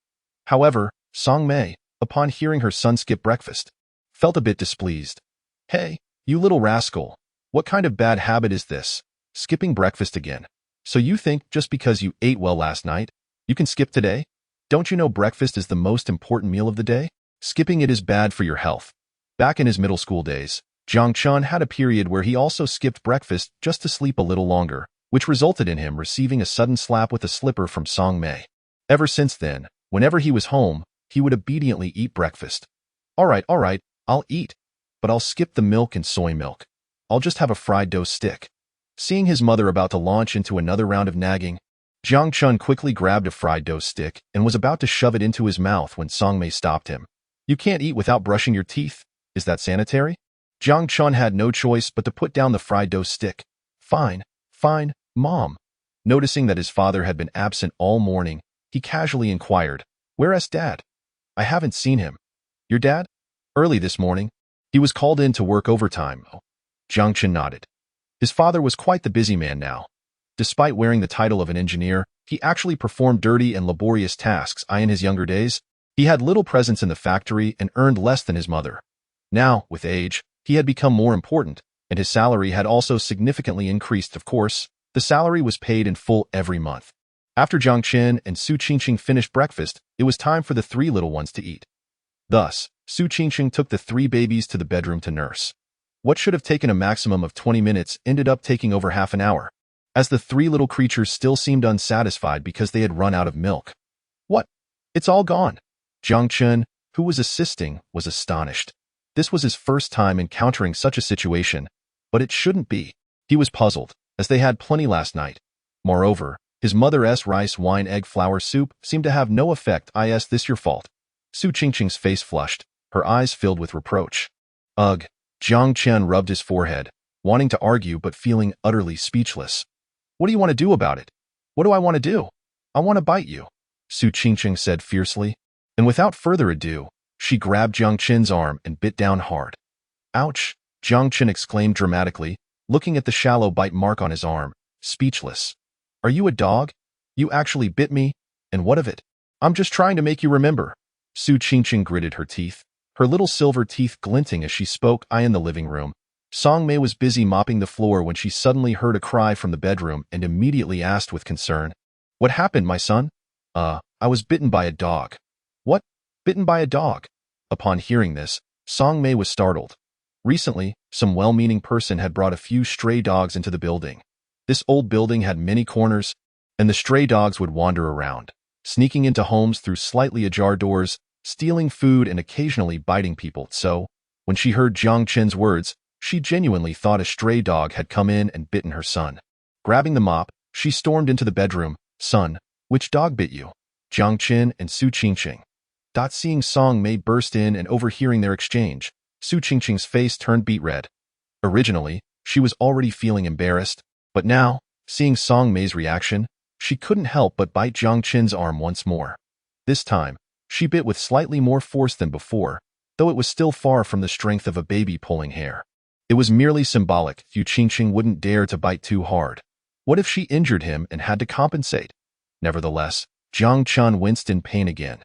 However, Song Mei, upon hearing her son skip breakfast, felt a bit displeased. Hey, you little rascal. What kind of bad habit is this? Skipping breakfast again. So you think just because you ate well last night, you can skip today? Don't you know breakfast is the most important meal of the day? Skipping it is bad for your health. Back in his middle school days, Jiang Chen had a period where he also skipped breakfast just to sleep a little longer, which resulted in him receiving a sudden slap with a slipper from Song Mei. Ever since then, whenever he was home, he would obediently eat breakfast. All right, I'll eat, but I'll skip the milk and soy milk. I'll just have a fried dough stick. Seeing his mother about to launch into another round of nagging, Jiang Chen quickly grabbed a fried dough stick and was about to shove it into his mouth when Song Mei stopped him. You can't eat without brushing your teeth. Is that sanitary? Jiang Chen had no choice but to put down the fried dough stick. Fine, Mom. Noticing that his father had been absent all morning, he casually inquired, Where's Dad? I haven't seen him. Your dad? Early this morning. He was called in to work overtime. Jiang Chen nodded. His father was quite the busy man now. Despite wearing the title of an engineer, he actually performed dirty and laborious tasks. In his younger days, he had little presence in the factory and earned less than his mother. Now, with age, he had become more important, and his salary had also significantly increased. Of course, the salary was paid in full every month. After Jiang Chen and Su Qingqing finished breakfast, it was time for the three little ones to eat. Thus, Su Qingqing took the three babies to the bedroom to nurse. What should have taken a maximum of 20 minutes ended up taking over half an hour, as the three little creatures still seemed unsatisfied because they had run out of milk. What? It's all gone. Jiang Chen, who was assisting, was astonished. This was his first time encountering such a situation, but it shouldn't be. He was puzzled, as they had plenty last night. Moreover, his mother's rice wine egg flour soup seemed to have no effect. Is this your fault? Su Qingqing's face flushed, her eyes filled with reproach. Ugh. Jiang Chen rubbed his forehead, wanting to argue but feeling utterly speechless. What do you want to do about it? What do I want to do? I want to bite you, Su Qingqing said fiercely, and without further ado, she grabbed Jiang Chen's arm and bit down hard. Ouch, Jiang Chen exclaimed dramatically, looking at the shallow bite mark on his arm, speechless. Are you a dog? You actually bit me? And what of it? I'm just trying to make you remember. Su Qingqing gritted her teeth, her little silver teeth glinting as she spoke. In the living room, Song Mei was busy mopping the floor when she suddenly heard a cry from the bedroom and immediately asked with concern, What happened, my son? I was bitten by a dog. What? Bitten by a dog? Upon hearing this, Song Mei was startled. Recently, some well-meaning person had brought a few stray dogs into the building. This old building had many corners, and the stray dogs would wander around, sneaking into homes through slightly ajar doors, stealing food and occasionally biting people. So, when she heard Jiang Chen's words, she genuinely thought a stray dog had come in and bitten her son. Grabbing the mop, she stormed into the bedroom. Son, which dog bit you? Jiang Chen and Su Qingqing. Seeing Song Mei burst in and overhearing their exchange, Su Qingqing's face turned beet red. Originally, she was already feeling embarrassed, but now, seeing Song Mei's reaction, she couldn't help but bite Jiang Chen's arm once more. This time, she bit with slightly more force than before, though it was still far from the strength of a baby pulling hair. It was merely symbolic. Su Qingqing wouldn't dare to bite too hard. What if she injured him and had to compensate? Nevertheless, Jiang Chen winced in pain again.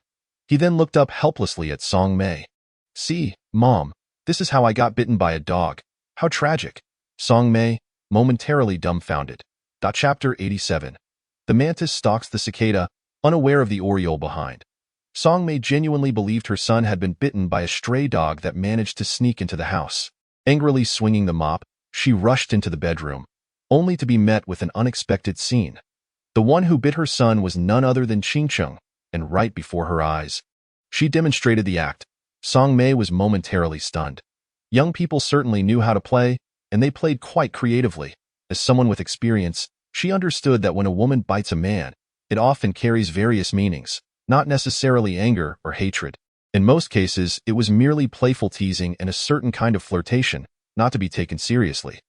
He then looked up helplessly at Song Mei. See, Mom, this is how I got bitten by a dog. How tragic. Song Mei, momentarily dumbfounded. Chapter 87. The mantis stalks the cicada, unaware of the oriole behind. Song Mei genuinely believed her son had been bitten by a stray dog that managed to sneak into the house. Angrily swinging the mop, she rushed into the bedroom, only to be met with an unexpected scene. The one who bit her son was none other than Qingqing, and right before her eyes, she demonstrated the act, Song Mei was momentarily stunned. Young people certainly knew how to play, and they played quite creatively. As someone with experience, she understood that when a woman bites a man, it often carries various meanings, not necessarily anger or hatred. In most cases, it was merely playful teasing and a certain kind of flirtation, not to be taken seriously.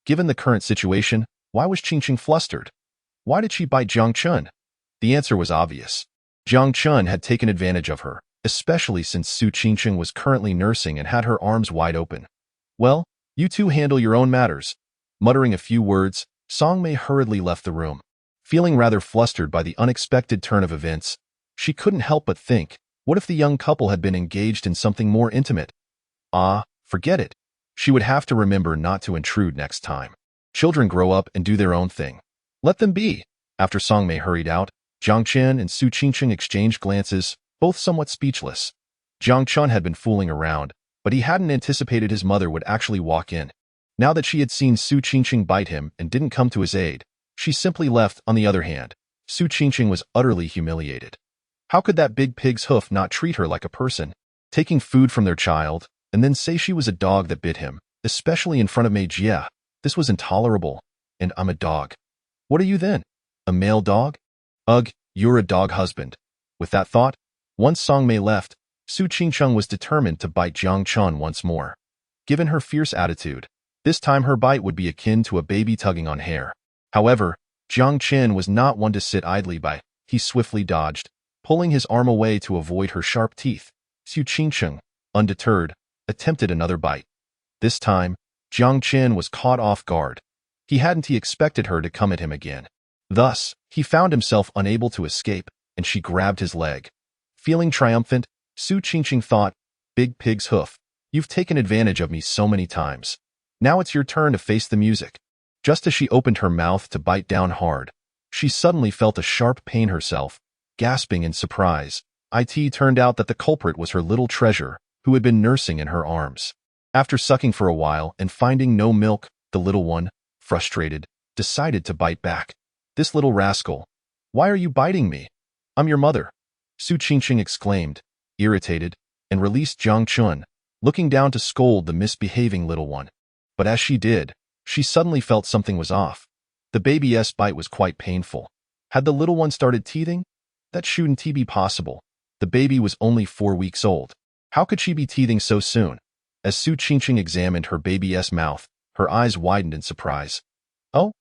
Given the current situation, why was Qingqing flustered? Why did she bite Jiang Chen? The answer was obvious. Jiang Chen had taken advantage of her, especially since Su Qingqing was currently nursing and had her arms wide open. Well, you two handle your own matters. Muttering a few words, Song Mei hurriedly left the room. Feeling rather flustered by the unexpected turn of events, she couldn't help but think, what if the young couple had been engaged in something more intimate? Forget it. She would have to remember not to intrude next time. Children grow up and do their own thing. Let them be. After Song Mei hurried out, Jiang Chen and Su Qingqing exchanged glances, both somewhat speechless. Jiang Chen had been fooling around, but he hadn't anticipated his mother would actually walk in. Now that she had seen Su Qingqing bite him and didn't come to his aid, she simply left. On the other hand, Su Qingqing was utterly humiliated. How could that big pig's hoof not treat her like a person, taking food from their child, and then say she was a dog that bit him, especially in front of Mei Jie? This was intolerable. And I'm a dog. What are you then? A male dog? Ugh, you're a dog husband. With that thought, once Song Mei left, Su Qingqing was determined to bite Jiang Chen once more. Given her fierce attitude, this time her bite would be akin to a baby tugging on hair. However, Jiang Chen was not one to sit idly by. He swiftly dodged, pulling his arm away to avoid her sharp teeth. Su Qingqing, undeterred, attempted another bite. This time, Jiang Chen was caught off guard. He hadn't expected her to come at him again. Thus, he found himself unable to escape, and she grabbed his leg. Feeling triumphant, Su Qingqing thought, "Big pig's hoof, you've taken advantage of me so many times. Now it's your turn to face the music." Just as she opened her mouth to bite down hard, she suddenly felt a sharp pain herself, gasping in surprise. It turned out that the culprit was her little treasure, who had been nursing in her arms. After sucking for a while and finding no milk, the little one, frustrated, decided to bite back. "This little rascal, why are you biting me? I'm your mother," Su Qingqing exclaimed, irritated, and released Jiang Chen, looking down to scold the misbehaving little one. But as she did, she suddenly felt something was off. The baby's bite was quite painful. Had the little one started teething? That shouldn't be possible. The baby was only 4 weeks old. How could she be teething so soon? As Su Qingqing examined her baby's mouth, her eyes widened in surprise. "Oh,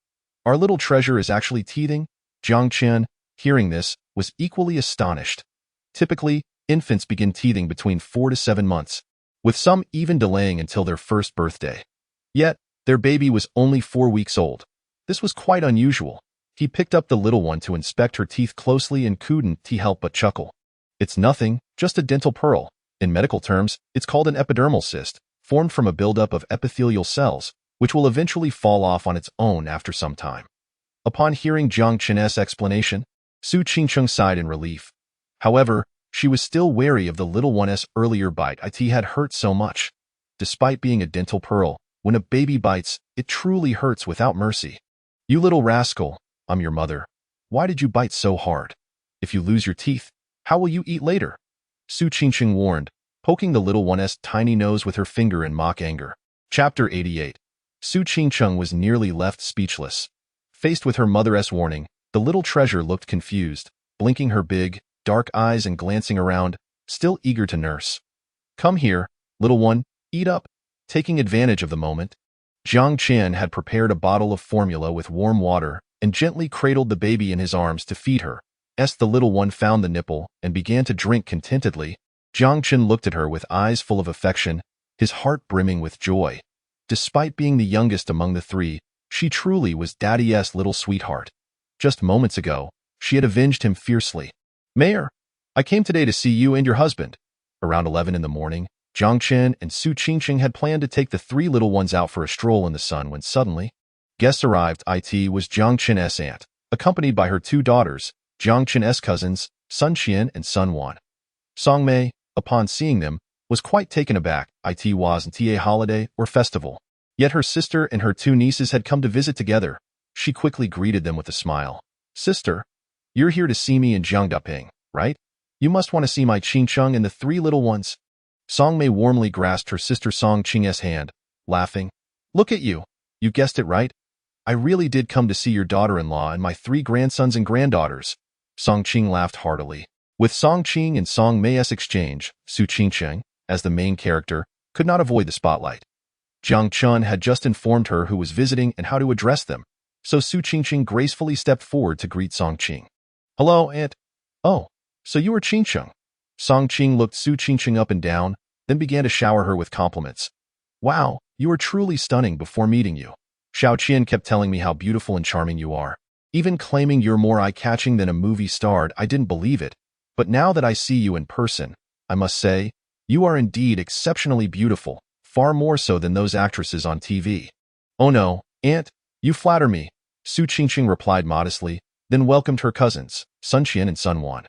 our little treasure is actually teething?" Jiang Chen, hearing this, was equally astonished. Typically, infants begin teething between 4 to 7 months, with some even delaying until their first birthday. Yet, their baby was only 4 weeks old. This was quite unusual. He picked up the little one to inspect her teeth closely and couldn't help but chuckle. "It's nothing, just a dental pearl. In medical terms, it's called an epidermal cyst, formed from a buildup of epithelial cells, which will eventually fall off on its own after some time." Upon hearing Jiang Chen's explanation, Su Qingqing sighed in relief. However, she was still wary of the little one's earlier bite. It had hurt so much. Despite being a dental pearl, when a baby bites, it truly hurts without mercy. "You little rascal, I'm your mother. Why did you bite so hard? If you lose your teeth, how will you eat later?" Su Qingqing warned, poking the little one's tiny nose with her finger in mock anger. Chapter 88. Su Qingqing was nearly left speechless. Faced with her mother's warning, the little treasure looked confused, blinking her big, dark eyes and glancing around, still eager to nurse. "Come here, little one, eat up." Taking advantage of the moment, Jiang Chen had prepared a bottle of formula with warm water and gently cradled the baby in his arms to feed her. As the little one found the nipple and began to drink contentedly, Jiang Chen looked at her with eyes full of affection, his heart brimming with joy. Despite being the youngest among the three, she truly was Daddy's little sweetheart. Just moments ago, she had avenged him fiercely. "Mayor, I came today to see you and your husband." Around 11 in the morning, Jiang Chen and Su Qingqing had planned to take the 3 little ones out for a stroll in the sun when suddenly, guests arrived. It was Jiang Chen's aunt, accompanied by her 2 daughters, Jiang Chen's cousins, Sun Qian and Sun Wan. Song Mei, upon seeing them, was quite taken aback. It wasn't a holiday or festival. Yet her sister and her 2 nieces had come to visit together. She quickly greeted them with a smile. "Sister, you're here to see me and Jiang Daping, right? You must want to see my Qingqing and the 3 little ones." Song Mei warmly grasped her sister Song Qing's hand, laughing. Look at you. You guessed it right. I really did come to see your daughter-in-law and my 3 grandsons and granddaughters. Song Qing laughed heartily. With Song Qing and Song Mei's exchange, Su Qingcheng, as the main character, could not avoid the spotlight. Jiang Chen had just informed her who was visiting and how to address them, so Su Qingcheng gracefully stepped forward to greet Song Qing. Hello, Aunt. Oh, so you are Qingcheng. Song Qing looked Su Qingcheng up and down, then began to shower her with compliments. Wow, you are truly stunning before meeting you. Xiao Qian kept telling me how beautiful and charming you are. Even claiming you're more eye-catching than a movie star, I didn't believe it. But now that I see you in person, I must say, you are indeed exceptionally beautiful, far more so than those actresses on TV. Oh no, Aunt, you flatter me, Su Qingcheng replied modestly, then welcomed her cousins, Sun Qian and Sun Wan.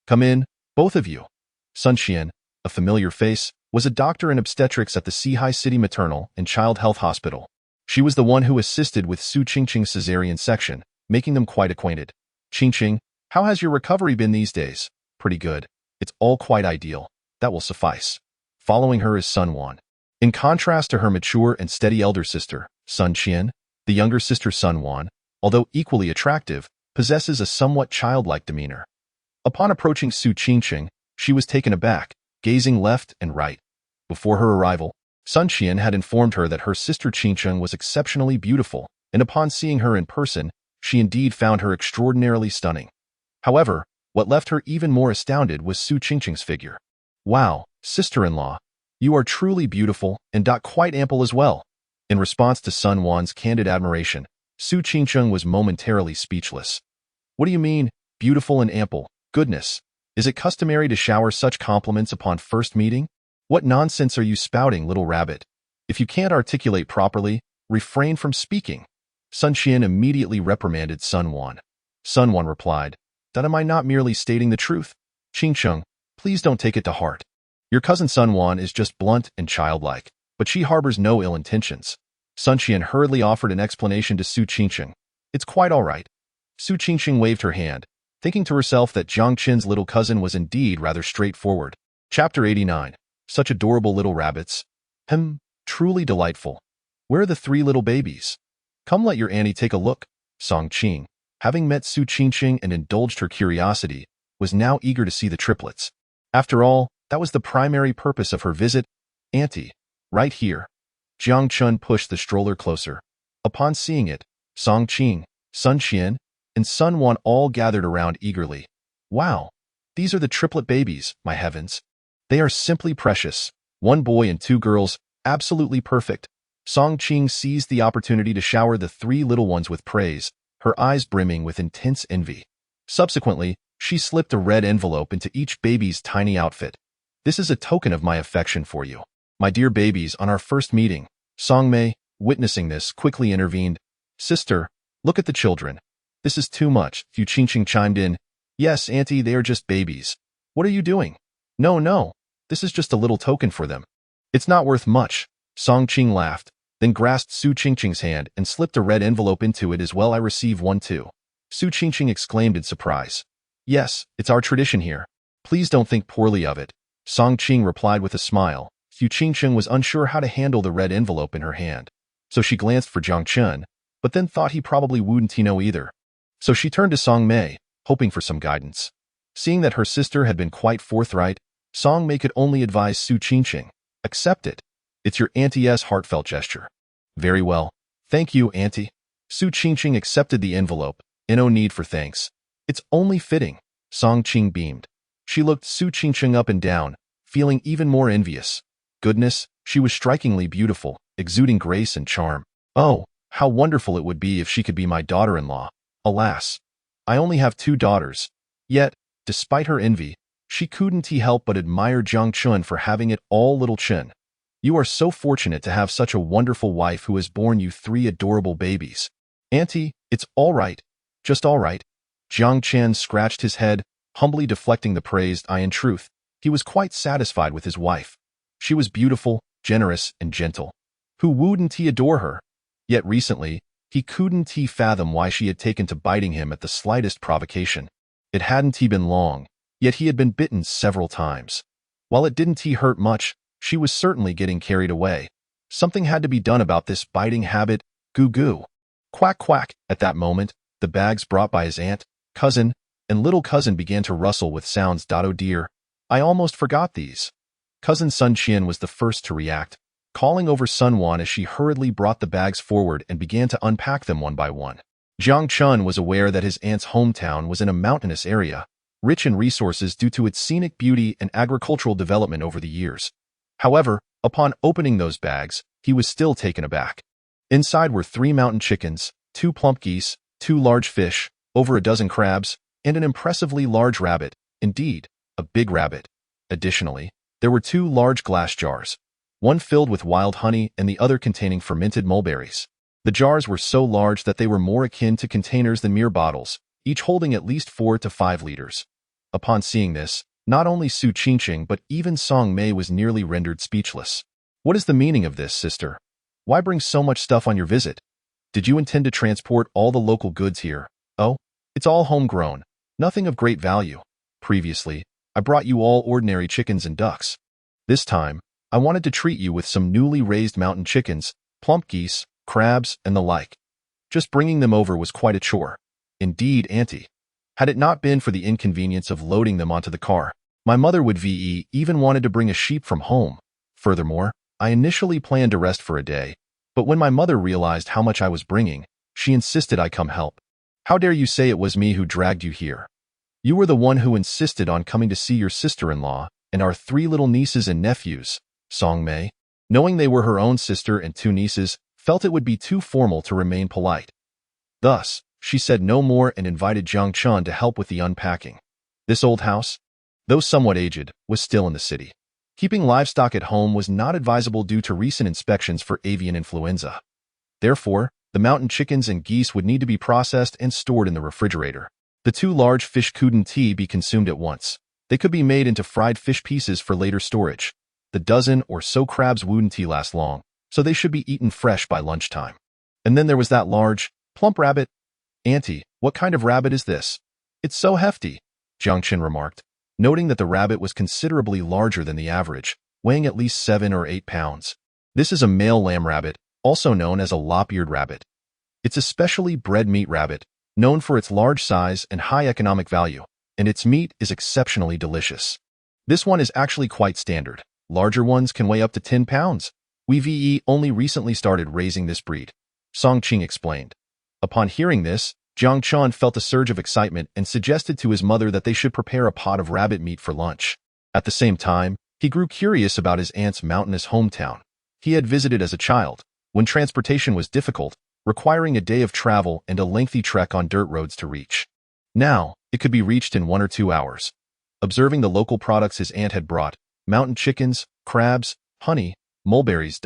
Come in, both of you. Sun Qian, a familiar face, was a doctor in obstetrics at the Sihai City Maternal and Child Health Hospital. She was the one who assisted with Su Qingcheng's cesarean section, making them quite acquainted. Qingcheng, how has your recovery been these days? Pretty good. It's all quite ideal. That will suffice. Following her is Sun Wan. In contrast to her mature and steady elder sister, Sun Qian, the younger sister Sun Wan, although equally attractive, possesses a somewhat childlike demeanor. Upon approaching Su Qingcheng, she was taken aback, gazing left and right. Before her arrival, Sun Qian had informed her that her sister Qingcheng was exceptionally beautiful, and upon seeing her in person, she indeed found her extraordinarily stunning. However, what left her even more astounded was Su Qingcheng's figure. Wow, sister-in-law, you are truly beautiful and quite ample as well. In response to Sun Wan's candid admiration, Su Qingcheng was momentarily speechless. What do you mean, beautiful and ample? Goodness, is it customary to shower such compliments upon first meeting? What nonsense are you spouting, little rabbit? If you can't articulate properly, refrain from speaking. Sun Qian immediately reprimanded Sun Wan. Sun Wan replied, that am I not merely stating the truth? Qingcheng, please don't take it to heart. Your cousin Sun Wan is just blunt and childlike, but she harbors no ill intentions. Sun Qian hurriedly offered an explanation to Su Qingcheng. It's quite all right. Su Qingcheng waved her hand, thinking to herself that Jiang Chen's little cousin was indeed rather straightforward. Chapter 89. Such adorable little rabbits. Truly delightful. Where are the 3 little babies? Come let your auntie take a look. Song Qing, having met Su Qingcheng and indulged her curiosity, was now eager to see the triplets. After all, that was the primary purpose of her visit. Auntie, right here. Jiang Chen pushed the stroller closer. Upon seeing it, Song Qing, Sun Qian, and Sun Wan all gathered around eagerly. Wow, these are the triplet babies, my heavens. They are simply precious. 1 boy and 2 girls, absolutely perfect. Song Qing seized the opportunity to shower the 3 little ones with praise, her eyes brimming with intense envy. Subsequently, she slipped a red envelope into each baby's tiny outfit. This is a token of my affection for you. My dear babies, on our first meeting. Song Mei, witnessing this, quickly intervened. Sister, look at the children. This is too much. Fu Qingcheng chimed in. Yes, Auntie, they are just babies. What are you doing? No, this is just a little token for them. It's not worth much. Song Qing laughed, then grasped Su Qingcheng's hand and slipped a red envelope into it as well. I receive one too. Su Qingcheng exclaimed in surprise. Yes, it's our tradition here. Please don't think poorly of it. Song Qing replied with a smile. Fu Qingcheng was unsure how to handle the red envelope in her hand, so she glanced for Jiang Chen, but then thought he probably wouldn't know either. So she turned to Song Mei, hoping for some guidance. Seeing that her sister had been quite forthright, Song Mei could only advise Su Qingcheng. Accept it. It's your auntie's heartfelt gesture. Very well. Thank you, Auntie. Su Qingcheng accepted the envelope. No need for thanks. It's only fitting. Song Qing beamed. She looked Su Qingcheng up and down, feeling even more envious. Goodness, she was strikingly beautiful, exuding grace and charm. Oh, how wonderful it would be if she could be my daughter-in-law. Alas, I only have 2 daughters. Yet, despite her envy, she couldn't help but admire Jiang Chen for having it all. Little Chen. You are so fortunate to have such a wonderful wife who has borne you 3 adorable babies. Auntie, it's all right. Just all right. Jiang Chen scratched his head, humbly deflecting the praised eye. In truth, he was quite satisfied with his wife. She was beautiful, generous, and gentle. Who wouldn't adore her? Yet recently, he couldn't fathom why she had taken to biting him at the slightest provocation. It hadn't been long, yet he had been bitten several times. While it didn't hurt much, She was certainly getting carried away. Something had to be done about this biting habit. Goo goo. Quack quack. At that moment, the bags brought by his aunt, cousin, and little cousin began to rustle with sounds. Oh dear, I almost forgot these. Cousin Sun Qian was the first to react, calling over Sun Wan as she hurriedly brought the bags forward and began to unpack them one by one. Jiang Chen was aware that his aunt's hometown was in a mountainous area, rich in resources due to its scenic beauty and agricultural development over the years. However, upon opening those bags, he was still taken aback. Inside were 3 mountain chickens, 2 plump geese, 2 large fish, over a dozen crabs, and an impressively large rabbit, indeed, a big rabbit. Additionally, there were 2 large glass jars, one filled with wild honey and the other containing fermented mulberries. The jars were so large that they were more akin to containers than mere bottles, each holding at least 4 to 5 liters. Upon seeing this, not only Su Qingqing but even Song Mei was nearly rendered speechless. What is the meaning of this, sister? Why bring so much stuff on your visit? Did you intend to transport all the local goods here? Oh, it's all homegrown, nothing of great value. Previously, I brought you all ordinary chickens and ducks. This time, I wanted to treat you with some newly raised mountain chickens, plump geese, crabs, and the like. Just bringing them over was quite a chore. Indeed, Auntie. Had it not been for the inconvenience of loading them onto the car, my mother would even wanted to bring a sheep from home. Furthermore, I initially planned to rest for a day, but when my mother realized how much I was bringing, she insisted I come help. How dare you say it was me who dragged you here? You were the one who insisted on coming to see your sister-in-law and our 3 little nieces and nephews. Song Mei, knowing they were her own sister and 2 nieces, felt it would be too formal to remain polite. Thus, she said no more and invited Jiang Chen to help with the unpacking. This old house, though somewhat aged, was still in the city. Keeping livestock at home was not advisable due to recent inspections for avian influenza. Therefore, the mountain chickens and geese would need to be processed and stored in the refrigerator. The 2 large fish couldn't be consumed at once. They could be made into fried fish pieces for later storage. The dozen or so crabs wouldn't last long, so they should be eaten fresh by lunchtime. And then there was that large, plump rabbit. Auntie, what kind of rabbit is this? It's so hefty, Jiang Chen remarked, noting that the rabbit was considerably larger than the average, weighing at least 7 or 8 pounds. This is a male lamb rabbit, also known as a lop-eared rabbit. It's a specially bred meat rabbit, known for its large size and high economic value, and its meat is exceptionally delicious. This one is actually quite standard. Larger ones can weigh up to 10 pounds. We've only recently started raising this breed, Song Qing explained. Upon hearing this, Jiang Chen felt a surge of excitement and suggested to his mother that they should prepare a pot of rabbit meat for lunch. At the same time, he grew curious about his aunt's mountainous hometown. He had visited as a child, when transportation was difficult, requiring a day of travel and a lengthy trek on dirt roads to reach. Now, it could be reached in 1 or 2 hours. Observing the local products his aunt had brought, mountain chickens, crabs, honey, mulberries.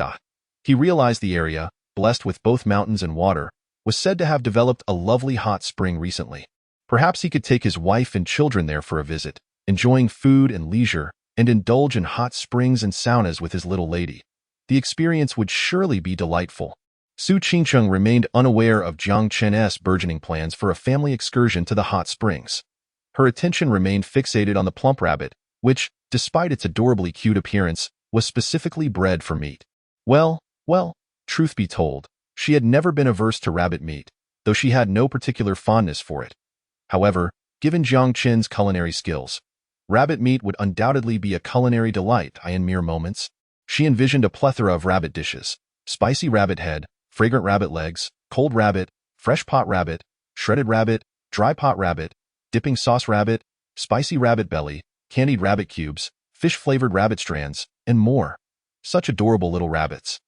He realized the area, blessed with both mountains and water, was said to have developed a lovely hot spring recently. Perhaps he could take his wife and children there for a visit, enjoying food and leisure, and indulge in hot springs and saunas with his little lady. The experience would surely be delightful. Su Qingqing remained unaware of Jiang Chen's burgeoning plans for a family excursion to the hot springs. Her attention remained fixated on the plump rabbit, which, despite its adorably cute appearance, was specifically bred for meat. Well, truth be told, she had never been averse to rabbit meat, though she had no particular fondness for it. However, given Jiang Chen's culinary skills, rabbit meat would undoubtedly be a culinary delight in mere moments. She envisioned a plethora of rabbit dishes: spicy rabbit head, fragrant rabbit legs, cold rabbit, fresh pot rabbit, shredded rabbit, dry pot rabbit, dipping sauce rabbit, spicy rabbit belly, candied rabbit cubes, fish-flavored rabbit strands, and more. Such adorable little rabbits.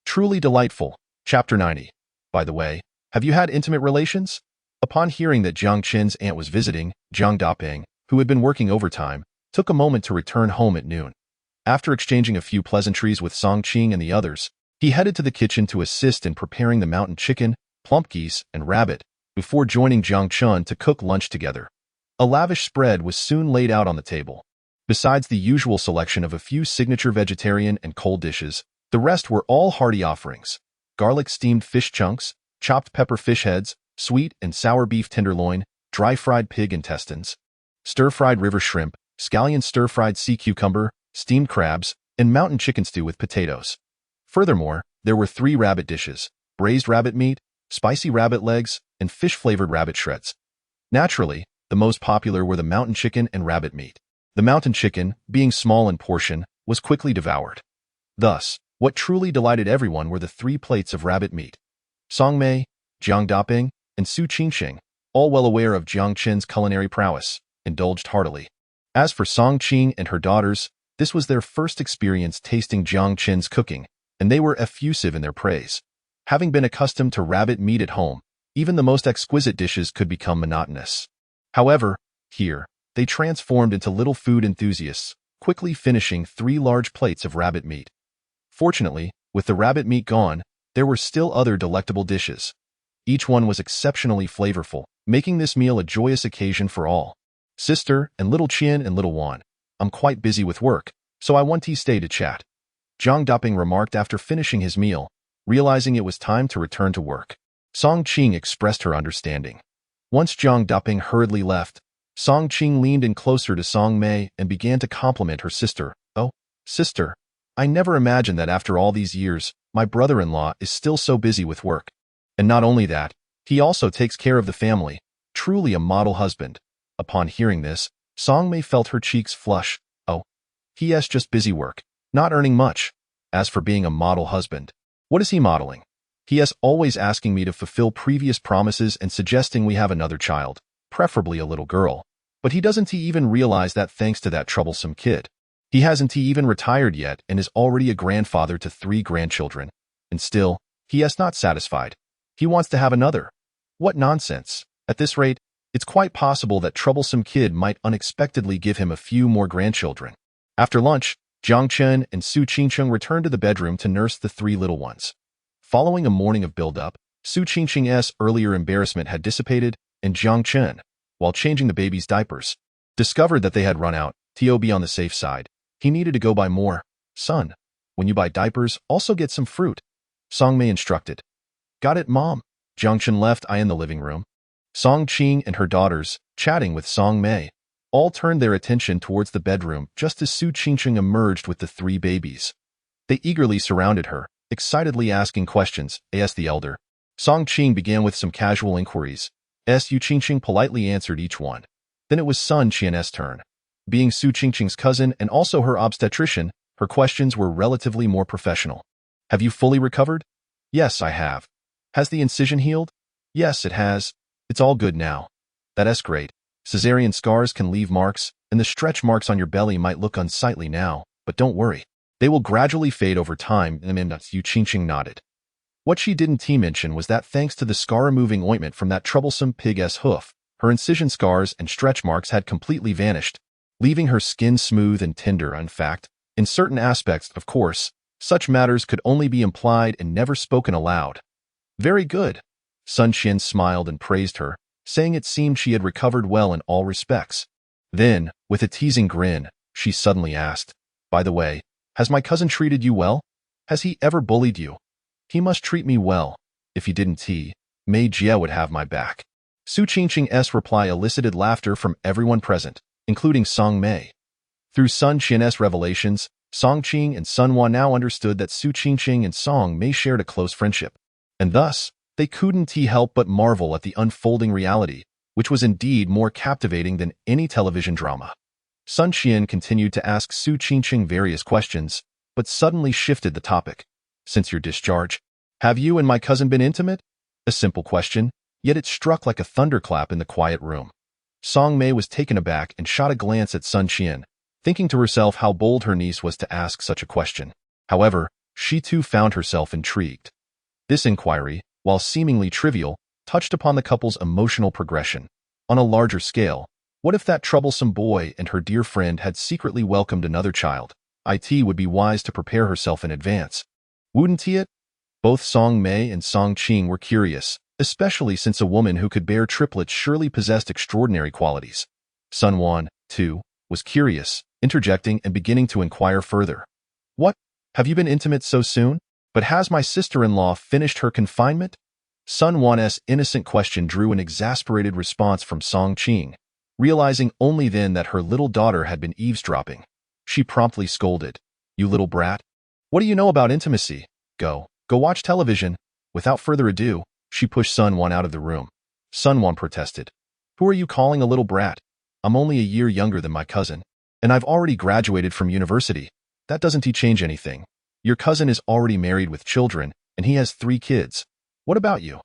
Truly delightful. Chapter 90. By the way, have you had intimate relations? Upon hearing that Jiang Chen's aunt was visiting, Jiang Dapeng, who had been working overtime, took a moment to return home at noon. After exchanging a few pleasantries with Song Qing and the others, he headed to the kitchen to assist in preparing the mountain chicken, plump geese, and rabbit, before joining Jiang Chen to cook lunch together. A lavish spread was soon laid out on the table. Besides the usual selection of a few signature vegetarian and cold dishes, the rest were all hearty offerings: garlic steamed fish chunks, chopped pepper fish heads, sweet and sour beef tenderloin, dry fried pig intestines, stir-fried river shrimp, scallion stir-fried sea cucumber, steamed crabs, and mountain chicken stew with potatoes. Furthermore, there were 3 rabbit dishes: braised rabbit meat, spicy rabbit legs, and fish-flavored rabbit shreds. Naturally, the most popular were the mountain chicken and rabbit meat. The mountain chicken, being small in portion, was quickly devoured. Thus, what truly delighted everyone were the 3 plates of rabbit meat. Song Mei, Jiang Daping, and Su Qingqing, all well aware of Jiang Chen's culinary prowess, indulged heartily. As for Song Qing and her daughters, this was their first experience tasting Jiang Chen's cooking, and they were effusive in their praise. Having been accustomed to rabbit meat at home, even the most exquisite dishes could become monotonous. However, here, they transformed into little food enthusiasts, quickly finishing 3 large plates of rabbit meat. Fortunately, with the rabbit meat gone, there were still other delectable dishes. Each one was exceptionally flavorful, making this meal a joyous occasion for all. Sister and little Qian and little Wan, I'm quite busy with work, so I want to stay to chat, Jiang Daping remarked after finishing his meal, realizing it was time to return to work. Song Qing expressed her understanding. Once Jiang Daping hurriedly left, Song Qing leaned in closer to Song Mei and began to compliment her sister. "Oh, sister, I never imagined that after all these years, my brother-in-law is still so busy with work. And not only that, he also takes care of the family, truly a model husband." Upon hearing this, Song Mei felt her cheeks flush. "Oh, he's just busy work, not earning much. As for being a model husband, what is he modeling? He is always asking me to fulfill previous promises and suggesting we have another child, preferably a little girl. But he doesn't even realize that thanks to that troublesome kid, he hasn't even retired yet and is already a grandfather to 3 grandchildren. And still, he is not satisfied. He wants to have another. What nonsense. At this rate, it's quite possible that troublesome kid might unexpectedly give him a few more grandchildren." After lunch, Jiang Chen and Su Qingqing returned to the bedroom to nurse the 3 little ones. Following a morning of build-up, Su Qingqing's earlier embarrassment had dissipated, and Jiang Chen, while changing the baby's diapers, discovered that they had run out. To be on the safe side, he needed to go buy more. "Son, when you buy diapers, also get some fruit," Song Mei instructed. "Got it, Mom." Jiang Chen left in the living room. Song Qing and her daughters, chatting with Song Mei, all turned their attention towards the bedroom just as Su Qingqing emerged with the 3 babies. They eagerly surrounded her, excitedly asking questions. As the elder, Song Qing began with some casual inquiries. Su Qingqing politely answered each one. Then it was Sun Qian's turn. Being Su Qingqing's cousin and also her obstetrician, her questions were relatively more professional. "Have you fully recovered?" "Yes, I have." "Has the incision healed?" "Yes, it has. It's all good now." "That's great. Cesarean scars can leave marks, and the stretch marks on your belly might look unsightly now, but don't worry. They will gradually fade over time." Su Qingqing nodded. What she didn't mention was that thanks to the scar-removing ointment from that troublesome pig's hoof, her incision scars and stretch marks had completely vanished, leaving her skin smooth and tender. In fact, in certain aspects, of course, such matters could only be implied and never spoken aloud. "Very good." Sun Qian smiled and praised her, saying it seemed she had recovered well in all respects. Then, with a teasing grin, she suddenly asked, "By the way, has my cousin treated you well? Has he ever bullied you? He must treat me well. If he didn't, Mei Jie would have my back." Su Qingqing's reply elicited laughter from everyone present, including Song Mei. Through Sun Qian's revelations, Song Qing and Sun Hua now understood that Su Qingqing and Song Mei shared a close friendship, and thus, they couldn't help but marvel at the unfolding reality, which was indeed more captivating than any television drama. Sun Qian continued to ask Su Qingqing various questions, but suddenly shifted the topic. "Since your discharge, have you and my cousin been intimate?" A simple question, yet it struck like a thunderclap in the quiet room. Song Mei was taken aback and shot a glance at Sun Qian, thinking to herself how bold her niece was to ask such a question. However, she too found herself intrigued. This inquiry, while seemingly trivial, touched upon the couple's emotional progression. On a larger scale, what if that troublesome boy and her dear friend had secretly welcomed another child? It would be wise to prepare herself in advance. Wouldn't it? Both Song Mei and Song Qing were curious, especially since a woman who could bear triplets surely possessed extraordinary qualities. Sun Wan, too, was curious, interjecting and beginning to inquire further. "What? Have you been intimate so soon? But has my sister-in-law finished her confinement?" Sun Wan's innocent question drew an exasperated response from Song Qing. Realizing only then that her little daughter had been eavesdropping, she promptly scolded. You little brat. What do you know about intimacy? Go watch television. Without further ado, she pushed Sunwon out of the room. Sunwon protested. Who are you calling a little brat? I'm only a year younger than my cousin, and I've already graduated from university. That doesn't change anything. Your cousin is already married with children, and he has 3 kids. What about you?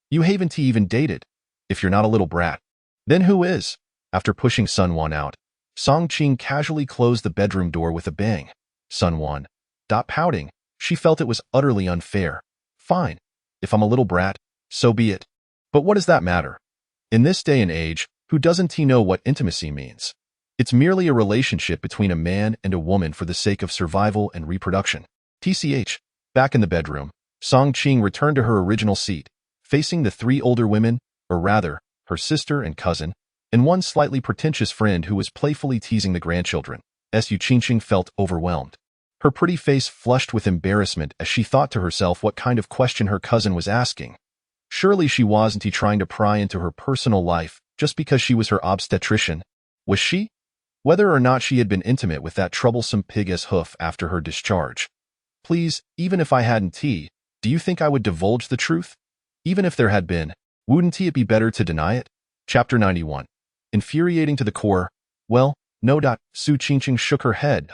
You haven't even dated. If you're not a little brat, then who is? After pushing Sunwon out, Song Qing casually closed the bedroom door with a bang. Sunwon, pouting. She felt it was utterly unfair. Fine. If I'm a little brat, so be it. But what does that matter? In this day and age, who doesn't know what intimacy means? It's merely a relationship between a man and a woman for the sake of survival and reproduction. TCH. Back in the bedroom, Song Qing returned to her original seat, facing the 3 older women, or rather, her sister and cousin, and one slightly pretentious friend who was playfully teasing the grandchildren. Su Qingqing felt overwhelmed. Her pretty face flushed with embarrassment as she thought to herself what kind of question her cousin was asking. Surely she wasn't trying to pry into her personal life just because she was her obstetrician, was she? Whether or not she had been intimate with that troublesome pig as hoof after her discharge. Please, even if I hadn't do you think I would divulge the truth? Even if there had been, wouldn't it be better to deny it? Chapter 91. Infuriating to the core. Well, no. Su Qingqing shook her head.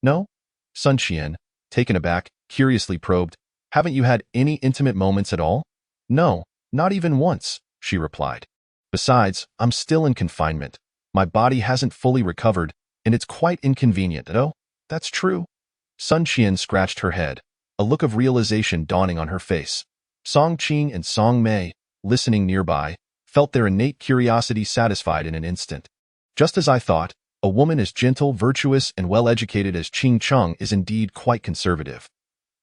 No? Sun Qian, taken aback, curiously probed. Haven't you had any intimate moments at all? No, not even once, she replied. Besides, I'm still in confinement. My body hasn't fully recovered, and it's quite inconvenient. Oh, that's true. Sun Qian scratched her head, a look of realization dawning on her face. Song Qing and Song Mei, listening nearby, felt their innate curiosity satisfied in an instant. Just as I thought, a woman as gentle, virtuous, and well-educated as Qing Cheng is indeed quite conservative.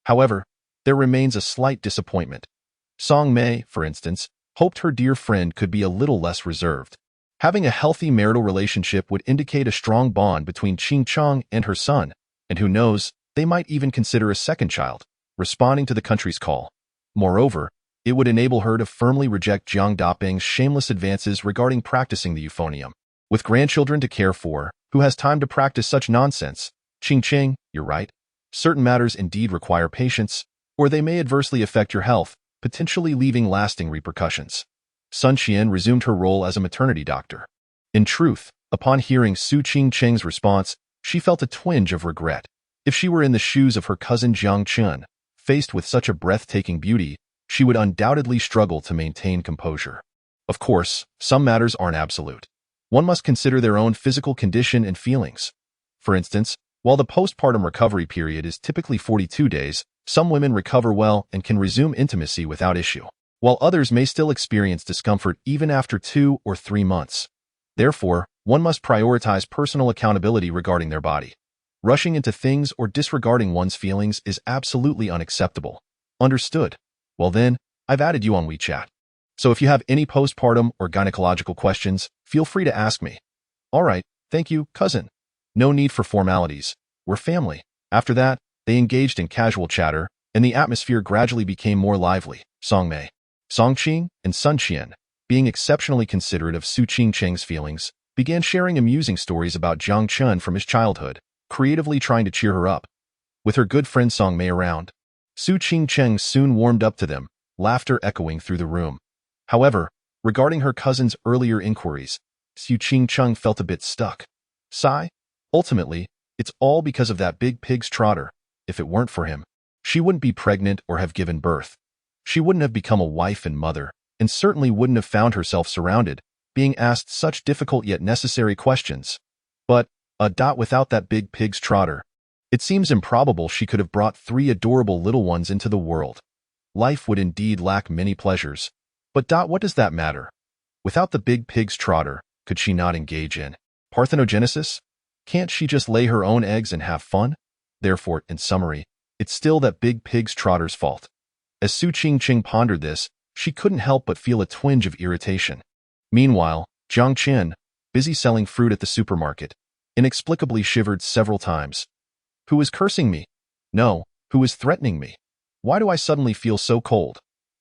However, there remains a slight disappointment. Song Mei, for instance, hoped her dear friend could be a little less reserved. Having a healthy marital relationship would indicate a strong bond between Qing Cheng and her son, and who knows, they might even consider a second child, responding to the country's call. Moreover, it would enable her to firmly reject Jiang Daping's shameless advances regarding practicing the euphonium. With grandchildren to care for, who has time to practice such nonsense? Qing, you're right. Certain matters indeed require patience, or they may adversely affect your health, potentially leaving lasting repercussions. Sun Qian resumed her role as a maternity doctor. In truth, upon hearing Su Qingqing's response, she felt a twinge of regret. If she were in the shoes of her cousin Jiang Chen, faced with such a breathtaking beauty, she would undoubtedly struggle to maintain composure. Of course, some matters aren't absolute. One must consider their own physical condition and feelings. For instance, while the postpartum recovery period is typically 42 days, some women recover well and can resume intimacy without issue, while others may still experience discomfort even after 2 or 3 months. Therefore, one must prioritize personal accountability regarding their body. Rushing into things or disregarding one's feelings is absolutely unacceptable. Understood? Well then, I've added you on WeChat. So if you have any postpartum or gynecological questions, feel free to ask me. All right, thank you, cousin. No need for formalities. We're family. After that, they engaged in casual chatter, and the atmosphere gradually became more lively. Song Mei, Song Qing, and Sun Qian, being exceptionally considerate of Su Qingqing's feelings, began sharing amusing stories about Jiang Chen from his childhood, creatively trying to cheer her up. With her good friend Song Mei around, Su Qingqing soon warmed up to them, laughter echoing through the room. However, regarding her cousin's earlier inquiries, Su Qingqing felt a bit stuck. Sigh? Ultimately, it's all because of that big pig's trotter. If it weren't for him, she wouldn't be pregnant or have given birth. She wouldn't have become a wife and mother, and certainly wouldn't have found herself surrounded, being asked such difficult yet necessary questions. But, without that big pig's trotter, it seems improbable she could have brought 3 adorable little ones into the world. Life would indeed lack many pleasures. But what does that matter? Without the big pig's trotter, could she not engage in parthenogenesis? Can't she just lay her own eggs and have fun? Therefore, in summary, it's still that big pig's trotter's fault. As Su Qingqing pondered this, she couldn't help but feel a twinge of irritation. Meanwhile, Jiang Chen, busy selling fruit at the supermarket, inexplicably shivered several times. Who is cursing me? No, who is threatening me? Why do I suddenly feel so cold?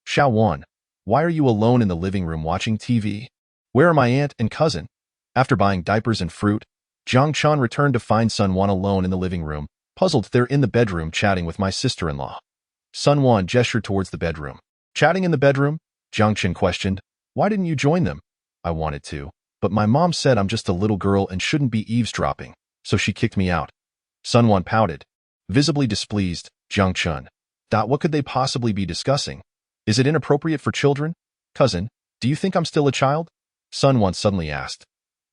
Xiao Wan, why are you alone in the living room watching TV? Where are my aunt and cousin? After buying diapers and fruit, Jiang Chen returned to find Sun Wan alone in the living room, Puzzled, they're in the bedroom chatting with my sister-in-law. Sun Wan gestured towards the bedroom. Chatting in the bedroom? Jiang Chen questioned. Why didn't you join them? I wanted to, but my mom said I'm just a little girl and shouldn't be eavesdropping, so she kicked me out. Sun Wan pouted. Visibly displeased, Jiang Chen. What could they possibly be discussing? Is it inappropriate for children? Cousin, do you think I'm still a child? Sun Wan suddenly asked.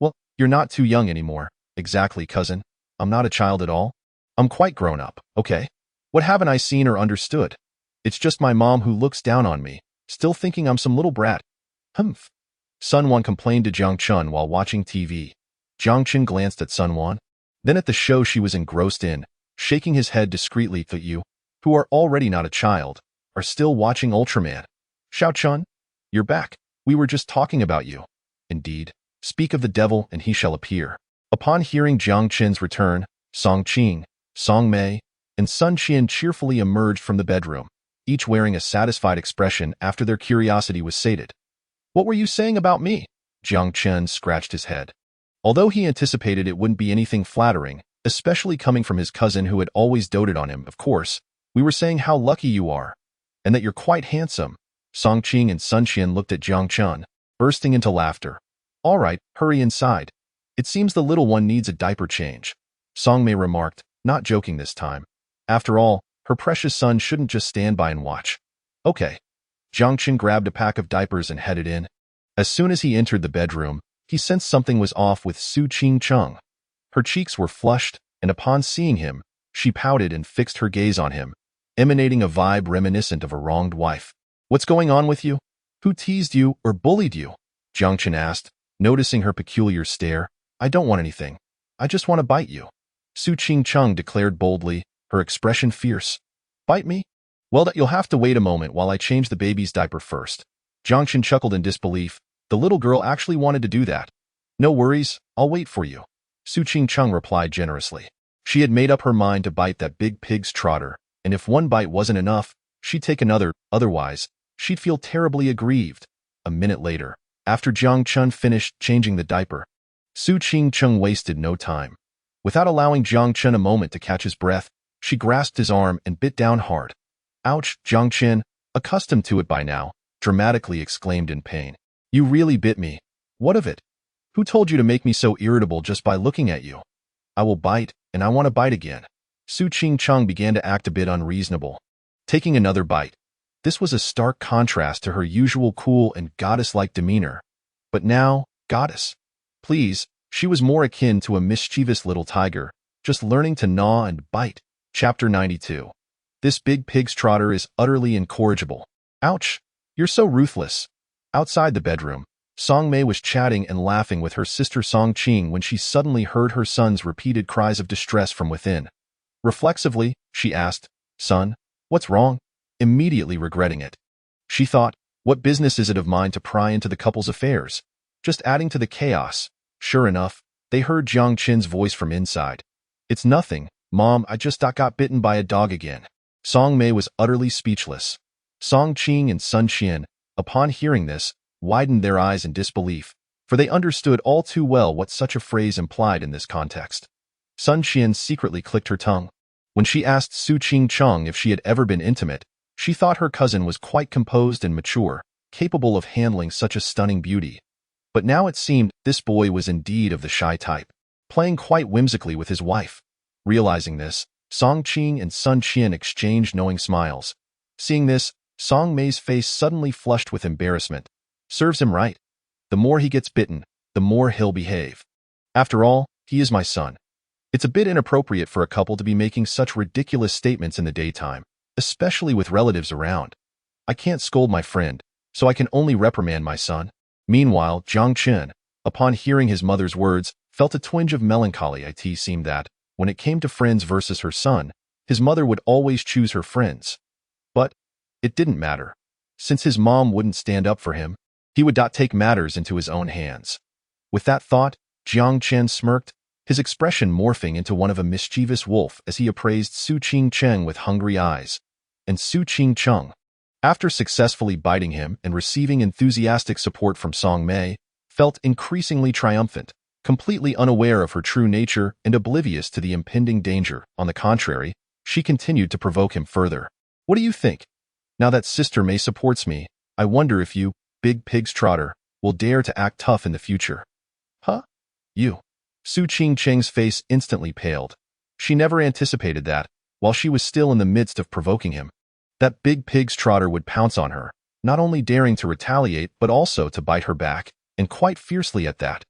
Well, you're not too young anymore. Exactly, cousin. I'm not a child at all. I'm quite grown up, okay? What haven't I seen or understood? It's just my mom who looks down on me, still thinking I'm some little brat. Humph. Sun Wan complained to Jiang Chen while watching TV. Jiang Chen glanced at Sun Wan, then at the show she was engrossed in, shaking his head discreetly. That you, who are already not a child, are still watching Ultraman. Xiao Chun, you're back. We were just talking about you. Indeed. Speak of the devil and he shall appear. Upon hearing Jiang Chen's return, Song Qing, Song Mei, and Sun Qian cheerfully emerged from the bedroom, each wearing a satisfied expression after their curiosity was sated. What were you saying about me? Jiang Chen scratched his head. Although he anticipated it wouldn't be anything flattering, especially coming from his cousin who had always doted on him, of course, we were saying how lucky you are, and that you're quite handsome. Song Qing and Sun Qian looked at Jiang Chen, bursting into laughter. All right, hurry inside. It seems the little one needs a diaper change. Song Mei remarked, not joking this time. After all, her precious son shouldn't just stand by and watch. Okay. Jiang Chen grabbed a pack of diapers and headed in. As soon as he entered the bedroom, he sensed something was off with Su Qing-chung. Her cheeks were flushed, and upon seeing him, she pouted and fixed her gaze on him, emanating a vibe reminiscent of a wronged wife. What's going on with you? Who teased you or bullied you? Jiang Chen asked, noticing her peculiar stare. I don't want anything. I just want to bite you. Su Qing-chung declared boldly, her expression fierce. Bite me? Well, you'll have to wait a moment while I change the baby's diaper first. Jiang Chen chuckled in disbelief. The little girl actually wanted to do that. No worries, I'll wait for you. Su Qing-chung replied generously. She had made up her mind to bite that big pig's trotter, and if one bite wasn't enough, she'd take another, otherwise, she'd feel terribly aggrieved. A minute later, after Jiang Chen finished changing the diaper, Su Qing-chung wasted no time. Without allowing Jiang Chen a moment to catch his breath, she grasped his arm and bit down hard. Ouch, Jiang Chen, accustomed to it by now, dramatically exclaimed in pain. You really bit me. What of it? Who told you to make me so irritable just by looking at you? I will bite, and I want to bite again. Su Qing-chung began to act a bit unreasonable, taking another bite. This was a stark contrast to her usual cool and goddess-like demeanor. But now, goddess. Please, she was more akin to a mischievous little tiger, just learning to gnaw and bite. Chapter 92. This big pig's trotter is utterly incorrigible. Ouch! You're so ruthless. Outside the bedroom, Song Mei was chatting and laughing with her sister Song Qing when she suddenly heard her son's repeated cries of distress from within. Reflexively, she asked, Son, what's wrong? Immediately regretting it. She thought, what business is it of mine to pry into the couple's affairs? Just adding to the chaos. Sure enough, they heard Jiang Chen's voice from inside. It's nothing, Mom, I just got bitten by a dog again. Song Mei was utterly speechless. Song Qing and Sun Qian, upon hearing this, widened their eyes in disbelief, for they understood all too well what such a phrase implied in this context. Sun Qian secretly clicked her tongue. When she asked Su Qing-chung if she had ever been intimate, she thought her cousin was quite composed and mature, capable of handling such a stunning beauty. But now it seemed this boy was indeed of the shy type, playing quite whimsically with his wife. Realizing this, Song Qing and Sun Qian exchanged knowing smiles. Seeing this, Song Mei's face suddenly flushed with embarrassment. Serves him right. The more he gets bitten, the more he'll behave. After all, he is my son. It's a bit inappropriate for a couple to be making such ridiculous statements in the daytime, especially with relatives around. I can't scold my friend, so I can only reprimand my son. Meanwhile, Jiang Chen, upon hearing his mother's words, felt a twinge of melancholy. It seemed that, when it came to friends versus her son, his mother would always choose her friends. But it didn't matter. Since his mom wouldn't stand up for him, he would not take matters into his own hands. With that thought, Jiang Chen smirked, his expression morphing into one of a mischievous wolf as he appraised Su Qing-cheng with hungry eyes. And Su Qing-chung, after successfully biting him and receiving enthusiastic support from Song Mei, felt increasingly triumphant. completely unaware of her true nature and oblivious to the impending danger. On the contrary, she continued to provoke him further. What do you think? Now that Sister May supports me, I wonder if you, big pig's trotter, will dare to act tough in the future. Huh? You. Su Cheng's face instantly paled. She never anticipated that, while she was still in the midst of provoking him, that big pig's trotter would pounce on her, not only daring to retaliate but also to bite her back, and quite fiercely at that.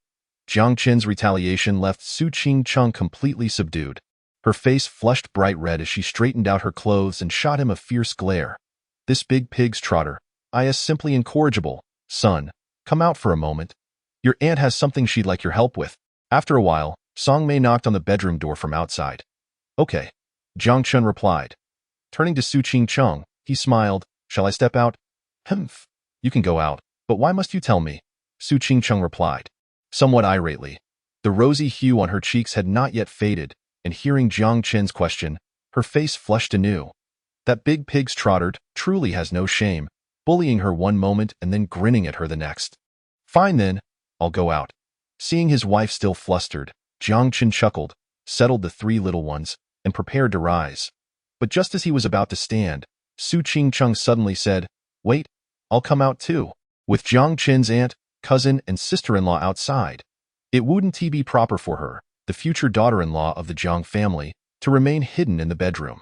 Jiang Chen's retaliation left Su Cheng completely subdued. Her face flushed bright red as she straightened out her clothes and shot him a fierce glare. This big pig's trotter, I is simply incorrigible. Son, come out for a moment. Your aunt has something she'd like your help with. After a while, Song Mei knocked on the bedroom door from outside. Okay, Jiang Chen replied. Turning to Su Cheng, he smiled. Shall I step out? Humph. You can go out, but why must you tell me? Su Cheng replied, somewhat irately. The rosy hue on her cheeks had not yet faded, and hearing Jiang Chen's question, her face flushed anew. That big pig's trotter truly has no shame, bullying her one moment and then grinning at her the next. Fine then, I'll go out. Seeing his wife still flustered, Jiang Chen chuckled, settled the three little ones, and prepared to rise. But just as he was about to stand, Su Cheng suddenly said, Wait, I'll come out too. With Jiang Chen's aunt, cousin, and sister-in-law outside, it wouldn't be proper for her, the future daughter-in-law of the Jiang family, to remain hidden in the bedroom.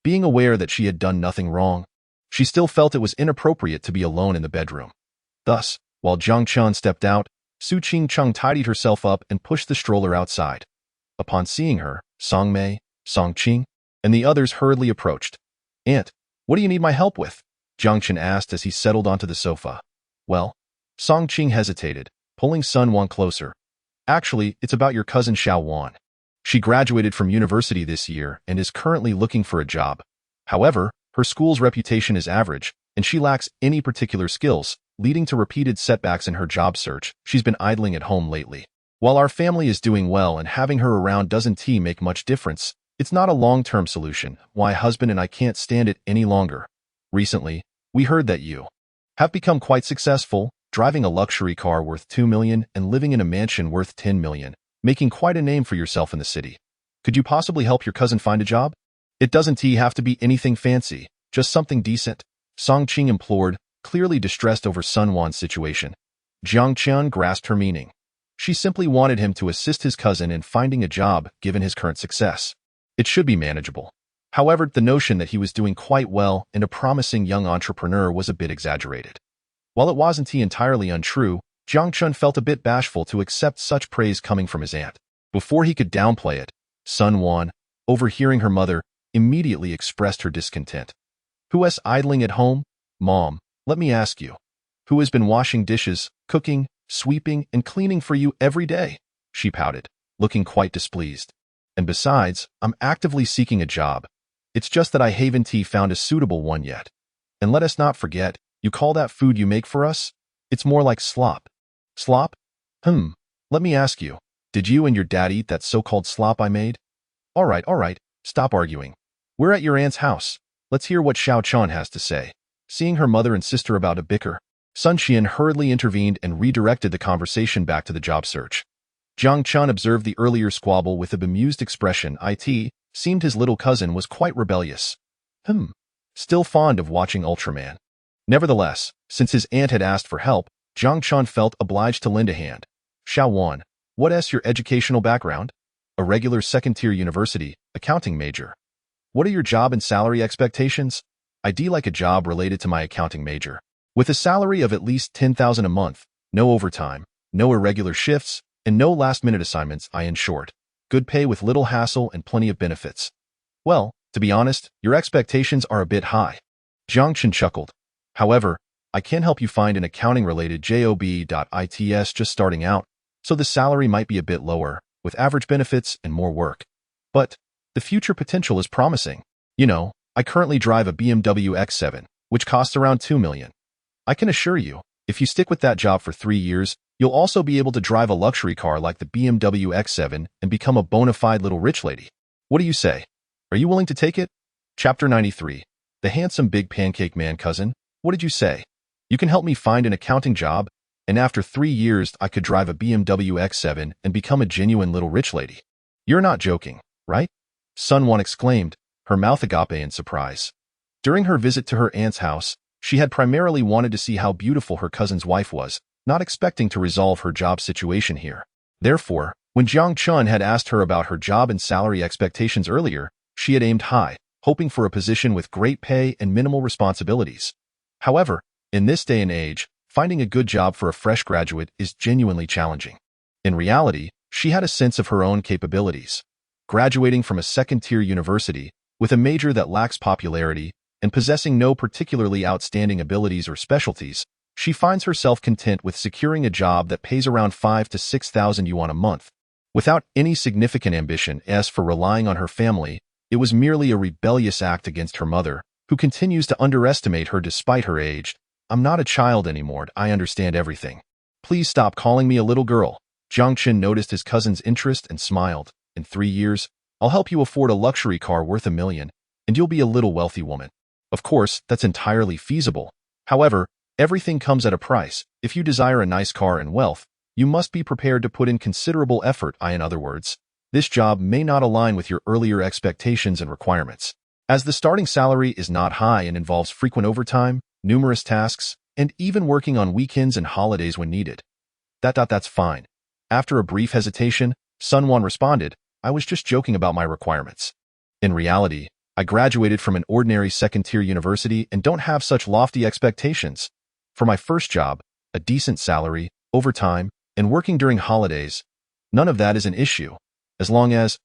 Being aware that she had done nothing wrong, she still felt it was inappropriate to be alone in the bedroom. Thus, while Jiang Chen stepped out, Su Cheng tidied herself up and pushed the stroller outside. Upon seeing her, Song Mei, Song Qing, and the others hurriedly approached. Aunt, what do you need my help with? Jiang Chen asked as he settled onto the sofa. Well, Song Qing hesitated, pulling Sun Wan closer. Actually, it's about your cousin Xiao Wan. She graduated from university this year and is currently looking for a job. However, her school's reputation is average, and she lacks any particular skills, leading to repeated setbacks in her job search. She's been idling at home lately. While our family is doing well and having her around doesn't make much difference, it's not a long-term solution. My husband and I can't stand it any longer. Recently, we heard that you have become quite successful, driving a luxury car worth $2 million and living in a mansion worth $10 million, making quite a name for yourself in the city. Could you possibly help your cousin find a job? It doesn't have to be anything fancy, just something decent, Song Qing implored, clearly distressed over Sun Wan's situation. Jiang Chen grasped her meaning. She simply wanted him to assist his cousin in finding a job given his current success. It should be manageable. However, the notion that he was doing quite well and a promising young entrepreneur was a bit exaggerated. While it wasn't entirely untrue, Jiang Chen felt a bit bashful to accept such praise coming from his aunt. Before he could downplay it, Sun Wan, overhearing her mother, immediately expressed her discontent. Who is idling at home? Mom, let me ask you. Who has been washing dishes, cooking, sweeping, and cleaning for you every day? She pouted, looking quite displeased. And besides, I'm actively seeking a job. It's just that I haven't found a suitable one yet. And let us not forget, you call that food you make for us? It's more like slop. Slop? Let me ask you, did you and your dad eat that so-called slop I made? All right, stop arguing. We're at your aunt's house. Let's hear what Xiao Chan has to say. Seeing her mother and sister about to bicker, Sun Qian hurriedly intervened and redirected the conversation back to the job search. Jiang Chen observed the earlier squabble with a bemused expression. It seemed his little cousin was quite rebellious. Still fond of watching Ultraman. Nevertheless, since his aunt had asked for help, Jiang Chen felt obliged to lend a hand. Xiao Wan, what is your educational background? A regular second-tier university, accounting major. What are your job and salary expectations? I'd like a job related to my accounting major. With a salary of at least 10,000 a month, no overtime, no irregular shifts, and no last-minute assignments. In short, good pay with little hassle and plenty of benefits. Well, to be honest, your expectations are a bit high. Jiang Chen chuckled. However, I can help you find an accounting-related job. It's just starting out, so the salary might be a bit lower, with average benefits and more work. But the future potential is promising. You know, I currently drive a BMW X7, which costs around $2 million. I can assure you, if you stick with that job for 3 years, you'll also be able to drive a luxury car like the BMW X7 and become a bona fide little rich lady. What do you say? Are you willing to take it? Chapter 93. The handsome big pancake man cousin. What did you say? You can help me find an accounting job, and after 3 years I could drive a BMW X7 and become a genuine little rich lady. You're not joking, right? Sun Wan exclaimed, her mouth agape in surprise. During her visit to her aunt's house, she had primarily wanted to see how beautiful her cousin's wife was, not expecting to resolve her job situation here. Therefore, when Jiang Chen had asked her about her job and salary expectations earlier, she had aimed high, hoping for a position with great pay and minimal responsibilities. However, in this day and age, finding a good job for a fresh graduate is genuinely challenging. In reality, she had a sense of her own capabilities. Graduating from a second-tier university, with a major that lacks popularity, and possessing no particularly outstanding abilities or specialties, she finds herself content with securing a job that pays around 5,000 to 6,000 yuan a month. Without any significant ambition as for relying on her family, it was merely a rebellious act against her mother, who continues to underestimate her despite her age. I'm not a child anymore, I understand everything. Please stop calling me a little girl. Jiang Chen noticed his cousin's interest and smiled. In 3 years, I'll help you afford a luxury car worth $1 million, and you'll be a little wealthy woman. Of course, that's entirely feasible. However, everything comes at a price. If you desire a nice car and wealth, you must be prepared to put in considerable effort. In other words, this job may not align with your earlier expectations and requirements. As the starting salary is not high and involves frequent overtime, numerous tasks, and even working on weekends and holidays when needed. That's fine. After a brief hesitation, Sun Wan responded, I was just joking about my requirements. In reality, I graduated from an ordinary second-tier university and don't have such lofty expectations. For my first job, a decent salary, overtime, and working during holidays, none of that is an issue. As long as,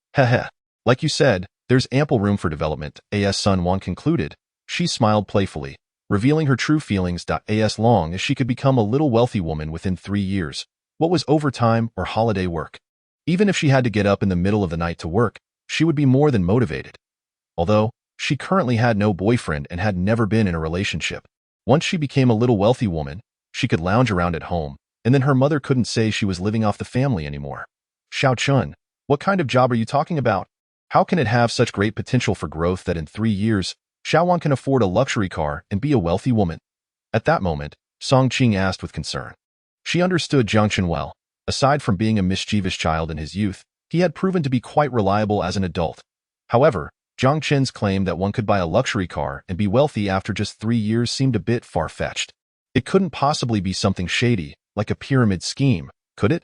like you said, there's ample room for development, as Sun Wan concluded. She smiled playfully, revealing her true feelings. As long as she could become a little wealthy woman within 3 years, what was overtime or holiday work? Even if she had to get up in the middle of the night to work, she would be more than motivated. Although, she currently had no boyfriend and had never been in a relationship. Once she became a little wealthy woman, she could lounge around at home, and then her mother couldn't say she was living off the family anymore. Xiao Chun, what kind of job are you talking about? How can it have such great potential for growth that in 3 years, Xiaowan can afford a luxury car and be a wealthy woman? At that moment, Song Qing asked with concern. She understood Jiang Chen well. Aside from being a mischievous child in his youth, he had proven to be quite reliable as an adult. However, Jiang Chen's claim that one could buy a luxury car and be wealthy after just 3 years seemed a bit far-fetched. It couldn't possibly be something shady, like a pyramid scheme, could it?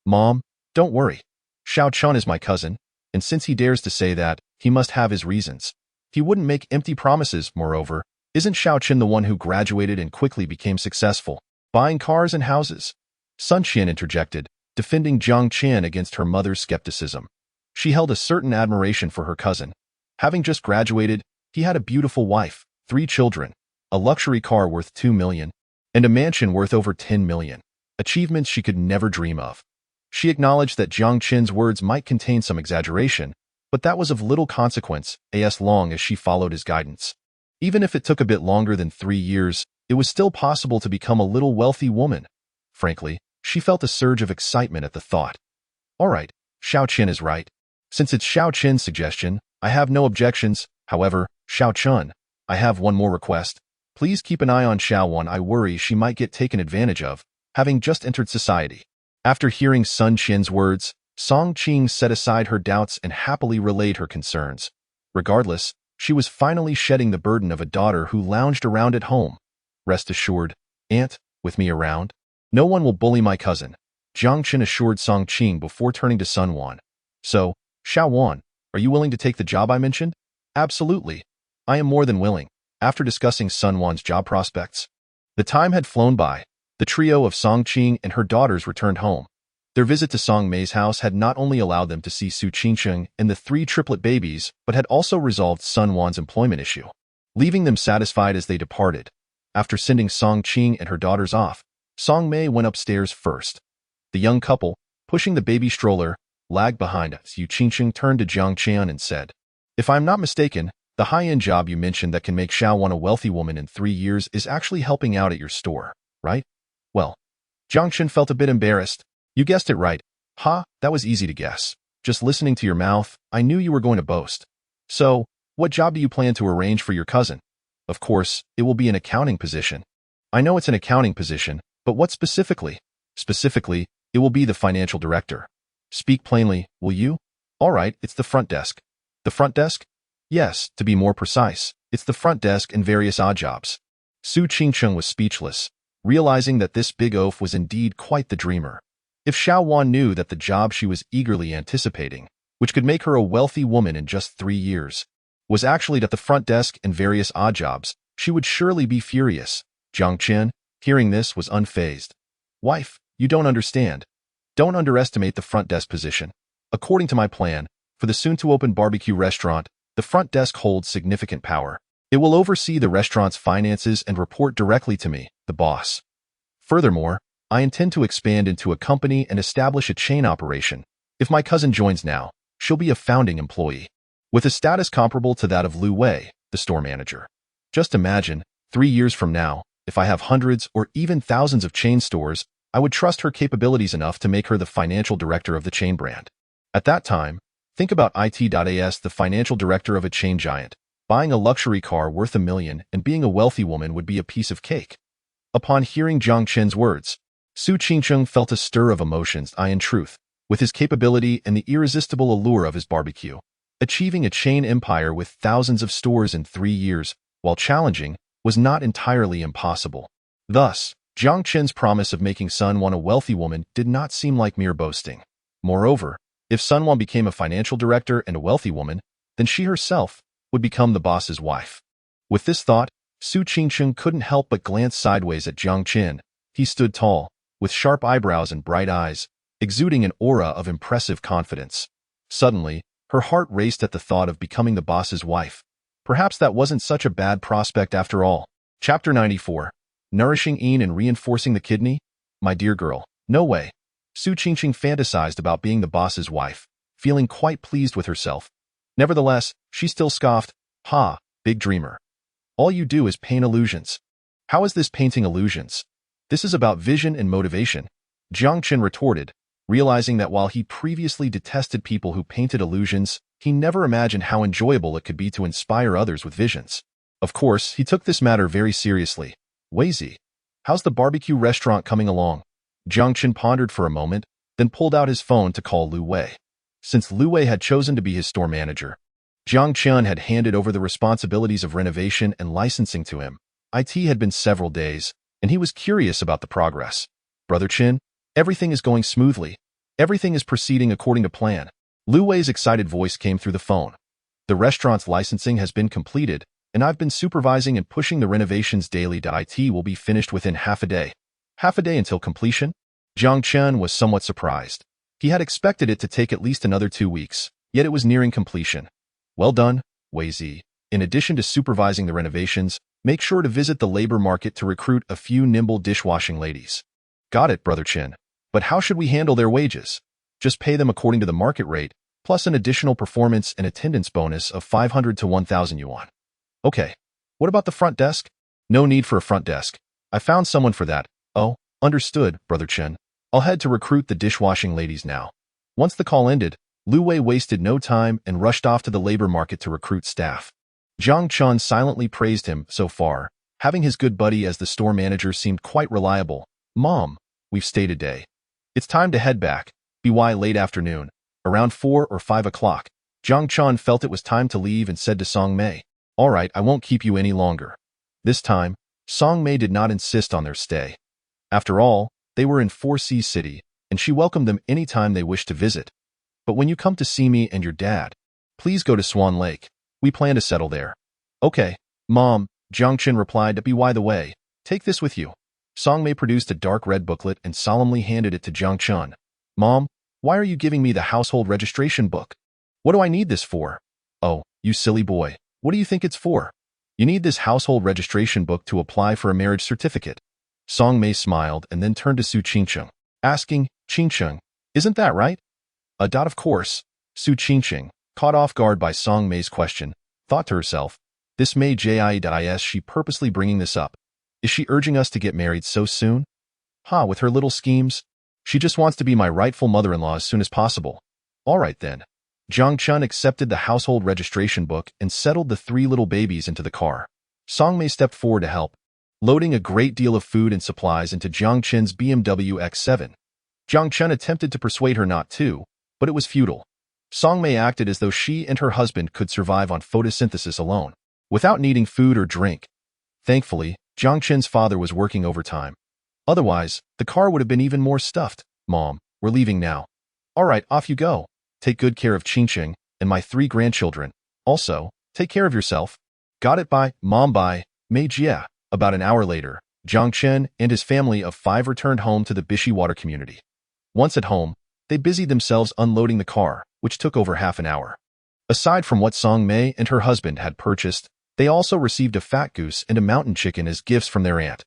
Mom, don't worry. Xiao Chun is my cousin, and since he dares to say that, he must have his reasons. He wouldn't make empty promises. Moreover, isn't Xiao Chen the one who graduated and quickly became successful, buying cars and houses? Sun Qian interjected, defending Jiang Chen against her mother's skepticism. She held a certain admiration for her cousin. Having just graduated, he had a beautiful wife, 3 children, a luxury car worth 2 million, and a mansion worth over 10 million, achievements she could never dream of. She acknowledged that Jiang Chen's words might contain some exaggeration, but that was of little consequence as long as she followed his guidance. Even if it took a bit longer than 3 years, it was still possible to become a little wealthy woman. Frankly, she felt a surge of excitement at the thought. All right, Xiao Chen is right. Since it's Xiao Chen's suggestion, I have no objections. However, Xiao Chun, I have one more request. Please keep an eye on Xiao Wan. I worry she might get taken advantage of, having just entered society. After hearing Sun Qian's words, Song Qing set aside her doubts and happily relayed her concerns. Regardless, she was finally shedding the burden of a daughter who lounged around at home. Rest assured, Aunt, with me around, no one will bully my cousin, Jiang Chen assured Song Qing before turning to Sun Wan. So, Xiao Wan, are you willing to take the job I mentioned? Absolutely. I am more than willing. After discussing Sun Wan's job prospects, the time had flown by. The trio of Song Qing and her daughters returned home. Their visit to Song Mei's house had not only allowed them to see Su Qingsheng and the 3 triplet babies, but had also resolved Sun Wan's employment issue, leaving them satisfied as they departed. After sending Song Qing and her daughters off, Song Mei went upstairs first. The young couple, pushing the baby stroller, lagged behind. Su Qingsheng turned to Jiang Chen and said, If I'm not mistaken, the high-end job you mentioned that can make Xiao Wan a wealthy woman in 3 years is actually helping out at your store, right? Well, Jiang Chen felt a bit embarrassed. You guessed it right. That was easy to guess. Just listening to your mouth, I knew you were going to boast. So, what job do you plan to arrange for your cousin? Of course, it will be an accounting position. I know it's an accounting position, But what specifically? Specifically, it will be the financial director. Speak plainly, will you? All right, it's the front desk. The front desk? Yes, to be more precise, it's the front desk and various odd jobs. Su Qingcheng was speechless, realizing that this big oaf was indeed quite the dreamer. If Xiao Wan knew that the job she was eagerly anticipating, which could make her a wealthy woman in just 3 years, was actually at the front desk and various odd jobs, she would surely be furious. Jiang Chen, hearing this, was unfazed. Wife, you don't understand. Don't underestimate the front desk position. According to my plan, for the soon-to-open barbecue restaurant, the front desk holds significant power. It will oversee the restaurant's finances and report directly to me, the boss. Furthermore, I intend to expand into a company and establish a chain operation. If my cousin joins now, she'll be a founding employee, with a status comparable to that of Lu Wei, the store manager. Just imagine, 3 years from now, if I have hundreds or even thousands of chain stores, I would trust her capabilities enough to make her the financial director of the chain brand. At that time, think about it.as the financial director of a chain giant. Buying a luxury car worth $1 million and being a wealthy woman would be a piece of cake. Upon hearing Jiang Chen's words, Su Qingcheng felt a stir of emotions. In truth, with his capability and the irresistible allure of his barbecue, achieving a chain empire with thousands of stores in 3 years, while challenging, was not entirely impossible. Thus, Jiang Chen's promise of making Sun Wan a wealthy woman did not seem like mere boasting. Moreover, if Sun Wan became a financial director and a wealthy woman, then she herself would become the boss's wife. With this thought, Su Qingcheng couldn't help but glance sideways at Jiang Chen. He stood tall, with sharp eyebrows and bright eyes, exuding an aura of impressive confidence. Suddenly, her heart raced at the thought of becoming the boss's wife. Perhaps that wasn't such a bad prospect after all. Chapter 94. Nourishing and reinforcing the kidney? My dear girl, no way. Su Qingcheng fantasized about being the boss's wife, feeling quite pleased with herself. Nevertheless, she still scoffed. Ha, big dreamer. All you do is paint illusions. How is this painting illusions? This is about vision and motivation. Jiang Chen retorted, realizing that while he previously detested people who painted illusions, he never imagined how enjoyable it could be to inspire others with visions. Of course, he took this matter very seriously. Weizi, how's the barbecue restaurant coming along? Jiang Chen pondered for a moment, then pulled out his phone to call Lu Wei. Since Lu Wei had chosen to be his store manager, Jiang Chen had handed over the responsibilities of renovation and licensing to him. It had been several days, and he was curious about the progress. Brother Chen, everything is going smoothly. Everything is proceeding according to plan. Lu Wei's excited voice came through the phone. The restaurant's licensing has been completed, and I've been supervising and pushing the renovations daily. It will be finished within half a day. Half a day until completion? Jiang Chen was somewhat surprised. He had expected it to take at least another 2 weeks, yet it was nearing completion. Well done, Weizi. In addition to supervising the renovations, make sure to visit the labor market to recruit a few nimble dishwashing ladies. Got it, Brother Chen. But how should we handle their wages? Just pay them according to the market rate, plus an additional performance and attendance bonus of 500 to 1,000 yuan. Okay. What about the front desk? No need for a front desk. I found someone for that. Oh, understood, Brother Chen. I'll head to recruit the dishwashing ladies now. Once the call ended, Lu Wei wasted no time and rushed off to the labor market to recruit staff. Jiang Chen silently praised him so far. Having his good buddy as the store manager seemed quite reliable. Mom, we've stayed a day. It's time to head back. By late afternoon, around 4 or 5 o'clock, Jiang Chen felt it was time to leave and said to Song Mei, "All right, I won't keep you any longer." This time, Song Mei did not insist on their stay. After all, they were in 4C City, and she welcomed them anytime they wished to visit. But when you come to see me and your dad, please go to Swan Lake. We plan to settle there. Okay, Mom, Jiang Chen replied. By the way, take this with you. Song Mei produced a dark red booklet and solemnly handed it to Jiang Chen. Mom, why are you giving me the household registration book? What do I need this for? Oh, you silly boy. What do you think it's for? You need this household registration book to apply for a marriage certificate. Song Mei smiled and then turned to Su Qingcheng, asking, Qingcheng, isn't that right? Of course. Su Qingcheng, caught off guard by Song Mei's question, thought to herself, this Mei Jis she purposely bringing this up. Is she urging us to get married so soon? With her little schemes? She just wants to be my rightful mother-in-law as soon as possible. All right then. Jiang Chen accepted the household registration book and settled the 3 little babies into the car. Song Mei stepped forward to help. loading a great deal of food and supplies into Jiang Chen's BMW X7. Jiang Chen attempted to persuade her not to, but it was futile. Song Mei acted as though she and her husband could survive on photosynthesis alone, without needing food or drink. Thankfully, Jiang Chen's father was working overtime. Otherwise, the car would have been even more stuffed. Mom, we're leaving now. All right, off you go. Take good care of Qingqing and my 3 grandchildren. Also, take care of yourself. Got it, bye, Mom, bye, Mei Jia. About an hour later, Jiang Chen and his family of 5 returned home to the Bishi water community. Once at home, they busied themselves unloading the car, which took over half an hour. Aside from what Song Mei and her husband had purchased, they also received a fat goose and a mountain chicken as gifts from their aunt.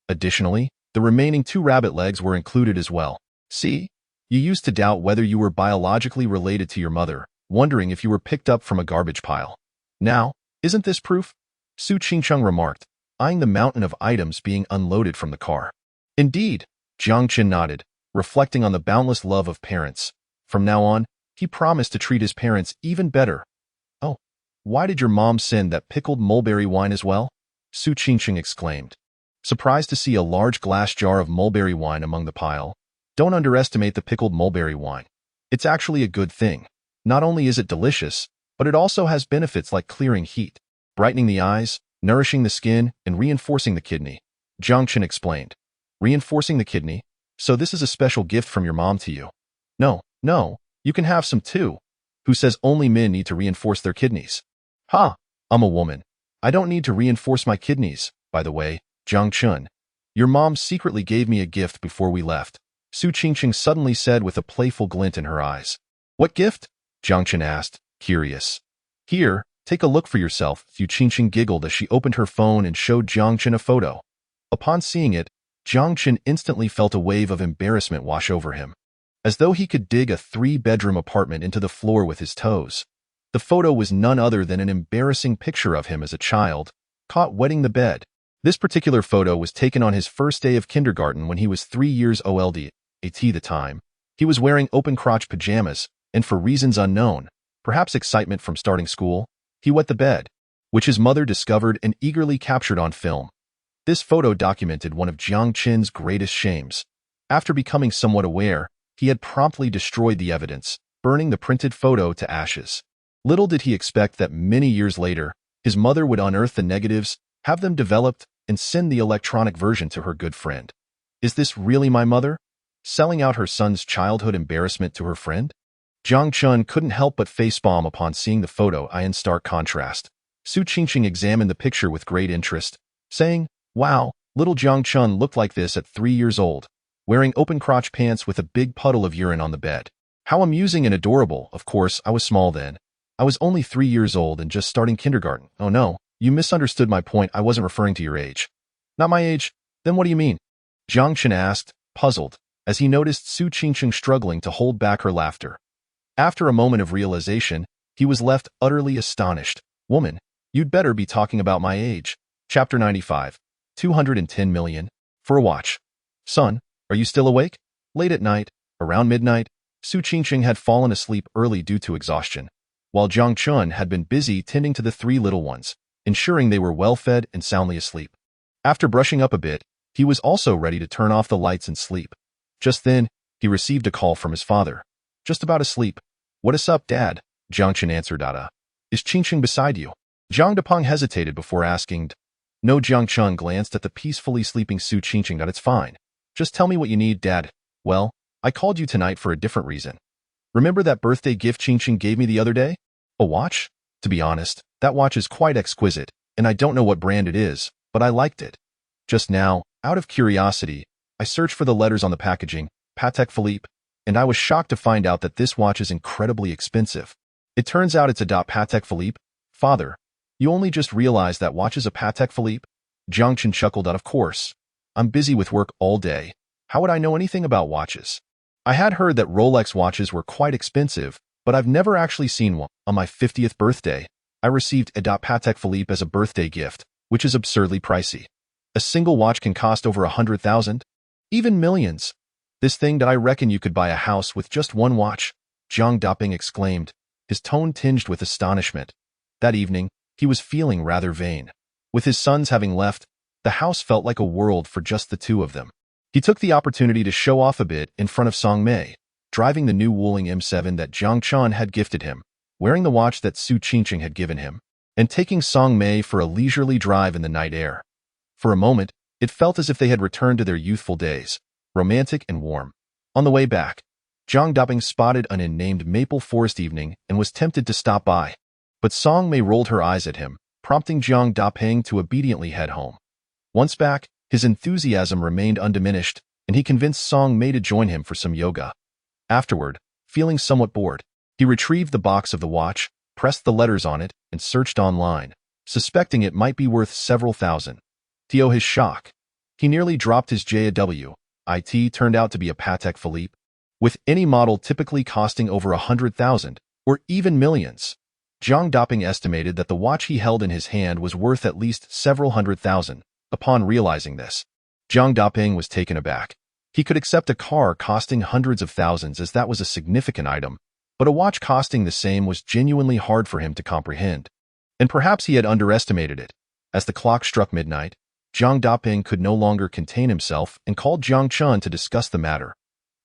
Additionally, the remaining 2 rabbit legs were included as well. See? You used to doubt whether you were biologically related to your mother, wondering if you were picked up from a garbage pile. Now, isn't this proof? Su Qingcheng remarked, eyeing the mountain of items being unloaded from the car. Indeed, Jiang Chen nodded, reflecting on the boundless love of parents. From now on, he promised to treat his parents even better. Oh, why did your mom send that pickled mulberry wine as well? Su Qingcheng exclaimed, surprised to see a large glass jar of mulberry wine among the pile. Don't underestimate the pickled mulberry wine. It's actually a good thing. Not only is it delicious, but it also has benefits like clearing heat, brightening the eyes, nourishing the skin, and reinforcing the kidney. Jiang Chen explained. Reinforcing the kidney? So this is a special gift from your mom to you. No, you can have some too. Who says only men need to reinforce their kidneys? Ha! I'm a woman. I don't need to reinforce my kidneys. By the way, Jiang Chen, your mom secretly gave me a gift before we left. Su Qingqing suddenly said with a playful glint in her eyes. What gift? Jiang Chen asked, curious. Here, take a look for yourself. Su Qingqing giggled as she opened her phone and showed Jiang Chen a photo. Upon seeing it, Jiang Chen instantly felt a wave of embarrassment wash over him, as though he could dig a 3-bedroom apartment into the floor with his toes. The photo was none other than an embarrassing picture of him as a child, caught wetting the bed. This particular photo was taken on his first day of kindergarten when he was 3 years old at the time. He was wearing open-crotch pajamas, and for reasons unknown, perhaps excitement from starting school, he wet the bed, which his mother discovered and eagerly captured on film. This photo documented one of Jiang Chen's greatest shames. After becoming somewhat aware, he had promptly destroyed the evidence, burning the printed photo to ashes. Little did he expect that many years later, his mother would unearth the negatives, have them developed, and send the electronic version to her good friend. Is this really my mother? Selling out her son's childhood embarrassment to her friend? Jiang Chen couldn't help but facepalm upon seeing the photo in stark contrast. Su Qingqing examined the picture with great interest, saying, Wow, little Jiang Chen looked like this at 3 years old, wearing open-crotch pants with a big puddle of urine on the bed. How amusing and adorable. Of course, I was small then. I was only 3 years old and just starting kindergarten. Oh no, you misunderstood my point. I wasn't referring to your age. Not my age? Then what do you mean? Jiang Chen asked, puzzled, as he noticed Su Qingqing struggling to hold back her laughter. After a moment of realization, he was left utterly astonished. Woman, you'd better be talking about my age. Chapter 95. 210 million. For a watch. Son, are you still awake? Late at night, around midnight, Su Qingqing had fallen asleep early due to exhaustion, while Jiang Chen had been busy tending to the 3 little ones, ensuring they were well-fed and soundly asleep. After brushing up a bit, he was also ready to turn off the lights and sleep. Just then, he received a call from his father. Just about asleep. What is up, Dad? Jiang Chen answered. Is Qingqing beside you? Jiang Depeng hesitated before asking. No. Jiang Chen glanced at the peacefully sleeping Su Qingqing. It's fine. Just tell me what you need, Dad. Well, I called you tonight for a different reason. Remember that birthday gift Qingqing gave me the other day? A watch? To be honest, that watch is quite exquisite, and I don't know what brand it is, but I liked it. Just now, out of curiosity, I searched for the letters on the packaging, Patek Philippe, and I was shocked to find out that this watch is incredibly expensive. It turns out it's a Patek Philippe. Father, you only just realized that watch is a Patek Philippe? Jiang Chen chuckled. Of course. I'm busy with work all day. How would I know anything about watches? I had heard that Rolex watches were quite expensive, but I've never actually seen one. On my 50th birthday, I received a Patek Philippe as a birthday gift, which is absurdly pricey. A single watch can cost over 100,000, even millions. This thing that I reckon you could buy a house with just one watch, Jiang Depeng exclaimed, his tone tinged with astonishment. That evening, he was feeling rather vain. With his sons having left, The house felt like a world for just the two of them. He took the opportunity to show off a bit in front of Song Mei, driving the new Wuling M7 that Jiang Chen had gifted him, wearing the watch that Su Qingqing had given him, and taking Song Mei for a leisurely drive in the night air. For a moment, it felt as if they had returned to their youthful days, romantic and warm. On the way back, Jiang Daping spotted an unnamed maple forest evening and was tempted to stop by. But Song Mei rolled her eyes at him, prompting Jiang Daping to obediently head home. Once back, his enthusiasm remained undiminished, and he convinced Song Mei to join him for some yoga. Afterward, feeling somewhat bored, he retrieved the box of the watch, pressed the letters on it, and searched online, suspecting it might be worth several thousand. To his shock, he nearly dropped his JAW. It turned out to be a Patek Philippe, with any model typically costing over 100,000, or even millions. Jiang Daping estimated that the watch he held in his hand was worth at least several hundred thousand. Upon realizing this, Jiang Daping was taken aback. He could accept a car costing hundreds of thousands as that was a significant item, but a watch costing the same was genuinely hard for him to comprehend. And perhaps he had underestimated it. As the clock struck midnight, Jiang Daping could no longer contain himself and called Jiang Chen to discuss the matter.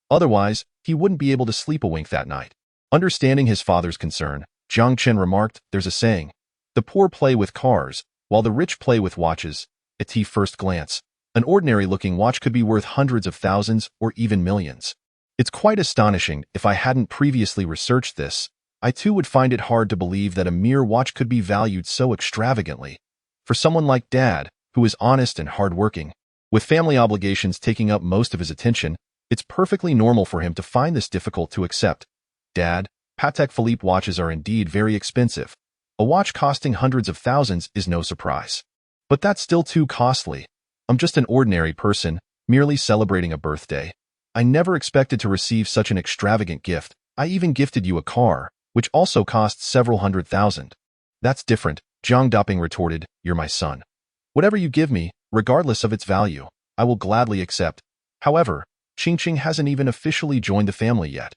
Otherwise, he wouldn't be able to sleep a wink that night. Understanding his father's concern, Jiang Chen remarked, "There's a saying, the poor play with cars, while the rich play with watches." At first glance, an ordinary-looking watch could be worth hundreds of thousands or even millions. It's quite astonishing. If I hadn't previously researched this, I too would find it hard to believe that a mere watch could be valued so extravagantly. For someone like Dad, who is honest and hardworking, with family obligations taking up most of his attention, it's perfectly normal for him to find this difficult to accept. Dad, Patek Philippe watches are indeed very expensive. A watch costing hundreds of thousands is no surprise. But that's still too costly. I'm just an ordinary person, merely celebrating a birthday. I never expected to receive such an extravagant gift. I even gifted you a car, which also costs several hundred thousand. That's different, Jiang Daping retorted. You're my son. Whatever you give me, regardless of its value, I will gladly accept. However, Qingqing hasn't even officially joined the family yet.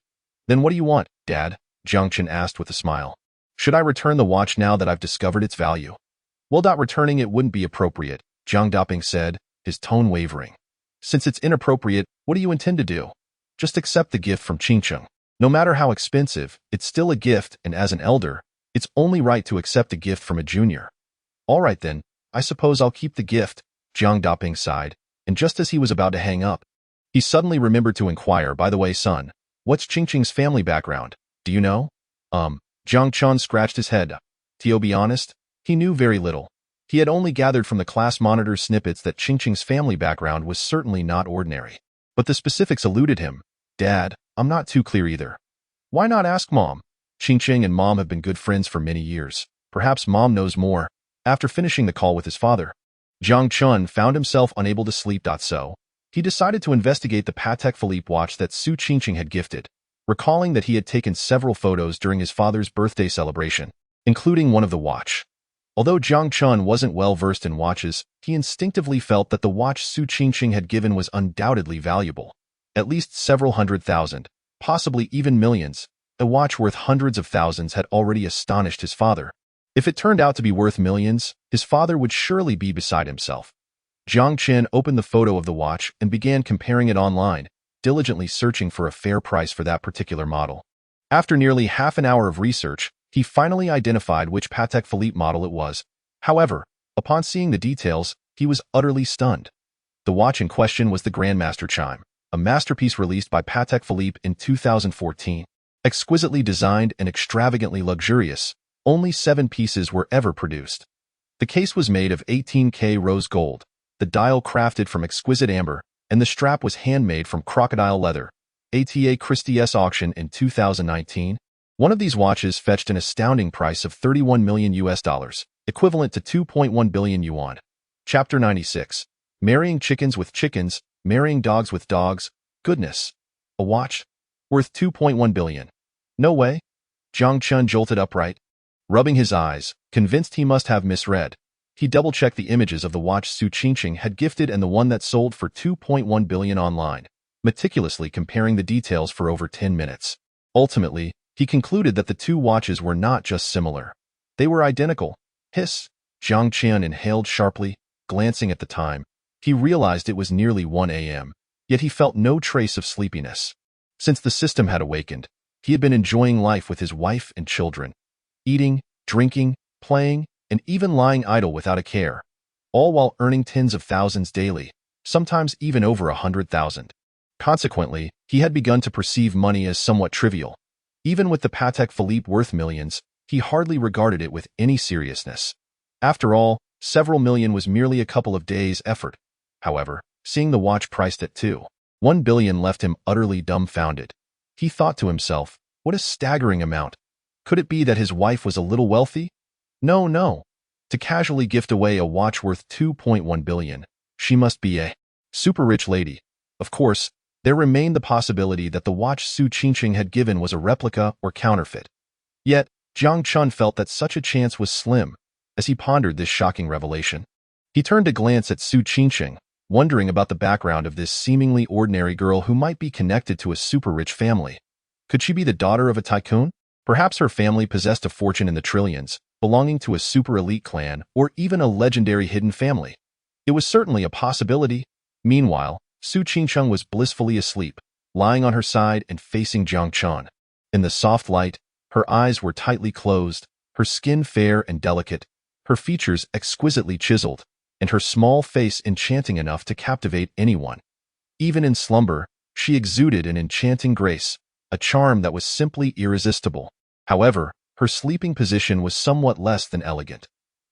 Then what do you want, Dad? Jiang Chen asked with a smile. Should I return the watch now that I've discovered its value? Well, returning it wouldn't be appropriate, Jiang Daping said, his tone wavering. Since it's inappropriate, what do you intend to do? Just accept the gift from Qingqing. No matter how expensive, it's still a gift, and as an elder, it's only right to accept a gift from a junior. All right then, I suppose I'll keep the gift, Jiang Daping sighed, and just as he was about to hang up, he suddenly remembered to inquire, by the way, son, what's Qingqing's family background? Do you know? Jiang Chen scratched his head. To be honest, he knew very little. He had only gathered from the class monitor's snippets that Qingqing's family background was certainly not ordinary. But the specifics eluded him. Dad, I'm not too clear either. Why not ask Mom? Qingqing and Mom have been good friends for many years. Perhaps Mom knows more. After finishing the call with his father, Jiang Chen found himself unable to sleep. So, he decided to investigate the Patek Philippe watch that Su Qingqing had gifted, recalling that he had taken several photos during his father's birthday celebration, including one of the watch. Although Jiang Chen wasn't well-versed in watches, he instinctively felt that the watch Su Qingqing had given was undoubtedly valuable. At least several hundred thousand, possibly even millions. A watch worth hundreds of thousands had already astonished his father. If it turned out to be worth millions, his father would surely be beside himself. Jiang Chen opened the photo of the watch and began comparing it online, diligently searching for a fair price for that particular model. After nearly half an hour of research, he finally identified which Patek Philippe model it was. However, upon seeing the details, he was utterly stunned. The watch in question was the Grandmaster Chime, a masterpiece released by Patek Philippe in 2014. Exquisitely designed and extravagantly luxurious, only 7 pieces were ever produced. The case was made of 18K rose gold, the dial crafted from exquisite amber, and the strap was handmade from crocodile leather. ATA Christie's auction in 2019. One of these watches fetched an astounding price of $31 million, equivalent to 2.1 billion yuan. Chapter 96. Marrying chickens with chickens, marrying dogs with dogs. Goodness. A watch? Worth 2.1 billion. No way. Jiang Chen jolted upright, rubbing his eyes, convinced he must have misread. He double-checked the images of the watch Su Qingqing had gifted and the one that sold for 2.1 billion online, meticulously comparing the details for over 10 minutes. Ultimately, he concluded that the two watches were not just similar. They were identical. Hiss! Jiang Chen inhaled sharply. glancing at the time. He realized it was nearly 1 a.m., yet he felt no trace of sleepiness. Since the system had awakened, he had been enjoying life with his wife and children, eating, drinking, playing, and even lying idle without a care, all while earning tens of thousands daily, sometimes even over 100,000. Consequently, he had begun to perceive money as somewhat trivial. Even with the Patek Philippe worth millions, he hardly regarded it with any seriousness. After all, several million was merely a couple of days' effort. However, seeing the watch priced at 2.1 billion left him utterly dumbfounded. He thought to himself, what a staggering amount. Could it be that his wife was a little wealthy? No. To casually gift away a watch worth 2.1 billion, she must be a super rich lady. Of course, there remained the possibility that the watch Su Qingqing had given was a replica or counterfeit. Yet, Jiang Chen felt that such a chance was slim. As he pondered this shocking revelation, he turned to glance at Su Qingqing, wondering about the background of this seemingly ordinary girl who might be connected to a super-rich family. Could she be the daughter of a tycoon? Perhaps her family possessed a fortune in the trillions, belonging to a super-elite clan or even a legendary hidden family. It was certainly a possibility. Meanwhile, Su Qingqing was blissfully asleep, lying on her side and facing Jiang Chen. In the soft light, her eyes were tightly closed, her skin fair and delicate, her features exquisitely chiseled, and her small face enchanting enough to captivate anyone. Even in slumber, she exuded an enchanting grace, a charm that was simply irresistible. However, her sleeping position was somewhat less than elegant.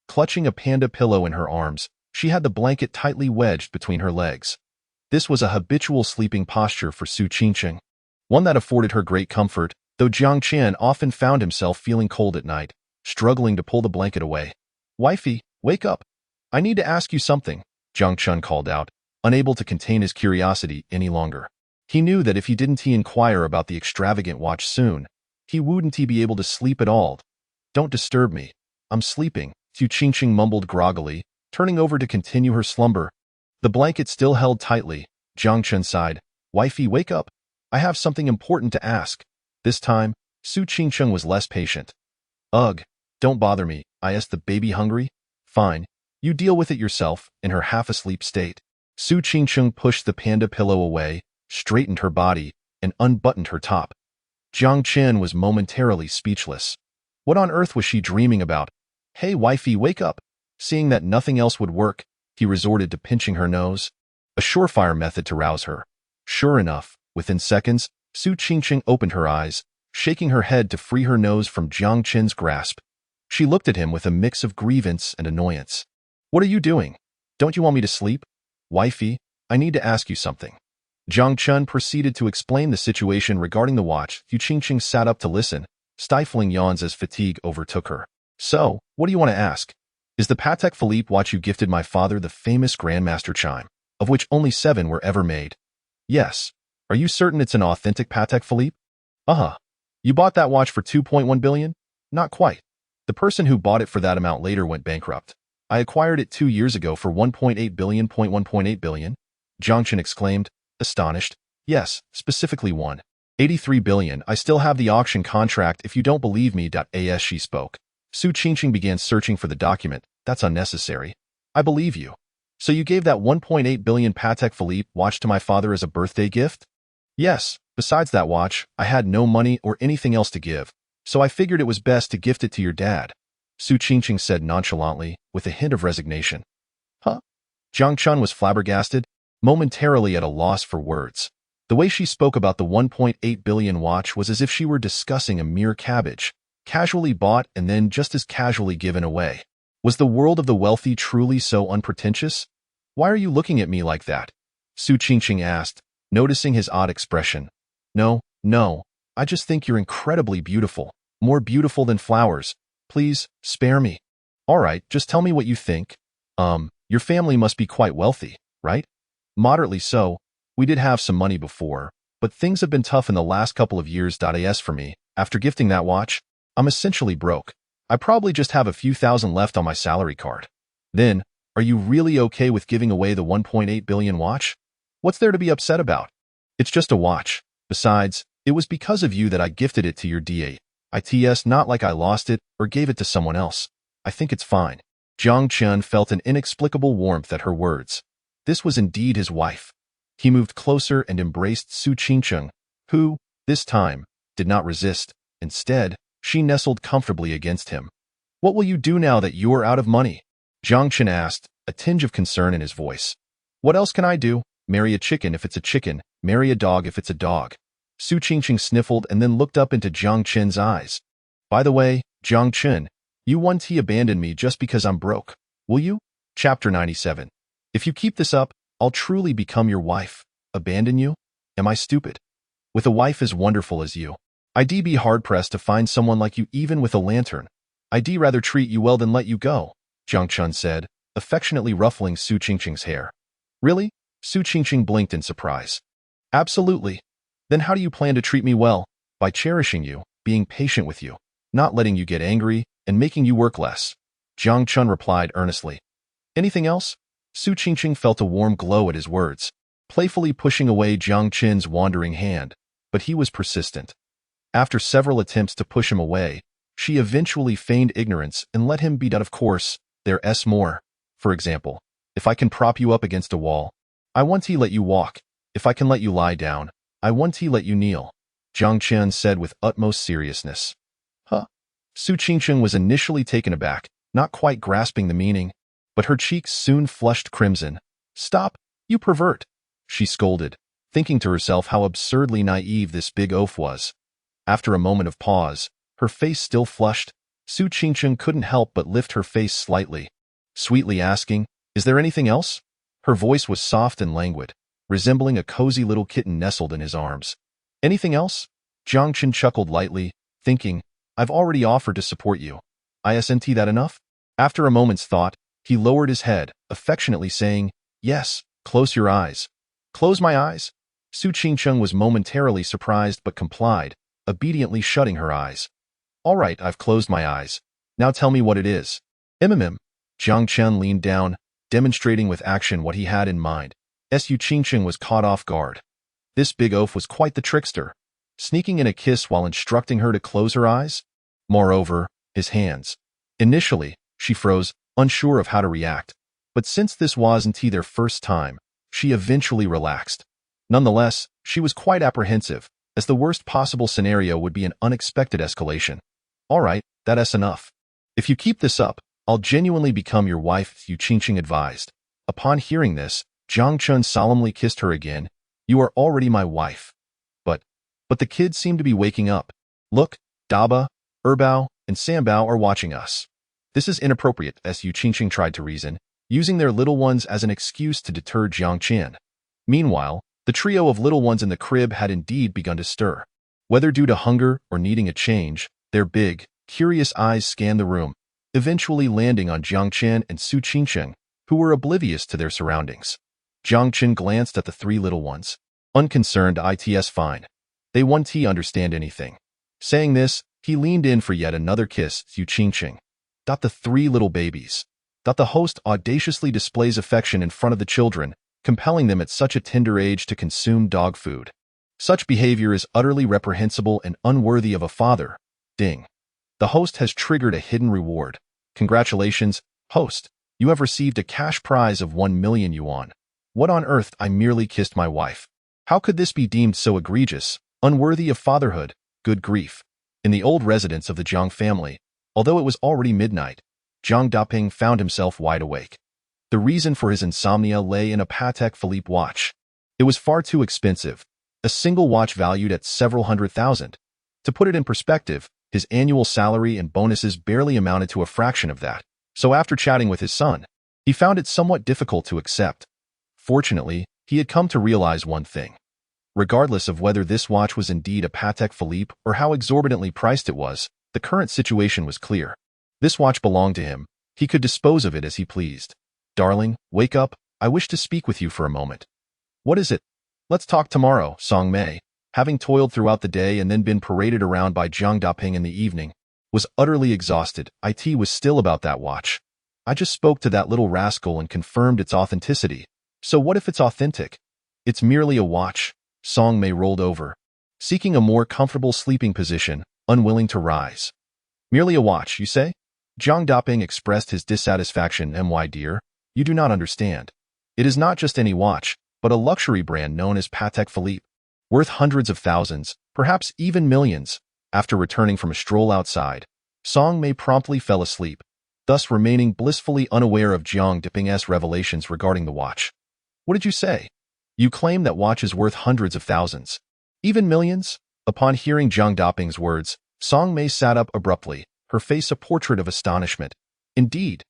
Clutching a panda pillow in her arms, she had the blanket tightly wedged between her legs. This was a habitual sleeping posture for Su Qingqing, one that afforded her great comfort, though Jiang Chen often found himself feeling cold at night, struggling to pull the blanket away. "Wifey, wake up. I need to ask you something," Jiang Chen called out, unable to contain his curiosity any longer. He knew that if he didn't inquire about the extravagant watch soon, he wouldn't be able to sleep at all. "Don't disturb me. I'm sleeping," Su Qingqing mumbled groggily, turning over to continue her slumber. The blanket still held tightly. Jiang Chen sighed. "Wifey, wake up. I have something important to ask." This time, Su Qingqing was less patient. "Ugh, don't bother me. Is the baby hungry?" "Fine. You deal with it yourself," in her half-asleep state. Su Qingqing pushed the panda pillow away, straightened her body, and unbuttoned her top. Jiang Chen was momentarily speechless. What on earth was she dreaming about? "Hey, wifey, wake up." Seeing that nothing else would work, he resorted to pinching her nose, a surefire method to rouse her. Sure enough, within seconds, Su Qingqing opened her eyes, shaking her head to free her nose from Jiang Chen's grasp. She looked at him with a mix of grievance and annoyance. "What are you doing? Don't you want me to sleep?" "Wifey, I need to ask you something." Jiang Chen proceeded to explain the situation regarding the watch. Su Qingqing sat up to listen, stifling yawns as fatigue overtook her. "So, what do you want to ask? Is the Patek Philippe watch you gifted my father the famous Grandmaster chime, of which only 7 were ever made?" "Yes. Are you certain it's an authentic Patek Philippe?" "Uh-huh. You bought that watch for 2.1 billion? "Not quite. The person who bought it for that amount later went bankrupt. I acquired it 2 years ago for 1.8 billion. 1.8 billion? Jiang Chen exclaimed, astonished. "Yes, specifically 1.83 billion. I still have the auction contract if you don't believe me." As she spoke, Su Qingqing began searching for the document. "That's unnecessary. I believe you. So you gave that 1.8 billion Patek Philippe watch to my father as a birthday gift?" "Yes. Besides that watch, I had no money or anything else to give, so I figured it was best to gift it to your dad," Su Qingqing said nonchalantly, with a hint of resignation. "Huh?" Jiang Chen was flabbergasted, momentarily at a loss for words. The way she spoke about the 1.8 billion watch was as if she were discussing a mere cabbage, casually bought and then just as casually given away. Was the world of the wealthy truly so unpretentious? "Why are you looking at me like that?" Su Qingqing asked, noticing his odd expression. No, I just think you're incredibly beautiful, more beautiful than flowers. Please, spare me." "All right, just tell me what you think. Your family must be quite wealthy, right?" "Moderately so. We did have some money before, but things have been tough in the last couple of years. As for me, after gifting that watch, I'm essentially broke. I probably just have a few thousand left on my salary card." "Then, are you really okay with giving away the 1.8 billion watch? What's there to be upset about? It's just a watch. Besides, it was because of you that I gifted it to your dad. It's not like I lost it or gave it to someone else. I think it's fine." Jiang Chen felt an inexplicable warmth at her words. This was indeed his wife. He moved closer and embraced Su Qingcheng, who, this time, did not resist. Instead, she nestled comfortably against him. "What will you do now that you are out of money?" Jiang Chen asked, a tinge of concern in his voice. "What else can I do? Marry a chicken if it's a chicken, marry a dog if it's a dog." Su Qingcheng sniffled and then looked up into Jiang Chen's eyes. "By the way, Jiang Chen, you won't abandon me just because I'm broke, will you?" Chapter 97. If you keep this up, I'll truly become your wife. Abandon you? Am I stupid? With a wife as wonderful as you, I'd be hard-pressed to find someone like you even with a lantern. I'd rather treat you well than let you go, Jiang Chen said, affectionately ruffling Su Qingcheng's hair. Really? Su Qingcheng blinked in surprise. Absolutely. Then how do you plan to treat me well? By cherishing you, being patient with you, not letting you get angry, and making you work less. Jiang Chen replied earnestly. Anything else? Su Qingcheng felt a warm glow at his words, playfully pushing away Jiang Chen's wandering hand, but he was persistent. After several attempts to push him away, she eventually feigned ignorance and let him be done. Of course, there's more. For example, if I can prop you up against a wall, I want to let you walk. If I can let you lie down, I want to let you kneel, Jiang Chen said with utmost seriousness. Huh? Su Qingcheng was initially taken aback, not quite grasping the meaning, but her cheeks soon flushed crimson. Stop, you pervert, she scolded, thinking to herself how absurdly naive this big oaf was. After a moment of pause, her face still flushed, Su Qingcheng couldn't help but lift her face slightly, sweetly asking, "Is there anything else?" Her voice was soft and languid, resembling a cozy little kitten nestled in his arms. Anything else? Jiang Chen chuckled lightly, thinking, I've already offered to support you. Isn't that enough? After a moment's thought, he lowered his head, affectionately saying, Yes, close your eyes. Close my eyes? Su Qingcheng was momentarily surprised but complied, obediently shutting her eyes. All right, I've closed my eyes. Now tell me what it is. Jiang Chen leaned down, demonstrating with action what he had in mind. Su Qingcheng was caught off guard. This big oaf was quite the trickster, sneaking in a kiss while instructing her to close her eyes. Moreover, his hands. Initially, she froze, unsure of how to react, but since this wasn't their first time, she eventually relaxed. Nonetheless, she was quite apprehensive, as the worst possible scenario would be an unexpected escalation. All right, that's enough. If you keep this up, I'll genuinely become your wife, Su Qingcheng advised. Upon hearing this, Jiang Chen solemnly kissed her again. You are already my wife. But the kids seem to be waking up. Look, Daba, Erbao, and Sambao are watching us. This is inappropriate, Su Qingcheng tried to reason, using their little ones as an excuse to deter Jiang Chen. Meanwhile, the trio of little ones in the crib had indeed begun to stir. Whether due to hunger or needing a change, their big, curious eyes scanned the room, eventually landing on Jiang Chen and Su Qingcheng, who were oblivious to their surroundings. Jiang Chen glanced at the three little ones. Unconcerned, it's fine. They won't understand anything. Saying this, he leaned in for yet another kiss, Su Qingcheng. The three little babies. The host audaciously displays affection in front of the children, compelling them at such a tender age to consume dog food. Such behavior is utterly reprehensible and unworthy of a father. Ding. The host has triggered a hidden reward. Congratulations, host. You have received a cash prize of 1 million yuan. What on earth? I merely kissed my wife. How could this be deemed so egregious, unworthy of fatherhood? Good grief. In the old residence of the Jiang family, although it was already midnight, Jiang Daping found himself wide awake. The reason for his insomnia lay in a Patek Philippe watch. It was far too expensive, a single watch valued at several $100,000. To put it in perspective, his annual salary and bonuses barely amounted to a fraction of that. So after chatting with his son, he found it somewhat difficult to accept. Fortunately, he had come to realize one thing. Regardless of whether this watch was indeed a Patek Philippe or how exorbitantly priced it was, the current situation was clear. This watch belonged to him. He could dispose of it as he pleased. Darling, wake up. I wish to speak with you for a moment. What is it? Let's talk tomorrow, Song Mei, having toiled throughout the day and then been paraded around by Jiang Daping in the evening, was utterly exhausted. It was still about that watch. I just spoke to that little rascal and confirmed its authenticity. So what if it's authentic? It's merely a watch. Song Mei rolled over, seeking a more comfortable sleeping position, unwilling to rise. Merely a watch, you say? Jiang Daping expressed his dissatisfaction. My dear, you do not understand. It is not just any watch, but a luxury brand known as Patek Philippe, worth hundreds of thousands, perhaps even millions. After returning from a stroll outside, Song Mei promptly fell asleep, thus remaining blissfully unaware of Jiang Daping's revelations regarding the watch. What did you say? You claim that watch is worth hundreds of thousands, even millions? Upon hearing Jiang Daping's words, Song Mei sat up abruptly, her face a portrait of astonishment. Indeed,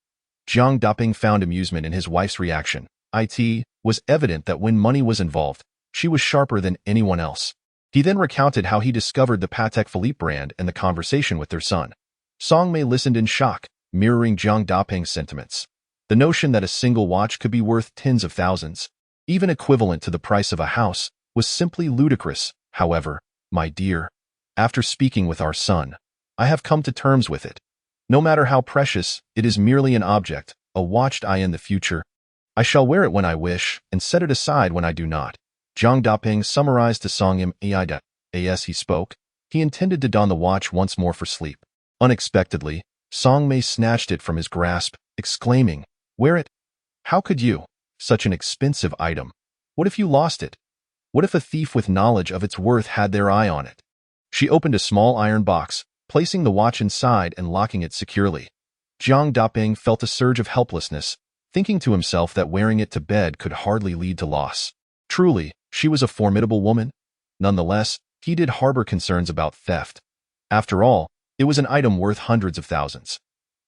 Jiang Daping found amusement in his wife's reaction. It was evident that when money was involved, she was sharper than anyone else. He then recounted how he discovered the Patek Philippe brand and the conversation with their son. Song Mei listened in shock, mirroring Jiang Daping's sentiments. The notion that a single watch could be worth tens of thousands, even equivalent to the price of a house, was simply ludicrous. However, my dear, after speaking with our son, I have come to terms with it. No matter how precious, it is merely an object, a watched eye in the future. I shall wear it when I wish, and set it aside when I do not. Jiang Daping summarized to Song Mei. As he spoke, he intended to don the watch once more for sleep. Unexpectedly, Song Mei snatched it from his grasp, exclaiming, "Wear it? How could you? Such an expensive item. What if you lost it? What if a thief with knowledge of its worth had their eye on it?" She opened a small iron box, placing the watch inside and locking it securely. Jiang Daping felt a surge of helplessness, thinking to himself that wearing it to bed could hardly lead to loss. Truly, she was a formidable woman. Nonetheless, he did harbor concerns about theft. After all, it was an item worth hundreds of thousands.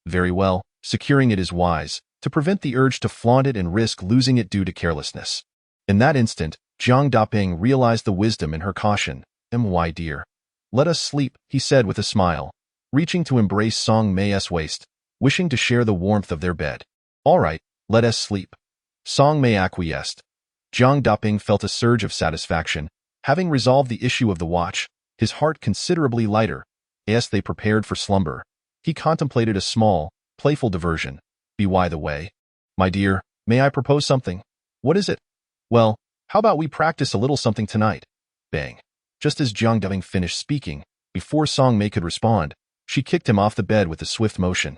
Very well, securing it is wise, to prevent the urge to flaunt it and risk losing it due to carelessness. In that instant, Jiang Daping realized the wisdom in her caution. "My dear, let us sleep," he said with a smile, reaching to embrace Song Mei's waist, wishing to share the warmth of their bed. "All right, let us sleep." Song Mei acquiesced. Jiang Daping felt a surge of satisfaction, having resolved the issue of the watch, his heart considerably lighter. As they prepared for slumber, he contemplated a small, playful diversion. By the way, my dear, may I propose something? What is it? Well, how about we practice a little something tonight? Bang. Just as Jiang Daping finished speaking, before Song Mei could respond, she kicked him off the bed with a swift motion.